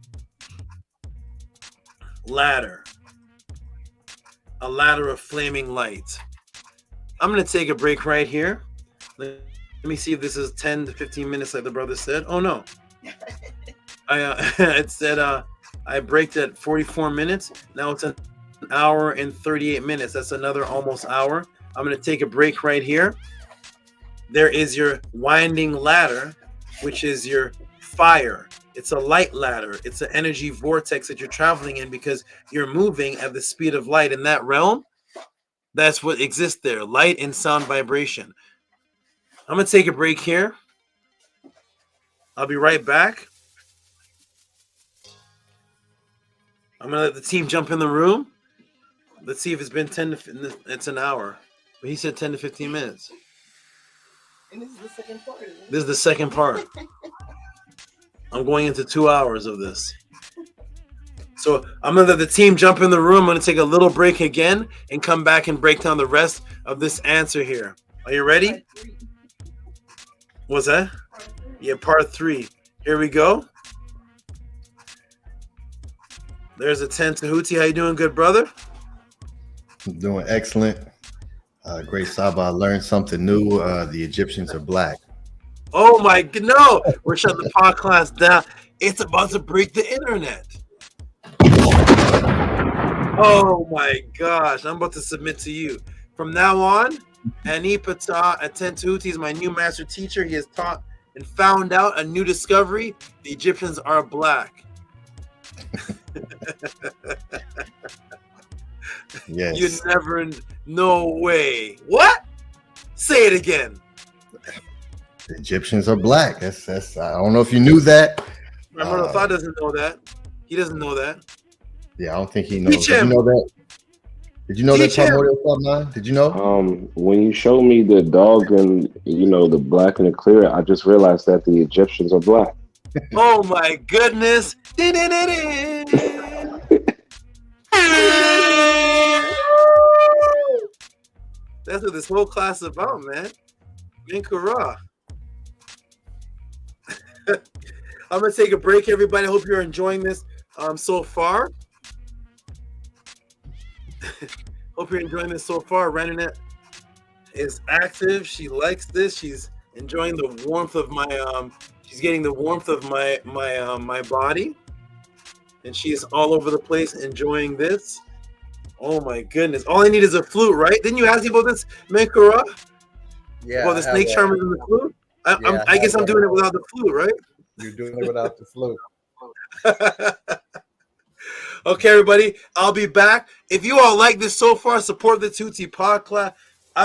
ladder, a ladder of flaming light. I'm going to take a break right here. Let me see if this is 10 to 15 minutes like the brother said. Oh, no. It said I braked at 44 minutes. Now it's an hour and 38 minutes. That's another almost hour. I'm going to take a break right here. There is your winding ladder, which is your fire. It's a light ladder. It's an energy vortex that you're traveling in because you're moving at the speed of light in that realm. That's what exists there, light and sound vibration. I'm going to take a break here. I'll be right back. I'm going to let the team jump in the room. Let's see if it's been 10 to, it's an hour. But he said 10 to 15 minutes. And this is the second part. This is the second part. I'm going into 2 hours of this. So I'm going to let the team jump in the room. I'm going to take a little break again and come back and break down the rest of this answer here. Are you ready? What's that? Yeah, part 3. Here we go. There's a 10 Tehuti. How you doing, good brother? I'm doing excellent. Great Saba. I learned something new. The Egyptians are black. Oh my God, no! We're shutting the podcast down. It's about to break the internet. Oh my gosh, I'm about to submit to you. From now on, Anipata Tehuti is my new master teacher. He has taught and found out a new discovery. The Egyptians are black. Yes. You never, no way. What? Say it again. The Egyptians are black. That's. I don't know if you knew that. My brother Thought doesn't know that. He doesn't know that. Yeah, I don't think he knows. Teach Did him. you know that? Did you know Teach that? him. Primordial Club 9? Did you know? When you showed me the dog and the black and the clear, I just realized that the Egyptians are black. Oh my goodness. That's what this whole class is about, man. Minkara. I'm gonna take a break, everybody. I hope you're enjoying this so far. Hope you're enjoying this so far. RENUNET is active. She likes this. She's enjoying the warmth of my she's getting the warmth of my body, and she's all over the place enjoying this. Oh my goodness! All I need is a flute, right? Didn't you ask me about this, Minkara? Yeah. About the snake charmers and the flute? I guess I'm doing it without the flute, right? You're doing it without the flute. Okay, everybody, I'll be back. If you all like this so far, support the Tehuti PODCLASS.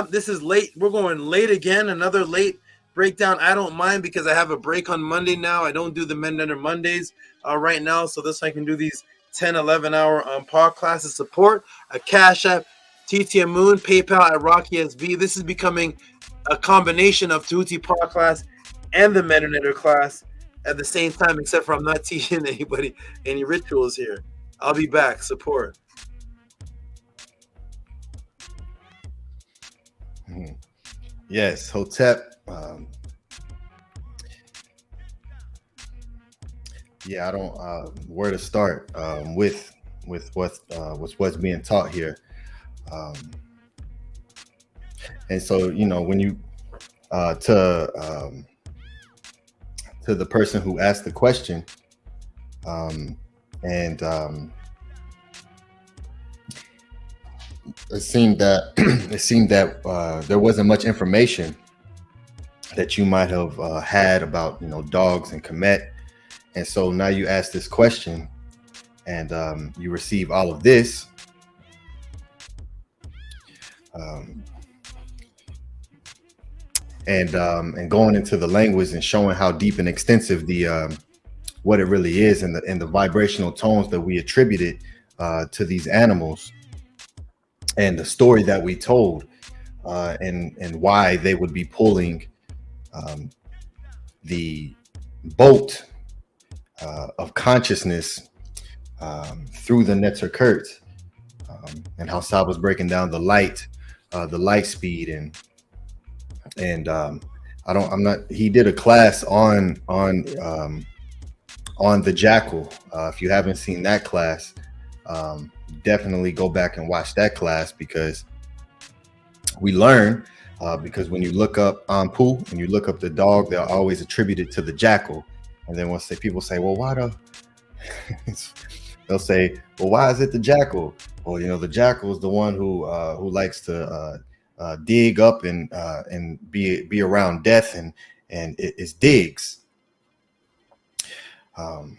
This is late. We're going late again. Another late breakdown. I don't mind because I have a break on Monday now. I don't do the Men Under Mondays right now, so this I can do these 10, 11-hour PODCLASS support. A Cash App, TTM Moon, PayPal at Rocky SV. This is becoming a combination of Tehuti PODCLASS and the Men class at the same time, except for I'm not teaching anybody any rituals here. I'll be back. Support. Yes, Hotep. Yeah, I don't where to start with what's being taught here. And so, you know, when you to the person who asked the question, it seemed that there wasn't much information that you might have had about, you know, dogs and KEMET, and so now you ask this question, and you receive all of this. And going into the language and showing how deep and extensive the what it really is, and the vibrational tones that we attributed to these animals, and the story that we told, and why they would be pulling the boat of consciousness through the Netzerkert, and how Sab was breaking down the light speed, and he did a class on the jackal. If you haven't seen that class, definitely go back and watch that class, because we learn, because when you look up ANPU and you look up the dog, they're always attributed to the jackal. And then once people say, well, why they'll say, well, why is it the jackal? Well, you know, the jackal is the one who likes to dig up and be around death, and it's digs. And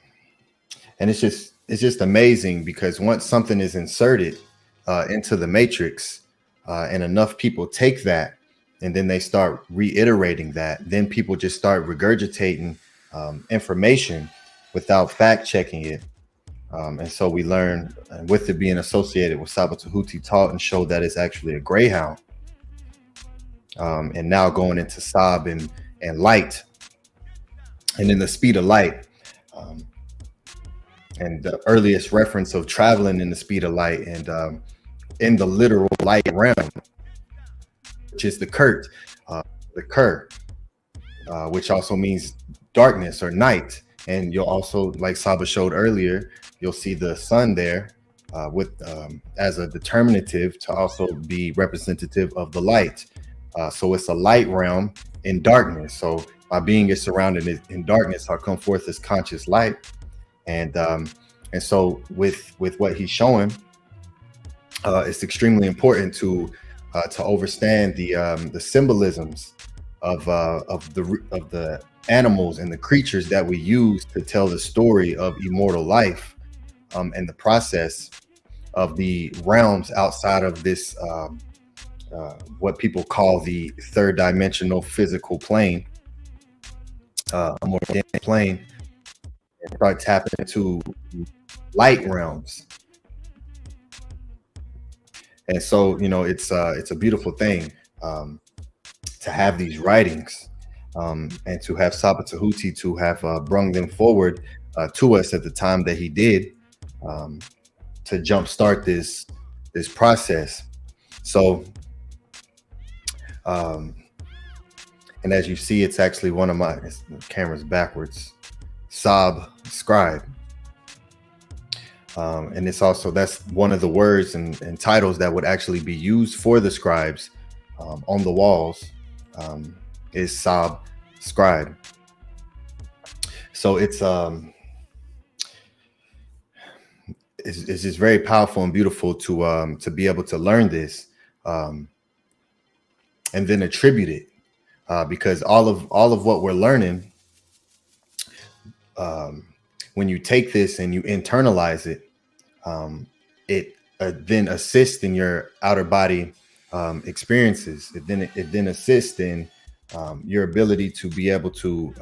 it's just amazing, because once something is inserted into the matrix, and enough people take that, and then they start reiterating that, then people just start regurgitating information without fact checking it. And so we learn, with it being associated with SABA Tehuti, taught and showed that it's actually a greyhound. And now going into Sab and light, and in the speed of light, and the earliest reference of traveling in the speed of light, and in the literal light realm, which is the Kurt, which also means darkness or night. And you'll also, like Saba showed earlier, you'll see the sun there with as a determinative to also be representative of the light. So it's a light realm in darkness. So my being is surrounded in darkness, I'll come forth as conscious light. And so with what he's showing, it's extremely important to understand the symbolisms of the animals and the creatures that we use to tell the story of immortal life, and the process of the realms outside of this what people call the third dimensional physical plane, a more organic plane, and start tapping into light realms. And so, you know, it's a beautiful thing to have these writings, and to have Saba Tehuti to have brung them forward to us at the time that he did, to jumpstart this process. So And as you see, it's actually one of my, the camera's backwards, SABA, scribe. And it's also, that's one of the words and titles that would actually be used for the scribes on the walls, is SABA, scribe. So it's just very powerful and beautiful to be able to learn this and then attribute it, because all of what we're learning, when you take this and you internalize it, it then assists in your outer body experiences. It then assists in your ability to be able to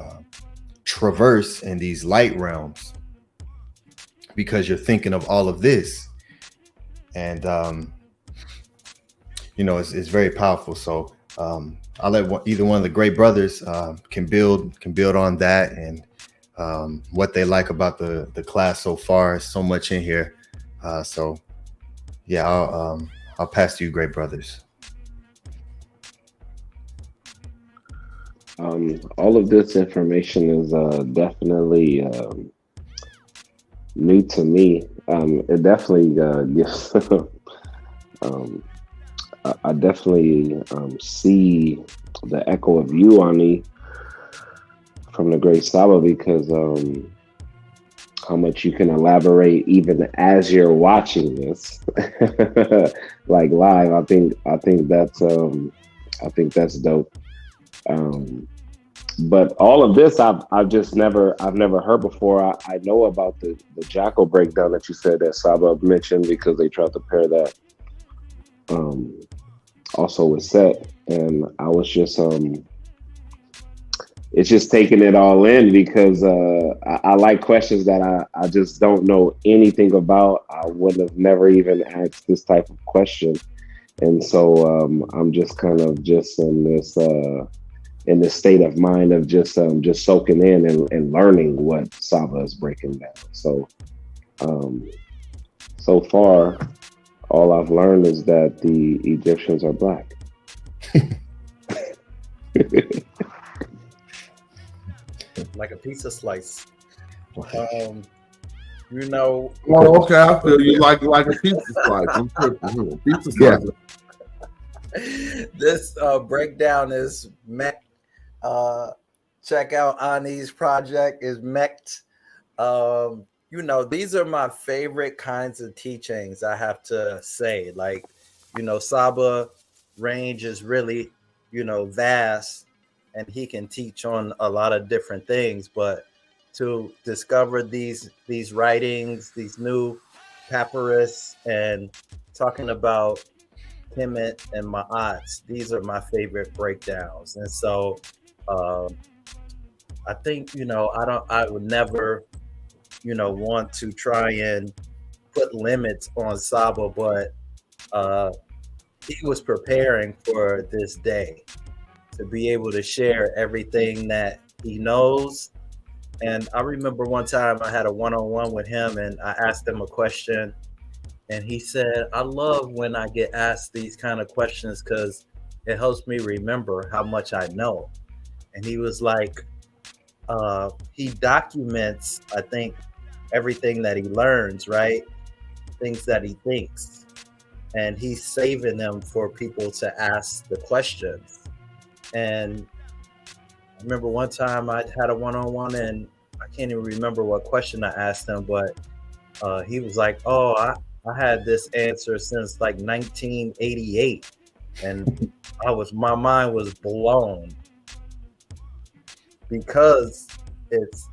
traverse in these light realms, because you're thinking of all of this, and you know, it's very powerful. So I'll let either one of the great brothers can build on that, and what they like about the class so far. So much in here, so yeah, I'll pass to you, great brothers. All of this information is definitely new to me. It definitely gives. I definitely see the echo of you, Ani, from the great Saba, because how much you can elaborate even as you're watching this, like live. I think that's dope. But all of this I've never heard before. I know about the JACKAL breakdown that you said that Saba mentioned, because they tried to pair that also with Set, and I was just it's just taking it all in, because I like questions that I just don't know anything about. I would have never even asked this type of question, and so I'm just kind of just in this state of mind of just soaking in and learning what Saba is breaking down. So so far, all I've learned is that the Egyptians are black. Like a pizza slice. You know. Oh, okay. I feel you like a pizza slice. I'm tripping. Pizza slice. Yeah. This breakdown is mech. Check out Ani's project is mech. You know, these are my favorite kinds of teachings, I have to say. Like, you know, Saba range is really, you know, vast, and he can teach on a lot of different things. But to discover these writings, these new papyrus, and talking about KEMET and Ma'at, these are my favorite breakdowns. And so I think, you know, I would never, you know, want to try and put limits on Saba, but he was preparing for this day to be able to share everything that he knows. And I remember one time I had a one-on-one with him, and I asked him a question, and he said, I love when I get asked these kind of questions because it helps me remember how much I know. And he was like, he documents, I think, everything that he learns, right? Things that he thinks. And he's saving them for people to ask the questions. And I remember one time I had a one-on-one, and I can't even remember what question I asked him, but he was like, oh, I had this answer since like 1988. And my mind was blown, because it's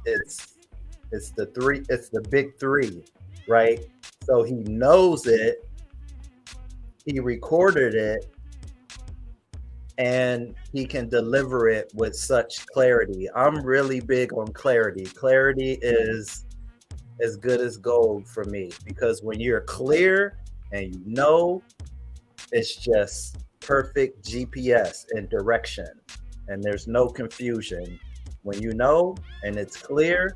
the big three, right? So he knows it, he recorded it, and he can deliver it with such clarity. I'm really big on clarity. Clarity is as good as gold for me, because when you're clear and you know, it's just perfect GPS and direction, and there's no confusion. When you know and it's clear,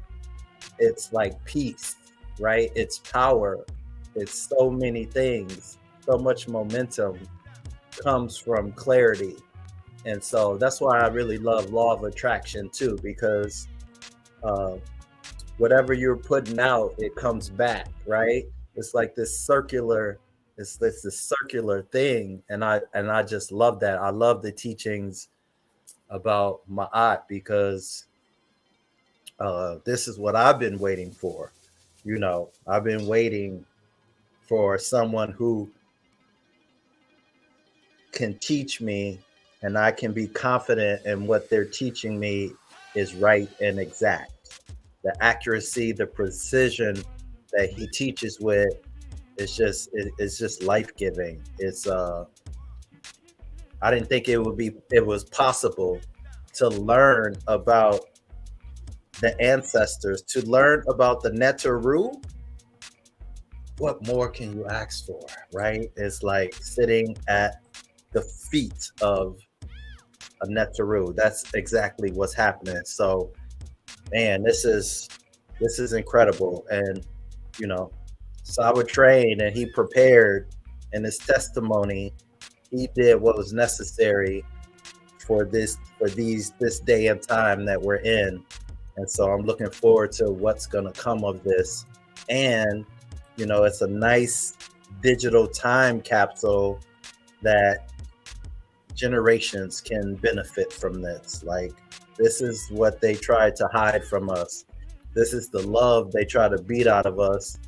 it's like peace, right? It's power. It's so many things. So much momentum comes from clarity. And so that's why I really love law of attraction too, because whatever you're putting out, it comes back, right? It's like this circular, it's this circular thing, and I just love that. I love the teachings about Ma'at because this is what I've been waiting for. You know, I've been waiting for someone who can teach me, and I can be confident in what they're teaching me is right and exact. The accuracy, the precision that he teaches with is just life-giving. It's I didn't think it was possible to learn about the ancestors, to learn about the Neteru. What more can you ask for, right? It's like sitting at the feet of a Neteru. That's exactly what's happening. So, man, this is incredible. And you know, Saba trained and he prepared, and his testimony, he did what was necessary for this day and time that we're in. And so I'm looking forward to what's going to come of this. And you know, it's a nice digital time capsule that generations can benefit from this. Like, this is what they tried to hide from us. This is the love they try to beat out of us.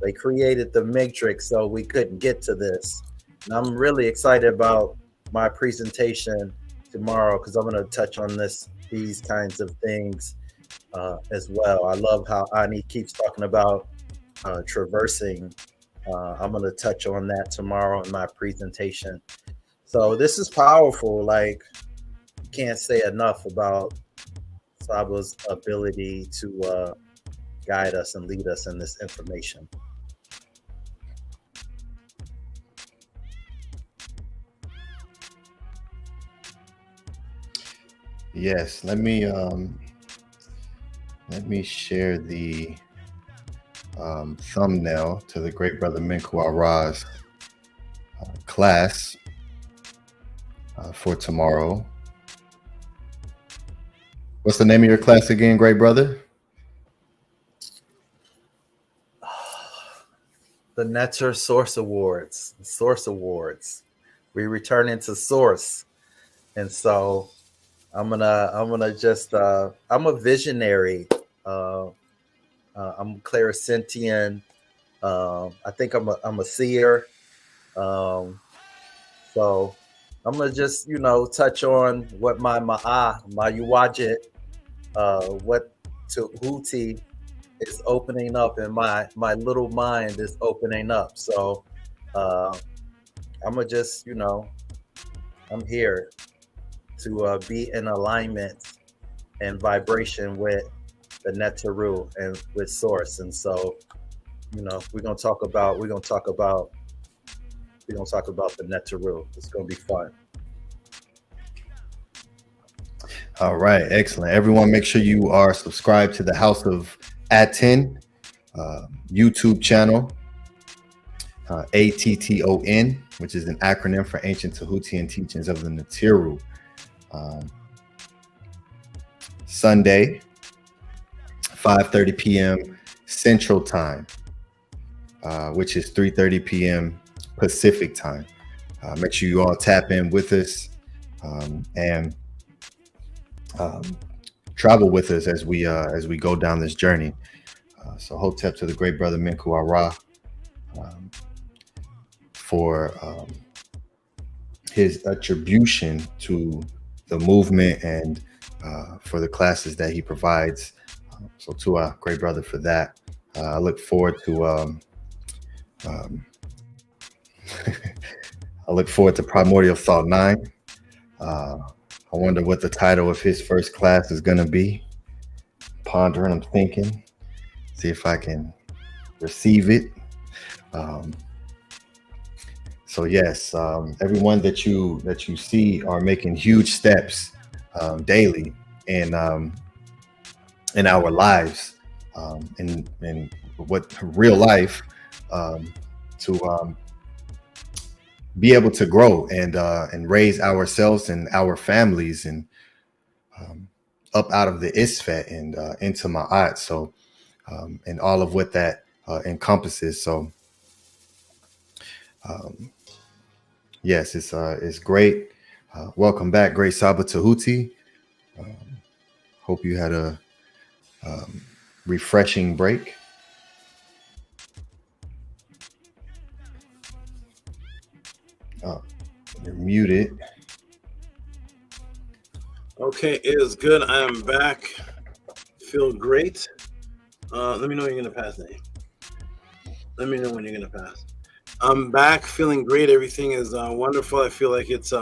They created the matrix so we couldn't get to this. And I'm really excited about my presentation tomorrow because I'm going to touch on these kinds of things as well. I love how Ani keeps talking about traversing. I'm going to touch on that tomorrow in my presentation. So this is powerful. Like, can't say enough about Saba's ability to guide us and lead us in this information. Yes, let me share the thumbnail to the great brother Minku Ara's class for tomorrow. What's the name of your class again, great brother? The Netzer Source Awards. We return into Source. And so I'm gonna just I'm a visionary. I'm clairsentient. I think I'm a seer. So I'm gonna just, you know, touch on what my Uwajit, what Tehuti is opening up, and my little mind is opening up. So I'm gonna just, you know, I'm here to be in alignment and vibration with the Neteru and with Source. And so, you know, we're gonna talk about the Neteru. It's gonna be fun. All right, excellent. Everyone, make sure you are subscribed to the House of ATTON YouTube channel, ATTON, which is an acronym for Ancient Tehutian Teachings of the Neteru. Sunday, 5:30 p.m. Central Time, which is 3:30 p.m. Pacific Time. Make sure you all tap in with us and travel with us as we go down this journey. So hotep to the great brother Minku Ara for his attribution to the movement and for the classes that he provides. So to our great brother for that. I look forward to I look forward to Primordial Thought 9. I wonder what the title of his first class is going to be. Pondering, I'm thinking. See if I can receive it. So yes, everyone that you see are making huge steps daily in our lives, in what real life, to be able to grow and raise ourselves and our families and up out of the Isfet and into Ma'at. So and all of what that encompasses. So yes, it's great. Welcome back, Great Saba Tehuti. Hope you had a refreshing break. Oh, you're muted. Okay, it is good. I am back. Feel great. Let me know when you're gonna pass, Nate. Let me know when you're gonna pass. I'm back, feeling great. Everything is wonderful. I feel like it's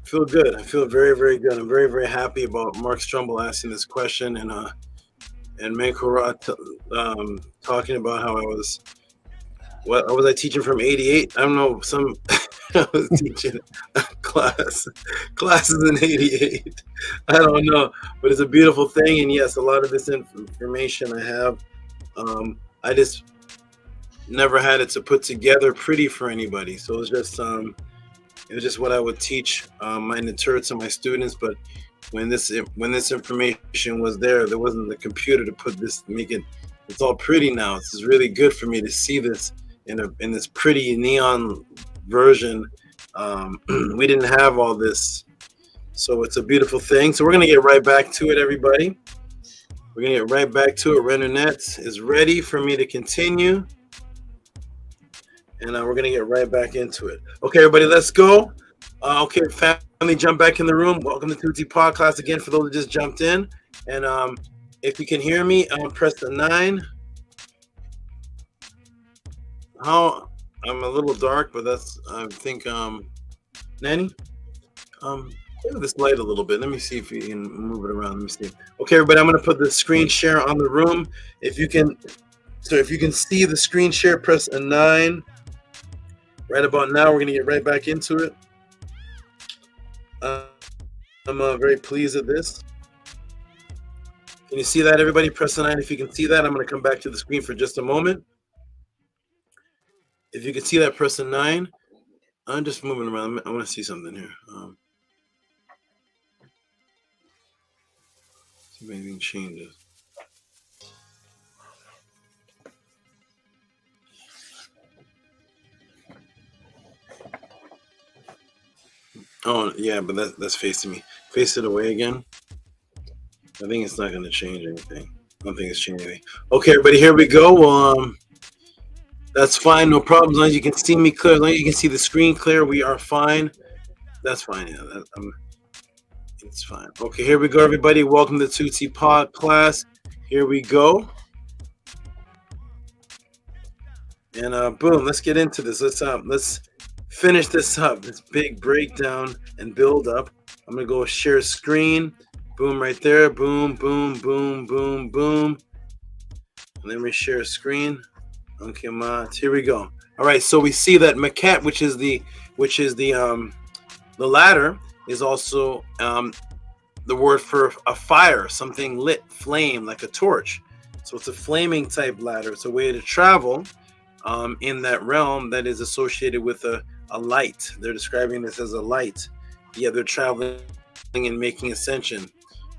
feel good. I feel very, very good. I'm very, very happy about Mark STRUBLE asking this question and Mankorat talking about how I was. What was I teaching from '88? I don't know. I was teaching classes in '88. I don't know, but it's a beautiful thing. And yes, a lot of this information I have, I just never had it to put together pretty for anybody. So it was just what I would teach my Naturts and my students. But when this information was there wasn't the computer to put this, make it. It's all pretty now. It's really good for me to see this in this pretty neon version. We didn't have all this, so it's a beautiful thing. So we're gonna get right back to it, everybody. We're gonna get right back to it. RENUNET is ready for me to continue, and we're gonna get right back into it. Okay, everybody, let's go. Okay, family, jump back in the room. Welcome to Tehuti PODCLASS again for those who just jumped in. And if you can hear me, press the 9. I'm a little dark, but that's, I think, Nanny, play this light a little bit. Let me see if you can move it around. Let me see. Okay, everybody, I'm going to put the screen share on the room. If you can see the screen share, press a 9. Right about now, we're going to get right back into it. I'm very pleased at this. Can you see that, everybody? Press the 9 if you can see that. I'm going to come back to the screen for just a moment. If you can see that, press the 9. I'm just moving around. I want to see something here. See if anything changes. Oh, yeah, but that's facing me. Face it away again. I think it's not going to change anything. I don't think it's changing anything. Okay, everybody, here we go. Well, that's fine. No problem. As long as you can see me clear, as long as you can see the screen clear, we are fine. That's fine. Yeah, it's fine. Okay, here we go, everybody. Welcome to Tehuti PODCLASS. Here we go. And boom, let's get into this. Let's finish this up. This big breakdown and build up. I'm gonna go share screen. Boom, right there. Boom, boom, boom, boom, boom. And then we share screen. Okay, here we go. All right, so we see that maquette, which is the ladder, is also the word for a fire, something lit, flame, like a torch. So it's a flaming type ladder. It's a way to travel in that realm that is associated with a light. They're describing this as a light. Yeah, they're traveling and making ascension.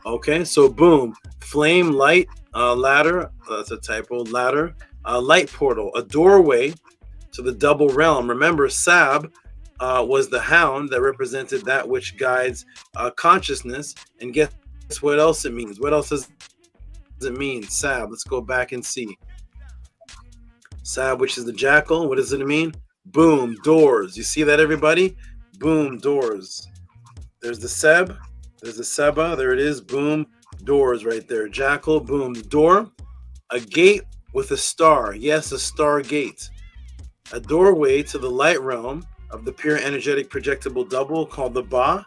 Okay, so boom, flame, light, ladder. That's a typo. Ladder, light portal, a doorway to the double realm. Remember, Sab was the hound that represented that which guides consciousness. And guess what else it means? What else does it mean? Sab. Let's go back and see. Sab, which is the jackal. What does it mean? Boom, doors. You see that, everybody? Boom, doors. There's the Seb. There's the Saba. There it is. Boom, doors right there. Jackal, boom, door. A gate with a star. Yes, a star gate. A doorway to the light realm of the pure energetic projectable double called the Ba.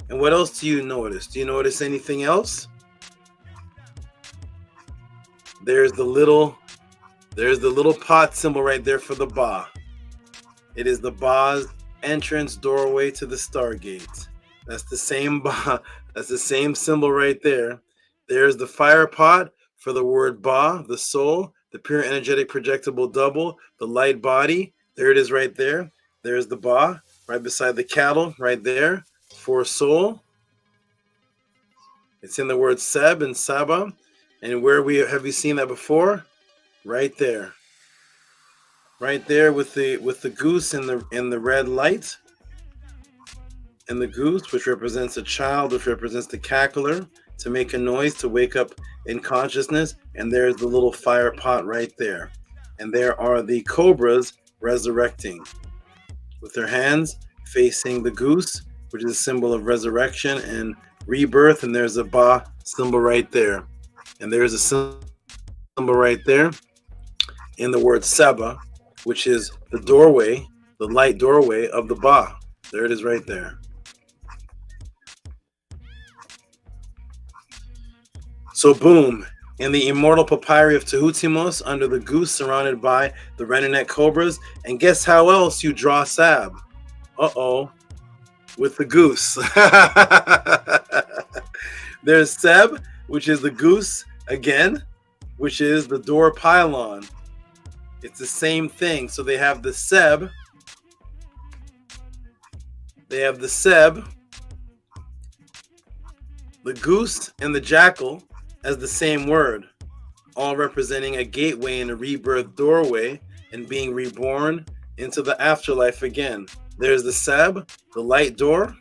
And what else do you notice? Do you notice anything else? There's the little pot symbol right there for the Ba. It is the Ba's entrance doorway to the Stargate. That's the same Ba. That's the same symbol right there. There's the fire pot for the word Ba, the soul, the pure energetic projectable double, the light body. There it is right there. There's the Ba, right beside the cattle, right there, for soul. It's in the word Seb and Saba. And where have you seen that before? Right there. Right there with the goose in the red light. And the goose, which represents a child, which represents the cackler, to make a noise, to wake up in consciousness. And there's the little fire pot right there. And there are the cobras resurrecting with their hands facing the goose, which is a symbol of resurrection and rebirth. And there's a Ba symbol right there. And there's a symbol right there in the word Saba, which is the doorway, the light doorway of the Ba. There it is right there. So boom, in the Immortal Papyrus of Tehuti under the goose surrounded by the RENUNET cobras. And guess how else you draw Sab? Uh-oh, with the goose. There's Seb, which is the goose again, which is the door pylon. It's the same thing. So they have the Seb. They have the Seb, the goose, and the jackal as the same word, all representing a gateway and a rebirth doorway and being reborn into the afterlife again. There's the Seb, the light door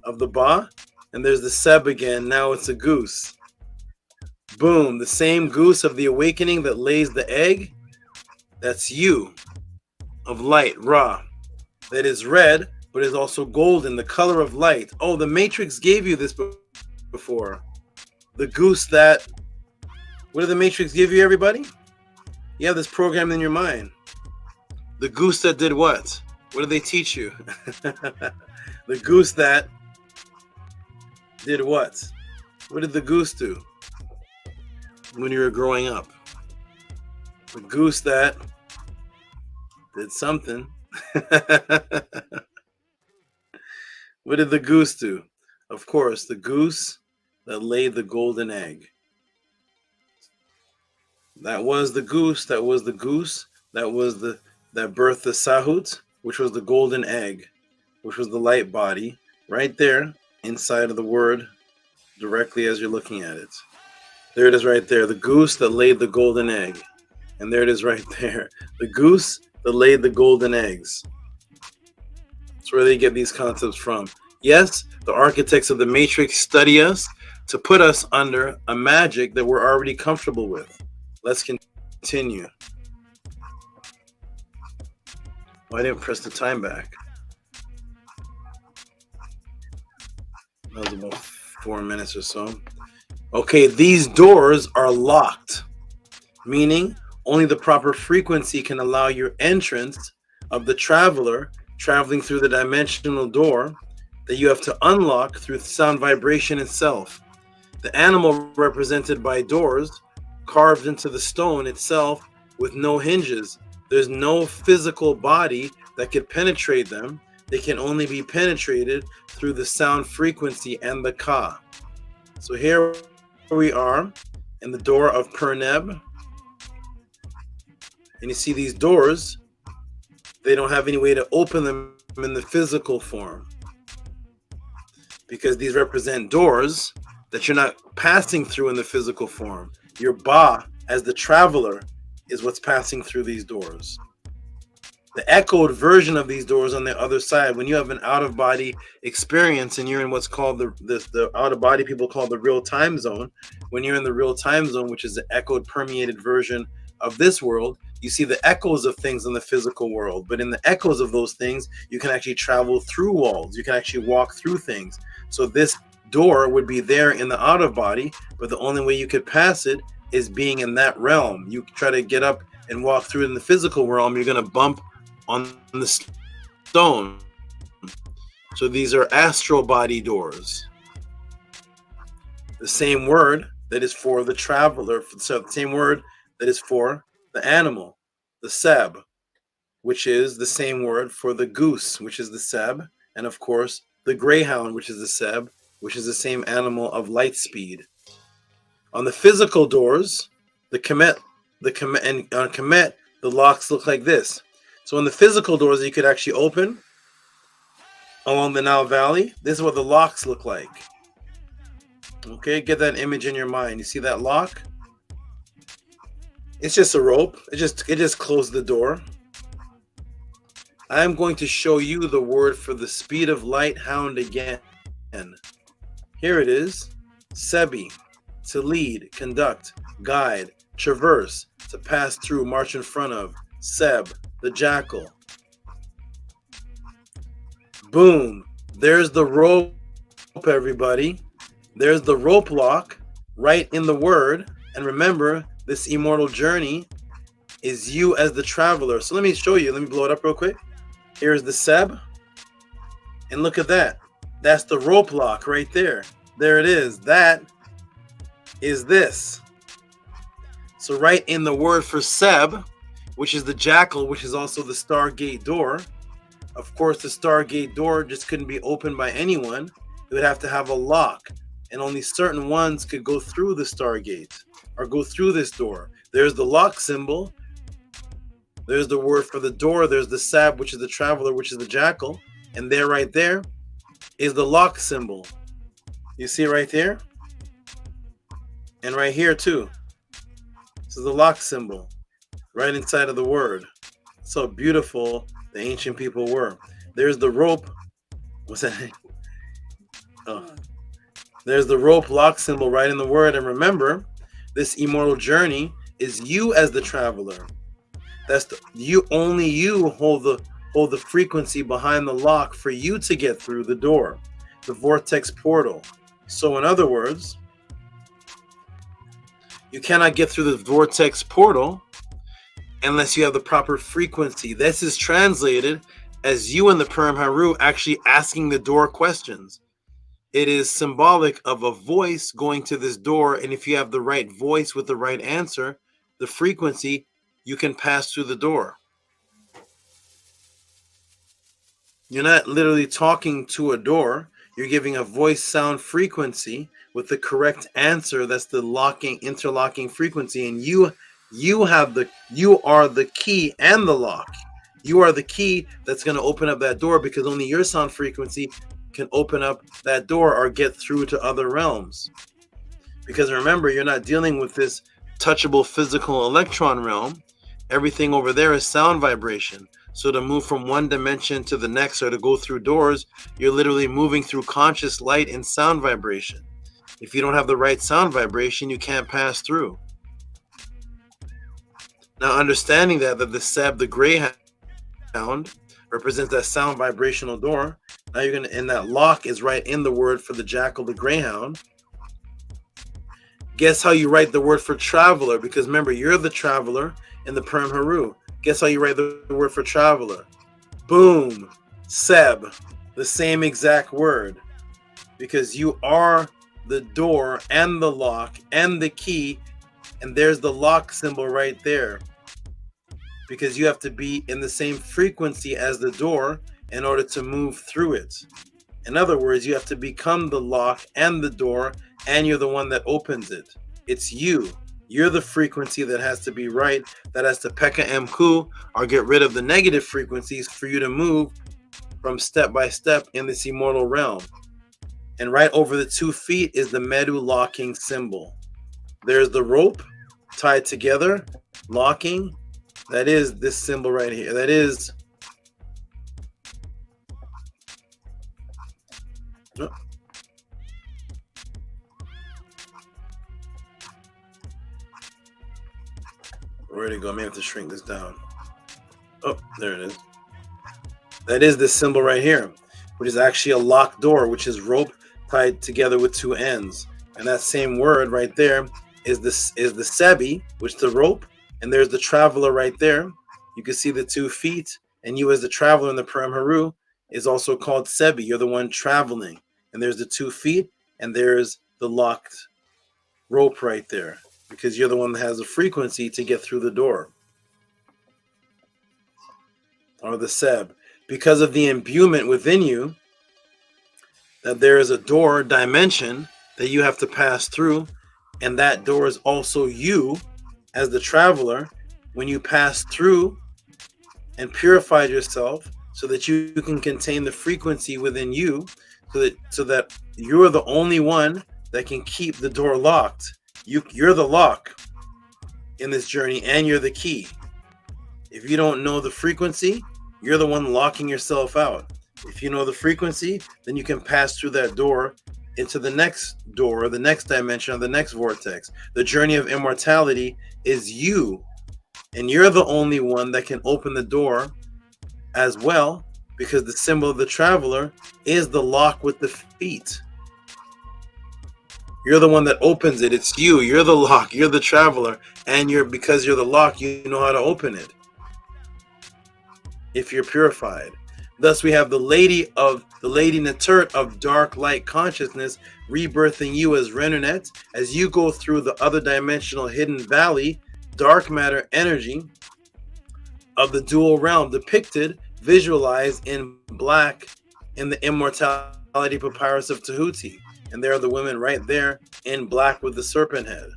of the Ba, and there's the Seb again. Now it's a goose. Boom, the same goose of the awakening that lays the egg. That's you, of light, Ra. That is red, but is also golden, the color of light. Oh, the Matrix gave you this before. The goose that, what did the Matrix give you, everybody? You have this program in your mind. The goose that did what? What did they teach you? The goose that did what? What did the goose do when you were growing up? The goose that did something. What did the goose do? Of course, the goose that laid the golden egg. That was the goose. That was the goose. That was that birthed the Sahut, which was the golden egg, which was the light body, right there inside of the word, directly as you're looking at it. There it is right there. The goose that laid the golden egg. And there it is right there. The goose that laid the golden eggs. That's where they get these concepts from. Yes, the architects of the Matrix study us to put us under a magic that we're already comfortable with. Let's continue. Well, I didn't press the time back. That was about 4 minutes or so. Okay, these doors are locked, meaning only the proper frequency can allow your entrance of the traveler traveling through the dimensional door that you have to unlock through sound vibration itself. The animal represented by doors carved into the stone itself with no hinges. There's no physical body that could penetrate them. They can only be penetrated through the sound frequency and the Ka. So here we are in the door of Perneb. And you see these doors, they don't have any way to open them in the physical form, because these represent doors that you're not passing through in the physical form. Your Ba, as the traveler, is what's passing through these doors. The echoed version of these doors on the other side, when you have an out-of-body experience and you're in what's called the out-of-body people call the real time zone, when you're in the real time zone, which is the echoed permeated version of this world, you see the echoes of things in the physical world. But in the echoes of those things, you can actually travel through walls. You can actually walk through things. So this door would be there in the out-of-body, but the only way you could pass it is being in that realm. You try to get up and walk through it in the physical realm, you're going to bump on the stone. So these are astral body doors. The same word that is for the traveler, so the same word that is for the animal, the Seb, which is the same word for the goose, which is the Seb, and of course the greyhound, which is the Seb, which is the same animal of light speed. On the physical doors, the KEMET, and on KEMET, the locks look like this. So in the physical doors that you could actually open along the Nile Valley, this is what the locks look like. Okay, get that image in your mind. You see that lock? It's just a rope. It just closed the door. I am going to show you the word for the speed of light hound again. Here it is. Sebi, to lead, conduct, guide, traverse, to pass through, march in front of. Seb, the jackal. Boom. There's the rope, everybody. There's the rope lock right in the word. And remember, this immortal journey is you as the traveler. So let me show you. Let me blow it up real quick. Here's the Seb. And look at that. That's the rope lock right there. There it is. That is this. So right in the word for Seb, which is the jackal, which is also the Stargate door. Of course, the Stargate door just couldn't be opened by anyone. It would have to have a lock. And only certain ones could go through the Stargate or go through this door. There's the lock symbol. There's the word for the door. There's the Sab, which is the traveler, which is the jackal. And there, right there, is the lock symbol. You see it right there? And right here, too. This is the lock symbol right inside of the word. So beautiful the ancient people were. There's the rope. What's that? Oh. There's the rope lock symbol right in the word. And remember, this immortal journey is you as the traveler. That's the you hold the frequency behind the lock for you to get through the door, the vortex portal. So in other words, you cannot get through the vortex portal unless you have the proper frequency. This is translated as you and the Purim Haru actually asking the door questions. It is symbolic of a voice going to this door, and if you have the right voice with the right answer, the frequency, you can pass through the door. You're not literally talking to a door. You're giving a voice sound frequency with the correct answer. That's the interlocking frequency, and you are the key and the lock. You are the key that's going to open up that door, because only your sound frequency can open up that door or get through to other realms. Because remember, you're not dealing with this touchable physical electron realm. Everything over there is sound vibration. So to move from one dimension to the next, or to go through doors, you're literally moving through conscious light and sound vibration. If you don't have the right sound vibration, you can't pass through. Now, understanding that the Seb, the greyhound, represents that sound vibrational door. Now you're gonna, and that lock is right in the word for the jackal, the greyhound. Guess how you write the word for traveler? Because remember, you're the traveler in the Purim Haru. Guess how you write the word for traveler? Boom, Seb, the same exact word. Because you are the door and the lock and the key, and there's the lock symbol right there. Because you have to be in the same frequency as the door in order to move through it. In other words, you have to become the lock and the door, and you're the one that opens it. It's you. You're the frequency that has to be right, that has to pekka emku, or get rid of the negative frequencies for you to move from step by step in this immortal realm. And right over the 2 feet is the Medu locking symbol. There's the rope tied together, locking. That is this symbol right here. That is... Oh. Where'd it go? I may have to shrink this down. Oh, there it is. That is this symbol right here, which is actually a locked door, which is rope tied together with 2 ends. And that same word right there is the Sebi, which is the rope, and there's the traveler right there. You can see the 2 feet, and you as the traveler in the Purim Haru is also called Sebi. You're the one traveling. And there's the 2 feet, and there's the locked rope right there, because you're the one that has the frequency to get through the door. Or the Seb. Because of the imbuement within you, that there is a door dimension that you have to pass through, and that door is also you as the traveler. When you pass through and purified yourself so that you can contain the frequency within you, so that you're the only one that can keep the door locked. You're the lock in this journey, and you're the key. If you don't know the frequency, you're the one locking yourself out. If you know the frequency, then you can pass through that door into the next door, the next dimension, or the next vortex. The journey of immortality is you, and you're the only one that can open the door as well, because the symbol of the traveler is the lock with the feet. You're the one that opens it. It's you. You're the lock. You're the traveler, and because you're the lock, you know how to open it if you're purified. Thus, we have the lady Netert of dark light consciousness rebirthing you as Renunet, as you go through the other dimensional hidden valley, dark matter energy of the dual realm, depicted, visualized in black in the Immortality Papyrus of Tehuti. And there are the women right there in black with the serpent head.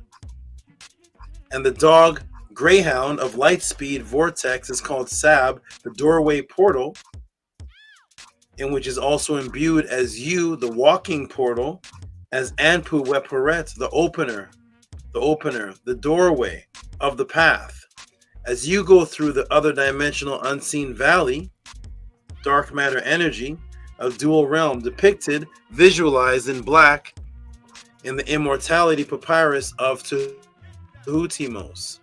And the dog greyhound of light speed vortex is called Sab, the doorway portal, in which is also imbued as you, the walking portal, as ANPU Weperet, the opener, the doorway of the path. As you go through the other dimensional unseen valley, dark matter energy of dual realm, depicted, visualized in black in the Immortality Papyrus of Tehutimos.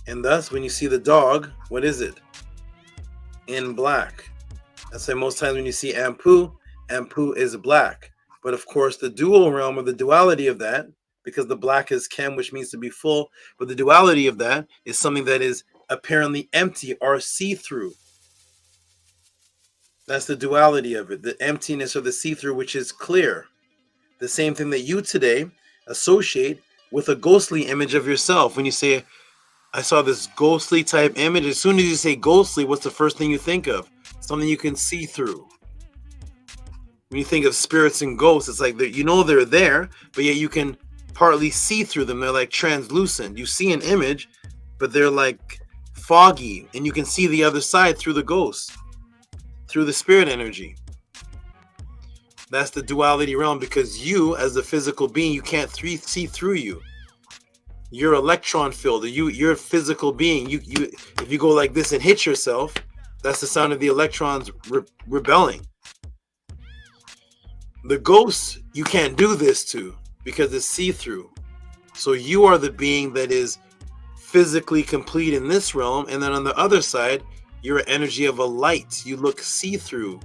And thus, when you see the dog, what is it? In black. That's why most times when you see ANPU, ANPU is black. But of course, the dual realm, or the duality of that, because the black is Kem, which means to be full, but the duality of that is something that is apparently empty or see-through. That's the duality of it, the emptiness or the see-through, which is clear. The same thing that you today associate with a ghostly image of yourself. When you say, I saw this ghostly type image, as soon as you say ghostly, what's the first thing you think of? Something you can see through. When you think of spirits and ghosts, it's like you know they're there, but yet you can partly see through them. They're like translucent. You see an image, but they're like foggy, and you can see the other side through the ghost, through the spirit energy. That's the duality realm, because you, as the physical being, you can't see through you. You're electron filled. You're a physical being. You if you go like this and hit yourself, that's the sound of the electrons rebelling. The ghosts you can't do this to, because it's see-through. So you are the being that is physically complete in this realm, and then on the other side, you're an energy of a light. You look see-through.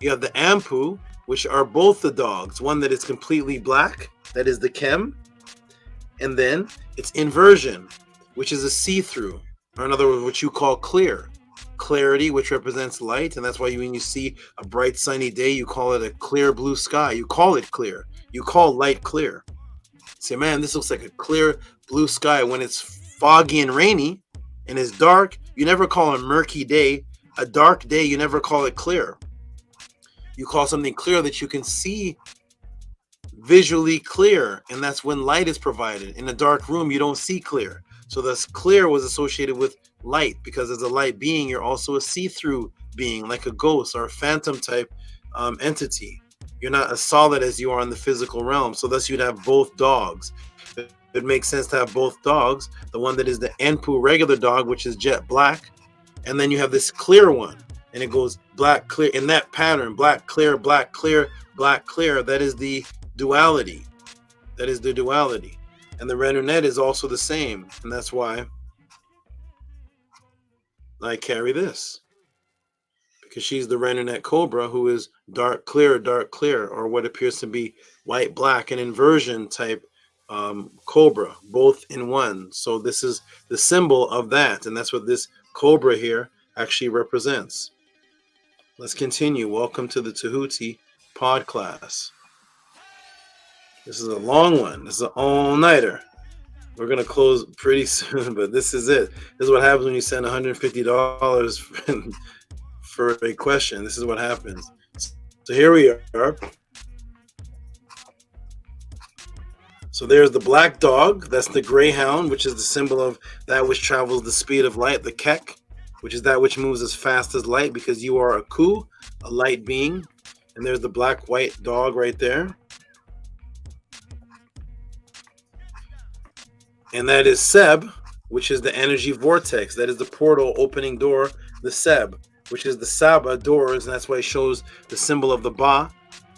You have the ANPU, which are both the dogs. One that is completely black, that is the Kem, and then it's inversion, which is a see-through, or in other words, what you call clear. Clarity, which represents light, and that's why when you see a bright sunny day, you call it a clear blue sky. You call it clear. You call light clear. Say, man, this looks like a clear blue sky. When it's foggy and rainy and it's dark, you never call a murky day a dark day. You never call it clear. You call something clear that you can see visually clear, and that's when light is provided. In a dark room, you don't see clear. So thus clear was associated with light, because as a light being, you're also a see-through being, like a ghost or a phantom type entity. You're not as solid as you are in the physical realm. So thus you'd have both dogs. It makes sense to have both dogs. The one that is the ANPU regular dog, which is jet black, and then you have this clear one, and it goes black, clear, in that pattern, black, clear, black, clear, black, clear. That is the duality. That is the duality. And the RENUNET is also the same, and that's why I carry this, because she's the RENUNET Cobra, who is dark, clear, or what appears to be white, black, an inversion type Cobra, both in one. So this is the symbol of that, and that's what this Cobra here actually represents. Let's continue. Welcome to the Tehuti PODCLASS. This is a long one. This is an all-nighter. We're going to close pretty soon, but this is it. This is what happens when you send $150 for a question. This is what happens. So here we are. So So there's the black dog. That's the greyhound, which is the symbol of that which travels the speed of light. The kek, which is that which moves as fast as light, because you are a ku, a light being. And there's the black white dog right there. And that is Seb, which is the energy vortex. That is the portal opening door, the Seb, which is the Saba doors. And that's why it shows the symbol of the Ba,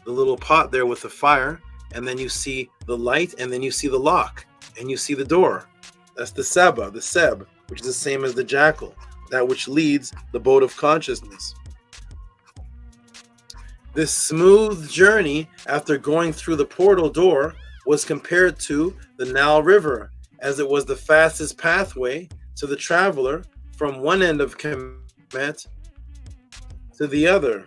the little pot there with the fire. And then you see the light, and then you see the lock, and you see the door. That's the Saba, the Seb, which is the same as the jackal, that which leads the boat of consciousness. This smooth journey after going through the portal door was compared to the Nile River, as it was the fastest pathway to the traveler from one end of Kemet to the other.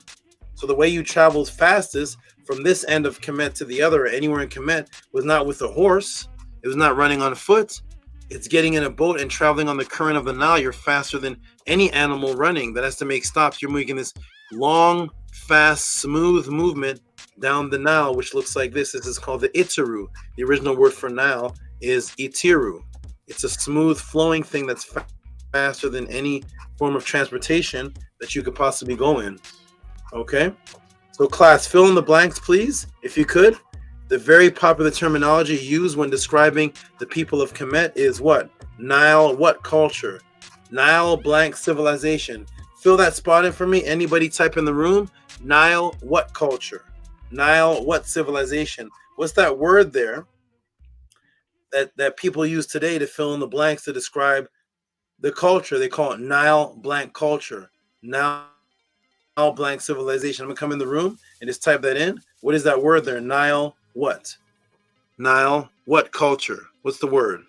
So the way you traveled fastest from this end of Kemet to the other, or anywhere in Kemet, was not with a horse. It was not running on foot. It's getting in a boat and traveling on the current of the Nile. You're faster than any animal running that has to make stops. You're making this long, fast, smooth movement down the Nile, which looks like this. This is called the Itiru. The original word for Nile is Itiru. It's a smooth flowing thing that's faster than any form of transportation that you could possibly go in. Okay? So class, fill in the blanks, please, if you could. The very popular terminology used when describing the people of Kemet is what? Nile what culture? Nile blank civilization. Fill that spot in for me. Anybody type in the room? Nile what culture? Nile what civilization? What's that word there that people use today to fill in the blanks to describe the culture? They call it Nile blank culture. Nile blank civilization. I'm gonna come in the room and just type that in. What is that word there? Nile what? Nile what culture? What's the word?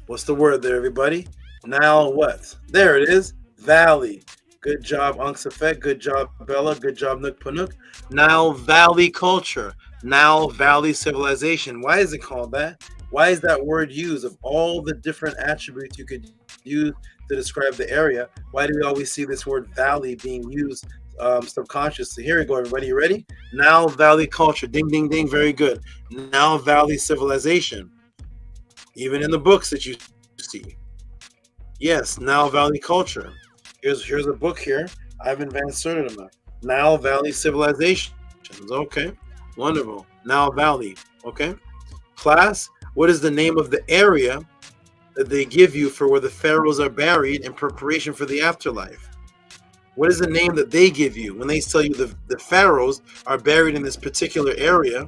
What's the word there, everybody? Nile what? There it is. Valley. Good job, Ankhsheson. Good job, Bella. Good job, Nukpanuk. Nile Valley culture. Nile Valley civilization. Why is it called that? Why is that word used? Of all the different attributes you could use to describe the area, why do we always see this word valley being used subconsciously? Here we go, everybody. You ready? Nile Valley culture. Ding, ding, ding. Very good. Nile Valley civilization. Even in the books that you see. Yes, Nile Valley culture. Here's a book here. Ivan Van Sertima. Nile Valley civilizations. Okay. Wonderful. Nile Valley. Okay. Class, what is the name of the area that they give you for where the pharaohs are buried in preparation for the afterlife? What is the name that they give you when they tell you the pharaohs are buried in this particular area?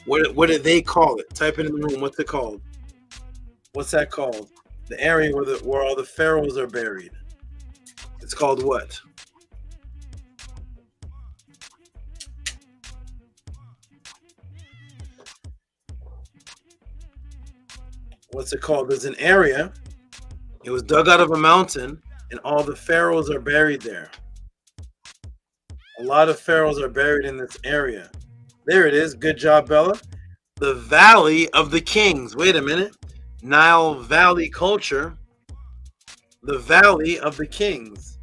What do they call it? Type it in the room. What's it called? What's that called? The area where all the pharaohs are buried. It's called what? What's it called? There's an area. It was dug out of a mountain, and all the pharaohs are buried there. A lot of pharaohs are buried in this area. There it is. Good job, Bella. The Valley of the Kings. Wait a minute. Nile Valley culture. The Valley of the Kings.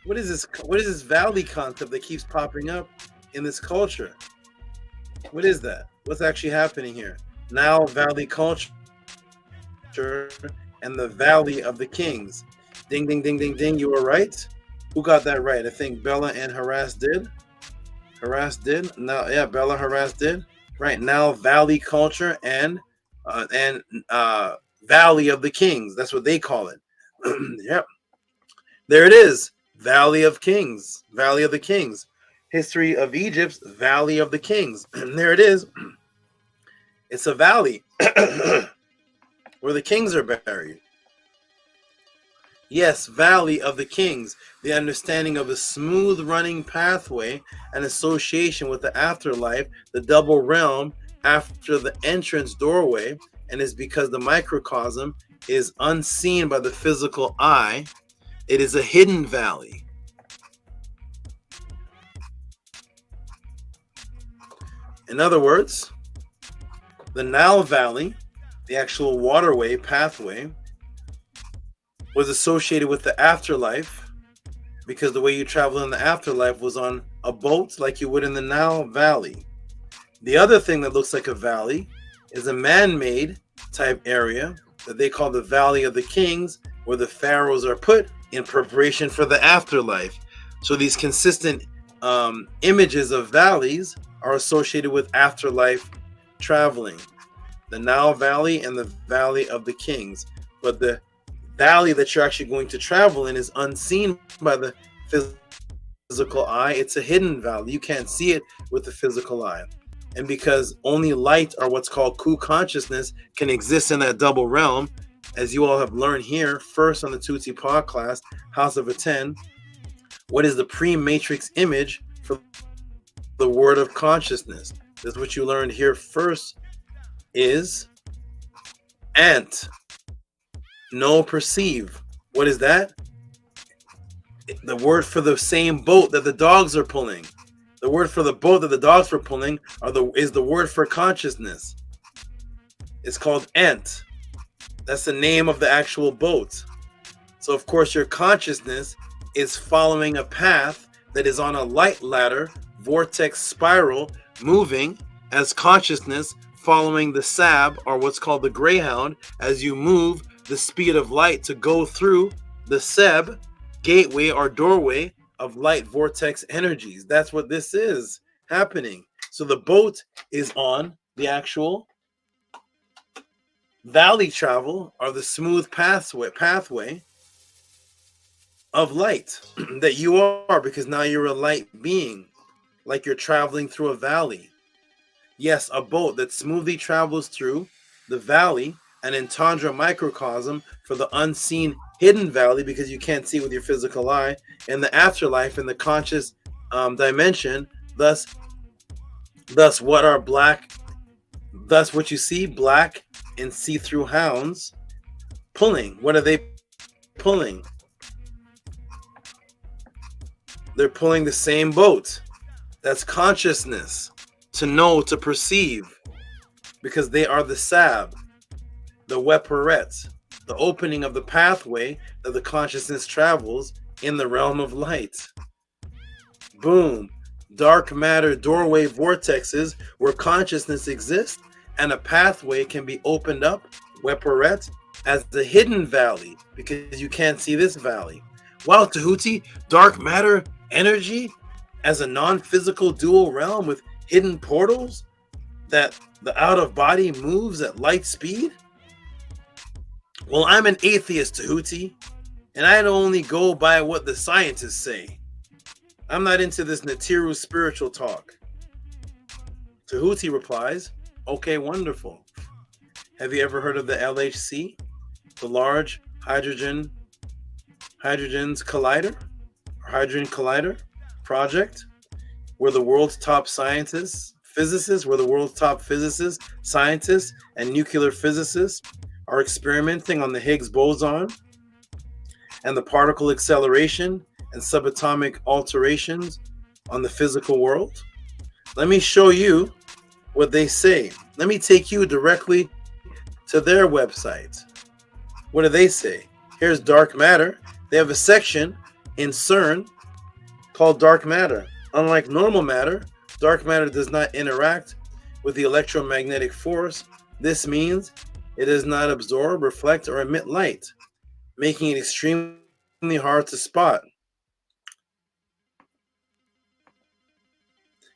What is this? What is this valley concept that keeps popping up in this culture? What is that? What's actually happening here? Nile Valley culture and the Valley of the Kings. Ding, ding, ding, ding, ding. You were right. Who got that right? I think Bella and Harass did. Harass did. No, yeah, Bella Harass did. Right. Nile Valley culture and Valley of the Kings. That's what they call it. Yep. There it is. Valley of Kings. Valley of the Kings. History of Egypt's Valley of the Kings. There it is. It's a valley where the kings are buried. Yes, Valley of the Kings. The understanding of a smooth running pathway and association with the afterlife, the double realm after the entrance doorway, and is because the microcosm is unseen by the physical eye. It is a hidden valley. In other words, the Nile Valley, the actual waterway, pathway, was associated with the afterlife, because the way you travel in the afterlife was on a boat like you would in the Nile Valley. The other thing that looks like a valley is a man-made type area that they call the Valley of the Kings, where the pharaohs are put in preparation for the afterlife. So these consistent images of valleys are associated with afterlife traveling. The Nile Valley and the Valley of the Kings. But the valley that you're actually going to travel in is unseen by the physical eye. It's a hidden valley. You can't see it with the physical eye. And because only light, or what's called Ku consciousness, can exist in that double realm, as you all have learned here, first on the Tehuti PODCLASS, House of Aten, what is the pre-matrix image for the word of consciousness? This is what you learned here first is ant. No perceive. What is that? The word for the same boat that the dogs are pulling. The word for the boat that the dogs were pulling is the word for consciousness. It's called ant. That's the name of the actual boat. So of course your consciousness is following a path that is on a light ladder, vortex spiral, moving as consciousness, following the SAB, or what's called the Greyhound, as you move the speed of light to go through the SEB, gateway or doorway of light vortex energies. That's what this is happening. So the boat is on the actual valley travel, or the smooth pathway of light that you are, because now you're a light being, like you're traveling through a valley. Yes, a boat that smoothly travels through the valley, an entendre microcosm for the unseen hidden valley, because you can't see with your physical eye, and the afterlife in the conscious dimension. Thus what are black, thus what you see, black and see-through hounds pulling. What are they pulling? They're pulling the same boat. That's consciousness, to know, to perceive, because they are the SAB, the Weperet, the opening of the pathway that the consciousness travels in the realm of light. Boom. Dark matter doorway vortexes where consciousness exists, and a pathway can be opened up, Weperet, as the hidden valley, because you can't see this valley. Wow, Tehuti, dark matter energy as a non-physical dual realm with hidden portals that the out-of-body moves at light speed? Well, I'm an atheist, Tehuti, and I only go by what the scientists say. I'm not into this Natiru spiritual talk. Tehuti replies, okay, wonderful. Have you ever heard of the LHC, the Large Hadron's Collider, or Hadron Collider project, where the world's top scientists, scientists, and nuclear physicists are experimenting on the Higgs boson and the particle acceleration and subatomic alterations on the physical world? Let me show you what they say. Let me take you directly to their website. What do they say? Here's dark matter. They have a section in CERN called dark matter. Unlike normal matter, dark matter does not interact with the electromagnetic force. This means it does not absorb, reflect, or emit light, making it extremely hard to spot.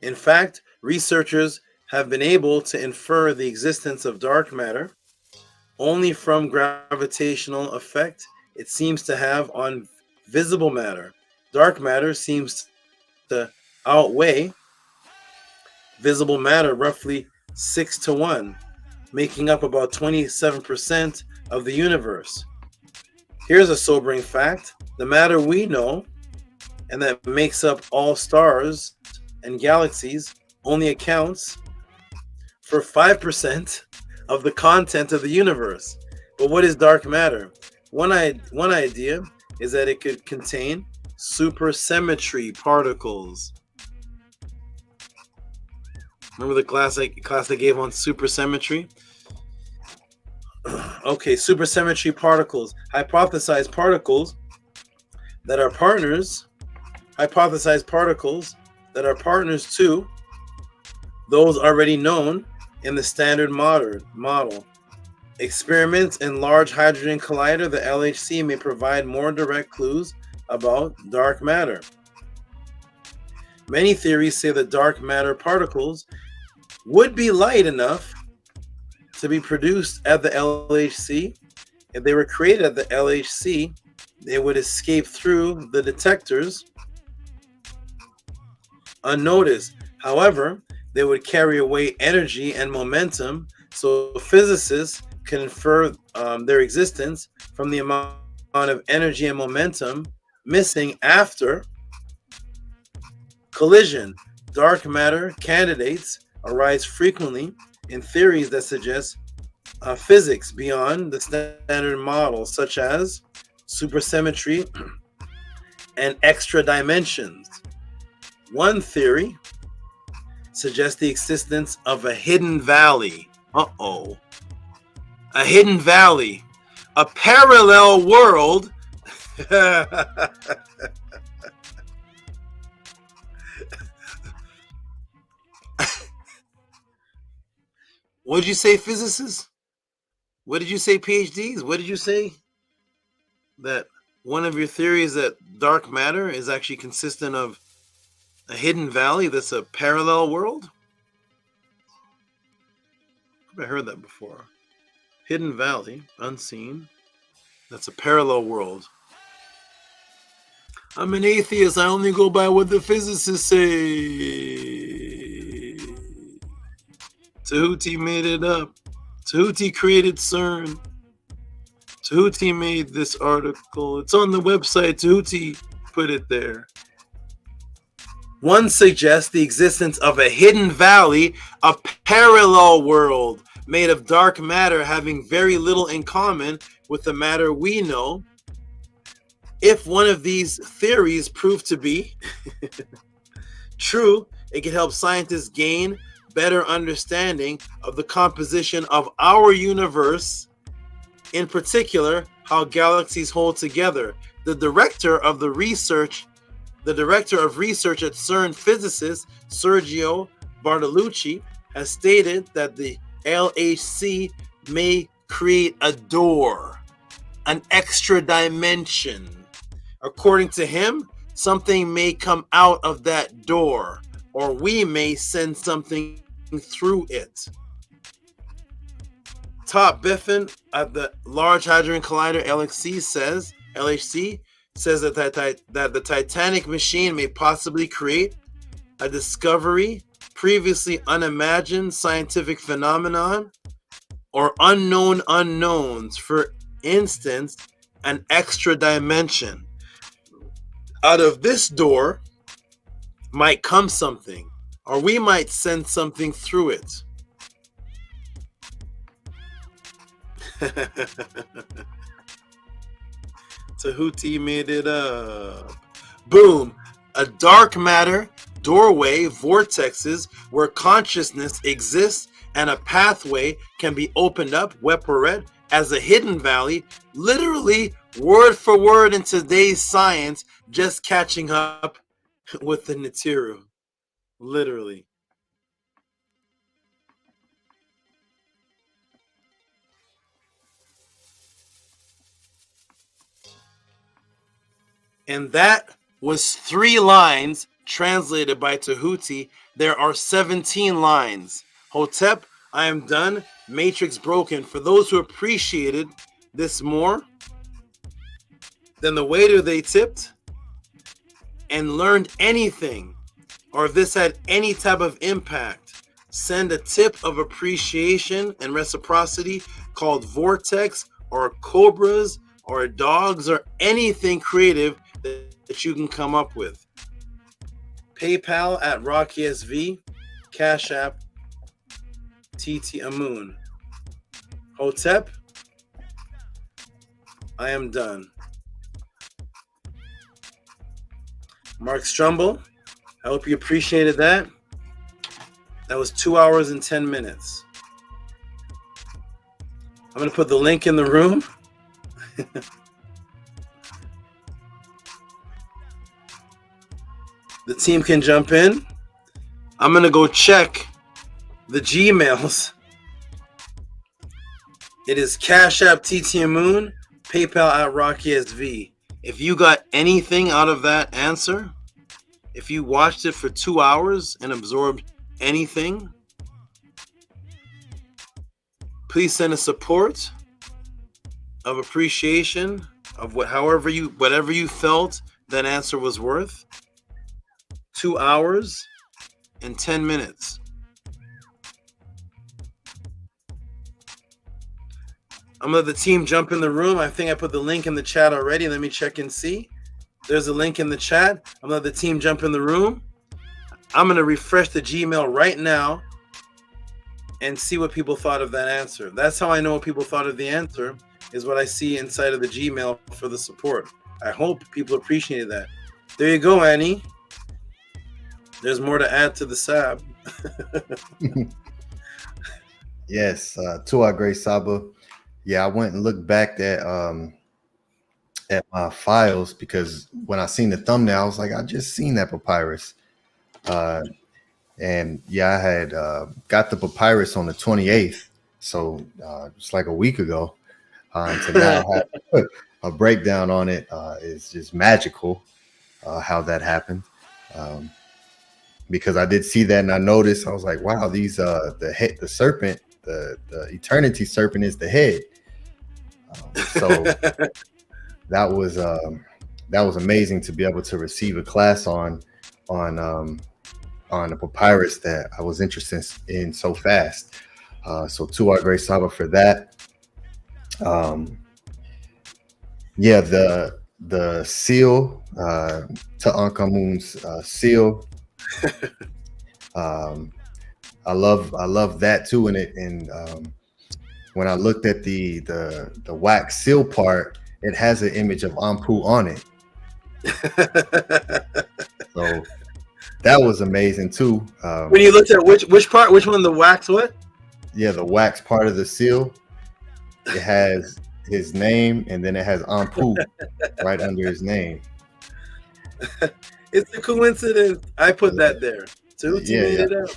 In fact, researchers have been able to infer the existence of dark matter only from gravitational effect it seems to have on visible matter. Dark matter seems to outweigh visible matter roughly 6-1, making up about 27% of the universe. Here's a sobering fact. The matter we know, and that makes up all stars and galaxies, only accounts for 5% of the content of the universe. But what is dark matter? One idea is that it could contain supersymmetry particles. Remember the class I gave on supersymmetry? Okay, supersymmetry particles, hypothesized particles that are partners hypothesized particles that are partners to those already known in the standard model. Experiments in Large Hadron Collider, the LHC, may provide more direct clues about dark matter. Many theories say that dark matter particles would be light enough to be produced at the LHC. If they were created at the LHC, they would escape through the detectors unnoticed. However, they would carry away energy and momentum, so physicists can infer their existence from the amount of energy and momentum missing after collision. Dark matter candidates arise frequently in theories that suggest physics beyond the standard model, such as supersymmetry and extra dimensions. One theory suggests the existence of a hidden valley. A hidden valley, a parallel world. What did you say, physicists? What did you say, PhDs? What did you say? That one of your theories that dark matter is actually consistent of a hidden valley that's a parallel world? I've heard that before. Hidden valley, unseen. That's a parallel world. I'm an atheist. I only go by what the physicists say. Tehuti made it up. Tehuti created CERN. Tehuti made this article. It's on the website. Tehuti put it there. One suggests the existence of a hidden valley, a parallel world made of dark matter having very little in common with the matter we know. If one of these theories prove to be true, it can help scientists gain better understanding of the composition of our universe, in particular, how galaxies hold together. The director of research at CERN, physicist Sergio Bartolucci, has stated that the LHC may create a door, an extra dimension. According to him, something may come out of that door, or we may send something through it. Top Biffin at the Large Hadron Collider LHC says that the Titanic machine may possibly create a discovery, previously unimagined scientific phenomenon, or unknown unknowns. For instance, an extra dimension. Out of this door might come something, or we might send something through it. Tehuti made it up. Boom. A dark matter doorway, vortexes where consciousness exists and a pathway can be opened up, Weporet, as a hidden valley, literally word for word in today's science, just catching up with the Nitiru. Literally. And that was 3 lines translated by Tehuti. There are 17 lines. Hotep, I am done. Matrix broken. For those who appreciated this more than the waiter they tipped and learned anything, or if this had any type of impact, send a tip of appreciation and reciprocity called Vortex or Cobras or dogs or anything creative that you can come up with. PayPal at RockySV, Cash App, TT Amun. Hotep, I am done. Mark Strumble, I hope you appreciated that. That was 2 hours and 10 minutes. I'm going to put the link in the room. the team can jump in. I'm gonna go check the Gmails. It is Cash App TTM Moon, PayPal at Rocky SV. If you got anything out of that answer, if you watched it for 2 hours and absorbed anything, please send a support of appreciation of whatever you felt that answer was worth. 2 hours and 10 minutes. I'm gonna let the team jump in the room. I think I put the link in the chat already. Let me check and see. There's a link in the chat. I'm gonna let the team jump in the room. I'm gonna refresh the Gmail right now and see what people thought of that answer. That's how I know what people thought of the answer, is what I see inside of the Gmail for the support. I hope people appreciated that. There you go, Annie. There's more to add to the SAB. Yes, to our great Saba. Yeah, I went and looked back at my files, because when I seen the thumbnail, I was like, I just seen that papyrus. And yeah, I had got the papyrus on the 28th, so just like a week ago. To now have a breakdown on it is just magical, how that happened. Because I did see that, and I noticed, I was like, wow, these the serpent, the eternity serpent is the head. So that was amazing to be able to receive a class on a papyrus that I was interested in so fast. So to our great Saba for that. Yeah, the seal, to Ankhamun's seal. I love that too. And when I looked at the wax seal part, it has an image of ANPU on it. So that was amazing too. When you looked at which part, which one, the wax what? Yeah, the wax part of the seal. It has his name, and then it has ANPU right under his name. It's a coincidence. I put that there. Tehuti made it up.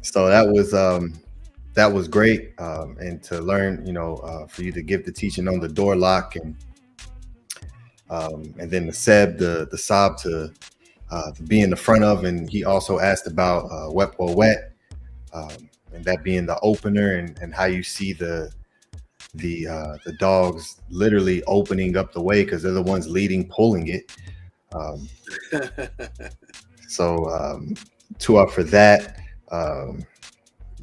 So that was great, and to learn, for you to give the teaching on the door lock, and then the SEB, the SAB to be in the front of, and he also asked about wet, and that being the opener, and how you see the dogs literally opening up the way, because they're the ones pulling it. So to up for that.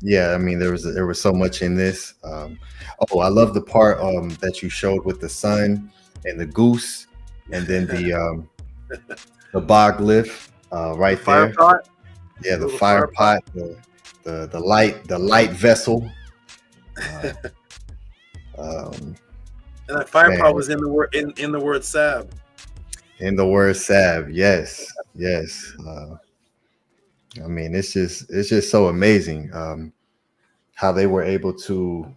Yeah, I mean, there was so much in this. Oh, I love the part that you showed with the sun and the goose, and then the bog lift right there. Fire pot. Yeah, the fire pot, the light vessel. And that fire pot was in the word in the word SAB. In the word SAB, yes. I mean, it's just so amazing how they were able to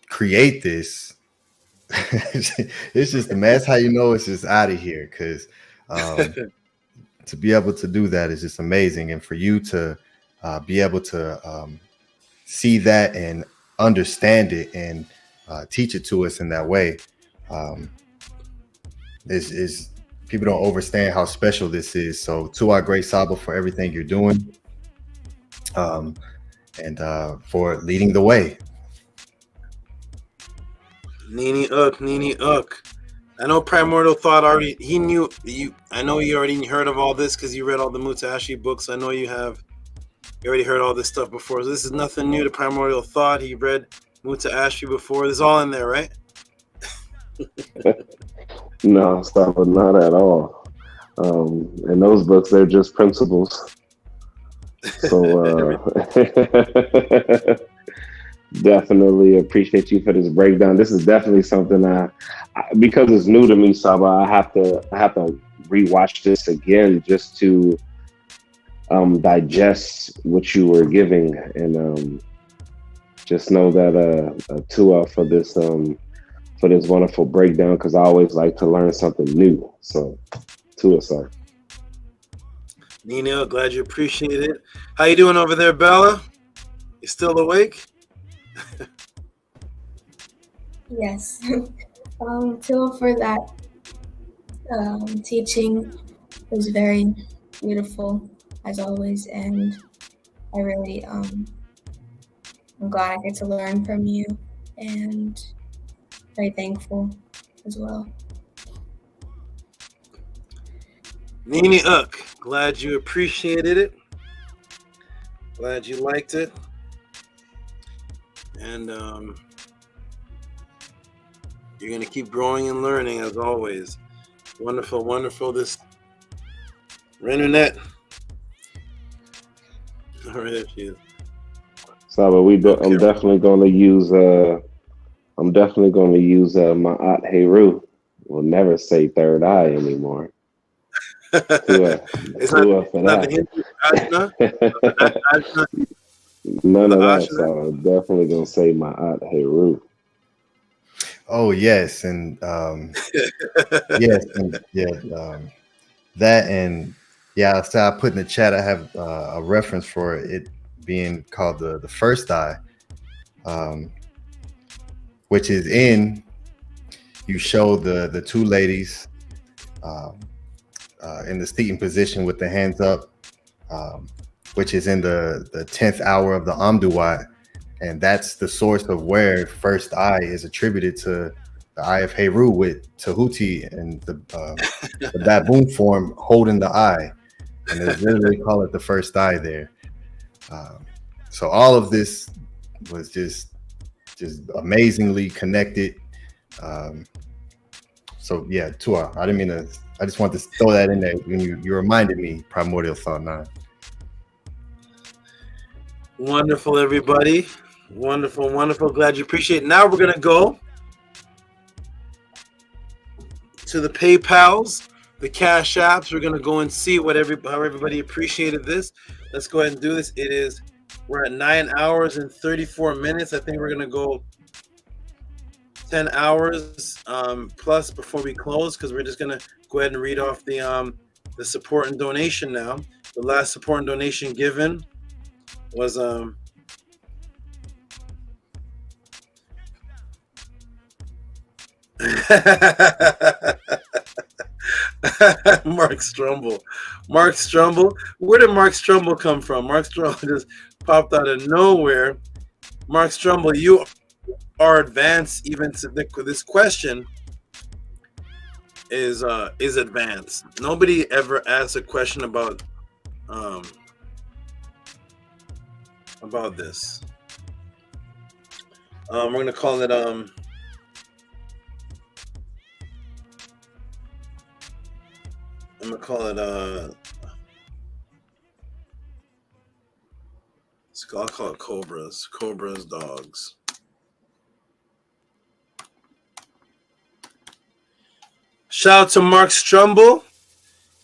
create this. It's just, man, that's how you know it's just out of here, because to be able to do that is just amazing, and for you to be able to see that and understand it and teach it to us in that way is people don't understand how special this is. So to our great Saba for everything you're doing, and for leading the way. Nini Uk. I know Primordial Thought already, he knew you. I know you already heard of all this because you read all the Mutashi books. I know you already heard all this stuff before. So this is nothing new to Primordial Thought. He read Mutashi before. This is all in there, right? No, Saba, not at all. In those books, they're just principles. So definitely appreciate you for this breakdown. This is definitely something because it's new to me, Saba, I have to rewatch this again just to digest what you were giving, and just know that Tua for this for this wonderful breakdown, because I always like to learn something new. So, to us, sir. Nina, glad you appreciate it. How you doing over there, Bella? You still awake? Yes. So for that teaching was very beautiful as always, and I really I'm glad I get to learn from you, and very thankful as well. Nini Uk, glad you appreciated it. Glad you liked it. And you're going to keep growing and learning as always. Wonderful, wonderful. This RENUNET. All right, there she is. So, but I'm definitely going to use my Aunt Heru. We'll never say third eye anymore. It's not the Hindu Ajna? None of that. So I'm definitely gonna say my Aunt Heru. Oh yes, and yes, and that, and yeah. So I put in the chat. I have a reference for it being called the first eye, which is in. You show the two ladies in the seating position with the hands up, which is in the 10th hour of the Amduat, and that's the source of where first eye is attributed to the Eye of Heru, with Tehuti and the baboon form holding the eye, and they literally call it the first eye there. So all of this was just amazingly connected. So yeah, Tua, I didn't mean to. I just wanted to throw that in there when you reminded me. Primordial Thought 9. Wonderful, everybody. Wonderful, wonderful. Glad you appreciate it. Now we're going to go to the PayPals, the Cash Apps. We're going to go and see how everybody appreciated this. Let's go ahead and do this. We're at 9 hours and 34 minutes. I think we're going to go 10 hours plus before we close, because we're just going to go ahead and read off the support and donation now. The last support and donation given was Mark Strumble. Mark Strumble. Where did Mark Strumble come from? Mark Strumble just popped out of nowhere. Mark Strumble, you are advanced. Even to this question is advanced. Nobody ever asked a question about this. We're gonna call it I'm gonna call it I'll call it Cobras. Cobras dogs. Shout out to Mark Strumble.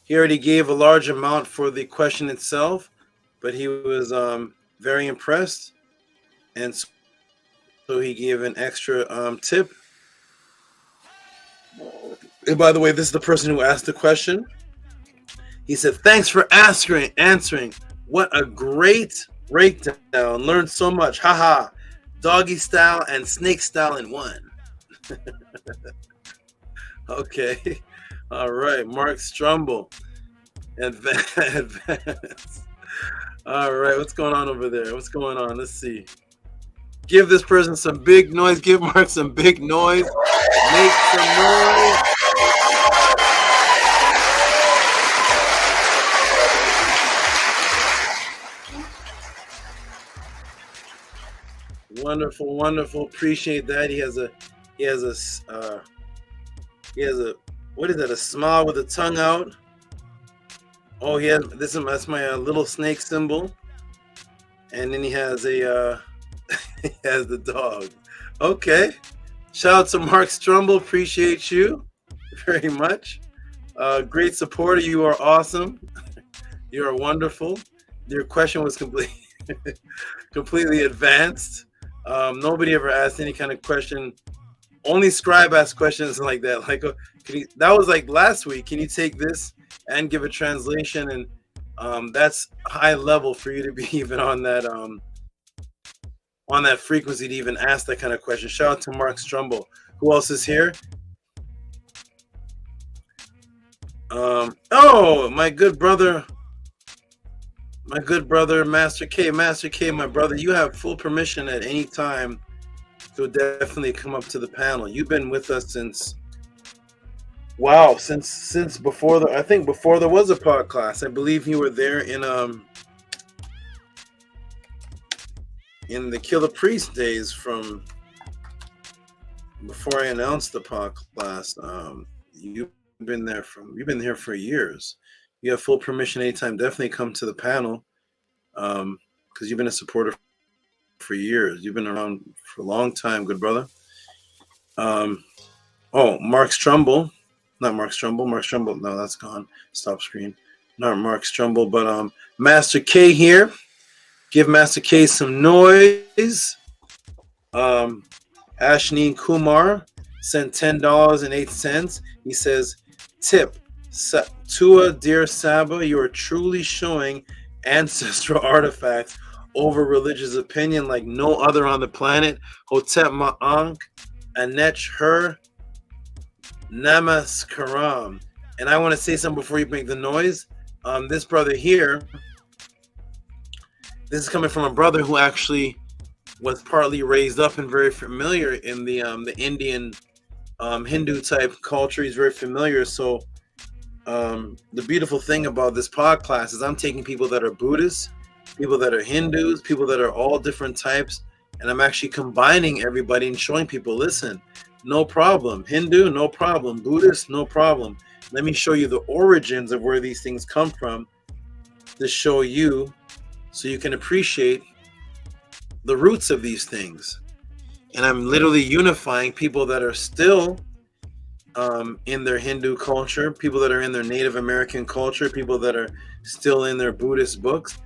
He already gave a large amount for the question itself, but he was very impressed, and so he gave an extra tip. And by the way, this is the person who asked the question. He said, "Thanks for answering. What a great breakdown. Learned so much. Haha. Doggy style and snake style in one." Okay. All right. Mark Strumble. Advance. All right. What's going on over there? What's going on? Let's see. Give this person some big noise. Give Mark some big noise. Make some noise. Wonderful, wonderful. Appreciate that. He has a what is that? A smile with a tongue out. Oh, that's my little snake symbol. And then he has a he has the dog. Okay. Shout out to Mark Strumble. Appreciate you very much. Great supporter. You are awesome. You are wonderful. Your question was completely advanced. Nobody ever asked any kind of question only Scribe asks questions like that. Like, that was like last week. Can you take this and give a translation? And that's high level for you to be even on that frequency to even ask that kind of question. Shout out to Mark Strumble. Who else is here? Oh, my good brother, Master K. Master K, my brother, you have full permission at any time to definitely come up to the panel. You've been with us since, wow, since before I think before there was a podcast. I believe you were there in the Killer Priest days from before I announced the podcast. You've been here for years. You have full permission anytime. Definitely come to the panel, because you've been a supporter for years. You've been around for a long time, good brother. Oh, Mark Strumble, not Mark Strumble. Mark Strumble, no, that's gone. Stop screen. Not Mark Strumble, but Master K here. Give Master K some noise. Ashneen Kumar sent $10.08. He says, tip, Tua, dear Saba, you are truly showing ancestral artifacts over religious opinion like no other on the planet. Hotep Ma'ankh, Anech Her, Namaskaram. And I want to say something before you make the noise. This brother here, this is coming from a brother who actually was partly raised up and very familiar in the Indian Hindu type culture. He's very familiar. So the beautiful thing about this podcast is I'm taking people that are Buddhists, people that are Hindus, people that are all different types, and I'm actually combining everybody and showing people, listen, no problem. Hindu, no problem. Buddhist, no problem. Let me show you the origins of where these things come from to show you so you can appreciate the roots of these things. And I'm literally unifying people that are still in their Hindu culture, people that are in their Native American culture, people that are still in their Buddhist books,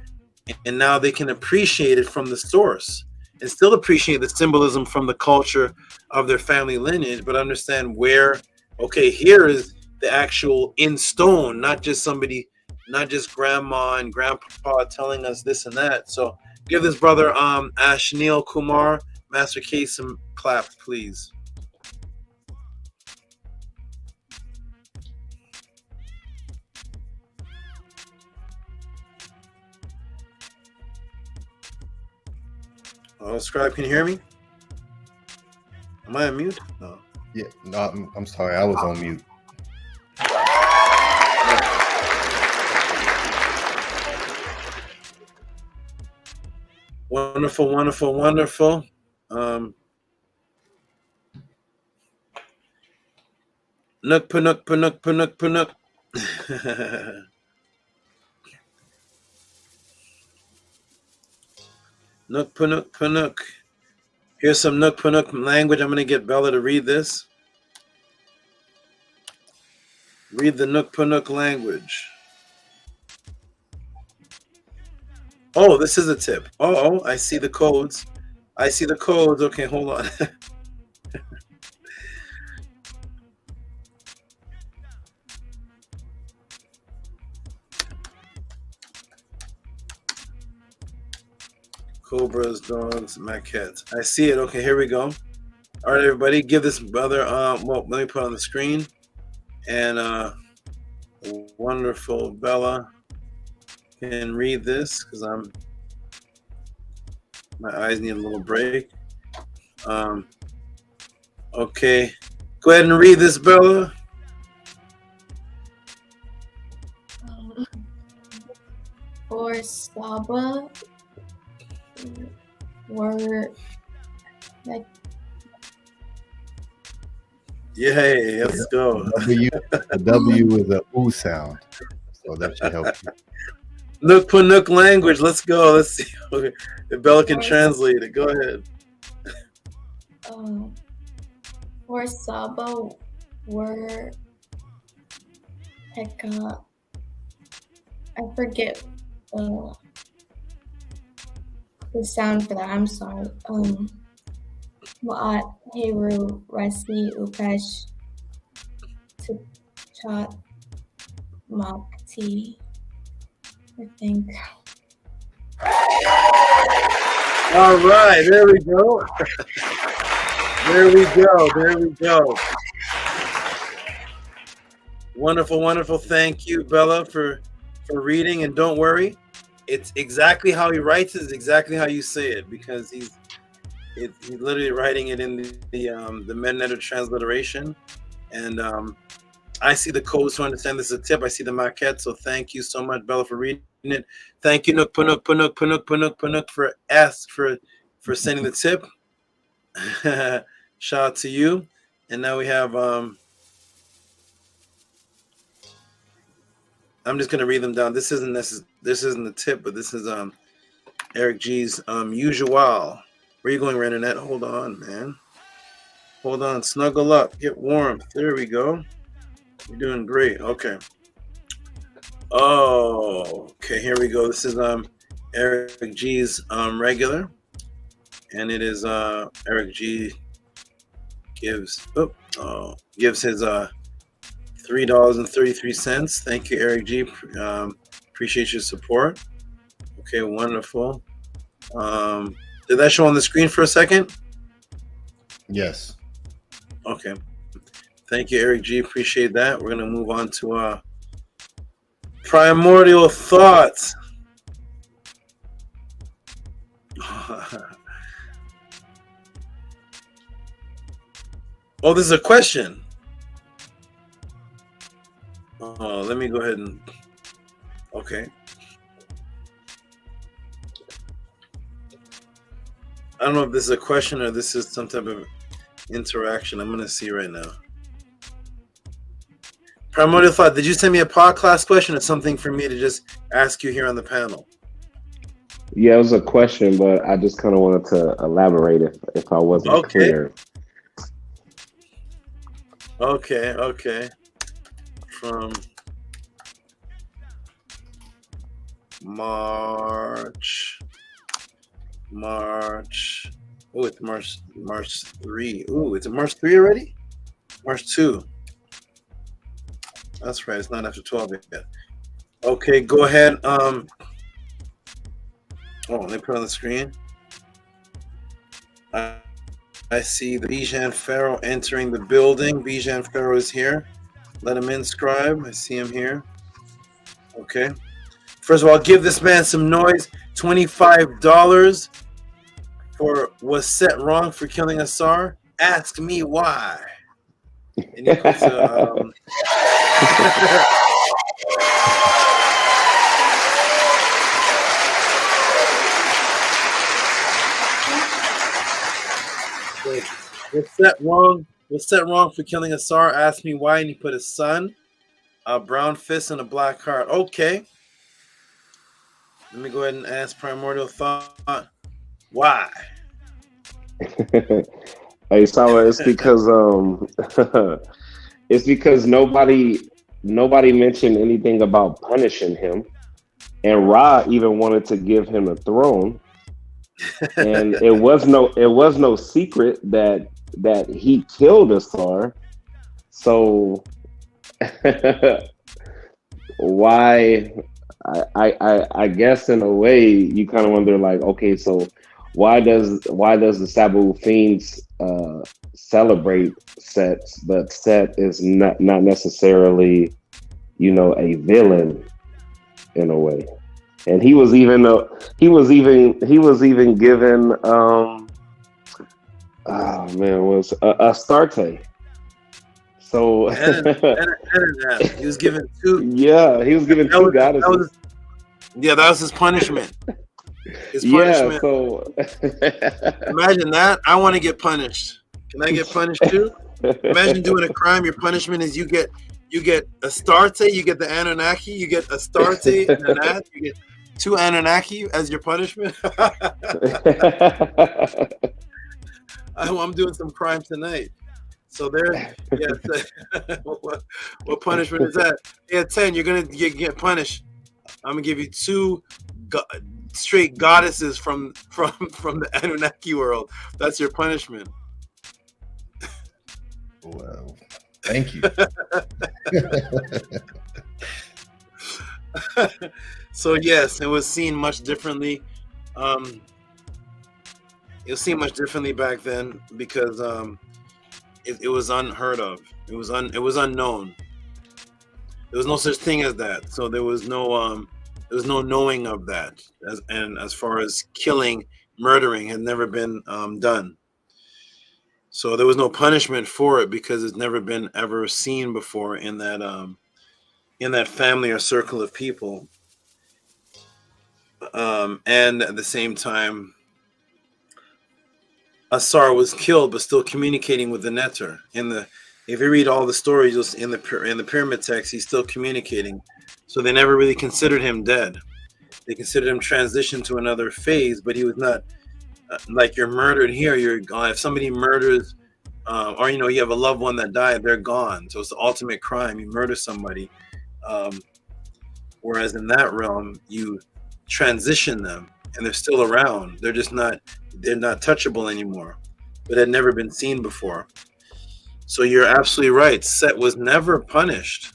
and now they can appreciate it from the source and still appreciate the symbolism from the culture of their family lineage, but understand where, okay, here is the actual in stone, not just somebody, not just grandma and grandpa telling us this and that. So give this brother Ashneel Kumar, Master K, some claps, please. Oh, Scribe, can you hear me? Am I on mute? No. Yeah, no, I'm sorry, I was on mute. Wonderful, wonderful, wonderful. Nook, panook, panook, panook, panook. Nook, panook, panook. Here's some Nook, panook language. I'm going to get Bella to read this. Read the Nook, panook language. Oh, this is a tip. Oh, I see the codes. I see the codes. Okay, hold on. Cobras, dogs, maquettes. I see it. Okay, here we go. All right, everybody, give this brother. Well, let me put on the screen. And wonderful Bella can read this because my eyes need a little break. Okay, go ahead and read this, Bella. For SABA, were like, Yay, let's go. The W is a oo sound, so that should help you. Nook Panook language, let's go. Let's see if Bella can translate it. Go ahead. For SABA, were like I forget the sound for that. I'm sorry. Ma'at, Heru, Resi, Upesh, Tuchat, Makti, I think. All right, there we go. There we go. Wonderful, wonderful. Thank you, Bella, for reading. And don't worry, it's exactly how he writes it, is exactly how you say it, because he's literally writing it in the Mennonite transliteration. And I see the codes to understand this is a tip. I see the maquette. So thank you so much, Bella, for reading it. Thank you, Nook Panuk for sending the tip. Shout out to you. And now we have I'm just gonna read them down. This isn't the tip, but this is Eric G's usual. Where are you going, RENUNET? Hold on, man. Hold on. Snuggle up. Get warm. There we go. You're doing great. Okay. Oh, okay. Here we go. This is Eric G's regular, and it is Eric G gives his $3.33. Thank you, Eric G. Appreciate your support. Okay, wonderful. Did that show on the screen for a second? Yes. Okay. Thank you, Eric G. Appreciate that. We're gonna move on to primordial thoughts. Oh, this is a question. Oh, let me go ahead and. Okay. I don't know if this is a question or this is some type of interaction. I'm going to see right now. Primordial thought. Did you send me a PODCLASS question or something for me to just ask you here on the panel? Yeah, it was a question, but I just kind of wanted to elaborate if I wasn't clear. Okay. From March. Oh, it's March 3. Oh, it's a March 3 already? March 2. That's right. It's not after 12 yet. Okay, go ahead. Oh, let me put it on the screen. I see the Bijan Pharaoh entering the building. Bijan Pharaoh is here. Let him in, scribe. I see him here. Okay. First of all, give this man some noise. $25 for was set wrong for killing Asar. Ask me why. And he puts a, was set wrong for killing Asar. Ask me why. And he put a sun, a brown fist, and a black heart. Okay. Let me go ahead and ask Primordial Thought. Why? Hey, Sawa, it's because nobody mentioned anything about punishing him, and Ra even wanted to give him a throne, and it was no secret that he killed Asar. So why? I guess in a way you kind of wonder, like, okay, so why does the Sabu Fiends celebrate Sets, but Set is not necessarily, a villain in a way, and he was even given was Astarte. So he was given two. Yeah, he was given two goddesses. That was his punishment. His punishment. Yeah, so imagine that. I want to get punished. Can I get punished too? Imagine doing a crime. Your punishment is you get Astarte, you get the Anunnaki, you get Astarte and Anat, you get two Anunnaki as your punishment. I'm doing some crime tonight. So there, what punishment is that? Yeah, 10. You're gonna get punished. I'm gonna give you two straight goddesses from the Anunnaki world. That's your punishment. Well, thank you. So yes, it was seen much differently. It was seen much differently back then because it was unheard of. It was unknown. There was no such thing as that. So there was no knowing of that. As far as killing, murdering had never been done. So there was no punishment for it because it's never been ever seen before in that family or circle of people. And at the same time, Asar was killed, but still communicating with the Neter. If you read all the stories, you'll see in the pyramid text, he's still communicating. So they never really considered him dead. They considered him transitioned to another phase, but he was not like you're murdered here. You're gone. If somebody murders, or you have a loved one that died, they're gone. So it's the ultimate crime. You murder somebody. Whereas in that realm, you transition them, and they're still around. They're just not. They're not touchable anymore, but had never been seen before. So you're absolutely right. Set was never punished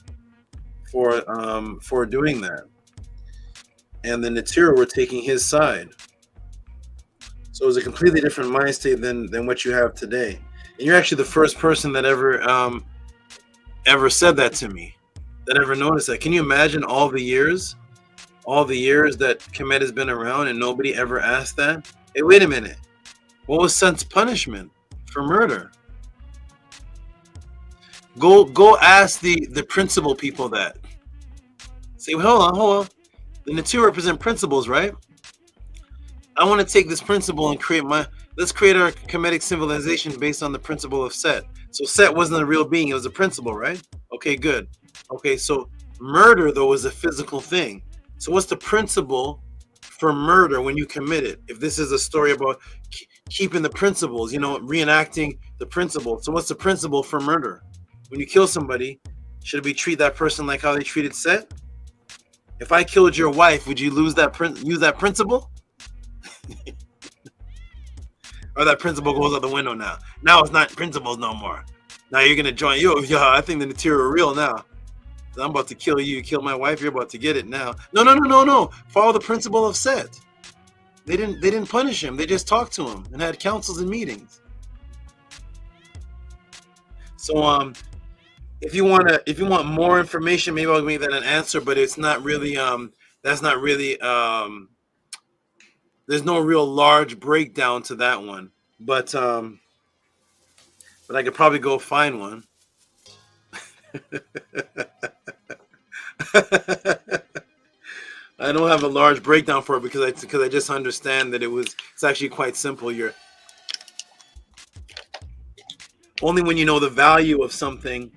for doing that, and the Neteru were taking his side. So it was a completely different mind state than what you have today. And you're actually the first person that ever said that to me, that ever noticed that. Can you imagine all the years that KEMET has been around and nobody ever asked that? Hey, wait a minute. What was Set's punishment for murder? Go ask the principal people that. Say, well, hold on. The Neteru represent principles, right? I want to take this principle and let's create our Kemetic civilization based on the principle of Set. So Set wasn't a real being, it was a principle, right? Okay, good. Okay, so murder, though, is a physical thing. So what's the principle for murder when you commit it? If this is a story about keeping the principles, reenacting the principle. So what's the principle for murder? When you kill somebody, should we treat that person like how they treated Set? If I killed your wife, would you use that principle? Or that principle goes out the window now? Now it's not principles no more. Now you're gonna join. I think the Neteru are real now. I'm about to kill you. You kill my wife. You're about to get it now. No. Follow the principle of Set. They didn't punish him. They just talked to him and had councils and meetings. So if you want more information, maybe I'll make that an answer. But it's not really. That's not really. There's no real large breakdown to that one. But I could probably go find one. I don't have a large breakdown for it because I just understand that it's actually quite simple. You're only when you know the value of something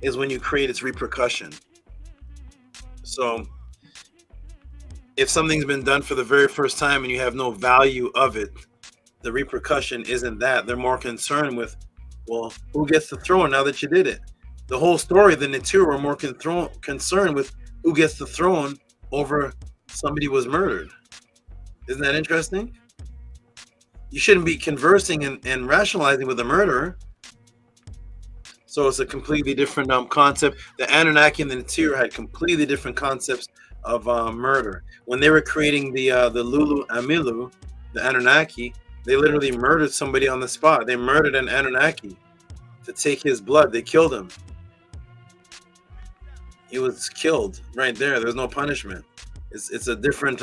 is when you create its repercussion. So if something's been done for the very first time and you have no value of it, the repercussion isn't that. They're more concerned with, well, who gets the throne now that you did it? The whole story, the Neteru are more concerned with who gets the throne over somebody was murdered. Isn't that interesting? You shouldn't be conversing and rationalizing with a murderer. So it's a completely different concept. The Anunnaki and the Neteru had completely different concepts of murder. When they were creating the Lulu Amilu, the Anunnaki, they literally murdered somebody on the spot. They murdered an Anunnaki to take his blood. They killed him. He was killed right there. There was no punishment. It's a different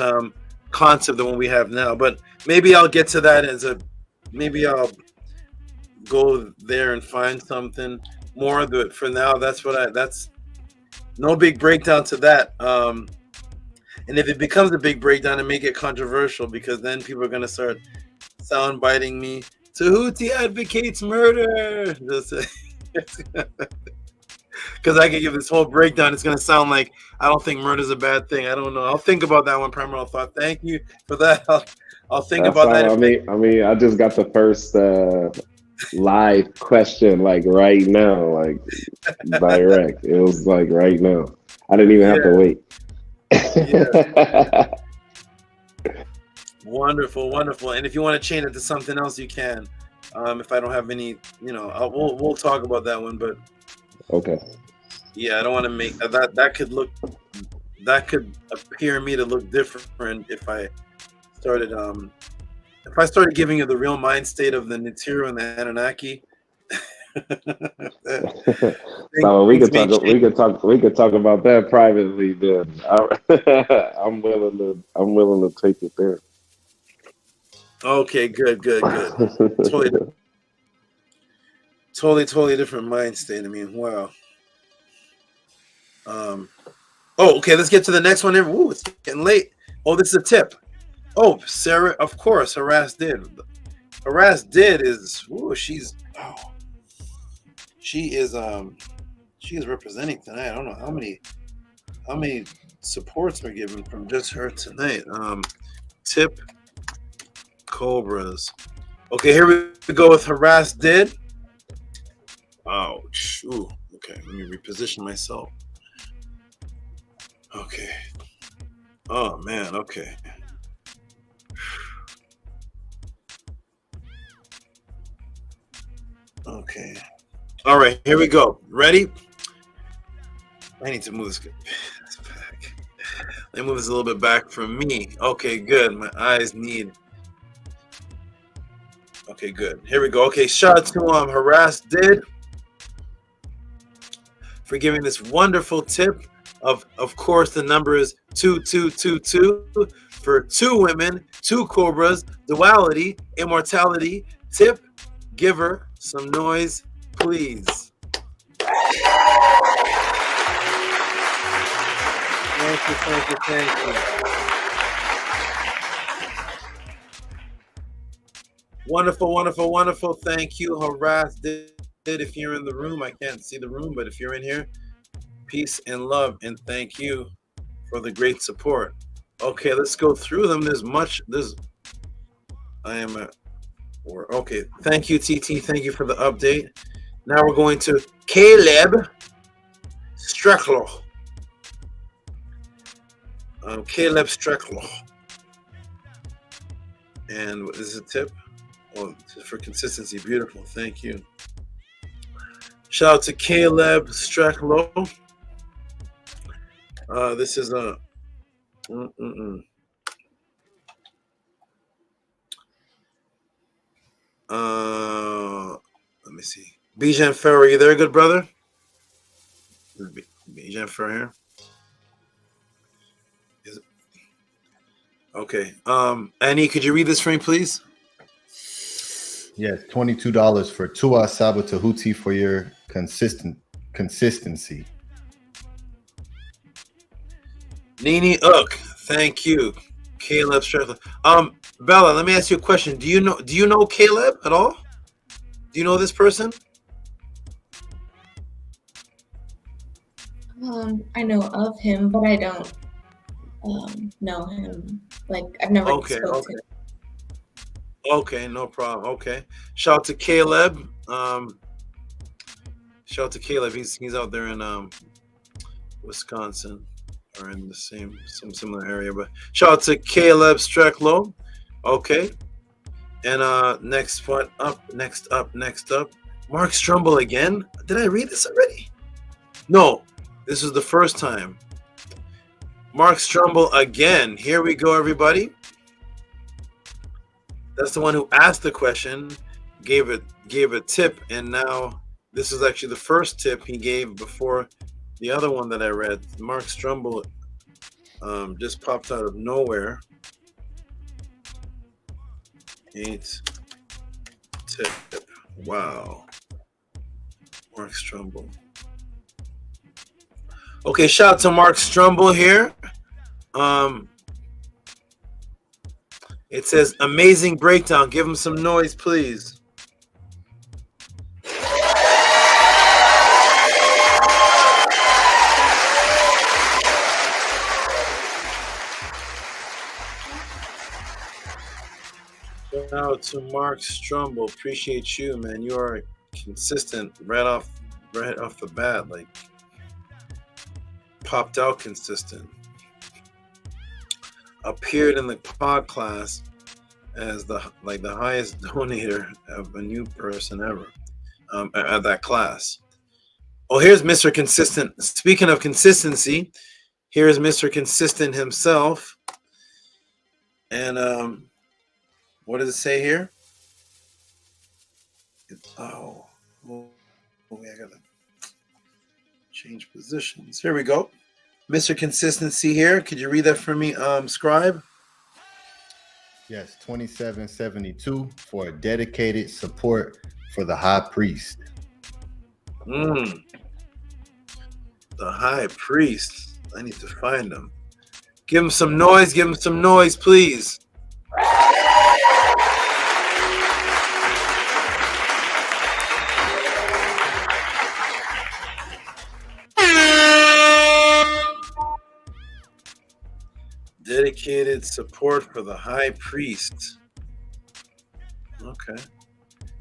concept than what we have now. But maybe I'll get to that maybe I'll go there and find something more. But for now, that's no big breakdown to that. And if it becomes a big breakdown, it may get controversial because then people are gonna start sound biting me. Tehuti advocates murder. Because I can give this whole breakdown. It's going to sound like I don't think murder is a bad thing. I don't know. I'll think about that one. Primordial thought. Thank you for that. I'll think about that. I mean, I just got the first live question like right now, like direct. It was like right now. I didn't even have to wait. Yeah. Wonderful. And if you want to change it to something else, you can. If I don't have any, we'll talk about that one. But Okay. yeah, I don't want to make that could appear me to look different if I started giving you the real mind state of the Nitiru and the Anunnaki. So we could talk about that privately then. I'm willing to take it there. Okay, good. Totally different mind state. I mean, wow. Okay, let's get to the next one. Ooh, it's getting late. Oh, this is a tip. Oh, Sarah, of course, Harass did is she is representing tonight. I don't know how many supports we're given from just her tonight. Tip Cobras. Okay, here we go with Harass did. Ouch. Ooh, okay, let me reposition myself. Okay. Oh man, okay. Okay. All right, here we go. Ready? I need to move this back. Let me move this a little bit back from me. Okay, good. My eyes need. Okay, good. Here we go. Okay, shout out to Harass did for giving this wonderful tip. Of course, the number is 2222 for 2 women, 2 cobras, duality, immortality. Tip, give her some noise, please. Thank you. Wonderful. Thank you, Harass did. If you're in the room, I can't see the room, but if you're in here, peace and love, and thank you for the great support. Okay, let's go through them. Okay, thank you, TT. Thank you for the update. Now we're going to Caleb Streckler. Caleb Streckler. And this is a tip. Oh, for consistency, beautiful. Thank you. Shout out to Caleb Streckler. This is a let me see. Bijan Ferrer, are you there, good brother? Bijan Ferrer here. Okay. Annie, could you read this for me, please? Yes, $22 for Tua Saba Tehuti for your consistency. Nini thank you, Caleb Streckler. Bella, let me ask you a question. Do you know Caleb at all? Do you know this person? I know of him, but I don't know him. Like, I've never spoken to him. Okay, no problem. Okay. Shout out to Caleb. He's out there in Wisconsin, or in the same similar area. But shout out to Caleb Strecklow. Okay. And next up. Mark Strumble again. Did I read this already? No, this is the first time. Mark Strumble again. Here we go, everybody. That's the one who asked the question, gave a tip, and now this is actually the first tip he gave before the other one that I read. Mark Strumble just popped out of nowhere. 8 tip. Wow. Mark Strumble. Okay, shout out to Mark Strumble here. It says amazing breakdown. Give him some noise, please. Shout out to Mark Strumble. Appreciate you, man. You are consistent right off the bat, like popped out consistent. Appeared in the pod class as the highest donator of a new person ever at that class. Oh, here's Mr. Consistent. Speaking of consistency, here's Mr. Consistent himself. And what does it say here? Oh, wait, I gotta change positions. Here we go. Mr. Consistency here. Could you read that for me, Scribe? Yes, 2772 for a dedicated support for the high priest. The high priest. I need to find him. Give him some noise. Give him some noise, please. Dedicated support for the high priest. Okay.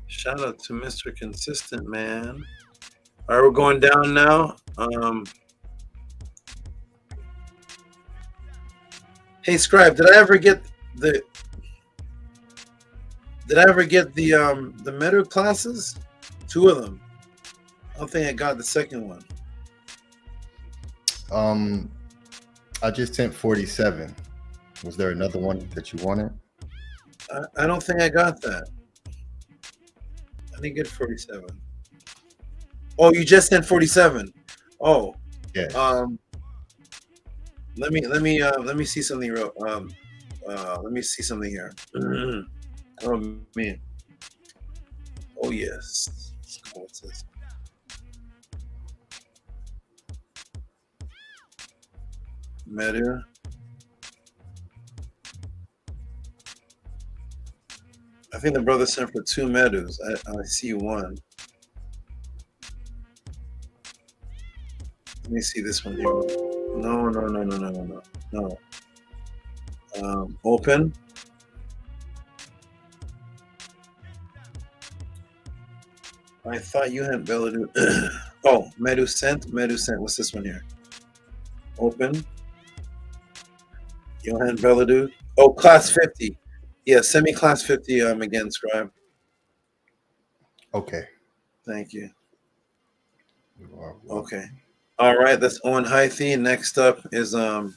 Shout out to Mr. Consistent, man. All right, we're going down now. Hey, Scribe, did I ever get the meta classes? 2 of them. I don't think I got the second one. I just sent 47. Was there another one that you wanted? I don't think I got that. I didn't get 47. Oh, you just sent 47. Oh. Yeah. Let me see something real. Let me see something here. Oh man. Oh yes. What's this? Meta. I think the brother sent for 2 meadows. I see one. Let me see this one here. No. Open. I thought you had Belledu. Oh, Medu sent. What's this one here? Open. Johan Belledu. Oh, class 50. Yeah, send me class 50 again, Scribe. Okay. Thank you. Okay. All right, that's Owen Hythe. Next up is I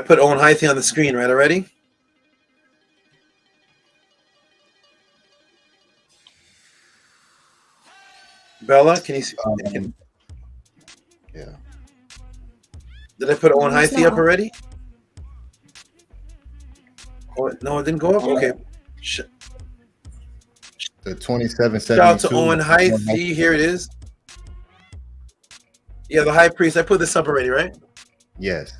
put Owen Hythe on the screen, right already? Bella, can you see? Yeah. Did I put Owen Hythe up already? Oh, no, it didn't go up? Okay. The 2772. Shout out to Owen Hythe. Here it is. Yeah, the high priest. I put this up already, right? Yes.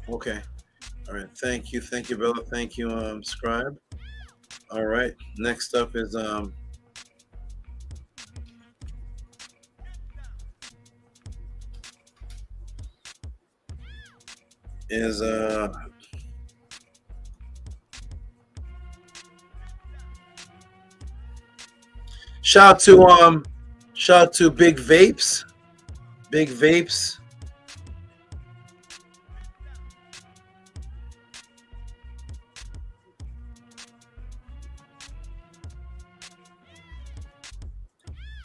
Okay. All right. Thank you, Bella. Thank you, Scribe. All right. Next up is shout out to Big Vapes. Big Vapes.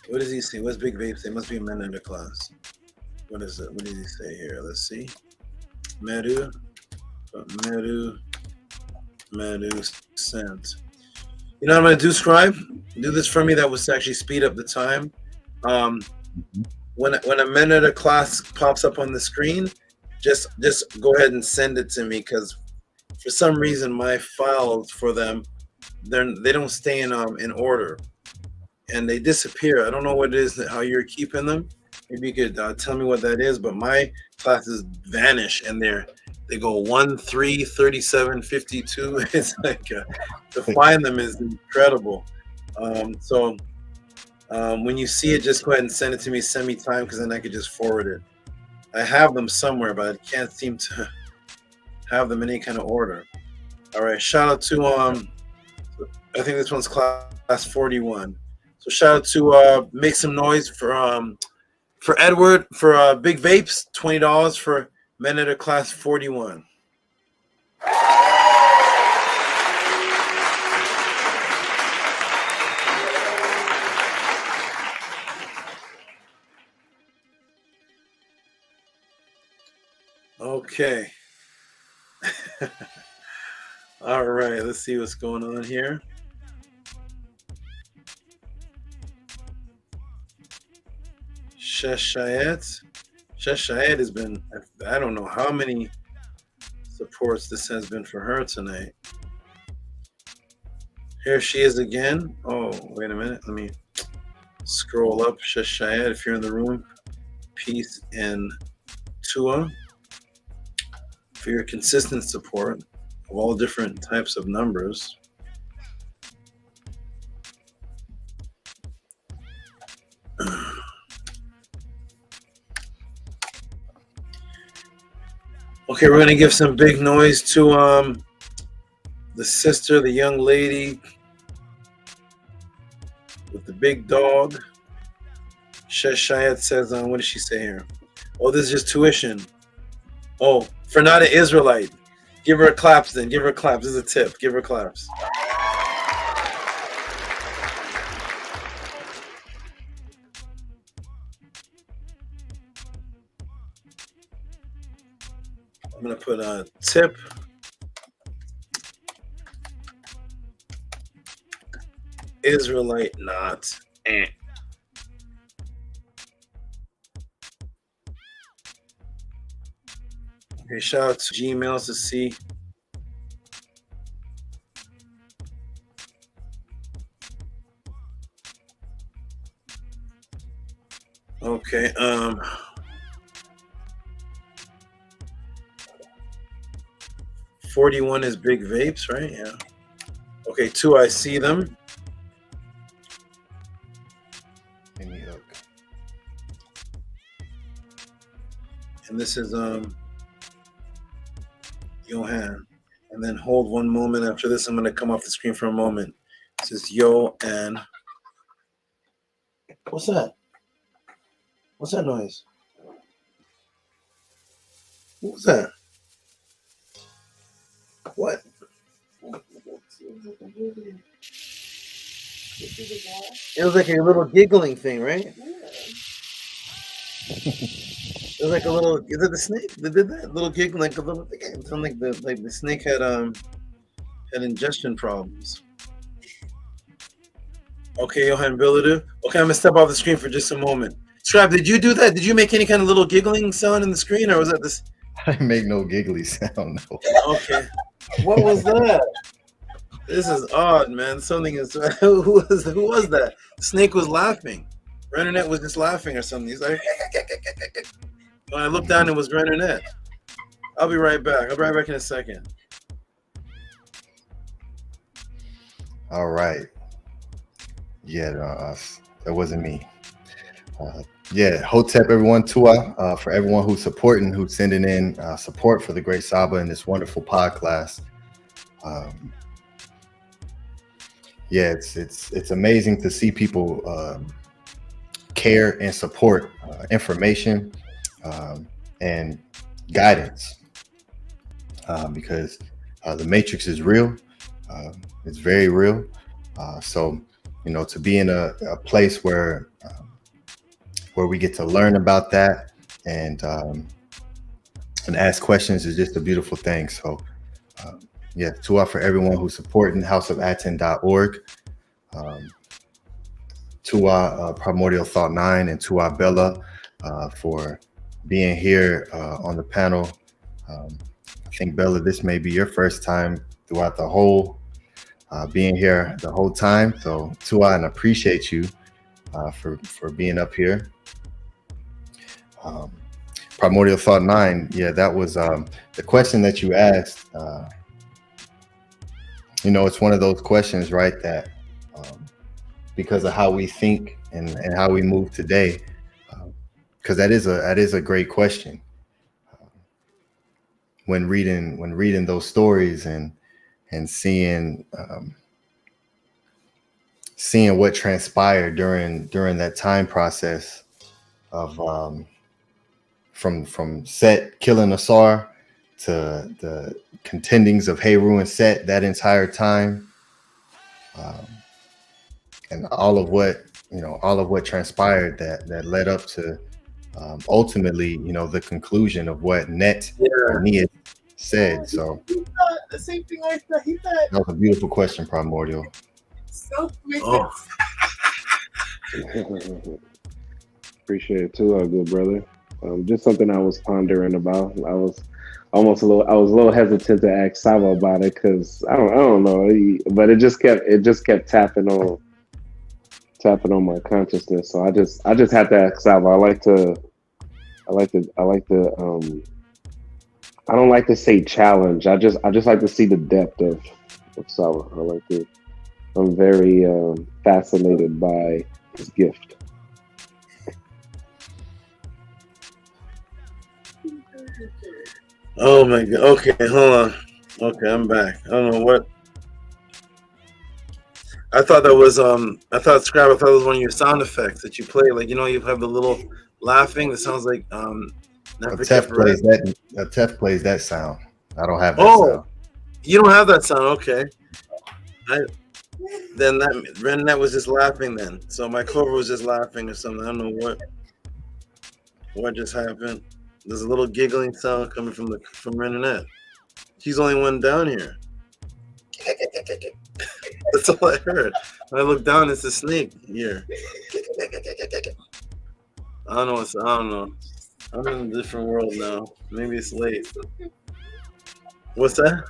What does he say? What's Big Vapes? They must be a men in the class. What is it? What does he say here? Let's see. Medu sent. You know what I'm gonna do, Scribe? Do this for me. That was actually speed up the time. When a minute of class pops up on the screen, just go ahead and send it to me, because for some reason my files for them, they don't stay in order, and they disappear. I don't know what it is how you're keeping them. Maybe you could tell me what that is. But my classes vanish, and they go 1, 3, 37, 52. It's like to find them is incredible. So when you see it, just go ahead and send it to me. Send me time, because then I could just forward it. I have them somewhere, but I can't seem to have them in any kind of order. All right. Shout out to I think this one's class 41. So shout out to Make Some Noise for Edward, for Big Vapes, $20 for Men at a class 41. Okay. All right, let's see what's going on here. Sheshayet. Sheshayet has been, I don't know how many supports this has been for her tonight. Here she is again. Oh, wait a minute. Let me scroll up. Sheshayet, if you're in the room, peace and Tua for your consistent support of all different types of numbers. Okay, we're gonna give some big noise to the sister, the young lady with the big dog. Sheshayat says, what did she say here? Oh, this is just tuition. Oh, for not an Israelite. Give her a claps then. Give her a claps. This is a tip. Give her claps. I'm going to put a tip. Israelite not. Okay, shout out to Gmails to see. Okay, 41 is big vapes, right? Yeah. Okay, 2, I see them. And this is Johan. And then hold one moment. After this, I'm gonna come off the screen for a moment. This is Yo and what's that? What's that noise? What was that? What? It was like a little giggling thing, right? It was like a little. Is it the snake that did that? Little giggling, like a little thing. It sounded like the snake had ingestion problems. Okay, Johan Billadu. Okay, I'm gonna step off the screen for just a moment. Strap, did you do that? Did you make any kind of little giggling sound in the screen, or was that this? I didn't make no giggly sound. No. Okay. What was that? This is odd, man. Something is. Who was that? The snake was laughing. RENUNET was just laughing or something. He's like. When I looked down, it was RENUNET. I'll be right back. I'll be right back in a second. All right. Yeah, that wasn't me. Yeah, Hotep, everyone, Tua, for everyone who's supporting, who's sending in support for the Great Saba and this wonderful podcast. Yeah, it's amazing to see people care and support information and guidance because the matrix is real. It's very real. So, you know, to be in a place where we get to learn about that and ask questions is just a beautiful thing. So, yeah, Tua for everyone who's supporting houseofatton.org. Tua Primordial Thought 9 and Tua Bella for being here on the panel. I think, Bella, this may be your first time throughout the whole being here the whole time. So Tua, and appreciate you for being up here. Primordial Thought 9, yeah, that was the question that you asked. You know, it's one of those questions, right, that because of how we think and how we move today, because that is a great question. When reading those stories and seeing what transpired during that time process of from Set killing Asar to the contendings of Heru and Set that entire time, and all of what transpired that led up to ultimately, the conclusion of what Net or Nia said. So The same thing I thought. He thought. that was a beautiful question, Primordial. Appreciate it too, good brother. Just something I was pondering about. I was a little hesitant to ask Saba about it because I don't know, but it just kept tapping on my consciousness. So I just had to ask Saba. I don't like to say challenge. I just like to see the depth of Saba. I'm very fascinated by his gift. Oh my God. Okay, hold on. Okay, I'm back. I don't know what. I thought that was Scrap. I thought it was one of your sound effects that you play. Like, you have the little laughing that sounds like Tef plays that sound. I don't have that sound. You don't have that sound. Okay. Then that RENUNET was just laughing then. So my Cobra was just laughing or something. I don't know what just happened. There's a little giggling sound coming from RENUNET. She's the only one down here. That's all I heard. When I look down, it's a snake here. I don't know. I'm in a different world now. Maybe it's late. What's that?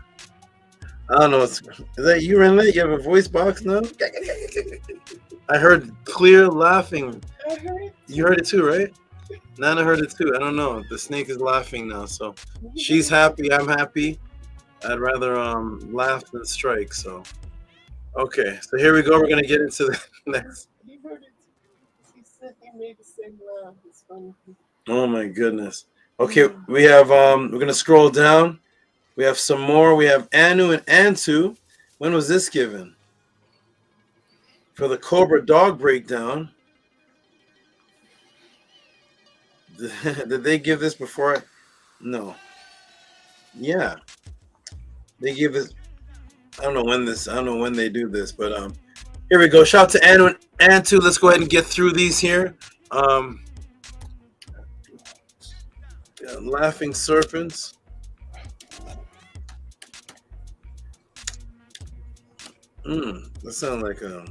I don't know. Is that you, RENUNET? You have a voice box now? I heard clear laughing. I heard it. You heard it too, right? Nana heard it too. I don't know. The snake is laughing now, so she's happy. I'm happy. I'd rather laugh than strike. So, okay. So here we go. We're gonna get into the next. He heard it. He said he made the same laugh. It's funny. Oh my goodness. Okay, we have we're gonna scroll down. We have some more. We have Anu and Antu. When was this given? For the Cobra dog breakdown. Did they give this before? No. Yeah. They give this. I don't know when they do this, but here we go. Shout out to Anu and Antu. Let's go ahead and get through these here. Laughing serpents. That sounds like I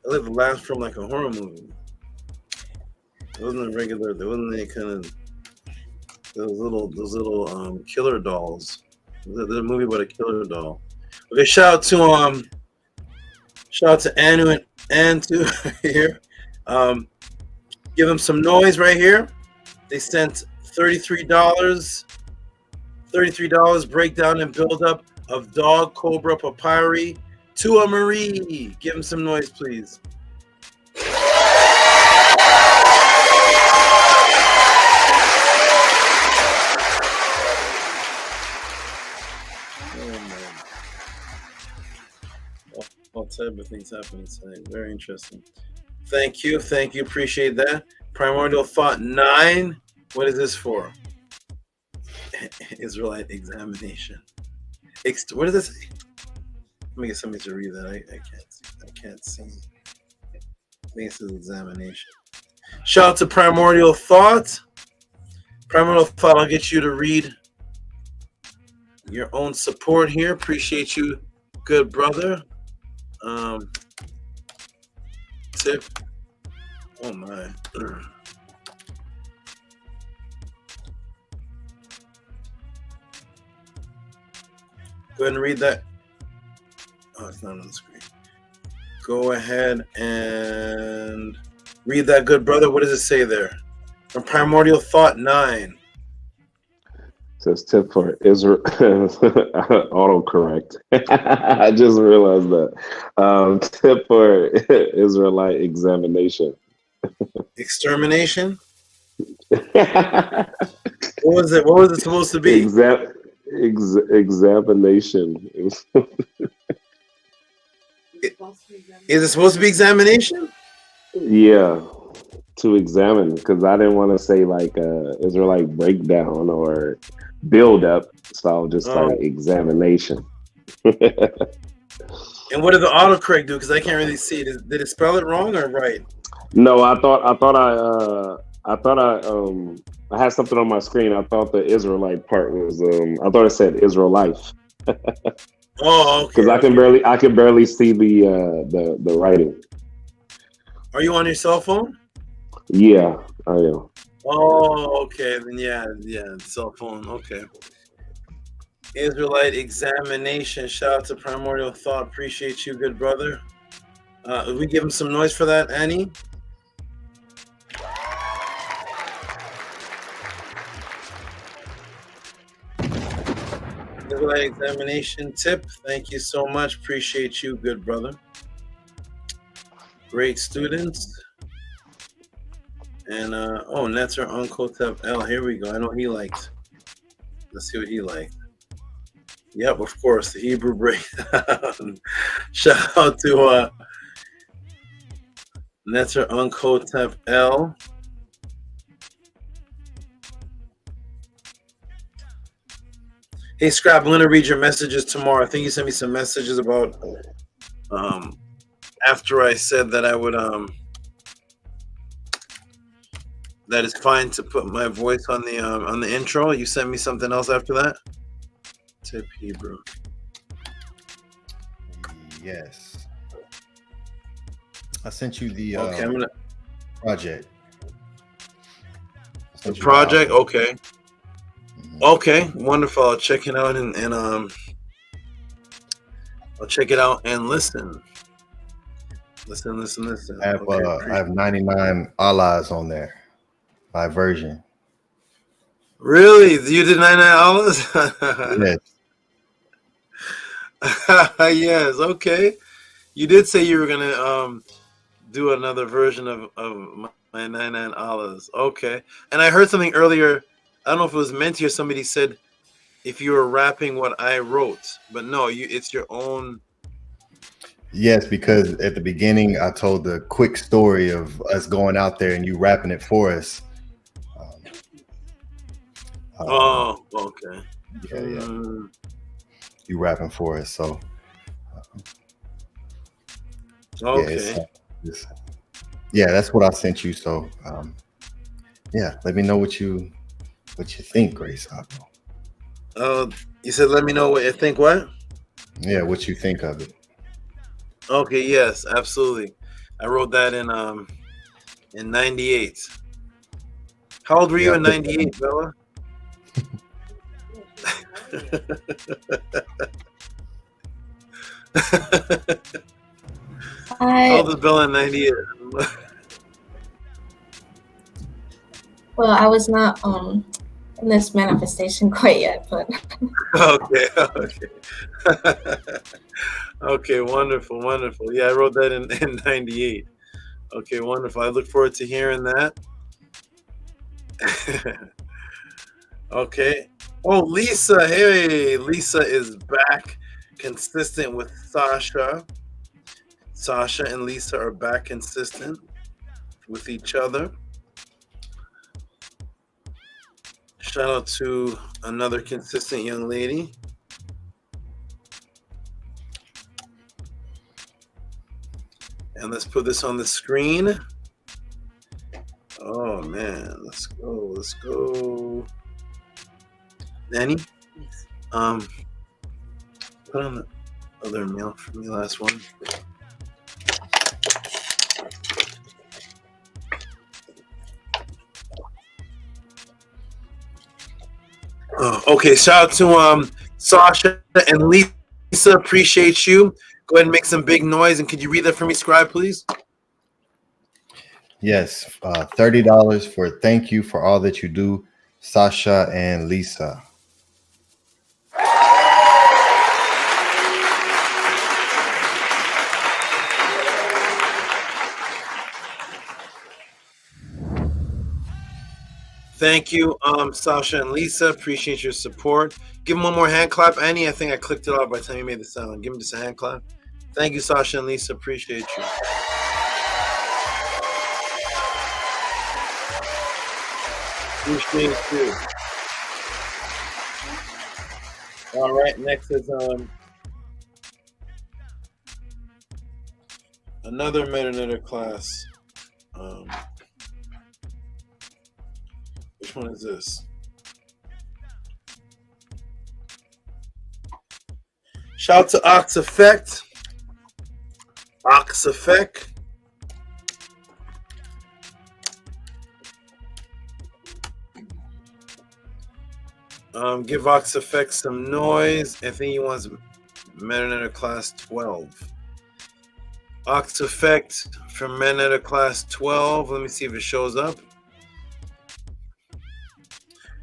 live a laugh from like a horror movie. It wasn't a regular. There wasn't any kind of those little killer dolls. There's a movie about a killer doll. Okay, shout out to Anu and Antu here. Give them some noise right here. They sent $33. $33 breakdown and build up of dog Cobra Papyri to a Marie. Give them some noise, please. All type of things happening tonight. Very interesting. Thank you. Appreciate that. Primordial Thought 9. What is this for? Israelite examination. What does this say? Let me get somebody to read that. I can't see. I think it says examination. Shout out to Primordial Thought. Primordial Thought, I'll get you to read your own support here. Appreciate you, good brother. Tip. Oh my. Go ahead and read that. Oh, it's not on the screen. Go ahead and read that, good brother. What does it say there? From Primordial Thought 9. Says tip for Israel. Autocorrect. I just realized that. Tip for Israelite examination. Extermination? What was it? What was it supposed to be? Examination. Is it supposed to be examination? Yeah. to examine, because I didn't want to say like Israelite breakdown or build up, so just like examination. And what did the autocorrect do? Because I can't really see it. Did it spell it wrong or right? No, I had something on my screen. I thought the Israelite part was I thought it said Israelite. Oh, okay. Because I can barely see the writing. Are you on your cell phone? Yeah, I am. Oh, okay. Then yeah, cell phone. Okay. Israelite examination. Shout out to Primordial Thought. Appreciate you, good brother. We give him some noise for that, Annie. Israelite examination tip. Thank you so much. Appreciate you, good brother. Great students. And Netzer Unkotep L. Here we go. I know what he liked. Let's see what he liked. Yep, of course, the Hebrew breakdown. Shout out to Netzer Unkotep L. Hey, Scrap, I'm going to read your messages tomorrow. I think you sent me some messages about after I said that I would that it's fine to put my voice on the intro. You sent me something else after that? Tip Hebrew. Yes. I sent you the okay, I'm gonna... project. The project, okay. Okay, wonderful. I'll check it out and I'll check it out and listen. Listen. I have I have 99 Allahs on there. My version. Really? You did 99 Allahs? Yes. Yes, okay. You did say you were gonna do another version of my 99 Allahs. Okay. And I heard something earlier. I don't know if it was Menti or somebody said if you were rapping what I wrote, but no, it's your own. Yes, because at the beginning I told the quick story of us going out there and you rapping it for us. Oh, okay. Yeah. You rapping for us, so. Okay. Yeah, that's what I sent you. So, yeah, let me know what you think, Grace. You said let me know what you think. What? Yeah, what you think of it. Okay. Yes, absolutely. I wrote that in '98. How old were you in '98, Bella? How old is Bella in '98? Well, I was not in this manifestation quite yet, but okay. Okay, wonderful. Yeah, I wrote that in '98. Okay, wonderful. I look forward to hearing that. Okay. Oh, Lisa. Hey, Lisa is back, consistent with Sasha. Sasha and Lisa are back consistent with each other. Shout out to another consistent young lady. And let's put this on the screen. Oh man, let's go. Nanny? Put on the other mail for me, last one. Oh, okay, shout out to Sasha and Lisa. Appreciate you. Go ahead and make some big noise. And could you read that for me, Scribe, please? Yes, $30 for thank you for all that you do, Sasha and Lisa. Thank you, Sasha and Lisa. Appreciate your support. Give them one more hand clap. Annie, I think I clicked it off by the time you made the sound. Give them just a hand clap. Thank you, Sasha and Lisa. Appreciate you. Appreciate you. All right, next is another Metanetter class. Which one is this? Shout to Ox Effect. Ox Effect. Give Ox Effect some noise. I think he wants Metanetter class 12. Ox Effect from Metanetter class 12. Let me see if it shows up.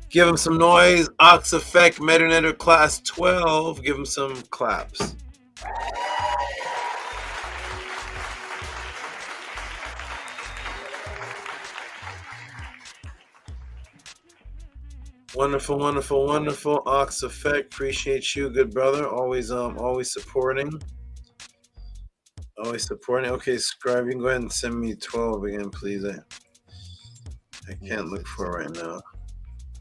Give him some noise. Ox Effect, Metanetter class 12. Give him some claps. Wonderful, wonderful, wonderful. Ox Effect, appreciate you, good brother. Always supporting. Always supporting. Okay, Scribe, you can go ahead and send me 12 again, please. I can't look for it right now.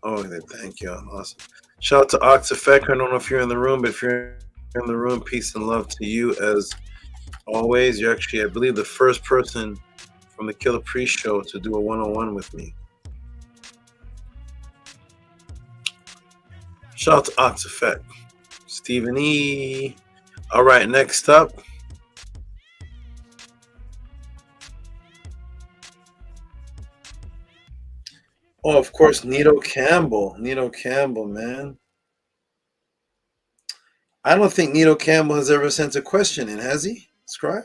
Oh, thank you. Awesome. Shout out to Ox Effect. I don't know if you're in the room, but if you're in the room, peace and love to you as always. You're actually, I believe, the first person from the Killer Priest show to do a one-on-one with me. Shout out to Ox Effect. Stephen E. All right, next up. Oh, of course, Nito Campbell. Nito Campbell, man. I don't think Nito Campbell has ever sent a question in, has he, Scribe?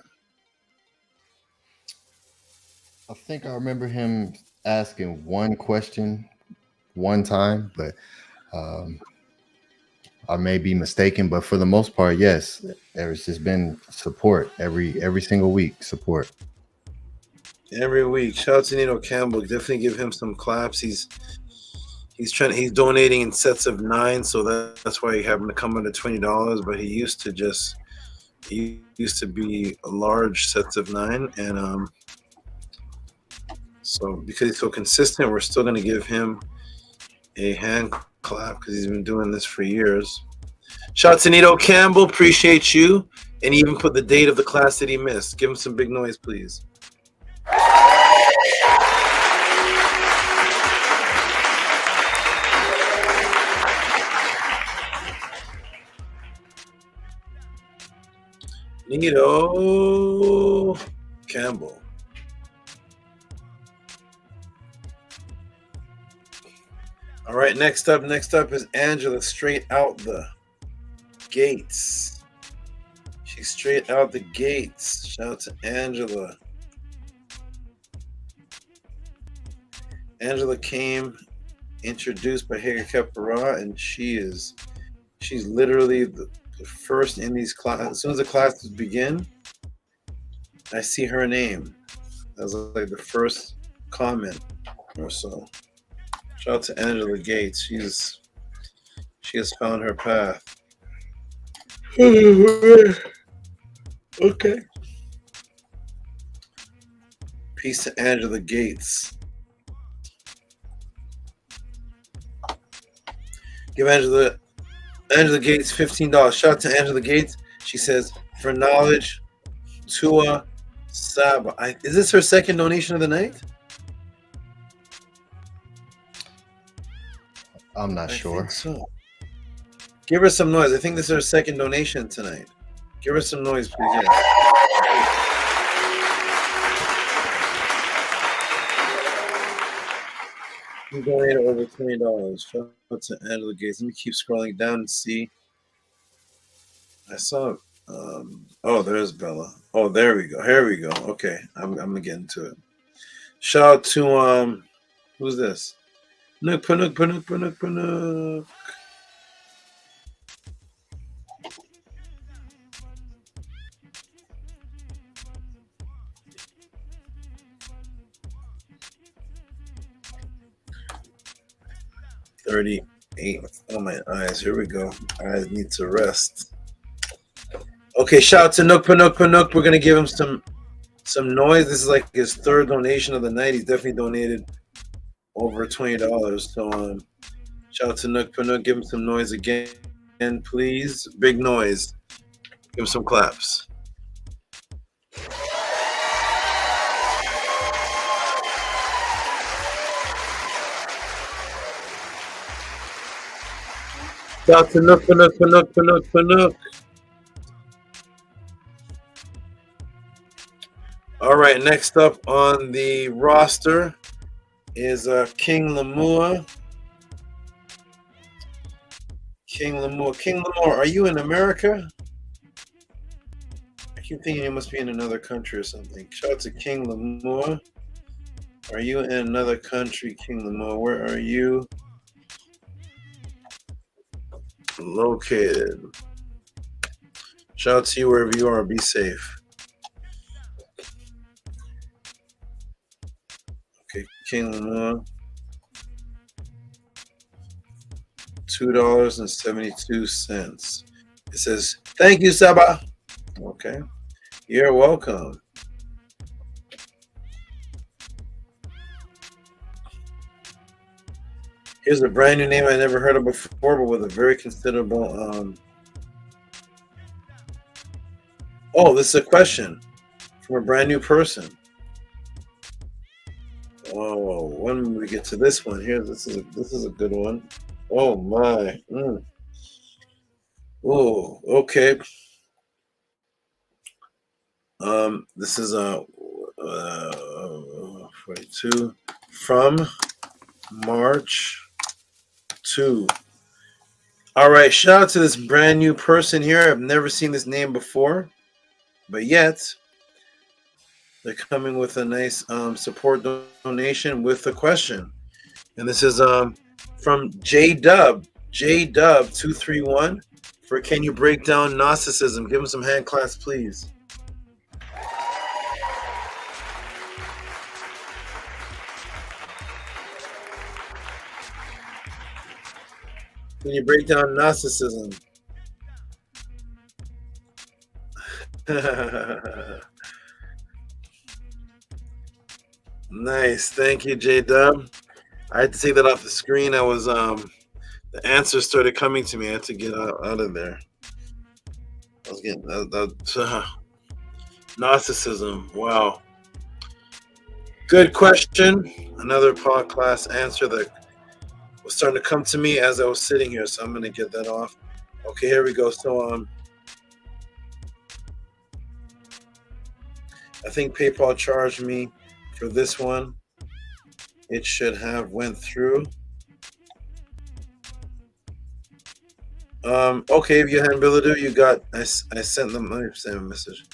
I think I remember him asking one question one time, but I may be mistaken. But for the most part, yes, there's just been support every single week. Support. Every week. Shout out to Nito Campbell. Definitely give him some claps. He's donating in sets of 9, so that's why he happened to come under $20. But he used to be large sets of 9, and so because he's so consistent, we're still going to give him a hand clap because he's been doing this for years. Shout out to Nito Campbell. Appreciate you, and he even put the date of the class that he missed. Give him some big noise, please. Nito Campbell. All right, next up is Angela, straight out the gates. She's straight out the gates. Shout out to Angela. Angela came introduced by Hager Kepara, and she's literally the first in these classes. As soon as the classes begin, I see her name. That was like the first comment or so. Shout out to Angela Gates. She has found her path. Okay. Peace to Angela Gates. Give Angela Gates $15. Shout out to Angela Gates. She says, for knowledge, Tua Saba. Is this her second donation of the night? I'm not sure. Think so. Give her some noise. I think this is her second donation tonight. Give her some noise, please. Yes. You donated over $20. Shout out to Angela Gates. Let me keep scrolling down and see. I saw. Oh, there's Bella. Oh, there we go. Here we go. Okay, I'm gonna get into it. Shout out to who's this? Nook. $38. Oh, my eyes. Here we go. Eyes need to rest. Okay, shout out to Nook. We're gonna give him some noise. This is like his third donation of the night. He's definitely donated over $20. So shout out to Nook Panook. Give him some noise again, please. Big noise. Give him some claps. Shout out to Nook Panook, Panook, Panook, Panook. All right, next up on the roster is King Lamua. King Lamua, are you in America? I keep thinking you must be in another country or something. Shout out to King Lamua. Are you in another country, King Lamua? Where are you located? Shout out to you wherever you are. Be safe. Okay, King Lamua. $2.72. It says, thank you, SABA. Okay. You're welcome. Here's a brand new name I never heard of before, but with a very considerable oh, this is a question from a brand new person. Oh, when we get to this one here, this is a good one. Oh my. Oh, okay. This is 42 from March 2. All right, shout out to this brand new person here. I've never seen this name before, but yet they're coming with a nice support donation with a question. And this is from J-Dub 231 for can you break down Gnosticism? Give him some hand claps, please. Can you break down Gnosticism? Nice, thank you, J-Dub. I had to take that off the screen. I was the answers started coming to me. I had to get out of there. I was getting Gnosticism. Wow. Good question. Another PODCLASS answer that was starting to come to me as I was sitting here, so I'm going to get that off. Okay, here we go. So I think PayPal charged me for this one. It should have went through. Okay, if you had Biladu, you got. I sent them. Let me send a message.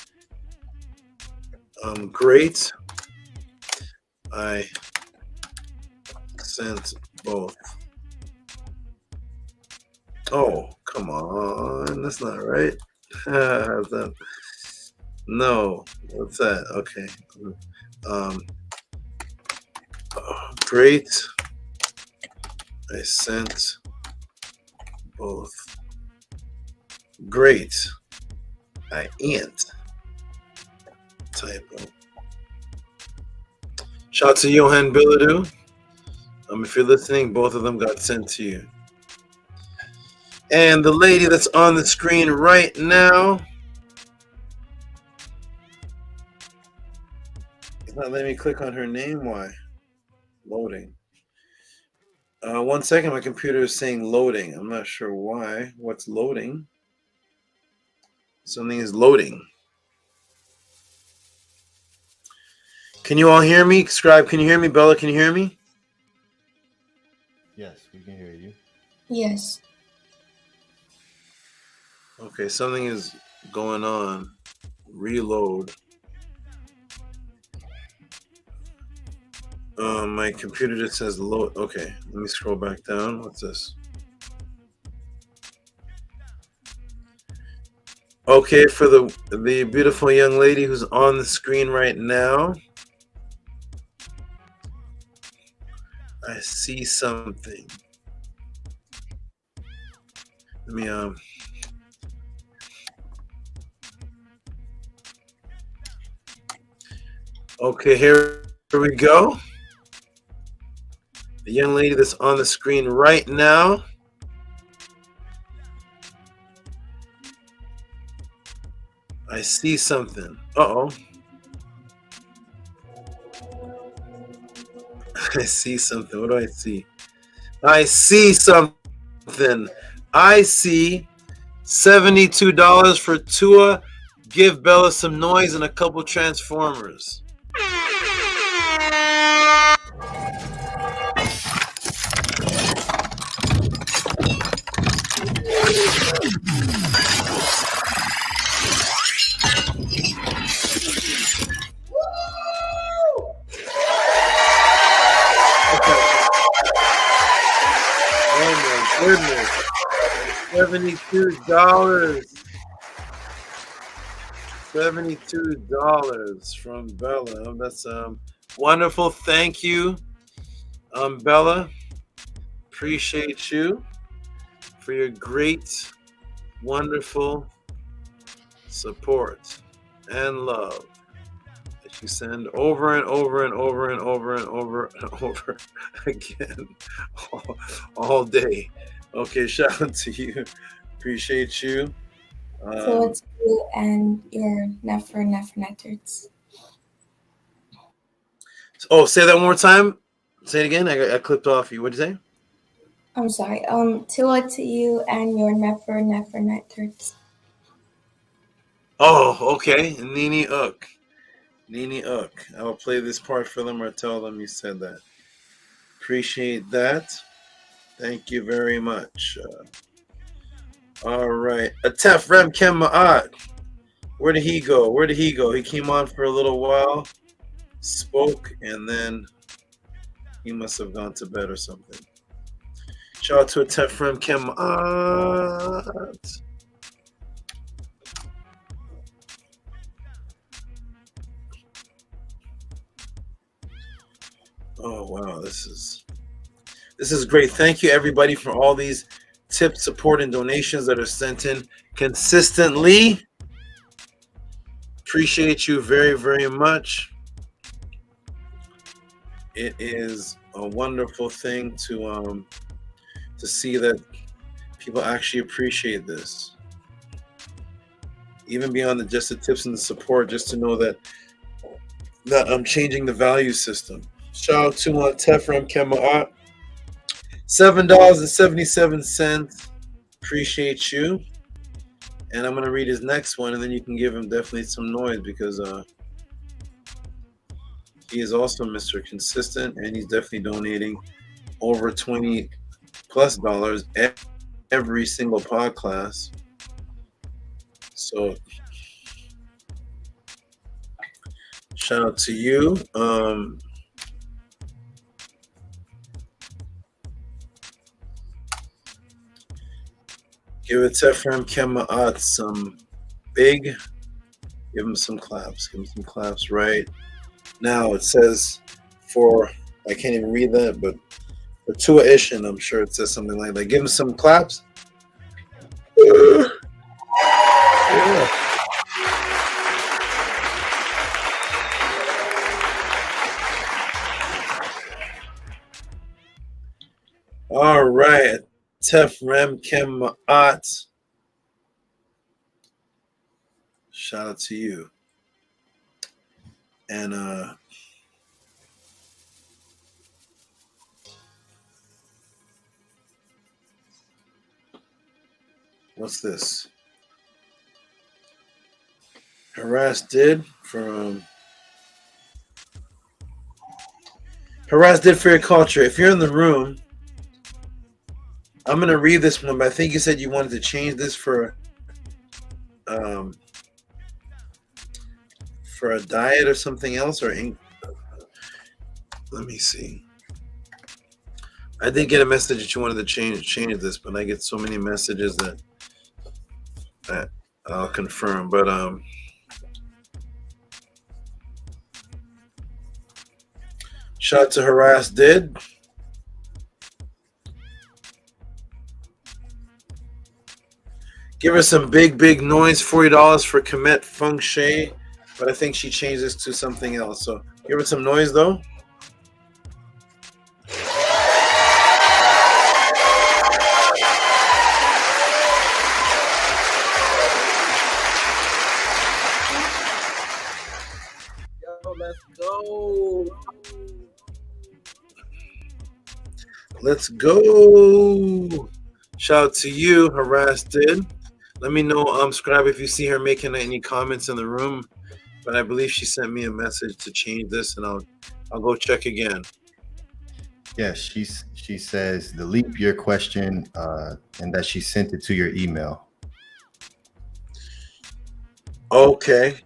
Great. I sent both. Oh, come on, that's not right. No, what's that? Okay. Great. I sent both. Great. I ain't. Typo. Shout out to Johan Biladu. If you're listening, both of them got sent to you. And the lady that's on the screen right now, it's not letting me click on her name. Why? Loading. 1 second, my computer is saying loading. I'm not sure why. What's loading? Something is loading. Can you all hear me? Scribe, can you hear me? Bella, can you hear me? Yes, we can hear you. Yes. Okay, something is going on. Reload. My computer just says load. Okay, let me scroll back down. What's this? Okay, for the beautiful young lady who's on the screen right now, I see something. Let me okay, here we go. The young lady that's on the screen right now. I see something. Uh-oh. I see something. What do I see? I see something. I see $72 for Tua. Give Bella some noise and a couple Transformers. Oh my goodness. $72. $72 from Bella. That's wonderful. Thank you, Bella. Appreciate you for your great, wonderful support and love that you send over and over and over and over and over and over again all day. Okay, shout out to you. Appreciate you. So it's you and your nephronephritids. Oh, say that one more time. Say it again. I clipped off you. What'd you say? I'm sorry. To you and your nephronephritids. Oh, okay. Nini Uk. Nini Uk. I will play this part for them or tell them you said that. Appreciate that. Thank you very much. All right. Atef Rem Kem Ma'at. Where did he go? Where did he go? He came on for a little while, spoke, and then he must have gone to bed or something. Shout out to Atef Rem Kem Ma'at. Oh wow, this is great. Thank you everybody for all these tips, support, and donations that are sent in consistently. Appreciate you very, very much. It is a wonderful thing to see that people actually appreciate this. Even beyond just the tips and the support, just to know that I'm changing the value system. Shout out to Tefram Kema'at. $7.77. Appreciate you. And I'm going to read his next one, and then you can give him definitely some noise because he is also Mr. Consistent, and he's definitely donating over $20+ every single pod class. So shout out to you. Give it Tefram Kema'at some big. Give him some claps. Give him some claps right now. It says for, I can't even read that, but for Tua Ishin, I'm sure it says something like that. Give him some claps. Yeah. All right. Tefram Kema'at. Shout out to you. And what's this? Harass did for Harass did for your culture. If you're in the room, I'm gonna read this one, but I think you said you wanted to change this for a diet or something else, or let me see. I did get a message that you wanted to change this, but I get so many messages that I'll confirm. But shout out to Harass did. Give her some big noise. $40 for KEMET Feng Shui, but I think she changed this to something else. So give her some noise though. Let's go. Shout out to you, Harassed Did. Let me know, Scribe, if you see her making any comments in the room. But I believe she sent me a message to change this, and I'll go check again. Yes, she says the leap year question, and that she sent it to your email. Okay.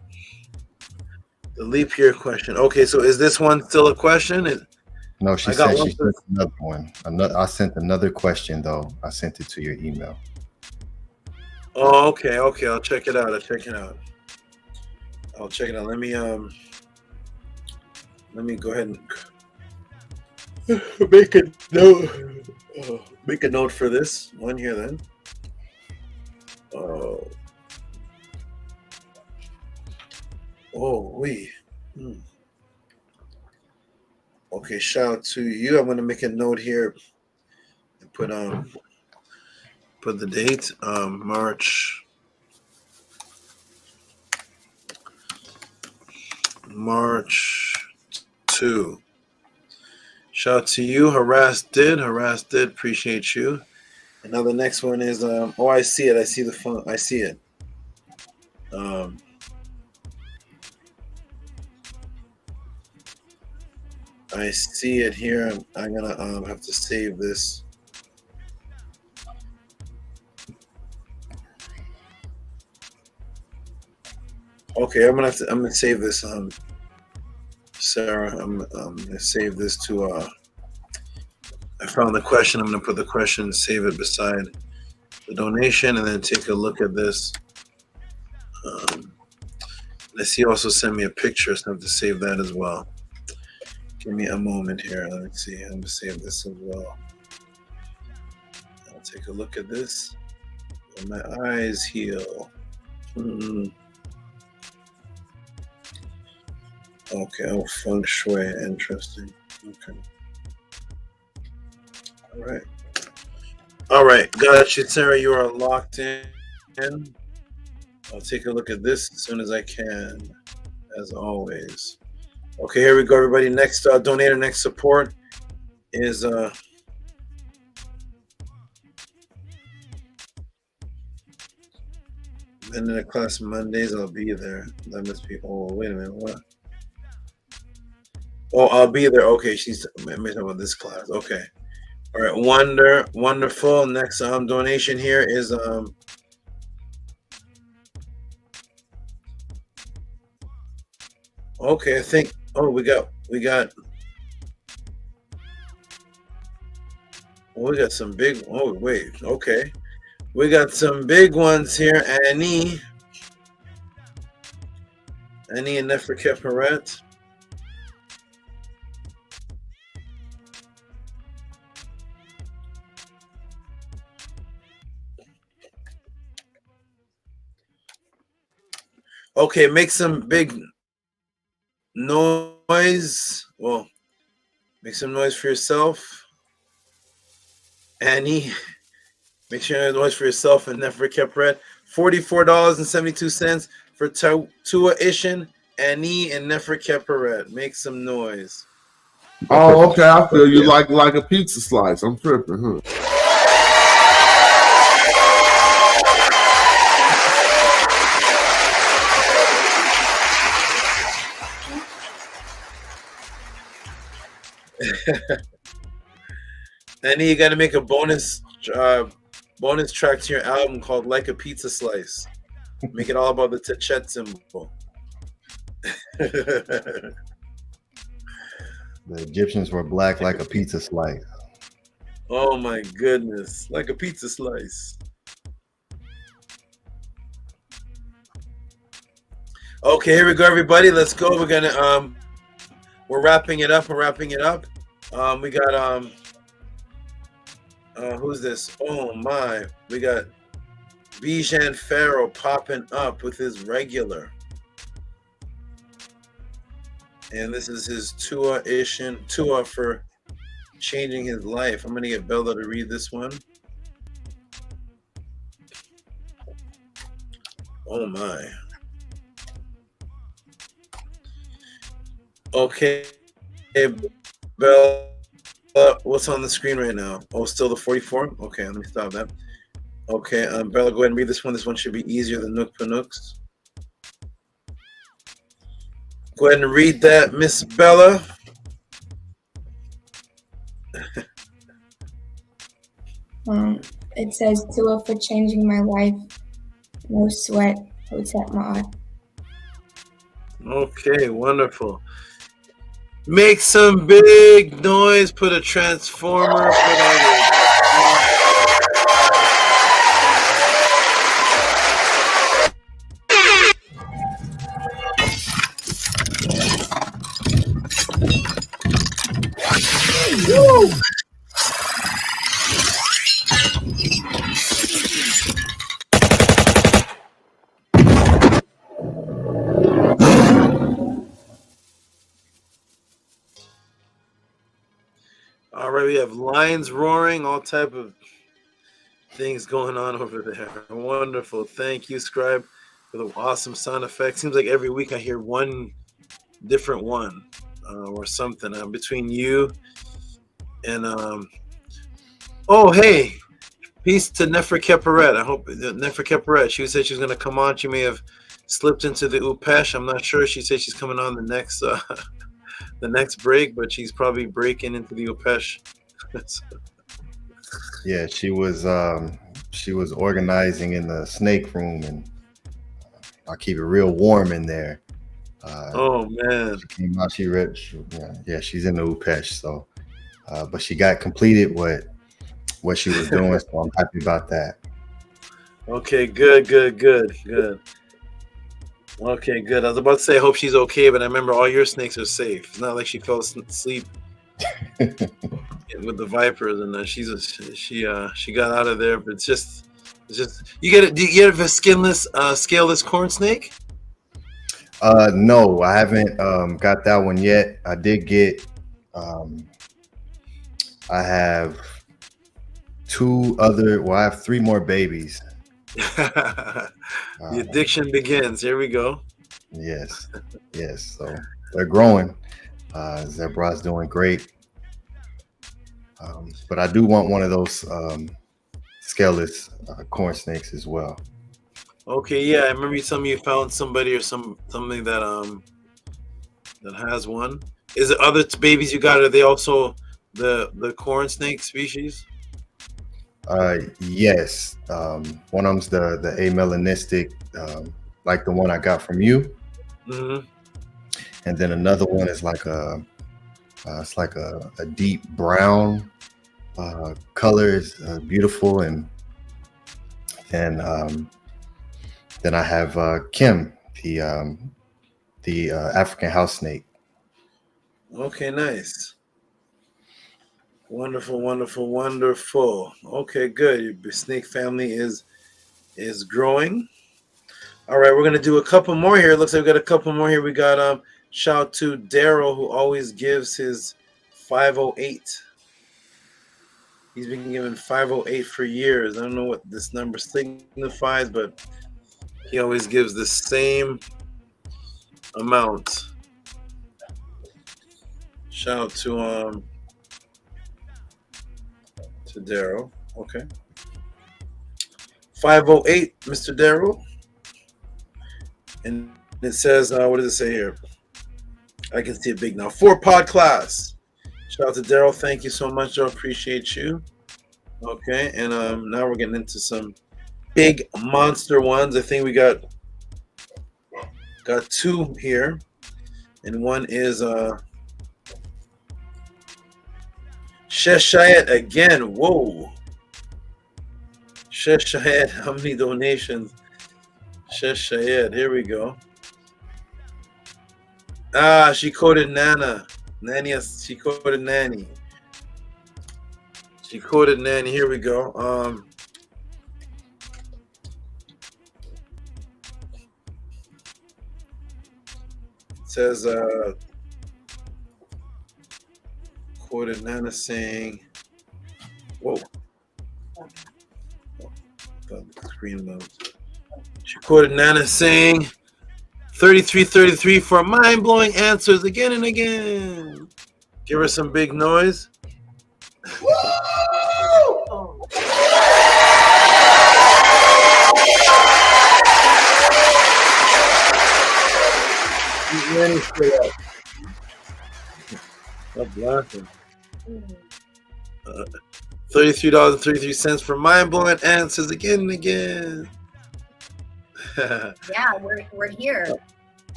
The leap year question. Okay, so is this one still a question? No, she said she sent another one. I sent another question though. I sent it to your email. Oh, okay. I'll check it out. Let me go ahead and make a note. Make a note for this one here then. Okay, shout out to you. I'm gonna make a note here and put the date, March 2. Shout out to you, Harassed Did, appreciate you. And now the next one is oh, I see it. I see the font. I see it. I see it here. I'm gonna have to save this. Okay, I'm gonna save this. Sarah, I'm gonna save this to. I found the question. I'm gonna put the question, save it beside the donation, and then take a look at this. I see. Also, send me a picture, so I have to save that as well. Give me a moment here. Let me see. I'm gonna save this as well. I'll take a look at this. When my eyes heal. Okay, oh, feng shui, interesting. Okay. All right, gotcha, Sarah. You are locked in. I'll take a look at this as soon as I can, as always. Okay, here we go, everybody. Next donator, next support is then in the class Mondays. I'll be there. That must be. Oh, wait a minute. What? Oh, I'll be there. Okay, she's talking about this class. Okay. All right, wonderful. Next donation here is okay, I think we got some big okay. We got some big ones here. Annie and Neferkeferet. Okay, make some big noise. Well, make some noise for yourself. Annie, make sure you have noise for yourself and Neferkeferet. $44.72 for Tua Ishin, Annie, and Neferkeferet. Make some noise. Oh, okay. I feel you like a pizza slice. I'm tripping, huh? Annie, you got to make a bonus track to your album called "Like a Pizza Slice." Make it all about the Techet symbol. The Egyptians were black like a pizza slice. Oh my goodness, like a pizza slice. Okay, here we go, everybody. Let's go. We're gonna we're wrapping it up. We got who's this? Oh my, we got Bijan Pharaoh popping up with his regular. And this is his Tua for changing his life. I'm gonna get Bella to read this one. Oh my. Okay, Bella, what's on the screen right now? Oh, still the 44? Okay, let me stop that. Okay, Bella, go ahead and read this one. This one should be easier than Nook Panooks. Go ahead and read that, Miss Bella. It says, Tua for changing my life. No sweat. Hotep Ma'at. Okay, wonderful. Make some big noise. Put a transformer. Woo! All right, we have lions roaring, all type of things going on over there. Wonderful. Thank you, Scribe, for the awesome sound effect. Seems like every week I hear one different one or something between you and oh, hey, peace to Nefra Keperet. I hope Nefra Keperet, she said she was going to come on. She may have slipped into the Upesh. I'm not sure. She said she's coming on the next the next break, but she's probably breaking into the Upesh. Yeah, she was organizing in the snake room, and I'll keep it real warm in there. Oh man, she came out. Yeah, she's in the Upesh. So, but she got completed what she was doing. So I'm happy about that. Okay, good. Okay, good. I was about to say I hope she's okay, but I remember all your snakes are safe. It's not like she fell asleep with the vipers, and she got out of there. But it's just you get it. Do you get a skinless, scaleless corn snake? No, I haven't got that one yet. I did get. I have I have 3 more babies. The addiction begins. Here we go. Yes. So they're growing. Zebra's doing great. But I do want one of those scaleless corn snakes as well. Okay, yeah, I remember you telling me you found somebody or something that that has one. Is it other babies you got? Are they also the corn snake species? Yes. One of them's the amelanistic, like the one I got from you. Mm-hmm. And then another one is like it's like a deep brown color. Is beautiful, and then I have Kim, the African house snake. Okay, nice. Wonderful. Okay, good. Your snake family is growing. All right, we're gonna do a couple more here. It looks like we got a couple more here. We got shout out to Daryl, who always gives his 508. He's been given 508 for years. I don't know what this number signifies, but he always gives the same amount. Shout out to Daryl. Okay. 508, Mr. Daryl. And it says, what does it say here? I can see it big now. 4 PODCLASS. Shout out to Daryl. Thank you so much, Joe. Appreciate you. Okay, and now we're getting into some big monster ones. I think we got 2 here. And one is Sheshayet again. Whoa. Sheshayet, how many donations? Sheshayet, here we go. She quoted Nana. She quoted Nanny. She quoted Nanny. Here we go. It says quoted Nana saying, whoa. The screen moved. She quoted Nana saying 3333 for mind-blowing answers again and again. Give her some big noise. God bless him. $33.33 for mind-blowing answers again and again. Yeah, we're here,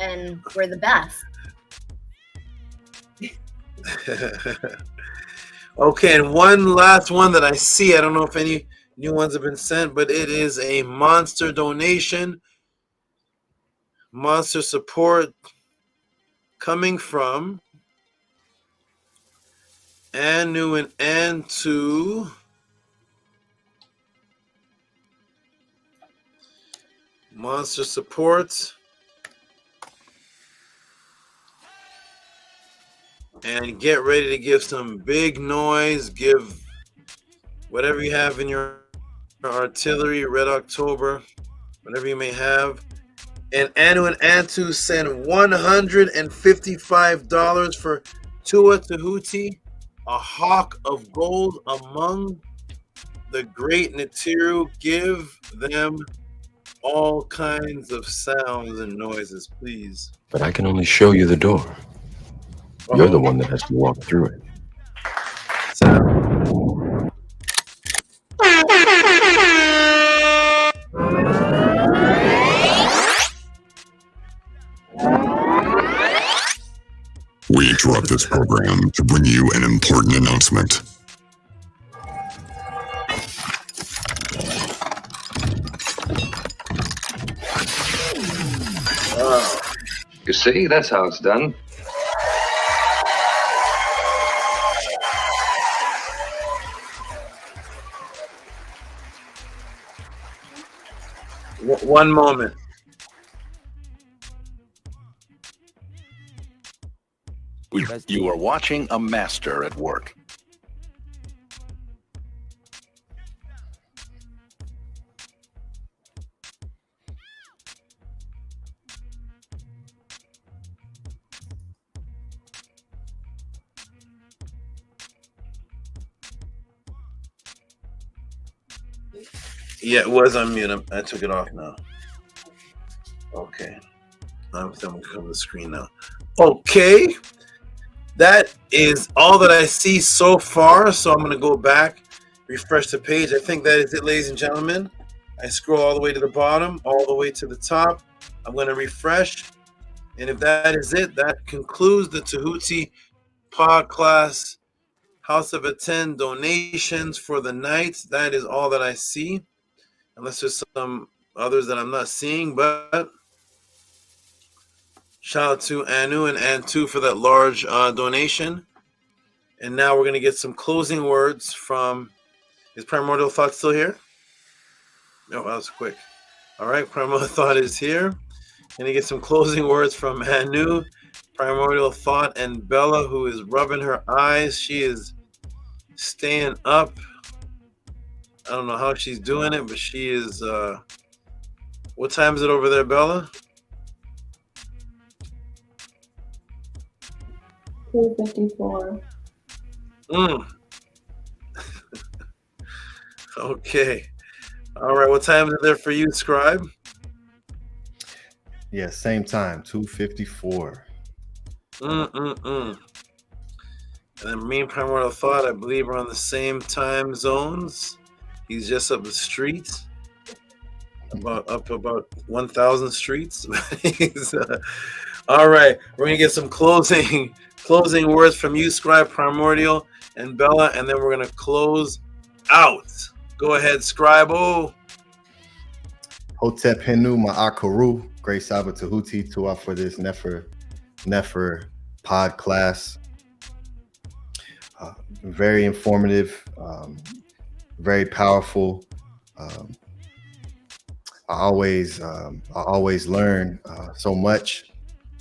and we're the best. Okay, and one last one that I see. I don't know if any new ones have been sent, but it is a monster donation. Monster support coming from Anu and Antu. Monster support. And get ready to give some big noise. Give whatever you have in your artillery, Red October, whatever you may have. And Anu and Antu send $155 for Tua Tehuti, a hawk of gold among the great Natiru. Give them all kinds of sounds and noises, please. But I can only show you the door. You're the one that has to walk through it. We interrupt this program to bring you an important announcement. You see, that's how it's done. One moment. You are watching a master at work. Yeah, it was on mute. I took it off now. Okay. I'm going to cover the screen now. Okay. That is all that I see so far. So I'm going to go back, refresh the page. I think that is it, ladies and gentlemen. I scroll all the way to the bottom, all the way to the top. I'm going to refresh. And if that is it, that concludes the Tehuti PODCLASS House of ATTON donations for the night. That is all that I see. Unless there's some others that I'm not seeing, but shout out to Anu and Antu for that large donation. And now we're going to get some closing words from, is Primordial Thought still here? No, that was quick. All right, Primordial Thought is here. Going to get some closing words from Anu, Primordial Thought, and Bella, who is rubbing her eyes. She is staying up. I don't know how she's doing it, but she is, what time is it over there, Bella? 2:54. Okay. All right, what time is it there for you, Scribe? Yeah, same time, 2:54. And then me and Primordial Thought, I believe, are on the same time zones. He's just up the street, about 1,000 streets. All right, we're gonna get some closing words from you, Scribe, Primordial, and Bella, and then we're gonna close out. Go ahead, Scribe. Oh, Hotep Henu Ma'akaru, Great Saba Tehuti, Tua for this Nefer PODCLASS. Very informative, very powerful. I always learn so much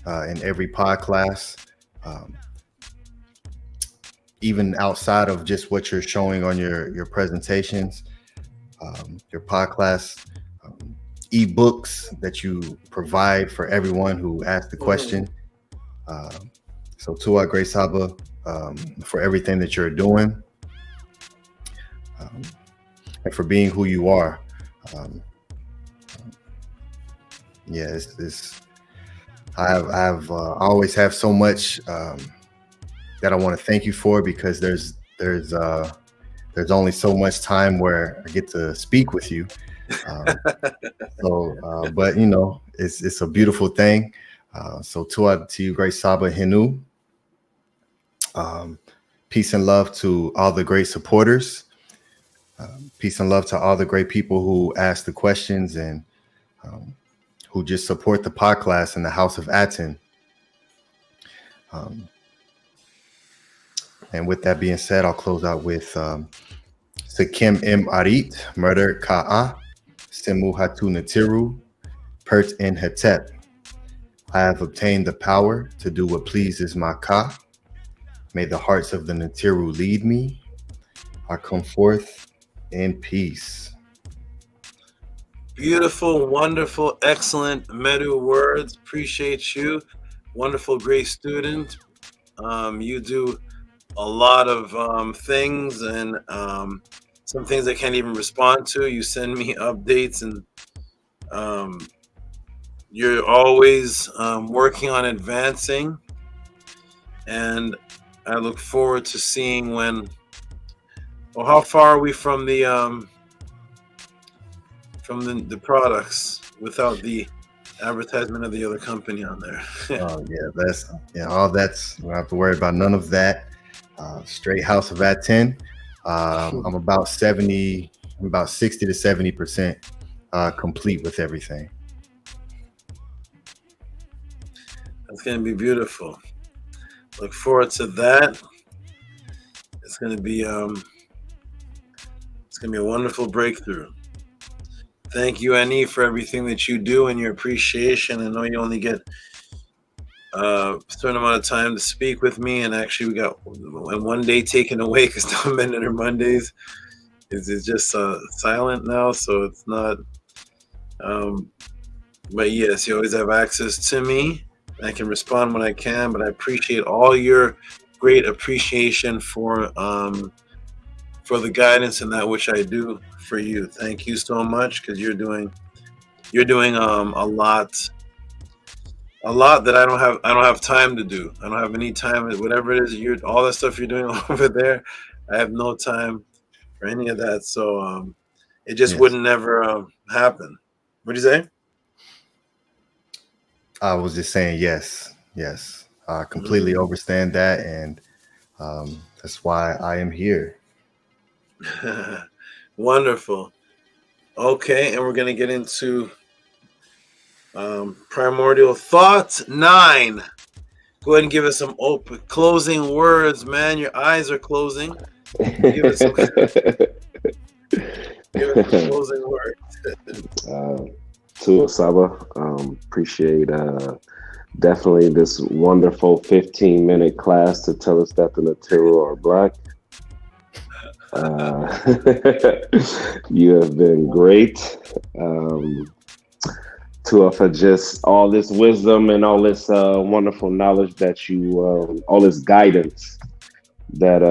in every PODCLASS, even outside of just what you're showing on your presentations, your PODCLASS ebooks that you provide for everyone who asked the question. So Tua Great Saba, for everything that you're doing, and for being who you are. Yeah, I always have so much that I want to thank you for, because there's only so much time where I get to speak with you. But you know, it's a beautiful thing. So to you, great Saba Henu. Peace and love to all the great supporters. Peace and love to all the great people who ask the questions and who just support the podcast in the House of ATTON. And with that being said, I'll close out with Sekem M Arit, Murder Ka'a, Semu Hatu Natiru, Pert in Hetep. I have obtained the power to do what pleases my Ka. May the hearts of the Natiru lead me. I come forth in peace. Beautiful, wonderful, excellent Medu words. Appreciate you. Wonderful, great student. You do a lot of things, and some things I can't even respond to. You send me updates, and you're always working on advancing. And I look forward to seeing when. Well, how far are we from the products without the advertisement of the other company on there? Oh yeah, all that's, we don't have to worry about none of that. Straight House of ATTON. I'm about 60 to 70% complete with everything. That's gonna be beautiful. Look forward to that. It's gonna be a wonderful breakthrough. Thank you, Annie, for everything that you do and your appreciation. I know you only get a certain amount of time to speak with me, and actually we got one day taken away because no Men Are Mondays is just silent now, so it's not. But yes, you always have access to me. I can respond when I can, but I appreciate all your great appreciation for the guidance and that which I do for you. Thank you so much, because you're doing a lot that I don't have time to do. I don't have any time. Whatever it is, all that stuff you're doing over there, I have no time for any of that. So it just wouldn't never happen. What'd you say? I was just saying yes. I completely understand that, and that's why I am here. Wonderful. Okay, and we're gonna get into primordial thoughts 9. Go ahead and give us some closing words, man. Your eyes are closing. Give us some closing words. To Saba, appreciate definitely this wonderful 15-minute class to tell us that the Natiru are black. You have been great. For just all this wisdom and all this wonderful knowledge that you, all this guidance that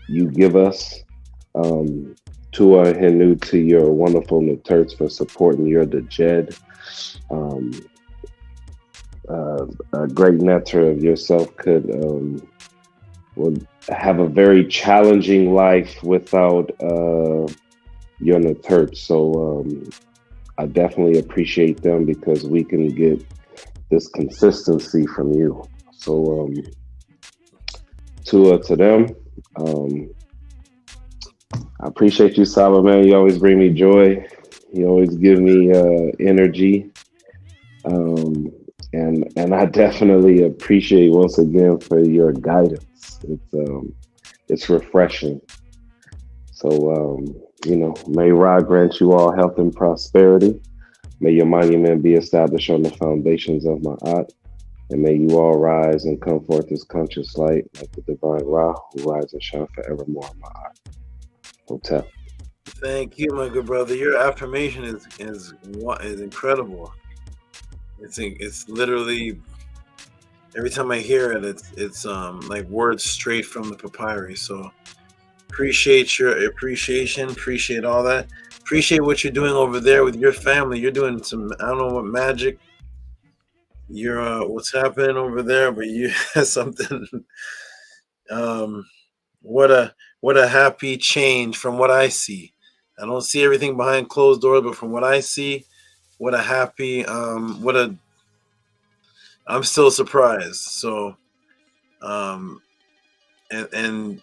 you give us. Tua Henu to your wonderful Nuturts for supporting your Dejed. A great nectar of yourself would have a very challenging life without your Nuturts. So I definitely appreciate them, because we can get this consistency from you. So to them. I appreciate you, Saba, man. You always bring me joy. You always give me energy. And I definitely appreciate once again for your guidance. It's refreshing. So may Ra grant you all health and prosperity. May your monument be established on the foundations of Ma'at. And may you all rise and come forth as conscious light, like the divine Ra, who rises and shines forevermore in Ma'at. Hotel. Thank you, my good brother. Your affirmation is incredible. It's literally, every time I hear it, it's like words straight from the papyri. So appreciate your appreciation. Appreciate all that. Appreciate what you're doing over there with your family. You're doing some, I don't know what magic. you're what's happening over there, but you have something. Um, what a happy change from what I see. I don't see everything behind closed doors, but from what I see, what a happy I'm still surprised. So and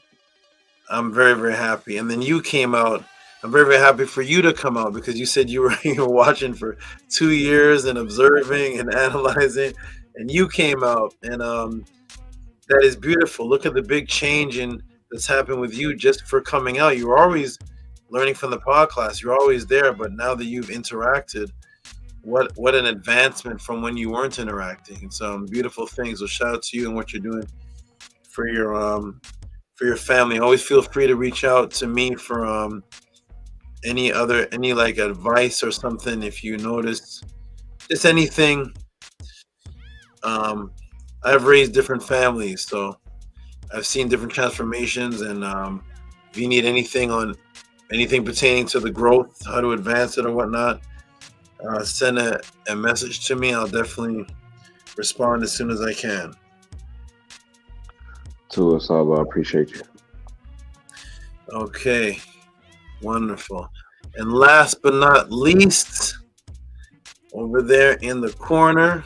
I'm very, very happy. And then you came out. I'm very, very happy for you to come out because you said you were watching for 2 years and observing and analyzing, and you came out, and that is beautiful. Look at the big change that's happened with you just for coming out. You were always learning from the podcast. You're always there, but now that you've interacted, what an advancement from when you weren't interacting. And some beautiful things. So shout out to you and what you're doing for your family. Always feel free to reach out to me for any like advice or something if you notice just anything. I've raised different families, so I've seen different transformations, and if you need anything pertaining to the growth, how to advance it or whatnot, send a message to me. I'll definitely respond as soon as I can. To us all, I appreciate you. Okay, wonderful. And last but not least, over there in the corner,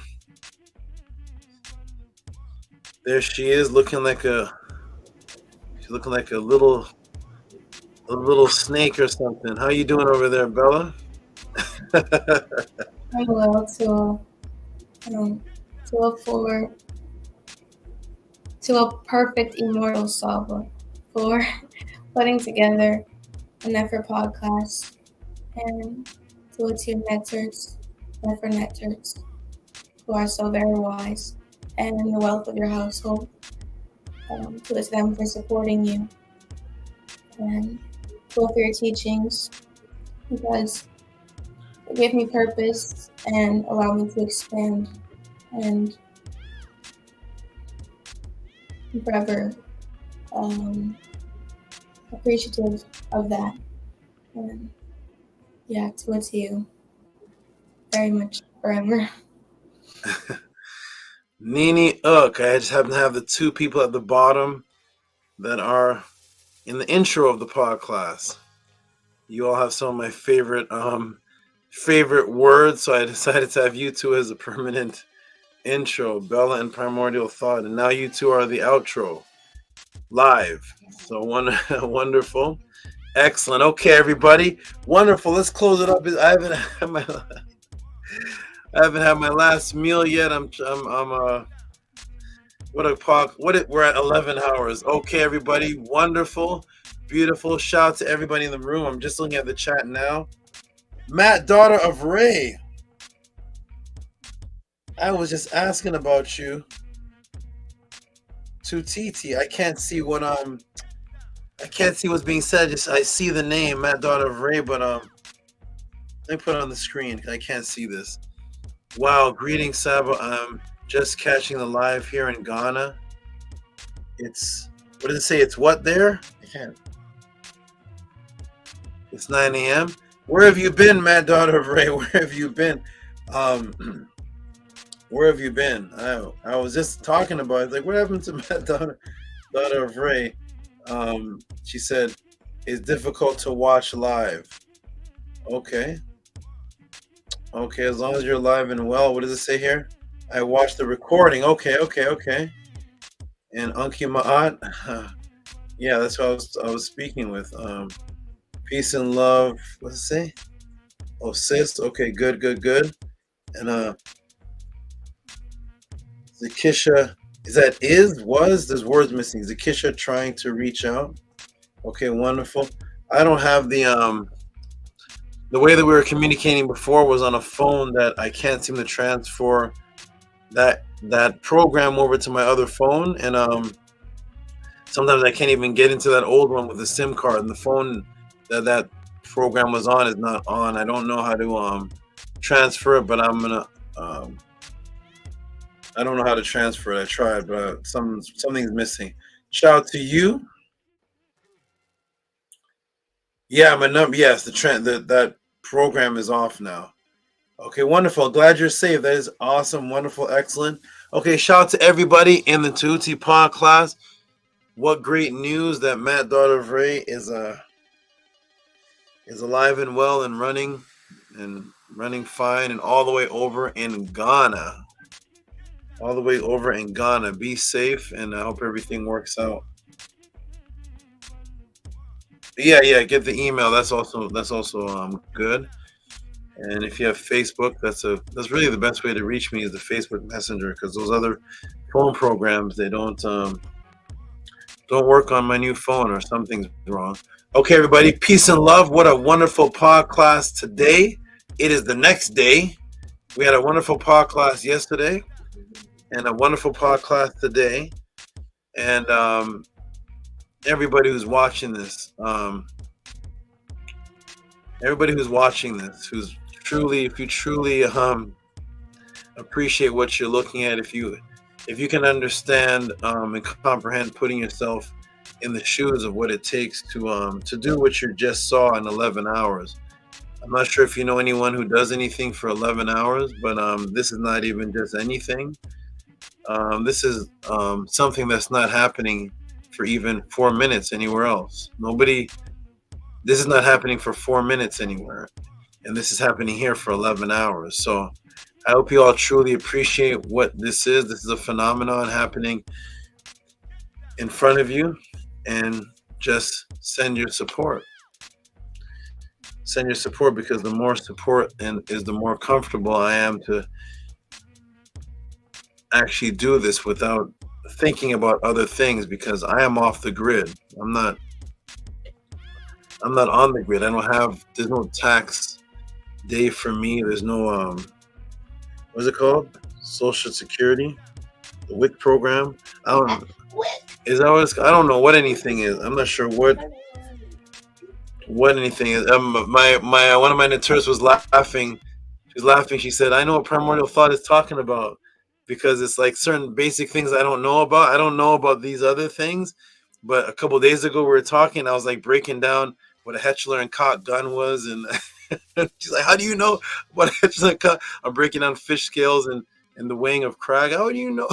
there she is, looking like a little snake or something. How you doing over there, Bella? I'm well to a perfect immortal SABA for putting together an effort podcast, and to its your netters, effort netters, who are so very wise, and the wealth of your household, to its them for supporting you, and both your teachings, because it gave me purpose and allowed me to expand, and I'm forever appreciative of that. And yeah, towards you, very much forever. Nini Uk. I just happen to have the two people at the bottom that are in the intro of the podcast. You all have some of my favorite words, so I decided to have you two as a permanent intro, Bella and Primordial Thought, and now you two are the outro live. So wonderful, excellent. Okay, everybody, wonderful. Let's close it up. I haven't had my last meal yet. We're at 11 hours. Okay, everybody, wonderful, beautiful. Shout out to everybody in the room. I'm just looking at the chat now. Matt, daughter of Ray, I was just asking about you to TT. I can't see what's being said. Just I see the name, Matt, daughter of Ray, but let me put it on the screen. I can't see this. Wow, greetings, Saba. I'm just catching the live here in Ghana. What does it say? It's what there? I can't. It's 9 a.m. Where have you been, Matt, daughter of Ray? Where have you been? Where have you been? I was just talking about it. Like, what happened to Matt, daughter of Ray? She said, it's difficult to watch live. Okay, as long as you're live and well. What does it say here? I watched the recording. Okay. And Anki Ma'at, yeah, that's what I was speaking with. Peace and love. What does it say? Oh, sis. Okay, good. And Zakisha, there's words missing. Zakisha trying to reach out. Okay, wonderful. I don't have the way that we were communicating before was on a phone that I can't seem to transfer that program over to my other phone, and sometimes I can't even get into that old one with the SIM card, and the phone that program was on is not on. I don't know how to transfer it, but I'm gonna I don't know how to transfer it. I tried, but something's missing. Shout out to you. Yeah, my number. Yes, that program is off now. Okay, wonderful. Glad you're safe. That is awesome, wonderful, excellent. Okay, shout out to everybody in the Tehuti PODCLASS. What great news that Matt, daughter of Ray, is alive and well and running fine and all the way over in Ghana. All the way over in Ghana. Be safe, and I hope everything works out. Yeah, get the email. That's also good. And if you have Facebook, that's really the best way to reach me is the Facebook Messenger, because those other phone programs, they don't work on my new phone, or something's wrong. Okay, everybody, peace and love. What a wonderful PODCLASS today. It is the next day. We had a wonderful PODCLASS yesterday and a wonderful PODCLASS today. And everybody who's watching this, if you truly appreciate what you're looking at, if you can understand and comprehend putting yourself in the shoes of what it takes to do what you just saw in 11 hours. I'm not sure if you know anyone who does anything for 11 hours, but this is not even just anything. This is something that's not happening for even 4 minutes anywhere else. This is not happening for 4 minutes anywhere. And this is happening here for 11 hours. So I hope you all truly appreciate what this is. This is a phenomenon happening in front of you, and just send your support. Send your support, because the more support is the more comfortable I am to actually do this without thinking about other things, because I am off the grid. I'm not on the grid. There's no tax day for me. There's no what's it called? Social Security, the WIC program. I don't know what anything is. I'm not sure what anything is. One of my mentors was laughing. She was laughing. She said, "I know what primordial thought is talking about, because it's like certain basic things I don't know about. I don't know about these other things, but a couple of days ago we were talking. I was like breaking down what a Hetchler and Koch gun was, and she's like, "How do you know what a Hetchler and Koch?" I'm breaking down fish scales and the weighing of crag. How do you know?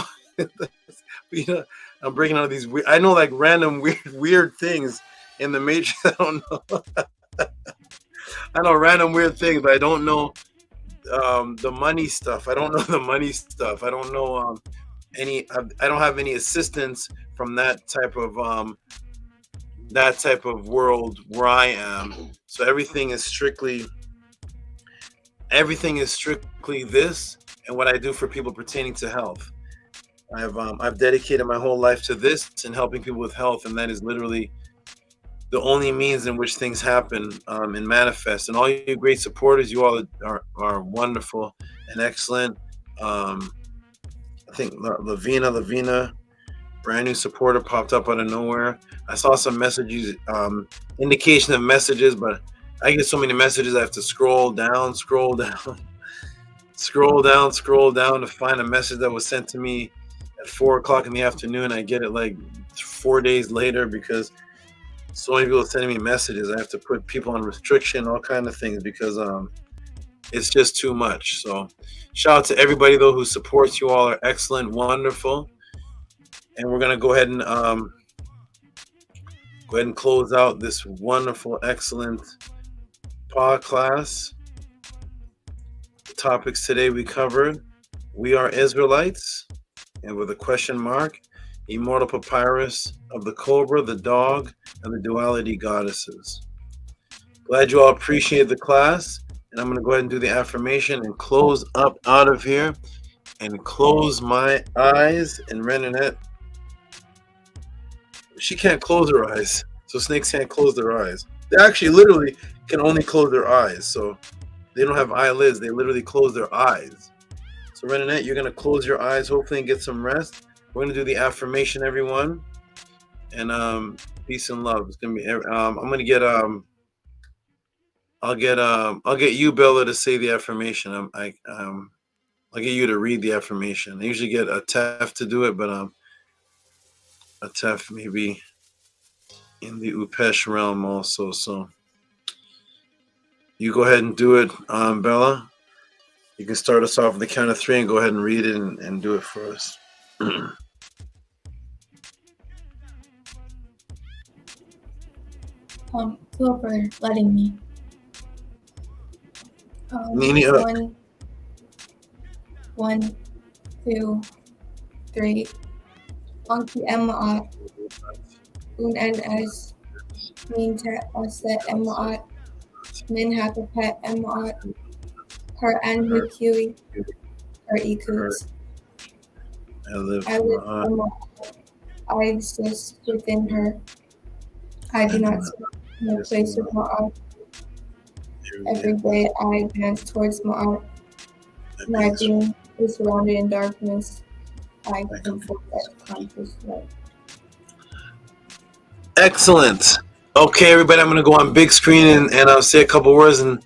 I'm breaking down these. I know like random weird things in the Matrix. I don't know. I know random weird things, but I don't know the money stuff. I don't know the money stuff. I don't know I don't have any assistance from that type of world where I am. So everything is strictly this and what I do for people pertaining to health. I've dedicated my whole life to this and helping people with health, and that is literally the only means in which things happen and manifest. And all you great supporters, you all are wonderful and excellent. I think Lavina, brand new supporter, popped up out of nowhere. I saw some messages, indication of messages, but I get so many messages I have to scroll down to find a message that was sent to me at 4 o'clock in the afternoon. I get it like 4 days later, because so many people are sending me messages. I have to put people on restriction, all kind of things, because it's just too much. So shout out to everybody though who supports. You all are excellent, wonderful. And we're gonna go ahead and close out this wonderful, excellent PODCLASS. The topics today we covered: we are Israelites, and with a question mark, Immortal Papyrus of the Cobra, the dog, and the duality goddesses. Glad you all appreciate the class, and I'm going to go ahead and do the affirmation and close up out of here and close my eyes. And RENUNET, she can't close her eyes, so snakes can't close their eyes. They actually literally can only close their eyes, so they don't have eyelids. They literally close their eyes. So RENUNET, you're going to close your eyes, hopefully, and get some rest. We're going to do the affirmation, everyone. And peace and love. It's going to be I'm going to get I'll get you, Bella, to say the affirmation. I'll get you to read the affirmation. I usually get a Tef to do it, but a Tef maybe in the Upesh realm also. So you go ahead and do it, Bella. You can start us off with the count of 3 and go ahead and read it and do it for us. Thank you for letting me. Nini up. 1, 2, 3. Anki Emmaat. UNS. Mintet Aset Emmaat. Minhakapet Emmaat. Her Anhukui. Her Ikuts. I live Emmaat. I exist within her. I do not speak in the place of Ma'at. Every day I advance towards Ma'at. My being is surrounded in darkness. I come forth as conscious light. Excellent. Okay, everybody, I'm going to go on big screen and I'll say a couple words and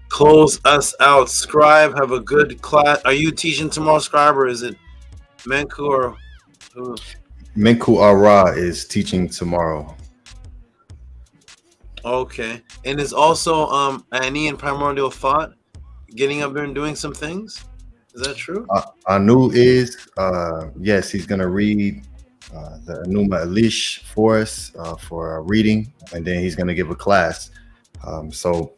close us out. Scribe, have a good class. Are you teaching tomorrow, Scribe, or is it Menku or who? Menku Ara is teaching tomorrow. Okay. And is also Annie in Primordial Thought getting up there and doing some things? Is that true? Anu is, yes, he's going to read the Enuma Elish for us for a reading, and then he's going to give a class. So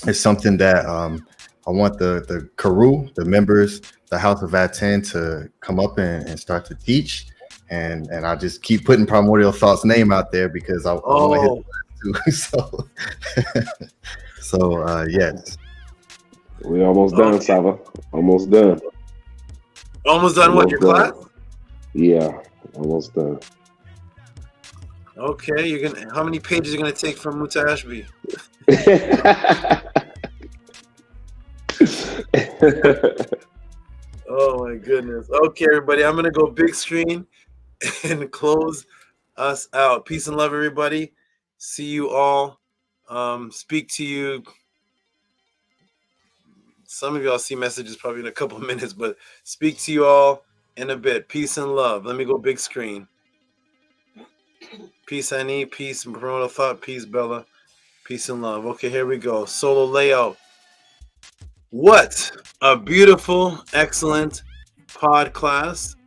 it's something that I want the Karu, the members, the House of ATTON to come up and start to teach. And I just keep putting Primordial Thought's name out there because I want his class too. So yes. We almost done, Saba. Almost done. Almost done what, your class? Yeah, almost done. Okay, you're gonna. How many pages are you gonna take from Muta Ashby? Oh my goodness. Okay, everybody, I'm gonna go big screen and close us out. Peace and love, everybody. See you all. Speak to you. Some of y'all see messages probably in a couple of minutes, but speak to you all in a bit. Peace and love. Let me go big screen. Peace, Annie. Peace, Primordial Thought. Peace, Bella. Peace and love. Okay, here we go. Solo layout. What a beautiful, excellent pod class.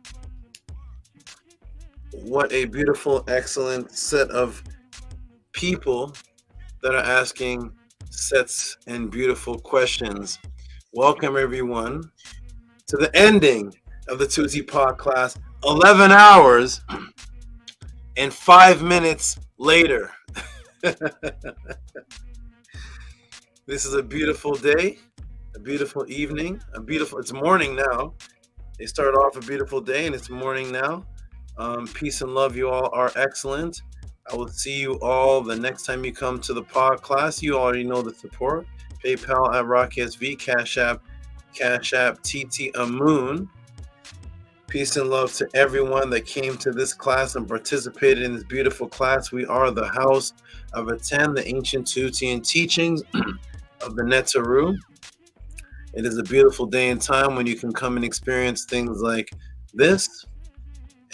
What a beautiful, excellent set of people that are asking sets and beautiful questions. Welcome, everyone, to the ending of the Tehuti pod class. 11 hours and 5 minutes later. This is a beautiful day, a beautiful evening, it's morning now. They started off a beautiful day and it's morning now. Peace and love, you all are excellent. I will see you all the next time you come to the pod class. You already know the support. PayPal at RockSV, Cash App, TT Amoon. Peace and love to everyone that came to this class and participated in this beautiful class. We are the House of ATTON, the ancient Tehutian teachings of the Netaru. It is a beautiful day and time when you can come and experience things like this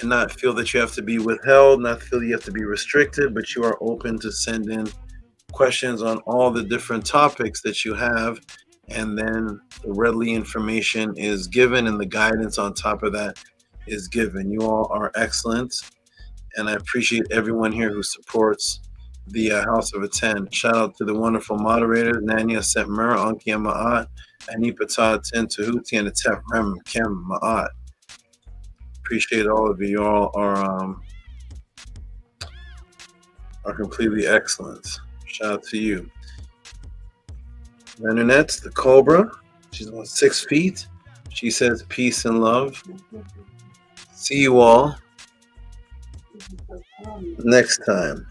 and not feel that you have to be withheld, not feel you have to be restricted, but you are open to send in questions on all the different topics that you have, and then the readily information is given and the guidance on top of that is given. You all are excellent, and I appreciate everyone here who supports the House of ATTON. Shout out to the wonderful moderators, Nania Setmer, Anki Ma'at, Anipata Ten Tehuti, and Atep Rem Kem Ma'at. Appreciate all of you. You all are completely excellent. Shout out to you. RENUNET, the Cobra. She's about 6 feet. She says peace and love. See you all next time.